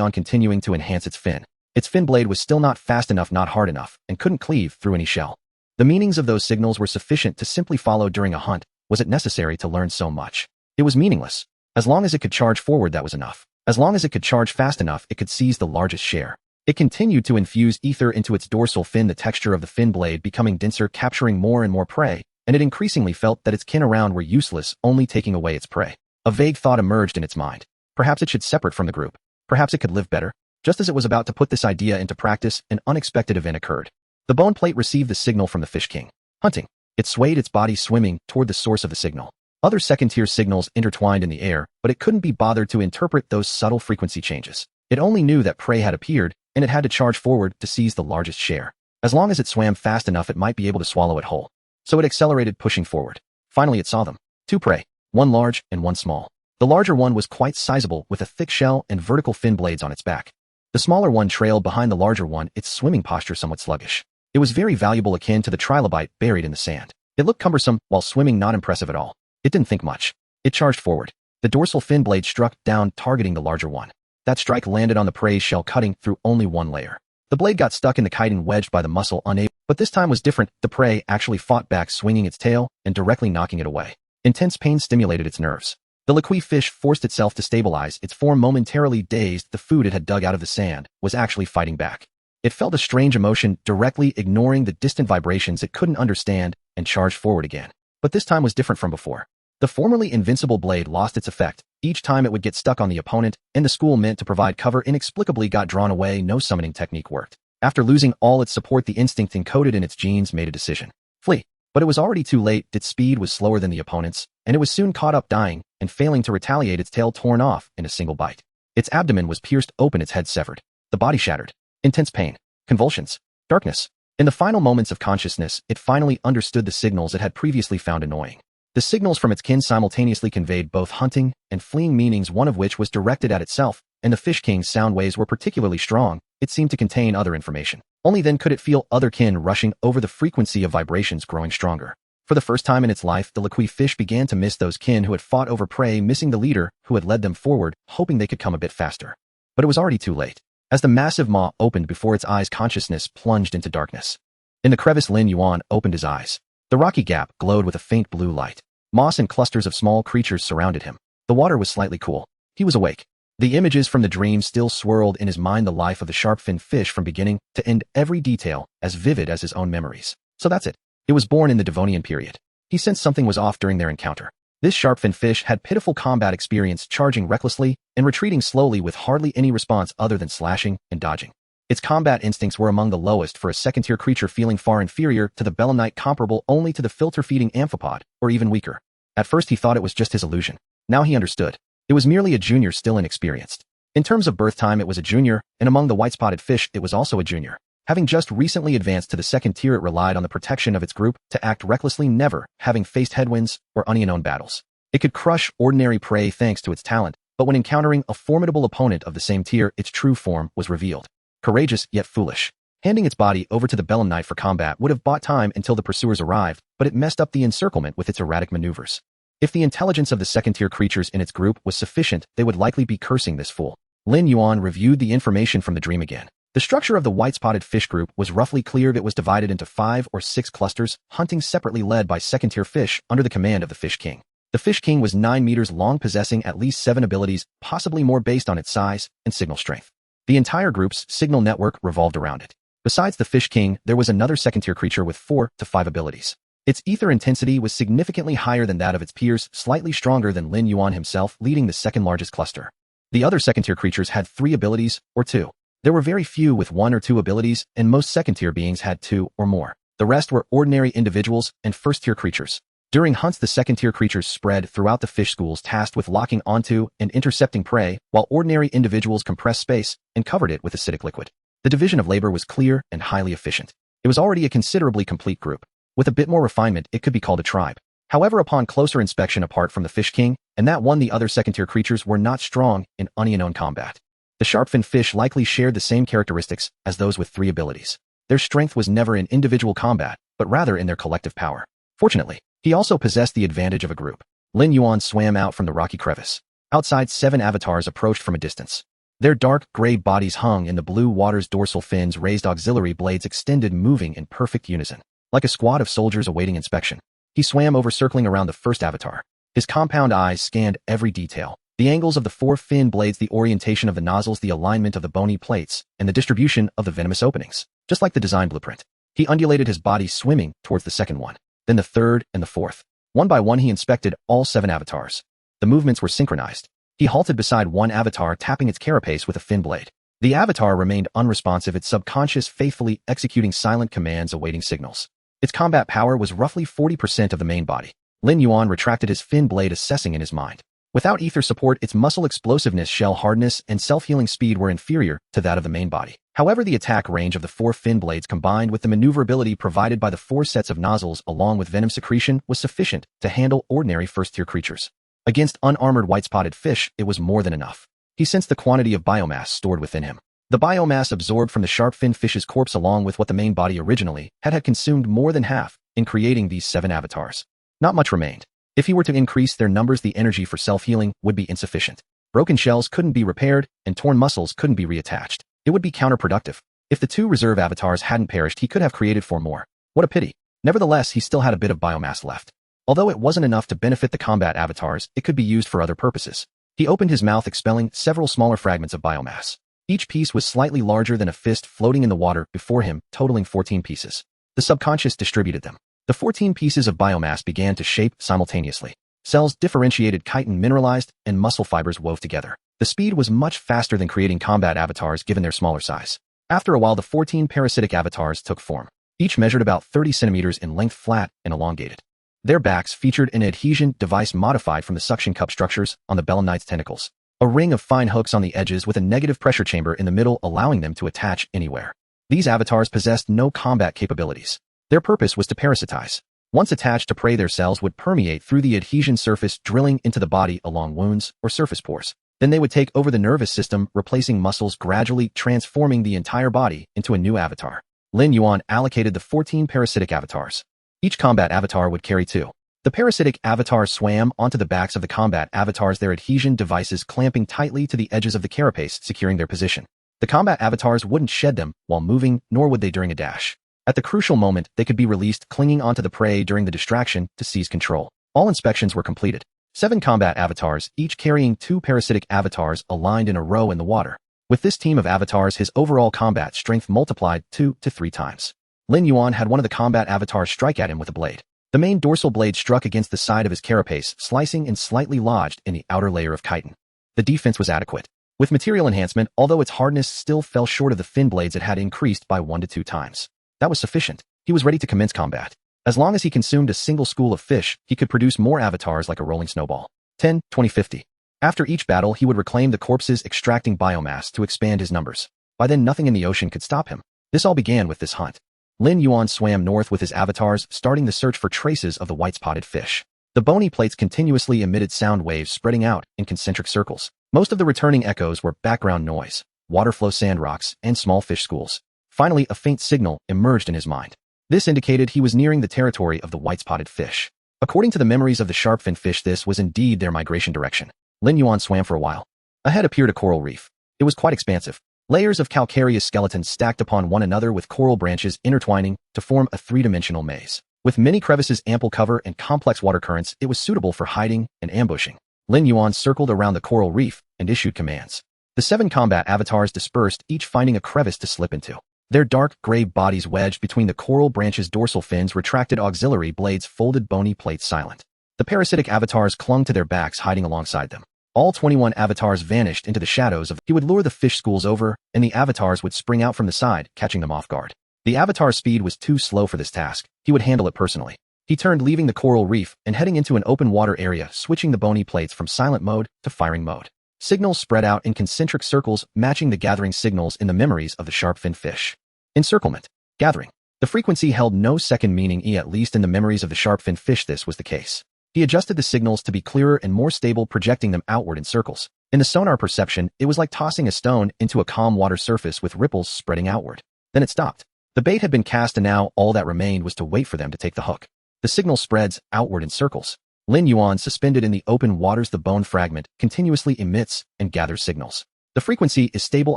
on continuing to enhance its fin. Its fin blade was still not fast enough, not hard enough, and couldn't cleave through any shell. The meanings of those signals were sufficient to simply follow during a hunt. Was it necessary to learn so much? It was meaningless. As long as it could charge forward, that was enough. As long as it could charge fast enough, it could seize the largest share. It continued to infuse ether into its dorsal fin, the texture of the fin blade becoming denser, capturing more and more prey, and it increasingly felt that its kin around were useless, only taking away its prey. A vague thought emerged in its mind. Perhaps it should separate from the group. Perhaps it could live better. Just as it was about to put this idea into practice, an unexpected event occurred. The bone plate received the signal from the fish king. Hunting. It swayed its body, swimming toward the source of the signal. Other second-tier signals intertwined in the air, but it couldn't be bothered to interpret those subtle frequency changes. It only knew that prey had appeared, and it had to charge forward to seize the largest share. As long as it swam fast enough, it might be able to swallow it whole. So it accelerated, pushing forward. Finally it saw them. Two prey, one large and one small. The larger one was quite sizable, with a thick shell and vertical fin blades on its back. The smaller one trailed behind the larger one, its swimming posture somewhat sluggish. It was very valuable, akin to the Trilobite buried in the sand. It looked cumbersome, while swimming not impressive at all. It didn't think much. It charged forward. The dorsal fin blade struck down, targeting the larger one. That strike landed on the prey's shell, cutting through only one layer. The blade got stuck in the chitin, wedged by the muscle, unable. But this time was different. The prey actually fought back, swinging its tail and directly knocking it away. Intense pain stimulated its nerves. The Liqui fish forced itself to stabilize its form, momentarily dazed. The food it had dug out of the sand was actually fighting back. It felt a strange emotion, directly ignoring the distant vibrations it couldn't understand, and charged forward again. But this time was different from before. The formerly invincible blade lost its effect. Each time it would get stuck on the opponent, and the school meant to provide cover inexplicably got drawn away. No summoning technique worked. After losing all its support, the instinct encoded in its genes made a decision. Flee. But it was already too late. Its speed was slower than the opponent's, and it was soon caught up, dying, and failing to retaliate, its tail torn off in a single bite. Its abdomen was pierced open, its head severed. The body shattered. Intense pain. Convulsions. Darkness. In the final moments of consciousness, it finally understood the signals it had previously found annoying. The signals from its kin simultaneously conveyed both hunting and fleeing meanings, one of which was directed at itself, and the Fish King's sound waves were particularly strong. It seemed to contain other information. Only then could it feel other kin rushing over, the frequency of vibrations growing stronger. For the first time in its life, the Liqui fish began to miss those kin who had fought over prey, missing the leader who had led them forward, hoping they could come a bit faster. But it was already too late. As the massive maw opened before its eyes, consciousness plunged into darkness. In the crevice, Lin Yuan opened his eyes. The rocky gap glowed with a faint blue light. Moss and clusters of small creatures surrounded him. The water was slightly cool. He was awake. The images from the dream still swirled in his mind, the life of the sharp-finned fish from beginning to end, every detail as vivid as his own memories. So that's it. It was born in the Devonian period. He sensed something was off during their encounter. This sharp-finned fish had pitiful combat experience, charging recklessly and retreating slowly with hardly any response other than slashing and dodging. Its combat instincts were among the lowest for a second-tier creature, feeling far inferior to the belemnite, comparable only to the filter-feeding amphipod, or even weaker. At first he thought it was just his illusion. Now he understood. It was merely a junior, still inexperienced. In terms of birth time, it was a junior, and among the white-spotted fish, it was also a junior. Having just recently advanced to the second tier, it relied on the protection of its group to act recklessly, never having faced headwinds or unknown battles. It could crush ordinary prey thanks to its talent, but when encountering a formidable opponent of the same tier, its true form was revealed. Courageous, yet foolish. Handing its body over to the belemnite for combat would have bought time until the pursuers arrived, but it messed up the encirclement with its erratic maneuvers. If the intelligence of the second-tier creatures in its group was sufficient, they would likely be cursing this fool. Lin Yuan reviewed the information from the dream again. The structure of the white-spotted fish group was roughly clear. It was divided into 5 or 6 clusters, hunting separately, led by second-tier fish under the command of the Fish King. The Fish King was 9 meters long, possessing at least 7 abilities, possibly more based on its size and signal strength. The entire group's signal network revolved around it. Besides the Fish King, there was another second-tier creature with 4 to 5 abilities. Its ether intensity was significantly higher than that of its peers, slightly stronger than Lin Yuan himself, leading the second-largest cluster. The other second-tier creatures had 3 abilities, or 2. There were very few with 1 or 2 abilities, and most second-tier beings had 2 or more. The rest were ordinary individuals and first-tier creatures. During hunts, the second-tier creatures spread throughout the fish schools, tasked with locking onto and intercepting prey, while ordinary individuals compressed space and covered it with acidic liquid. The division of labor was clear and highly efficient. It was already a considerably complete group. With a bit more refinement, it could be called a tribe. However, upon closer inspection, apart from the Fish King and that one, the other second-tier creatures were not strong in unknown combat. The sharp-fin fish likely shared the same characteristics as those with 3 abilities. Their strength was never in individual combat, but rather in their collective power. Fortunately, he also possessed the advantage of a group. Lin Yuan swam out from the rocky crevice. Outside, 7 avatars approached from a distance. Their dark gray bodies hung in the blue water's dorsal fins, raised auxiliary blades extended, moving in perfect unison. Like a squad of soldiers awaiting inspection, he swam over, circling around the first avatar. His compound eyes scanned every detail. The angles of the 4 fin blades, the orientation of the nozzles, the alignment of the bony plates, and the distribution of the venomous openings. Just like the design blueprint, he undulated his body, swimming towards the second one, then the third and the fourth. One by one, he inspected all 7 avatars. The movements were synchronized. He halted beside one avatar, tapping its carapace with a fin blade. The avatar remained unresponsive, its subconscious faithfully executing silent commands, awaiting signals. Its combat power was roughly 40% of the main body. Lin Yuan retracted his fin blade, assessing in his mind. Without ether support, its muscle explosiveness, shell hardness, and self-healing speed were inferior to that of the main body. However, the attack range of the 4 fin blades, combined with the maneuverability provided by the 4 sets of nozzles along with venom secretion, was sufficient to handle ordinary first-tier creatures. Against unarmored white-spotted fish, it was more than enough. He sensed the quantity of biomass stored within him. The biomass absorbed from the sharp-fin fish's corpse, along with what the main body originally had consumed, more than half in creating these 7 avatars. Not much remained. If he were to increase their numbers, the energy for self-healing would be insufficient. Broken shells couldn't be repaired, and torn muscles couldn't be reattached. It would be counterproductive. If the 2 reserve avatars hadn't perished, he could have created 4 more. What a pity. Nevertheless, he still had a bit of biomass left. Although it wasn't enough to benefit the combat avatars, it could be used for other purposes. He opened his mouth, expelling several smaller fragments of biomass. Each piece was slightly larger than a fist, floating in the water before him, totaling 14 pieces. The subconscious distributed them. The 14 pieces of biomass began to shape simultaneously. Cells differentiated, chitin mineralized, and muscle fibers wove together. The speed was much faster than creating combat avatars, given their smaller size. After a while, the 14 parasitic avatars took form. Each measured about 30 centimeters in length, flat and elongated. Their backs featured an adhesion device modified from the suction cup structures on the belemnite's tentacles. A ring of fine hooks on the edges with a negative pressure chamber in the middle, allowing them to attach anywhere. These avatars possessed no combat capabilities. Their purpose was to parasitize. Once attached to prey, their cells would permeate through the adhesion surface, drilling into the body along wounds or surface pores. Then they would take over the nervous system, replacing muscles, gradually transforming the entire body into a new avatar. Lin Yuan allocated the 14 parasitic avatars. Each combat avatar would carry 2. The parasitic avatars swam onto the backs of the combat avatars, their adhesion devices clamping tightly to the edges of the carapace, securing their position. The combat avatars wouldn't shed them while moving, nor would they during a dash. At the crucial moment, they could be released, clinging onto the prey during the distraction to seize control. All inspections were completed. 7 combat avatars, each carrying 2 parasitic avatars, aligned in a row in the water. With this team of avatars, his overall combat strength multiplied 2 to 3 times. Lin Yuan had one of the combat avatars strike at him with a blade. The main dorsal blade struck against the side of his carapace, slicing and slightly lodged in the outer layer of chitin. The defense was adequate. With material enhancement, although its hardness still fell short of the fin blades, it had increased by 1 to 2 times. That was sufficient. He was ready to commence combat. As long as he consumed a single school of fish, he could produce more avatars like a rolling snowball. 10, 20, 50. After each battle, he would reclaim the corpses, extracting biomass to expand his numbers. By then, nothing in the ocean could stop him. This all began with this hunt. Lin Yuan swam north with his avatars, starting the search for traces of the white-spotted fish. The bony plates continuously emitted sound waves, spreading out in concentric circles. Most of the returning echoes were background noise, waterflow, sand rocks, and small fish schools. Finally, a faint signal emerged in his mind. This indicated he was nearing the territory of the white-spotted fish. According to the memories of the sharp-fin fish, this was indeed their migration direction. Lin Yuan swam for a while. Ahead appeared a coral reef. It was quite expansive. Layers of calcareous skeletons stacked upon one another with coral branches intertwining to form a 3-dimensional maze. With many crevices, ample cover, and complex water currents, it was suitable for hiding and ambushing. Lin Yuan circled around the coral reef and issued commands. The 7 combat avatars dispersed, each finding a crevice to slip into. Their dark gray bodies wedged between the coral branches, dorsal fins, retracted auxiliary blades, folded bony plates silent. The parasitic avatars clung to their backs, hiding alongside them. All 21 avatars vanished into the shadows of. He would lure the fish schools over, and the avatars would spring out from the side, catching them off guard. The avatar's speed was too slow for this task. He would handle it personally. He turned, leaving the coral reef and heading into an open water area, switching the bony plates from silent mode to firing mode. Signals spread out in concentric circles, matching the gathering signals in the memories of the sharp-finned fish. Encirclement. Gathering. The frequency held no second meaning, at least in the memories of the sharp-finned fish this was the case. He adjusted the signals to be clearer and more stable, projecting them outward in circles. In the sonar perception, it was like tossing a stone into a calm water surface with ripples spreading outward. Then it stopped. The bait had been cast, and now all that remained was to wait for them to take the hook. The signal spreads outward in circles. Lin Yuan, suspended in the open waters, the bone fragment continuously emits and gathers signals. The frequency is stable,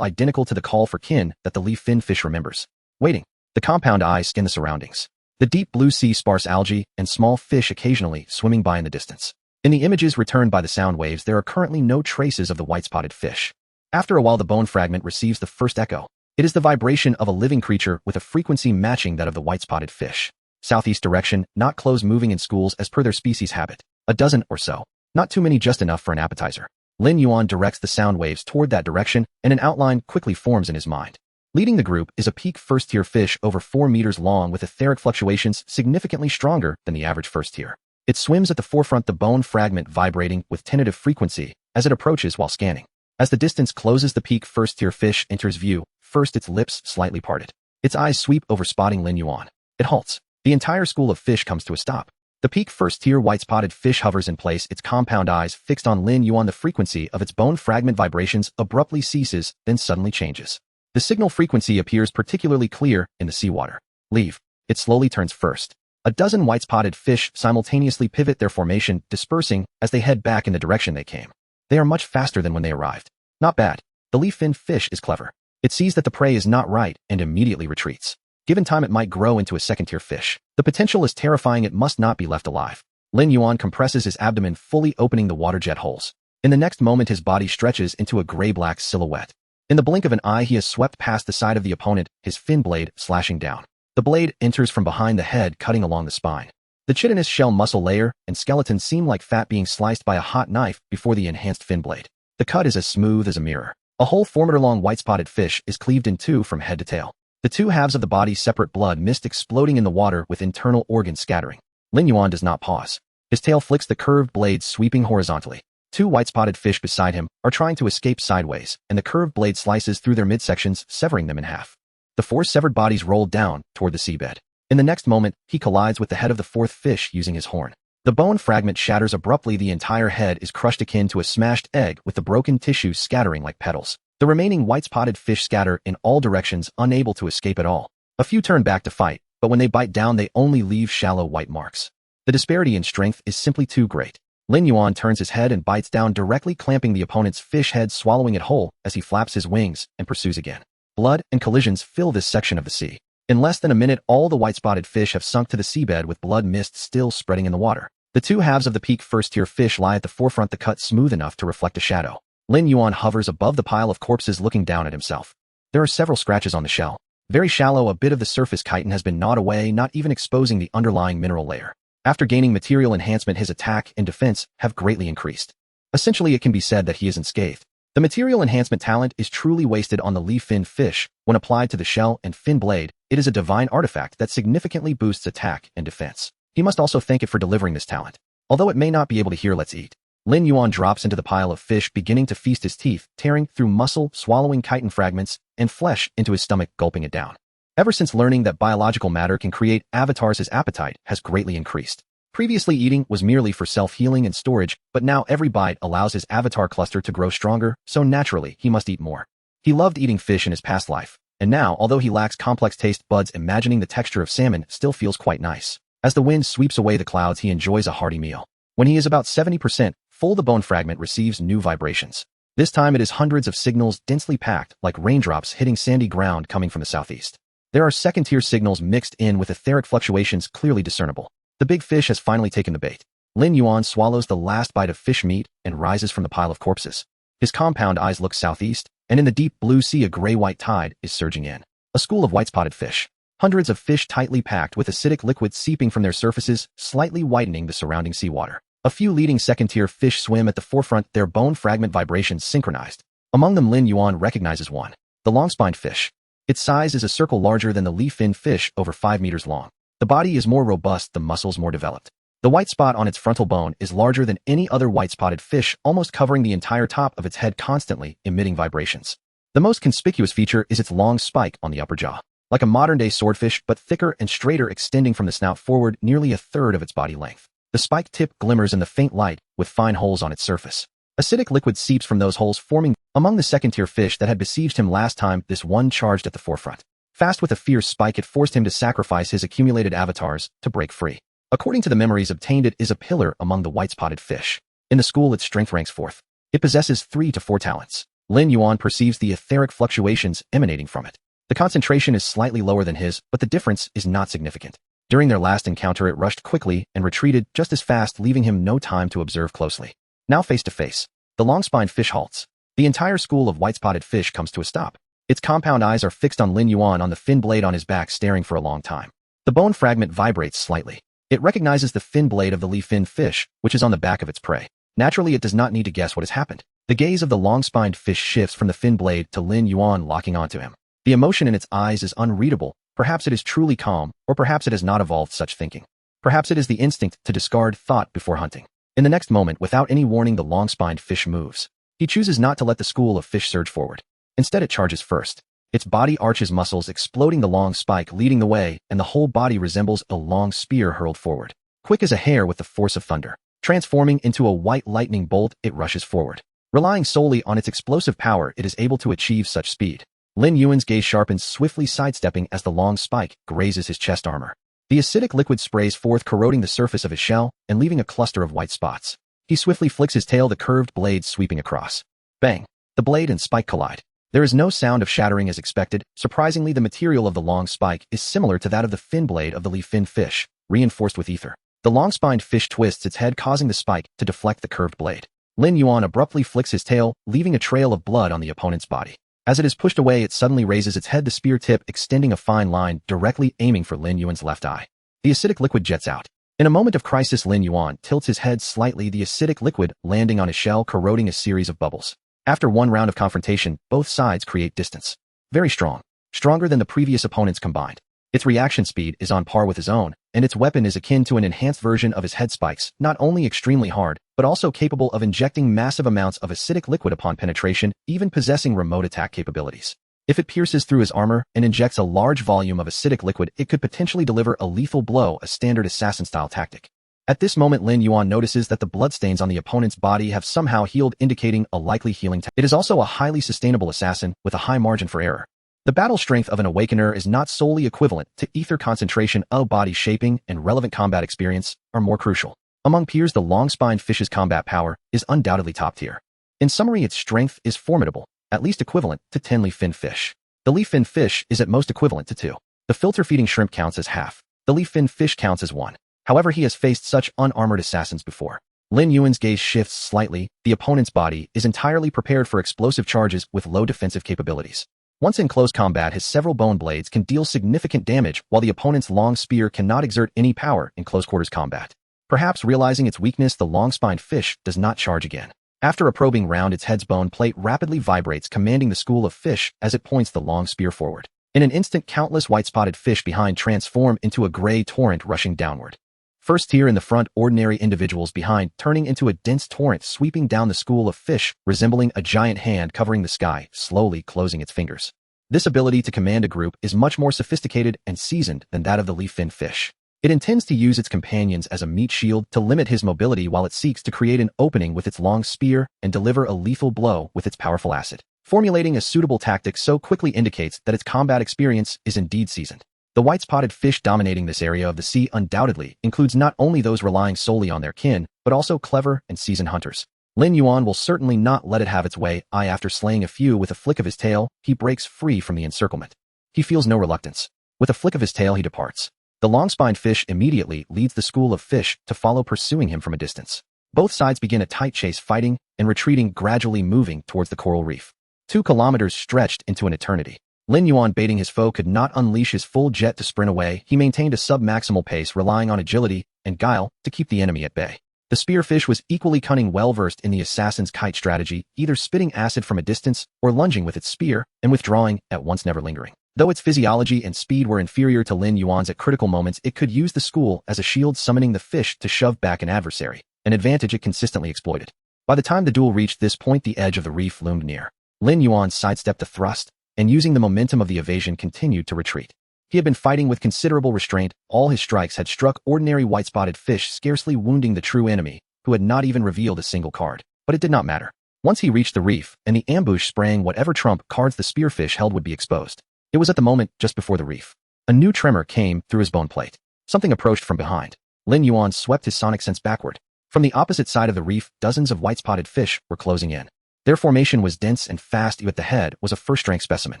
identical to the call for kin that the leaf-fin fish remembers. Waiting. The compound eye scan the surroundings. The deep blue sea, sparse algae, and small fish occasionally swimming by in the distance. In the images returned by the sound waves, there are currently no traces of the white-spotted fish. After a while, the bone fragment receives the first echo. It is the vibration of a living creature with a frequency matching that of the white-spotted fish. Southeast direction, not close, moving in schools as per their species habit. A dozen or so. Not too many, just enough for an appetizer. Lin Yuan directs the sound waves toward that direction, and an outline quickly forms in his mind. Leading the group is a peak first-tier fish over 4 meters long with etheric fluctuations significantly stronger than the average first tier. It swims at the forefront, the bone fragment vibrating with tentative frequency as it approaches while scanning. As the distance closes, the peak first-tier fish enters view, first its lips slightly parted. Its eyes sweep over, spotting Lin Yuan. It halts. The entire school of fish comes to a stop. The peak first-tier white-spotted fish hovers in place, its compound eyes fixed on Lin Yuan. The frequency of its bone fragment vibrations abruptly ceases, then suddenly changes. The signal frequency appears particularly clear in the seawater. Leave. It slowly turns first. A dozen white-spotted fish simultaneously pivot their formation, dispersing as they head back in the direction they came. They are much faster than when they arrived. Not bad. The leaf-fin fish is clever. It sees that the prey is not right and immediately retreats. Given time, it might grow into a second-tier fish. The potential is terrifying. It must not be left alive. Lin Yuan compresses his abdomen, fully opening the water jet holes. In the next moment, his body stretches into a gray-black silhouette. In the blink of an eye, he has swept past the side of the opponent, his fin blade slashing down. The blade enters from behind the head, cutting along the spine. The chitinous shell, muscle layer, and skeleton seem like fat being sliced by a hot knife before the enhanced fin blade. The cut is as smooth as a mirror. A whole 4-meter-long white-spotted fish is cleaved in two from head to tail. The two halves of the body separate, blood mist exploding in the water with internal organs scattering. Lin Yuan does not pause. His tail flicks, the curved blade sweeping horizontally. 2 white-spotted fish beside him are trying to escape sideways, and the curved blade slices through their midsections, severing them in half. The 4 severed bodies roll down toward the seabed. In the next moment, he collides with the head of the 4th fish using his horn. The bone fragment shatters abruptly. The entire head is crushed, akin to a smashed egg, with the broken tissue scattering like petals. The remaining white-spotted fish scatter in all directions, unable to escape at all. A few turn back to fight, but when they bite down, they only leave shallow white marks. The disparity in strength is simply too great. Lin Yuan turns his head and bites down, directly clamping the opponent's fish head, swallowing it whole as he flaps his wings and pursues again. Blood and collisions fill this section of the sea. In less than a minute, all the white-spotted fish have sunk to the seabed, with blood mist still spreading in the water. The 2 halves of the peak first-tier fish lie at the forefront, the cut smooth enough to reflect a shadow. Lin Yuan hovers above the pile of corpses, looking down at himself. There are several scratches on the shell. Very shallow, a bit of the surface chitin has been gnawed away, not even exposing the underlying mineral layer. After gaining material enhancement, his attack and defense have greatly increased. Essentially, it can be said that he is unscathed. The material enhancement talent is truly wasted on the leaf-fin fish. When applied to the shell and fin blade, it is a divine artifact that significantly boosts attack and defense. He must also thank it for delivering this talent. Although it may not be able to hear "let's eat," Lin Yuan drops into the pile of fish, beginning to feast, his teeth tearing through muscle, swallowing chitin fragments and flesh into his stomach, gulping it down. Ever since learning that biological matter can create avatars, his appetite has greatly increased. Previously, eating was merely for self-healing and storage, but now every bite allows his avatar cluster to grow stronger, so naturally, he must eat more. He loved eating fish in his past life, and now, although he lacks complex taste buds, imagining the texture of salmon still feels quite nice. As the wind sweeps away the clouds, he enjoys a hearty meal. When he is about 70% full, the bone fragment receives new vibrations. This time it is hundreds of signals densely packed, like raindrops hitting sandy ground, coming from the southeast. There are second-tier signals mixed in with etheric fluctuations clearly discernible. The big fish has finally taken the bait. Lin Yuan swallows the last bite of fish meat and rises from the pile of corpses. His compound eyes look southeast, and in the deep blue sea a gray-white tide is surging in. A school of white-spotted fish. Hundreds of fish tightly packed with acidic liquid seeping from their surfaces, slightly whitening the surrounding seawater. A few leading second-tier fish swim at the forefront, their bone fragment vibrations synchronized. Among them Lin Yuan recognizes one. The long-spined fish. Its size is a circle larger than the leaf-fin fish, over 5 meters long. The body is more robust, the muscles more developed. The white spot on its frontal bone is larger than any other white-spotted fish, almost covering the entire top of its head, constantly emitting vibrations. The most conspicuous feature is its long spike on the upper jaw. Like a modern-day swordfish, but thicker and straighter, extending from the snout forward nearly a third of its body length. The spike tip glimmers in the faint light, with fine holes on its surface. Acidic liquid seeps from those holes, forming among the second-tier fish that had besieged him last time. This one charged at the forefront. Fast with a fierce spike, it forced him to sacrifice his accumulated avatars to break free. According to the memories obtained, it is a pillar among the white-spotted fish. In the school, its strength ranks 4th. It possesses 3 to 4 talents. Lin Yuan perceives the etheric fluctuations emanating from it. The concentration is slightly lower than his, but the difference is not significant. During their last encounter, it rushed quickly and retreated just as fast, leaving him no time to observe closely. Now face to face, the long-spined fish halts. The entire school of white-spotted fish comes to a stop. Its compound eyes are fixed on Lin Yuan, on the fin blade on his back, staring for a long time. The bone fragment vibrates slightly. It recognizes the fin blade of the leaf-fin fish, which is on the back of its prey. Naturally, it does not need to guess what has happened. The gaze of the long-spined fish shifts from the fin blade to Lin Yuan, locking onto him. The emotion in its eyes is unreadable. Perhaps it is truly calm, or perhaps it has not evolved such thinking. Perhaps it is the instinct to discard thought before hunting. In the next moment, without any warning, the long-spined fish moves. He chooses not to let the school of fish surge forward. Instead, it charges first. Its body arches, muscles exploding, the long spike leading the way, and the whole body resembles a long spear hurled forward. Quick as a hare with the force of thunder. Transforming into a white lightning bolt, it rushes forward. Relying solely on its explosive power, it is able to achieve such speed. Lin Yuan's gaze sharpens, swiftly sidestepping as the long spike grazes his chest armor. The acidic liquid sprays forth, corroding the surface of his shell and leaving a cluster of white spots. He swiftly flicks his tail, the curved blade sweeping across. Bang! The blade and spike collide. There is no sound of shattering as expected. Surprisingly, the material of the long spike is similar to that of the fin blade of the leaf-fin fish, reinforced with ether. The long-spined fish twists its head, causing the spike to deflect the curved blade. Lin Yuan abruptly flicks his tail, leaving a trail of blood on the opponent's body. As it is pushed away, it suddenly raises its head, the spear tip extending a fine line, directly aiming for Lin Yuan's left eye. The acidic liquid jets out. In a moment of crisis, Lin Yuan tilts his head slightly, the acidic liquid landing on his shell, corroding a series of bubbles. After one round of confrontation, both sides create distance. Very strong. Stronger than the previous opponents combined. Its reaction speed is on par with his own, and its weapon is akin to an enhanced version of his head spikes, not only extremely hard, but also capable of injecting massive amounts of acidic liquid upon penetration, even possessing remote attack capabilities. If it pierces through his armor and injects a large volume of acidic liquid, it could potentially deliver a lethal blow, a standard assassin-style tactic. At this moment, Lin Yuan notices that the bloodstains on the opponent's body have somehow healed, indicating a likely healing tactic. It is also a highly sustainable assassin with a high margin for error. The battle strength of an awakener is not solely equivalent to ether concentration, body shaping, and relevant combat experience are more crucial. Among peers, the long-spined fish's combat power is undoubtedly top tier. In summary, its strength is formidable, at least equivalent to 10 leaf-fin fish. The leaf-fin fish is at most equivalent to 2. The filter-feeding shrimp counts as half. The leaf-fin fish counts as 1. However, he has faced such unarmored assassins before. Lin Yuan's gaze shifts slightly. The opponent's body is entirely prepared for explosive charges with low defensive capabilities. Once in close combat, his several bone blades can deal significant damage, while the opponent's long spear cannot exert any power in close-quarters combat. Perhaps realizing its weakness, the long-spined fish does not charge again. After a probing round, its head's bone plate rapidly vibrates, commanding the school of fish as it points the long spear forward. In an instant, countless white-spotted fish behind transform into a gray torrent rushing downward. First tier in the front, ordinary individuals behind, turning into a dense torrent sweeping down the school of fish, resembling a giant hand covering the sky, slowly closing its fingers. This ability to command a group is much more sophisticated and seasoned than that of the leaf-fin fish. It intends to use its companions as a meat shield to limit his mobility while it seeks to create an opening with its long spear and deliver a lethal blow with its powerful acid. Formulating a suitable tactic so quickly indicates that its combat experience is indeed seasoned. The white-spotted fish dominating this area of the sea undoubtedly includes not only those relying solely on their kin, but also clever and seasoned hunters. Lin Yuan will certainly not let it have its way. After slaying a few with a flick of his tail, he breaks free from the encirclement. He feels no reluctance. With a flick of his tail he departs. The long-spined fish immediately leads the school of fish to follow, pursuing him from a distance. Both sides begin a tight chase, fighting and retreating, gradually moving towards the coral reef. 2 kilometers stretched into an eternity. Lin Yuan, baiting his foe, could not unleash his full jet to sprint away. He maintained a sub-maximal pace, relying on agility and guile to keep the enemy at bay. The spearfish was equally cunning, well-versed in the assassin's kite strategy, either spitting acid from a distance or lunging with its spear and withdrawing at once, never lingering. Though its physiology and speed were inferior to Lin Yuan's at critical moments, it could use the school as a shield, summoning the fish to shove back an adversary, an advantage it consistently exploited. By the time the duel reached this point, the edge of the reef loomed near. Lin Yuan sidestepped the thrust, and using the momentum of the evasion continued to retreat. He had been fighting with considerable restraint. All his strikes had struck ordinary white-spotted fish, scarcely wounding the true enemy, who had not even revealed a single card. But it did not matter. Once he reached the reef, and the ambush sprang, whatever trump cards the spearfish held would be exposed. It was at the moment just before the reef. A new tremor came through his bone plate. Something approached from behind. Lin Yuan swept his sonic sense backward. From the opposite side of the reef, dozens of white-spotted fish were closing in. Their formation was dense and fast, yet the head was a first-rank specimen.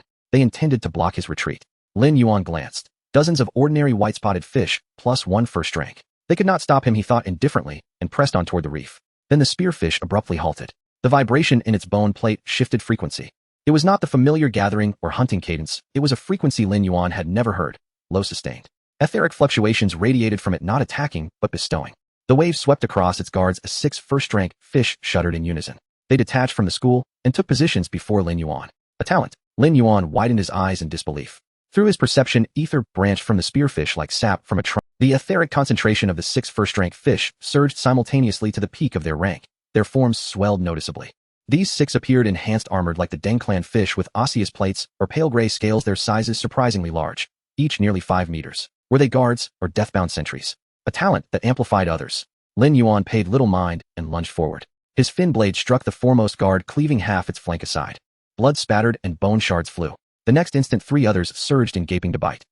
They intended to block his retreat. Lin Yuan glanced. Dozens of ordinary white-spotted fish, plus 1 first rank. They could not stop him, he thought indifferently, and pressed on toward the reef. Then the spearfish abruptly halted. The vibration in its bone plate shifted frequency. It was not the familiar gathering or hunting cadence. It was a frequency Lin Yuan had never heard. Low, sustained. Etheric fluctuations radiated from it, not attacking, but bestowing. The wave swept across its guards as 6 first-rank fish shuddered in unison. They detached from the school and took positions before Lin Yuan. A talent. Lin Yuan widened his eyes in disbelief. Through his perception, ether branched from the spearfish like sap from a trunk. The etheric concentration of the 6 first-rank fish surged simultaneously to the peak of their rank. Their forms swelled noticeably. These 6 appeared enhanced, armored like the Dengclan fish with osseous plates or pale gray scales, their sizes surprisingly large, each nearly 5 meters. Were they guards or deathbound sentries? A talent that amplified others. Lin Yuan paid little mind and lunged forward. His fin blade struck the foremost guard, cleaving half its flank aside. Blood spattered and bone shards flew. The next instant 3 others surged in, gaping to bite.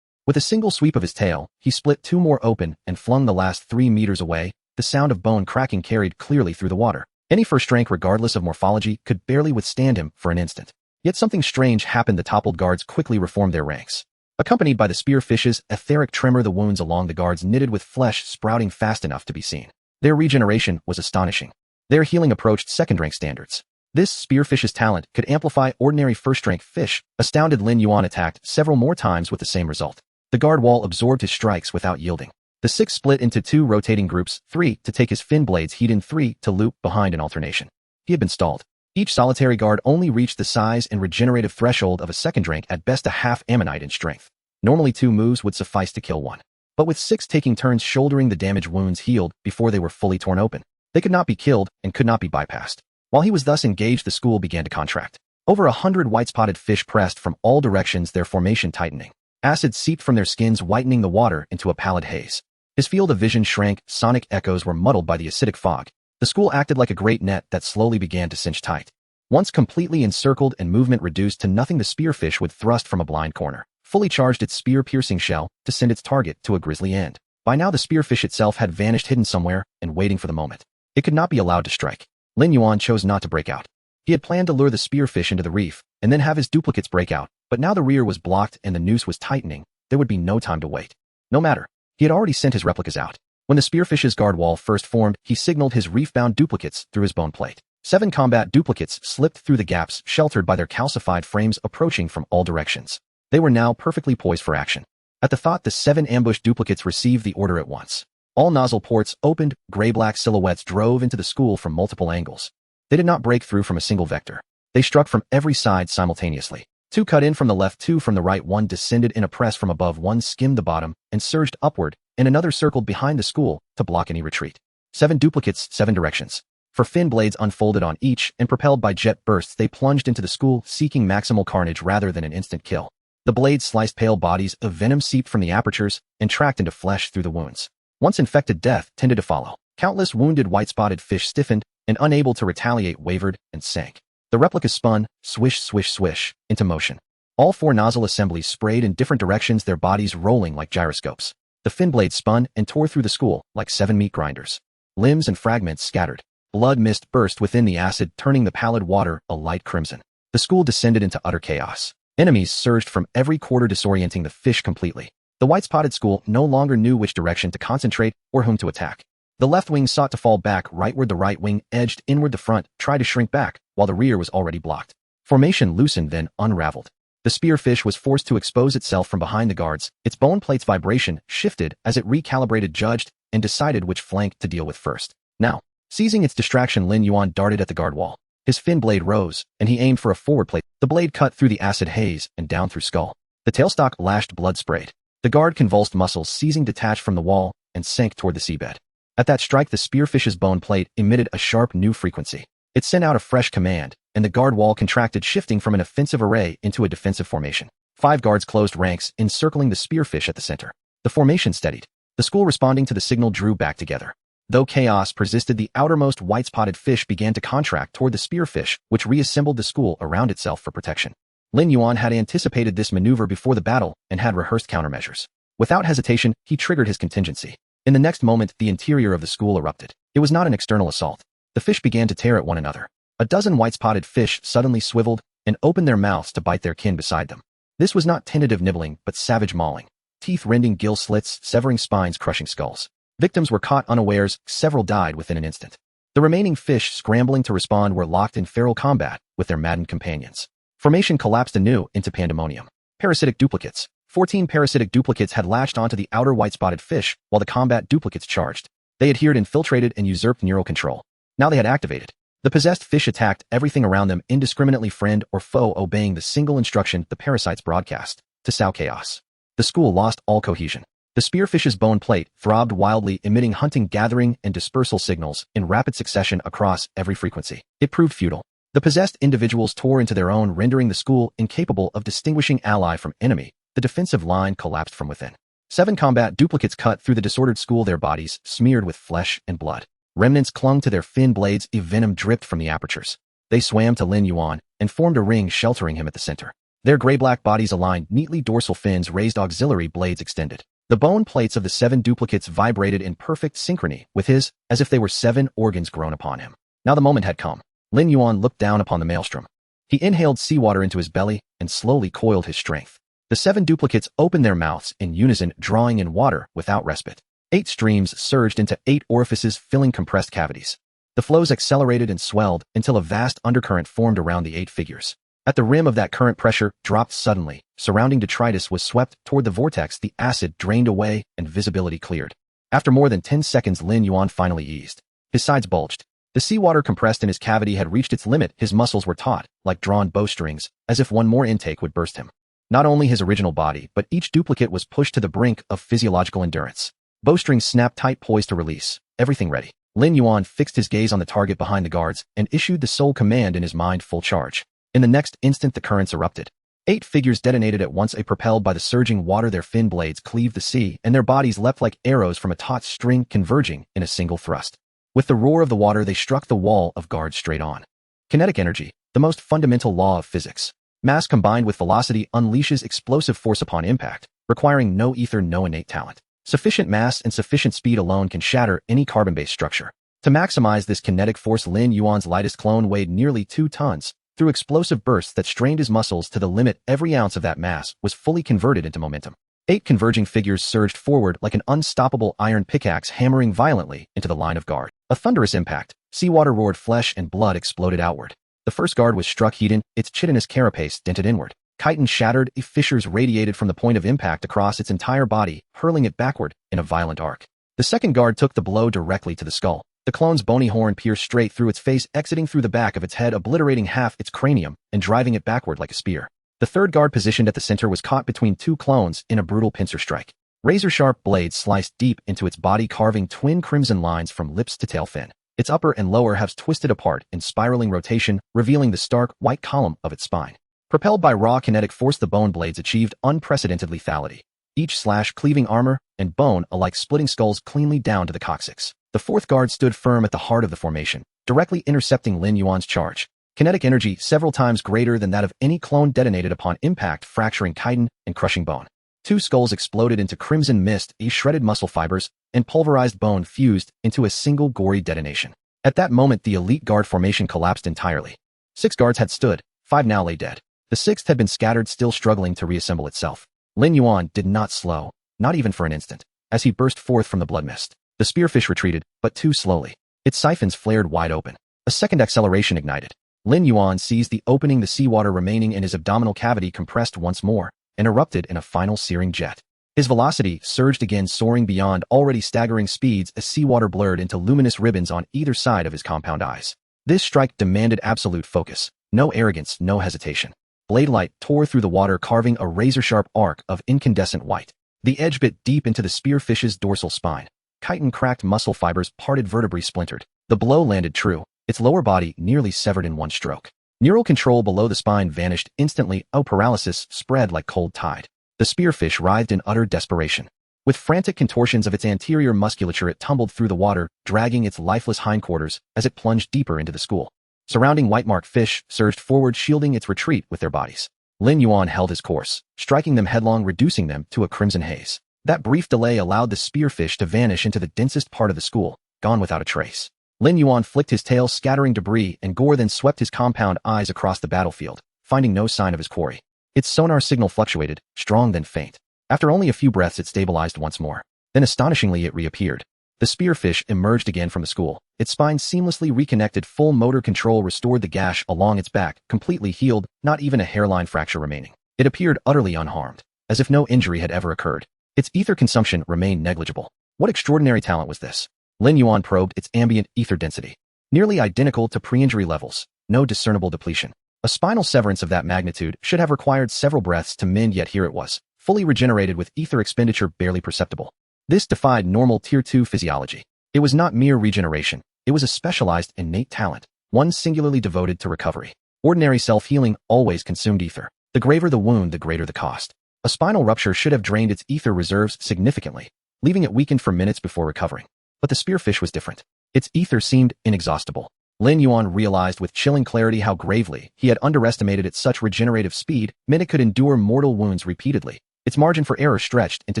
With a single sweep of his tail, he split 2 more open and flung the last 3 meters away. The sound of bone cracking carried clearly through the water. Any first rank, regardless of morphology, could barely withstand him for an instant. Yet something strange happened. The toppled guards quickly reformed their ranks. Accompanied by the spearfish's etheric tremor, the wounds along the guards knitted with flesh, sprouting fast enough to be seen. Their regeneration was astonishing. Their healing approached second-rank standards. This spearfish's talent could amplify ordinary first-rank fish. Astounded, Lin Yuan attacked several more times with the same result. The guard wall absorbed his strikes without yielding. The 6 split into 2 rotating groups, 3 to take his fin blades heat and 3 to loop behind in alternation. He had been stalled. Each solitary guard only reached the size and regenerative threshold of a second rank, at best a half ammonite in strength. Normally 2 moves would suffice to kill one. But with 6 taking turns shouldering the damage, wounds healed before they were fully torn open. They could not be killed and could not be bypassed. While he was thus engaged, the school began to contract. Over 100 white-spotted fish pressed from all directions, their formation tightening. Acid seeped from their skins, whitening the water into a pallid haze. His field of vision shrank, sonic echoes were muddled by the acidic fog. The school acted like a great net that slowly began to cinch tight. Once completely encircled and movement reduced to nothing, the spearfish would thrust from a blind corner, fully charged its spear-piercing shell to send its target to a grisly end. By now the spearfish itself had vanished, hidden somewhere and waiting for the moment. It could not be allowed to strike. Lin Yuan chose not to break out. He had planned to lure the spearfish into the reef and then have his duplicates break out, but now the rear was blocked and the noose was tightening. There would be no time to wait. No matter. He had already sent his replicas out. When the spearfish's guard wall first formed, he signaled his reef-bound duplicates through his bone plate. 7 combat duplicates slipped through the gaps, sheltered by their calcified frames, approaching from all directions. They were now perfectly poised for action. At the thought, the 7 ambushed duplicates received the order at once. All nozzle ports opened, gray-black silhouettes drove into the school from multiple angles. They did not break through from a single vector. They struck from every side simultaneously. 2 cut in from the left, 2 from the right, 1 descended in a press from above, 1 skimmed the bottom and surged upward, and another circled behind the school to block any retreat. 7 duplicates, 7 directions. For fin blades unfolded on each, and propelled by jet bursts, they plunged into the school, seeking maximal carnage rather than an instant kill. The blades sliced pale bodies of venom, seeped from the apertures and tracked into flesh through the wounds. Once infected, death tended to follow. Countless wounded white-spotted fish stiffened and, unable to retaliate, wavered and sank. The replicas spun, swish, swish, swish, into motion. All 4 nozzle assemblies sprayed in different directions, their bodies rolling like gyroscopes. The fin blades spun and tore through the school like 7 meat grinders. Limbs and fragments scattered. Blood mist burst within the acid, turning the pallid water a light crimson. The school descended into utter chaos. Enemies surged from every quarter, disorienting the fish completely. The white-spotted school no longer knew which direction to concentrate or whom to attack. The left wing sought to fall back rightward, the right wing edged inward, the front tried to shrink back, while the rear was already blocked. Formation loosened, then unraveled. The spearfish was forced to expose itself from behind the guards. Its bone plate's vibration shifted as it recalibrated, judged, and decided which flank to deal with first. Now, seizing its distraction, Lin Yuan darted at the guard wall. His fin blade rose, and he aimed for a forward plate. The blade cut through the acid haze and down through skull. The tailstock lashed, blood sprayed. The guard convulsed, muscles seizing detached from the wall and sank toward the seabed. At that strike, the spearfish's bone plate emitted a sharp new frequency. It sent out a fresh command, and the guard wall contracted, shifting from an offensive array into a defensive formation. 5 guards closed ranks, encircling the spearfish at the center. The formation steadied. The school, responding to the signal, drew back together. Though chaos persisted, the outermost white-spotted fish began to contract toward the spearfish, which reassembled the school around itself for protection. Lin Yuan had anticipated this maneuver before the battle and had rehearsed countermeasures. Without hesitation, he triggered his contingency. In the next moment, the interior of the school erupted. It was not an external assault. The fish began to tear at one another. A dozen white-spotted fish suddenly swiveled and opened their mouths to bite their kin beside them. This was not tentative nibbling, but savage mauling. Teeth rending gill slits, severing spines, crushing skulls. Victims were caught unawares, several died within an instant. The remaining fish, scrambling to respond, were locked in feral combat with their maddened companions. Formation collapsed anew into pandemonium. Parasitic duplicates. 14 parasitic duplicates had latched onto the outer white-spotted fish, while the combat duplicates charged. They adhered, infiltrated, and usurped neural control. Now they had activated. The possessed fish attacked everything around them indiscriminately, friend or foe, obeying the single instruction the parasites broadcast: to sow chaos. The school lost all cohesion. The spearfish's bone plate throbbed wildly, emitting hunting, gathering, and dispersal signals in rapid succession across every frequency. It proved futile. The possessed individuals tore into their own, rendering the school incapable of distinguishing ally from enemy. The defensive line collapsed from within. 7 combat duplicates cut through the disordered school, their bodies smeared with flesh and blood. Remnants clung to their fin blades, venom dripped from the apertures. They swam to Lin Yuan and formed a ring, sheltering him at the center. Their gray-black bodies aligned neatly, dorsal fins raised, auxiliary blades extended. The bone plates of the 7 duplicates vibrated in perfect synchrony with his, as if they were 7 organs grown upon him. Now the moment had come. Lin Yuan looked down upon the maelstrom. He inhaled seawater into his belly and slowly coiled his strength. The 7 duplicates opened their mouths in unison, drawing in water without respite. 8 streams surged into 8 orifices, filling compressed cavities. The flows accelerated and swelled until a vast undercurrent formed around the 8 figures. At the rim of that current, pressure dropped suddenly. Surrounding detritus was swept toward the vortex, the acid drained away, and visibility cleared. After more than 10 seconds, Lin Yuan finally eased. His sides bulged. The seawater compressed in his cavity had reached its limit. His muscles were taut, like drawn bowstrings, as if one more intake would burst him. Not only his original body, but each duplicate was pushed to the brink of physiological endurance. Bowstrings snapped tight, poised to release. Everything ready. Lin Yuan fixed his gaze on the target behind the guards and issued the sole command in his mind: full charge. In the next instant, the currents erupted. 8 figures detonated at once, propelled by the surging water. Their fin blades cleaved the sea, and their bodies leapt like arrows from a taut string, converging in a single thrust. With the roar of the water, they struck the wall of guards straight on. Kinetic energy, the most fundamental law of physics. Mass combined with velocity unleashes explosive force upon impact, requiring no ether, no innate talent. Sufficient mass and sufficient speed alone can shatter any carbon-based structure. To maximize this kinetic force, Lin Yuan's lightest clone weighed nearly 2 tons. Through explosive bursts that strained his muscles to the limit, every ounce of that mass was fully converted into momentum. 8 converging figures surged forward like an unstoppable iron pickaxe, hammering violently into the line of guard. A thunderous impact. Seawater roared, flesh and blood exploded outward. The first guard was struck, Hedon, its chitinous carapace dented inward. Chitin shattered, fissures radiated from the point of impact across its entire body, hurling it backward in a violent arc. The second guard took the blow directly to the skull. The clone's bony horn pierced straight through its face, exiting through the back of its head, obliterating half its cranium and driving it backward like a spear. The third guard, positioned at the center, was caught between 2 clones in a brutal pincer strike. Razor-sharp blades sliced deep into its body, carving twin crimson lines from lips to tail fin. Its upper and lower halves twisted apart in spiraling rotation, revealing the stark, white column of its spine. Propelled by raw kinetic force, the bone blades achieved unprecedented lethality. Each slash cleaving armor and bone alike, splitting skulls cleanly down to the coccyx. The fourth guard stood firm at the heart of the formation, directly intercepting Lin Yuan's charge. Kinetic energy several times greater than that of any clone detonated upon impact, fracturing chitin and crushing bone. 2 skulls exploded into crimson mist, shredded muscle fibers, and pulverized bone fused into a single gory detonation. At that moment, the elite guard formation collapsed entirely. 6 guards had stood, 5 now lay dead. The sixth had been scattered, still struggling to reassemble itself. Lin Yuan did not slow, not even for an instant, as he burst forth from the blood mist. The spearfish retreated, but too slowly. Its siphons flared wide open. A second acceleration ignited. Lin Yuan seized the opening, the seawater remaining in his abdominal cavity compressed once more and erupted in a final searing jet. His velocity surged again, soaring beyond already staggering speeds as seawater blurred into luminous ribbons on either side of his compound eyes. This strike demanded absolute focus. No arrogance, no hesitation. Blade light tore through the water, carving a razor-sharp arc of incandescent white. The edge bit deep into the spearfish's dorsal spine. Chitin cracked muscle fibers, parted vertebrae splintered. The blow landed true, its lower body nearly severed in one stroke. Neural control below the spine vanished instantly. Paralysis spread like cold tide. The spearfish writhed in utter desperation. With frantic contortions of its anterior musculature, it tumbled through the water, dragging its lifeless hindquarters as it plunged deeper into the school. Surrounding white-marked fish surged forward, shielding its retreat with their bodies. Lin Yuan held his course, striking them headlong, reducing them to a crimson haze. That brief delay allowed the spearfish to vanish into the densest part of the school, gone without a trace. Lin Yuan flicked his tail, scattering debris and gore, then swept his compound eyes across the battlefield, finding no sign of his quarry. Its sonar signal fluctuated, strong then faint. After only a few breaths, it stabilized once more. Then astonishingly, it reappeared. The spearfish emerged again from the school. Its spine seamlessly reconnected, full motor control restored the gash along its back, completely healed, not even a hairline fracture remaining. It appeared utterly unharmed, as if no injury had ever occurred. Its ether consumption remained negligible. What extraordinary talent was this? Lin Yuan probed its ambient ether density. Nearly identical to pre-injury levels, no discernible depletion. A spinal severance of that magnitude should have required several breaths to mend, yet here it was, fully regenerated with ether expenditure barely perceptible. This defied normal Tier 2 physiology. It was not mere regeneration. It was a specialized, innate talent, one singularly devoted to recovery. Ordinary self-healing always consumed ether. The graver the wound, the greater the cost. A spinal rupture should have drained its ether reserves significantly, leaving it weakened for minutes before recovering. But the spearfish was different. Its ether seemed inexhaustible. Lin Yuan realized with chilling clarity how gravely he had underestimated its such regenerative speed meant it could endure mortal wounds repeatedly. Its margin for error stretched into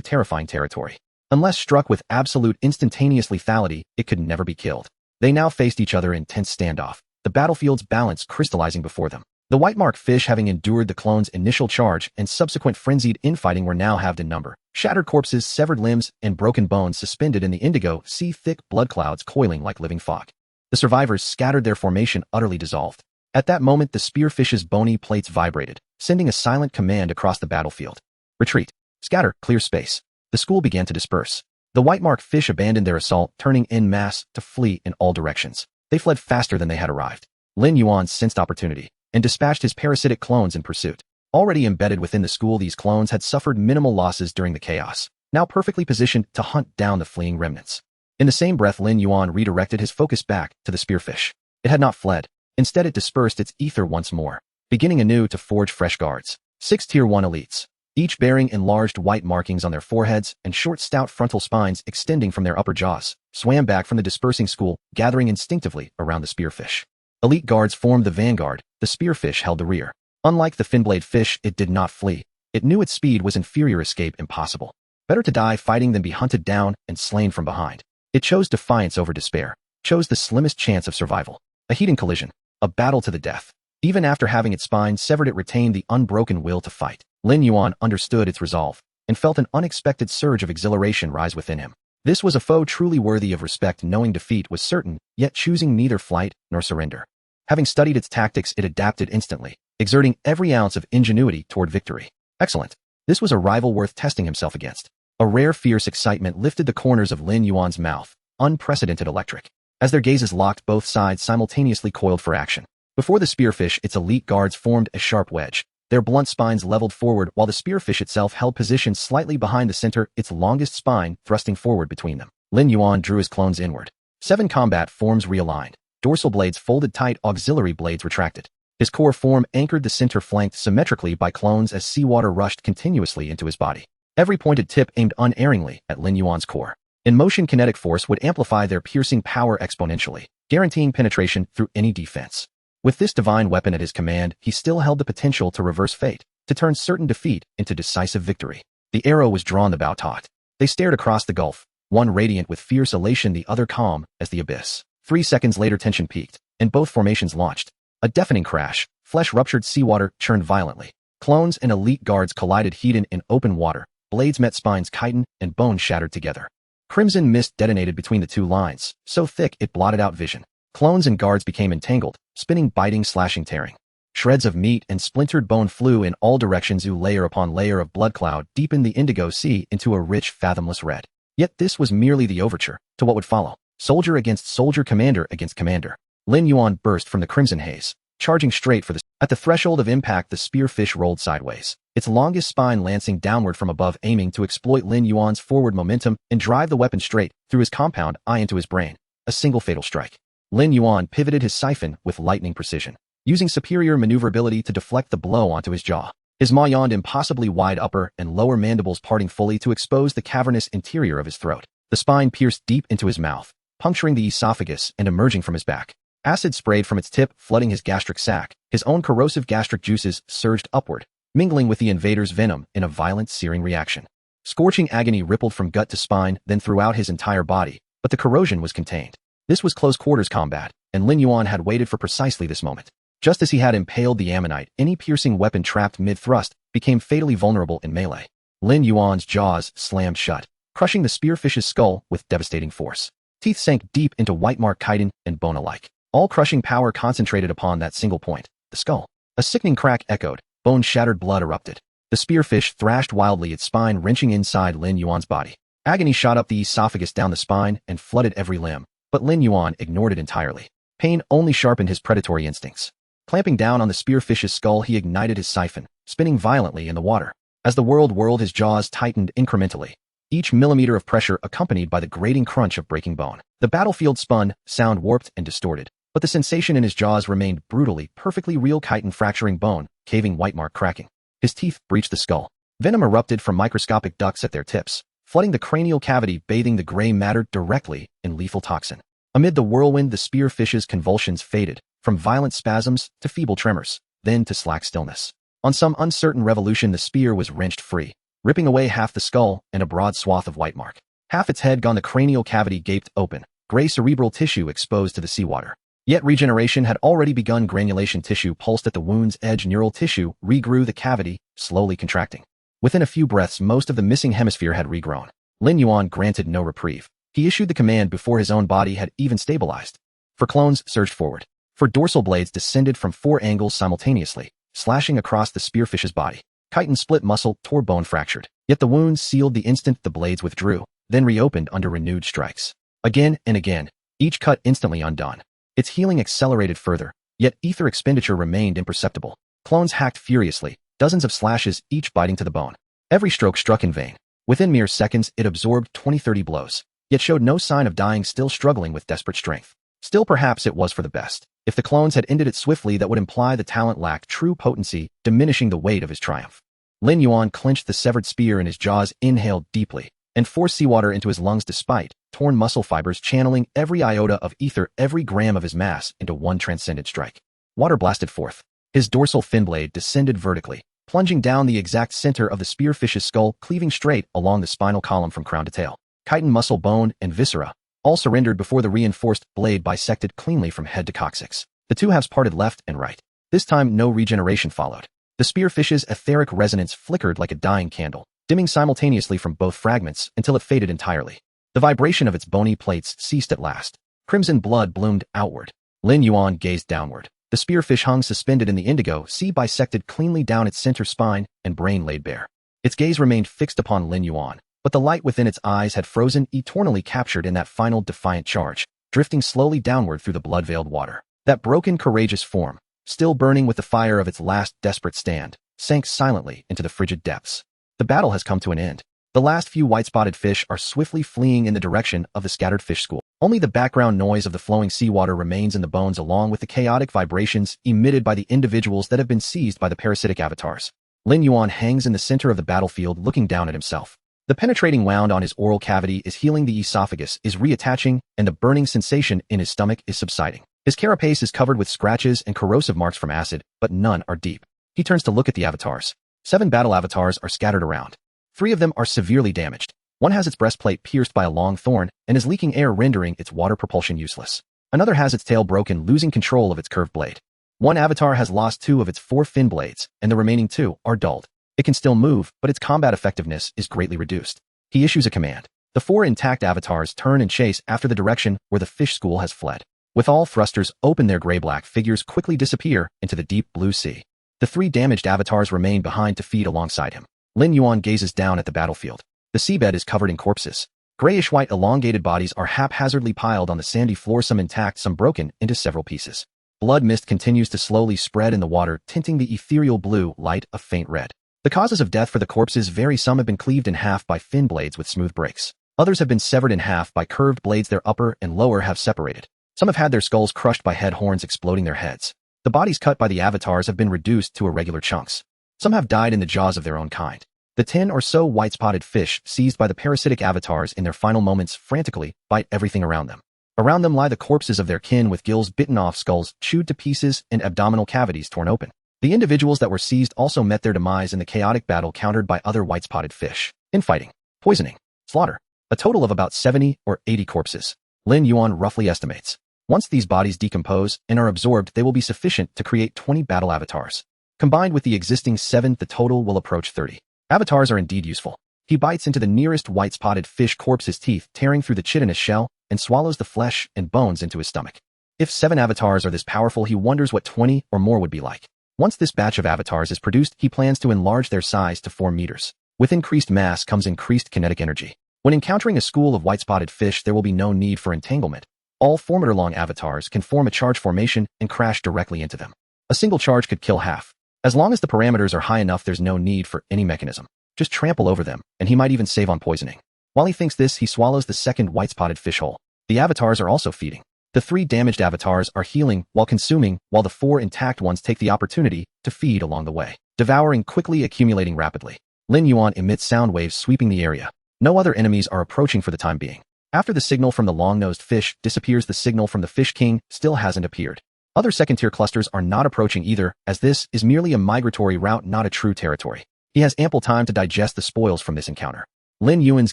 terrifying territory. Unless struck with absolute instantaneous lethality, it could never be killed. They now faced each other in tense standoff, the battlefield's balance crystallizing before them. The white-marked fish, having endured the clone's initial charge and subsequent frenzied infighting, were now halved in number. Shattered corpses, severed limbs, and broken bones suspended in the indigo sea, thick blood clouds coiling like living fog. The survivors scattered, their formation utterly dissolved. At that moment, the spearfish's bony plates vibrated, sending a silent command across the battlefield. Retreat. Scatter. Clear space. The school began to disperse. The white-marked fish abandoned their assault, turning en masse to flee in all directions. They fled faster than they had arrived. Lin Yuan sensed opportunity and dispatched his parasitic clones in pursuit. Already embedded within the school, these clones had suffered minimal losses during the chaos, now perfectly positioned to hunt down the fleeing remnants. In the same breath, Lin Yuan redirected his focus back to the spearfish. It had not fled. Instead, it dispersed its ether once more, beginning anew to forge fresh guards. 6 Tier 1 elites, each bearing enlarged white markings on their foreheads and short, stout frontal spines extending from their upper jaws, swam back from the dispersing school, gathering instinctively around the spearfish. Elite guards formed the vanguard. The spearfish held the rear. Unlike the finblade fish, it did not flee. It knew its speed was inferior, escape impossible. Better to die fighting than be hunted down and slain from behind. It chose defiance over despair, chose the slimmest chance of survival. A heating collision, a battle to the death. Even after having its spine severed, it retained the unbroken will to fight. Lin Yuan understood its resolve and felt an unexpected surge of exhilaration rise within him. This was a foe truly worthy of respect, knowing defeat was certain, yet choosing neither flight nor surrender. Having studied its tactics, it adapted instantly, exerting every ounce of ingenuity toward victory. Excellent. This was a rival worth testing himself against. A rare fierce excitement lifted the corners of Lin Yuan's mouth, unprecedented electric. As their gazes locked, both sides simultaneously coiled for action. Before the spearfish, its elite guards formed a sharp wedge, their blunt spines leveled forward, while the spearfish itself held position slightly behind the center, its longest spine thrusting forward between them. Lin Yuan drew his clones inward. 7 combat forms realigned. Dorsal blades folded tight, auxiliary blades retracted. His core form anchored the center, flanked symmetrically by clones as seawater rushed continuously into his body. Every pointed tip aimed unerringly at Lin Yuan's core. In motion, kinetic force would amplify their piercing power exponentially, guaranteeing penetration through any defense. With this divine weapon at his command, he still held the potential to reverse fate, to turn certain defeat into decisive victory. The arrow was drawn, the bow taut. They stared across the gulf, one radiant with fierce elation, the other calm as the abyss. 3 seconds later, tension peaked, and both formations launched. A deafening crash, Flesh-ruptured seawater churned violently. Clones and elite guards collided heated in open water. Blades met spines chitin and bone shattered together. Crimson mist detonated between the two lines, so thick it blotted out vision. Clones and guards became entangled, spinning, biting, slashing, tearing. Shreds of meat and splintered bone flew in all directions. Layer upon layer of blood cloud deepened the indigo sea into a rich, fathomless red. Yet this was merely the overture to what would follow. Soldier against soldier, commander against commander. Lin Yuan burst from the crimson haze, charging straight for the... At the threshold of impact, the spearfish rolled sideways, its longest spine lancing downward from above, aiming to exploit Lin Yuan's forward momentum and drive the weapon straight through his compound eye into his brain. A single fatal strike. Lin Yuan pivoted his siphon with lightning precision, using superior maneuverability to deflect the blow onto his jaw. His maw yawned, impossibly wide upper and lower mandibles parting fully to expose the cavernous interior of his throat. The spine pierced deep into his mouth, puncturing the esophagus and emerging from his back. Acid sprayed from its tip, flooding his gastric sac. His own corrosive gastric juices surged upward, mingling with the invader's venom in a violent, searing reaction. Scorching agony rippled from gut to spine, then throughout his entire body, but the corrosion was contained. This was close-quarters combat, and Lin Yuan had waited for precisely this moment. Just as he had impaled the ammonite, any piercing weapon trapped mid-thrust became fatally vulnerable in melee. Lin Yuan's jaws slammed shut, crushing the spearfish's skull with devastating force. Teeth sank deep into white-mark chitin and bone alike. All crushing power concentrated upon that single point, the skull. A sickening crack echoed, bone-shattered, blood erupted. The spearfish thrashed wildly, its spine wrenching inside Lin Yuan's body. Agony shot up the esophagus, down the spine, and flooded every limb. But Lin Yuan ignored it entirely. Pain only sharpened his predatory instincts. Clamping down on the spearfish's skull, he ignited his siphon, spinning violently in the water. As the world whirled, his jaws tightened incrementally, each millimeter of pressure accompanied by the grating crunch of breaking bone. The battlefield spun, sound warped and distorted, but the sensation in his jaws remained brutally, perfectly real. Chitin fracturing bone, caving, whitemark cracking. His teeth breached the skull. Venom erupted from microscopic ducts at their tips, flooding the cranial cavity, bathing the gray matter directly in lethal toxin. Amid the whirlwind, the spearfish's convulsions faded, from violent spasms to feeble tremors, then to slack stillness. On some uncertain revolution, the spear was wrenched free, ripping away half the skull and a broad swath of whitemark. Half its head gone, the cranial cavity gaped open, gray cerebral tissue exposed to the seawater. Yet regeneration had already begun. Granulation tissue pulsed at the wound's edge. Neural tissue regrew the cavity, slowly contracting. Within a few breaths, most of the missing hemisphere had regrown. Lin Yuan granted no reprieve. He issued the command before his own body had even stabilized. For clones surged forward. For dorsal blades descended from 4 angles simultaneously, slashing across the spearfish's body. Chitin split muscle, tore bone, fractured. Yet the wounds sealed the instant the blades withdrew, then reopened under renewed strikes. Again and again, each cut instantly undone. Its healing accelerated further, yet ether expenditure remained imperceptible. Clones hacked furiously, dozens of slashes, each biting to the bone. Every stroke struck in vain. Within mere seconds, it absorbed 20-30 blows, yet showed no sign of dying, still struggling with desperate strength. Still, perhaps it was for the best. If the clones had ended it swiftly, that would imply the talent lacked true potency, diminishing the weight of his triumph. Lin Yuan clenched the severed spear in his jaws, inhaled deeply, and forced seawater into his lungs despite torn muscle fibers, channeling every iota of ether, every gram of his mass into one transcendent strike. Water blasted forth. His dorsal fin blade descended vertically, plunging down the exact center of the spearfish's skull, cleaving straight along the spinal column from crown to tail. Chitin, muscle, bone, and viscera all surrendered before the reinforced blade bisected cleanly from head to coccyx. The two halves parted left and right. This time, no regeneration followed. The spearfish's etheric resonance flickered like a dying candle, dimming simultaneously from both fragments until it faded entirely. The vibration of its bony plates ceased at last. Crimson blood bloomed outward. Lin Yuan gazed downward. The spearfish hung suspended in the indigo sea, bisected cleanly down its center, spine and brain laid bare. Its gaze remained fixed upon Lin Yuan, but the light within its eyes had frozen, eternally captured in that final defiant charge, drifting slowly downward through the blood-veiled water. That broken, courageous form, still burning with the fire of its last desperate stand, sank silently into the frigid depths. The battle has come to an end. The last few white-spotted fish are swiftly fleeing in the direction of the scattered fish school. Only the background noise of the flowing seawater remains in the bones, along with the chaotic vibrations emitted by the individuals that have been seized by the parasitic avatars. Lin Yuan hangs in the center of the battlefield, looking down at himself. The penetrating wound on his oral cavity is healing, the esophagus is reattaching, and the burning sensation in his stomach is subsiding. His carapace is covered with scratches and corrosive marks from acid, but none are deep. He turns to look at the avatars. 7 battle avatars are scattered around. 3 of them are severely damaged. One has its breastplate pierced by a long thorn and is leaking air, rendering its water propulsion useless. Another has its tail broken, losing control of its curved blade. One avatar has lost 2 of its 4 fin blades, and the remaining 2 are dulled. It can still move, but its combat effectiveness is greatly reduced. He issues a command. The 4 intact avatars turn and chase after the direction where the fish school has fled. With all thrusters open, their gray-black figures quickly disappear into the deep blue sea. The 3 damaged avatars remain behind to feed alongside him. Lin Yuan gazes down at the battlefield. The seabed is covered in corpses. Grayish-white elongated bodies are haphazardly piled on the sandy floor, some intact, some broken into several pieces. Blood mist continues to slowly spread in the water, tinting the ethereal blue light a faint red. The causes of death for the corpses vary. Some have been cleaved in half by fin blades with smooth breaks. Others have been severed in half by curved blades. Their upper and lower have separated. Some have had their skulls crushed by head horns exploding their heads. The bodies cut by the avatars have been reduced to irregular chunks. Some have died in the jaws of their own kind. The 10 or so white-spotted fish, seized by the parasitic avatars in their final moments, frantically bite everything around them. Around them lie the corpses of their kin with gills bitten off, skulls chewed to pieces, and abdominal cavities torn open. The individuals that were seized also met their demise in the chaotic battle countered by other white-spotted fish. Infighting, poisoning, slaughter. A total of about 70 or 80 corpses. Lin Yuan roughly estimates. Once these bodies decompose and are absorbed, they will be sufficient to create 20 battle avatars. Combined with the existing 7, the total will approach 30. Avatars are indeed useful. He bites into the nearest white-spotted fish corpse, his teeth tearing through the chitinous shell, and swallows the flesh and bones into his stomach. If 7 avatars are this powerful, he wonders what 20 or more would be like. Once this batch of avatars is produced, he plans to enlarge their size to 4 meters. With increased mass comes increased kinetic energy. When encountering a school of white-spotted fish, there will be no need for entanglement. All 4-meter-long avatars can form a charge formation and crash directly into them. A single charge could kill half. As long as the parameters are high enough, there's no need for any mechanism. Just trample over them, and he might even save on poisoning. While he thinks this, he swallows the second white-spotted fish whole. The avatars are also feeding. The 3 damaged avatars are healing while consuming, while the 4 intact ones take the opportunity to feed along the way, devouring quickly, accumulating rapidly. Lin Yuan emits sound waves sweeping the area. No other enemies are approaching for the time being. After the signal from the long-nosed fish disappears, the signal from the Fish King still hasn't appeared. Other second-tier clusters are not approaching either, as this is merely a migratory route, not a true territory. He has ample time to digest the spoils from this encounter. Lin Yuan's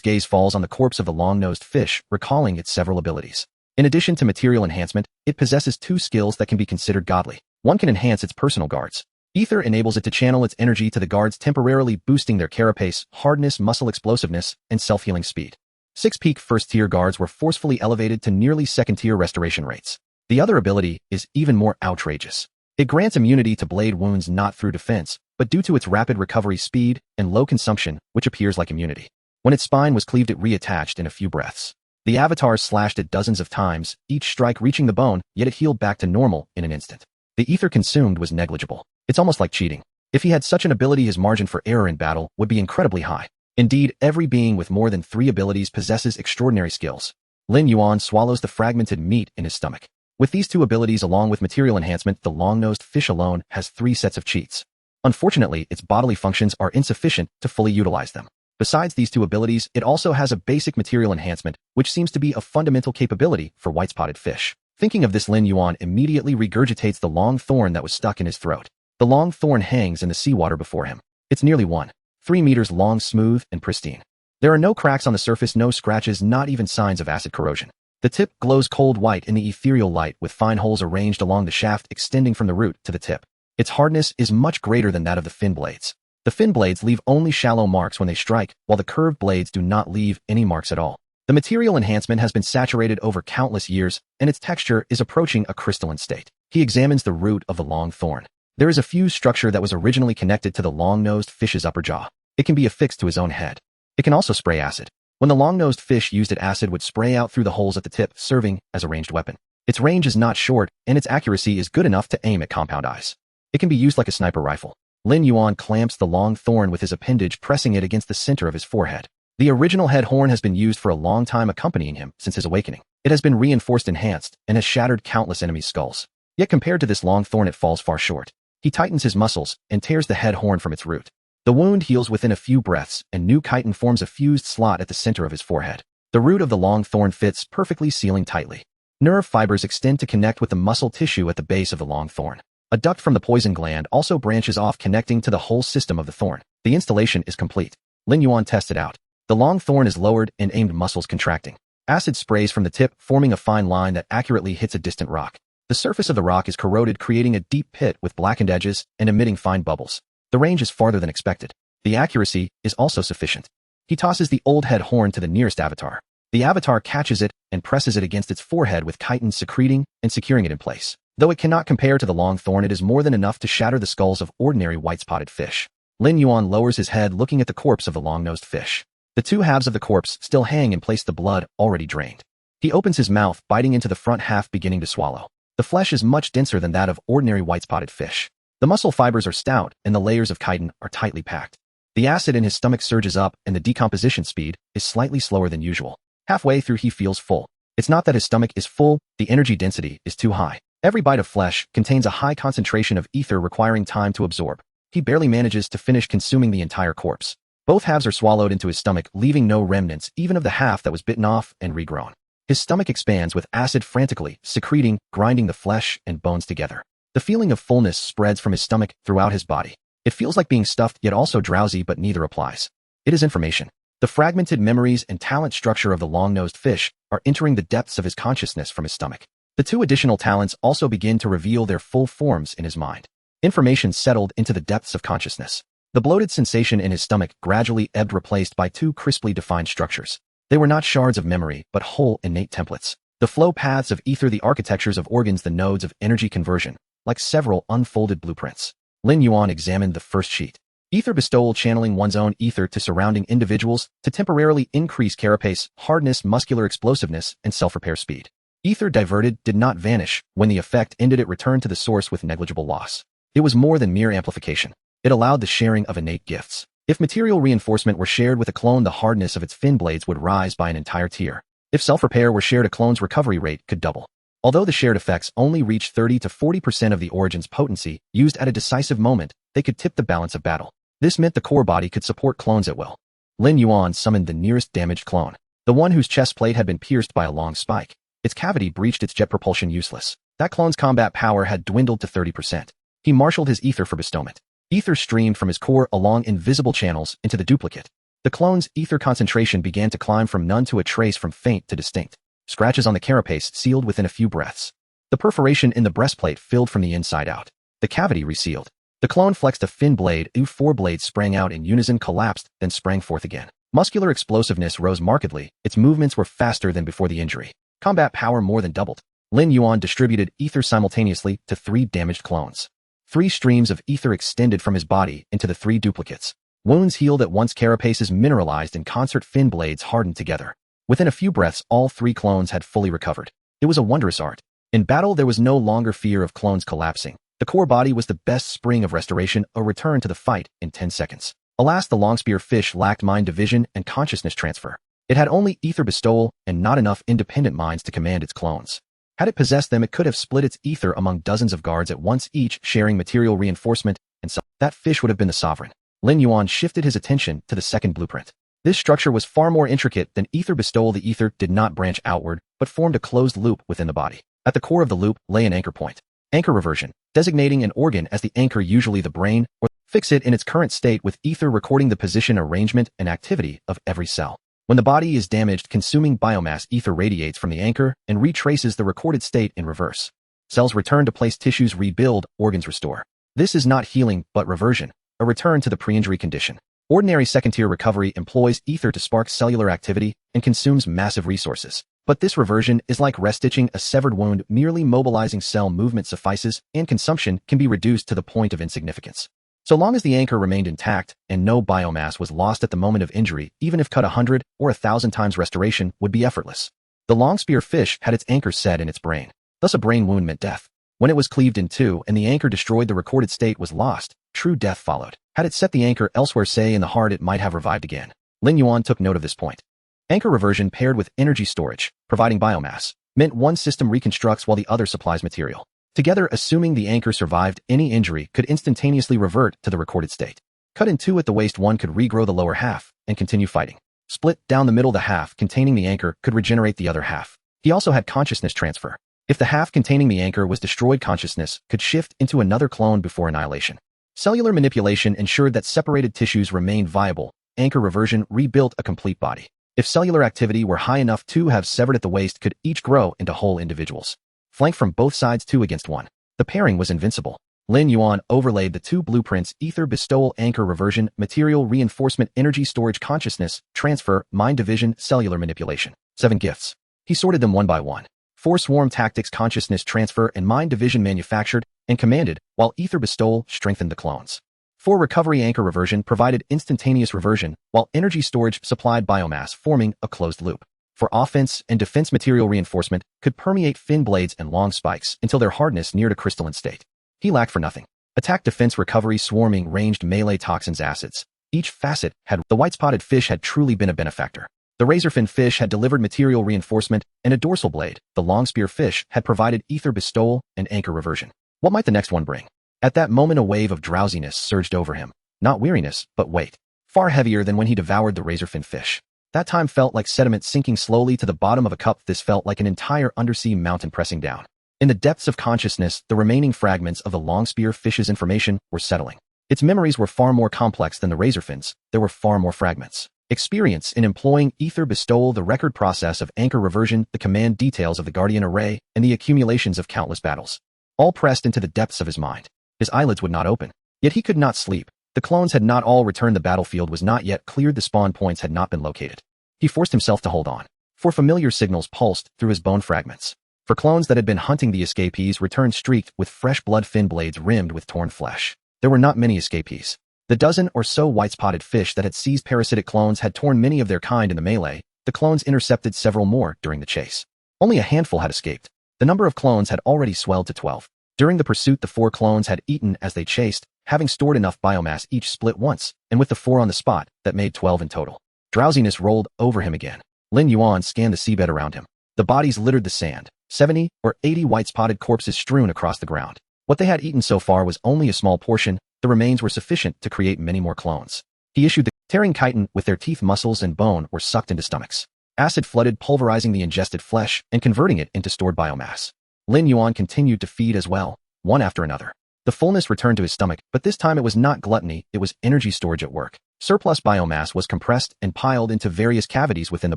gaze falls on the corpse of the long-nosed fish, recalling its several abilities. In addition to material enhancement, it possesses 2 skills that can be considered godly. One can enhance its personal guards. Aether enables it to channel its energy to the guards, temporarily boosting their carapace, hardness, muscle explosiveness, and self-healing speed. 6 peak first-tier guards were forcefully elevated to nearly second-tier restoration rates. The other ability is even more outrageous. It grants immunity to blade wounds not through defense, but due to its rapid recovery speed and low consumption, which appears like immunity. When its spine was cleaved, it reattached in a few breaths. The avatars slashed it dozens of times, each strike reaching the bone, yet it healed back to normal in an instant. The ether consumed was negligible. It's almost like cheating. If he had such an ability, his margin for error in battle would be incredibly high. Indeed, every being with more than 3 abilities possesses extraordinary skills. Lin Yuan swallows the fragmented meat in his stomach. With these 2 abilities along with material enhancement, the long-nosed fish alone has 3 sets of cheats. Unfortunately, its bodily functions are insufficient to fully utilize them. Besides these 2 abilities, it also has a basic material enhancement, which seems to be a fundamental capability for white-spotted fish. Thinking of this, Lin Yuan immediately regurgitates the long thorn that was stuck in his throat. The long thorn hangs in the seawater before him. It's nearly 1.3 meters long, smooth, and pristine. There are no cracks on the surface, no scratches, not even signs of acid corrosion. The tip glows cold white in the ethereal light, with fine holes arranged along the shaft extending from the root to the tip. Its hardness is much greater than that of the fin blades. The fin blades leave only shallow marks when they strike, while the curved blades do not leave any marks at all. The material enhancement has been saturated over countless years, and its texture is approaching a crystalline state. He examines the root of the long thorn. There is a fused structure that was originally connected to the long-nosed fish's upper jaw. It can be affixed to his own head. It can also spray acid. When the long-nosed fish used it, acid would spray out through the holes at the tip, serving as a ranged weapon. Its range is not short, and its accuracy is good enough to aim at compound eyes. It can be used like a sniper rifle. Lin Yuan clamps the long thorn with his appendage, pressing it against the center of his forehead. The original head horn has been used for a long time, accompanying him since his awakening. It has been reinforced, enhanced, and has shattered countless enemies' skulls. Yet compared to this long thorn, it falls far short. He tightens his muscles and tears the head horn from its root. The wound heals within a few breaths, and new chitin forms a fused slot at the center of his forehead. The root of the long thorn fits perfectly, sealing tightly. Nerve fibers extend to connect with the muscle tissue at the base of the long thorn. A duct from the poison gland also branches off, connecting to the whole system of the thorn. The installation is complete. Lin Yuan tests it out. The long thorn is lowered and aimed, muscles contracting. Acid sprays from the tip, forming a fine line that accurately hits a distant rock. The surface of the rock is corroded, creating a deep pit with blackened edges and emitting fine bubbles. The range is farther than expected. The accuracy is also sufficient. He tosses the old head horn to the nearest avatar. The avatar catches it and presses it against its forehead with chitins secreting and securing it in place. Though it cannot compare to the long thorn, it is more than enough to shatter the skulls of ordinary white-spotted fish. Lin Yuan lowers his head, looking at the corpse of the long-nosed fish. The two halves of the corpse still hang in place, the blood already drained. He opens his mouth, biting into the front half, beginning to swallow. The flesh is much denser than that of ordinary white-spotted fish. The muscle fibers are stout, and the layers of chitin are tightly packed. The acid in his stomach surges up, and the decomposition speed is slightly slower than usual. Halfway through, he feels full. It's not that his stomach is full, the energy density is too high. Every bite of flesh contains a high concentration of ether, requiring time to absorb. He barely manages to finish consuming the entire corpse. Both halves are swallowed into his stomach, leaving no remnants, even of the half that was bitten off and regrown. His stomach expands with acid frantically secreting, grinding the flesh and bones together. The feeling of fullness spreads from his stomach throughout his body. It feels like being stuffed, yet also drowsy, but neither applies. It is information. The fragmented memories and talent structure of the long-nosed fish are entering the depths of his consciousness from his stomach. The two additional talents also begin to reveal their full forms in his mind. Information settled into the depths of consciousness. The bloated sensation in his stomach gradually ebbed, replaced by two crisply defined structures. They were not shards of memory, but whole, innate templates. The flow paths of ether, the architectures of organs, the nodes of energy conversion, like several unfolded blueprints. Lin Yuan examined the first sheet. Ether bestowal, channeling one's own ether to surrounding individuals to temporarily increase carapace, hardness, muscular explosiveness, and self-repair speed. Ether diverted did not vanish. When the effect ended, it returned to the source with negligible loss. It was more than mere amplification. It allowed the sharing of innate gifts. If material reinforcement were shared with a clone, the hardness of its fin blades would rise by an entire tier. If self-repair were shared, a clone's recovery rate could double. Although the shared effects only reach 30 to 40% of the origin's potency, used at a decisive moment, they could tip the balance of battle. This meant the core body could support clones at will. Lin Yuan summoned the nearest damaged clone, the one whose chest plate had been pierced by a long spike. Its cavity breached, its jet propulsion useless. That clone's combat power had dwindled to 30%. He marshaled his ether for bestowment. Ether streamed from his core along invisible channels into the duplicate. The clone's ether concentration began to climb from none to a trace, from faint to distinct. Scratches on the carapace sealed within a few breaths. The perforation in the breastplate filled from the inside out. The cavity resealed. The clone flexed a fin blade. Four blades sprang out in unison, collapsed, then sprang forth again. Muscular explosiveness rose markedly. Its movements were faster than before the injury. Combat power more than doubled. Lin Yuan distributed ether simultaneously to 3 damaged clones. 3 streams of ether extended from his body into the 3 duplicates. Wounds healed at once, carapaces mineralized in concert, fin blades hardened together. Within a few breaths, all 3 clones had fully recovered. It was a wondrous art. In battle, there was no longer fear of clones collapsing. The core body was the best spring of restoration, a return to the fight in 10 seconds. Alas, the longspear fish lacked mind division and consciousness transfer. It had only ether bestowal and not enough independent minds to command its clones. Had it possessed them, it could have split its ether among dozens of guards at once, each sharing material reinforcement, and so that fish would have been the sovereign. Lin Yuan shifted his attention to the second blueprint. This structure was far more intricate than ether bestowal. The ether did not branch outward, but formed a closed loop within the body. At the core of the loop lay an anchor point. Anchor reversion, designating an organ as the anchor, usually the brain, or fix it in its current state with ether recording the position, arrangement, and activity of every cell. When the body is damaged, consuming biomass, ether radiates from the anchor and retraces the recorded state in reverse. Cells return to place, tissues rebuild, organs restore. This is not healing, but reversion, a return to the pre-injury condition. Ordinary second-tier recovery employs ether to spark cellular activity and consumes massive resources. But this reversion is like restitching a severed wound. Merely mobilizing cell movement suffices, and consumption can be reduced to the point of insignificance. So long as the anchor remained intact and no biomass was lost at the moment of injury, even if cut 100 or 1,000 times, restoration would be effortless. The longspear fish had its anchor set in its brain. Thus a brain wound meant death. When it was cleaved in two and the anchor destroyed, the recorded state was lost. True death followed. Had it set the anchor elsewhere, say in the heart, it might have revived again. Lin Yuan took note of this point. Anchor reversion paired with energy storage, providing biomass, meant one system reconstructs while the other supplies material. Together, assuming the anchor survived any injury, could instantaneously revert to the recorded state. Cut in two at the waist, one could regrow the lower half and continue fighting. Split down the middle, the half containing the anchor could regenerate the other half. He also had consciousness transfer. If the half containing the anchor was destroyed, consciousness could shift into another clone before annihilation. Cellular manipulation ensured that separated tissues remained viable. Anchor reversion rebuilt a complete body. If cellular activity were high enough, two halves severed at the waist could each grow into whole individuals. flanked from both sides 2 against 1. The pairing was invincible. Lin Yuan overlaid the 2 blueprints: Aether bestowal, anchor reversion, material reinforcement, energy storage, consciousness transfer, mind division, cellular manipulation. 7 gifts. He sorted them one by one. 4 swarm tactics, consciousness transfer, and mind division manufactured and commanded, while Aether bestowal strengthened the clones. 4 recovery, anchor reversion provided instantaneous reversion, while energy storage supplied biomass, forming a closed loop. For offense and defense, material reinforcement could permeate fin blades and long spikes until their hardness neared a crystalline state. He lacked for nothing. Attack, defense, recovery, swarming, ranged, melee, toxins, acids. Each facet had. The white-spotted fish had truly been a benefactor. The razorfin fish had delivered material reinforcement and a dorsal blade. The long spear fish had provided Aether bestowal and anchor reversion. What might the next one bring? At that moment a wave of drowsiness surged over him. Not weariness, but weight. Far heavier than when he devoured the razorfin fish. That time felt like sediment sinking slowly to the bottom of a cup. This felt like an entire undersea mountain pressing down. In the depths of consciousness, the remaining fragments of the long spear fish's information were settling. Its memories were far more complex than the razorfin's. There were far more fragments. Experience in employing Aether bestowal, the record process of anchor reversion, the command details of the Guardian array, and the accumulations of countless battles. All pressed into the depths of his mind. His eyelids would not open. Yet he could not sleep. The clones had not all returned. The battlefield was not yet cleared. The spawn points had not been located. He forced himself to hold on. For familiar signals pulsed through his bone fragments. For clones that had been hunting the escapees returned streaked with fresh blood, fin blades rimmed with torn flesh. There were not many escapees. The dozen or so white-spotted fish that had seized parasitic clones had torn many of their kind in the melee. The clones intercepted several more during the chase. Only a handful had escaped. The number of clones had already swelled to 12. During the pursuit, the 4 clones had eaten as they chased, having stored enough biomass each split once, and with the 4 on the spot, that made 12 in total. Drowsiness rolled over him again. Lin Yuan scanned the seabed around him. The bodies littered the sand. 70 or 80 white-spotted corpses strewn across the ground. What they had eaten so far was only a small portion. The remains were sufficient to create many more clones. He issued the tearing chitin with their teeth, muscles, and bone were sucked into stomachs. Acid flooded, pulverizing the ingested flesh and converting it into stored biomass. Lin Yuan continued to feed as well, one after another. The fullness returned to his stomach, but this time it was not gluttony, it was energy storage at work. Surplus biomass was compressed and piled into various cavities within the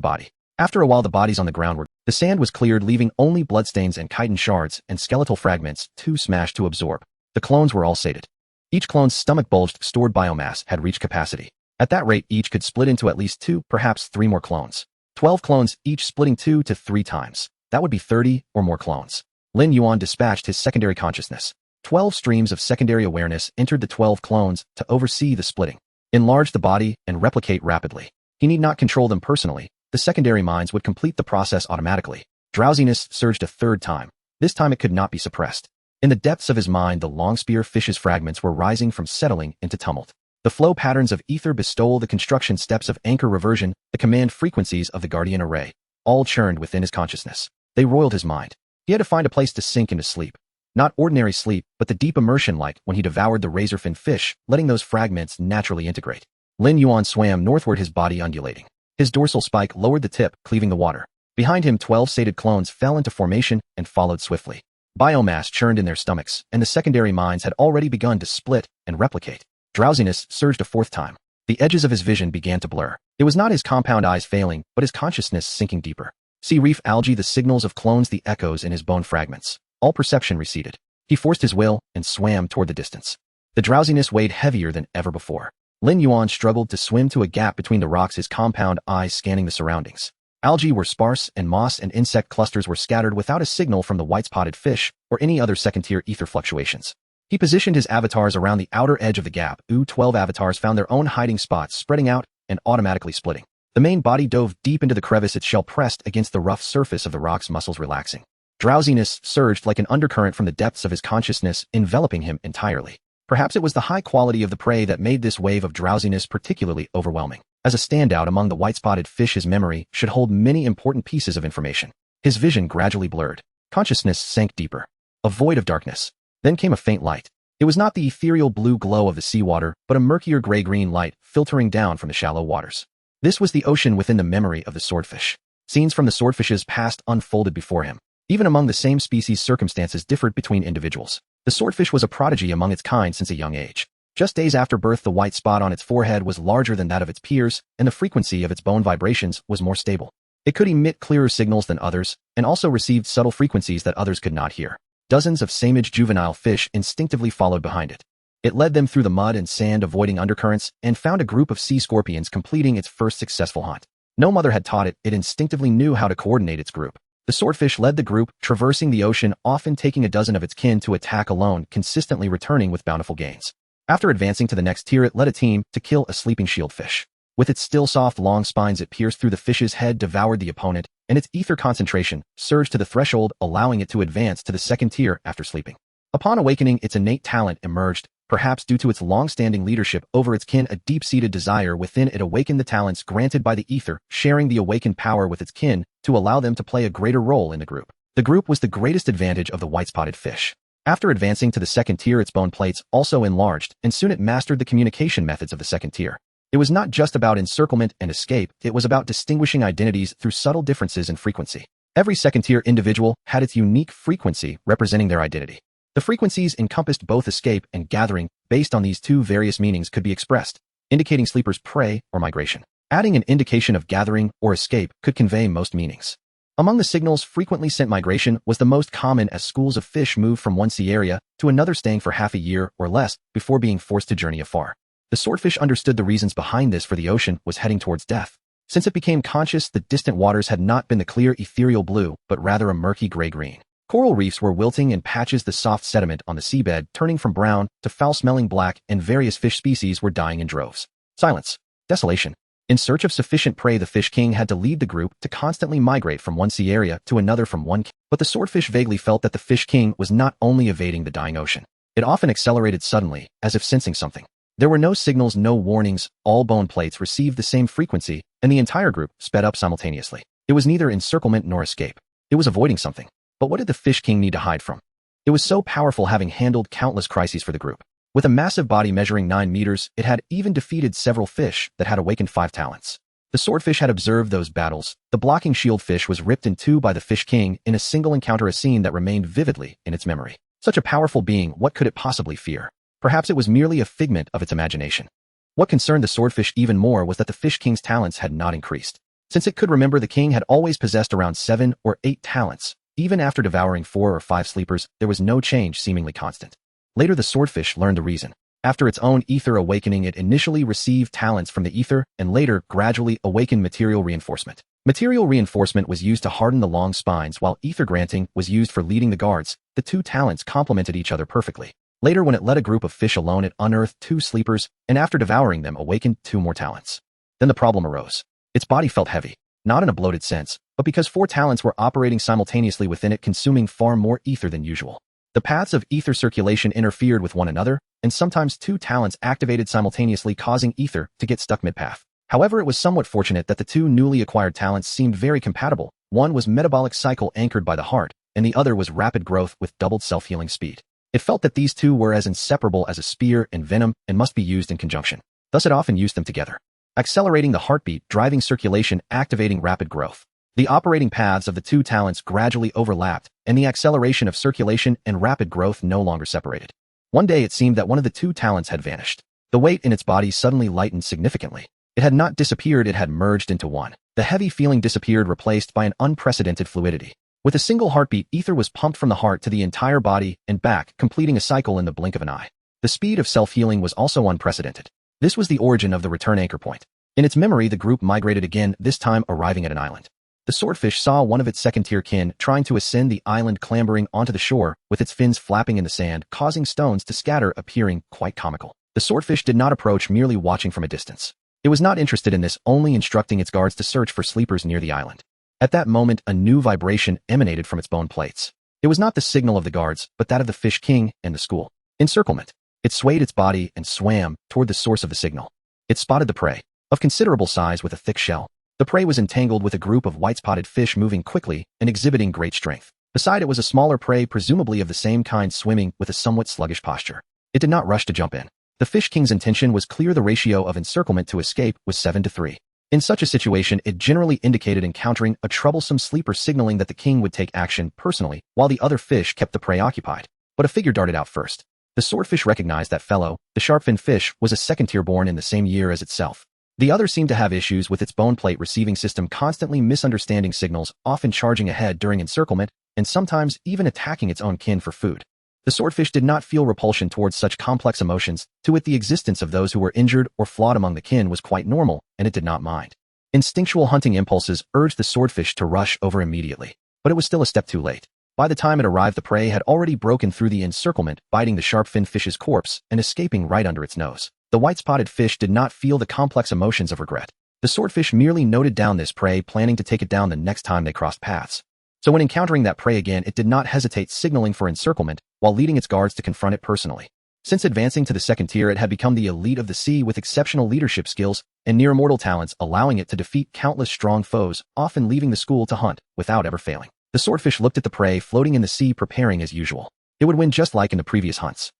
body. After a while the bodies on the ground were. The sand was cleared, leaving only bloodstains and chitin shards and skeletal fragments, too smashed to absorb. The clones were all sated. Each clone's stomach bulged. Stored biomass had reached capacity. At that rate, each could split into at least 2, perhaps 3 more clones. 12 clones, each splitting 2 to 3 times. That would be 30 or more clones. Lin Yuan dispatched his secondary consciousness. 12 streams of secondary awareness entered the 12 clones to oversee the splitting, enlarge the body, and replicate rapidly. He need not control them personally. The secondary minds would complete the process automatically. Drowsiness surged a 3rd time. This time it could not be suppressed. In the depths of his mind, the long spear fish's fragments were rising from settling into tumult. The flow patterns of Aether bestowal, the construction steps of anchor reversion, the command frequencies of the Guardian array, all churned within his consciousness. They roiled his mind. He had to find a place to sink into sleep. Not ordinary sleep, but the deep immersion like when he devoured the razorfin fish, letting those fragments naturally integrate. Lin Yuan swam northward, his body undulating. His dorsal spike lowered the tip, cleaving the water. Behind him, 12 sated clones fell into formation and followed swiftly. Biomass churned in their stomachs, and the secondary minds had already begun to split and replicate. Drowsiness surged a 4th time. The edges of his vision began to blur. It was not his compound eyes failing, but his consciousness sinking deeper. Sea reef algae, the signals of clones, the echoes in his bone fragments. All perception receded. He forced his will and swam toward the distance. The drowsiness weighed heavier than ever before. Lin Yuan struggled to swim to a gap between the rocks, his compound eyes scanning the surroundings. Algae were sparse, and moss and insect clusters were scattered without a signal from the white-spotted fish or any other second-tier ether fluctuations. He positioned his avatars around the outer edge of the gap. 12 avatars found their own hiding spots, spreading out and automatically splitting. The main body dove deep into the crevice, its shell pressed against the rough surface of the rock's, muscles relaxing. Drowsiness surged like an undercurrent from the depths of his consciousness, enveloping him entirely. Perhaps it was the high quality of the prey that made this wave of drowsiness particularly overwhelming. As a standout among the white-spotted fish, his memory should hold many important pieces of information. His vision gradually blurred. Consciousness sank deeper. A void of darkness. Then came a faint light. It was not the ethereal blue glow of the seawater, but a murkier gray-green light filtering down from the shallow waters. This was the ocean within the memory of the swordfish. Scenes from the swordfish's past unfolded before him. Even among the same species, circumstances differed between individuals. The swordfish was a prodigy among its kind since a young age. Just days after birth, the white spot on its forehead was larger than that of its peers, and the frequency of its bone vibrations was more stable. It could emit clearer signals than others, and also received subtle frequencies that others could not hear. Dozens of same-age juvenile fish instinctively followed behind it. It led them through the mud and sand, avoiding undercurrents, and found a group of sea scorpions completing its first successful hunt. No mother had taught it, it instinctively knew how to coordinate its group. The swordfish led the group, traversing the ocean, often taking a dozen of its kin to attack alone, consistently returning with bountiful gains. After advancing to the next tier, it led a team to kill a sleeping shieldfish. With its still soft long spines, it pierced through the fish's head, devoured the opponent, and its ether concentration surged to the threshold, allowing it to advance to the second tier after sleeping. Upon awakening, its innate talent emerged, perhaps due to its long-standing leadership over its kin. A deep-seated desire within it awakened the talents granted by the ether, sharing the awakened power with its kin to allow them to play a greater role in the group. The group was the greatest advantage of the white-spotted fish. After advancing to the second tier, its bone plates also enlarged, and soon it mastered the communication methods of the second tier. It was not just about encirclement and escape, it was about distinguishing identities through subtle differences in frequency. Every second-tier individual had its unique frequency representing their identity. The frequencies encompassed both escape and gathering. Based on these two, various meanings could be expressed, indicating sleepers' prey or migration. Adding an indication of gathering or escape could convey most meanings. Among the signals frequently sent, migration was the most common, as schools of fish moved from one sea area to another, staying for half a year or less before being forced to journey afar. The swordfish understood the reasons behind this, for the ocean was heading towards death. Since it became conscious, the distant waters had not been the clear ethereal blue, but rather a murky gray-green. Coral reefs were wilting in patches, the soft sediment on the seabed turning from brown to foul-smelling black, and various fish species were dying in droves. Silence. Desolation. In search of sufficient prey, the Fish King had to lead the group to constantly migrate from one sea area to another from one. But the swordfish vaguely felt that the Fish King was not only evading the dying ocean. It often accelerated suddenly, as if sensing something. There were no signals, no warnings, all bone plates received the same frequency, and the entire group sped up simultaneously. It was neither encirclement nor escape. It was avoiding something. But what did the Fish King need to hide from? It was so powerful, having handled countless crises for the group. With a massive body measuring 9 meters, it had even defeated several fish that had awakened 5 talents. The swordfish had observed those battles. The blocking shieldfish was ripped in two by the Fish King in a single encounter, a scene that remained vividly in its memory. Such a powerful being, what could it possibly fear? Perhaps it was merely a figment of its imagination. What concerned the swordfish even more was that the Fish King's talents had not increased. Since it could remember, the king had always possessed around 7 or 8 talents. Even after devouring 4 or 5 sleepers, there was no change, seemingly constant. Later, the swordfish learned the reason. After its own ether awakening, it initially received talents from the ether and later gradually awakened material reinforcement. Material reinforcement was used to harden the long spines, while ether granting was used for leading the guards. The two talents complemented each other perfectly. Later, when it led a group of fish alone, it unearthed 2 sleepers, and after devouring them, awakened 2 more talents. Then the problem arose. Its body felt heavy, not in a bloated sense, but because 4 talents were operating simultaneously within it, consuming far more ether than usual. The paths of ether circulation interfered with one another, and sometimes 2 talents activated simultaneously, causing ether to get stuck mid-path. However, it was somewhat fortunate that the 2 newly acquired talents seemed very compatible. One was metabolic cycle anchored by the heart, and the other was rapid growth with doubled self-healing speed. It felt that these 2 were as inseparable as a spear and venom and must be used in conjunction. Thus it often used them together. Accelerating the heartbeat, driving circulation, activating rapid growth. The operating paths of the 2 talents gradually overlapped, and the acceleration of circulation and rapid growth no longer separated. One day it seemed that one of the 2 talents had vanished. The weight in its body suddenly lightened significantly. It had not disappeared, it had merged into one. The heavy feeling disappeared, replaced by an unprecedented fluidity. With a single heartbeat, ether was pumped from the heart to the entire body and back, completing a cycle in the blink of an eye. The speed of self-healing was also unprecedented. This was the origin of the return anchor point. In its memory, the group migrated again, this time arriving at an island. The swordfish saw one of its second-tier kin trying to ascend the island, clambering onto the shore, with its fins flapping in the sand, causing stones to scatter, appearing quite comical. The swordfish did not approach, merely watching from a distance. It was not interested in this, only instructing its guards to search for sleepers near the island. At that moment, a new vibration emanated from its bone plates. It was not the signal of the guards, but that of the Fish King and the school. Encirclement. It swayed its body and swam toward the source of the signal. It spotted the prey, of considerable size with a thick shell. The prey was entangled with a group of white-spotted fish moving quickly and exhibiting great strength. Beside it was a smaller prey, presumably of the same kind, swimming with a somewhat sluggish posture. It did not rush to jump in. The Fish King's intention was clear. The ratio of encirclement to escape was 7-3. In such a situation, it generally indicated encountering a troublesome sleeper, signaling that the king would take action personally, while the other fish kept the prey occupied. But a figure darted out first. The swordfish recognized that fellow. The sharp-finned fish was a second-tier, born in the same year as itself. The other seemed to have issues with its bone plate receiving system, constantly misunderstanding signals, often charging ahead during encirclement, and sometimes even attacking its own kin for food. The swordfish did not feel repulsion towards such complex emotions. To it, the existence of those who were injured or flawed among the kin was quite normal, and it did not mind. Instinctual hunting impulses urged the swordfish to rush over immediately, but it was still a step too late. By the time it arrived, the prey had already broken through the encirclement, biting the sharp-finned fish's corpse and escaping right under its nose. The white-spotted fish did not feel the complex emotions of regret. The swordfish merely noted down this prey, planning to take it down the next time they crossed paths. So when encountering that prey again, it did not hesitate, signaling for encirclement while leading its guards to confront it personally. Since advancing to the second tier, it had become the elite of the sea with exceptional leadership skills and near-immortal talents, allowing it to defeat countless strong foes, often leaving the school to hunt without ever failing. The swordfish looked at the prey floating in the sea, preparing as usual. It would win just like in the previous hunts.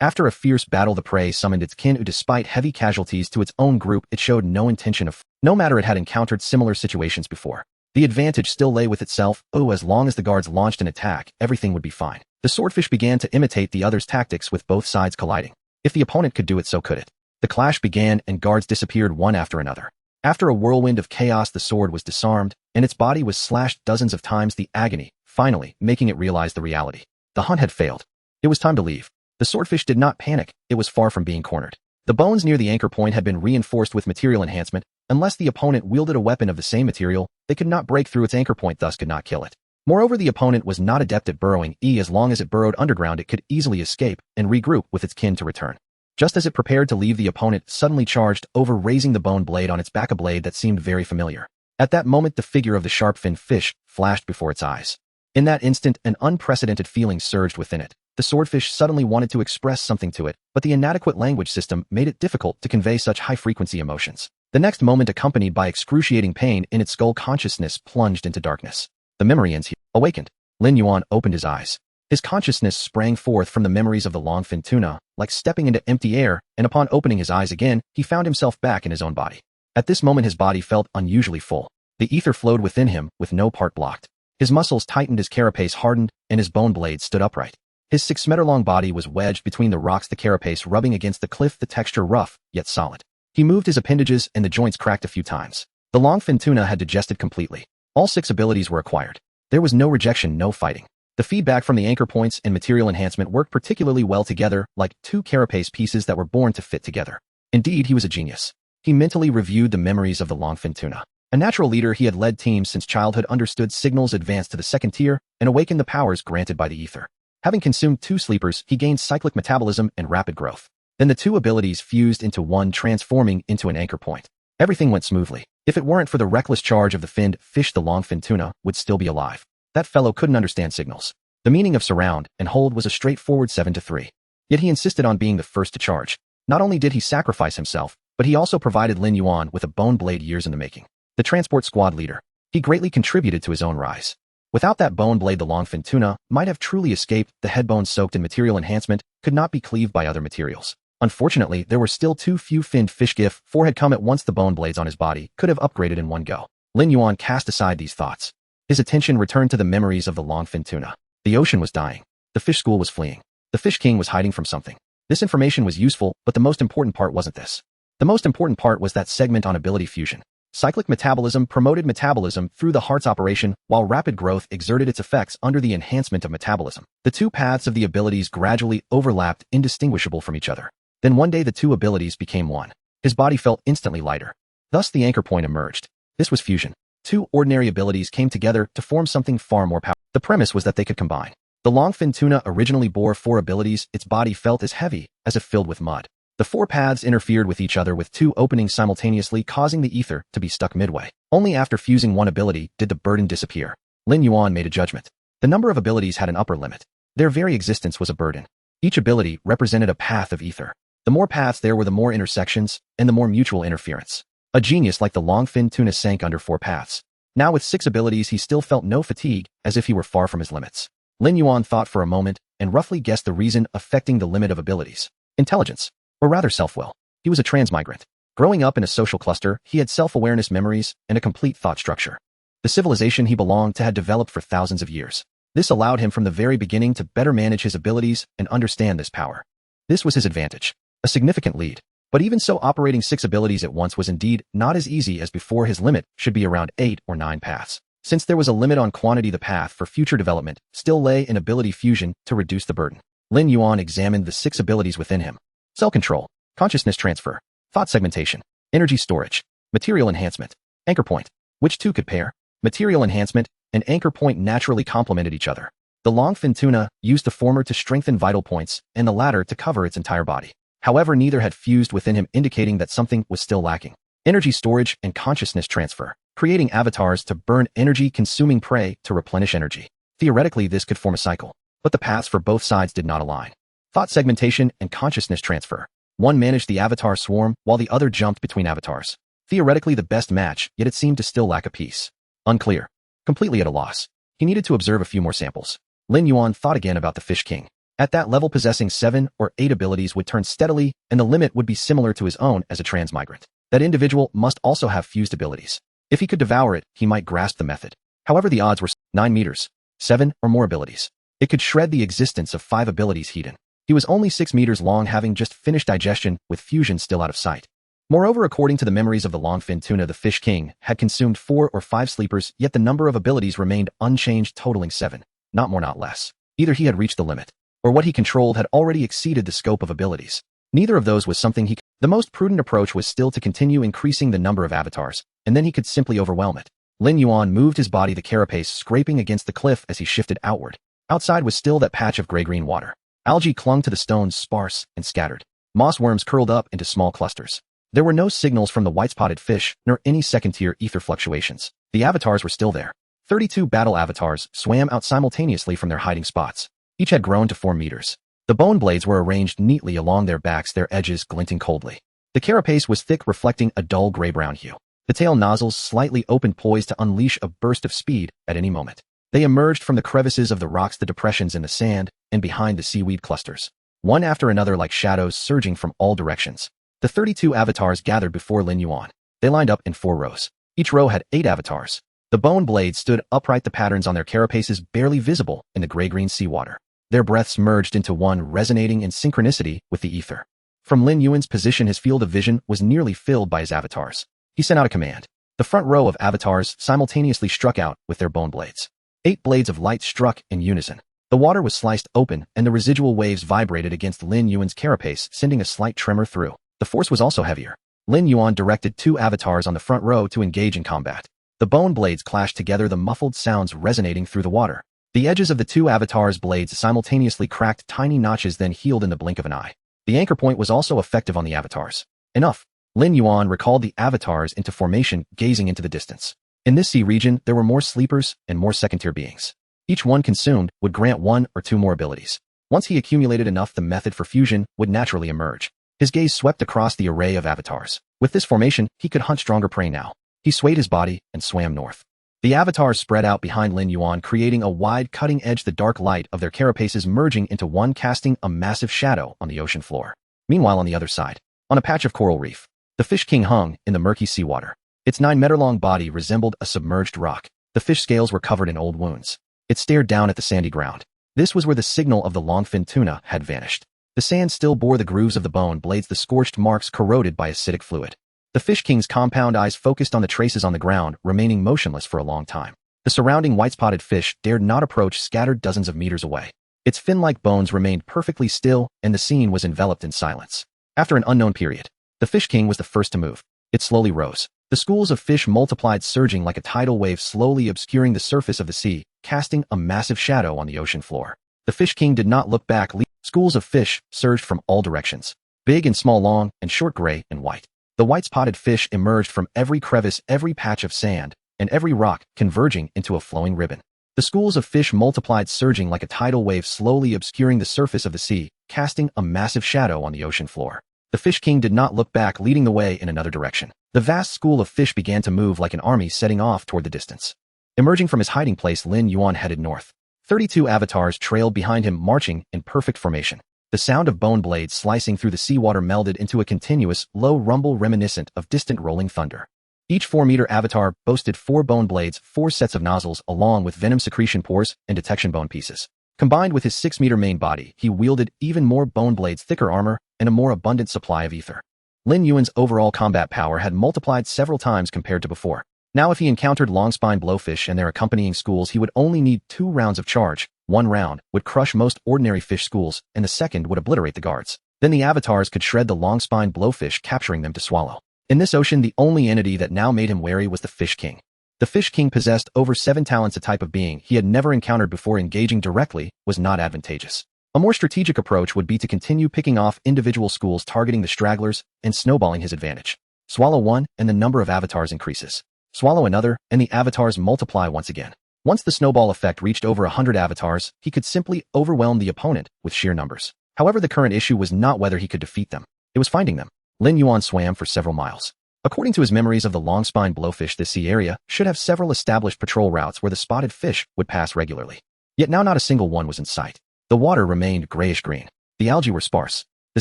After a fierce battle, the prey summoned its kin, who, despite heavy casualties to its own group, it showed no intention of, no matter it had encountered similar situations before. The advantage still lay with itself. As long as the guards launched an attack, everything would be fine. The swordfish began to imitate the other's tactics, with both sides colliding. If the opponent could do it, so could it. The clash began, and guards disappeared one after another. After a whirlwind of chaos, the sword was disarmed, and its body was slashed dozens of times, the agony finally making it realize the reality. The hunt had failed. It was time to leave. The swordfish did not panic. It was far from being cornered. The bones near the anchor point had been reinforced with material enhancement. Unless the opponent wielded a weapon of the same material, they could not break through its anchor point, thus could not kill it. Moreover, the opponent was not adept at burrowing. As long as it burrowed underground, it could easily escape and regroup with its kin to return. Just as it prepared to leave, the opponent suddenly charged over, raising the bone blade on its back, a blade that seemed very familiar. At that moment, the figure of the sharp-finned fish flashed before its eyes. In that instant, an unprecedented feeling surged within it. The swordfish suddenly wanted to express something to it, but the inadequate language system made it difficult to convey such high-frequency emotions. The next moment, accompanied by excruciating pain in its skull, consciousness plunged into darkness. The memories he awakened. Lin Yuan opened his eyes. His consciousness sprang forth from the memories of the long-fin tuna, like stepping into empty air, and upon opening his eyes again, he found himself back in his own body. At this moment, his body felt unusually full. The ether flowed within him, with no part blocked. His muscles tightened, his carapace hardened, and his bone blade stood upright. His 6-meter-long body was wedged between the rocks, the carapace rubbing against the cliff, the texture rough, yet solid. He moved his appendages, and the joints cracked a few times. The long-fin tuna had digested completely. All 6 abilities were acquired. There was no rejection, no fighting. The feedback from the anchor points and material enhancement worked particularly well together, like 2 carapace pieces that were born to fit together. Indeed, he was a genius. He mentally reviewed the memories of the long-fin tuna. A natural leader, he had led teams since childhood, understood signals, advanced to the second tier, and awakened the powers granted by the ether. Having consumed 2 sleepers, he gained cyclic metabolism and rapid growth. Then the 2 abilities fused into one, transforming into an anchor point. Everything went smoothly. If it weren't for the reckless charge of the finned fish, the long-fin tuna would still be alive. That fellow couldn't understand signals. The meaning of surround and hold was a straightforward 7-3. Yet he insisted on being the first to charge. Not only did he sacrifice himself, but he also provided Lin Yuan with a bone blade, years in the making. The transport squad leader. He greatly contributed to his own rise. Without that bone blade, the long-fin tuna might have truly escaped. The head bone, soaked in material enhancement, could not be cleaved by other materials. Unfortunately, there were still too few finned fish. If 4 had come at once, the bone blades on his body could have upgraded in one go. Lin Yuan cast aside these thoughts. His attention returned to the memories of the long-fin tuna. The ocean was dying. The fish school was fleeing. The fish king was hiding from something. This information was useful, but the most important part wasn't this. The most important part was that segment on ability fusion. Cyclic metabolism promoted metabolism through the heart's operation, while rapid growth exerted its effects under the enhancement of metabolism. The 2 paths of the abilities gradually overlapped, indistinguishable from each other. Then one day the 2 abilities became one. His body felt instantly lighter. Thus the anchor point emerged. This was fusion. 2 ordinary abilities came together to form something far more powerful. The premise was that they could combine. The long-fin tuna originally bore 4 abilities. Its body felt as heavy as if filled with mud. The 4 paths interfered with each other, with 2 openings simultaneously, causing the ether to be stuck midway. Only after fusing one ability did the burden disappear. Lin Yuan made a judgment. The number of abilities had an upper limit. Their very existence was a burden. Each ability represented a path of ether. The more paths there were, the more intersections, and the more mutual interference. A genius like the long-fin tuna sank under 4 paths. Now with 6 abilities, he still felt no fatigue, as if he were far from his limits. Lin Yuan thought for a moment, and roughly guessed the reason affecting the limit of abilities. Intelligence. Or rather self-will. He was a transmigrant. Growing up in a social cluster, he had self-awareness, memories, and a complete thought structure. The civilization he belonged to had developed for thousands of years. This allowed him from the very beginning to better manage his abilities and understand this power. This was his advantage. A significant lead. But even so, operating 6 abilities at once was indeed not as easy as before. His limit should be around 8 or 9 paths. Since there was a limit on quantity, the path for future development still lay in ability fusion to reduce the burden. Lin Yuan examined the 6 abilities within him. Cell control, consciousness transfer, thought segmentation, energy storage, material enhancement, anchor point. Which two could pair? Material enhancement and anchor point naturally complemented each other. The longfin tuna used the former to strengthen vital points and the latter to cover its entire body. However, neither had fused within him, indicating that something was still lacking. Energy storage and consciousness transfer, creating avatars to burn energy-consuming prey to replenish energy. Theoretically, this could form a cycle, but the paths for both sides did not align. Thought segmentation and consciousness transfer. One managed the avatar swarm, while the other jumped between avatars. Theoretically the best match, yet it seemed to still lack a piece. Unclear. Completely at a loss. He needed to observe a few more samples. Lin Yuan thought again about the Fish King. At that level, possessing 7 or 8 abilities would turn steadily, and the limit would be similar to his own as a transmigrant. That individual must also have fused abilities. If he could devour it, he might grasp the method. However, the odds were 9 meters, 7 or more abilities. It could shred the existence of 5 abilities hidden. He was only 6 meters long, having just finished digestion, with fusion still out of sight. Moreover, according to the memories of the longfin tuna, the Fish King had consumed 4 or 5 sleepers, yet the number of abilities remained unchanged, totaling 7. Not more, not less. Either he had reached the limit, or what he controlled had already exceeded the scope of abilities. Neither of those was something he could. The most prudent approach was still to continue increasing the number of avatars, and then he could simply overwhelm it. Lin Yuan moved his body, the carapace scraping against the cliff as he shifted outward. Outside was still that patch of gray-green water. Algae clung to the stones, sparse and scattered. Moss worms curled up into small clusters. There were no signals from the white-spotted fish, nor any second-tier ether fluctuations. The avatars were still there. 32 battle avatars swam out simultaneously from their hiding spots. Each had grown to 4 meters. The bone blades were arranged neatly along their backs, their edges glinting coldly. The carapace was thick, reflecting a dull gray-brown hue. The tail nozzles slightly opened, poised to unleash a burst of speed at any moment. They emerged from the crevices of the rocks, the depressions in the sand, and behind the seaweed clusters. One after another, like shadows surging from all directions. The 32 avatars gathered before Lin Yuan. They lined up in 4 rows. Each row had 8 avatars. The bone blades stood upright, the patterns on their carapaces barely visible in the gray-green seawater. Their breaths merged into one, resonating in synchronicity with the ether. From Lin Yuan's position, his field of vision was nearly filled by his avatars. He sent out a command. The front row of avatars simultaneously struck out with their bone blades. 8 blades of light struck in unison. The water was sliced open, and the residual waves vibrated against Lin Yuan's carapace, sending a slight tremor through. The force was also heavier. Lin Yuan directed 2 avatars on the front row to engage in combat. The bone blades clashed together, the muffled sounds resonating through the water. The edges of the 2 avatars' blades simultaneously cracked tiny notches, then healed in the blink of an eye. The anchor point was also effective on the avatars. Enough. Lin Yuan recalled the avatars into formation, gazing into the distance. In this sea region, there were more sleepers and more second-tier beings. Each one consumed would grant 1 or 2 more abilities. Once he accumulated enough, the method for fusion would naturally emerge. His gaze swept across the array of avatars. With this formation, he could hunt stronger prey now. He swayed his body and swam north. The avatars spread out behind Lin Yuan, creating a wide cutting edge, the dark light of their carapaces merging into one, casting a massive shadow on the ocean floor. Meanwhile, on the other side, on a patch of coral reef, the Fish King hung in the murky seawater. Its 9-meter-long body resembled a submerged rock. The fish scales were covered in old wounds. It stared down at the sandy ground. This was where the signal of the longfin tuna had vanished. The sand still bore the grooves of the bone blades, the scorched marks corroded by acidic fluid. The Fish King's compound eyes focused on the traces on the ground, remaining motionless for a long time. The surrounding white-spotted fish dared not approach, scattered dozens of meters away. Its fin-like bones remained perfectly still, and the scene was enveloped in silence. After an unknown period, the Fish King was the first to move. It slowly rose. The schools of fish multiplied, surging like a tidal wave, slowly obscuring the surface of the sea, casting a massive shadow on the ocean floor. The Fish King did not look back. Schools of fish surged from all directions. Big and small, long and short, gray and white. The white-spotted fish emerged from every crevice, every patch of sand, and every rock, converging into a flowing ribbon. The schools of fish multiplied, surging like a tidal wave, slowly obscuring the surface of the sea, casting a massive shadow on the ocean floor. The Fish King did not look back, leading the way in another direction. The vast school of fish began to move like an army, setting off toward the distance. Emerging from his hiding place, Lin Yuan headed north. 32 avatars trailed behind him, marching in perfect formation. The sound of bone blades slicing through the seawater melded into a continuous, low rumble reminiscent of distant rolling thunder. Each 4-meter avatar boasted 4 bone blades, 4 sets of nozzles, along with venom secretion pores and detection bone pieces. Combined with his 6-meter main body, he wielded even more bone blades, thicker armor, and a more abundant supply of ether. Lin Yuan's overall combat power had multiplied several times compared to before. Now if he encountered long-spine blowfish and their accompanying schools, he would only need 2 rounds of charge. 1 round would crush most ordinary fish schools, and the second would obliterate the guards. Then the avatars could shred the long-spine blowfish, capturing them to swallow. In this ocean, the only entity that now made him wary was the Fish King. The Fish King possessed over 7 talents, a type of being he had never encountered before. Engaging directly was not advantageous. A more strategic approach would be to continue picking off individual schools, targeting the stragglers, and snowballing his advantage. Swallow one, and the number of avatars increases. Swallow another, and the avatars multiply once again. Once the snowball effect reached over 100 avatars, he could simply overwhelm the opponent with sheer numbers. However, the current issue was not whether he could defeat them. It was finding them. Lin Yuan swam for several miles. According to his memories of the long-spine blowfish, this sea area should have several established patrol routes where the spotted fish would pass regularly. Yet now not a single one was in sight. The water remained grayish-green. The algae were sparse. The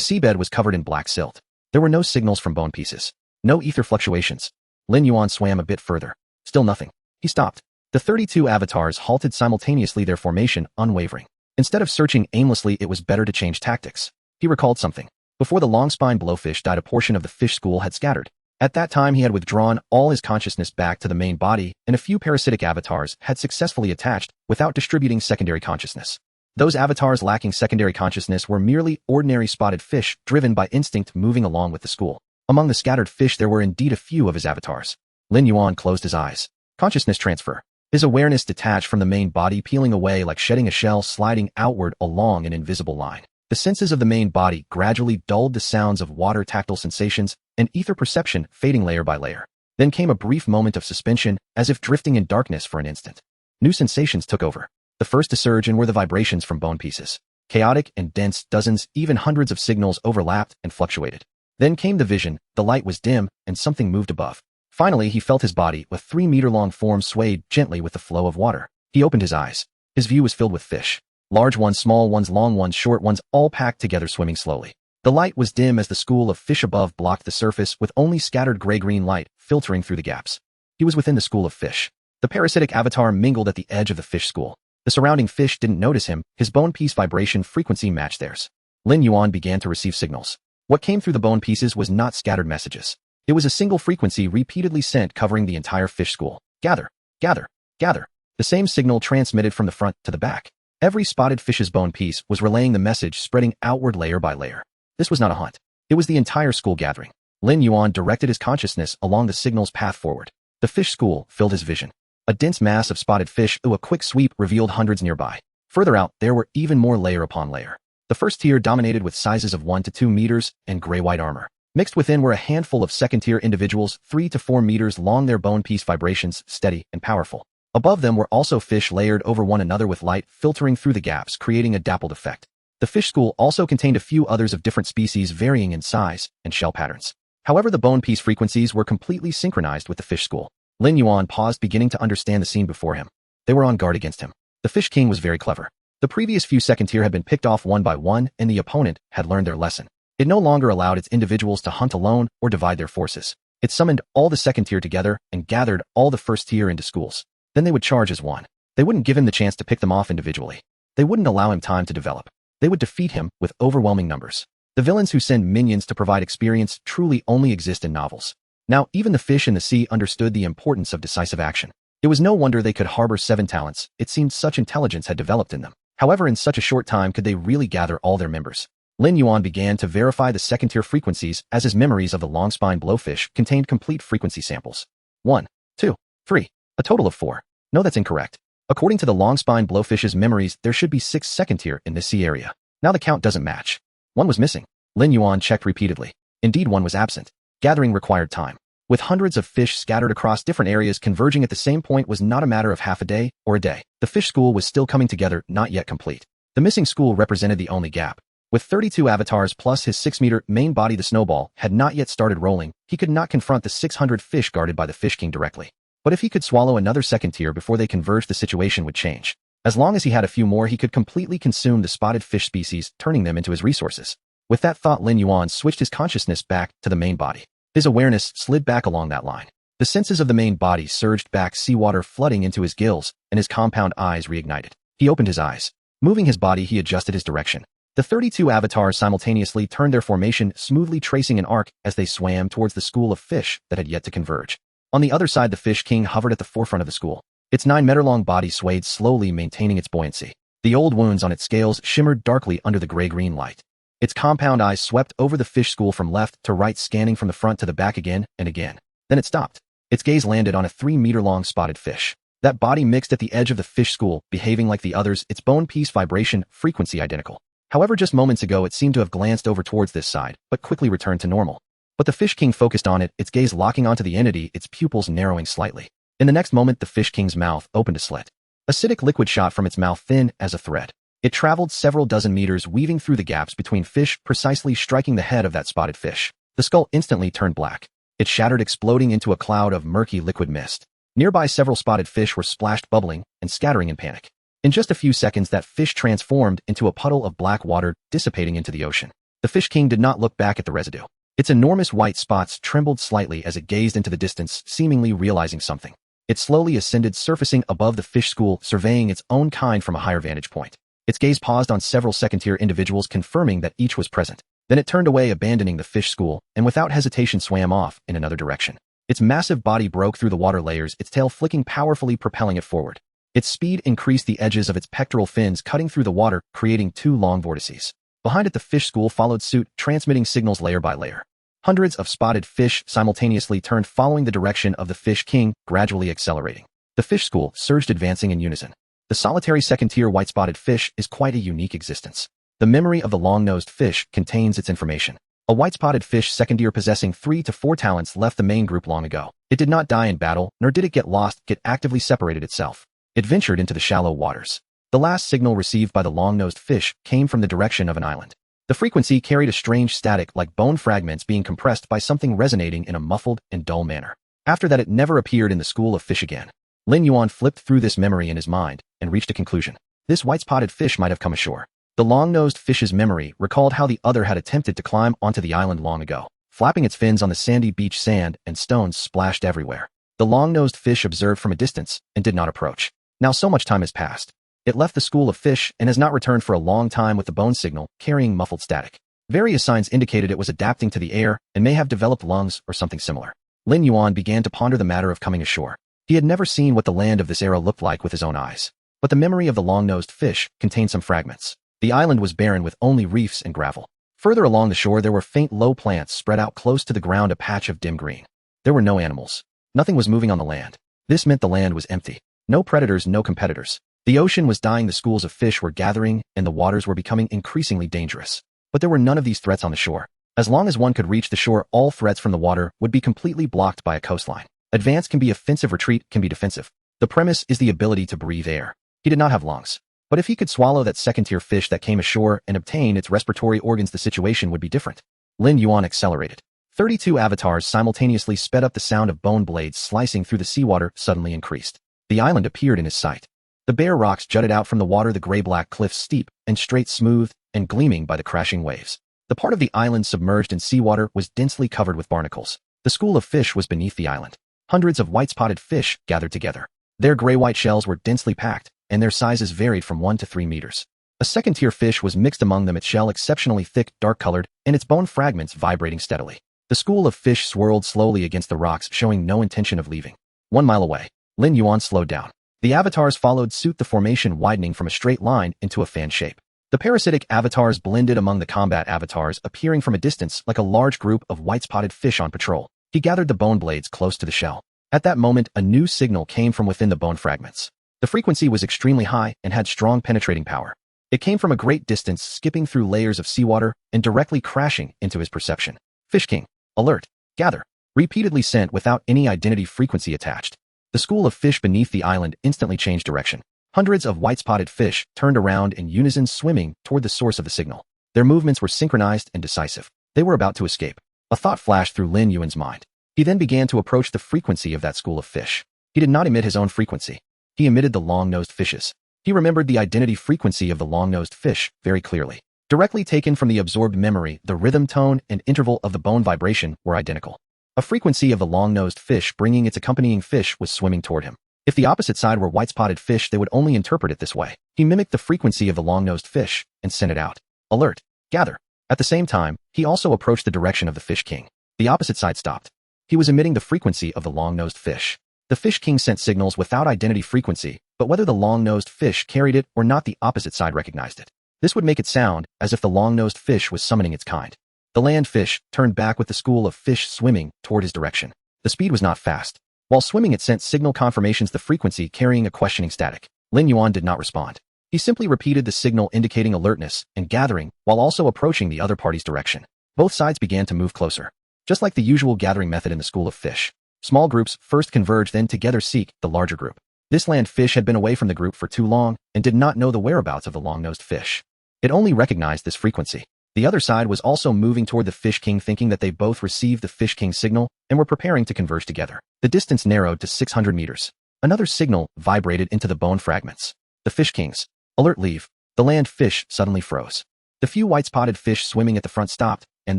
seabed was covered in black silt. There were no signals from bone pieces. No ether fluctuations. Lin Yuan swam a bit further. Still nothing. He stopped. The 32 avatars halted simultaneously, their formation unwavering. Instead of searching aimlessly, it was better to change tactics. He recalled something. Before the long-spine blowfish died, a portion of the fish school had scattered. At that time, he had withdrawn all his consciousness back to the main body, and a few parasitic avatars had successfully attached without distributing secondary consciousness. Those avatars lacking secondary consciousness were merely ordinary spotted fish, driven by instinct, moving along with the school. Among the scattered fish, there were indeed a few of his avatars. Lin Yuan closed his eyes. Consciousness transfer. His awareness detached from the main body, peeling away like shedding a shell, sliding outward along an invisible line. The senses of the main body gradually dulled, the sounds of water, tactile sensations, and ether perception fading layer by layer. Then came a brief moment of suspension, as if drifting in darkness for an instant. New sensations took over. The first to surge in were the vibrations from bone pieces. Chaotic and dense, dozens, even hundreds of signals overlapped and fluctuated. Then came the vision. The light was dim, and something moved above. Finally, he felt his body, a 3-meter-long form, swayed gently with the flow of water. He opened his eyes. His view was filled with fish. Large ones, small ones, long ones, short ones, all packed together, swimming slowly. The light was dim as the school of fish above blocked the surface, with only scattered gray-green light filtering through the gaps. He was within the school of fish. The parasitic avatar mingled at the edge of the fish school. The surrounding fish didn't notice him. His bone piece vibration frequency matched theirs. Lin Yuan began to receive signals. What came through the bone pieces was not scattered messages. It was a single frequency repeatedly sent, covering the entire fish school. Gather, gather, gather. The same signal transmitted from the front to the back. Every spotted fish's bone piece was relaying the message, spreading outward layer by layer. This was not a hunt. It was the entire school gathering. Lin Yuan directed his consciousness along the signal's path forward. The fish school filled his vision. A dense mass of spotted fish, a quick sweep revealed hundreds nearby. Further out, there were even more layer upon layer. The first tier dominated with sizes of 1 to 2 meters and gray-white armor. Mixed within were a handful of second-tier individuals, 3 to 4 meters long, their bone piece vibrations steady and powerful. Above them were also fish layered over one another, with light filtering through the gaps, creating a dappled effect. The fish school also contained a few others of different species, varying in size and shell patterns. However, the bone piece frequencies were completely synchronized with the fish school. Lin Yuan paused, beginning to understand the scene before him. They were on guard against him. The Fish King was very clever. The previous few second tier had been picked off one by one, and the opponent had learned their lesson. It no longer allowed its individuals to hunt alone or divide their forces. It summoned all the second tier together and gathered all the first tier into schools. Then they would charge as one. They wouldn't give him the chance to pick them off individually. They wouldn't allow him time to develop. They would defeat him with overwhelming numbers. The villains who send minions to provide experience truly only exist in novels. Now, even the fish in the sea understood the importance of decisive action. It was no wonder they could harbor 7 talents. It seemed such intelligence had developed in them. However, in such a short time, could they really gather all their members? Lin Yuan began to verify the second-tier frequencies, as his memories of the long-spine blowfish contained complete frequency samples. 1, 2, 3. A total of 4. No, that's incorrect. According to the long-spine blowfish's memories, there should be 6 second-tier in this sea area. Now the count doesn't match. 1 was missing. Lin Yuan checked repeatedly. Indeed, 1 was absent. Gathering required time. With hundreds of fish scattered across different areas, converging at the same point was not a matter of half a day or a day. The fish school was still coming together, not yet complete. The missing school represented the only gap. With 32 avatars plus his 6-meter main body, the snowball had not yet started rolling. He could not confront the 600 fish guarded by the Fish King directly. But if he could swallow another second tier before they converged, the situation would change. As long as he had a few more, he could completely consume the spotted fish species, turning them into his resources. With that thought, Lin Yuan switched his consciousness back to the main body. His awareness slid back along that line. The senses of the main body surged back, seawater flooding into his gills, and his compound eyes reignited. He opened his eyes. Moving his body, he adjusted his direction. The 32 avatars simultaneously turned their formation, smoothly tracing an arc as they swam towards the school of fish that had yet to converge. On the other side, the Fish King hovered at the forefront of the school. Its 9-meter-long body swayed slowly, maintaining its buoyancy. The old wounds on its scales shimmered darkly under the gray-green light. Its compound eyes swept over the fish school from left to right, scanning from the front to the back again and again. Then it stopped. Its gaze landed on a 3-meter-long spotted fish. That body mixed at the edge of the fish school, behaving like the others, its bone piece vibration frequency identical. However, just moments ago it seemed to have glanced over towards this side, but quickly returned to normal. But the Fish King focused on it, its gaze locking onto the entity, its pupils narrowing slightly. In the next moment, the Fish King's mouth opened a slit. Acidic liquid shot from its mouth, thin as a thread. It traveled several dozen meters, weaving through the gaps between fish, precisely striking the head of that spotted fish. The skull instantly turned black. It shattered, exploding into a cloud of murky liquid mist. Nearby, several spotted fish were splashed, bubbling, and scattering in panic. In just a few seconds, that fish transformed into a puddle of black water, dissipating into the ocean. The Fish King did not look back at the residue. Its enormous white spots trembled slightly as it gazed into the distance, seemingly realizing something. It slowly ascended, surfacing above the fish school, surveying its own kind from a higher vantage point. Its gaze paused on several second-tier individuals, confirming that each was present. Then it turned away, abandoning the fish school, and without hesitation swam off in another direction. Its massive body broke through the water layers, its tail flicking powerfully, propelling it forward. Its speed increased, the edges of its pectoral fins cutting through the water, creating 2 long vortices. Behind it, the fish school followed suit, transmitting signals layer by layer. Hundreds of spotted fish simultaneously turned, following the direction of the Fish King, gradually accelerating. The fish school surged, advancing in unison. The solitary second-tier white-spotted fish is quite a unique existence. The memory of the long-nosed fish contains its information. A white-spotted fish second-tier possessing 3 to 4 talents left the main group long ago. It did not die in battle, nor did it get lost, it actively separated itself. It ventured into the shallow waters. The last signal received by the long-nosed fish came from the direction of an island. The frequency carried a strange static, like bone fragments being compressed by something, resonating in a muffled and dull manner. After that, it never appeared in the school of fish again. Lin Yuan flipped through this memory in his mind and reached a conclusion. This white-spotted fish might have come ashore. The long-nosed fish's memory recalled how the other had attempted to climb onto the island long ago. Flapping its fins on the sandy beach, sand and stones splashed everywhere. The long-nosed fish observed from a distance and did not approach. Now so much time has passed. It left the school of fish and has not returned for a long time, with the bone signal carrying muffled static. Various signs indicated it was adapting to the air and may have developed lungs or something similar. Lin Yuan began to ponder the matter of coming ashore. He had never seen what the land of this era looked like with his own eyes. But the memory of the long-nosed fish contained some fragments. The island was barren, with only reefs and gravel. Further along the shore, there were faint low plants spread out close to the ground, a patch of dim green. There were no animals. Nothing was moving on the land. This meant the land was empty. No predators, no competitors. The ocean was dying, the schools of fish were gathering, and the waters were becoming increasingly dangerous. But there were none of these threats on the shore. As long as one could reach the shore, all threats from the water would be completely blocked by a coastline. Advance can be offensive, retreat can be defensive. The premise is the ability to breathe air. He did not have lungs. But if he could swallow that second-tier fish that came ashore and obtain its respiratory organs, the situation would be different. Lin Yuan accelerated. 32 avatars simultaneously sped up. The sound of bone blades slicing through the seawater suddenly increased. The island appeared in his sight. The bare rocks jutted out from the water, the gray-black cliffs steep and straight, smooth and gleaming by the crashing waves. The part of the island submerged in seawater was densely covered with barnacles. The school of fish was beneath the island. Hundreds of white-spotted fish gathered together. Their gray-white shells were densely packed, and their sizes varied from 1 to 3 meters. A second-tier fish was mixed among them, its shell exceptionally thick, dark-colored, and its bone fragments vibrating steadily. The school of fish swirled slowly against the rocks, showing no intention of leaving. 1 mile away, Lin Yuan slowed down. The avatars followed suit, the formation widening from a straight line into a fan shape. The parasitic avatars blended among the combat avatars, appearing from a distance like a large group of white-spotted fish on patrol. He gathered the bone blades close to the shell. At that moment, a new signal came from within the bone fragments. The frequency was extremely high and had strong penetrating power. It came from a great distance, skipping through layers of seawater and directly crashing into his perception. Fish King, alert, gather, repeatedly sent without any identity frequency attached. The school of fish beneath the island instantly changed direction. Hundreds of white-spotted fish turned around in unison, swimming toward the source of the signal. Their movements were synchronized and decisive. They were about to escape. A thought flashed through Lin Yuan's mind. He then began to approach the frequency of that school of fish. He did not emit his own frequency. He emitted the long-nosed fish's. He remembered the identity frequency of the long-nosed fish very clearly. Directly taken from the absorbed memory, the rhythm, tone, and interval of the bone vibration were identical. A frequency of the long-nosed fish bringing its accompanying fish was swimming toward him. If the opposite side were white-spotted fish, they would only interpret it this way. He mimicked the frequency of the long-nosed fish and sent it out. Alert! Gather! At the same time, he also approached the direction of the Fish King. The opposite side stopped. He was emitting the frequency of the long-nosed fish. The Fish King sent signals without identity frequency, but whether the long-nosed fish carried it or not, the opposite side recognized it. This would make it sound as if the long-nosed fish was summoning its kind. The land fish turned back with the school of fish swimming toward his direction. The speed was not fast. While swimming, it sent signal confirmations, the frequency carrying a questioning static. Lin Yuan did not respond. He simply repeated the signal indicating alertness and gathering while also approaching the other party's direction. Both sides began to move closer. Just like the usual gathering method in the school of fish. Small groups first converge, then together seek the larger group. This land fish had been away from the group for too long and did not know the whereabouts of the long-nosed fish. It only recognized this frequency. The other side was also moving toward the Fish King, thinking that they both received the Fish King signal and were preparing to converge together. The distance narrowed to 600 meters. Another signal vibrated into the bone fragments. The Fish Kings. Alert, leave. The land fish suddenly froze. The few white-spotted fish swimming at the front stopped, and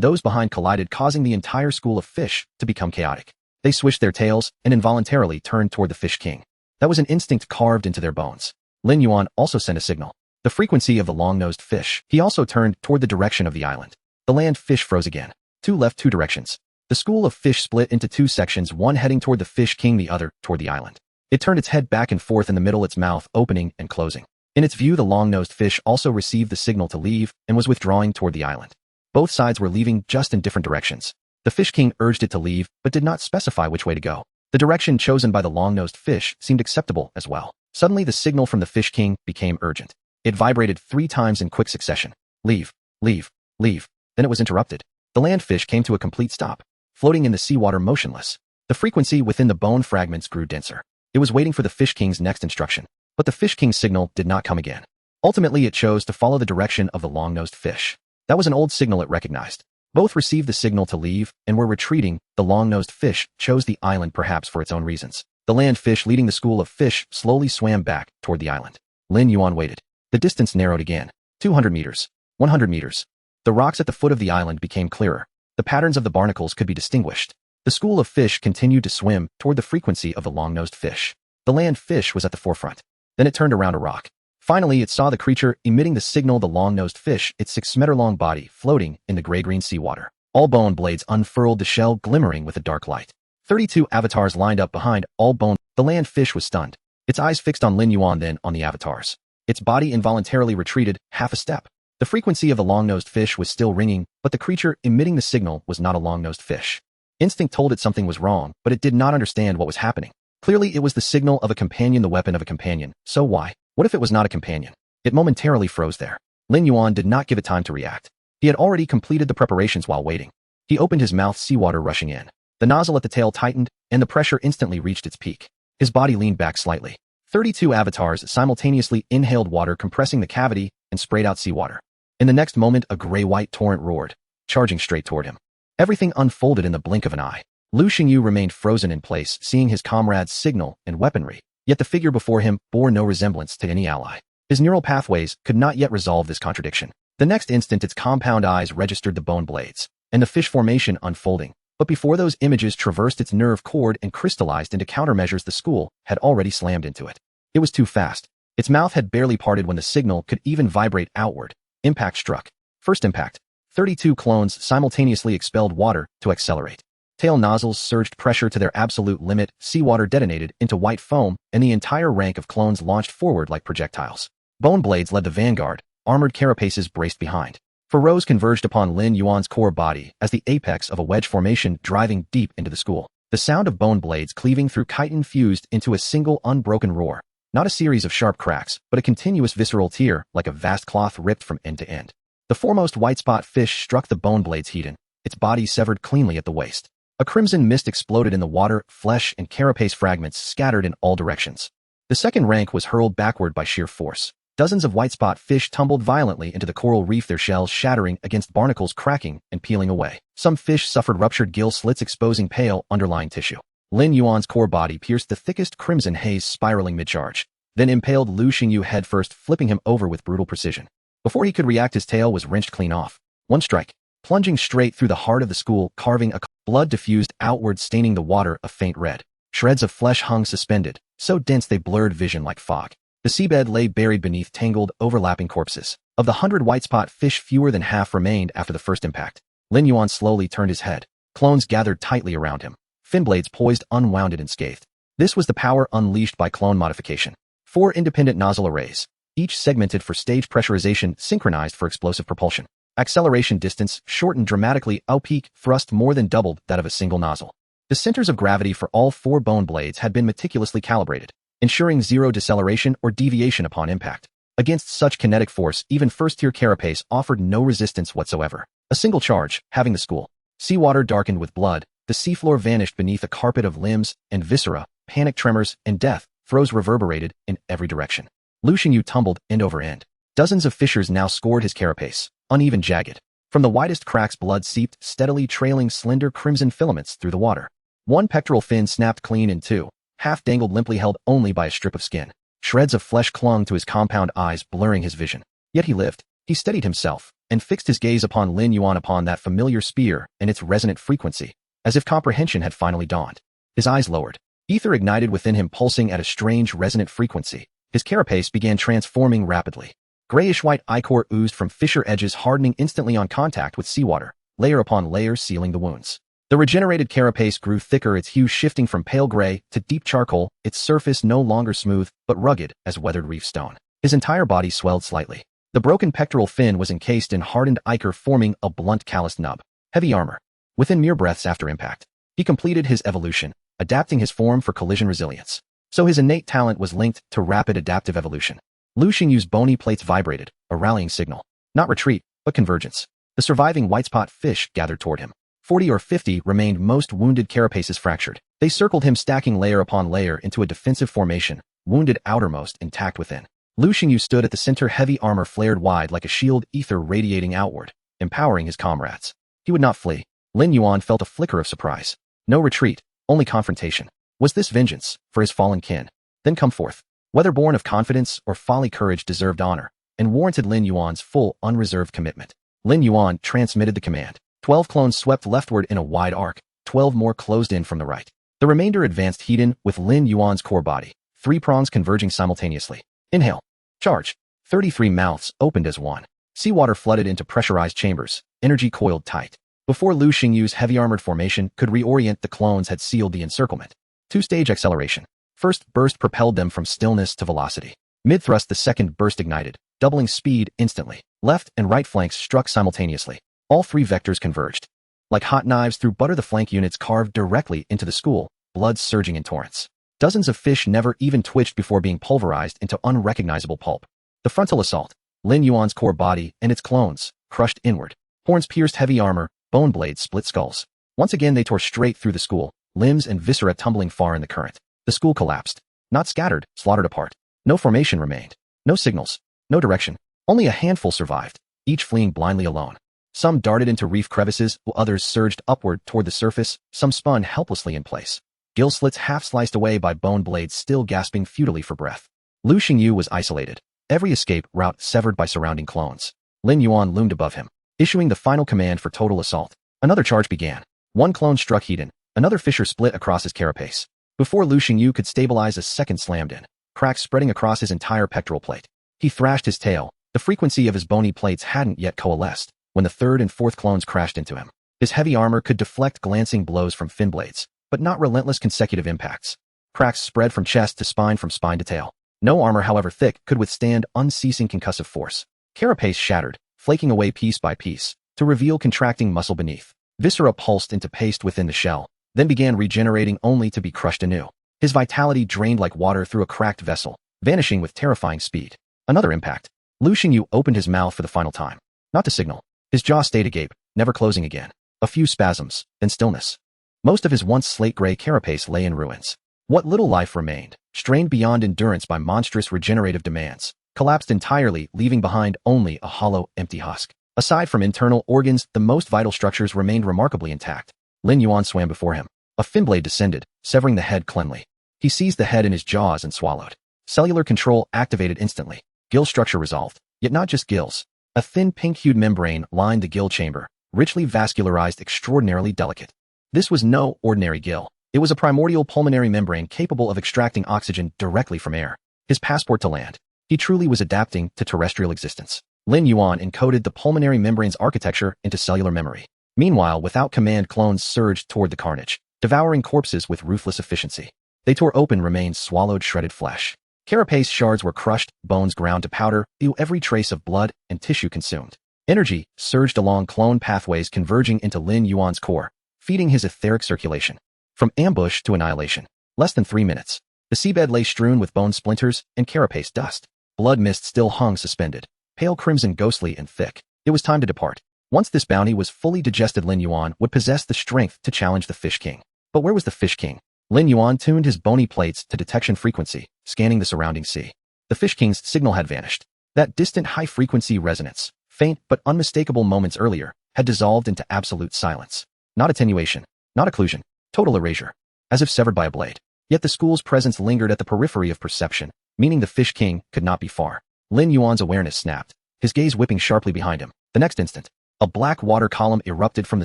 those behind collided, causing the entire school of fish to become chaotic. They swished their tails and involuntarily turned toward the Fish King. That was an instinct carved into their bones. Lin Yuan also sent a signal. The frequency of the long-nosed fish. He also turned toward the direction of the island. The land fish froze again. Two left, two directions. The school of fish split into two sections, one heading toward the Fish King, the other toward the island. It turned its head back and forth in the middle, its mouth opening and closing. In its view, the long-nosed fish also received the signal to leave and was withdrawing toward the island. Both sides were leaving, just in different directions. The Fish King urged it to leave, but did not specify which way to go. The direction chosen by the long-nosed fish seemed acceptable as well. Suddenly, the signal from the Fish King became urgent. It vibrated 3 times in quick succession. Leave, leave, leave. Then it was interrupted. The land fish came to a complete stop, floating in the seawater motionless. The frequency within the bone fragments grew denser. It was waiting for the Fish King's next instruction, but the Fish King's signal did not come again. Ultimately, it chose to follow the direction of the long-nosed fish. That was an old signal it recognized. Both received the signal to leave and were retreating. The long-nosed fish chose the island, perhaps for its own reasons. The land fish, leading the school of fish, slowly swam back toward the island. Lin Yuan waited. The distance narrowed again. 200 meters. 100 meters. The rocks at the foot of the island became clearer. The patterns of the barnacles could be distinguished. The school of fish continued to swim toward the frequency of the long-nosed fish. The land fish was at the forefront. Then it turned around a rock. Finally, it saw the creature emitting the signal, the long-nosed fish, its 6-meter-long body floating in the gray-green seawater. All bone blades unfurled, the shell glimmering with a dark light. 32 avatars lined up behind all bone. The land fish was stunned. Its eyes fixed on Lin Yuan, then on the avatars. Its body involuntarily retreated half a step. The frequency of the long-nosed fish was still ringing, but the creature emitting the signal was not a long-nosed fish. Instinct told it something was wrong, but it did not understand what was happening. Clearly, it was the signal of a companion, the weapon of a companion. So why? What if it was not a companion? It momentarily froze there. Lin Yuan did not give it time to react. He had already completed the preparations while waiting. He opened his mouth, seawater rushing in. The nozzle at the tail tightened, and the pressure instantly reached its peak. His body leaned back slightly. 32 avatars simultaneously inhaled water, compressing the cavity, and sprayed out seawater. In the next moment, a gray-white torrent roared, charging straight toward him. Everything unfolded in the blink of an eye. Lu Xingyu remained frozen in place, seeing his comrade's signal and weaponry, yet the figure before him bore no resemblance to any ally. His neural pathways could not yet resolve this contradiction. The next instant, its compound eyes registered the bone blades, and the fish formation unfolding. But before those images traversed its nerve cord and crystallized into countermeasures, the school had already slammed into it. It was too fast. Its mouth had barely parted when the signal could even vibrate outward. Impact struck. First impact. 32 clones simultaneously expelled water to accelerate. Tail nozzles surged pressure to their absolute limit, seawater detonated into white foam, and the entire rank of clones launched forward like projectiles. Bone blades led the vanguard, armored carapaces braced behind. Furrows converged upon Lin Yuan's core body as the apex of a wedge formation driving deep into the school. The sound of bone blades cleaving through chitin fused into a single unbroken roar. Not a series of sharp cracks, but a continuous visceral tear like a vast cloth ripped from end to end. The foremost white spot fish struck the bone blade's hedon, its body severed cleanly at the waist. A crimson mist exploded in the water, flesh and carapace fragments scattered in all directions. The second rank was hurled backward by sheer force. Dozens of white spot fish tumbled violently into the coral reef, their shells shattering against barnacles, cracking and peeling away. Some fish suffered ruptured gill slits, exposing pale underlying tissue. Lin Yuan's core body pierced the thickest crimson haze, spiraling mid-charge, then impaled Lu Xingyu headfirst, flipping him over with brutal precision. Before he could react, his tail was wrenched clean off. One strike, plunging straight through the heart of the school, carving a blood diffused outward, staining the water a faint red. Shreds of flesh hung suspended, so dense they blurred vision like fog. The seabed lay buried beneath tangled, overlapping corpses. Of the 100 white spot fish, fewer than half remained after the first impact. Lin Yuan slowly turned his head. Clones gathered tightly around him. Fin blades poised unwounded and scathed. This was the power unleashed by clone modification. 4 independent nozzle arrays, each segmented for stage pressurization, synchronized for explosive propulsion. Acceleration distance shortened dramatically. Peak thrust more than doubled that of a single nozzle. The centers of gravity for all 4 bone blades had been meticulously calibrated, ensuring zero deceleration or deviation upon impact. Against such kinetic force, even first-tier carapace offered no resistance whatsoever. A single charge, having the school. Seawater darkened with blood, the seafloor vanished beneath a carpet of limbs and viscera, panic tremors and death throes reverberated in every direction. Lu Xingyu tumbled end over end. Dozens of fissures now scored his carapace, uneven, jagged. From the widest cracks blood seeped, steadily trailing slender crimson filaments through the water. One pectoral fin snapped clean in two, half dangled limply, held only by a strip of skin. Shreds of flesh clung to his compound eyes, blurring his vision. Yet he lived. He steadied himself, and fixed his gaze upon Lin Yuan, upon that familiar spear and its resonant frequency, as if comprehension had finally dawned. His eyes lowered. Ether ignited within him, pulsing at a strange resonant frequency. His carapace began transforming rapidly. Grayish-white ichor oozed from fissure edges, hardening instantly on contact with seawater, layer upon layer sealing the wounds. The regenerated carapace grew thicker, its hue shifting from pale gray to deep charcoal, its surface no longer smooth, but rugged as weathered reef stone. His entire body swelled slightly. The broken pectoral fin was encased in hardened ichor, forming a blunt, calloused nub. Heavy armor. Within mere breaths after impact, he completed his evolution, adapting his form for collision resilience. So his innate talent was linked to rapid adaptive evolution. Lu Xingyu's bony plates vibrated, a rallying signal. Not retreat, but convergence. The surviving white spot fish gathered toward him. 40 or 50 remained, most wounded, carapaces fractured. They circled him, stacking layer upon layer into a defensive formation, wounded outermost, intact within. Lu Xingyu stood at the center, heavy armor flared wide like a shield, ether radiating outward, empowering his comrades. He would not flee. Lin Yuan felt a flicker of surprise. No retreat, only confrontation. Was this vengeance for his fallen kin? Then come forth. Whether born of confidence or folly, courage deserved honor, and warranted Lin Yuan's full, unreserved commitment. Lin Yuan transmitted the command. 12 clones swept leftward in a wide arc, 12 more closed in from the right. The remainder advanced Hedon with Lin Yuan's core body, 3 prongs converging simultaneously. Inhale. Charge. 33 mouths opened as one. Seawater flooded into pressurized chambers, energy coiled tight. Before Lu Xingyu's heavy-armored formation could reorient, the clones had sealed the encirclement. 2-stage acceleration. First burst propelled them from stillness to velocity. Mid-thrust, the second burst ignited, doubling speed instantly. Left and right flanks struck simultaneously. All 3 vectors converged. Like hot knives through butter, the flank units carved directly into the school, blood surging in torrents. Dozens of fish never even twitched before being pulverized into unrecognizable pulp. The frontal assault. Lin Yuan's core body and its clones, crushed inward. Horns pierced heavy armor, bone blades split skulls. Once again they tore straight through the school, limbs and viscera tumbling far in the current. The school collapsed. Not scattered, slaughtered apart. No formation remained. No signals. No direction. Only a handful survived, each fleeing blindly alone. Some darted into reef crevices, while others surged upward toward the surface. Some spun helplessly in place. Gill slits half sliced away by bone blades, still gasping futilely for breath. Lu Xingyu was isolated. Every escape route severed by surrounding clones. Lin Yuan loomed above him, issuing the final command for total assault. Another charge began. One clone struck Hedon. Another fissure split across his carapace. Before Lu Xingyu could stabilize, a second slammed in, cracks spreading across his entire pectoral plate. He thrashed his tail. The frequency of his bony plates hadn't yet coalesced when the third and fourth clones crashed into him. His heavy armor could deflect glancing blows from fin blades, but not relentless consecutive impacts. Cracks spread from chest to spine, from spine to tail. No armor, however thick, could withstand unceasing concussive force. Carapace shattered, flaking away piece by piece, to reveal contracting muscle beneath. Viscera pulsed into paste within the shell, then began regenerating only to be crushed anew. His vitality drained like water through a cracked vessel, vanishing with terrifying speed. Another impact. Lu Xingyu opened his mouth for the final time. Not to signal. His jaw stayed agape, never closing again. A few spasms, then stillness. Most of his once slate-gray carapace lay in ruins. What little life remained, strained beyond endurance by monstrous regenerative demands, collapsed entirely, leaving behind only a hollow, empty husk. Aside from internal organs, the most vital structures remained remarkably intact. Lin Yuan swam before him. A fin blade descended, severing the head cleanly. He seized the head in his jaws and swallowed. Cellular control activated instantly. Gill structure resolved. Yet not just gills. A thin pink-hued membrane lined the gill chamber, richly vascularized, extraordinarily delicate. This was no ordinary gill. It was a primordial pulmonary membrane capable of extracting oxygen directly from air. his passport to land. He truly was adapting to terrestrial existence. Lin Yuan encoded the pulmonary membrane's architecture into cellular memory. Meanwhile, without command, clones surged toward the carnage, devouring corpses with ruthless efficiency. They tore open remains, swallowed shredded flesh. Carapace shards were crushed, bones ground to powder, every trace of blood and tissue consumed. Energy surged along clone pathways converging into Lin Yuan's core, feeding his etheric circulation. From ambush to annihilation. Less than 3 minutes. The seabed lay strewn with bone splinters and carapace dust. Blood mist still hung suspended, pale crimson, ghostly and thick. It was time to depart. Once this bounty was fully digested, Lin Yuan would possess the strength to challenge the Fish King. But where was the Fish King? Lin Yuan tuned his bony plates to detection frequency, scanning the surrounding sea. The Fish King's signal had vanished. That distant high-frequency resonance, faint but unmistakable moments earlier, had dissolved into absolute silence. Not attenuation, not occlusion, total erasure, as if severed by a blade. Yet the school's presence lingered at the periphery of perception, meaning the Fish King could not be far. Lin Yuan's awareness snapped, his gaze whipping sharply behind him. The next instant, a black water column erupted from the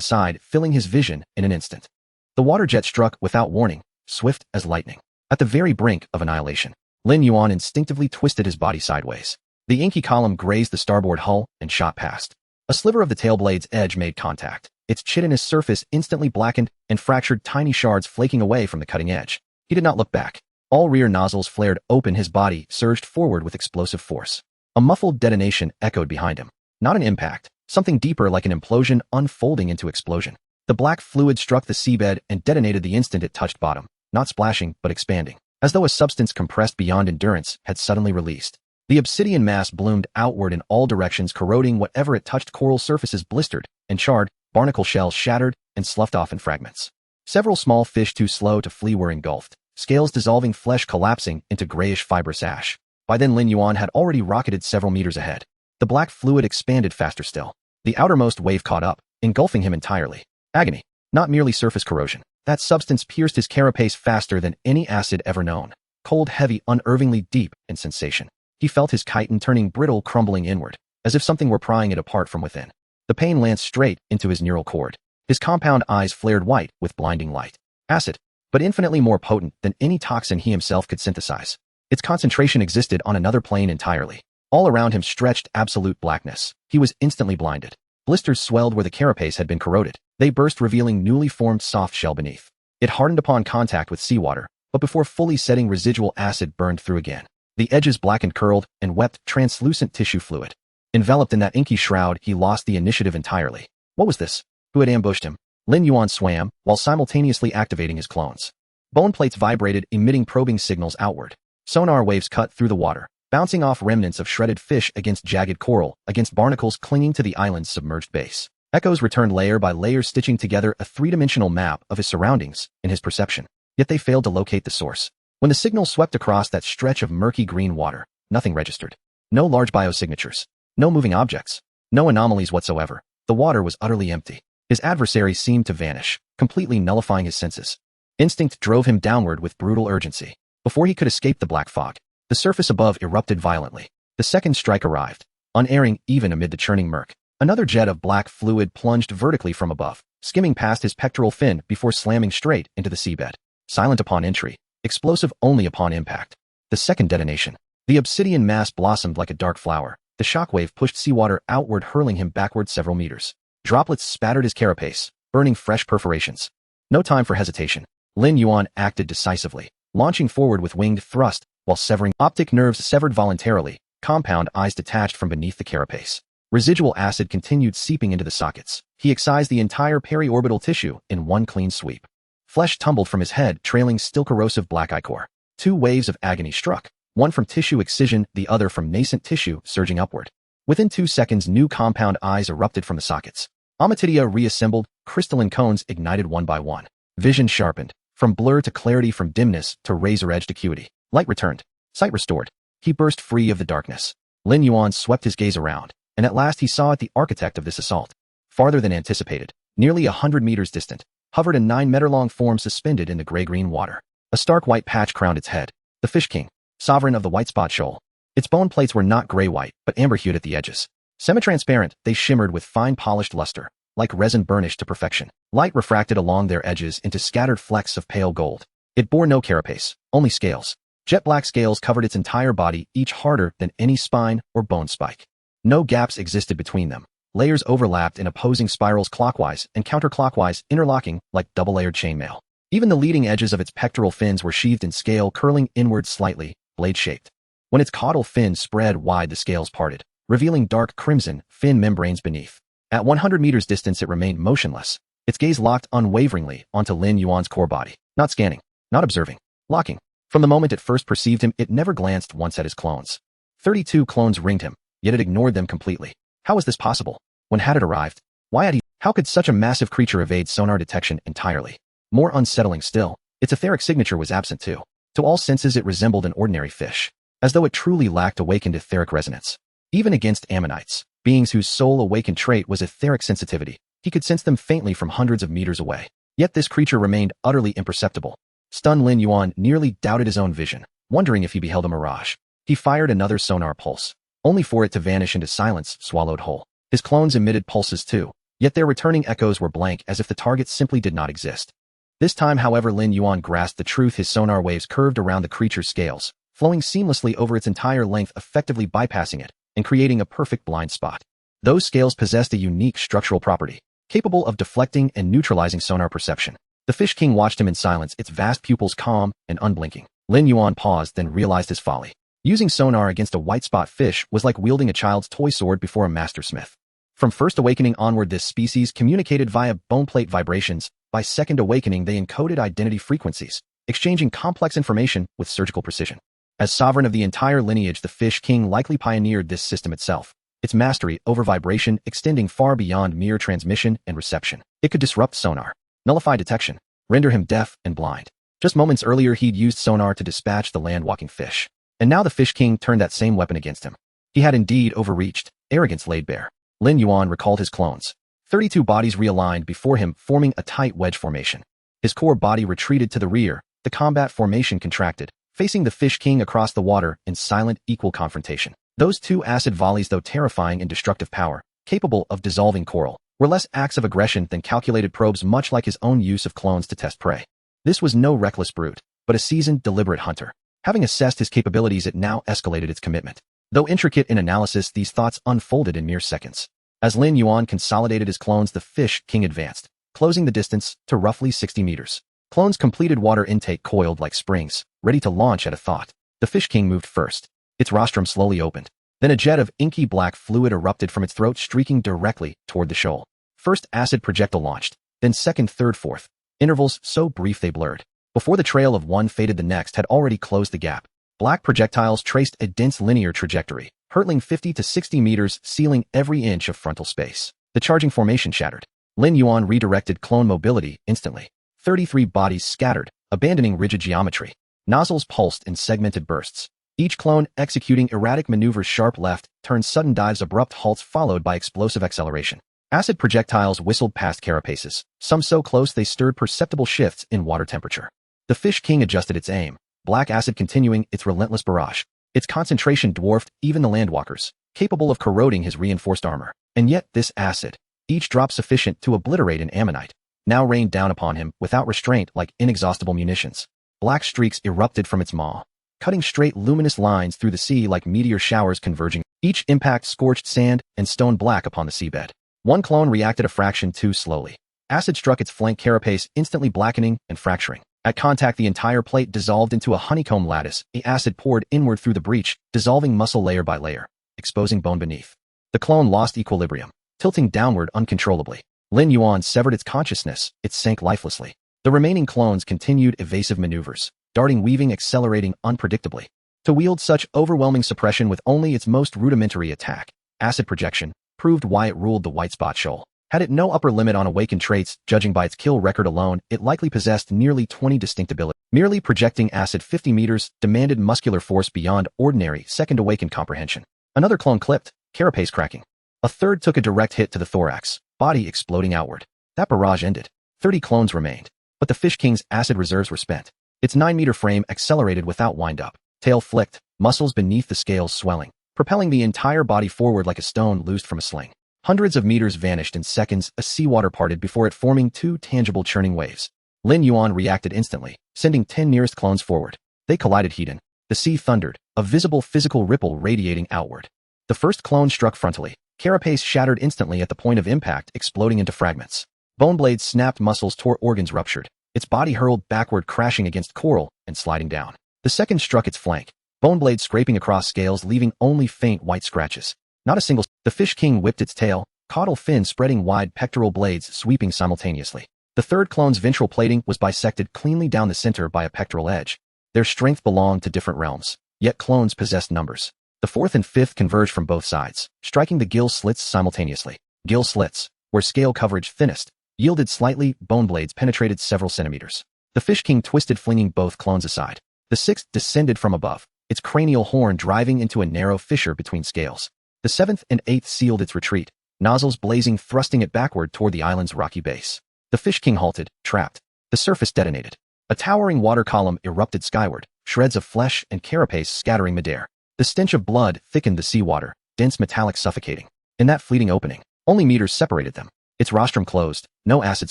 side, filling his vision in an instant. The water jet struck without warning, swift as lightning. At the very brink of annihilation, Lin Yuan instinctively twisted his body sideways. The inky column grazed the starboard hull and shot past. A sliver of the tailblade's edge made contact, its chitinous surface instantly blackened and fractured, tiny shards flaking away from the cutting edge. He did not look back. All rear nozzles flared open, his body surged forward with explosive force. A muffled detonation echoed behind him. Not an impact, something deeper, like an implosion unfolding into explosion. The black fluid struck the seabed and detonated the instant it touched bottom, not splashing but expanding, as though a substance compressed beyond endurance had suddenly released. The obsidian mass bloomed outward in all directions, corroding whatever it touched. Coral surfaces blistered and charred, barnacle shells shattered and sloughed off in fragments. Several small fish too slow to flee were engulfed, scales dissolving, flesh collapsing into grayish fibrous ash. By then Lin Yuan had already rocketed several meters ahead. The black fluid expanded faster still. The outermost wave caught up, engulfing him entirely. Agony, not merely surface corrosion. That substance pierced his carapace faster than any acid ever known. Cold, heavy, unervingly deep in sensation. He felt his chitin turning brittle, crumbling inward, as if something were prying it apart from within. The pain lanced straight into his neural cord. His compound eyes flared white with blinding light. Acid, but infinitely more potent than any toxin he himself could synthesize. Its concentration existed on another plane entirely. All around him stretched absolute blackness. He was instantly blinded. Blisters swelled where the carapace had been corroded. They burst, revealing newly formed soft shell beneath. It hardened upon contact with seawater, but before fully setting, residual acid burned through again. The edges blackened, curled, and wept translucent tissue fluid. Enveloped in that inky shroud, he lost the initiative entirely. What was this? Who had ambushed him? Lin Yuan swam, while simultaneously activating his clones. Bone plates vibrated, emitting probing signals outward. Sonar waves cut through the water, bouncing off remnants of shredded fish against jagged coral, against barnacles clinging to the island's submerged base. Echoes returned layer by layer, stitching together a three-dimensional map of his surroundings in his perception. Yet they failed to locate the source. When the signal swept across that stretch of murky green water, nothing registered. No large biosignatures. No moving objects. No anomalies whatsoever. The water was utterly empty. His adversary seemed to vanish, completely nullifying his senses. Instinct drove him downward with brutal urgency. Before he could escape the black fog, the surface above erupted violently. The second strike arrived, unerring even amid the churning murk. Another jet of black fluid plunged vertically from above, skimming past his pectoral fin before slamming straight into the seabed. Silent upon entry, explosive only upon impact. The second detonation. The obsidian mass blossomed like a dark flower. The shockwave pushed seawater outward, hurling him backward several meters. Droplets spattered his carapace, burning fresh perforations. No time for hesitation. Lin Yuan acted decisively, launching forward with winged thrust, while severing optic nerves severed voluntarily, compound eyes detached from beneath the carapace. Residual acid continued seeping into the sockets. He excised the entire periorbital tissue in one clean sweep. Flesh tumbled from his head, trailing still corrosive black ichor. Two waves of agony struck, one from tissue excision, the other from nascent tissue surging upward. Within 2 seconds, new compound eyes erupted from the sockets. Ommatidia reassembled, crystalline cones ignited one by one. Vision sharpened, from blur to clarity, from dimness to razor-edged acuity. Light returned, sight restored. He burst free of the darkness. Lin Yuan swept his gaze around, and at last he saw the architect of this assault. Farther than anticipated, nearly 100 meters distant, hovered a 9-meter-long form suspended in the gray-green water. A stark white patch crowned its head. The Fish King, sovereign of the White Spot Shoal. Its bone plates were not gray-white, but amber-hued at the edges. Semi-transparent, they shimmered with fine polished luster, like resin burnished to perfection. Light refracted along their edges into scattered flecks of pale gold. It bore no carapace, only scales. Jet black scales covered its entire body, each harder than any spine or bone spike. No gaps existed between them. Layers overlapped in opposing spirals clockwise and counterclockwise, interlocking like double-layered chainmail. Even the leading edges of its pectoral fins were sheathed in scale, curling inward slightly, blade-shaped. When its caudal fins spread wide, the scales parted, revealing dark crimson fin membranes beneath. At 100 meters distance, it remained motionless, its gaze locked unwaveringly onto Lin Yuan's core body. Not scanning, not observing, locking. From the moment it first perceived him, it never glanced once at his clones. 32 clones ringed him, yet it ignored them completely. How was this possible? When had it arrived? Why had he? How could such a massive creature evade sonar detection entirely? More unsettling still, its etheric signature was absent too. To all senses, it resembled an ordinary fish, as though it truly lacked awakened etheric resonance. Even against ammonites, beings whose sole awakened trait was etheric sensitivity, he could sense them faintly from hundreds of meters away. Yet this creature remained utterly imperceptible. Stunned, Lin Yuan nearly doubted his own vision, wondering if he beheld a mirage. He fired another sonar pulse, only for it to vanish into silence, swallowed whole. His clones emitted pulses too, yet their returning echoes were blank, as if the target simply did not exist. This time, however, Lin Yuan grasped the truth. His sonar waves curved around the creature's scales, flowing seamlessly over its entire length, effectively bypassing it and creating a perfect blind spot. Those scales possessed a unique structural property, capable of deflecting and neutralizing sonar perception. The Fish King watched him in silence, its vast pupils calm and unblinking. Lin Yuan paused, then realized his folly. Using sonar against a white spot fish was like wielding a child's toy sword before a master smith. From first awakening onward, this species communicated via boneplate vibrations. By second awakening, they encoded identity frequencies, exchanging complex information with surgical precision. As sovereign of the entire lineage, the Fish King likely pioneered this system itself, its mastery over vibration extending far beyond mere transmission and reception. It could disrupt sonar, nullify detection, render him deaf and blind. Just moments earlier, he'd used sonar to dispatch the land-walking fish. And now the Fish King turned that same weapon against him. He had indeed overreached, arrogance laid bare. Lin Yuan recalled his clones. 32 bodies realigned before him, forming a tight wedge formation. His core body retreated to the rear, the combat formation contracted, facing the Fish King across the water in silent, equal confrontation. Those two acid volleys, though terrifying in destructive power, capable of dissolving coral, were less acts of aggression than calculated probes, much like his own use of clones to test prey. This was no reckless brute, but a seasoned, deliberate hunter. Having assessed his capabilities, it now escalated its commitment. Though intricate in analysis, these thoughts unfolded in mere seconds. As Lin Yuan consolidated his clones, the Fish King advanced, closing the distance to roughly 60 meters. Clones completed, water intake coiled like springs, ready to launch at a thought. The Fish King moved first. Its rostrum slowly opened. Then a jet of inky black fluid erupted from its throat, streaking directly toward the shoal. First acid projectile launched, then second, third, fourth. Intervals so brief they blurred. Before the trail of one faded, the next had already closed the gap. Black projectiles traced a dense linear trajectory, hurtling 50 to 60 meters, sealing every inch of frontal space. The charging formation shattered. Lin Yuan redirected clone mobility instantly. 33 bodies scattered, abandoning rigid geometry. Nozzles pulsed in segmented bursts, each clone executing erratic maneuvers: sharp left turns, sudden dives, abrupt halts followed by explosive acceleration. Acid projectiles whistled past carapaces, some so close they stirred perceptible shifts in water temperature. The Fish King adjusted its aim, black acid continuing its relentless barrage. Its concentration dwarfed even the landwalkers, capable of corroding his reinforced armor. And yet this acid, each drop sufficient to obliterate an ammonite, now rained down upon him without restraint like inexhaustible munitions. Black streaks erupted from its maw, cutting straight luminous lines through the sea like meteor showers converging. Each impact scorched sand and stone black upon the seabed. One clone reacted a fraction too slowly. Acid struck its flank carapace, instantly blackening and fracturing. At contact, the entire plate dissolved into a honeycomb lattice. The acid poured inward through the breach, dissolving muscle layer by layer, exposing bone beneath. The clone lost equilibrium, tilting downward uncontrollably. Lin Yuan severed its consciousness, it sank lifelessly. The remaining clones continued evasive maneuvers, darting, weaving, accelerating unpredictably. To wield such overwhelming suppression with only its most rudimentary attack, acid projection, proved why it ruled the White Spot Shoal. Had it no upper limit on awakened traits, judging by its kill record alone, it likely possessed nearly 20 distinct abilities. Merely projecting acid 50 meters demanded muscular force beyond ordinary second awakened comprehension. Another clone clipped, carapace cracking. A third took a direct hit to the thorax, body exploding outward. That barrage ended. 30 clones remained, but the Fish King's acid reserves were spent. Its 9-meter frame accelerated without wind-up. Tail flicked, muscles beneath the scales swelling, propelling the entire body forward like a stone loosed from a sling. Hundreds of meters vanished in seconds, as seawater parted before it, forming two tangible churning waves. Lin Yuan reacted instantly, sending 10 nearest clones forward. They collided head-on, The sea thundered, a visible physical ripple radiating outward. The first clone struck frontally. Carapace shattered instantly at the point of impact, exploding into fragments. Bone blades snapped, muscles tore, organs ruptured. Its body hurled backward, crashing against coral and sliding down. The second struck its flank, bone blades scraping across scales, leaving only faint white scratches. Not a single. The fish king whipped its tail, caudal fin spreading wide, pectoral blades sweeping simultaneously. The third clone's ventral plating was bisected cleanly down the center by a pectoral edge. Their strength belonged to different realms, yet clones possessed numbers. The fourth and fifth converged from both sides, striking the gill slits simultaneously. Gill slits, where scale coverage thinnest, yielded slightly, bone blades penetrated several centimeters. The fish king twisted, flinging both clones aside. The sixth descended from above, its cranial horn driving into a narrow fissure between scales. The seventh and eighth sealed its retreat, nozzles blazing, thrusting it backward toward the island's rocky base. The fish king halted, trapped. The surface detonated. A towering water column erupted skyward, shreds of flesh and carapace scattering midair. The stench of blood thickened the seawater, dense, metallic, suffocating. In that fleeting opening, only meters separated them. Its rostrum closed, no acid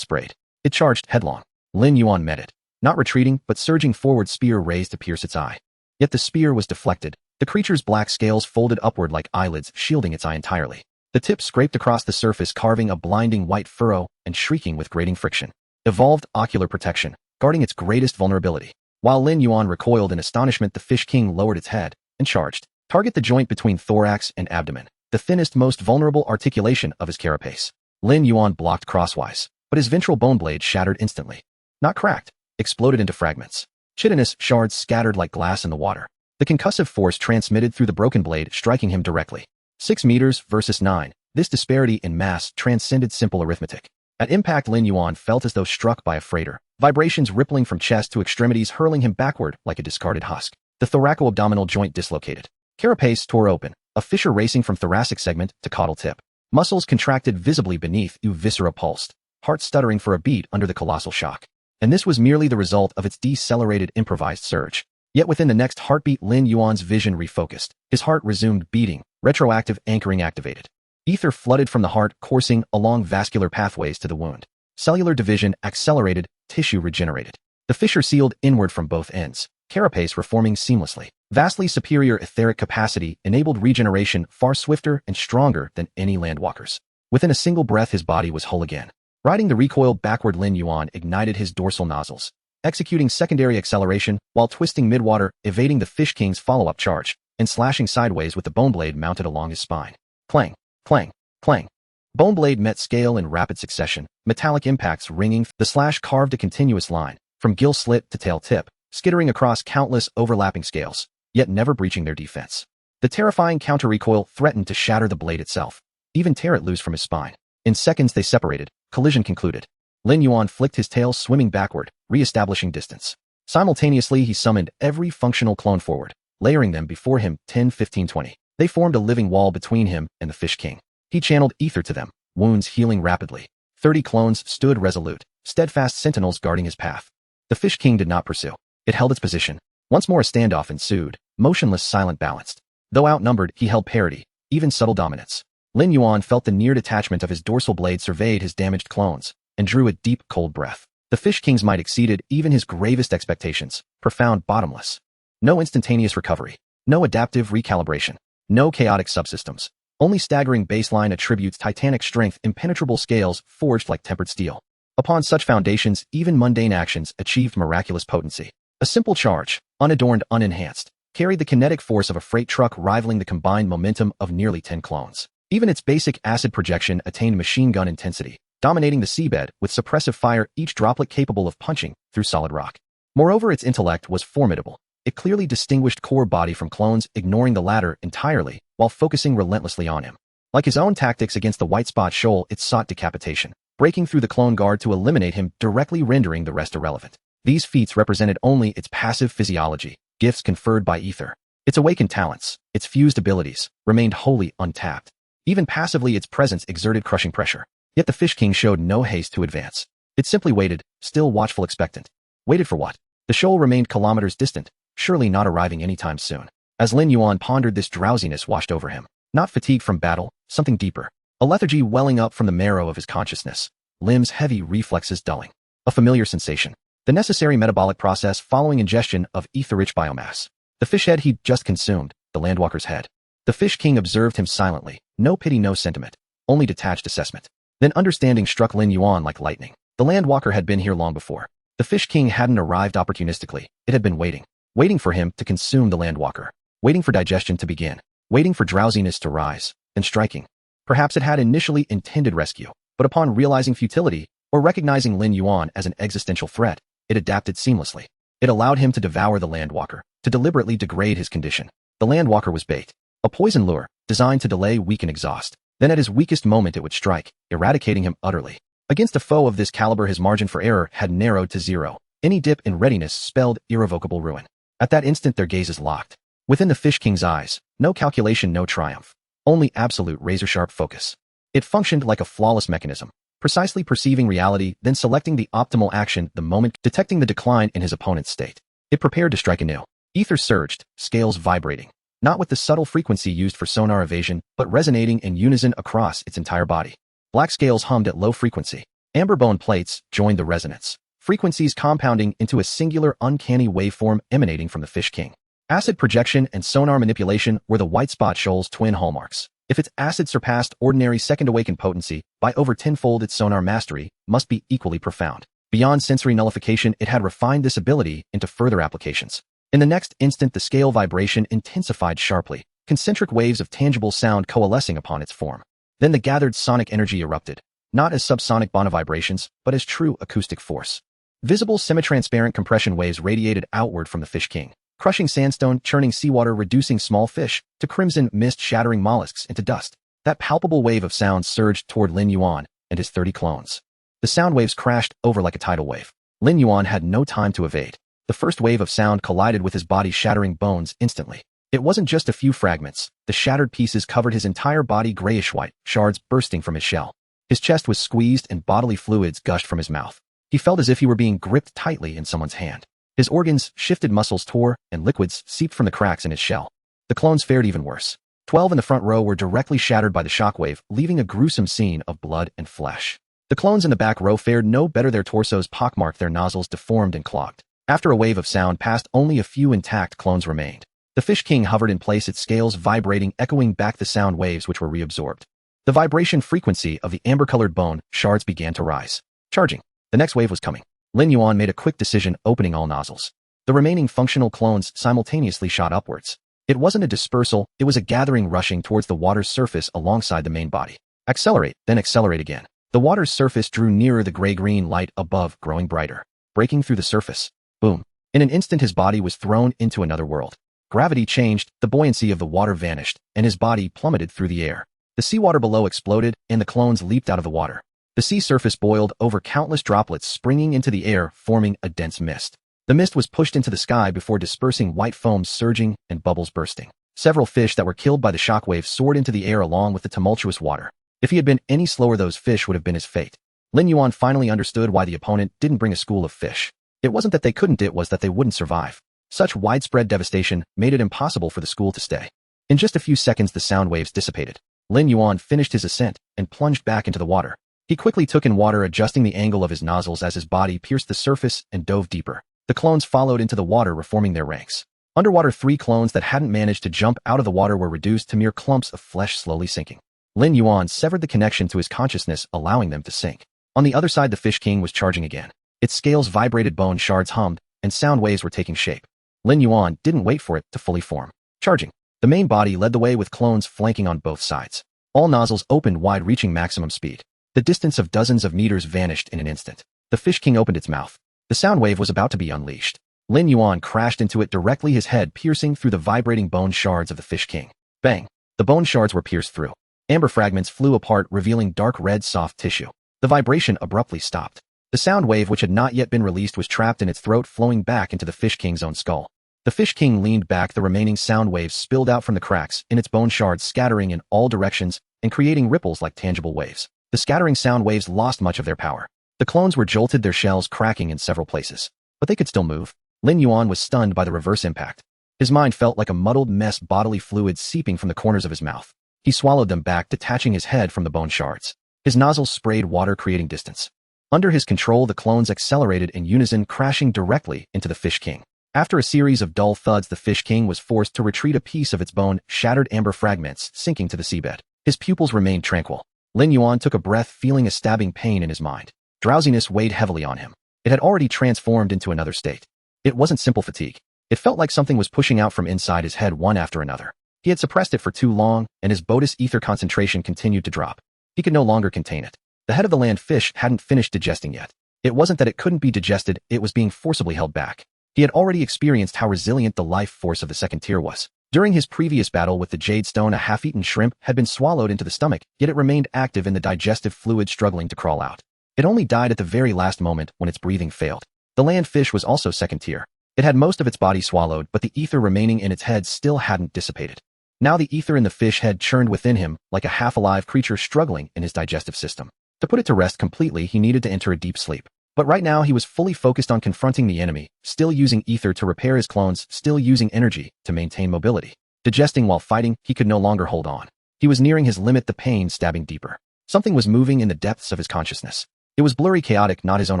sprayed. It charged headlong. Lin Yuan met it, not retreating but surging forward, spear raised to pierce its eye. Yet the spear was deflected. The creature's black scales folded upward like eyelids, shielding its eye entirely. The tip scraped across the surface, carving a blinding white furrow and shrieking with grating friction. Evolved ocular protection, guarding its greatest vulnerability. While Lin Yuan recoiled in astonishment, the fish king lowered its head and charged. Target the joint between thorax and abdomen, the thinnest, most vulnerable articulation of his carapace. Lin Yuan blocked crosswise, but his ventral bone blade shattered instantly. Not cracked, exploded into fragments. Chitinous shards scattered like glass in the water. The concussive force transmitted through the broken blade, striking him directly. 6 meters versus 9. This disparity in mass transcended simple arithmetic. At impact, Lin Yuan felt as though struck by a freighter, vibrations rippling from chest to extremities, hurling him backward like a discarded husk. The thoraco-abdominal joint dislocated. Carapace tore open, a fissure racing from thoracic segment to caudal tip. Muscles contracted visibly beneath, viscera pulsed, heart stuttering for a beat under the colossal shock. And this was merely the result of its decelerated, improvised surge. Yet within the next heartbeat, Lin Yuan's vision refocused. His heart resumed beating, retroactive anchoring activated. Ether flooded from the heart, coursing along vascular pathways to the wound. Cellular division accelerated, tissue regenerated. The fissure sealed inward from both ends, carapace reforming seamlessly. Vastly superior etheric capacity enabled regeneration far swifter and stronger than any landwalker's. Within a single breath, his body was whole again. Riding the recoil backward, Lin Yuan ignited his dorsal nozzles, executing secondary acceleration while twisting midwater, evading the fish king's follow-up charge, and slashing sideways with the bone blade mounted along his spine. Clang, clang, clang. Bone blade met scale in rapid succession, metallic impacts ringing. The slash carved a continuous line, from gill slit to tail tip, skittering across countless overlapping scales, yet never breaching their defense. The terrifying counter-recoil threatened to shatter the blade itself, even tear it loose from his spine. In seconds they separated, collision concluded. Lin Yuan flicked his tail, swimming backward, re-establishing distance. Simultaneously, he summoned every functional clone forward, layering them before him. 10, 15, 20. They formed a living wall between him and the fish king. He channeled ether to them, wounds healing rapidly. 30 clones stood resolute, steadfast sentinels guarding his path. The fish king did not pursue. It held its position. Once more a standoff ensued, motionless, silent, balanced. Though outnumbered, he held parity, even subtle dominance. Lin Yuan felt the near detachment of his dorsal blade, surveyed his damaged clones, and drew a deep, cold breath. The fish king's might exceeded even his gravest expectations, profound, bottomless. No instantaneous recovery, no adaptive recalibration, no chaotic subsystems, only staggering baseline attributes, titanic strength, impenetrable scales forged like tempered steel. Upon such foundations, even mundane actions achieved miraculous potency. A simple charge, unadorned, unenhanced, carried the kinetic force of a freight truck, rivaling the combined momentum of nearly 10 clones. Even its basic acid projection attained machine gun intensity, dominating the seabed with suppressive fire, each droplet capable of punching through solid rock. Moreover, its intellect was formidable. It clearly distinguished core body from clones, ignoring the latter entirely while focusing relentlessly on him. Like his own tactics against the white spot shoal, it sought decapitation, breaking through the clone guard to eliminate him, directly rendering the rest irrelevant. These feats represented only its passive physiology, gifts conferred by Aether. Its awakened talents, its fused abilities, remained wholly untapped. Even passively, its presence exerted crushing pressure. Yet the fish king showed no haste to advance. It simply waited, still watchful, expectant. Waited for what? The shoal remained kilometers distant, surely not arriving anytime soon. As Lin Yuan pondered this, drowsiness washed over him. Not fatigue from battle, something deeper. A lethargy welling up from the marrow of his consciousness, limbs heavy, reflexes dulling. A familiar sensation. The necessary metabolic process following ingestion of ether-rich biomass. the fish head he'd just consumed, the landwalker's head. The Fish King observed him silently, no pity, no sentiment, only detached assessment. Then understanding struck Lin Yuan like lightning. The landwalker had been here long before. The Fish King hadn't arrived opportunistically, it had been waiting. Waiting for him to consume the landwalker. Waiting for digestion to begin. Waiting for drowsiness to rise, then striking. Perhaps it had initially intended rescue, but upon realizing futility, or recognizing Lin Yuan as an existential threat, it adapted seamlessly. It allowed him to devour the landwalker, to deliberately degrade his condition. The landwalker was bait. A poison lure, designed to delay, weaken, exhaust. Then at his weakest moment it would strike, eradicating him utterly. Against a foe of this caliber his margin for error had narrowed to zero. Any dip in readiness spelled irrevocable ruin. At that instant their gazes locked. Within the Fish King's eyes, no calculation, no triumph. Only absolute razor-sharp focus. It functioned like a flawless mechanism, precisely perceiving reality, then selecting the optimal action the moment, detecting the decline in his opponent's state. It prepared to strike anew. Ether surged, scales vibrating. Not with the subtle frequency used for sonar evasion, but resonating in unison across its entire body. Black scales hummed at low frequency. Amber bone plates joined the resonance. Frequencies compounding into a singular, uncanny waveform emanating from the Fish King. Acid projection and sonar manipulation were the white spot shoal's twin hallmarks. If its acid surpassed ordinary second awakened potency by over tenfold, its sonar mastery must be equally profound. Beyond sensory nullification, it had refined this ability into further applications. In the next instant, the scale vibration intensified sharply, concentric waves of tangible sound coalescing upon its form. Then the gathered sonic energy erupted, not as subsonic bona vibrations, but as true acoustic force. Visible semi-transparent compression waves radiated outward from the Fish King, crushing sandstone, churning seawater, reducing small fish to crimson mist, shattering mollusks into dust. That palpable wave of sound surged toward Lin Yuan and his 30 clones. The sound waves crashed over like a tidal wave. Lin Yuan had no time to evade. The first wave of sound collided with his body, shattering bones instantly. It wasn't just a few fragments. The shattered pieces covered his entire body, grayish-white, shards bursting from his shell. His chest was squeezed and bodily fluids gushed from his mouth. He felt as if he were being gripped tightly in someone's hand. His organs, shifted muscles tore, and liquids seeped from the cracks in his shell. The clones fared even worse. 12 in the front row were directly shattered by the shockwave, leaving a gruesome scene of blood and flesh. The clones in the back row fared no better, their torsos pockmarked, their nozzles deformed and clogged. After a wave of sound passed, only a few intact clones remained. The Fish King hovered in place, its scales vibrating, echoing back the sound waves which were reabsorbed. The vibration frequency of the amber-colored bone shards began to rise. Charging. The next wave was coming. Lin Yuan made a quick decision, opening all nozzles. The remaining functional clones simultaneously shot upwards. It wasn't a dispersal, it was a gathering, rushing towards the water's surface alongside the main body. Accelerate, then accelerate again. The water's surface drew nearer, the gray-green light above growing brighter. Breaking through the surface. Boom. In an instant his body was thrown into another world. Gravity changed, the buoyancy of the water vanished, and his body plummeted through the air. The seawater below exploded, and the clones leaped out of the water. The sea surface boiled over, countless droplets springing into the air, forming a dense mist. The mist was pushed into the sky before dispersing, white foam surging and bubbles bursting. Several fish that were killed by the shockwave soared into the air along with the tumultuous water. If he had been any slower, those fish would have been his fate. Lin Yuan finally understood why the opponent didn't bring a school of fish. It wasn't that they couldn't, it was that they wouldn't survive. Such widespread devastation made it impossible for the school to stay. In just a few seconds the sound waves dissipated. Lin Yuan finished his ascent and plunged back into the water. He quickly took in water, adjusting the angle of his nozzles as his body pierced the surface and dove deeper. The clones followed into the water, reforming their ranks. Underwater, 3 clones that hadn't managed to jump out of the water were reduced to mere clumps of flesh, slowly sinking. Lin Yuan severed the connection to his consciousness, allowing them to sink. On the other side, the Fish King was charging again. Its scales vibrated, bone shards hummed, and sound waves were taking shape. Lin Yuan didn't wait for it to fully form. Charging. The main body led the way, with clones flanking on both sides. All nozzles opened wide, reaching maximum speed. The distance of dozens of meters vanished in an instant. The Fish King opened its mouth. The sound wave was about to be unleashed. Lin Yuan crashed into it directly, his head piercing through the vibrating bone shards of the Fish King. Bang! The bone shards were pierced through. Amber fragments flew apart, revealing dark red soft tissue. The vibration abruptly stopped. The sound wave, which had not yet been released, was trapped in its throat, flowing back into the Fish King's own skull. The Fish King leaned back, the remaining sound waves spilled out from the cracks in its bone shards, scattering in all directions and creating ripples like tangible waves. The scattering sound waves lost much of their power. The clones were jolted, their shells cracking in several places. But they could still move. Lin Yuan was stunned by the reverse impact. His mind felt like a muddled mess, bodily fluids seeping from the corners of his mouth. He swallowed them back, detaching his head from the bone shards. His nozzles sprayed water, creating distance. Under his control, the clones accelerated in unison, crashing directly into the Fish King. After a series of dull thuds, the Fish King was forced to retreat, a piece of its bone, shattered amber fragments, sinking to the seabed. His pupils remained tranquil. Lin Yuan took a breath, feeling a stabbing pain in his mind. Drowsiness weighed heavily on him. It had already transformed into another state. It wasn't simple fatigue. It felt like something was pushing out from inside his head one after another. He had suppressed it for too long, and his Bodis ether concentration continued to drop. He could no longer contain it. The head of the land fish hadn't finished digesting yet. It wasn't that it couldn't be digested, it was being forcibly held back. He had already experienced how resilient the life force of the second tier was. During his previous battle with the Jade Stone, a half-eaten shrimp had been swallowed into the stomach, yet it remained active in the digestive fluid, struggling to crawl out. It only died at the very last moment when its breathing failed. The land fish was also second tier. It had most of its body swallowed, but the ether remaining in its head still hadn't dissipated. Now the ether in the fish head churned within him, like a half-alive creature struggling in his digestive system. To put it to rest completely, he needed to enter a deep sleep. But right now he was fully focused on confronting the enemy, still using ether to repair his clones, still using energy to maintain mobility. Digesting while fighting, he could no longer hold on. He was nearing his limit, the pain stabbing deeper. Something was moving in the depths of his consciousness. It was blurry, chaotic, not his own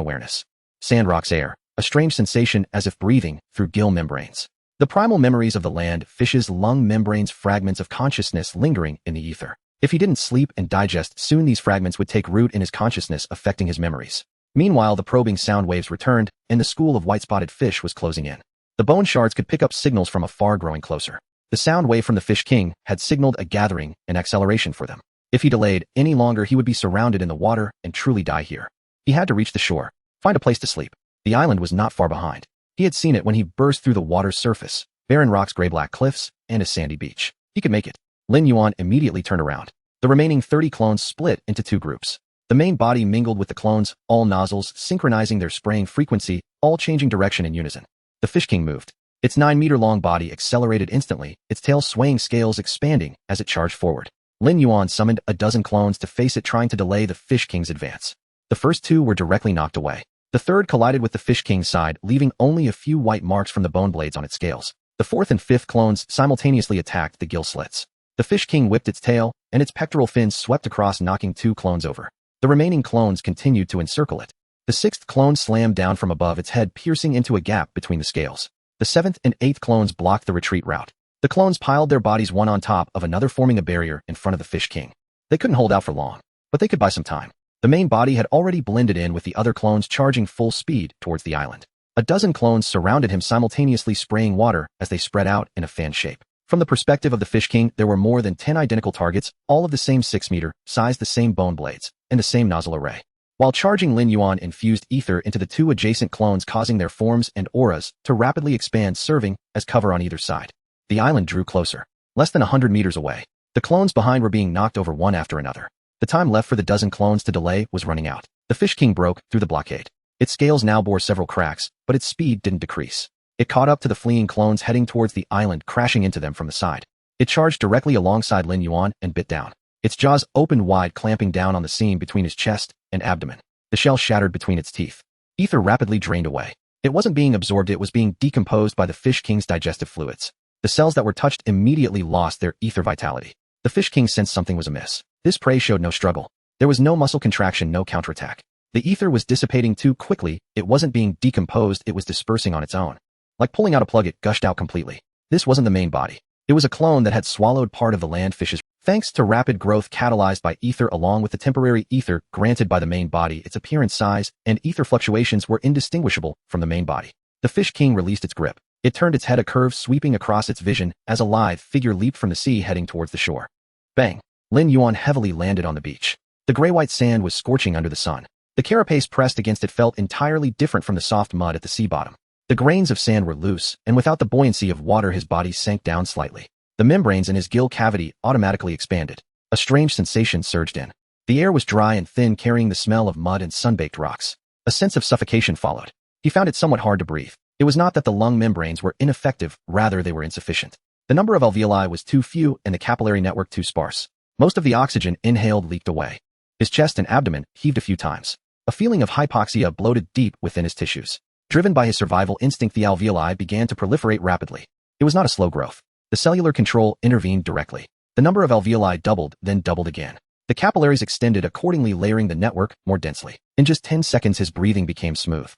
awareness. Sandrock's air, a strange sensation as if breathing through gill membranes. The primal memories of the land fish's lung membranes, fragments of consciousness lingering in the ether. If he didn't sleep and digest, soon these fragments would take root in his consciousness, affecting his memories. Meanwhile, the probing sound waves returned, and the school of white-spotted fish was closing in. The bone shards could pick up signals from afar, growing closer. The sound wave from the Fish King had signaled a gathering and acceleration for them. If he delayed any longer, he would be surrounded in the water and truly die here. He had to reach the shore, find a place to sleep. The island was not far behind. He had seen it when he burst through the water's surface. Barren rocks, gray-black cliffs, and a sandy beach. He could make it. Lin Yuan immediately turned around. The remaining 30 clones split into two groups. The main body mingled with the clones, all nozzles synchronizing their spraying frequency, all changing direction in unison. The Fish King moved. Its 9-meter-long body accelerated instantly, its tail swaying, scales expanding as it charged forward. Lin Yuan summoned a dozen clones to face it, trying to delay the Fish King's advance. The first two were directly knocked away. The third collided with the Fish King's side, leaving only a few white marks from the bone blades on its scales. The fourth and fifth clones simultaneously attacked the gill slits. The Fish King whipped its tail, and its pectoral fins swept across, knocking two clones over. The remaining clones continued to encircle it. The sixth clone slammed down from above, its head piercing into a gap between the scales. The seventh and eighth clones blocked the retreat route. The clones piled their bodies one on top of another, forming a barrier in front of the Fish King. They couldn't hold out for long, but they could buy some time. The main body had already blended in with the other clones, charging full speed towards the island. A dozen clones surrounded him, simultaneously spraying water as they spread out in a fan shape. From the perspective of the Fish King, there were more than 10 identical targets, all of the same 6-meter size, the same bone blades, and the same nozzle array. While charging, Lin Yuan infused ether into the two adjacent clones, causing their forms and auras to rapidly expand, serving as cover on either side. The island drew closer, less than 100 meters away. The clones behind were being knocked over one after another. The time left for the dozen clones to delay was running out. The Fish King broke through the blockade. Its scales now bore several cracks, but its speed didn't decrease. It caught up to the fleeing clones heading towards the island, crashing into them from the side. It charged directly alongside Lin Yuan and bit down. Its jaws opened wide, clamping down on the seam between his chest and abdomen. The shell shattered between its teeth. Ether rapidly drained away. It wasn't being absorbed, it was being decomposed by the Fish King's digestive fluids. The cells that were touched immediately lost their ether vitality. The Fish King sensed something was amiss. This prey showed no struggle. There was no muscle contraction, no counterattack. The ether was dissipating too quickly. It wasn't being decomposed, it was dispersing on its own. Like pulling out a plug, it gushed out completely. This wasn't the main body. It was a clone that had swallowed part of the land fish's. Thanks to rapid growth catalyzed by ether along with the temporary ether granted by the main body, its appearance, size, and ether fluctuations were indistinguishable from the main body. The Fish King released its grip. It turned its head, a curve sweeping across its vision as a lithe figure leaped from the sea, heading towards the shore. Bang! Lin Yuan heavily landed on the beach. The gray-white sand was scorching under the sun. The carapace pressed against it felt entirely different from the soft mud at the sea bottom. The grains of sand were loose, and without the buoyancy of water, his body sank down slightly. The membranes in his gill cavity automatically expanded. A strange sensation surged in. The air was dry and thin, carrying the smell of mud and sun-baked rocks. A sense of suffocation followed. He found it somewhat hard to breathe. It was not that the lung membranes were ineffective, rather they were insufficient. The number of alveoli was too few and the capillary network too sparse. Most of the oxygen inhaled leaked away. His chest and abdomen heaved a few times. A feeling of hypoxia bloated deep within his tissues. Driven by his survival instinct, the alveoli began to proliferate rapidly. It was not a slow growth. The cellular control intervened directly. The number of alveoli doubled, then doubled again. The capillaries extended accordingly, layering the network more densely. In just 10 seconds, his breathing became smooth.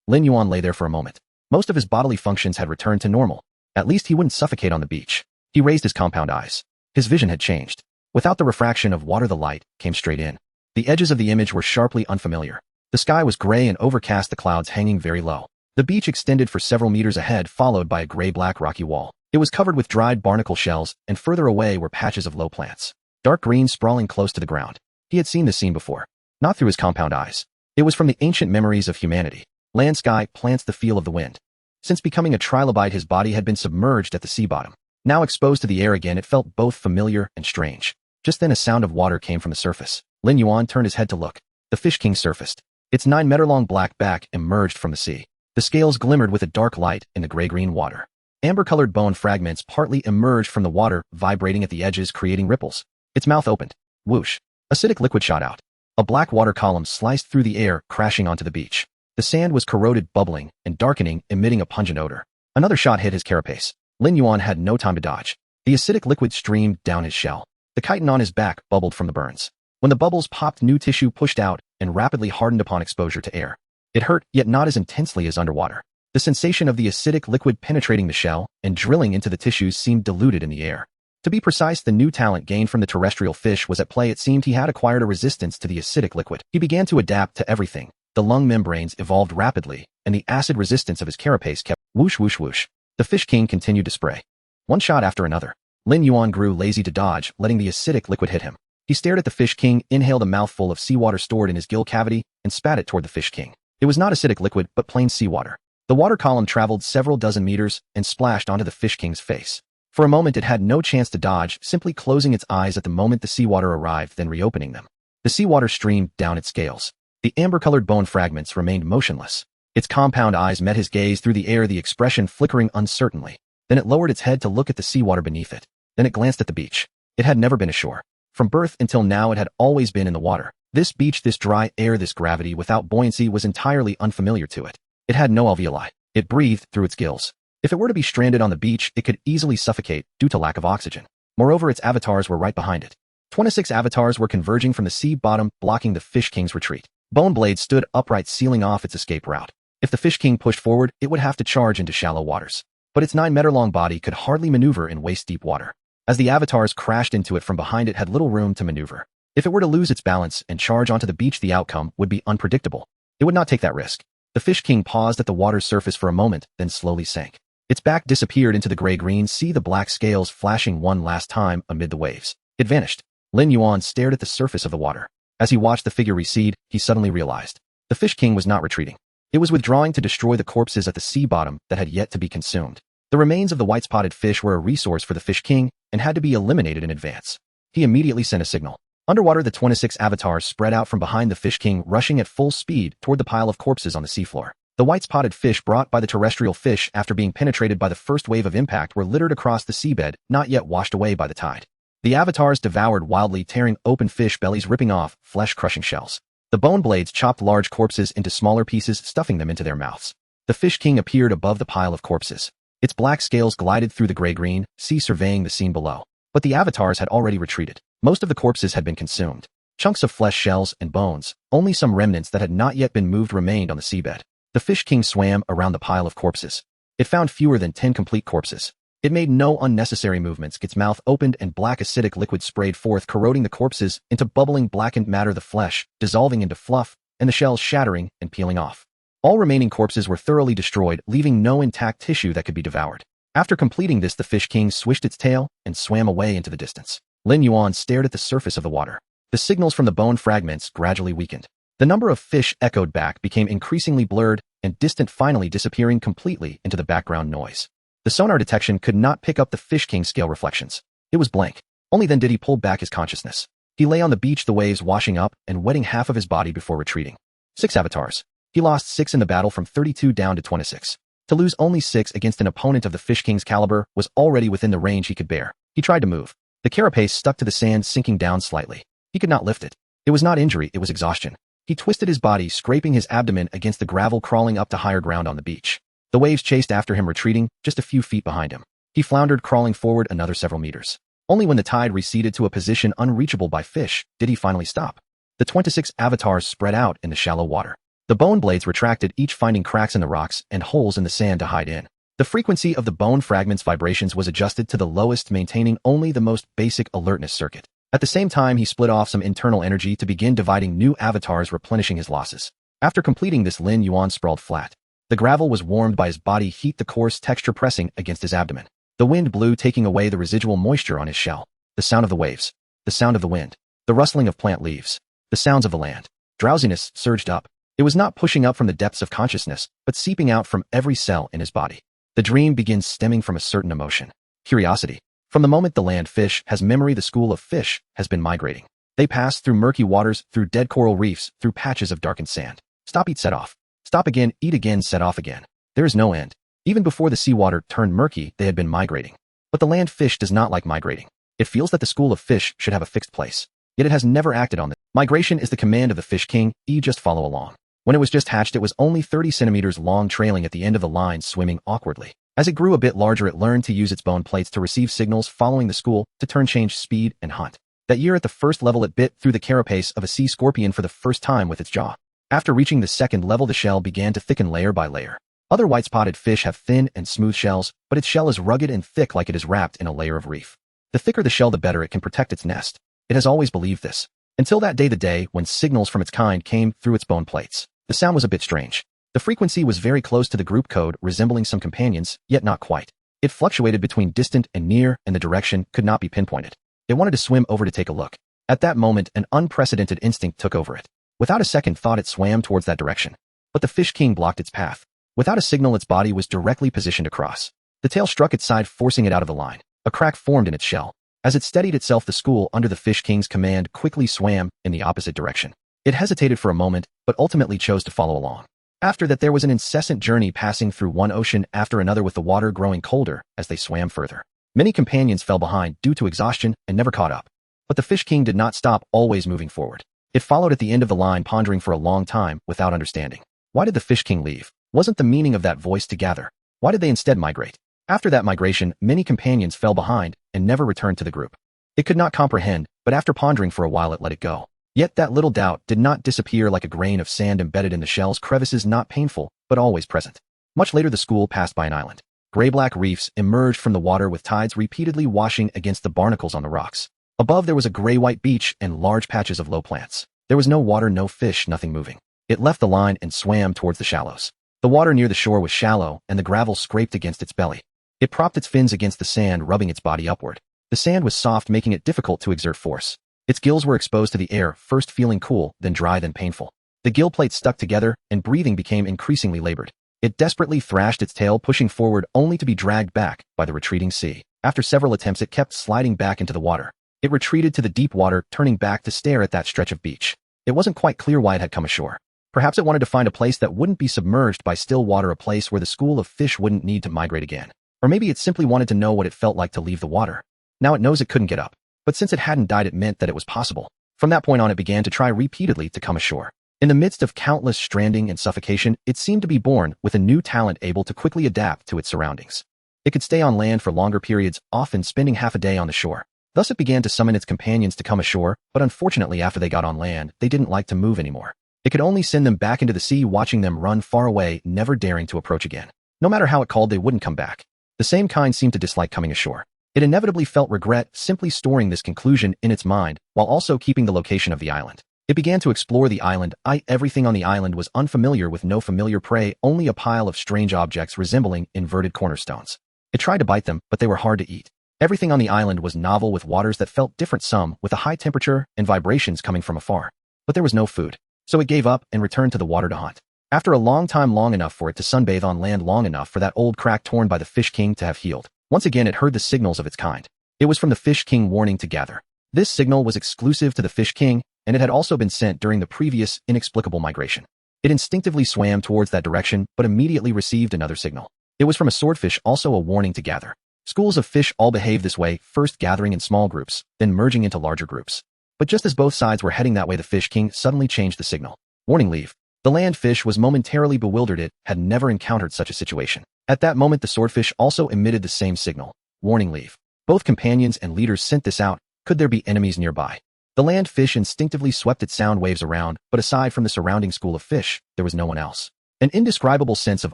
Lin Yuan lay there for a moment. Most of his bodily functions had returned to normal. At least he wouldn't suffocate on the beach. He raised his compound eyes. His vision had changed. Without the refraction of water, the light came straight in. The edges of the image were sharply unfamiliar. The sky was gray and overcast, the clouds hanging very low. The beach extended for several meters ahead, followed by a gray-black rocky wall. It was covered with dried barnacle shells, and further away were patches of low plants. Dark green sprawling close to the ground. He had seen this scene before. Not through his compound eyes. It was from the ancient memories of humanity. Land, sky, plants, the feel of the wind. Since becoming a trilobite, his body had been submerged at the sea bottom. Now exposed to the air again, it felt both familiar and strange. Just then a sound of water came from the surface. Lin Yuan turned his head to look. The fish king surfaced. Its 9-meter-long black back emerged from the sea. The scales glimmered with a dark light in the gray-green water. Amber-colored bone fragments partly emerged from the water, vibrating at the edges, creating ripples. Its mouth opened. Whoosh. Acidic liquid shot out. A black water column sliced through the air, crashing onto the beach. The sand was corroded, bubbling, and darkening, emitting a pungent odor. Another shot hit his carapace. Lin Yuan had no time to dodge. The acidic liquid streamed down his shell. The chitin on his back bubbled from the burns. When the bubbles popped, new tissue pushed out and rapidly hardened upon exposure to air. It hurt, yet not as intensely as underwater. The sensation of the acidic liquid penetrating the shell and drilling into the tissues seemed diluted in the air. To be precise, the new talent gained from the terrestrial fish was at play. It seemed he had acquired a resistance to the acidic liquid. He began to adapt to everything. The lung membranes evolved rapidly, and the acid resistance of his carapace kept whoosh whoosh whoosh. The fish king continued to spray. One shot after another. Lin Yuan grew lazy to dodge, letting the acidic liquid hit him. He stared at the fish king, inhaled a mouthful of seawater stored in his gill cavity, and spat it toward the fish king. It was not acidic liquid, but plain seawater. The water column traveled several dozen meters and splashed onto the fish king's face. For a moment it had no chance to dodge, simply closing its eyes at the moment the seawater arrived, then reopening them. The seawater streamed down its scales. The amber-colored bone fragments remained motionless. Its compound eyes met his gaze through the air, the expression flickering uncertainly. Then it lowered its head to look at the seawater beneath it. Then it glanced at the beach. It had never been ashore. From birth until now it had always been in the water. This beach, this dry air, this gravity without buoyancy was entirely unfamiliar to it. It had no alveoli. It breathed through its gills. If it were to be stranded on the beach, it could easily suffocate due to lack of oxygen. Moreover, its avatars were right behind it. 26 avatars were converging from the sea bottom, blocking the fish king's retreat. Bone blades stood upright, sealing off its escape route. If the fish king pushed forward, it would have to charge into shallow waters. But its 9-meter-long body could hardly maneuver in waist-deep water. As the avatars crashed into it from behind, it had little room to maneuver. If it were to lose its balance and charge onto the beach, the outcome would be unpredictable. It would not take that risk. The fish king paused at the water's surface for a moment, then slowly sank. Its back disappeared into the gray-green sea, the black scales flashing one last time amid the waves. It vanished. Lin Yuan stared at the surface of the water. As he watched the figure recede, he suddenly realized. The fish king was not retreating. It was withdrawing to destroy the corpses at the sea bottom that had yet to be consumed. The remains of the white-spotted fish were a resource for the fish king and had to be eliminated in advance. He immediately sent a signal. Underwater, the 26 avatars spread out from behind the fish king, rushing at full speed toward the pile of corpses on the seafloor. The white-spotted fish brought by the terrestrial fish after being penetrated by the first wave of impact were littered across the seabed, not yet washed away by the tide. The avatars devoured wildly, tearing open fish bellies, ripping off flesh-crushing shells. The bone blades chopped large corpses into smaller pieces, stuffing them into their mouths. The fish king appeared above the pile of corpses. Its black scales glided through the gray-green sea, surveying the scene below. But the avatars had already retreated. Most of the corpses had been consumed. Chunks of flesh, shells, and bones, only some remnants that had not yet been moved, remained on the seabed. The fish king swam around the pile of corpses. It found fewer than 10 complete corpses. It made no unnecessary movements. Its mouth opened and black acidic liquid sprayed forth, corroding the corpses into bubbling blackened matter, the flesh dissolving into fluff, and the shells shattering and peeling off. All remaining corpses were thoroughly destroyed, leaving no intact tissue that could be devoured. After completing this, the fish king swished its tail and swam away into the distance. Lin Yuan stared at the surface of the water. The signals from the bone fragments gradually weakened. The number of fish echoed back, became increasingly blurred and distant, finally disappearing completely into the background noise. The sonar detection could not pick up the fish king's scale reflections. It was blank. Only then did he pull back his consciousness. He lay on the beach, the waves washing up and wetting half of his body before retreating. 6 avatars. He lost 6 in the battle, from 32 down to 26. To lose only 6 against an opponent of the fish king's caliber was already within the range he could bear. He tried to move. The carapace stuck to the sand, sinking down slightly. He could not lift it. It was not injury, it was exhaustion. He twisted his body, scraping his abdomen against the gravel, crawling up to higher ground on the beach. The waves chased after him, retreating just a few feet behind him. He floundered, crawling forward another several meters. Only when the tide receded to a position unreachable by fish did he finally stop. The 26 avatars spread out in the shallow water. The bone blades retracted, each finding cracks in the rocks and holes in the sand to hide in. The frequency of the bone fragments' vibrations was adjusted to the lowest, maintaining only the most basic alertness circuit. At the same time, he split off some internal energy to begin dividing new avatars, replenishing his losses. After completing this, Lin Yuan sprawled flat. The gravel was warmed by his body heat, the coarse texture pressing against his abdomen. The wind blew, taking away the residual moisture on his shell. The sound of the waves. The sound of the wind. The rustling of plant leaves. The sounds of the land. Drowsiness surged up. It was not pushing up from the depths of consciousness, but seeping out from every cell in his body. The dream begins stemming from a certain emotion. Curiosity. From the moment the land fish has memory, the school of fish has been migrating. They pass through murky waters, through dead coral reefs, through patches of darkened sand. Stop, eat, set off. Stop again, eat again, set off again. There is no end. Even before the seawater turned murky, they had been migrating. But the land fish does not like migrating. It feels that the school of fish should have a fixed place. Yet it has never acted on this. Migration is the command of the fish king, just follow along. When it was just hatched, it was only 30 centimeters long, trailing at the end of the line, swimming awkwardly. As it grew a bit larger, it learned to use its bone plates to receive signals, following the school, to turn, change speed, and hunt. That year at the first level, it bit through the carapace of a sea scorpion for the first time with its jaw. After reaching the second level, the shell began to thicken layer by layer. Other white-spotted fish have thin and smooth shells, but its shell is rugged and thick, like it is wrapped in a layer of reef. The thicker the shell, the better it can protect its nest. It has always believed this. Until that day, the day when signals from its kind came through its bone plates. The sound was a bit strange. The frequency was very close to the group code, resembling some companions, yet not quite. It fluctuated between distant and near, and the direction could not be pinpointed. It wanted to swim over to take a look. At that moment, an unprecedented instinct took over it. Without a second thought, it swam towards that direction. But the fish king blocked its path. Without a signal, its body was directly positioned across. The tail struck its side, forcing it out of the line. A crack formed in its shell. As it steadied itself, the school, under the fish king's command, quickly swam in the opposite direction. It hesitated for a moment, but ultimately chose to follow along. After that, there was an incessant journey, passing through one ocean after another, with the water growing colder as they swam further. Many companions fell behind due to exhaustion and never caught up. But the fish king did not stop, always moving forward. It followed at the end of the line, pondering for a long time without understanding. Why did the fish king leave? Wasn't the meaning of that voice to gather? Why did they instead migrate? After that migration, many companions fell behind and never returned to the group. It could not comprehend, but after pondering for a while, it let it go. Yet that little doubt did not disappear like a grain of sand embedded in the shell's crevices, not painful, but always present. Much later, the school passed by an island. Gray-black reefs emerged from the water, with tides repeatedly washing against the barnacles on the rocks. Above, there was a gray-white beach and large patches of low plants. There was no water, no fish, nothing moving. It left the line and swam towards the shallows. The water near the shore was shallow, and the gravel scraped against its belly. It propped its fins against the sand, rubbing its body upward. The sand was soft, making it difficult to exert force. Its gills were exposed to the air, first feeling cool, then dry, then painful. The gill plates stuck together, and breathing became increasingly labored. It desperately thrashed its tail, pushing forward, only to be dragged back by the retreating sea. After several attempts, it kept sliding back into the water. It retreated to the deep water, turning back to stare at that stretch of beach. It wasn't quite clear why it had come ashore. Perhaps it wanted to find a place that wouldn't be submerged by still water, a place where the school of fish wouldn't need to migrate again. Or maybe it simply wanted to know what it felt like to leave the water. Now it knows it couldn't get up. But since it hadn't died, it meant that it was possible. From that point on, it began to try repeatedly to come ashore. In the midst of countless stranding and suffocation, it seemed to be born with a new talent, able to quickly adapt to its surroundings. It could stay on land for longer periods, often spending half a day on the shore. Thus it began to summon its companions to come ashore, but unfortunately after they got on land, they didn't like to move anymore. It could only send them back into the sea, watching them run far away, never daring to approach again. No matter how it called, they wouldn't come back. The same kind seemed to dislike coming ashore. It inevitably felt regret, simply storing this conclusion in its mind, while also keeping the location of the island. It began to explore the island. Everything on the island was unfamiliar, with no familiar prey, only a pile of strange objects resembling inverted cornerstones. It tried to bite them, but they were hard to eat. Everything on the island was novel, with waters that felt different, some with a high temperature and vibrations coming from afar. But there was no food. So it gave up and returned to the water to hunt. After a long time, long enough for it to sunbathe on land, long enough for that old crack torn by the fish king to have healed. Once again, it heard the signals of its kind. It was from the fish king, warning to gather. This signal was exclusive to the fish king, and it had also been sent during the previous inexplicable migration. It instinctively swam towards that direction, but immediately received another signal. It was from a swordfish, also a warning to gather. Schools of fish all behave this way, first gathering in small groups, then merging into larger groups. But just as both sides were heading that way, the fish king suddenly changed the signal. Warning, leave. The land fish was momentarily bewildered. It had never encountered such a situation. At that moment, the swordfish also emitted the same signal. Warning, leave. Both companions and leaders sent this out. Could there be enemies nearby? The land fish instinctively swept its sound waves around, but aside from the surrounding school of fish, there was no one else. An indescribable sense of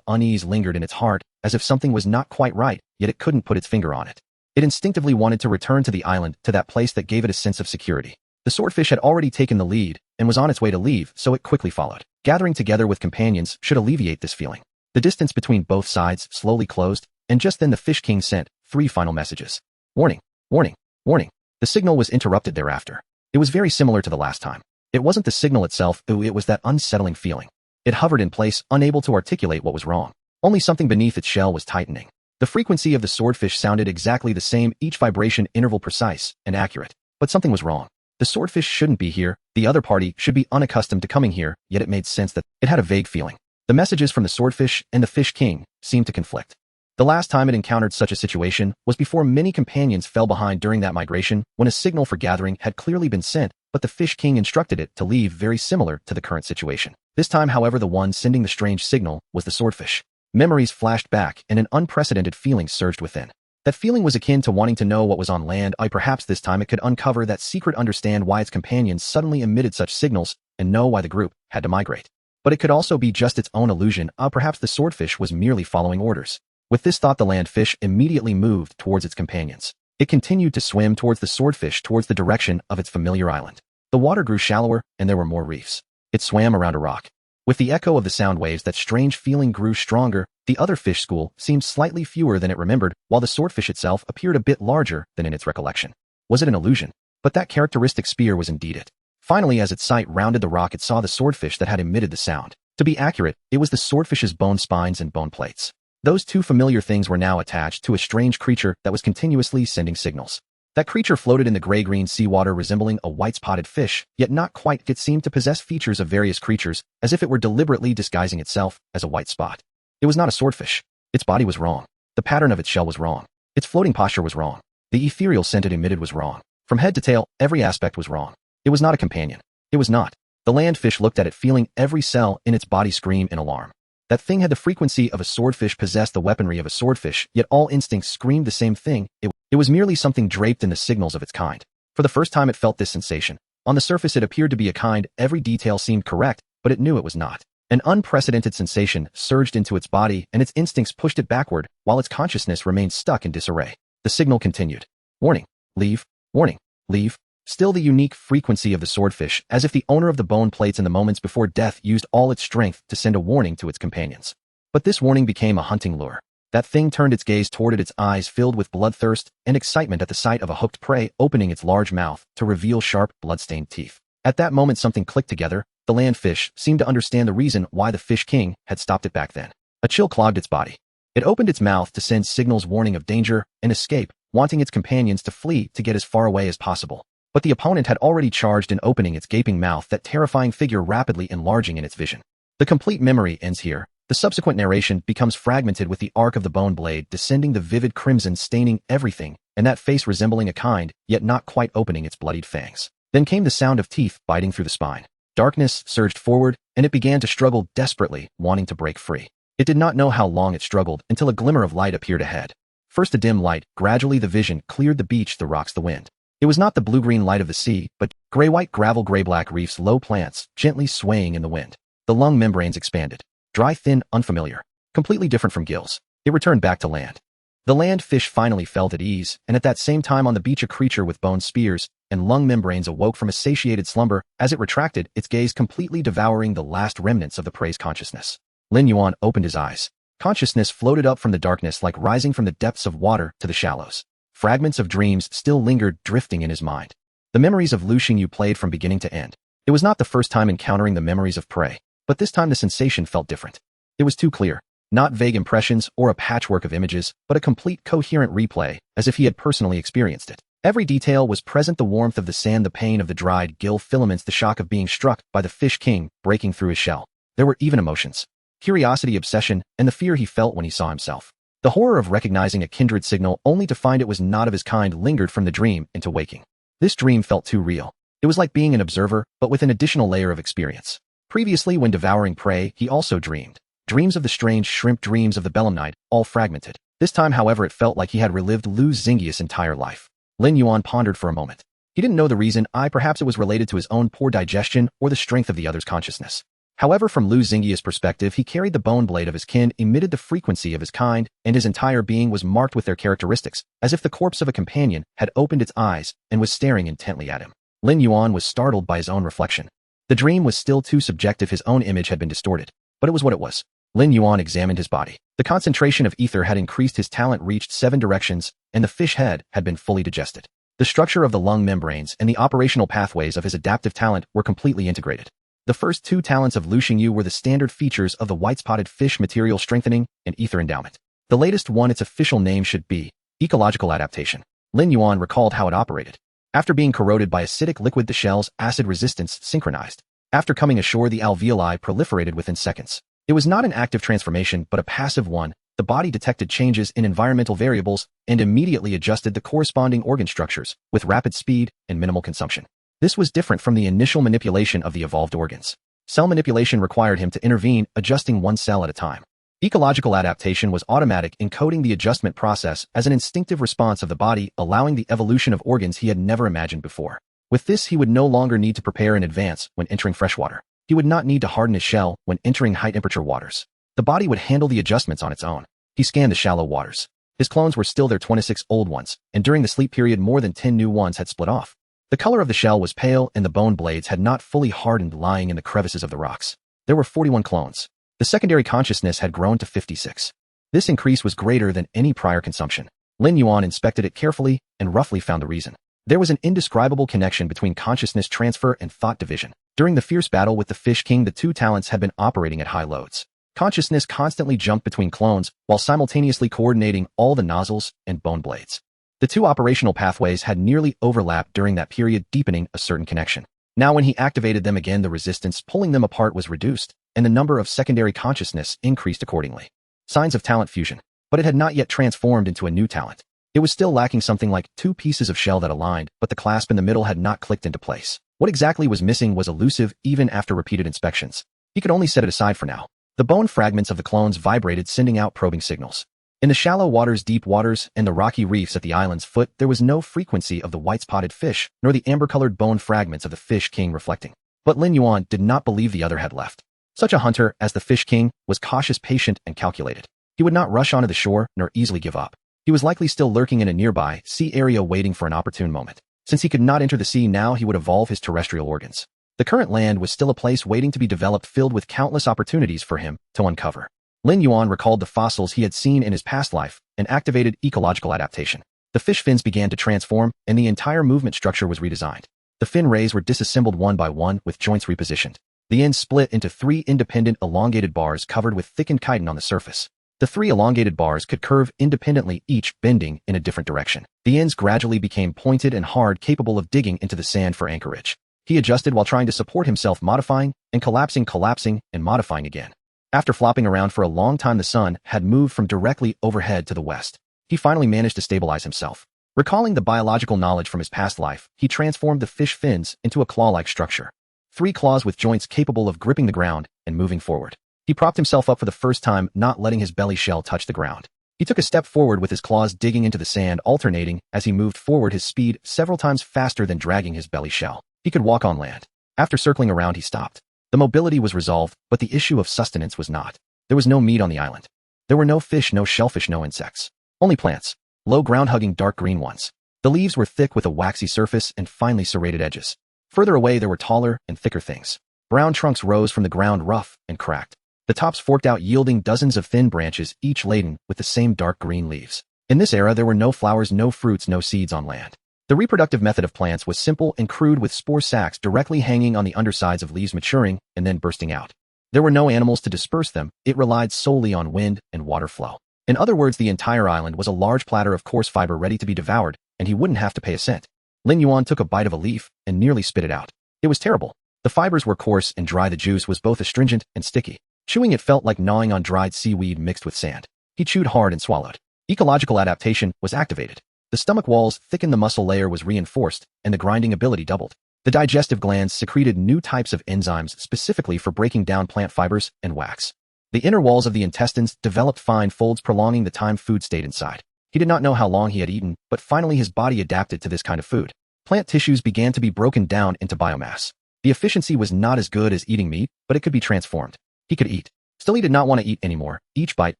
unease lingered in its heart, as if something was not quite right, yet it couldn't put its finger on it. It instinctively wanted to return to the island, to that place that gave it a sense of security. The swordfish had already taken the lead, and was on its way to leave, so it quickly followed. Gathering together with companions should alleviate this feeling. The distance between both sides slowly closed, and just then the Fish King sent 3 final messages. Warning, warning, warning. The signal was interrupted thereafter. It was very similar to the last time. It wasn't the signal itself, it was that unsettling feeling. It hovered in place, unable to articulate what was wrong. Only something beneath its shell was tightening. The frequency of the swordfish sounded exactly the same, each vibration interval precise and accurate. But something was wrong. The swordfish shouldn't be here, the other party should be unaccustomed to coming here, yet it made sense that it had a vague feeling. The messages from the swordfish and the Fish King seemed to conflict. The last time it encountered such a situation was before many companions fell behind during that migration, when a signal for gathering had clearly been sent, but the Fish King instructed it to leave, very similar to the current situation. This time, however, the one sending the strange signal was the swordfish. Memories flashed back, and an unprecedented feeling surged within. That feeling was akin to wanting to know what was on land. Perhaps this time it could uncover that secret, understand why its companions suddenly emitted such signals, and know why the group had to migrate. But it could also be just its own illusion. Perhaps the swordfish was merely following orders. With this thought, the land fish immediately moved towards its companions. It continued to swim towards the swordfish, towards the direction of its familiar island. The water grew shallower, and there were more reefs. It swam around a rock. With the echo of the sound waves, that strange feeling grew stronger. The other fish school seemed slightly fewer than it remembered, while the swordfish itself appeared a bit larger than in its recollection. Was it an illusion? But that characteristic spear was indeed it. Finally, as its sight rounded the rock, it saw the swordfish that had emitted the sound. To be accurate, it was the swordfish's bone spines and bone plates. Those two familiar things were now attached to a strange creature that was continuously sending signals. That creature floated in the gray-green seawater, resembling a white-spotted fish, yet not quite. It seemed to possess features of various creatures, as if it were deliberately disguising itself as a white spot. It was not a swordfish. Its body was wrong. The pattern of its shell was wrong. Its floating posture was wrong. The ethereal scent it emitted was wrong. From head to tail, every aspect was wrong. It was not a companion. It was not. The land fish looked at it, feeling every cell in its body scream in alarm. That thing had the frequency of a swordfish, possessed the weaponry of a swordfish, yet all instincts screamed the same thing. It was merely something draped in the signals of its kind. For the first time it felt this sensation. On the surface it appeared to be a kind, every detail seemed correct, but it knew it was not. An unprecedented sensation surged into its body, and its instincts pushed it backward, while its consciousness remained stuck in disarray. The signal continued. Warning. Leave. Warning. Leave. Still the unique frequency of the swordfish, as if the owner of the bone plates in the moments before death used all its strength to send a warning to its companions. But this warning became a hunting lure. That thing turned its gaze toward it, its eyes filled with bloodthirst and excitement at the sight of a hooked prey, opening its large mouth to reveal sharp, blood-stained teeth. At that moment something clicked together. The land fish seemed to understand the reason why the Fish King had stopped it back then. A chill clogged its body. It opened its mouth to send signals warning of danger and escape, wanting its companions to flee to get as far away as possible. But the opponent had already charged in, opening its gaping mouth, that terrifying figure rapidly enlarging in its vision. The complete memory ends here. The subsequent narration becomes fragmented, with the arc of the bone blade descending, the vivid crimson staining everything, and that face resembling a kind, yet not quite opening its bloodied fangs. Then came the sound of teeth biting through the spine. Darkness surged forward, and it began to struggle desperately, wanting to break free. It did not know how long it struggled, until a glimmer of light appeared ahead. First a dim light, gradually the vision cleared, the beach, the rocks, the wind. It was not the blue-green light of the sea, but gray-white gravel, gray-black reefs, low plants, gently swaying in the wind. The lung membranes expanded. Dry, thin, unfamiliar. Completely different from gills. It returned back to land. The land fish finally felt at ease, and at that same time on the beach a creature with bone spears and lung membranes awoke from a satiated slumber, as it retracted, its gaze completely devouring the last remnants of the prey's consciousness. Lin Yuan opened his eyes. Consciousness floated up from the darkness like rising from the depths of water to the shallows. Fragments of dreams still lingered, drifting in his mind. The memories of Lu Xingyu played from beginning to end. It was not the first time encountering the memories of prey, but this time the sensation felt different. It was too clear. Not vague impressions or a patchwork of images, but a complete, coherent replay, as if he had personally experienced it. Every detail was present: the warmth of the sand, the pain of the dried gill filaments, the shock of being struck by the Fish King breaking through his shell. There were even emotions. Curiosity, obsession, and the fear he felt when he saw himself. The horror of recognizing a kindred signal only to find it was not of his kind lingered from the dream into waking. This dream felt too real. It was like being an observer, but with an additional layer of experience. Previously, when devouring prey, he also dreamed. Dreams of the strange shrimp, dreams of the belemnite, all fragmented. This time, however, it felt like he had relived Lu Xingyi's entire life. Lin Yuan pondered for a moment. He didn't know the reason. Perhaps it was related to his own poor digestion or the strength of the other's consciousness. However, from Lu Xingyi's perspective, he carried the bone blade of his kin, emitted the frequency of his kind, and his entire being was marked with their characteristics, as if the corpse of a companion had opened its eyes and was staring intently at him. Lin Yuan was startled by his own reflection. The dream was still too subjective. His own image had been distorted, but it was what it was. Lin Yuan examined his body. The concentration of ether had increased, his talent reached 7 directions, and the fish head had been fully digested. The structure of the lung membranes and the operational pathways of his adaptive talent were completely integrated. The first 2 talents of Lu Xingyu were the standard features of the white-spotted fish: material strengthening and ether endowment. The latest one, its official name should be ecological adaptation. Lin Yuan recalled how it operated. After being corroded by acidic liquid, the shell's acid resistance synchronized. After coming ashore, the alveoli proliferated within seconds. It was not an active transformation, but a passive one. The body detected changes in environmental variables and immediately adjusted the corresponding organ structures with rapid speed and minimal consumption. This was different from the initial manipulation of the evolved organs. Cell manipulation required him to intervene, adjusting one cell at a time. Ecological adaptation was automatic, encoding the adjustment process as an instinctive response of the body, allowing the evolution of organs he had never imagined before. With this, he would no longer need to prepare in advance when entering freshwater. He would not need to harden his shell when entering high-temperature waters. The body would handle the adjustments on its own. He scanned the shallow waters. His clones were still there, 26 old ones, and during the sleep period more than 10 new ones had split off. The color of the shell was pale and the bone blades had not fully hardened, lying in the crevices of the rocks. There were 41 clones. The secondary consciousness had grown to 56. This increase was greater than any prior consumption. Lin Yuan inspected it carefully and roughly found the reason. There was an indescribable connection between consciousness transfer and thought division. During the fierce battle with the Fish King, the 2 talents had been operating at high loads. Consciousness constantly jumped between clones while simultaneously coordinating all the nozzles and bone blades. The 2 operational pathways had nearly overlapped during that period, deepening a certain connection. Now when he activated them again, the resistance pulling them apart was reduced, and the number of secondary consciousness increased accordingly. Signs of talent fusion, but it had not yet transformed into a new talent. It was still lacking something like 2 pieces of shell that aligned, but the clasp in the middle had not clicked into place. What exactly was missing was elusive even after repeated inspections. He could only set it aside for now. The bone fragments of the clones vibrated, sending out probing signals. In the shallow waters, deep waters, and the rocky reefs at the island's foot, there was no frequency of the white-spotted fish, nor the amber-colored bone fragments of the Fish King reflecting. But Lin Yuan did not believe the other had left. Such a hunter as the Fish King was cautious, patient, and calculated. He would not rush onto the shore, nor easily give up. He was likely still lurking in a nearby sea area, waiting for an opportune moment. Since he could not enter the sea now, he would evolve his terrestrial organs. The current land was still a place waiting to be developed, filled with countless opportunities for him to uncover. Lin Yuan recalled the fossils he had seen in his past life and activated ecological adaptation. The fish fins began to transform, and the entire movement structure was redesigned. The fin rays were disassembled one by one, with joints repositioned. The ends split into 3 independent elongated bars covered with thickened chitin on the surface. The 3 elongated bars could curve independently, each bending in a different direction. The ends gradually became pointed and hard, capable of digging into the sand for anchorage. He adjusted while trying to support himself, modifying and collapsing, and modifying again. After flopping around for a long time, the sun had moved from directly overhead to the west. He finally managed to stabilize himself. Recalling the biological knowledge from his past life, he transformed the fish fins into a claw-like structure. 3 claws with joints capable of gripping the ground and moving forward. He propped himself up for the first time, not letting his belly shell touch the ground. He took a step forward with his claws digging into the sand, alternating as he moved forward, his speed several times faster than dragging his belly shell. He could walk on land. After circling around, he stopped. The mobility was resolved, but the issue of sustenance was not. There was no meat on the island. There were no fish, no shellfish, no insects. Only plants. Low ground-hugging dark green ones. The leaves were thick with a waxy surface and finely serrated edges. Further away there were taller and thicker things. Brown trunks rose from the ground, rough and cracked. The tops forked out, yielding dozens of thin branches, each laden with the same dark green leaves. In this era there were no flowers, no fruits, no seeds on land. The reproductive method of plants was simple and crude, with spore sacs directly hanging on the undersides of leaves, maturing and then bursting out. There were no animals to disperse them. It relied solely on wind and water flow. In other words, the entire island was a large platter of coarse fiber ready to be devoured, and he wouldn't have to pay a cent. Lin Yuan took a bite of a leaf and nearly spit it out. It was terrible. The fibers were coarse and dry. The juice was both astringent and sticky. Chewing it felt like gnawing on dried seaweed mixed with sand. He chewed hard and swallowed. Ecological adaptation was activated. The stomach walls thickened, the muscle layer was reinforced, and the grinding ability doubled. The digestive glands secreted new types of enzymes specifically for breaking down plant fibers and wax. The inner walls of the intestines developed fine folds, prolonging the time food stayed inside. He did not know how long he had eaten, but finally his body adapted to this kind of food. Plant tissues began to be broken down into biomass. The efficiency was not as good as eating meat, but it could be transformed. He could eat. Still, he did not want to eat anymore. Each bite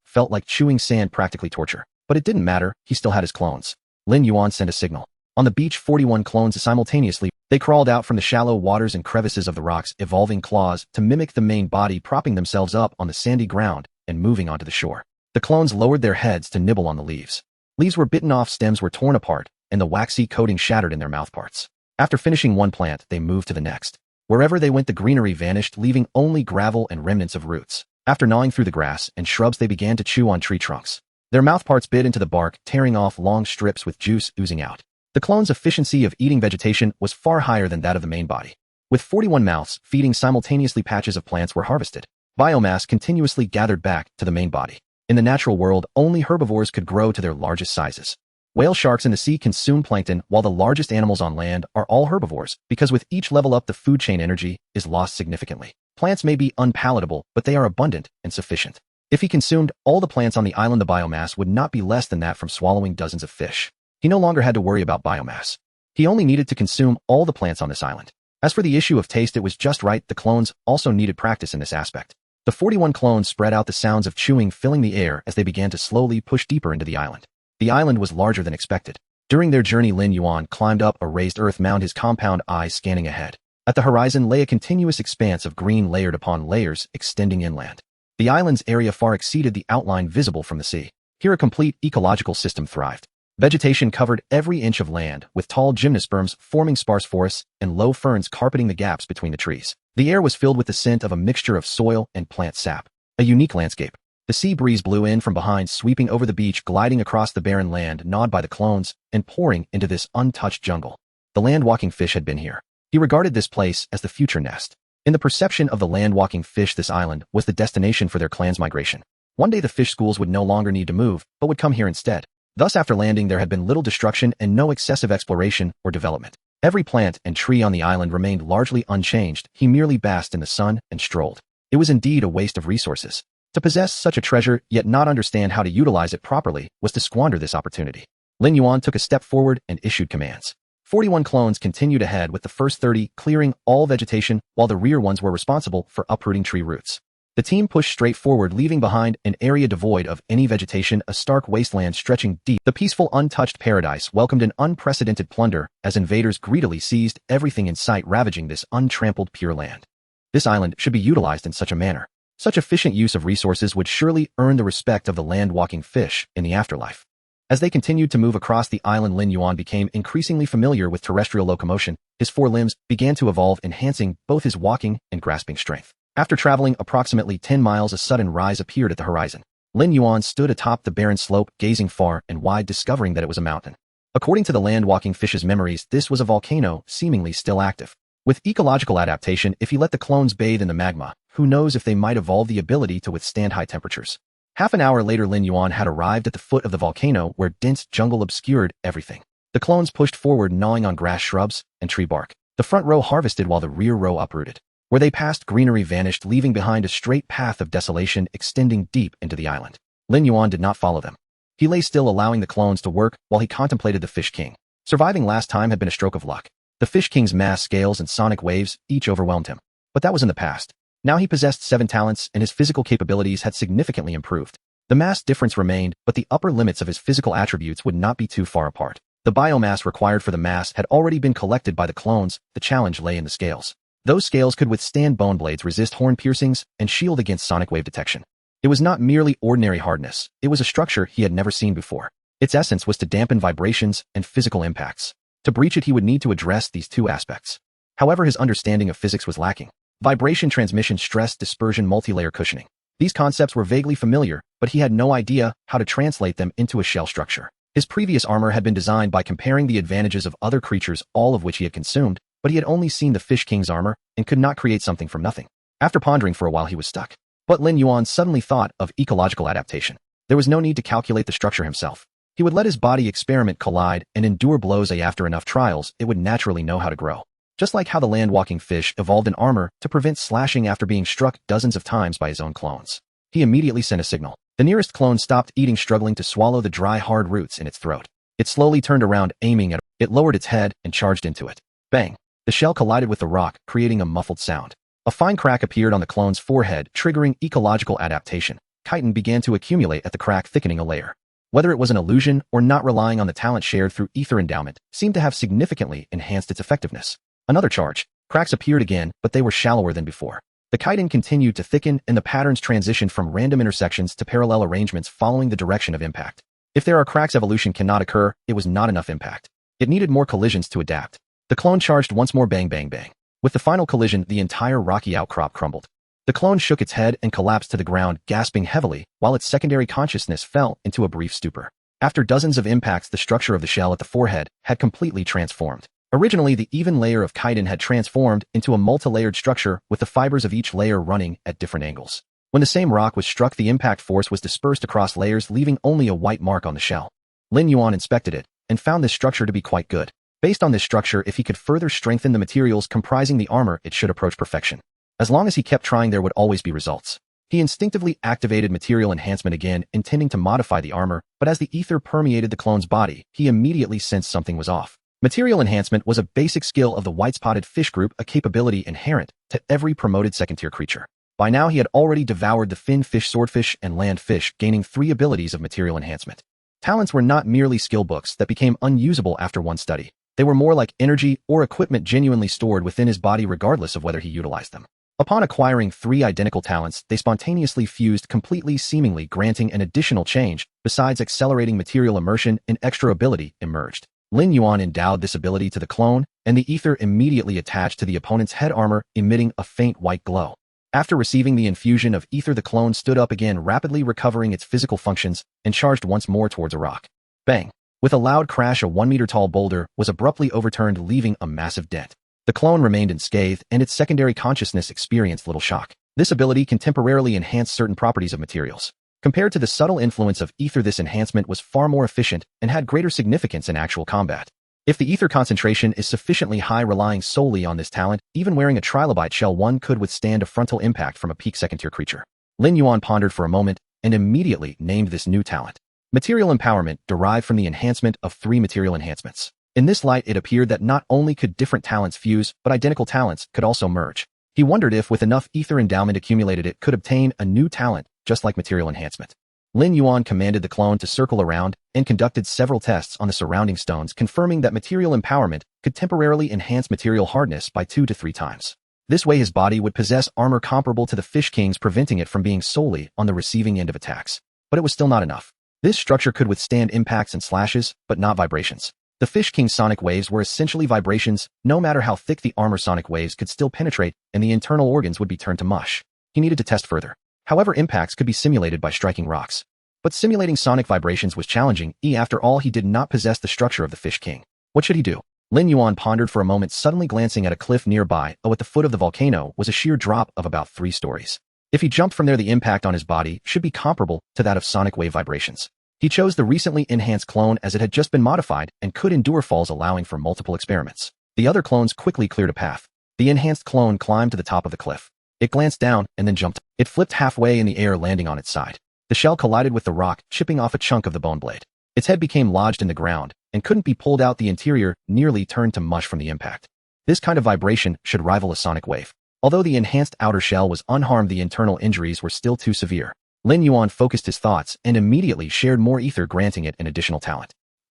felt like chewing sand, practically torture. But it didn't matter, he still had his clones. Lin Yuan sent a signal. On the beach, 41 clones simultaneously. They crawled out from the shallow waters and crevices of the rocks, evolving claws to mimic the main body, propping themselves up on the sandy ground and moving onto the shore. The clones lowered their heads to nibble on the leaves. Leaves were bitten off, stems were torn apart, and the waxy coating shattered in their mouthparts. After finishing one plant, they moved to the next. Wherever they went, the greenery vanished, leaving only gravel and remnants of roots. After gnawing through the grass and shrubs, they began to chew on tree trunks. Their mouthparts bit into the bark, tearing off long strips with juice oozing out. The clones' efficiency of eating vegetation was far higher than that of the main body. With 41 mouths feeding simultaneously, patches of plants were harvested. Biomass continuously gathered back to the main body. In the natural world, only herbivores could grow to their largest sizes. Whale sharks in the sea consume plankton, while the largest animals on land are all herbivores, because with each level up, the food chain energy is lost significantly. Plants may be unpalatable, but they are abundant and sufficient. If he consumed all the plants on the island, the biomass would not be less than that from swallowing dozens of fish. He no longer had to worry about biomass. He only needed to consume all the plants on this island. As for the issue of taste, it was just right. The clones also needed practice in this aspect. The 41 clones spread out, the sounds of chewing filling the air as they began to slowly push deeper into the island. The island was larger than expected. During their journey, Lin Yuan climbed up a raised earth mound, his compound eyes scanning ahead. At the horizon lay a continuous expanse of green, layered upon layers, extending inland. The island's area far exceeded the outline visible from the sea. Here a complete ecological system thrived. Vegetation covered every inch of land, with tall gymnosperms forming sparse forests and low ferns carpeting the gaps between the trees. The air was filled with the scent of a mixture of soil and plant sap. A unique landscape. The sea breeze blew in from behind, sweeping over the beach, gliding across the barren land gnawed by the clones, and pouring into this untouched jungle. The land-walking fish had been here. He regarded this place as the future nest. In the perception of the land-walking fish, this island was the destination for their clan's migration. One day the fish schools would no longer need to move, but would come here instead. Thus, after landing, there had been little destruction and no excessive exploration or development. Every plant and tree on the island remained largely unchanged. He merely basked in the sun and strolled. It was indeed a waste of resources. To possess such a treasure, yet not understand how to utilize it properly, was to squander this opportunity. Lin Yuan took a step forward and issued commands. 41 clones continued ahead, with the first 30 clearing all vegetation, while the rear ones were responsible for uprooting tree roots. The team pushed straight forward, leaving behind an area devoid of any vegetation, a stark wasteland stretching deep. The peaceful, untouched paradise welcomed an unprecedented plunder as invaders greedily seized everything in sight, ravaging this untrampled pure land. This island should be utilized in such a manner. Such efficient use of resources would surely earn the respect of the land-walking fish in the afterlife. As they continued to move across the island, Lin Yuan became increasingly familiar with terrestrial locomotion. His forelimbs began to evolve, enhancing both his walking and grasping strength. After traveling approximately 10 miles, a sudden rise appeared at the horizon. Lin Yuan stood atop the barren slope, gazing far and wide, discovering that it was a mountain. According to the land-walking fish's memories, this was a volcano, seemingly still active. With ecological adaptation, if he let the clones bathe in the magma, who knows if they might evolve the ability to withstand high temperatures. Half an hour later, Lin Yuan had arrived at the foot of the volcano, where dense jungle obscured everything. The clones pushed forward, gnawing on grass, shrubs, and tree bark. The front row harvested while the rear row uprooted. Where they passed, greenery vanished, leaving behind a straight path of desolation extending deep into the island. Lin Yuan did not follow them. He lay still, allowing the clones to work while he contemplated the Fish King. Surviving last time had been a stroke of luck. The Fish King's mass scales and sonic waves each overwhelmed him. But that was in the past. Now he possessed 7 talents, and his physical capabilities had significantly improved. The mass difference remained, but the upper limits of his physical attributes would not be too far apart. The biomass required for the mass had already been collected by the clones. The challenge lay in the scales. Those scales could withstand bone blades, resist horn piercings, and shield against sonic wave detection. It was not merely ordinary hardness. It was a structure he had never seen before. Its essence was to dampen vibrations and physical impacts. To breach it, he would need to address these two aspects. However, his understanding of physics was lacking. Vibration transmission, stress dispersion, multilayer cushioning. These concepts were vaguely familiar, but he had no idea how to translate them into a shell structure. His previous armor had been designed by comparing the advantages of other creatures, all of which he had consumed, but he had only seen the Fish King's armor and could not create something from nothing. After pondering for a while, he was stuck. But Lin Yuan suddenly thought of ecological adaptation. There was no need to calculate the structure himself. He would let his body experiment, collide, and endure blows. After enough trials, it would naturally know how to grow. Just like how the land-walking fish evolved an armor to prevent slashing after being struck dozens of times by his own clones. He immediately sent a signal. The nearest clone stopped eating, struggling to swallow the dry, hard roots in its throat. It slowly turned around, aiming at it. It lowered its head and charged into it. Bang! The shell collided with the rock, creating a muffled sound. A fine crack appeared on the clone's forehead, triggering ecological adaptation. Chitin began to accumulate at the crack, thickening a layer. Whether it was an illusion or not relying on the talent shared through Aether endowment, seemed to have significantly enhanced its effectiveness. Another charge. Cracks appeared again, but they were shallower than before. The chitin continued to thicken, and the patterns transitioned from random intersections to parallel arrangements following the direction of impact. If there are cracks, evolution cannot occur. It was not enough impact. It needed more collisions to adapt. The clone charged once more, bang bang bang. With the final collision, the entire rocky outcrop crumbled. The clone shook its head and collapsed to the ground, gasping heavily, while its secondary consciousness fell into a brief stupor. After dozens of impacts, the structure of the shell at the forehead had completely transformed. Originally, the even layer of chitin had transformed into a multi-layered structure with the fibers of each layer running at different angles. When the same rock was struck, the impact force was dispersed across layers, leaving only a white mark on the shell. Lin Yuan inspected it and found this structure to be quite good. Based on this structure, if he could further strengthen the materials comprising the armor, it should approach perfection. As long as he kept trying, there would always be results. He instinctively activated material enhancement again, intending to modify the armor, but as the ether permeated the clone's body, he immediately sensed something was off. Material enhancement was a basic skill of the white-spotted fish group, a capability inherent to every promoted second-tier creature. By now, he had already devoured the fin fish, swordfish, and land fish, gaining 3 abilities of material enhancement. Talents were not merely skill books that became unusable after one study. They were more like energy or equipment genuinely stored within his body regardless of whether he utilized them. Upon acquiring 3 identical talents, they spontaneously fused completely, seemingly granting an additional change. Besides accelerating material immersion, an extra ability emerged. Lin Yuan endowed this ability to the clone, and the ether immediately attached to the opponent's head armor, emitting a faint white glow. After receiving the infusion of ether, the clone stood up again, rapidly recovering its physical functions, and charged once more towards a rock. Bang! With a loud crash, a 1-meter-tall boulder was abruptly overturned, leaving a massive dent. The clone remained unscathed, and its secondary consciousness experienced little shock. This ability can temporarily enhance certain properties of materials. Compared to the subtle influence of ether, this enhancement was far more efficient and had greater significance in actual combat. If the ether concentration is sufficiently high, relying solely on this talent, even wearing a Trilobite shell, one could withstand a frontal impact from a peak second-tier creature. Lin Yuan pondered for a moment and immediately named this new talent. Material empowerment, derived from the enhancement of 3 material enhancements. In this light, it appeared that not only could different talents fuse, but identical talents could also merge. He wondered if, with enough ether endowment accumulated, it could obtain a new talent, just like material enhancement. Lin Yuan commanded the clone to circle around and conducted several tests on the surrounding stones, confirming that material empowerment could temporarily enhance material hardness by 2 to 3 times. This way, his body would possess armor comparable to the Fish King's, preventing it from being solely on the receiving end of attacks. But it was still not enough. This structure could withstand impacts and slashes, but not vibrations. The Fish King's sonic waves were essentially vibrations. No matter how thick the armor, sonic waves could still penetrate, and the internal organs would be turned to mush. He needed to test further. However, impacts could be simulated by striking rocks. But simulating sonic vibrations was challenging. After all, he did not possess the structure of the Fish King. What should he do? Lin Yuan pondered for a moment, suddenly glancing at a cliff nearby. At the foot of the volcano was a sheer drop of about 3 stories. If he jumped from there, the impact on his body should be comparable to that of sonic wave vibrations. He chose the recently enhanced clone as it had just been modified and could endure falls, allowing for multiple experiments. The other clones quickly cleared a path. The enhanced clone climbed to the top of the cliff. It glanced down and then jumped. It flipped halfway in the air, landing on its side. The shell collided with the rock, chipping off a chunk of the bone blade. Its head became lodged in the ground and couldn't be pulled out. The interior nearly turned to mush from the impact. This kind of vibration should rival a sonic wave. Although the enhanced outer shell was unharmed, the internal injuries were still too severe. Lin Yuan focused his thoughts and immediately shared more ether, granting it an additional talent.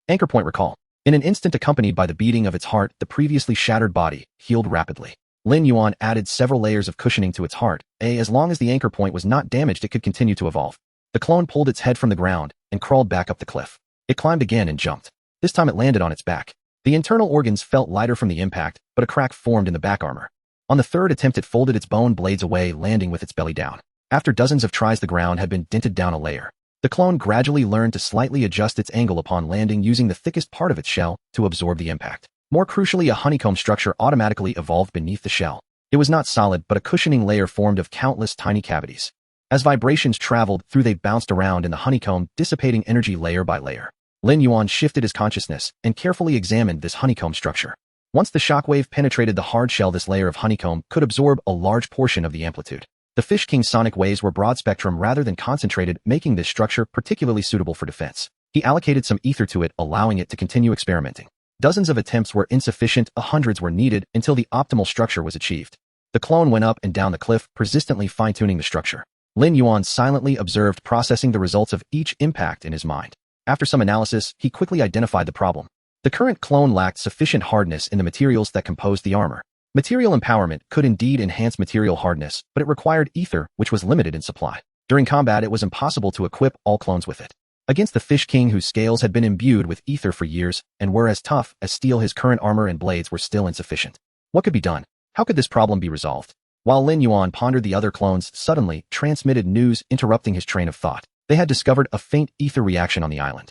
Anchor point recall. In an instant, accompanied by the beating of its heart, the previously shattered body healed rapidly. Lin Yuan added several layers of cushioning to its heart. As long as the anchor point was not damaged, it could continue to evolve. The clone pulled its head from the ground and crawled back up the cliff. It climbed again and jumped. This time it landed on its back. The internal organs felt lighter from the impact, but a crack formed in the back armor. On the 3rd attempt, it folded its bone blades away, landing with its belly down. After dozens of tries, the ground had been dented down a layer. The clone gradually learned to slightly adjust its angle upon landing, using the thickest part of its shell to absorb the impact. More crucially, a honeycomb structure automatically evolved beneath the shell. It was not solid, but a cushioning layer formed of countless tiny cavities. As vibrations traveled through, they bounced around in the honeycomb, dissipating energy layer by layer. Lin Yuan shifted his consciousness and carefully examined this honeycomb structure. Once the shockwave penetrated the hard shell, this layer of honeycomb could absorb a large portion of the amplitude. The Fish King's sonic waves were broad spectrum rather than concentrated, making this structure particularly suitable for defense. He allocated some ether to it, allowing it to continue experimenting. Dozens of attempts were insufficient, hundreds were needed until the optimal structure was achieved. The clone went up and down the cliff, persistently fine-tuning the structure. Lin Yuan silently observed, processing the results of each impact in his mind. After some analysis, he quickly identified the problem. The current clone lacked sufficient hardness in the materials that composed the armor. Material empowerment could indeed enhance material hardness, but it required ether, which was limited in supply. During combat, it was impossible to equip all clones with it. Against the Fish King, whose scales had been imbued with ether for years and were as tough as steel, his current armor and blades were still insufficient. What could be done? How could this problem be resolved? While Lin Yuan pondered, the other clones suddenly transmitted news, interrupting his train of thought. They had discovered a faint ether reaction on the island.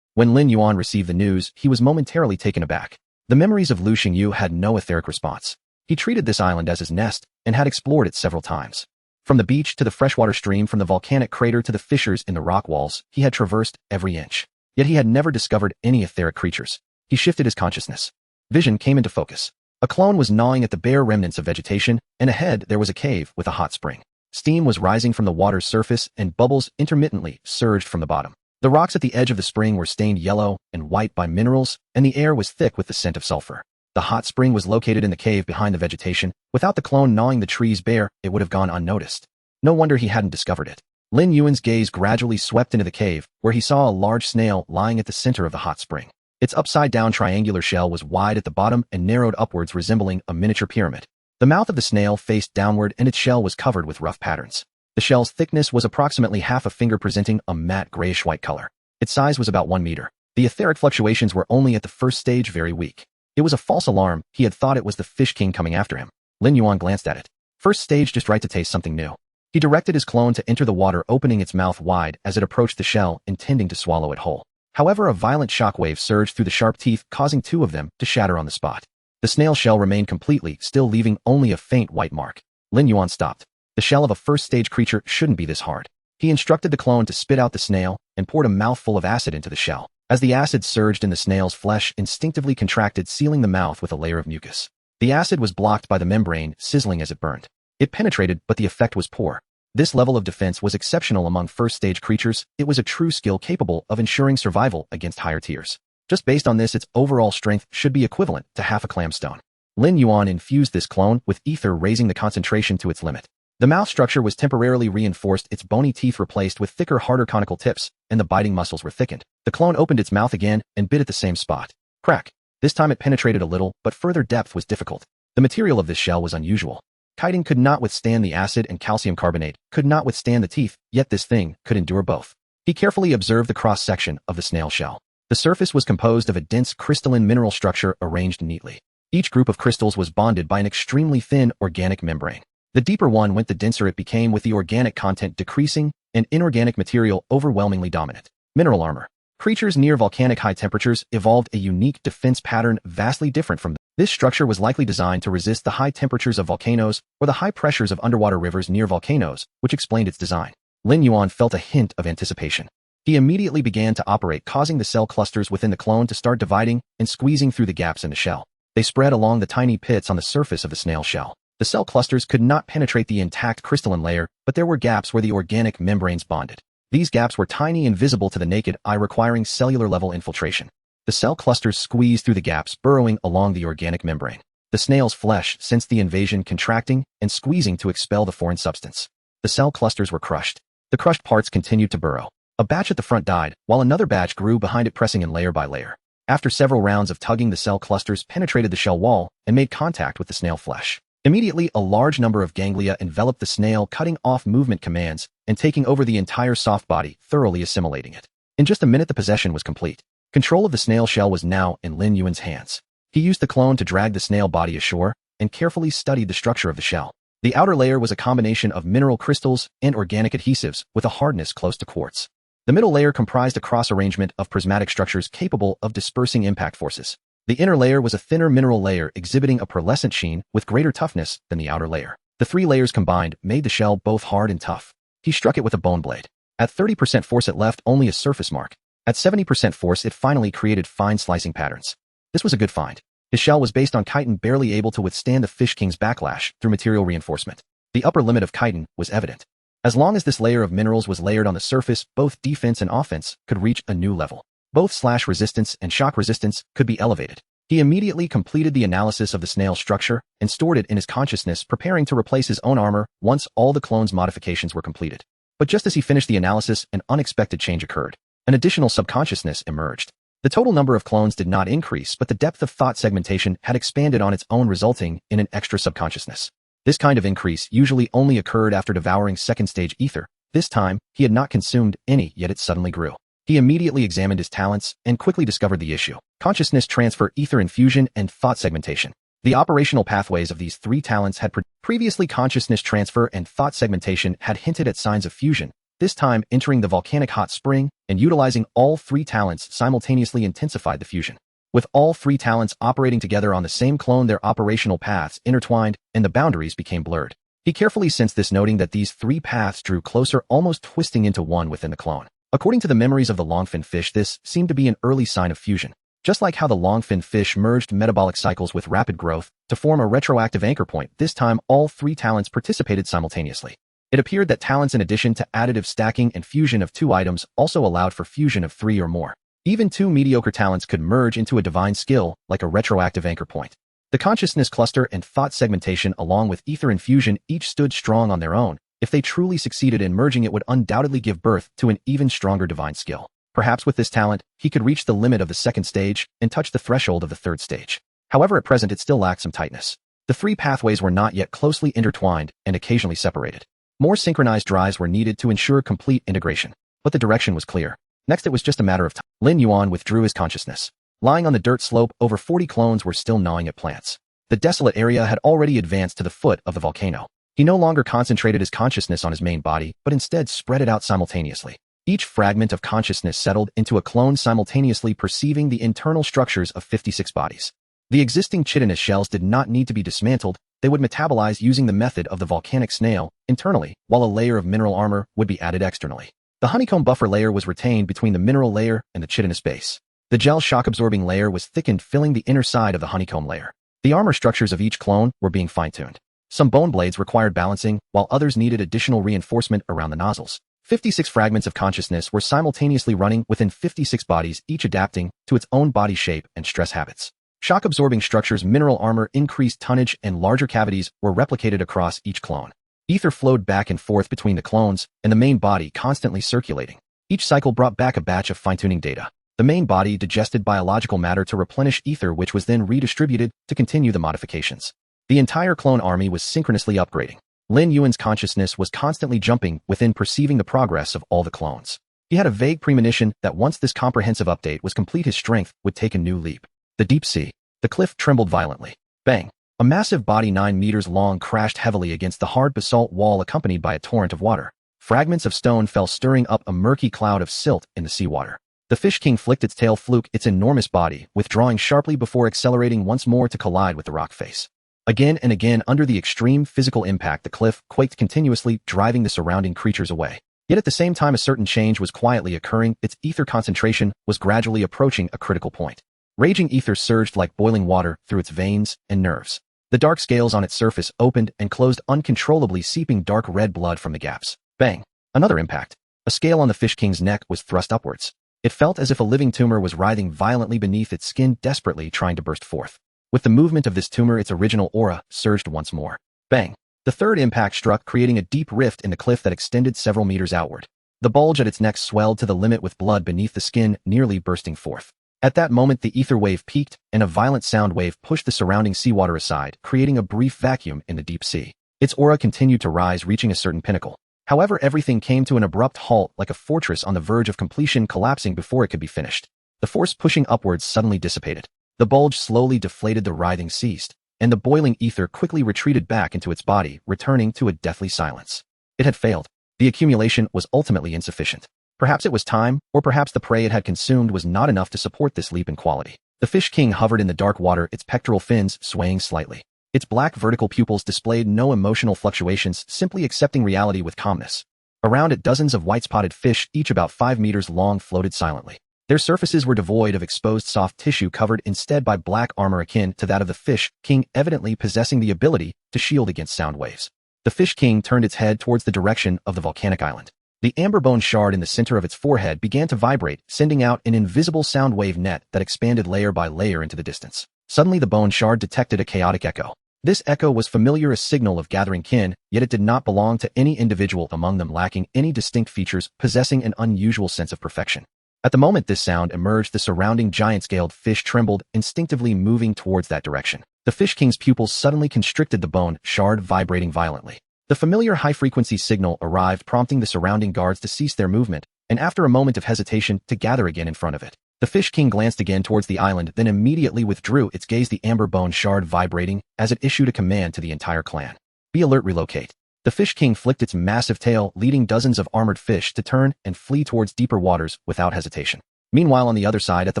When Lin Yuan received the news, he was momentarily taken aback. The memories of Lu Xingyu had no etheric response. He treated this island as his nest and had explored it several times. From the beach to the freshwater stream, from the volcanic crater to the fissures in the rock walls, he had traversed every inch. Yet he had never discovered any etheric creatures. He shifted his consciousness. Vision came into focus. A clone was gnawing at the bare remnants of vegetation, and ahead there was a cave with a hot spring. Steam was rising from the water's surface, and bubbles intermittently surged from the bottom. The rocks at the edge of the spring were stained yellow and white by minerals, and the air was thick with the scent of sulfur. The hot spring was located in the cave behind the vegetation. Without the clone gnawing the trees bare, it would have gone unnoticed. No wonder he hadn't discovered it. Lin Yuan's gaze gradually swept into the cave, where he saw a large snail lying at the center of the hot spring. Its upside-down triangular shell was wide at the bottom and narrowed upwards, resembling a miniature pyramid. The mouth of the snail faced downward, and its shell was covered with rough patterns. The shell's thickness was approximately half a finger, presenting a matte grayish-white color. Its size was about 1 meter. The etheric fluctuations were only at the first stage very weak. It was a false alarm. He had thought it was the Fish King coming after him. Lin Yuan glanced at it. First stage, just right to taste something new. He directed his clone to enter the water, opening its mouth wide as it approached the shell, intending to swallow it whole. However, a violent shockwave surged through the sharp teeth, causing 2 of them to shatter on the spot. The snail shell remained completely still, leaving only a faint white mark. Lin Yuan stopped. The shell of a first-stage creature shouldn't be this hard. He instructed the clone to spit out the snail and poured a mouthful of acid into the shell. As the acid surged in, the snail's flesh instinctively contracted, sealing the mouth with a layer of mucus. The acid was blocked by the membrane, sizzling as it burned. It penetrated, but the effect was poor. This level of defense was exceptional among first-stage creatures. It was a true skill capable of ensuring survival against higher tiers. Just based on this, its overall strength should be equivalent to half a clamstone. Lin Yuan infused this clone with ether, raising the concentration to its limit. The mouth structure was temporarily reinforced, its bony teeth replaced with thicker, harder conical tips, and the biting muscles were thickened. The clone opened its mouth again and bit at the same spot. Crack. This time it penetrated a little, but further depth was difficult. The material of this shell was unusual. Chitin could not withstand the acid, and calcium carbonate could not withstand the teeth, yet this thing could endure both. He carefully observed the cross-section of the snail shell. The surface was composed of a dense crystalline mineral structure arranged neatly. Each group of crystals was bonded by an extremely thin organic membrane. The deeper one went, the denser it became, with the organic content decreasing and inorganic material overwhelmingly dominant. Mineral armor. Creatures near volcanic high temperatures evolved a unique defense pattern vastly different from them. This structure was likely designed to resist the high temperatures of volcanoes or the high pressures of underwater rivers near volcanoes, which explained its design. Lin Yuan felt a hint of anticipation. He immediately began to operate, causing the cell clusters within the clone to start dividing and squeezing through the gaps in the shell. They spread along the tiny pits on the surface of the snail shell. The cell clusters could not penetrate the intact crystalline layer, but there were gaps where the organic membranes bonded. These gaps were tiny and visible to the naked eye, requiring cellular-level infiltration. The cell clusters squeezed through the gaps, burrowing along the organic membrane. The snail's flesh sensed the invasion, contracting and squeezing to expel the foreign substance. The cell clusters were crushed. The crushed parts continued to burrow. A batch at the front died, while another batch grew behind it, pressing in layer by layer. After several rounds of tugging, the cell clusters penetrated the shell wall and made contact with the snail flesh. Immediately, a large number of ganglia enveloped the snail, cutting off movement commands and taking over the entire soft body, thoroughly assimilating it. In just a minute, the possession was complete. Control of the snail shell was now in Lin Yuan's hands. He used the clone to drag the snail body ashore and carefully studied the structure of the shell. The outer layer was a combination of mineral crystals and organic adhesives with a hardness close to quartz. The middle layer comprised a cross-arrangement of prismatic structures capable of dispersing impact forces. The inner layer was a thinner mineral layer exhibiting a pearlescent sheen with greater toughness than the outer layer. The 3 layers combined made the shell both hard and tough. He struck it with a bone blade. At 30% force, it left only a surface mark. At 70% force, it finally created fine slicing patterns. This was a good find. His shell was based on chitin, barely able to withstand the Fish King's backlash through material reinforcement. The upper limit of chitin was evident. As long as this layer of minerals was layered on the surface, both defense and offense could reach a new level. Both slash resistance and shock resistance could be elevated. He immediately completed the analysis of the snail's structure and stored it in his consciousness, preparing to replace his own armor once all the clone's modifications were completed. But just as he finished the analysis, an unexpected change occurred. An additional subconsciousness emerged. The total number of clones did not increase, but the depth of thought segmentation had expanded on its own, resulting in an extra subconsciousness. This kind of increase usually only occurred after devouring second-stage ether. This time, he had not consumed any, yet it suddenly grew. He immediately examined his talents and quickly discovered the issue: consciousness transfer, ether infusion, and thought segmentation. The operational pathways of these three talents had previously consciousness transfer and thought segmentation had hinted at signs of fusion. This time, entering the volcanic hot spring and utilizing all three talents simultaneously intensified the fusion. With all three talents operating together on the same clone, their operational paths intertwined and the boundaries became blurred. He carefully sensed this, noting that these three paths drew closer, almost twisting into one within the clone. According to the memories of the longfin fish, this seemed to be an early sign of fusion. Just like how the longfin fish merged metabolic cycles with rapid growth to form a retroactive anchor point, this time all three talents participated simultaneously. It appeared that talents, in addition to additive stacking and fusion of two items, also allowed for fusion of three or more. Even two mediocre talents could merge into a divine skill, like a retroactive anchor point. The consciousness cluster and thought segmentation, along with ether infusion, each stood strong on their own. If they truly succeeded in merging, it would undoubtedly give birth to an even stronger divine skill. Perhaps with this talent, he could reach the limit of the second stage and touch the threshold of the third stage. However, at present it still lacked some tightness. The three pathways were not yet closely intertwined and occasionally separated. More synchronized drives were needed to ensure complete integration. But the direction was clear. Next, it was just a matter of time. Lin Yuan withdrew his consciousness. Lying on the dirt slope, over 40 clones were still gnawing at plants. The desolate area had already advanced to the foot of the volcano. He no longer concentrated his consciousness on his main body, but instead spread it out simultaneously. Each fragment of consciousness settled into a clone, simultaneously perceiving the internal structures of 56 bodies. The existing chitinous shells did not need to be dismantled. They would metabolize using the method of the volcanic snail internally, while a layer of mineral armor would be added externally. The honeycomb buffer layer was retained between the mineral layer and the chitinous base. The gel shock-absorbing layer was thickened, filling the inner side of the honeycomb layer. The armor structures of each clone were being fine-tuned. Some bone blades required balancing, while others needed additional reinforcement around the nozzles. 56 fragments of consciousness were simultaneously running within 56 bodies, each adapting to its own body shape and stress habits. Shock-absorbing structures, mineral armor, increased tonnage, and larger cavities were replicated across each clone. Ether flowed back and forth between the clones and the main body, constantly circulating. Each cycle brought back a batch of fine-tuning data. The main body digested biological matter to replenish ether, which was then redistributed to continue the modifications. The entire clone army was synchronously upgrading. Lin Yuan's consciousness was constantly jumping within, perceiving the progress of all the clones. He had a vague premonition that once this comprehensive update was complete, his strength would take a new leap. The deep sea. The cliff trembled violently. Bang! A massive body 9 meters long crashed heavily against the hard basalt wall, accompanied by a torrent of water. Fragments of stone fell, stirring up a murky cloud of silt in the seawater. The fish king flicked its tail, fluke its enormous body, withdrawing sharply before accelerating once more to collide with the rock face. Again and again, under the extreme physical impact, the cliff quaked continuously, driving the surrounding creatures away. Yet at the same time, a certain change was quietly occurring. Its ether concentration was gradually approaching a critical point. Raging ether surged like boiling water through its veins and nerves. The dark scales on its surface opened and closed uncontrollably, seeping dark red blood from the gaps. Bang! Another impact. A scale on the fish king's neck was thrust upwards. It felt as if a living tumor was writhing violently beneath its skin, desperately trying to burst forth. With the movement of this tumor, its original aura surged once more. Bang! The third impact struck, creating a deep rift in the cliff that extended several meters outward. The bulge at its neck swelled to the limit, with blood beneath the skin nearly bursting forth. At that moment, the ether wave peaked, and a violent sound wave pushed the surrounding seawater aside, creating a brief vacuum in the deep sea. Its aura continued to rise, reaching a certain pinnacle. However, everything came to an abrupt halt, like a fortress on the verge of completion, collapsing before it could be finished. The force pushing upwards suddenly dissipated. The bulge slowly deflated, the writhing ceased, and the boiling ether quickly retreated back into its body, returning to a deathly silence. It had failed. The accumulation was ultimately insufficient. Perhaps it was time, or perhaps the prey it had consumed was not enough to support this leap in quality. The fish king hovered in the dark water, its pectoral fins swaying slightly. Its black vertical pupils displayed no emotional fluctuations, simply accepting reality with calmness. Around it, dozens of white-spotted fish, each about 5 meters long, floated silently. Their surfaces were devoid of exposed soft tissue, covered instead by black armor akin to that of the fish king, evidently possessing the ability to shield against sound waves. The fish king turned its head towards the direction of the volcanic island. The amber bone shard in the center of its forehead began to vibrate, sending out an invisible sound wave net that expanded layer by layer into the distance. Suddenly the bone shard detected a chaotic echo. This echo was familiar, a signal of gathering kin, yet it did not belong to any individual among them, lacking any distinct features, possessing an unusual sense of perfection. At the moment this sound emerged, the surrounding giant-scaled fish trembled, instinctively moving towards that direction. The Fish King's pupils suddenly constricted, the bone shard vibrating violently. The familiar high-frequency signal arrived, prompting the surrounding guards to cease their movement, and after a moment of hesitation, to gather again in front of it. The Fish King glanced again towards the island, then immediately withdrew its gaze, the amber bone shard vibrating as it issued a command to the entire clan. Be alert, relocate. The Fish King flicked its massive tail, leading dozens of armored fish to turn and flee towards deeper waters without hesitation. Meanwhile, on the other side, at the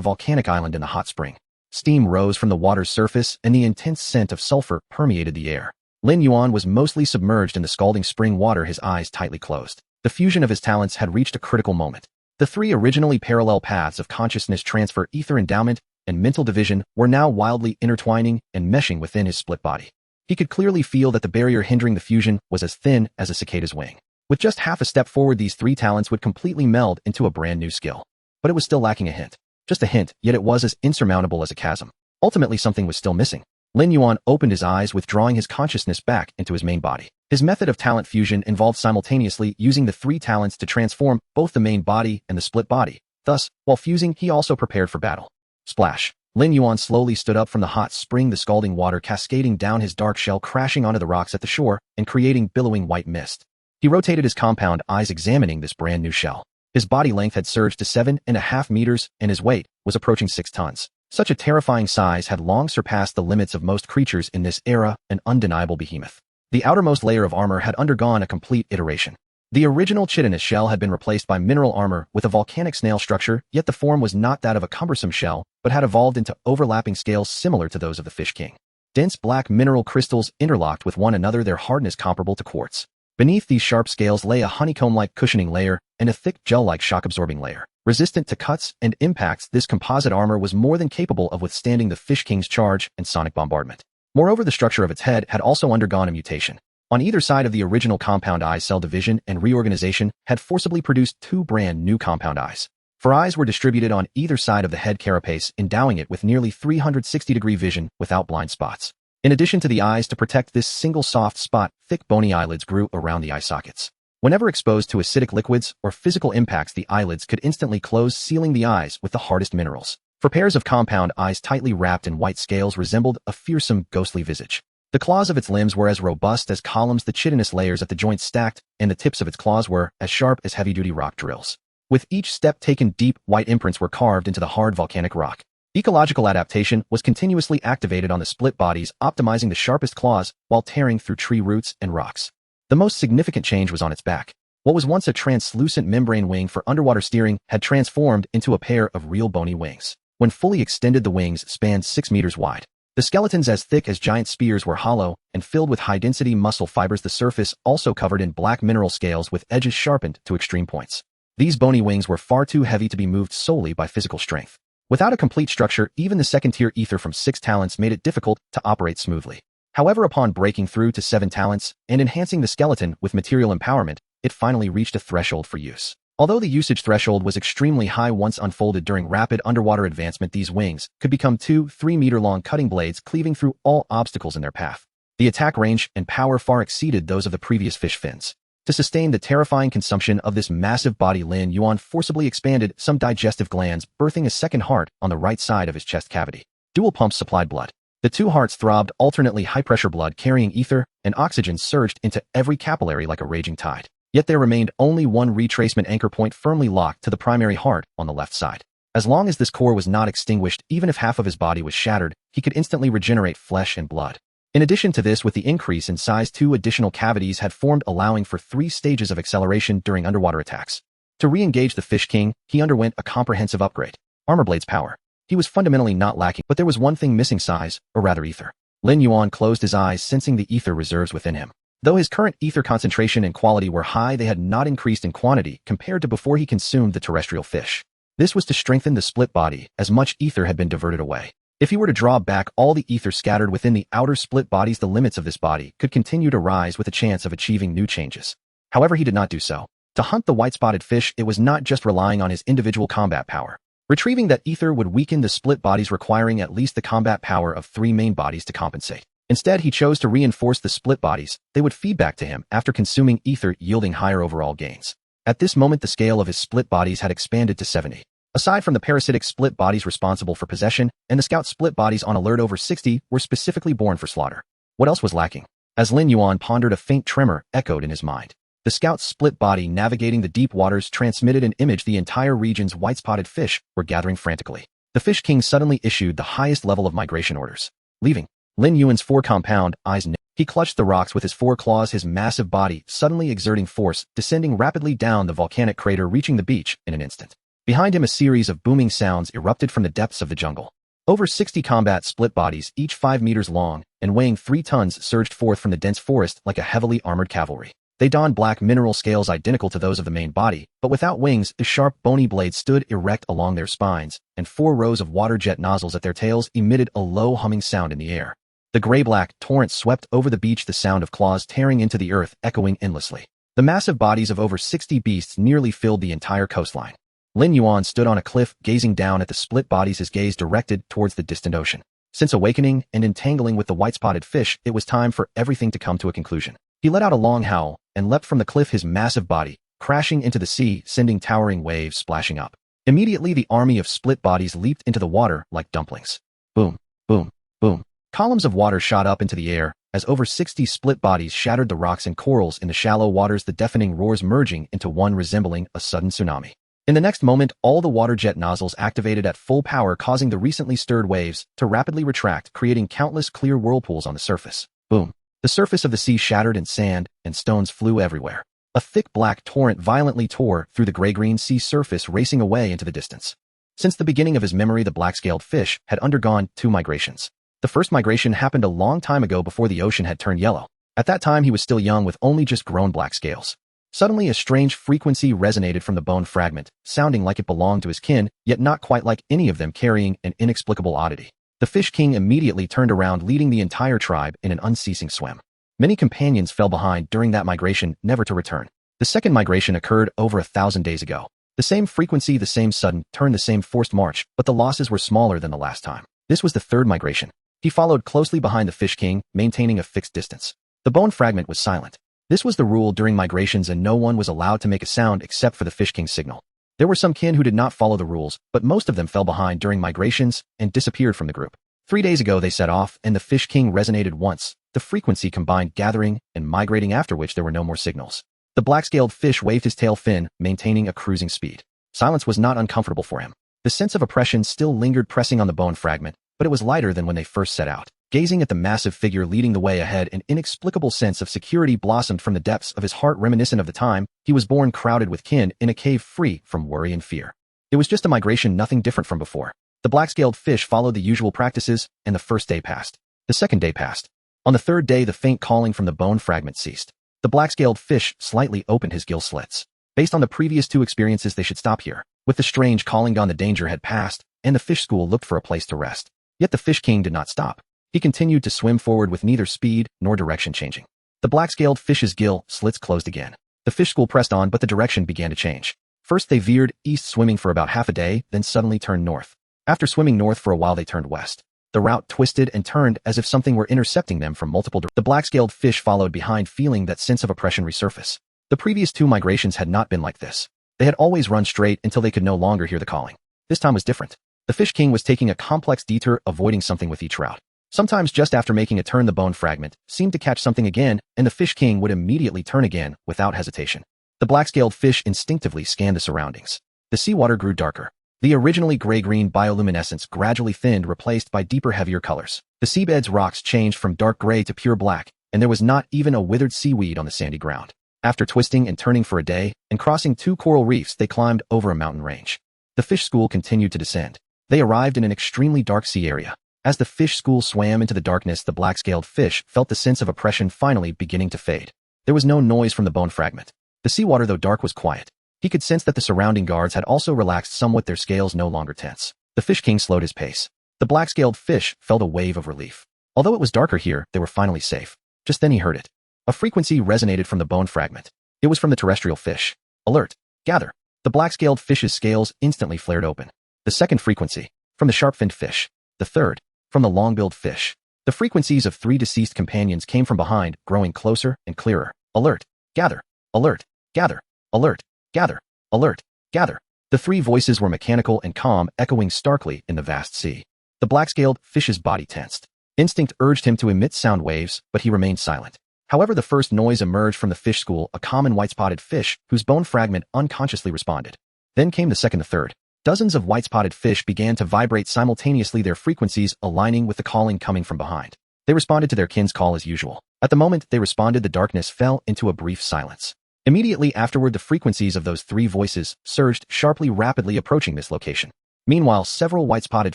volcanic island in the hot spring, steam rose from the water's surface and the intense scent of sulfur permeated the air. Lin Yuan was mostly submerged in the scalding spring water, his eyes tightly closed. The fusion of his talents had reached a critical moment. The three originally parallel paths of consciousness transfer, ether endowment, and mental division were now wildly intertwining and meshing within his split body. He could clearly feel that the barrier hindering the fusion was as thin as a cicada's wing. With just half a step forward, these three talents would completely meld into a brand new skill. But it was still lacking a hint. Just a hint, yet it was as insurmountable as a chasm. Ultimately, something was still missing. Lin Yuan opened his eyes, withdrawing his consciousness back into his main body. His method of talent fusion involved simultaneously using the three talents to transform both the main body and the split body. Thus, while fusing, he also prepared for battle. Splash! Lin Yuan slowly stood up from the hot spring, the scalding water cascading down his dark shell, crashing onto the rocks at the shore and creating billowing white mist. He rotated his compound eyes, examining this brand new shell. His body length had surged to 7.5 meters, and his weight was approaching 6 tons. Such a terrifying size had long surpassed the limits of most creatures in this era, an undeniable behemoth. The outermost layer of armor had undergone a complete iteration. The original chitinous shell had been replaced by mineral armor with a volcanic snail structure, yet the form was not that of a cumbersome shell, but had evolved into overlapping scales similar to those of the Fish King. Dense black mineral crystals interlocked with one another, their hardness comparable to quartz. Beneath these sharp scales lay a honeycomb-like cushioning layer and a thick gel-like shock-absorbing layer. Resistant to cuts and impacts, this composite armor was more than capable of withstanding the Fish King's charge and sonic bombardment. Moreover, the structure of its head had also undergone a mutation. On either side of the original compound eye, cell division and reorganization had forcibly produced 2 brand new compound eyes. For eyes were distributed on either side of the head carapace, endowing it with nearly 360-degree vision without blind spots. In addition to the eyes, to protect this single soft spot, thick bony eyelids grew around the eye sockets. Whenever exposed to acidic liquids or physical impacts, the eyelids could instantly close, sealing the eyes with the hardest minerals. For pairs of compound eyes tightly wrapped in white scales resembled a fearsome, ghostly visage. The claws of its limbs were as robust as columns, the chitinous layers at the joints stacked, and the tips of its claws were as sharp as heavy-duty rock drills. With each step taken, deep, white imprints were carved into the hard volcanic rock. Ecological adaptation was continuously activated on the split bodies, optimizing the sharpest claws while tearing through tree roots and rocks. The most significant change was on its back. What was once a translucent membrane wing for underwater steering had transformed into a pair of real bony wings. When fully extended, the wings spanned 6 meters wide. The skeletons, as thick as giant spears, were hollow and filled with high-density muscle fibers, the surface also covered in black mineral scales with edges sharpened to extreme points. These bony wings were far too heavy to be moved solely by physical strength. Without a complete structure, even the second-tier ether from 6 talents made it difficult to operate smoothly. However, upon breaking through to 7 talents and enhancing the skeleton with material empowerment, it finally reached a threshold for use. Although the usage threshold was extremely high, once unfolded during rapid underwater advancement, these wings could become 2-3 meter long cutting blades, cleaving through all obstacles in their path. The attack range and power far exceeded those of the previous fish fins. To sustain the terrifying consumption of this massive body, Lin Yuan forcibly expanded some digestive glands, birthing a second heart on the right side of his chest cavity. Dual pumps supplied blood. The 2 hearts throbbed alternately, high-pressure blood carrying ether and oxygen surged into every capillary like a raging tide. Yet there remained only one retracement anchor point firmly locked to the primary heart on the left side. As long as this core was not extinguished, even if half of his body was shattered, he could instantly regenerate flesh and blood. In addition to this, with the increase in size, 2 additional cavities had formed, allowing for 3 stages of acceleration during underwater attacks. To re-engage the Fish King, he underwent a comprehensive upgrade. Armor blade's power. He was fundamentally not lacking, but there was one thing missing: size, or rather ether. Lin Yuan closed his eyes, sensing the ether reserves within him. Though his current ether concentration and quality were high, they had not increased in quantity compared to before he consumed the terrestrial fish. This was to strengthen the split body, as much ether had been diverted away. If he were to draw back all the ether scattered within the outer split bodies, the limits of this body could continue to rise with a chance of achieving new changes. However, he did not do so. To hunt the white-spotted fish, it was not just relying on his individual combat power. Retrieving that ether would weaken the split bodies, requiring at least the combat power of 3 main bodies to compensate. Instead, he chose to reinforce the split bodies. They would feed back to him after consuming ether, yielding higher overall gains. At this moment, the scale of his split bodies had expanded to 70. Aside from the parasitic split bodies responsible for possession, and the scout split bodies on alert, over 60 were specifically born for slaughter. What else was lacking? As Lin Yuan pondered, a faint tremor echoed in his mind. The scout's split body navigating the deep waters transmitted an image. The entire region's white-spotted fish were gathering frantically. The Fish King suddenly issued the highest level of migration orders. Leaving Lin Yuan's 4 compound eyes, he clutched the rocks with his 4 claws, his massive body suddenly exerting force, descending rapidly down the volcanic crater, reaching the beach in an instant. Behind him, a series of booming sounds erupted from the depths of the jungle. Over 60 combat split bodies, each 5 meters long and weighing 3 tons, surged forth from the dense forest like a heavily armored cavalry. They donned black mineral scales identical to those of the main body, but without wings. The sharp, bony blades stood erect along their spines, and 4 rows of water jet nozzles at their tails emitted a low humming sound in the air. The gray-black torrent swept over the beach, the sound of claws tearing into the earth echoing endlessly. The massive bodies of over 60 beasts nearly filled the entire coastline. Lin Yuan stood on a cliff, gazing down at the split bodies, his gaze directed towards the distant ocean. Since awakening and entangling with the white-spotted fish, it was time for everything to come to a conclusion. He let out a long howl and leapt from the cliff, his massive body crashing into the sea, sending towering waves splashing up. Immediately, the army of split bodies leaped into the water like dumplings. Boom, boom, boom. Columns of water shot up into the air as over 60 split bodies shattered the rocks and corals in the shallow waters, the deafening roars merging into one resembling a sudden tsunami. In the next moment, all the water jet nozzles activated at full power, causing the recently stirred waves to rapidly retract, creating countless clear whirlpools on the surface. Boom. The surface of the sea shattered and sand and stones flew everywhere. A thick black torrent violently tore through the gray-green sea surface, racing away into the distance. Since the beginning of his memory, the black-scaled fish had undergone 2 migrations. The first migration happened a long time ago, before the ocean had turned yellow. At that time, he was still young with only just grown black scales. Suddenly, a strange frequency resonated from the bone fragment, sounding like it belonged to his kin, yet not quite like any of them, carrying an inexplicable oddity. The Fish King immediately turned around, leading the entire tribe in an unceasing swim. Many companions fell behind during that migration, never to return. The second migration occurred over 1,000 days ago. The same frequency, the same sudden turn, the same forced march, but the losses were smaller than the last time. This was the third migration. He followed closely behind the Fish King, maintaining a fixed distance. The bone fragment was silent. This was the rule during migrations, and no one was allowed to make a sound except for the Fish King's signal. There were some kin who did not follow the rules, but most of them fell behind during migrations and disappeared from the group. 3 days ago they set off, and the Fish King resonated once. The frequency combined, gathering and migrating, after which there were no more signals. The black-scaled fish waved his tail fin, maintaining a cruising speed. Silence was not uncomfortable for him. The sense of oppression still lingered, pressing on the bone fragment, but it was lighter than when they first set out. Gazing at the massive figure leading the way ahead, an inexplicable sense of security blossomed from the depths of his heart, reminiscent of the time he was born crowded with kin in a cave, free from worry and fear. It was just a migration, nothing different from before. The black-scaled fish followed the usual practices, and the first day passed. The second day passed. On the third day, the faint calling from the bone fragment ceased. The black-scaled fish slightly opened his gill slits. Based on the previous 2 experiences, they should stop here. With the strange calling gone, the danger had passed, and the fish school looked for a place to rest. Yet the Fish King did not stop. He continued to swim forward with neither speed nor direction changing. The black-scaled fish's gill slits closed again. The fish school pressed on, but the direction began to change. First they veered east, swimming for about half a day, then suddenly turned north. After swimming north for a while, they turned west. The route twisted and turned as if something were intercepting them from multiple directions. The black-scaled fish followed behind, feeling that sense of oppression resurface. The previous 2 migrations had not been like this. They had always run straight until they could no longer hear the calling. This time was different. The Fish King was taking a complex detour, avoiding something with each route. Sometimes just after making a turn, the bone fragment seemed to catch something again, and the Fish King would immediately turn again without hesitation. The black-scaled fish instinctively scanned the surroundings. The seawater grew darker. The originally gray-green bioluminescence gradually thinned, replaced by deeper, heavier colors. The seabed's rocks changed from dark gray to pure black, and there was not even a withered seaweed on the sandy ground. After twisting and turning for a day, and crossing 2 coral reefs, they climbed over a mountain range. The fish school continued to descend. They arrived in an extremely dark sea area. As the fish school swam into the darkness, the black-scaled fish felt the sense of oppression finally beginning to fade. There was no noise from the bone fragment. The seawater, though dark, was quiet. He could sense that the surrounding guards had also relaxed somewhat, their scales no longer tense. The Fish King slowed his pace. The black-scaled fish felt a wave of relief. Although it was darker here, they were finally safe. Just then he heard it. A frequency resonated from the bone fragment. It was from the terrestrial fish. alert, gather. The black-scaled fish's scales instantly flared open. The second frequency, from the sharp-finned fish. The third, from the long-billed fish. The frequencies of 3 deceased companions came from behind, growing closer and clearer. Alert, gather, alert, gather, alert, gather, alert, gather. The 3 voices were mechanical and calm, echoing starkly in the vast sea. The black-scaled fish's body tensed. Instinct urged him to emit sound waves, but he remained silent. However, the first noise emerged from the fish school, a common white-spotted fish, whose bone fragment unconsciously responded. Then came the second and third. Dozens of white-spotted fish began to vibrate simultaneously, their frequencies aligning with the calling coming from behind. They responded to their kin's call as usual. At the moment they responded, the darkness fell into a brief silence. Immediately afterward, the frequencies of those 3 voices surged sharply, rapidly approaching this location. Meanwhile, several white-spotted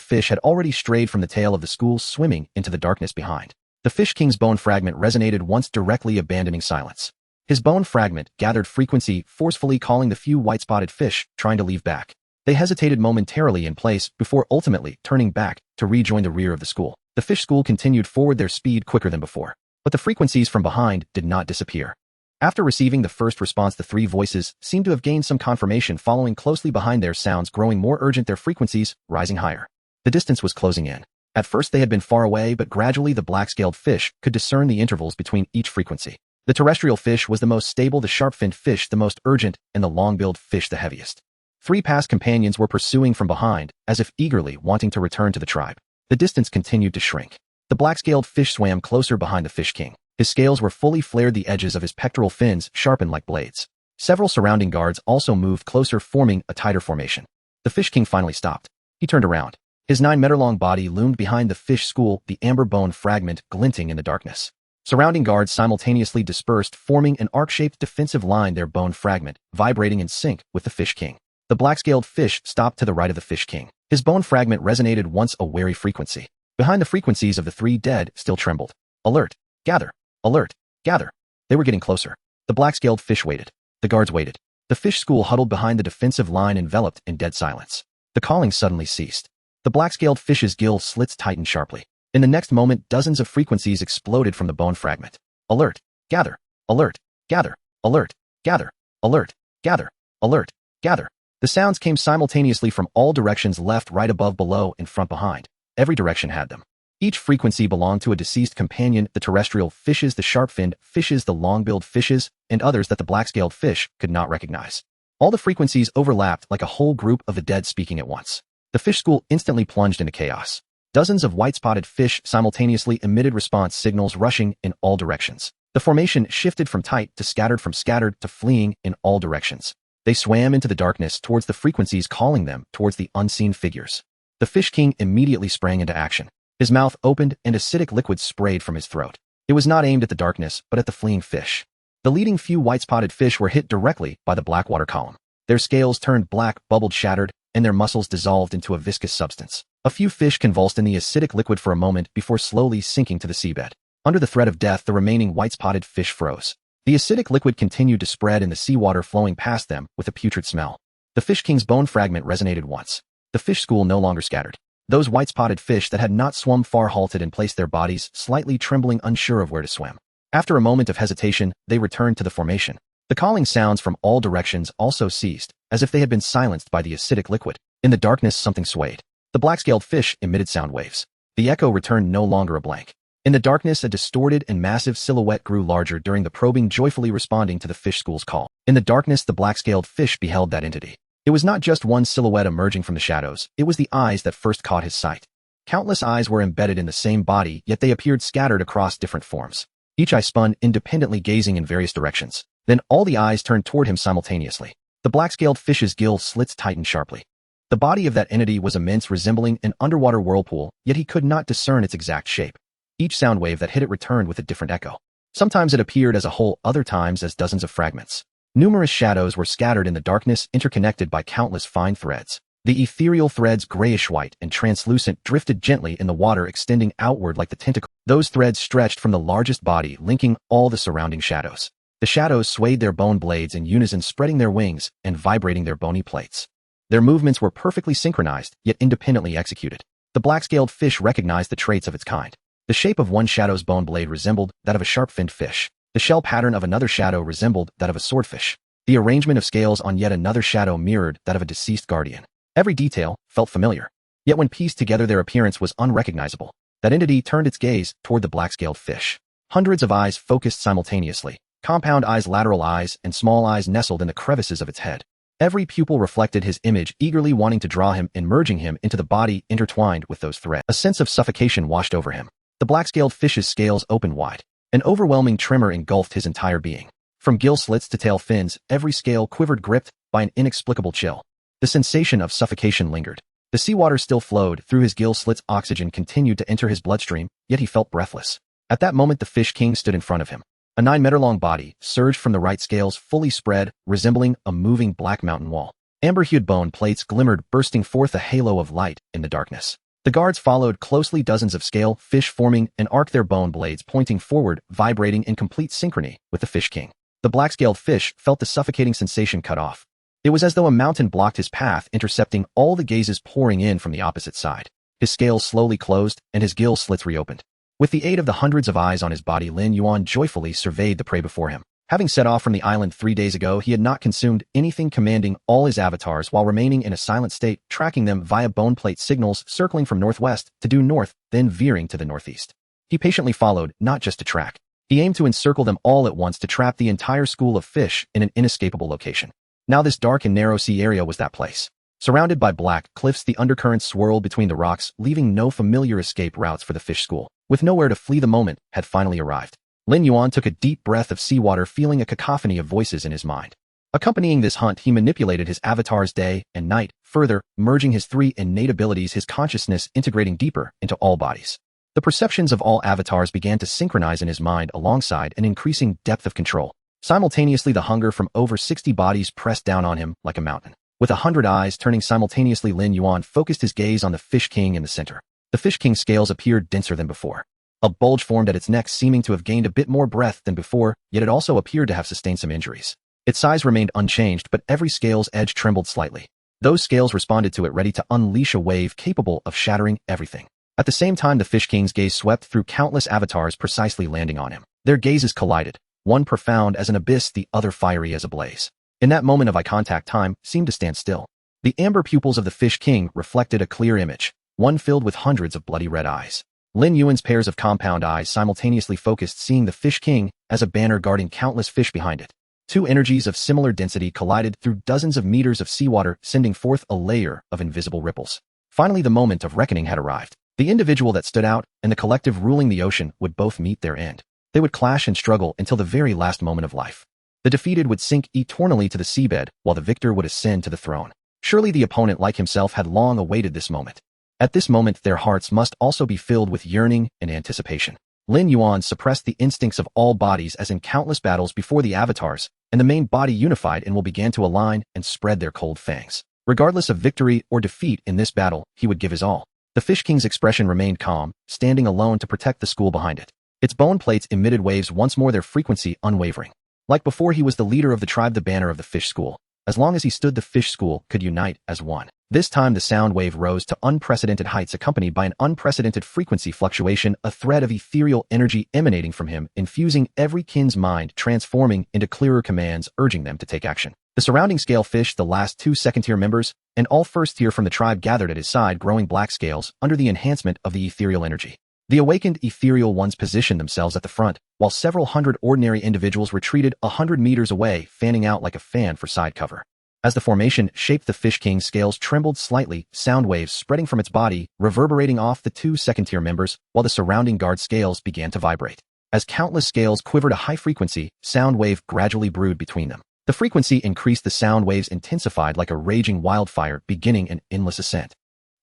fish had already strayed from the tail of the school, swimming into the darkness behind. The Fish King's bone fragment resonated once, directly abandoning silence. His bone fragment gathered frequency, forcefully calling the few white-spotted fish trying to leave back. They hesitated momentarily in place before ultimately turning back to rejoin the rear of the school. The fish school continued forward, their speed quicker than before. But the frequencies from behind did not disappear. After receiving the first response, the 3 voices seemed to have gained some confirmation, following closely behind, their sounds growing more urgent, their frequencies rising higher. The distance was closing in. At first they had been far away, but gradually the black-scaled fish could discern the intervals between each frequency. The terrestrial fish was the most stable, the sharp-finned fish the most urgent, and the long-billed fish the heaviest. 3 past companions were pursuing from behind, as if eagerly wanting to return to the tribe. The distance continued to shrink. The black-scaled fish swam closer behind the Fish King. His scales were fully flared, the edges of his pectoral fins sharpened like blades. Several surrounding guards also moved closer, forming a tighter formation. The Fish King finally stopped. He turned around. His 9-meter-long body loomed behind the fish school, the amber bone fragment glinting in the darkness. Surrounding guards simultaneously dispersed, forming an arc-shaped defensive line, their bone fragment vibrating in sync with the Fish King. The black-scaled fish stopped to the right of the Fish King. His bone fragment resonated once, a wary frequency. Behind the frequencies of the 3 dead still trembled. Alert, gather, alert, gather. They were getting closer. The black-scaled fish waited. The guards waited. The fish school huddled behind the defensive line, enveloped in dead silence. The calling suddenly ceased. The black-scaled fish's gill slits tightened sharply. In the next moment, dozens of frequencies exploded from the bone fragment. Alert, gather, alert, gather, alert, gather, alert, gather, alert, gather. The sounds came simultaneously from all directions, left, right, above, below, in front, behind. Every direction had them. Each frequency belonged to a deceased companion, the terrestrial fishes, the sharp-finned fishes, the long-billed fishes, and others that the black-scaled fish could not recognize. All the frequencies overlapped like a whole group of the dead speaking at once. The fish school instantly plunged into chaos. Dozens of white-spotted fish simultaneously emitted response signals, rushing in all directions. The formation shifted from tight to scattered, from scattered to fleeing in all directions. They swam into the darkness towards the frequencies calling them, towards the unseen figures. The Fish King immediately sprang into action. His mouth opened and acidic liquid sprayed from his throat. It was not aimed at the darkness, but at the fleeing fish. The leading few white-spotted fish were hit directly by the black water column. Their scales turned black, bubbled, shattered, and their muscles dissolved into a viscous substance. A few fish convulsed in the acidic liquid for a moment before slowly sinking to the seabed. Under the threat of death, the remaining white-spotted fish froze. The acidic liquid continued to spread in the seawater, flowing past them with a putrid smell. The Fish King's bone fragment resonated once. The fish school no longer scattered. Those white-spotted fish that had not swum far halted and placed their bodies, slightly trembling, unsure of where to swim. After a moment of hesitation, they returned to the formation. The calling sounds from all directions also ceased, as if they had been silenced by the acidic liquid. In the darkness, something swayed. The black-scaled fish emitted sound waves. The echo returned, no longer a blank. In the darkness, a distorted and massive silhouette grew larger during the probing, joyfully responding to the fish school's call. In the darkness, the black-scaled fish beheld that entity. It was not just one silhouette emerging from the shadows, it was the eyes that first caught his sight. Countless eyes were embedded in the same body, yet they appeared scattered across different forms. Each eye spun independently, gazing in various directions. Then all the eyes turned toward him simultaneously. The black-scaled fish's gill slits tightened sharply. The body of that entity was immense, resembling an underwater whirlpool, yet he could not discern its exact shape. Each sound wave that hit it returned with a different echo. Sometimes it appeared as a whole, other times as dozens of fragments. Numerous shadows were scattered in the darkness, interconnected by countless fine threads. The ethereal threads, grayish-white and translucent, drifted gently in the water, extending outward like the tentacle. Those threads stretched from the largest body, linking all the surrounding shadows. The shadows swayed their bone blades in unison, spreading their wings and vibrating their bony plates. Their movements were perfectly synchronized, yet independently executed. The black-scaled fish recognized the traits of its kind. The shape of one shadow's bone blade resembled that of a sharp-finned fish. The shell pattern of another shadow resembled that of a swordfish. The arrangement of scales on yet another shadow mirrored that of a deceased guardian. Every detail felt familiar. Yet when pieced together, their appearance was unrecognizable. That entity turned its gaze toward the black-scaled fish. Hundreds of eyes focused simultaneously. Compound eyes, lateral eyes, and small eyes nestled in the crevices of its head. Every pupil reflected his image, eagerly wanting to draw him and merging him into the body intertwined with those threads. A sense of suffocation washed over him. The black-scaled fish's scales opened wide. An overwhelming tremor engulfed his entire being. From gill slits to tail fins, every scale quivered, gripped by an inexplicable chill. The sensation of suffocation lingered. The seawater still flowed through his gill slits. Oxygen continued to enter his bloodstream, yet he felt breathless. At that moment, the Fish King stood in front of him. A 9-meter-long body surged from the right, scales fully spread, resembling a moving black mountain wall. Amber-hued bone plates glimmered, bursting forth a halo of light in the darkness. The guards followed closely, dozens of scale fish forming an arc, their bone blades pointing forward, vibrating in complete synchrony with the Fish King. The black-scaled fish felt the suffocating sensation cut off. It was as though a mountain blocked his path, intercepting all the gazes pouring in from the opposite side. His scales slowly closed, and his gill slits reopened. With the aid of the hundreds of eyes on his body, Lin Yuan joyfully surveyed the prey before him. Having set off from the island 3 days ago, he had not consumed anything, commanding all his avatars while remaining in a silent state, tracking them via bone plate signals, circling from northwest to due north, then veering to the northeast. He patiently followed, not just to track. He aimed to encircle them all at once, to trap the entire school of fish in an inescapable location. Now this dark and narrow sea area was that place. Surrounded by black cliffs, the undercurrents swirled between the rocks, leaving no familiar escape routes for the fish school. With nowhere to flee, the moment had finally arrived. Lin Yuan took a deep breath of seawater, feeling a cacophony of voices in his mind. Accompanying this hunt, he manipulated his avatars day and night, further merging his 3 innate abilities, his consciousness integrating deeper into all bodies. The perceptions of all avatars began to synchronize in his mind alongside an increasing depth of control. Simultaneously, the hunger from over 60 bodies pressed down on him like a mountain. With 100 eyes turning simultaneously, Lin Yuan focused his gaze on the Fish King in the center. The Fish King's scales appeared denser than before. A bulge formed at its neck, seeming to have gained a bit more breadth than before, yet it also appeared to have sustained some injuries. Its size remained unchanged, but every scale's edge trembled slightly. Those scales responded to it, ready to unleash a wave capable of shattering everything. At the same time, the Fish King's gaze swept through countless avatars, precisely landing on him. Their gazes collided, one profound as an abyss, the other fiery as a blaze. In that moment of eye contact, time seemed to stand still. The amber pupils of the Fish King reflected a clear image, one filled with hundreds of bloody red eyes. Lin Yuan's pairs of compound eyes simultaneously focused, seeing the Fish King as a banner guarding countless fish behind it. 2 energies of similar density collided through dozens of meters of seawater, sending forth a layer of invisible ripples. Finally, the moment of reckoning had arrived. The individual that stood out and the collective ruling the ocean would both meet their end. They would clash and struggle until the very last moment of life. The defeated would sink eternally to the seabed, while the victor would ascend to the throne. Surely the opponent, like himself, had long awaited this moment. At this moment, their hearts must also be filled with yearning and anticipation. Lin Yuan suppressed the instincts of all bodies as in countless battles before, the avatars and the main body unified and will began to align and spread their cold fangs. Regardless of victory or defeat in this battle, he would give his all. The Fish King's expression remained calm, standing alone to protect the school behind it. Its bone plates emitted waves once more, their frequency unwavering. Like before, he was the leader of the tribe, the banner of the fish school. As long as he stood, the fish school could unite as one. This time the sound wave rose to unprecedented heights, accompanied by an unprecedented frequency fluctuation, a thread of ethereal energy emanating from him, infusing every kin's mind, transforming into clearer commands, urging them to take action. The surrounding scale fish, the last 2 second-tier members, and all first-tier from the tribe gathered at his side, growing black scales under the enhancement of the ethereal energy. The awakened ethereal ones positioned themselves at the front, while several hundred ordinary individuals retreated 100 meters away, fanning out like a fan for side cover. As the formation shaped, the Fish King's scales trembled slightly, sound waves spreading from its body, reverberating off the 2 second-tier members, while the surrounding guard scales began to vibrate. As countless scales quivered, a high frequency sound wave gradually brewed between them. The frequency increased, the sound waves intensified like a raging wildfire, beginning an endless ascent.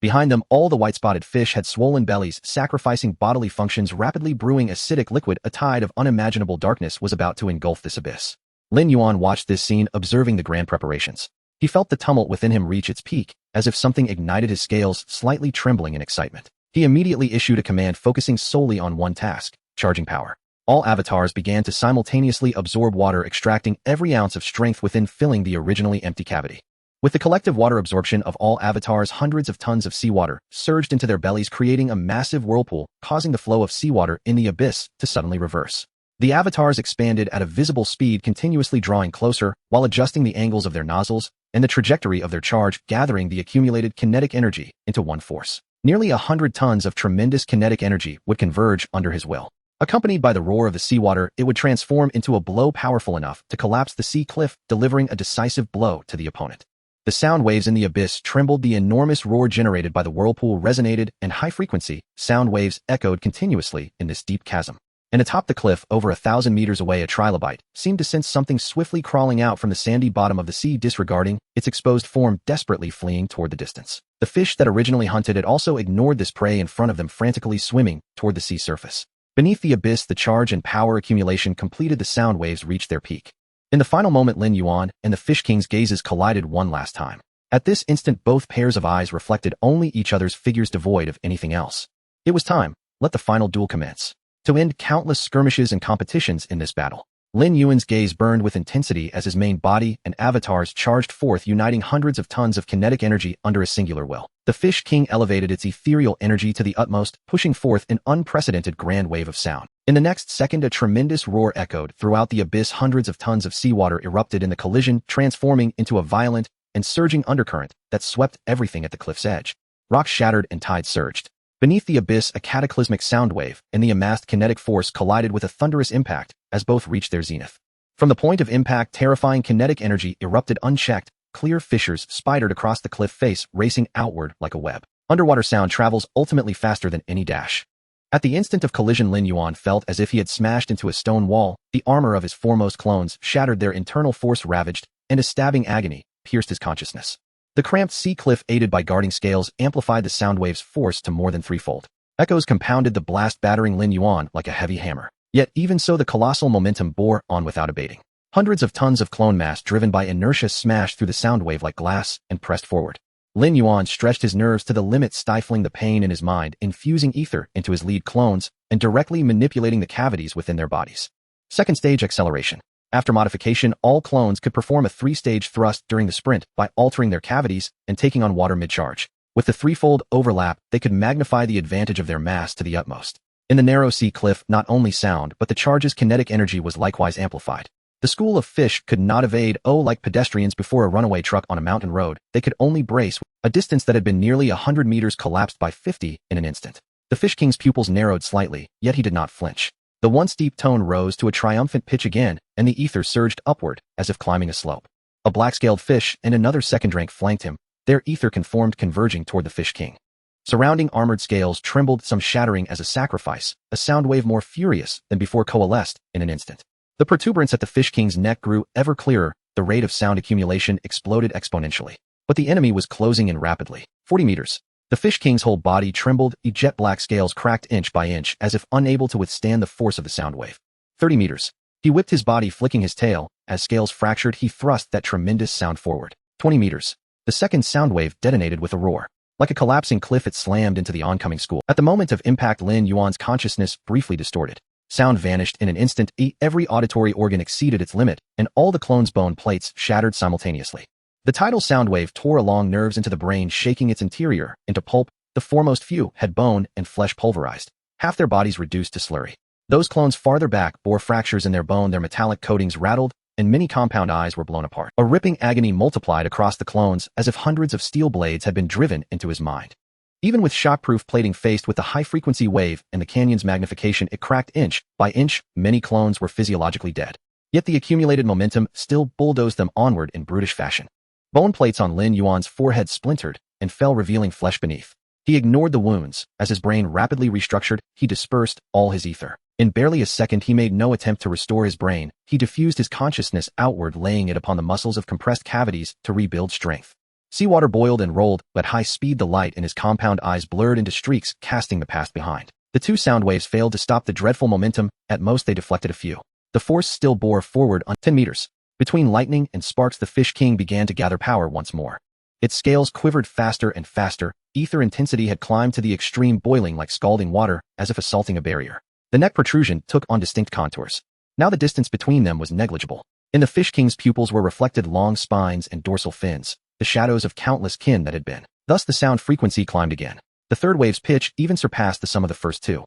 Behind them, all the white-spotted fish had swollen bellies, sacrificing bodily functions, rapidly brewing acidic liquid. A tide of unimaginable darkness was about to engulf this abyss. Lin Yuan watched this scene, observing the grand preparations. He felt the tumult within him reach its peak, as if something ignited his scales, slightly trembling in excitement. He immediately issued a command, focusing solely on one task: charging power. All avatars began to simultaneously absorb water, extracting every ounce of strength within, filling the originally empty cavity. With the collective water absorption of all avatars, hundreds of tons of seawater surged into their bellies, creating a massive whirlpool, causing the flow of seawater in the abyss to suddenly reverse. The avatars expanded at a visible speed, continuously drawing closer while adjusting the angles of their nozzles and the trajectory of their charge, gathering the accumulated kinetic energy into one force. Nearly 100 tons of tremendous kinetic energy would converge under his will. Accompanied by the roar of the seawater, it would transform into a blow powerful enough to collapse the sea cliff, delivering a decisive blow to the opponent. The sound waves in the abyss trembled. The enormous roar generated by the whirlpool resonated, and high-frequency sound waves echoed continuously in this deep chasm. And atop the cliff, over 1,000 meters away, a trilobite seemed to sense something swiftly crawling out from the sandy bottom of the sea, disregarding its exposed form, desperately fleeing toward the distance. The fish that originally hunted it also ignored this prey in front of them, frantically swimming toward the sea surface. Beneath the abyss, the charge and power accumulation completed. The sound waves reached their peak. In the final moment, Lin Yuan and the Fish King's gazes collided one last time. At this instant, both pairs of eyes reflected only each other's figures, devoid of anything else. It was time. Let the final duel commence. To end countless skirmishes and competitions in this battle. Lin Yuan's gaze burned with intensity as his main body and avatars charged forth, uniting hundreds of tons of kinetic energy under a singular will. The Fish King elevated its ethereal energy to the utmost, pushing forth an unprecedented grand wave of sound. In the next second, a tremendous roar echoed throughout the abyss. Hundreds of tons of seawater erupted in the collision, transforming into a violent and surging undercurrent that swept everything at the cliff's edge. Rocks shattered and tides surged. Beneath the abyss, a cataclysmic sound wave and the amassed kinetic force collided with a thunderous impact as both reached their zenith. From the point of impact, terrifying kinetic energy erupted unchecked. Clear fissures spidered across the cliff face, racing outward like a web. Underwater sound travels ultimately faster than any dash. At the instant of collision, Lin Yuan felt as if he had smashed into a stone wall. The armor of his foremost clones shattered, their internal force ravaged, and a stabbing agony pierced his consciousness. The cramped sea cliff, aided by guarding scales, amplified the sound wave's force to more than threefold. Echoes compounded the blast, battering Lin Yuan like a heavy hammer. Yet even so, the colossal momentum bore on without abating. Hundreds of tons of clone mass driven by inertia smashed through the sound wave like glass and pressed forward. Lin Yuan stretched his nerves to the limit, stifling the pain in his mind, infusing ether into his lead clones and directly manipulating the cavities within their bodies. Second stage acceleration. After modification, all clones could perform a 3-stage thrust during the sprint by altering their cavities and taking on water mid-charge. With the threefold overlap, they could magnify the advantage of their mass to the utmost. In the narrow sea cliff, not only sound, but the charge's kinetic energy was likewise amplified. The school of fish could not evade, like pedestrians before a runaway truck on a mountain road. They could only brace. A distance that had been nearly 100 meters collapsed by 50 in an instant. The Fish King's pupils narrowed slightly, yet he did not flinch. The once deep tone rose to a triumphant pitch again, and the ether surged upward, as if climbing a slope. A black-scaled fish and another second rank flanked him, their ether conformed, converging toward the Fish King. Surrounding armored scales trembled, some shattering as a sacrifice. A sound wave more furious than before coalesced in an instant. The protuberance at the Fish King's neck grew ever clearer. The rate of sound accumulation exploded exponentially. But the enemy was closing in rapidly. 40 meters. The Fish King's whole body trembled, jet black scales cracked inch by inch as if unable to withstand the force of the sound wave. 30 meters. He whipped his body, flicking his tail. As scales fractured, he thrust that tremendous sound forward. 20 meters. The second sound wave detonated with a roar. Like a collapsing cliff, it slammed into the oncoming school. At the moment of impact, Lin Yuan's consciousness briefly distorted. Sound vanished in an instant. Every auditory organ exceeded its limit, and all the clone's bone plates shattered simultaneously. The tidal sound wave tore along nerves into the brain, shaking its interior into pulp. The foremost few had bone and flesh pulverized, half their bodies reduced to slurry. Those clones farther back bore fractures in their bone, their metallic coatings rattled, and many compound eyes were blown apart. A ripping agony multiplied across the clones, as if hundreds of steel blades had been driven into his mind. Even with shockproof plating, faced with the high-frequency wave and the canyon's magnification, it cracked inch by inch. Many clones were physiologically dead. Yet the accumulated momentum still bulldozed them onward in brutish fashion. Bone plates on Lin Yuan's forehead splintered and fell, revealing flesh beneath. He ignored the wounds. As his brain rapidly restructured, he dispersed all his ether. In barely a second, he made no attempt to restore his brain. He diffused his consciousness outward, laying it upon the muscles of compressed cavities to rebuild strength. Seawater boiled and rolled, but high speed, the light in his compound eyes blurred into streaks, casting the past behind. The two sound waves failed to stop the dreadful momentum. At most, they deflected a few. The force still bore forward on 10 meters. Between lightning and sparks, the Fish King began to gather power once more. Its scales quivered faster and faster. Ether intensity had climbed to the extreme, boiling like scalding water, as if assaulting a barrier. The neck protrusion took on distinct contours. Now the distance between them was negligible. In the Fish King's pupils were reflected long spines and dorsal fins, the shadows of countless kin that had been. Thus the sound frequency climbed again. The third wave's pitch even surpassed the sum of the first two.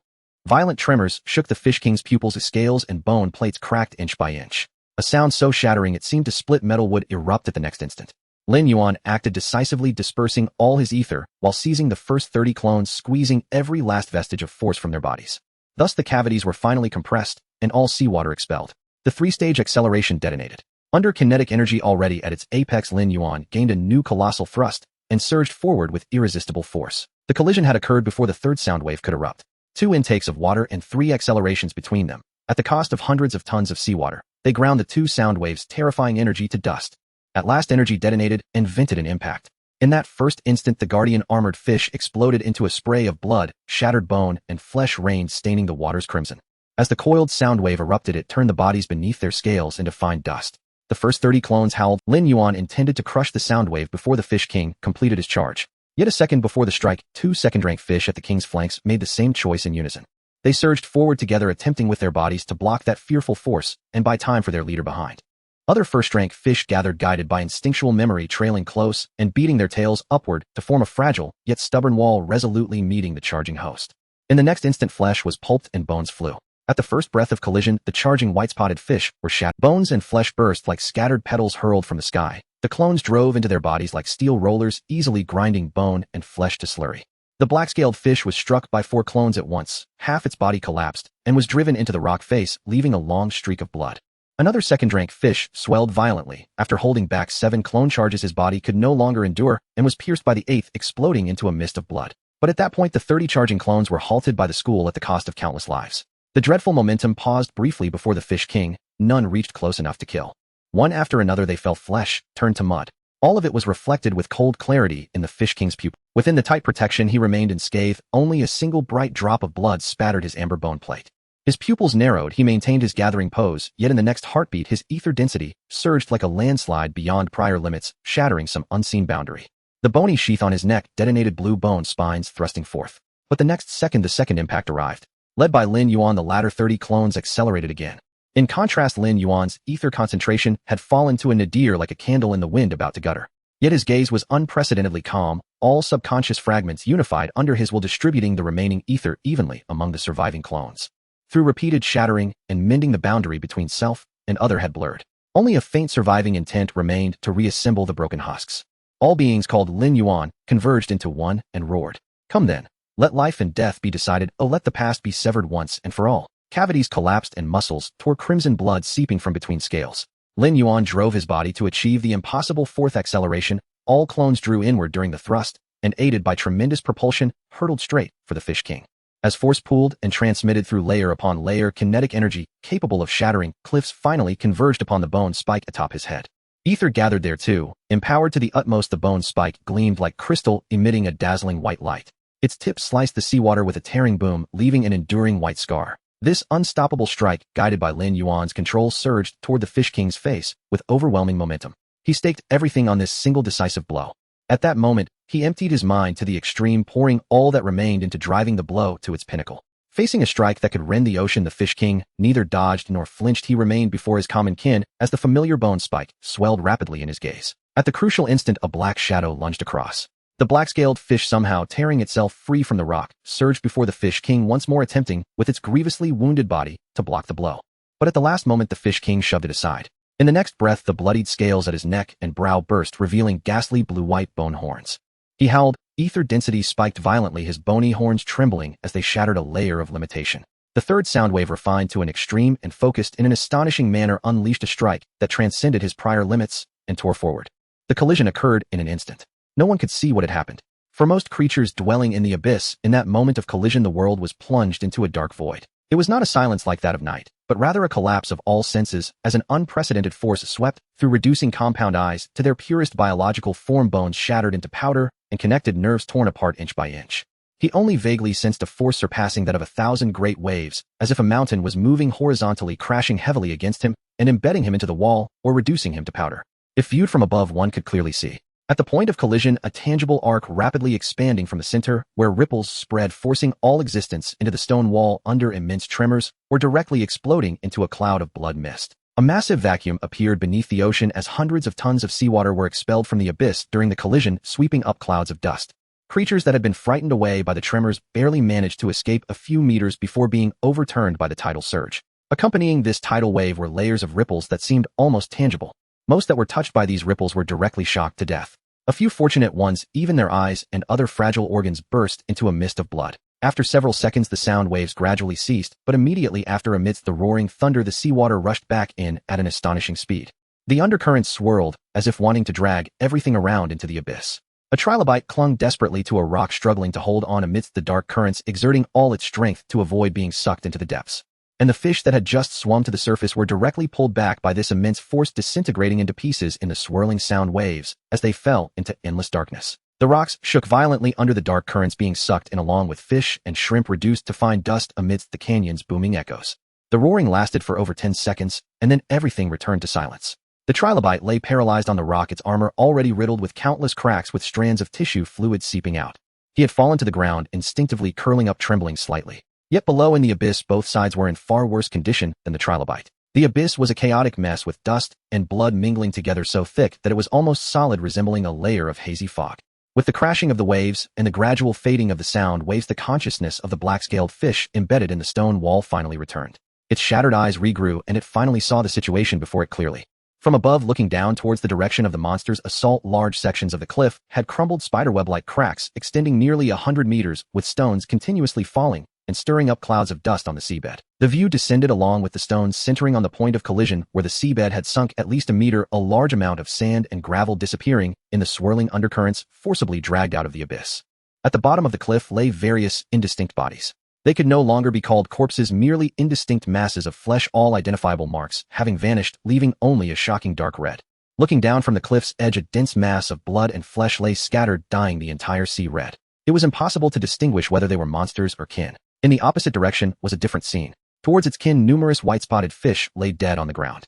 Violent tremors shook the Fish King's pupils as scales and bone plates cracked inch by inch. A sound so shattering it seemed to split metal would erupt at the next instant. Lin Yuan acted decisively, dispersing all his ether while seizing the first 30 clones, squeezing every last vestige of force from their bodies. Thus the cavities were finally compressed and all seawater expelled. The three-stage acceleration detonated. Under kinetic energy already at its apex, Lin Yuan gained a new colossal thrust and surged forward with irresistible force. The collision had occurred before the third sound wave could erupt. 2 intakes of water and 3 accelerations between them. At the cost of hundreds of tons of seawater, they ground the 2 sound waves' terrifying energy to dust. At last energy detonated and vented an impact. In that first instant the guardian armored fish exploded into a spray of blood, shattered bone, and flesh rained, staining the waters crimson. As the coiled sound wave erupted, it turned the bodies beneath their scales into fine dust. The first 30 clones howled. Lin Yuan intended to crush the sound wave before the Fish King completed his charge. Yet a second before the strike, 2 second-rank fish at the king's flanks made the same choice in unison. They surged forward together, attempting with their bodies to block that fearful force and buy time for their leader behind. Other first-rank fish gathered, guided by instinctual memory, trailing close and beating their tails upward to form a fragile yet stubborn wall, resolutely meeting the charging host. In the next instant, flesh was pulped and bones flew. At the first breath of collision, the charging white-spotted fish were shattered. Bones and flesh burst like scattered petals hurled from the sky. The clones drove into their bodies like steel rollers, easily grinding bone and flesh to slurry. The black-scaled fish was struck by 4 clones at once. Half its body collapsed and was driven into the rock face, leaving a long streak of blood. Another second-rank fish swelled violently. After holding back 7 clone charges, his body could no longer endure and was pierced by the 8th, exploding into a mist of blood. But at that point, the 30 charging clones were halted by the school at the cost of countless lives. The dreadful momentum paused briefly before the Fish King. None reached close enough to kill. One after another they fell, flesh turned to mud. All of it was reflected with cold clarity in the Fish King's pupil. Within the tight protection he remained unscathed. Only a single bright drop of blood spattered his amber bone plate. His pupils narrowed. He maintained his gathering pose, yet in the next heartbeat his ether density surged like a landslide beyond prior limits, shattering some unseen boundary. The bony sheath on his neck detonated, blue bone spines thrusting forth. But the next second the second impact arrived. Led by Lin Yuan, the latter 30 clones accelerated again. In contrast, Lin Yuan's ether concentration had fallen to a nadir, like a candle in the wind about to gutter. Yet his gaze was unprecedentedly calm, all subconscious fragments unified under his will, distributing the remaining ether evenly among the surviving clones. Through repeated shattering and mending, the boundary between self and other had blurred. Only a faint surviving intent remained to reassemble the broken husks. All beings called Lin Yuan converged into one and roared. Come then, let life and death be decided. Oh, let the past be severed once and for all. Cavities collapsed and muscles tore, crimson blood seeping from between scales. Lin Yuan drove his body to achieve the impossible 4th acceleration. All clones drew inward during the thrust, and aided by tremendous propulsion, hurtled straight for the Fish King. As force pooled and transmitted through layer upon layer, kinetic energy, capable of shattering cliffs, finally converged upon the bone spike atop his head. Ether gathered there too. Empowered to the utmost, the bone spike gleamed like crystal, emitting a dazzling white light. Its tip sliced the seawater with a tearing boom, leaving an enduring white scar. This unstoppable strike, guided by Lin Yuan's control, surged toward the Fish King's face with overwhelming momentum. He staked everything on this single decisive blow. At that moment, he emptied his mind to the extreme, pouring all that remained into driving the blow to its pinnacle. Facing a strike that could rend the ocean, the Fish King neither dodged nor flinched. He remained before his common kin as the familiar bone spike swelled rapidly in his gaze. At the crucial instant, a black shadow lunged across. The black-scaled fish, somehow tearing itself free from the rock, surged before the Fish King, once more attempting, with its grievously wounded body, to block the blow. But at the last moment the Fish King shoved it aside. In the next breath, the bloodied scales at his neck and brow burst, revealing ghastly blue-white bone horns. He howled. Ether density spiked violently, his bony horns trembling as they shattered a layer of limitation. The third sound wave, refined to an extreme and focused in an astonishing manner, unleashed a strike that transcended his prior limits and tore forward. The collision occurred in an instant. No one could see what had happened. For most creatures dwelling in the abyss, in that moment of collision the world was plunged into a dark void. It was not a silence like that of night, but rather a collapse of all senses as an unprecedented force swept through, reducing compound eyes to their purest biological form, bones shattered into powder and connected nerves torn apart inch by inch. He only vaguely sensed a force surpassing that of 1,000 great waves, as if a mountain was moving horizontally, crashing heavily against him and embedding him into the wall or reducing him to powder. If viewed from above, one could clearly see, at the point of collision, a tangible arc rapidly expanding from the center, where ripples spread, forcing all existence into the stone wall under immense tremors, or directly exploding into a cloud of blood mist. A massive vacuum appeared beneath the ocean as hundreds of tons of seawater were expelled from the abyss during the collision, sweeping up clouds of dust. Creatures that had been frightened away by the tremors barely managed to escape a few meters before being overturned by the tidal surge. Accompanying this tidal wave were layers of ripples that seemed almost tangible. Most that were touched by these ripples were directly shocked to death. A few fortunate ones, even their eyes and other fragile organs burst into a mist of blood. After several seconds the sound waves gradually ceased, but immediately after amidst the roaring thunder the seawater rushed back in at an astonishing speed. The undercurrents swirled, as if wanting to drag everything around into the abyss. A trilobite clung desperately to a rock struggling to hold on amidst the dark currents, exerting all its strength to avoid being sucked into the depths. And the fish that had just swum to the surface were directly pulled back by this immense force, disintegrating into pieces in the swirling sound waves as they fell into endless darkness. The rocks shook violently under the dark currents, being sucked in along with fish and shrimp reduced to fine dust amidst the canyon's booming echoes. The roaring lasted for over 10 seconds, and then everything returned to silence. The trilobite lay paralyzed on the rock, its armor already riddled with countless cracks with strands of tissue fluid seeping out. He had fallen to the ground, instinctively curling up, trembling slightly. Yet below in the abyss both sides were in far worse condition than the trilobite. The abyss was a chaotic mess with dust and blood mingling together so thick that it was almost solid, resembling a layer of hazy fog. With the crashing of the waves and the gradual fading of the sound waves, the consciousness of the black-scaled fish embedded in the stone wall finally returned. Its shattered eyes regrew, and it finally saw the situation before it clearly. From above, looking down towards the direction of the monster's assault, large sections of the cliff had crumbled spiderweb-like cracks extending nearly 100 meters, with stones continuously falling and stirring up clouds of dust on the seabed. The view descended along with the stones centering on the point of collision where the seabed had sunk at least a meter, a large amount of sand and gravel disappearing in the swirling undercurrents, forcibly dragged out of the abyss. At the bottom of the cliff lay various indistinct bodies. They could no longer be called corpses, merely indistinct masses of flesh, all identifiable marks having vanished, leaving only a shocking dark red. Looking down from the cliff's edge, a dense mass of blood and flesh lay scattered, dyeing the entire sea red. It was impossible to distinguish whether they were monsters or kin. In the opposite direction was a different scene. Towards its kin, numerous white-spotted fish lay dead on the ground.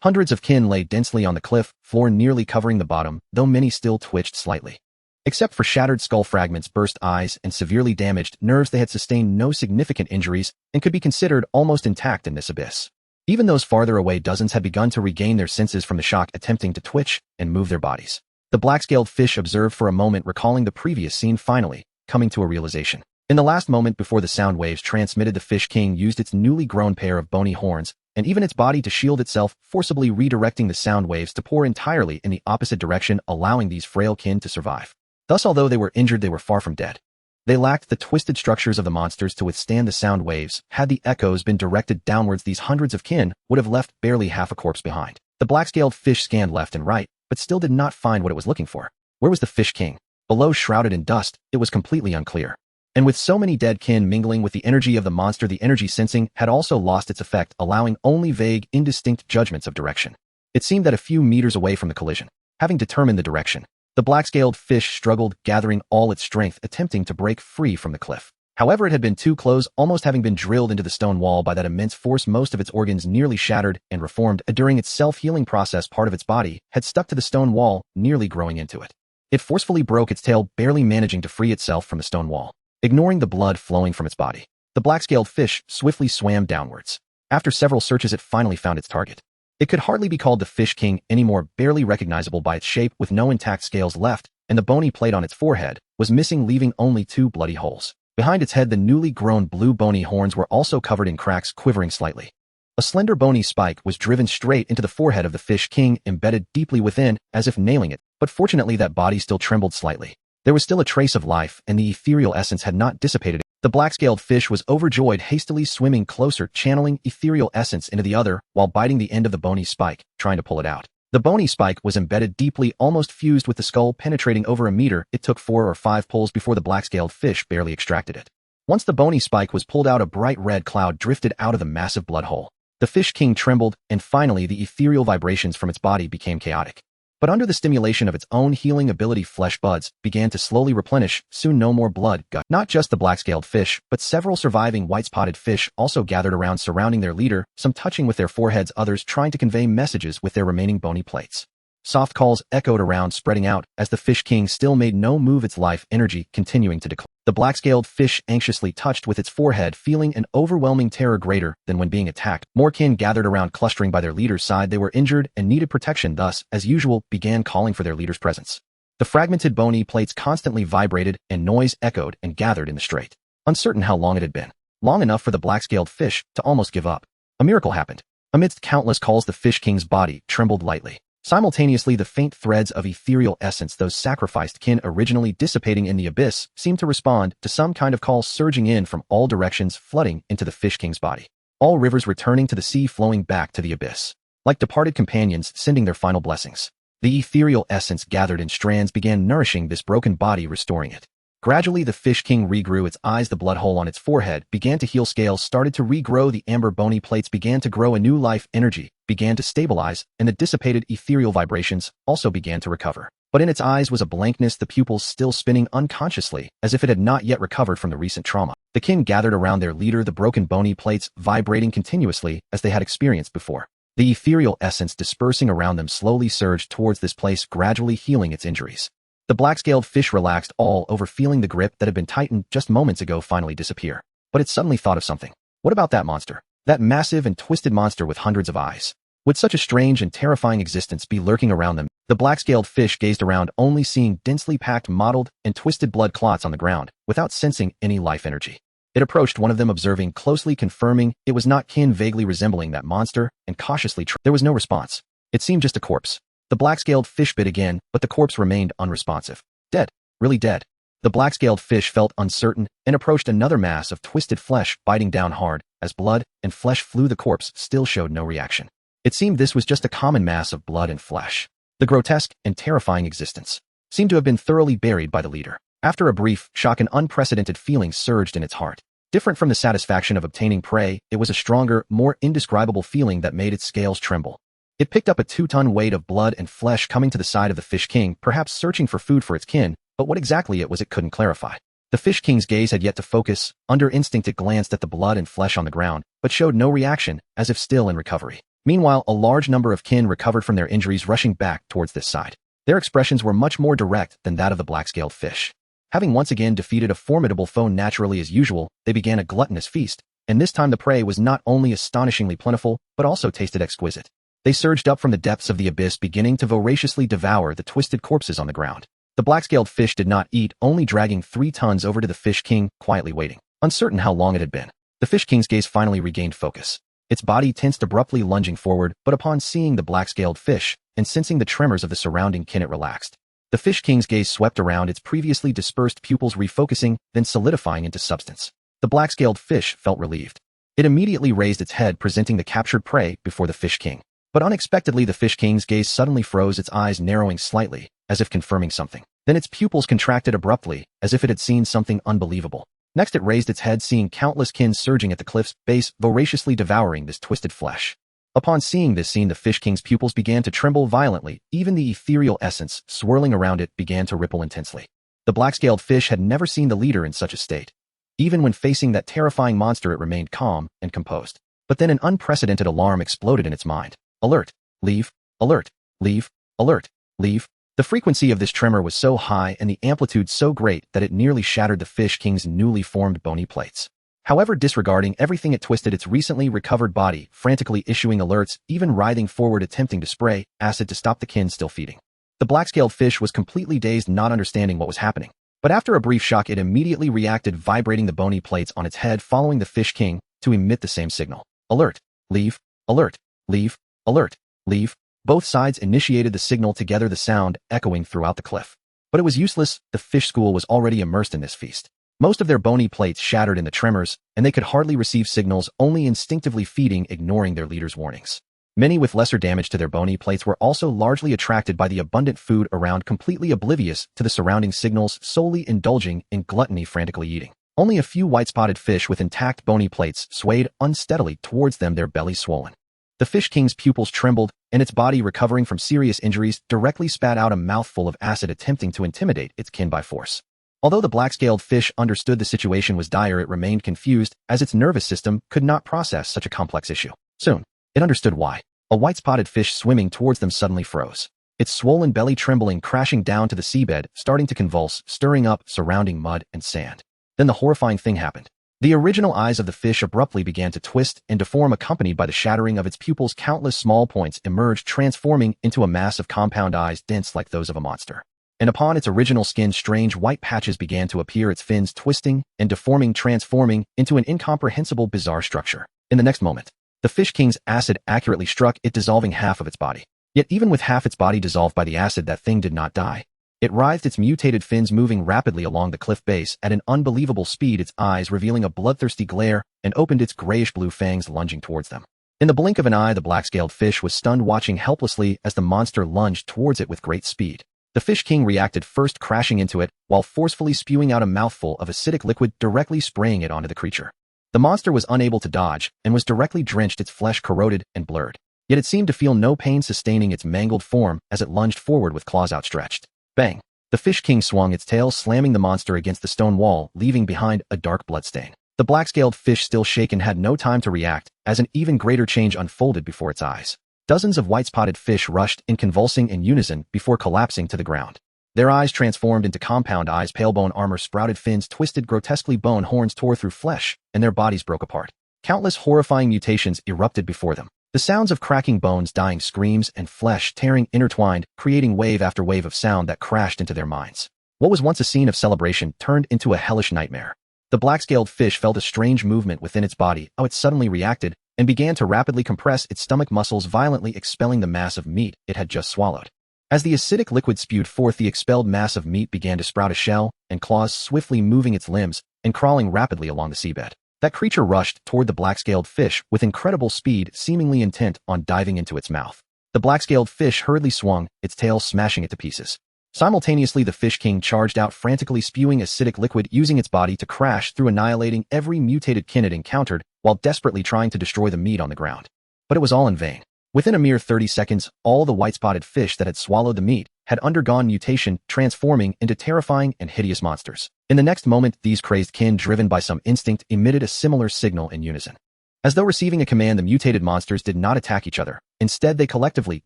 Hundreds of kin lay densely on the cliff floor, nearly covering the bottom, though many still twitched slightly. Except for shattered skull fragments, burst eyes, and severely damaged nerves, they had sustained no significant injuries and could be considered almost intact in this abyss. Even those farther away, dozens had begun to regain their senses from the shock, attempting to twitch and move their bodies. The black-scaled fish observed for a moment, recalling the previous scene, finally coming to a realization. In the last moment before the sound waves transmitted, the Fish King used its newly grown pair of bony horns and even its body to shield itself, forcibly redirecting the sound waves to pour entirely in the opposite direction, allowing these frail kin to survive. Thus, although they were injured, they were far from dead. They lacked the twisted structures of the monsters to withstand the sound waves. Had the echoes been directed downwards, these hundreds of kin would have left barely half a corpse behind. The black-scaled fish scanned left and right, but still did not find what it was looking for. Where was the Fish King? Below, shrouded in dust, it was completely unclear. And with so many dead kin mingling with the energy of the monster, the energy sensing had also lost its effect, allowing only vague, indistinct judgments of direction. It seemed that a few meters away from the collision, having determined the direction, the black-scaled fish struggled, gathering all its strength, attempting to break free from the cliff. However, it had been too close, almost having been drilled into the stone wall by that immense force. Most of its organs nearly shattered and reformed during its self-healing process. Part of its body had stuck to the stone wall, nearly growing into it. It forcefully broke its tail, barely managing to free itself from the stone wall. Ignoring the blood flowing from its body, the black-scaled fish swiftly swam downwards. After several searches, it finally found its target. It could hardly be called the Fish King anymore, barely recognizable by its shape, with no intact scales left, and the bony plate on its forehead was missing, leaving only 2 bloody holes. Behind its head, the newly grown blue bony horns were also covered in cracks, quivering slightly. A slender bony spike was driven straight into the forehead of the Fish King, embedded deeply within, as if nailing it, but fortunately that body still trembled slightly. There was still a trace of life, and the ethereal essence had not dissipated. The black-scaled fish was overjoyed, hastily swimming closer, channeling ethereal essence into the other, while biting the end of the bony spike, trying to pull it out. The bony spike was embedded deeply, almost fused with the skull, penetrating over a meter. It took 4 or 5 pulls before the black-scaled fish barely extracted it. Once the bony spike was pulled out, a bright red cloud drifted out of the massive blood hole. The Fish King trembled, and finally the ethereal vibrations from its body became chaotic. But under the stimulation of its own healing ability, flesh buds began to slowly replenish. Soon no more blood gushed. Not just the black-scaled fish, but several surviving white-spotted fish also gathered around, surrounding their leader, some touching with their foreheads, others trying to convey messages with their remaining bony plates. Soft calls echoed around, spreading out, as the Fish King still made no move, its life energy continuing to decline. The black-scaled fish anxiously touched with its forehead, feeling an overwhelming terror greater than when being attacked. More kin gathered around, clustering by their leader's side. They were injured and needed protection, thus, as usual, began calling for their leader's presence. The fragmented bony plates constantly vibrated, and noise echoed and gathered in the strait. Uncertain how long it had been. Long enough for the black-scaled fish to almost give up. A miracle happened. Amidst countless calls, the Fish King's body trembled lightly. Simultaneously, the faint threads of ethereal essence those sacrificed kin originally dissipating in the abyss seemed to respond to some kind of call surging in from all directions, flooding into the Fish King's body. All rivers returning to the sea, flowing back to the abyss. Like departed companions sending their final blessings. The ethereal essence gathered in strands began nourishing this broken body, restoring it. Gradually, the Fish King regrew its eyes, the blood hole on its forehead began to heal, scales started to regrow, the amber bony plates began to grow, a new life energy began to stabilize, and the dissipated ethereal vibrations also began to recover. But in its eyes was a blankness, the pupils still spinning unconsciously, as if it had not yet recovered from the recent trauma. The kin gathered around their leader, the broken bony plates vibrating continuously as they had experienced before. The ethereal essence dispersing around them slowly surged towards this place, gradually healing its injuries. The black-scaled fish relaxed all over, feeling the grip that had been tightened just moments ago finally disappear. But it suddenly thought of something. What about that monster? That massive and twisted monster with hundreds of eyes. Would such a strange and terrifying existence be lurking around them? The black-scaled fish gazed around, only seeing densely packed, mottled, and twisted blood clots on the ground, without sensing any life energy. It approached one of them, observing closely, confirming it was not kin vaguely resembling that monster, and cautiously there was no response. It seemed just a corpse. The black-scaled fish bit again, but the corpse remained unresponsive. Dead. Really dead. The black-scaled fish felt uncertain and approached another mass of twisted flesh, biting down hard. As blood and flesh flew, the corpse still showed no reaction. It seemed this was just a common mass of blood and flesh. The grotesque and terrifying existence seemed to have been thoroughly buried by the leader. After a brief shock, an unprecedented feeling surged in its heart. Different from the satisfaction of obtaining prey, it was a stronger, more indescribable feeling that made its scales tremble. It picked up a 2-ton weight of blood and flesh coming to the side of the Fish King, perhaps searching for food for its kin, but what exactly it was it couldn't clarify. The Fish King's gaze had yet to focus. Under instinct, it glanced at the blood and flesh on the ground, but showed no reaction, as if still in recovery. Meanwhile, a large number of kin recovered from their injuries, rushing back towards this side. Their expressions were much more direct than that of the black-scaled fish. Having once again defeated a formidable foe, naturally as usual, they began a gluttonous feast, and this time the prey was not only astonishingly plentiful, but also tasted exquisite. They surged up from the depths of the abyss, beginning to voraciously devour the twisted corpses on the ground. The black-scaled fish did not eat, only dragging 3 tons over to the Fish King, quietly waiting, uncertain how long it had been. The Fish King's gaze finally regained focus. Its body tensed, abruptly lunging forward, but upon seeing the black-scaled fish and sensing the tremors of the surrounding kin, it relaxed. The Fish King's gaze swept around its previously dispersed pupils, refocusing, then solidifying into substance. The black-scaled fish felt relieved. It immediately raised its head, presenting the captured prey before the Fish King. But unexpectedly, the Fish King's gaze suddenly froze, its eyes narrowing slightly, as if confirming something. Then its pupils contracted abruptly, as if it had seen something unbelievable. Next, it raised its head, seeing countless kin surging at the cliff's base, voraciously devouring this twisted flesh. Upon seeing this scene, the Fish King's pupils began to tremble violently. Even the ethereal essence swirling around it began to ripple intensely. The black-scaled fish had never seen the leader in such a state. Even when facing that terrifying monster, it remained calm and composed. But then an unprecedented alarm exploded in its mind. Alert! Leave! Alert! Leave! Alert! Leave! The frequency of this tremor was so high and the amplitude so great that it nearly shattered the Fish King's newly formed bony plates. However, disregarding everything, it twisted its recently recovered body, frantically issuing alerts, even writhing forward, attempting to spray acid to stop the kin still feeding. The black-scaled fish was completely dazed, not understanding what was happening. But after a brief shock, it immediately reacted, vibrating the bony plates on its head, following the Fish King to emit the same signal. Alert! Leave! Alert! Leave! Alert! Leave! Both sides initiated the signal together, the sound echoing throughout the cliff. But it was useless. The fish school was already immersed in this feast. Most of their bony plates shattered in the tremors, and they could hardly receive signals, only instinctively feeding, ignoring their leader's warnings. Many with lesser damage to their bony plates were also largely attracted by the abundant food around, completely oblivious to the surrounding signals, solely indulging in gluttony, frantically eating. Only a few white-spotted fish with intact bony plates swayed unsteadily towards them, their bellies swollen. The Fish King's pupils trembled, and its body, recovering from serious injuries, directly spat out a mouthful of acid, attempting to intimidate its kin by force. Although the black-scaled fish understood the situation was dire, it remained confused, as its nervous system could not process such a complex issue. Soon, it understood why. A white-spotted fish swimming towards them suddenly froze. Its swollen belly trembling, crashing down to the seabed, starting to convulse, stirring up surrounding mud and sand. Then the horrifying thing happened. The original eyes of the fish abruptly began to twist and deform, accompanied by the shattering of its pupils. Countless small points emerged, transforming into a mass of compound eyes, dense like those of a monster. and upon its original skin strange white patches began to appear, its fins twisting and deforming, transforming into an incomprehensible bizarre structure. In the next moment, the Fish King's acid accurately struck it, dissolving half of its body. Yet even with half its body dissolved by the acid, that thing did not die. It writhed, its mutated fins moving rapidly along the cliff base at an unbelievable speed, its eyes revealing a bloodthirsty glare, and opened its grayish-blue fangs, lunging towards them. In the blink of an eye, the black-scaled fish was stunned, watching helplessly as the monster lunged towards it with great speed. The Fish King reacted first, crashing into it, while forcefully spewing out a mouthful of acidic liquid, directly spraying it onto the creature. The monster was unable to dodge, and was directly drenched, its flesh corroded and blurred. Yet it seemed to feel no pain, sustaining its mangled form as it lunged forward with claws outstretched. Bang! The Fish King swung its tail, slamming the monster against the stone wall, leaving behind a dark bloodstain. The black-scaled fish, still shaken, had no time to react, as an even greater change unfolded before its eyes. Dozens of white-spotted fish rushed in, convulsing in unison before collapsing to the ground. Their eyes transformed into compound eyes, pale bone armor, sprouted fins twisted grotesquely, bone horns tore through flesh, and their bodies broke apart. Countless horrifying mutations erupted before them. The sounds of cracking bones, dying screams, and flesh tearing intertwined, creating wave after wave of sound that crashed into their minds. What was once a scene of celebration turned into a hellish nightmare. The black-scaled fish felt a strange movement within its body. It suddenly reacted and began to rapidly compress its stomach muscles, violently expelling the mass of meat it had just swallowed. As the acidic liquid spewed forth, the expelled mass of meat began to sprout a shell and claws, swiftly moving its limbs and crawling rapidly along the seabed. That creature rushed toward the black-scaled fish with incredible speed, seemingly intent on diving into its mouth. The black-scaled fish hurriedly swung, its tail smashing it to pieces. Simultaneously, the Fish King charged out, frantically spewing acidic liquid, using its body to crash through, annihilating every mutated kin it encountered, while desperately trying to destroy the meat on the ground. But it was all in vain. Within a mere 30 seconds, all the white-spotted fish that had swallowed the meat had undergone mutation, transforming into terrifying and hideous monsters. In the next moment, these crazed kin, driven by some instinct, emitted a similar signal in unison. As though receiving a command, the mutated monsters did not attack each other. Instead, they collectively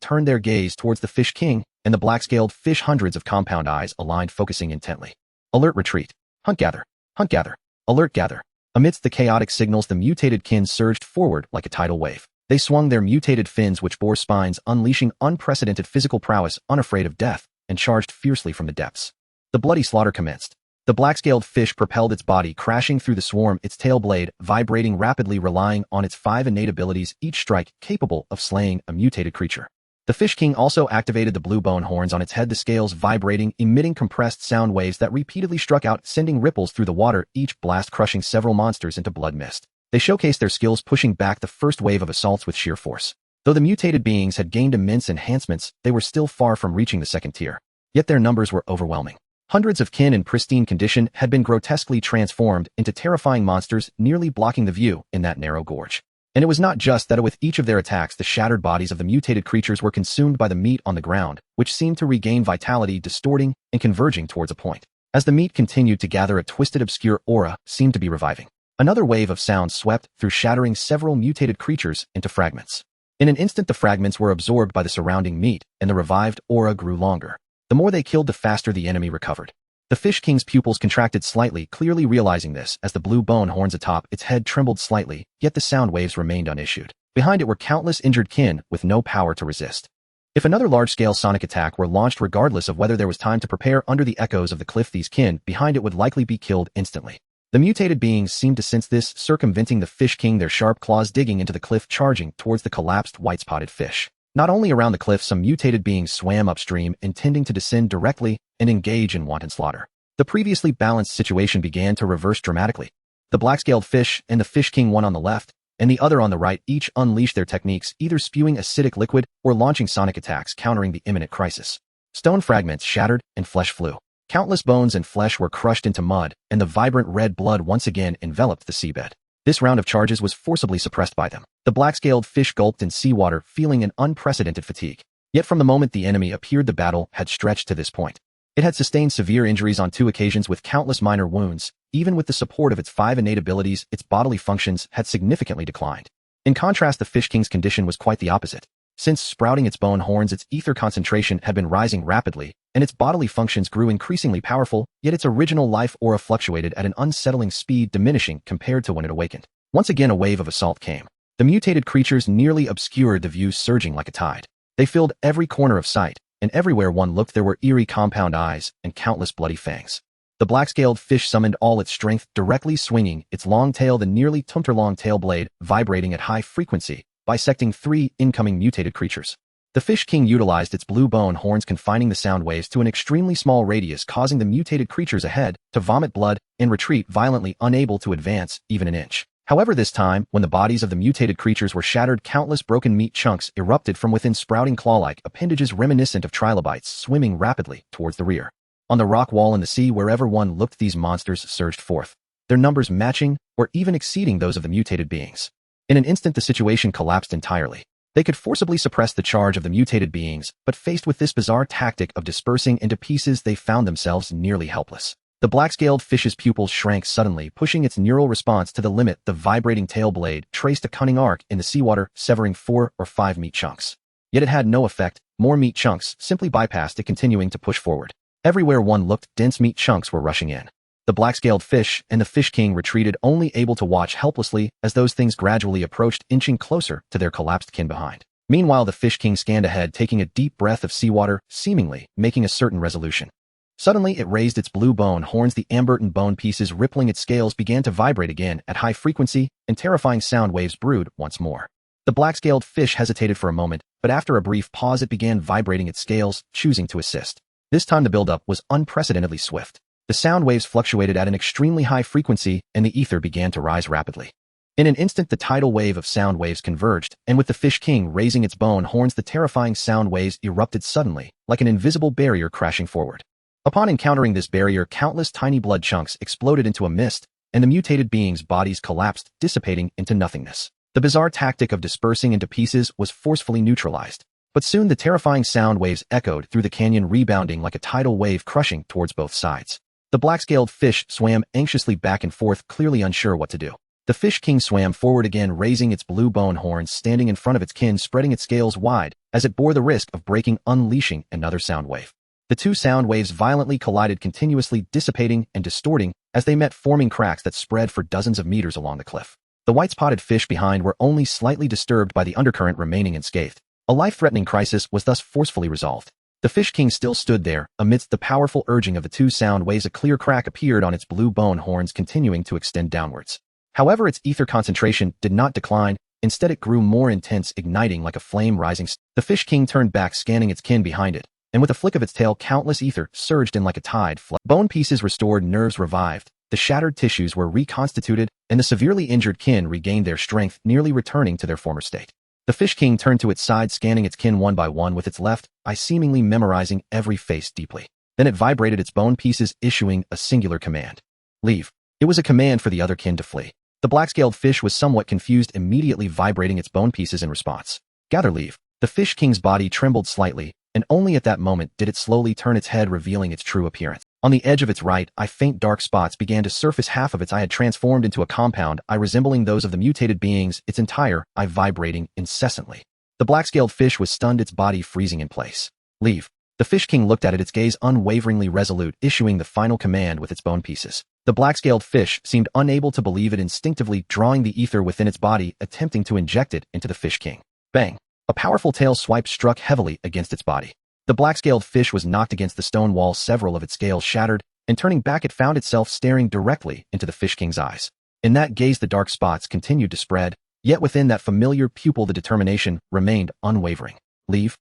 turned their gaze towards the Fish King and the black-scaled fish, hundreds of compound eyes aligned, focusing intently. Alert, retreat. Hunt, gather. Hunt, gather. Alert, gather. Amidst the chaotic signals, the mutated kin surged forward like a tidal wave. They swung their mutated fins, which bore spines, unleashing unprecedented physical prowess, unafraid of death, and charged fiercely from the depths. The bloody slaughter commenced. The black-scaled fish propelled its body, crashing through the swarm, its tail blade vibrating rapidly, relying on its 5 innate abilities, each strike capable of slaying a mutated creature. The Fish King also activated the blue bone horns on its head, the scales vibrating, emitting compressed sound waves that repeatedly struck out, sending ripples through the water, each blast crushing several monsters into blood mist. They showcased their skills, pushing back the first wave of assaults with sheer force. Though the mutated beings had gained immense enhancements, they were still far from reaching the second tier. Yet their numbers were overwhelming. Hundreds of kin in pristine condition had been grotesquely transformed into terrifying monsters, nearly blocking the view in that narrow gorge. And it was not just that with each of their attacks, the shattered bodies of the mutated creatures were consumed by the meat on the ground, which seemed to regain vitality, distorting and converging towards a point. As the meat continued to gather, a twisted, obscure aura seemed to be reviving. Another wave of sound swept through, shattering several mutated creatures into fragments. In an instant, the fragments were absorbed by the surrounding meat, and the revived aura grew longer. The more they killed, the faster the enemy recovered. The Fish King's pupils contracted slightly, clearly realizing this, as the blue bone horns atop its head trembled slightly, yet the sound waves remained unissued. Behind it were countless injured kin with no power to resist. If another large-scale sonic attack were launched, regardless of whether there was time to prepare under the echoes of the cliff, these kin behind it would likely be killed instantly. The mutated beings seemed to sense this, circumventing the Fish King, their sharp claws digging into the cliff, charging towards the collapsed white-spotted fish. Not only around the cliff, some mutated beings swam upstream, intending to descend directly and engage in wanton slaughter. The previously balanced situation began to reverse dramatically. The black-scaled fish and the Fish King, one on the left and the other on the right, each unleashed their techniques, either spewing acidic liquid or launching sonic attacks, countering the imminent crisis. Stone fragments shattered and flesh flew. Countless bones and flesh were crushed into mud, and the vibrant red blood once again enveloped the seabed. This round of charges was forcibly suppressed by them. The black-scaled fish gulped in seawater, feeling an unprecedented fatigue. Yet from the moment the enemy appeared, the battle had stretched to this point. It had sustained severe injuries on 2 occasions with countless minor wounds. Even with the support of its 5 innate abilities, its bodily functions had significantly declined. In contrast, the Fish King's condition was quite the opposite. Since sprouting its bone horns, its ether concentration had been rising rapidly, and its bodily functions grew increasingly powerful, yet its original life aura fluctuated at an unsettling speed, diminishing compared to when it awakened. Once again, a wave of assault came. The mutated creatures nearly obscured the view, surging like a tide. They filled every corner of sight, and everywhere one looked there were eerie compound eyes and countless bloody fangs. The black-scaled fish summoned all its strength, directly swinging its long tail, the nearly tumtor-long tail blade, vibrating at high frequency, bisecting 3 incoming mutated creatures. The Fish King utilized its blue bone horns, confining the sound waves to an extremely small radius, causing the mutated creatures ahead to vomit blood and retreat violently, unable to advance even an inch. However, this time, when the bodies of the mutated creatures were shattered, countless broken meat chunks erupted from within, sprouting claw-like appendages reminiscent of trilobites, swimming rapidly towards the rear. On the rock wall in the sea, wherever one looked, these monsters surged forth, their numbers matching or even exceeding those of the mutated beings. In an instant, the situation collapsed entirely. They could forcibly suppress the charge of the mutated beings, but faced with this bizarre tactic of dispersing into pieces, they found themselves nearly helpless. The black-scaled fish's pupils shrank suddenly, pushing its neural response to the limit. The vibrating tail blade traced a cunning arc in the seawater, severing 4 or 5 meat chunks. Yet it had no effect. More meat chunks simply bypassed it, continuing to push forward. Everywhere one looked, dense meat chunks were rushing in. The black-scaled fish and the Fish King retreated, only able to watch helplessly as those things gradually approached, inching closer to their collapsed kin behind. Meanwhile, the Fish King scanned ahead, taking a deep breath of seawater, seemingly making a certain resolution. Suddenly, it raised its blue bone horns. The amberton bone pieces rippling its scales began to vibrate again at high frequency, and terrifying sound waves brewed once more. The black-scaled fish hesitated for a moment, but after a brief pause it began vibrating its scales, choosing to assist. This time the buildup was unprecedentedly swift. The sound waves fluctuated at an extremely high frequency, and the ether began to rise rapidly. In an instant, the tidal wave of sound waves converged, and with the Fish King raising its bone horns, the terrifying sound waves erupted suddenly, like an invisible barrier crashing forward. Upon encountering this barrier, countless tiny blood chunks exploded into a mist, and the mutated beings' bodies collapsed, dissipating into nothingness. The bizarre tactic of dispersing into pieces was forcefully neutralized. But soon the terrifying sound waves echoed through the canyon, rebounding like a tidal wave, crushing towards both sides. The black-scaled fish swam anxiously back and forth, clearly unsure what to do. The Fish King swam forward again, raising its blue bone horns, standing in front of its kin, spreading its scales wide, as it bore the risk of breaking, unleashing another sound wave. The two sound waves violently collided, continuously dissipating and distorting as they met, forming cracks that spread for dozens of meters along the cliff. The white-spotted fish behind were only slightly disturbed by the undercurrent, remaining unscathed. A life-threatening crisis was thus forcefully resolved. The Fish King still stood there, amidst the powerful urging of the two sound waves. A clear crack appeared on its blue bone horns, continuing to extend downwards. However, its ether concentration did not decline. Instead, it grew more intense, igniting like a flame rising. The Fish King turned back, scanning its kin behind it, and with a flick of its tail, countless ether surged in like a tide flood. Bone pieces restored, nerves revived, the shattered tissues were reconstituted, and the severely injured kin regained their strength, nearly returning to their former state. The Fish King turned to its side, scanning its kin one by one with its left eye, seemingly memorizing every face deeply. Then it vibrated its bone pieces, issuing a singular command. Leave. It was a command for the other kin to flee. The black-scaled fish was somewhat confused, immediately vibrating its bone pieces in response. Gather, leave. The Fish King's body trembled slightly, and only at that moment did it slowly turn its head, revealing its true appearance. On the edge of its right eye, faint dark spots began to surface. Half of its eye had transformed into a compound eye resembling those of the mutated beings, its entire eye vibrating incessantly. The black-scaled fish was stunned, its body freezing in place. Leave. The Fish King looked at it, its gaze unwaveringly resolute, issuing the final command with its bone pieces. The black-scaled fish seemed unable to believe it, instinctively drawing the ether within its body, attempting to inject it into the Fish King. Bang! A powerful tail swipe struck heavily against its body. The black-scaled fish was knocked against the stone wall, several of its scales shattered, and turning back it found itself staring directly into the Fish King's eyes. In that gaze the dark spots continued to spread, yet within that familiar pupil the determination remained unwavering. Leave.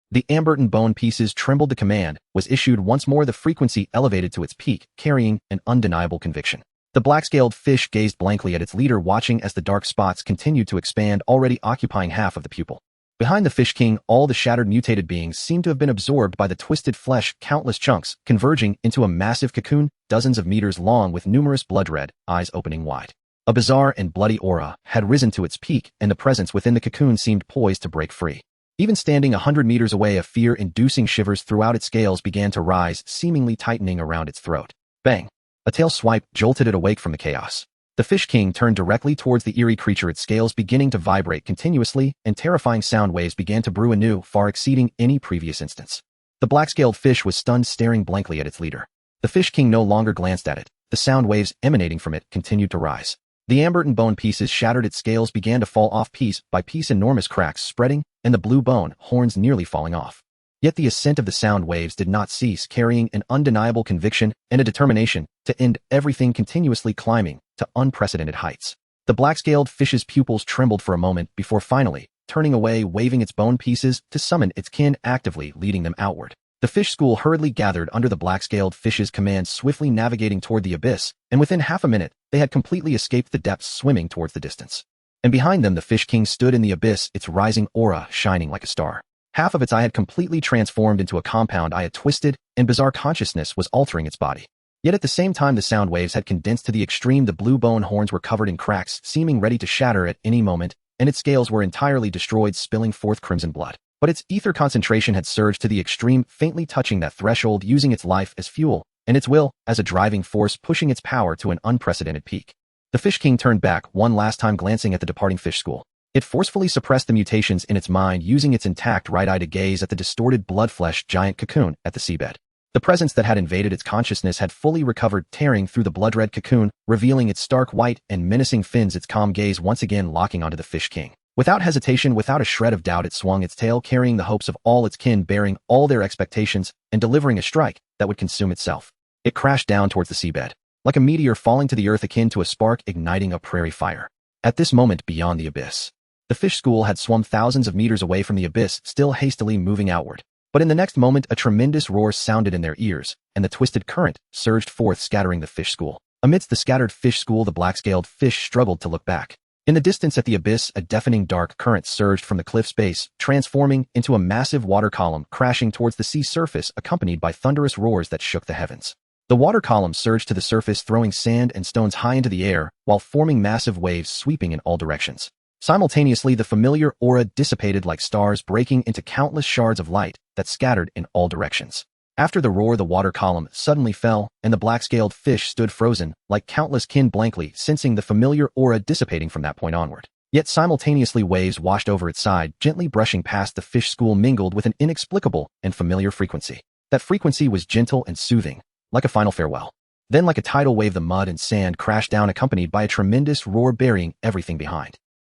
The amberton bone pieces trembled. The command was issued once more, the frequency elevated to its peak, carrying an undeniable conviction. The black-scaled fish gazed blankly at its leader, watching as the dark spots continued to expand, already occupying half of the pupil. Behind the Fish King, all the shattered mutated beings seemed to have been absorbed by the twisted flesh, countless chunks converging into a massive cocoon, dozens of meters long, with numerous blood-red eyes opening wide. A bizarre and bloody aura had risen to its peak, and the presence within the cocoon seemed poised to break free. Even standing 100 meters away, a fear-inducing shivers throughout its scales began to rise, seemingly tightening around its throat. Bang! A tail swipe jolted it awake from the chaos. The Fish King turned directly towards the eerie creature, its scales beginning to vibrate continuously, and terrifying sound waves began to brew anew, far exceeding any previous instance. The black-scaled fish was stunned, staring blankly at its leader. The Fish King no longer glanced at it. The sound waves emanating from it continued to rise. The amberton bone pieces shattered, its scales began to fall off piece by piece, enormous cracks spreading, and the blue bone horns nearly falling off. Yet the ascent of the sound waves did not cease, carrying an undeniable conviction and a determination to end everything, continuously climbing to unprecedented heights. The black-scaled fish's pupils trembled for a moment before finally turning away, waving its bone pieces to summon its kin, actively leading them outward. The fish school hurriedly gathered under the black-scaled fish's command, swiftly navigating toward the abyss, and within half a minute, they had completely escaped the depths, swimming towards the distance. And behind them, the Fish King stood in the abyss, its rising aura shining like a star. Half of its eye had completely transformed into a compound eye, a twisted and bizarre consciousness was altering its body. Yet at the same time, the sound waves had condensed to the extreme. The blue bone horns were covered in cracks, seeming ready to shatter at any moment, and its scales were entirely destroyed, spilling forth crimson blood. But its ether concentration had surged to the extreme, faintly touching that threshold, using its life as fuel, and its will as a driving force, pushing its power to an unprecedented peak. The Fish King turned back one last time, glancing at the departing fish school. It forcefully suppressed the mutations in its mind, using its intact right eye to gaze at the distorted blood-flesh giant cocoon at the seabed. The presence that had invaded its consciousness had fully recovered, tearing through the blood-red cocoon, revealing its stark white and menacing fins, its calm gaze once again locking onto the Fish King. Without hesitation, without a shred of doubt, it swung its tail, carrying the hopes of all its kin, bearing all their expectations, and delivering a strike that would consume itself. It crashed down towards the seabed, like a meteor falling to the earth, akin to a spark igniting a prairie fire. At this moment, beyond the abyss, the fish school had swum thousands of meters away from the abyss, still hastily moving outward. But in the next moment, a tremendous roar sounded in their ears, and the twisted current surged forth, scattering the fish school. Amidst the scattered fish school, the black-scaled fish struggled to look back. In the distance at the abyss, a deafening dark current surged from the cliff's base, transforming into a massive water column, crashing towards the sea surface, accompanied by thunderous roars that shook the heavens. The water column surged to the surface, throwing sand and stones high into the air, while forming massive waves sweeping in all directions. Simultaneously, the familiar aura dissipated like stars, breaking into countless shards of light that scattered in all directions. After the roar, the water column suddenly fell, and the black-scaled fish stood frozen, like countless kin, blankly sensing the familiar aura dissipating from that point onward. Yet simultaneously, waves washed over its side, gently brushing past the fish school, mingled with an inexplicable and familiar frequency. That frequency was gentle and soothing, like a final farewell. Then, like a tidal wave, the mud and sand crashed down, accompanied by a tremendous roar, burying everything behind.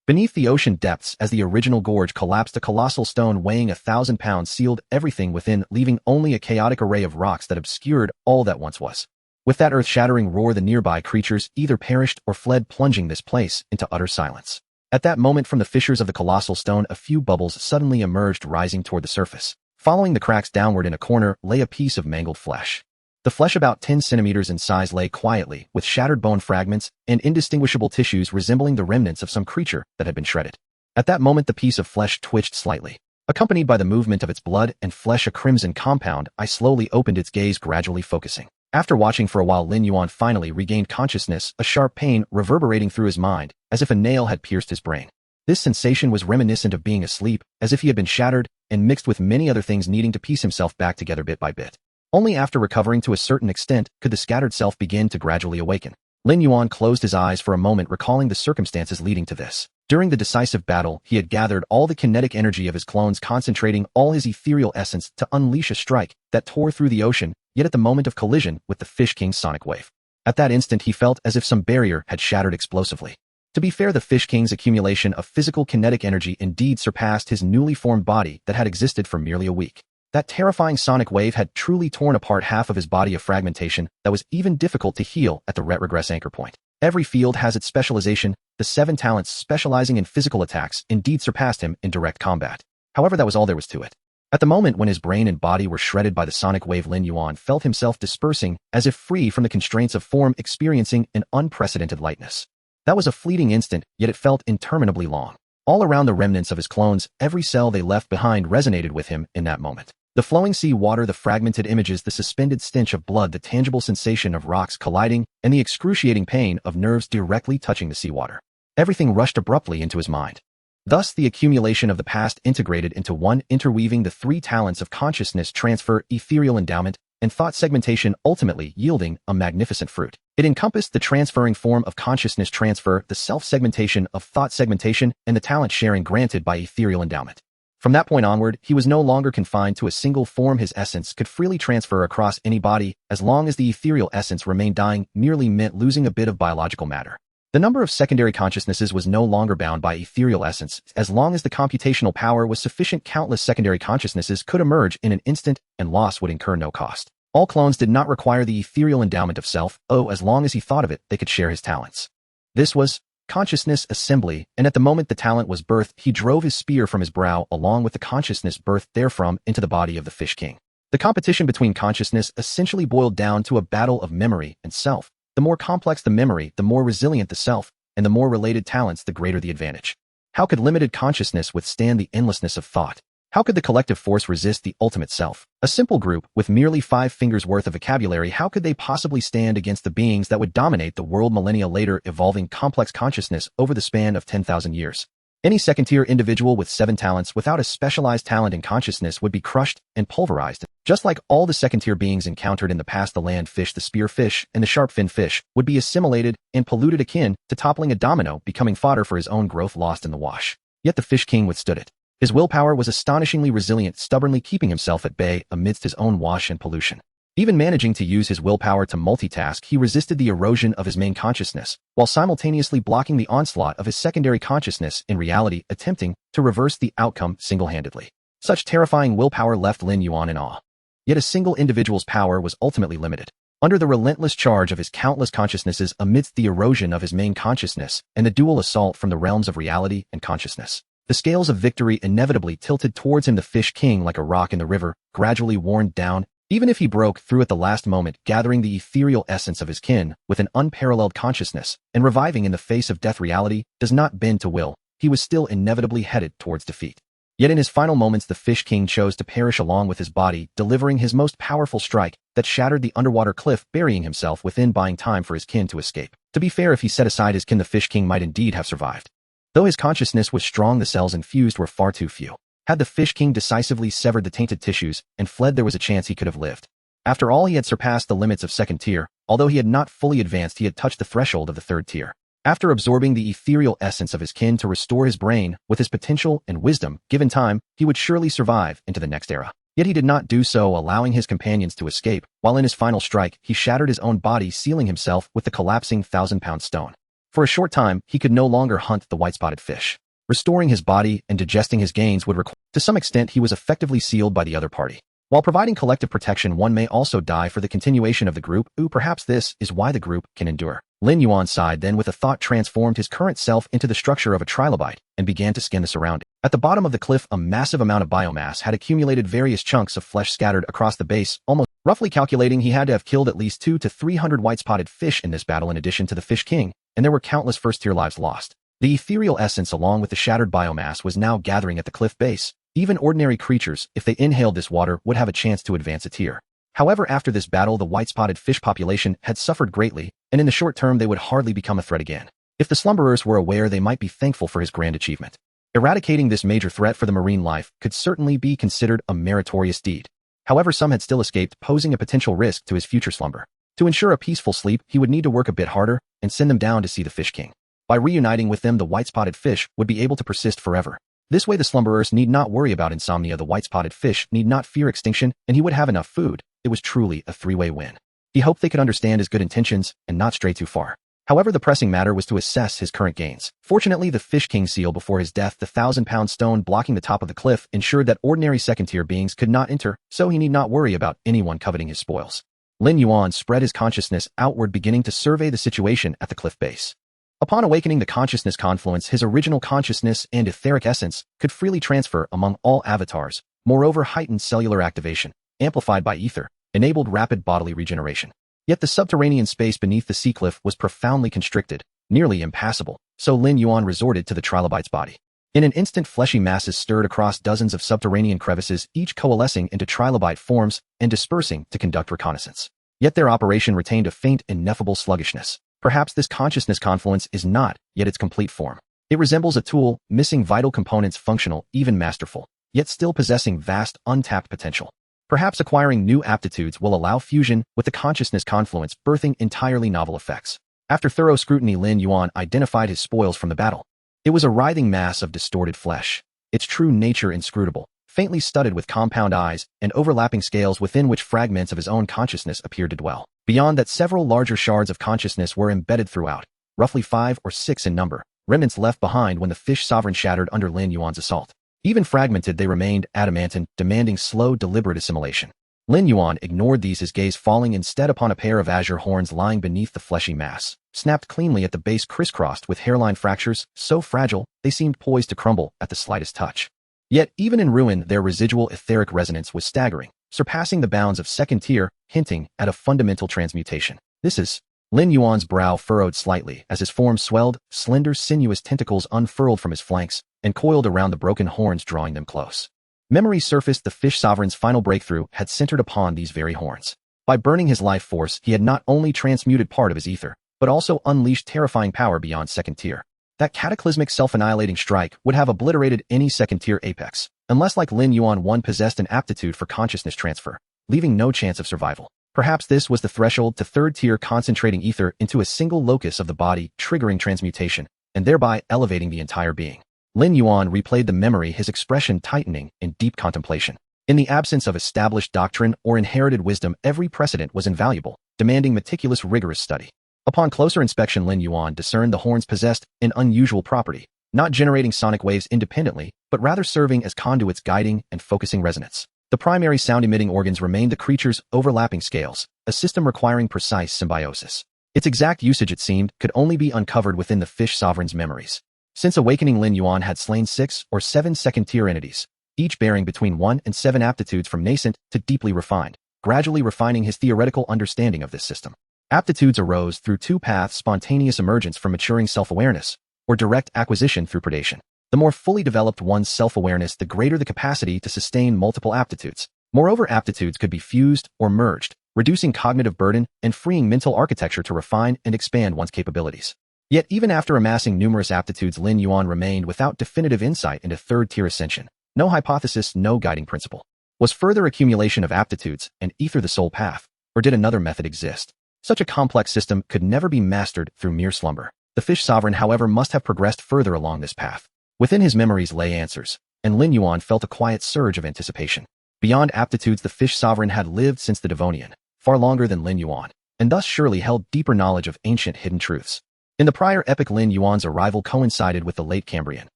Beneath the ocean depths, as the original gorge collapsed, a colossal stone weighing 1,000 pounds sealed everything within, leaving only a chaotic array of rocks that obscured all that once was. With that earth-shattering roar, the nearby creatures either perished or fled, plunging this place into utter silence. At that moment, from the fissures of the colossal stone, a few bubbles suddenly emerged, rising toward the surface. Following the cracks downward in a corner lay a piece of mangled flesh. The flesh, about 10 centimeters in size, lay quietly, with shattered bone fragments and indistinguishable tissues resembling the remnants of some creature that had been shredded. At that moment, the piece of flesh twitched slightly. Accompanied by the movement of its blood and flesh, a crimson compound eye slowly opened, its gaze gradually focusing. After watching for a while, Lin Yuan finally regained consciousness, a sharp pain reverberating through his mind, as if a nail had pierced his brain. This sensation was reminiscent of being asleep, as if he had been shattered and mixed with many other things, needing to piece himself back together bit by bit. Only after recovering to a certain extent could the scattered self begin to gradually awaken. Lin Yuan closed his eyes for a moment, recalling the circumstances leading to this. During the decisive battle, he had gathered all the kinetic energy of his clones, concentrating all his ethereal essence to unleash a strike that tore through the ocean, yet at the moment of collision with the Fish King's sonic wave. At that instant, he felt as if some barrier had shattered explosively. To be fair, the Fish King's accumulation of physical kinetic energy indeed surpassed his newly formed body that had existed for merely a week. That terrifying sonic wave had truly torn apart half of his body, a fragmentation that was even difficult to heal at the retrogress anchor point. Every field has its specialization. The 7 talents specializing in physical attacks indeed surpassed him in direct combat. However, that was all there was to it. At the moment when his brain and body were shredded by the sonic wave, Lin Yuan felt himself dispersing, as if free from the constraints of form, experiencing an unprecedented lightness. That was a fleeting instant, yet it felt interminably long. All around the remnants of his clones, every cell they left behind resonated with him in that moment. The flowing sea water, the fragmented images, the suspended stench of blood, the tangible sensation of rocks colliding, and the excruciating pain of nerves directly touching the seawater. Everything rushed abruptly into his mind. Thus, the accumulation of the past integrated into one, interweaving the 3 talents of consciousness transfer, ethereal endowment, and thought segmentation, ultimately yielding a magnificent fruit. It encompassed the transferring form of consciousness transfer, the self-segmentation of thought segmentation, and the talent sharing granted by ethereal endowment. From that point onward, he was no longer confined to a single form. His essence could freely transfer across any body, as long as the ethereal essence remained dying, merely meant losing a bit of biological matter. The number of secondary consciousnesses was no longer bound by ethereal essence. As long as the computational power was sufficient, countless secondary consciousnesses could emerge in an instant, and loss would incur no cost. All clones did not require the ethereal endowment of self. As long as he thought of it, they could share his talents. This was consciousness assembly, and at the moment the talent was birthed, he drove his spear from his brow along with the consciousness birthed therefrom into the body of the Fish King. The competition between consciousness essentially boiled down to a battle of memory and self. The more complex the memory, the more resilient the self, and the more related talents, the greater the advantage. How could limited consciousness withstand the endlessness of thought? How could the collective force resist the ultimate self? A simple group, with merely 5 fingers worth of vocabulary, how could they possibly stand against the beings that would dominate the world millennia later, evolving complex consciousness over the span of 10,000 years? Any second-tier individual with 7 talents without a specialized talent in consciousness would be crushed and pulverized. Just like all the second-tier beings encountered in the past, the land fish, the spear fish, and the sharp-fin fish would be assimilated and polluted, akin to toppling a domino, becoming fodder for his own growth, lost in the wash. Yet the Fish King withstood it. His willpower was astonishingly resilient, stubbornly keeping himself at bay amidst his own wash and pollution. Even managing to use his willpower to multitask, he resisted the erosion of his main consciousness, while simultaneously blocking the onslaught of his secondary consciousness, in reality attempting to reverse the outcome single-handedly. Such terrifying willpower left Lin Yuan in awe. Yet a single individual's power was ultimately limited. Under the relentless charge of his countless consciousnesses, amidst the erosion of his main consciousness, and the dual assault from the realms of reality and consciousness, the scales of victory inevitably tilted towards him. The Fish King, like a rock in the river, gradually worn down, even if he broke through at the last moment, gathering the ethereal essence of his kin with an unparalleled consciousness, and reviving in the face of death. Reality does not bend to will. He was still inevitably headed towards defeat. Yet in his final moments, the Fish King chose to perish along with his body, delivering his most powerful strike that shattered the underwater cliff, burying himself within, buying time for his kin to escape. To be fair, if he set aside his kin, the Fish King might indeed have survived. Though his consciousness was strong, the cells infused were far too few. Had the Fish King decisively severed the tainted tissues and fled, there was a chance he could have lived. After all, he had surpassed the limits of second tier. Although he had not fully advanced, he had touched the threshold of the third tier. After absorbing the ethereal essence of his kin to restore his brain with his potential and wisdom, given time, he would surely survive into the next era. Yet he did not do so, allowing his companions to escape, while in his final strike, he shattered his own body, sealing himself with the collapsing 1,000-pound stone. For a short time, he could no longer hunt the white-spotted fish. Restoring his body and digesting his gains would require. To some extent, he was effectively sealed by the other party. While providing collective protection, one may also die for the continuation of the group. Perhaps this is why the group can endure. Lin Yuan sighed, then with a thought transformed his current self into the structure of a trilobite and began to scan the surroundings. At the bottom of the cliff, a massive amount of biomass had accumulated, various chunks of flesh scattered across the base, almost roughly calculating he had to have killed at least 200 to 300 white-spotted fish in this battle in addition to the Fish King, and there were countless first-tier lives lost. The ethereal essence along with the shattered biomass was now gathering at the cliff base. Even ordinary creatures, if they inhaled this water, would have a chance to advance a tier. However, after this battle, the white-spotted fish population had suffered greatly, and in the short term they would hardly become a threat again. If the slumberers were aware, they might be thankful for his grand achievement. Eradicating this major threat for the marine life could certainly be considered a meritorious deed. However, some had still escaped, posing a potential risk to his future slumber. To ensure a peaceful sleep, he would need to work a bit harder and send them down to see the Fish King. By reuniting with them, the white-spotted fish would be able to persist forever. This way, the slumberers need not worry about insomnia, the white-spotted fish need not fear extinction, and he would have enough food. It was truly a three-way win. He hoped they could understand his good intentions and not stray too far. However, the pressing matter was to assess his current gains. Fortunately, the Fish King sealed before his death, the 1,000-pound stone blocking the top of the cliff ensured that ordinary second-tier beings could not enter, so he need not worry about anyone coveting his spoils. Lin Yuan spread his consciousness outward, beginning to survey the situation at the cliff base. Upon awakening the consciousness confluence, his original consciousness and etheric essence could freely transfer among all avatars. Moreover, heightened cellular activation, amplified by Aether, enabled rapid bodily regeneration. Yet the subterranean space beneath the sea cliff was profoundly constricted, nearly impassable, so Lin Yuan resorted to the Trilobite's body. In an instant, fleshy masses stirred across dozens of subterranean crevices, each coalescing into Trilobite forms and dispersing to conduct reconnaissance. Yet their operation retained a faint, ineffable sluggishness. Perhaps this consciousness confluence is not yet its complete form. It resembles a tool, missing vital components, functional, even masterful, yet still possessing vast, untapped potential. Perhaps acquiring new aptitudes will allow fusion with the consciousness confluence, birthing entirely novel effects. After thorough scrutiny, Lin Yuan identified his spoils from the battle. It was a writhing mass of distorted flesh, its true nature inscrutable, faintly studded with compound eyes and overlapping scales within which fragments of his own consciousness appeared to dwell. Beyond that, several larger shards of consciousness were embedded throughout. roughly 5 or 6 in number, remnants left behind when the fish sovereign shattered under Lin Yuan's assault. Even fragmented, they remained adamantine, demanding slow, deliberate assimilation. Lin Yuan ignored these, his gaze falling instead upon a pair of azure horns lying beneath the fleshy mass, snapped cleanly at the base, crisscrossed with hairline fractures, so fragile they seemed poised to crumble at the slightest touch. Yet, even in ruin, their residual etheric resonance was staggering, surpassing the bounds of second tier, hinting at a fundamental transmutation. This is... Lin Yuan's brow furrowed slightly as his form swelled, slender, sinuous tentacles unfurled from his flanks and coiled around the broken horns, drawing them close. Memory surfaced. The fish sovereign's final breakthrough had centered upon these very horns. By burning his life force, he had not only transmuted part of his ether, but also unleashed terrifying power beyond second tier. That cataclysmic self-annihilating strike would have obliterated any second-tier apex, unless, like Lin Yuan, one possessed an aptitude for consciousness transfer, leaving no chance of survival. Perhaps this was the threshold to third-tier, concentrating ether into a single locus of the body, triggering transmutation, and thereby elevating the entire being. Lin Yuan replayed the memory, his expression tightening in deep contemplation. In the absence of established doctrine or inherited wisdom, every precedent was invaluable, demanding meticulous, rigorous study. Upon closer inspection, Lin Yuan discerned the horns possessed an unusual property, not generating sonic waves independently, but rather serving as conduits guiding and focusing resonance. The primary sound-emitting organs remained the creature's overlapping scales, a system requiring precise symbiosis. Its exact usage, it seemed, could only be uncovered within the fish sovereign's memories. Since awakening, Lin Yuan had slain 6 or 7 second-tier entities, each bearing between 1 and 7 aptitudes from nascent to deeply refined, gradually refining his theoretical understanding of this system. Aptitudes arose through 2 paths: spontaneous emergence from maturing self-awareness, or direct acquisition through predation. The more fully developed one's self-awareness, the greater the capacity to sustain multiple aptitudes. Moreover, aptitudes could be fused or merged, reducing cognitive burden and freeing mental architecture to refine and expand one's capabilities. Yet even after amassing numerous aptitudes, Lin Yuan remained without definitive insight into third-tier ascension. No hypothesis, no guiding principle. Was further accumulation of aptitudes and ether the sole path, or did another method exist? Such a complex system could never be mastered through mere slumber. The fish sovereign, however, must have progressed further along this path. Within his memories lay answers, and Lin Yuan felt a quiet surge of anticipation. Beyond aptitudes, the fish sovereign had lived since the Devonian, far longer than Lin Yuan, and thus surely held deeper knowledge of ancient hidden truths. In the prior epoch, Lin Yuan's arrival coincided with the late Cambrian,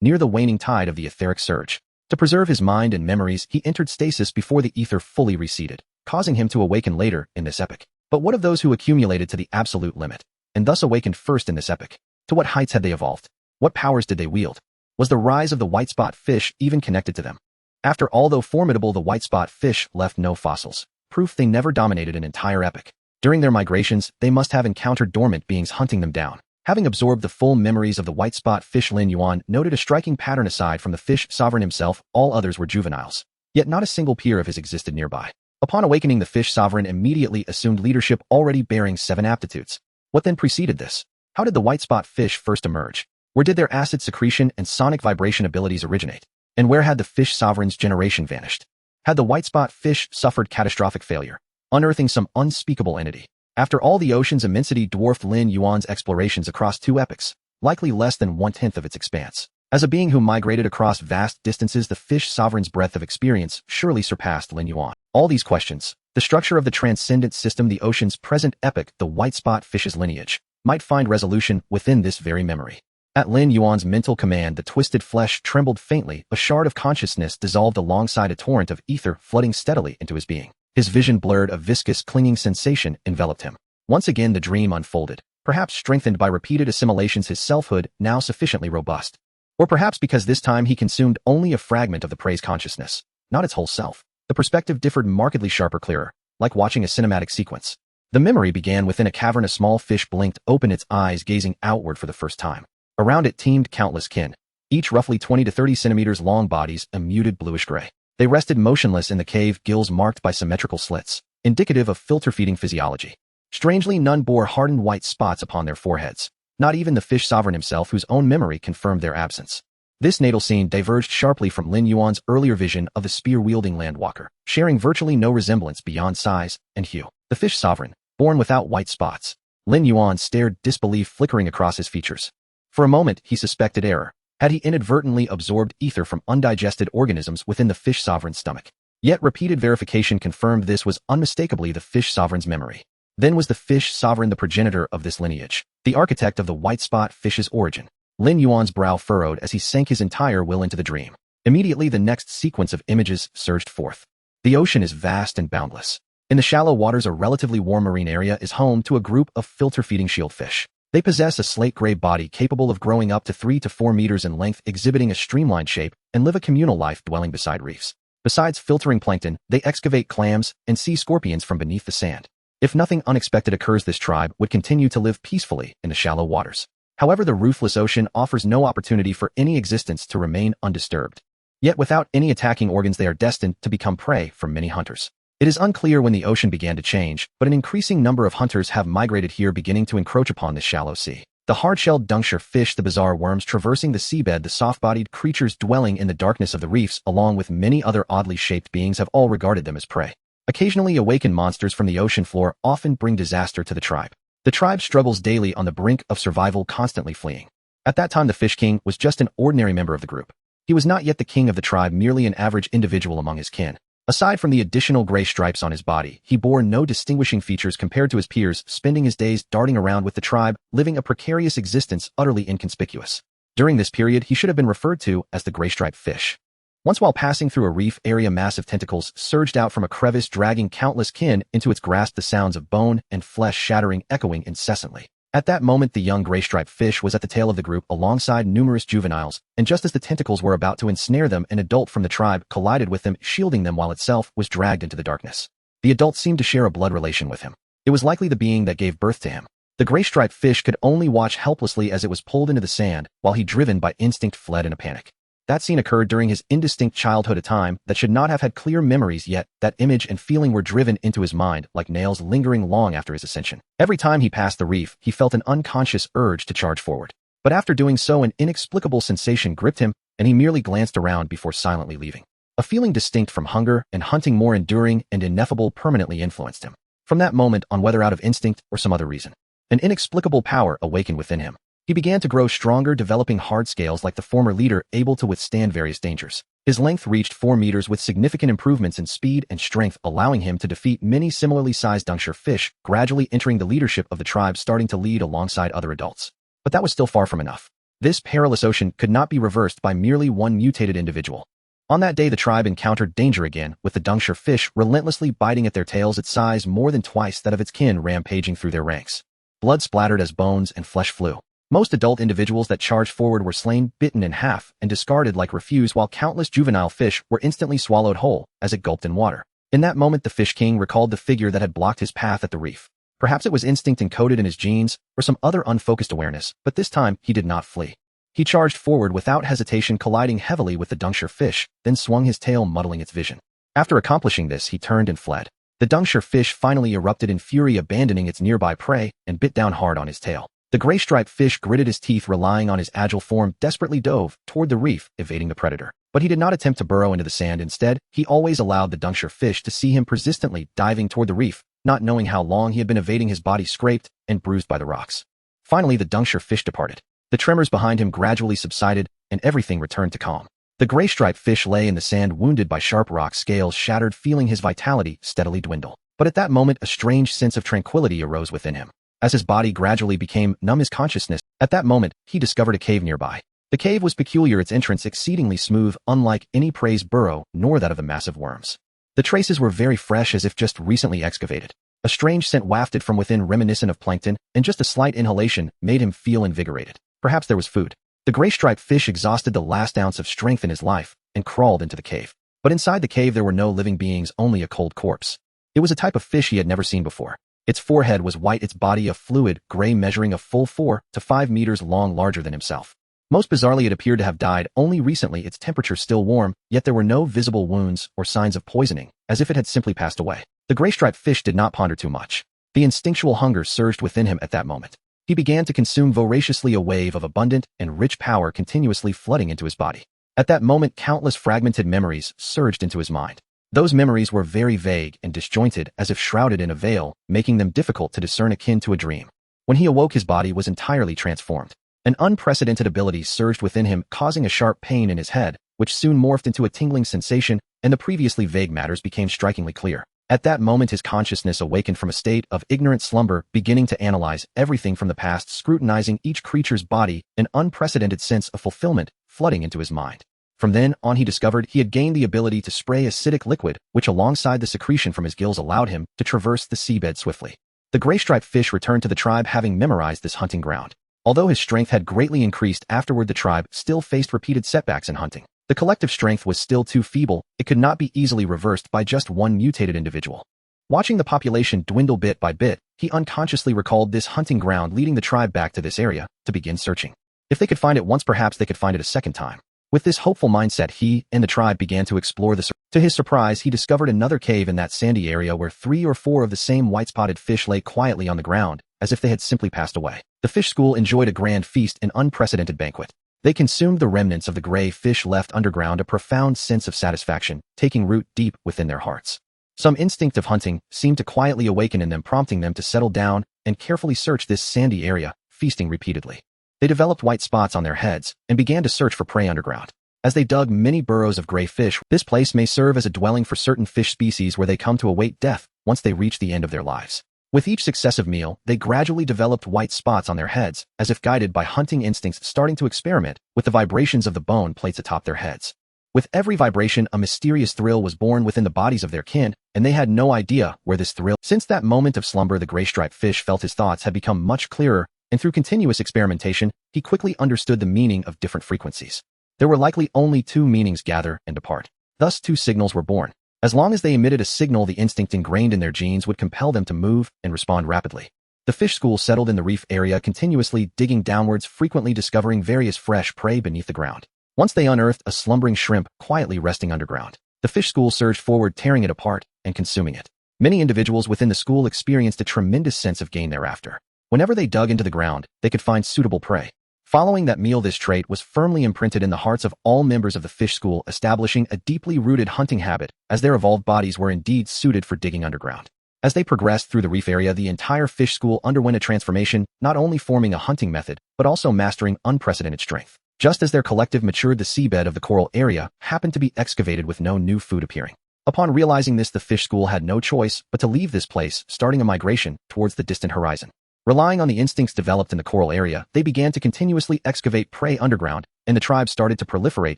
near the waning tide of the etheric surge. To preserve his mind and memories, he entered stasis before the ether fully receded, causing him to awaken later in this epoch. But what of those who accumulated to the absolute limit, and thus awakened first in this epoch? To what heights had they evolved? What powers did they wield? Was the rise of the white spot fish even connected to them? After all, though formidable, the white spot fish left no fossils, proof they never dominated an entire epoch. During their migrations, they must have encountered dormant beings hunting them down. Having absorbed the full memories of the white spot fish, Lin Yuan noted a striking pattern. Aside from the fish sovereign himself, all others were juveniles. Yet not a single peer of his existed nearby. Upon awakening, the fish sovereign immediately assumed leadership, already bearing 7 aptitudes. What then preceded this? How did the white spot fish first emerge? Where did their acid secretion and sonic vibration abilities originate? And where had the fish sovereign's generation vanished? Had the white spot fish suffered catastrophic failure, unearthing some unspeakable entity? After all, the ocean's immensity dwarfed Lin Yuan's explorations across 2 epochs, likely less than 1/10 of its expanse. As a being who migrated across vast distances, the fish sovereign's breadth of experience surely surpassed Lin Yuan. All these questions, the structure of the transcendent system, the ocean's present epoch, the white spot fish's lineage, might find resolution within this very memory. At Lin Yuan's mental command, the twisted flesh trembled faintly, a shard of consciousness dissolved alongside a torrent of ether flooding steadily into his being. His vision blurred, a viscous, clinging sensation enveloped him. Once again the dream unfolded, perhaps strengthened by repeated assimilations, his selfhood now sufficiently robust. Or perhaps because this time he consumed only a fragment of the prey's consciousness, not its whole self. The perspective differed markedly, sharper, clearer, like watching a cinematic sequence. The memory began within a cavern. A small fish blinked open its eyes, gazing outward for the first time. Around it teemed countless kin, each roughly 20 to 30 centimeters long, bodies a muted bluish-gray. They rested motionless in the cave, gills marked by symmetrical slits, indicative of filter-feeding physiology. Strangely, none bore hardened white spots upon their foreheads, not even the fish sovereign himself, whose own memory confirmed their absence. This natal scene diverged sharply from Lin Yuan's earlier vision of the spear-wielding landwalker, sharing virtually no resemblance beyond size and hue. The fish sovereign, born without white spots. Lin Yuan stared, disbelief flickering across his features. For a moment, he suspected error. Had he inadvertently absorbed ether from undigested organisms within the fish sovereign's stomach? Yet repeated verification confirmed this was unmistakably the fish sovereign's memory. Then was the fish sovereign the progenitor of this lineage, the architect of the white spot fish's origin. Lin Yuan's brow furrowed as he sank his entire will into the dream. Immediately the next sequence of images surged forth. The ocean is vast and boundless. In the shallow waters, a relatively warm marine area is home to a group of filter-feeding shieldfish. They possess a slate-gray body capable of growing up to 3 to 4 meters in length, exhibiting a streamlined shape, and live a communal life dwelling beside reefs. Besides filtering plankton, they excavate clams and sea scorpions from beneath the sand. If nothing unexpected occurs, this tribe would continue to live peacefully in the shallow waters. However, the ruthless ocean offers no opportunity for any existence to remain undisturbed. Yet without any attacking organs, they are destined to become prey for many hunters. It is unclear when the ocean began to change, but an increasing number of hunters have migrated here, beginning to encroach upon this shallow sea. The hard-shelled dunkshire fish, the bizarre worms traversing the seabed, the soft-bodied creatures dwelling in the darkness of the reefs, along with many other oddly shaped beings, have all regarded them as prey. Occasionally awakened monsters from the ocean floor often bring disaster to the tribe. The tribe struggles daily on the brink of survival, constantly fleeing. At that time, the Fish King was just an ordinary member of the group. He was not yet the king of the tribe, merely an average individual among his kin. Aside from the additional gray stripes on his body, he bore no distinguishing features compared to his peers, spending his days darting around with the tribe, living a precarious existence utterly inconspicuous. During this period, he should have been referred to as the gray-striped fish. Once while passing through a reef area, massive tentacles surged out from a crevice, dragging countless kin into its grasp, the sounds of bone and flesh shattering, echoing incessantly. At that moment, the young gray-striped fish was at the tail of the group alongside numerous juveniles, and just as the tentacles were about to ensnare them, an adult from the tribe collided with them, shielding them while itself was dragged into the darkness. The adult seemed to share a blood relation with him. It was likely the being that gave birth to him. The gray-striped fish could only watch helplessly as it was pulled into the sand, while he, driven by instinct, fled in a panic. That scene occurred during his indistinct childhood, a time that should not have had clear memories, yet that image and feeling were driven into his mind like nails, lingering long after his ascension. Every time he passed the reef, he felt an unconscious urge to charge forward. But after doing so, an inexplicable sensation gripped him, and he merely glanced around before silently leaving. A feeling distinct from hunger and hunting, more enduring and ineffable, permanently influenced him. From that moment on, whether out of instinct or some other reason, an inexplicable power awakened within him. He began to grow stronger, developing hard scales like the former leader, able to withstand various dangers. His length reached 4 meters, with significant improvements in speed and strength, allowing him to defeat many similarly sized dunkshire fish, gradually entering the leadership of the tribe, starting to lead alongside other adults. But that was still far from enough. This perilous ocean could not be reversed by merely one mutated individual. On that day, the tribe encountered danger again, with the dunkshire fish relentlessly biting at their tails, its size more than twice that of its kin, rampaging through their ranks. Blood splattered as bones and flesh flew. Most adult individuals that charged forward were slain, bitten in half, and discarded like refuse, while countless juvenile fish were instantly swallowed whole as it gulped in water. In that moment, the Fish King recalled the figure that had blocked his path at the reef. Perhaps it was instinct encoded in his genes, or some other unfocused awareness, but this time he did not flee. He charged forward without hesitation, colliding heavily with the dunkshire fish, then swung his tail, muddling its vision. After accomplishing this, he turned and fled. The dunkshire fish finally erupted in fury, abandoning its nearby prey, and bit down hard on his tail. The gray-striped fish gritted his teeth, relying on his agile form, desperately dove toward the reef, evading the predator. But he did not attempt to burrow into the sand. Instead, he always allowed the dunkshire fish to see him, persistently diving toward the reef, not knowing how long he had been evading, his body scraped and bruised by the rocks. Finally, the dunkshire fish departed. The tremors behind him gradually subsided, and everything returned to calm. The gray-striped fish lay in the sand, wounded by sharp rock, scales shattered, feeling his vitality steadily dwindle. But at that moment, a strange sense of tranquility arose within him. As his body gradually became numb, his consciousness, at that moment, he discovered a cave nearby. The cave was peculiar, its entrance exceedingly smooth, unlike any prey's burrow, nor that of the massive worms. The traces were very fresh, as if just recently excavated. A strange scent wafted from within, reminiscent of plankton, and just a slight inhalation made him feel invigorated. Perhaps there was food. The gray-striped fish exhausted the last ounce of strength in his life and crawled into the cave. But inside the cave there were no living beings, only a cold corpse. It was a type of fish he had never seen before. Its forehead was white, its body a fluid gray, measuring a full 4 to 5 meters long, larger than himself. Most bizarrely, it appeared to have died only recently, its temperature still warm, yet there were no visible wounds or signs of poisoning, as if it had simply passed away. The gray-striped fish did not ponder too much. The instinctual hunger surged within him at that moment. He began to consume voraciously, a wave of abundant and rich power continuously flooding into his body. At that moment, countless fragmented memories surged into his mind. Those memories were very vague and disjointed, as if shrouded in a veil, making them difficult to discern, akin to a dream. When he awoke, his body was entirely transformed. An unprecedented ability surged within him, causing a sharp pain in his head, which soon morphed into a tingling sensation, and the previously vague matters became strikingly clear. At that moment his consciousness awakened from a state of ignorant slumber, beginning to analyze everything from the past, scrutinizing each creature's body, an unprecedented sense of fulfillment flooding into his mind. From then on he discovered he had gained the ability to spray acidic liquid, which alongside the secretion from his gills allowed him to traverse the seabed swiftly. The gray-striped fish returned to the tribe having memorized this hunting ground. Although his strength had greatly increased afterward, the tribe still faced repeated setbacks in hunting. The collective strength was still too feeble, it could not be easily reversed by just one mutated individual. Watching the population dwindle bit by bit, he unconsciously recalled this hunting ground, leading the tribe back to this area to begin searching. If they could find it once, perhaps they could find it a second time. With this hopeful mindset, he and the tribe began to explore the. To his surprise, he discovered another cave in that sandy area where 3 or 4 of the same white-spotted fish lay quietly on the ground, as if they had simply passed away. The fish school enjoyed a grand feast, an unprecedented banquet. They consumed the remnants of the gray fish left underground, a profound sense of satisfaction taking root deep within their hearts. Some instinct of hunting seemed to quietly awaken in them, prompting them to settle down and carefully search this sandy area, feasting repeatedly. They developed white spots on their heads and began to search for prey underground. As they dug many burrows of gray fish, this place may serve as a dwelling for certain fish species where they come to await death once they reach the end of their lives. With each successive meal, they gradually developed white spots on their heads, as if guided by hunting instincts, starting to experiment with the vibrations of the bone plates atop their heads. With every vibration, a mysterious thrill was born within the bodies of their kin, and they had no idea where this thrill. Since that moment of slumber, the gray-striped fish felt his thoughts had become much clearer, and through continuous experimentation, he quickly understood the meaning of different frequencies. There were likely only 2 meanings: gather and depart. Thus 2 signals were born. As long as they emitted a signal, the instinct ingrained in their genes would compel them to move and respond rapidly. The fish school settled in the reef area, continuously digging downwards, frequently discovering various fresh prey beneath the ground. Once they unearthed a slumbering shrimp quietly resting underground. The fish school surged forward, tearing it apart and consuming it. Many individuals within the school experienced a tremendous sense of gain thereafter. Whenever they dug into the ground, they could find suitable prey. Following that meal, this trait was firmly imprinted in the hearts of all members of the fish school, establishing a deeply rooted hunting habit, as their evolved bodies were indeed suited for digging underground. As they progressed through the reef area, the entire fish school underwent a transformation, not only forming a hunting method, but also mastering unprecedented strength. Just as their collective matured, the seabed of the coral area happened to be excavated with no new food appearing. Upon realizing this, the fish school had no choice but to leave this place, starting a migration towards the distant horizon. Relying on the instincts developed in the coral area, they began to continuously excavate prey underground, and the tribe started to proliferate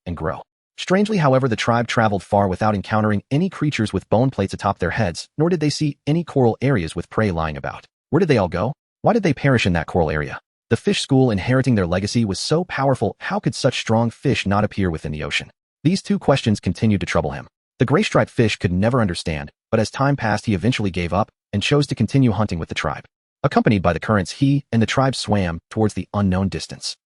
and grow. Strangely, however, the tribe traveled far without encountering any creatures with bone plates atop their heads, nor did they see any coral areas with prey lying about. Where did they all go? Why did they perish in that coral area? The fish school, inheriting their legacy, was so powerful, how could such strong fish not appear within the ocean? These 2 questions continued to trouble him. The gray-striped fish could never understand, but as time passed, he eventually gave up and chose to continue hunting with the tribe. Accompanied by the currents, he and the tribe swam towards the unknown distance.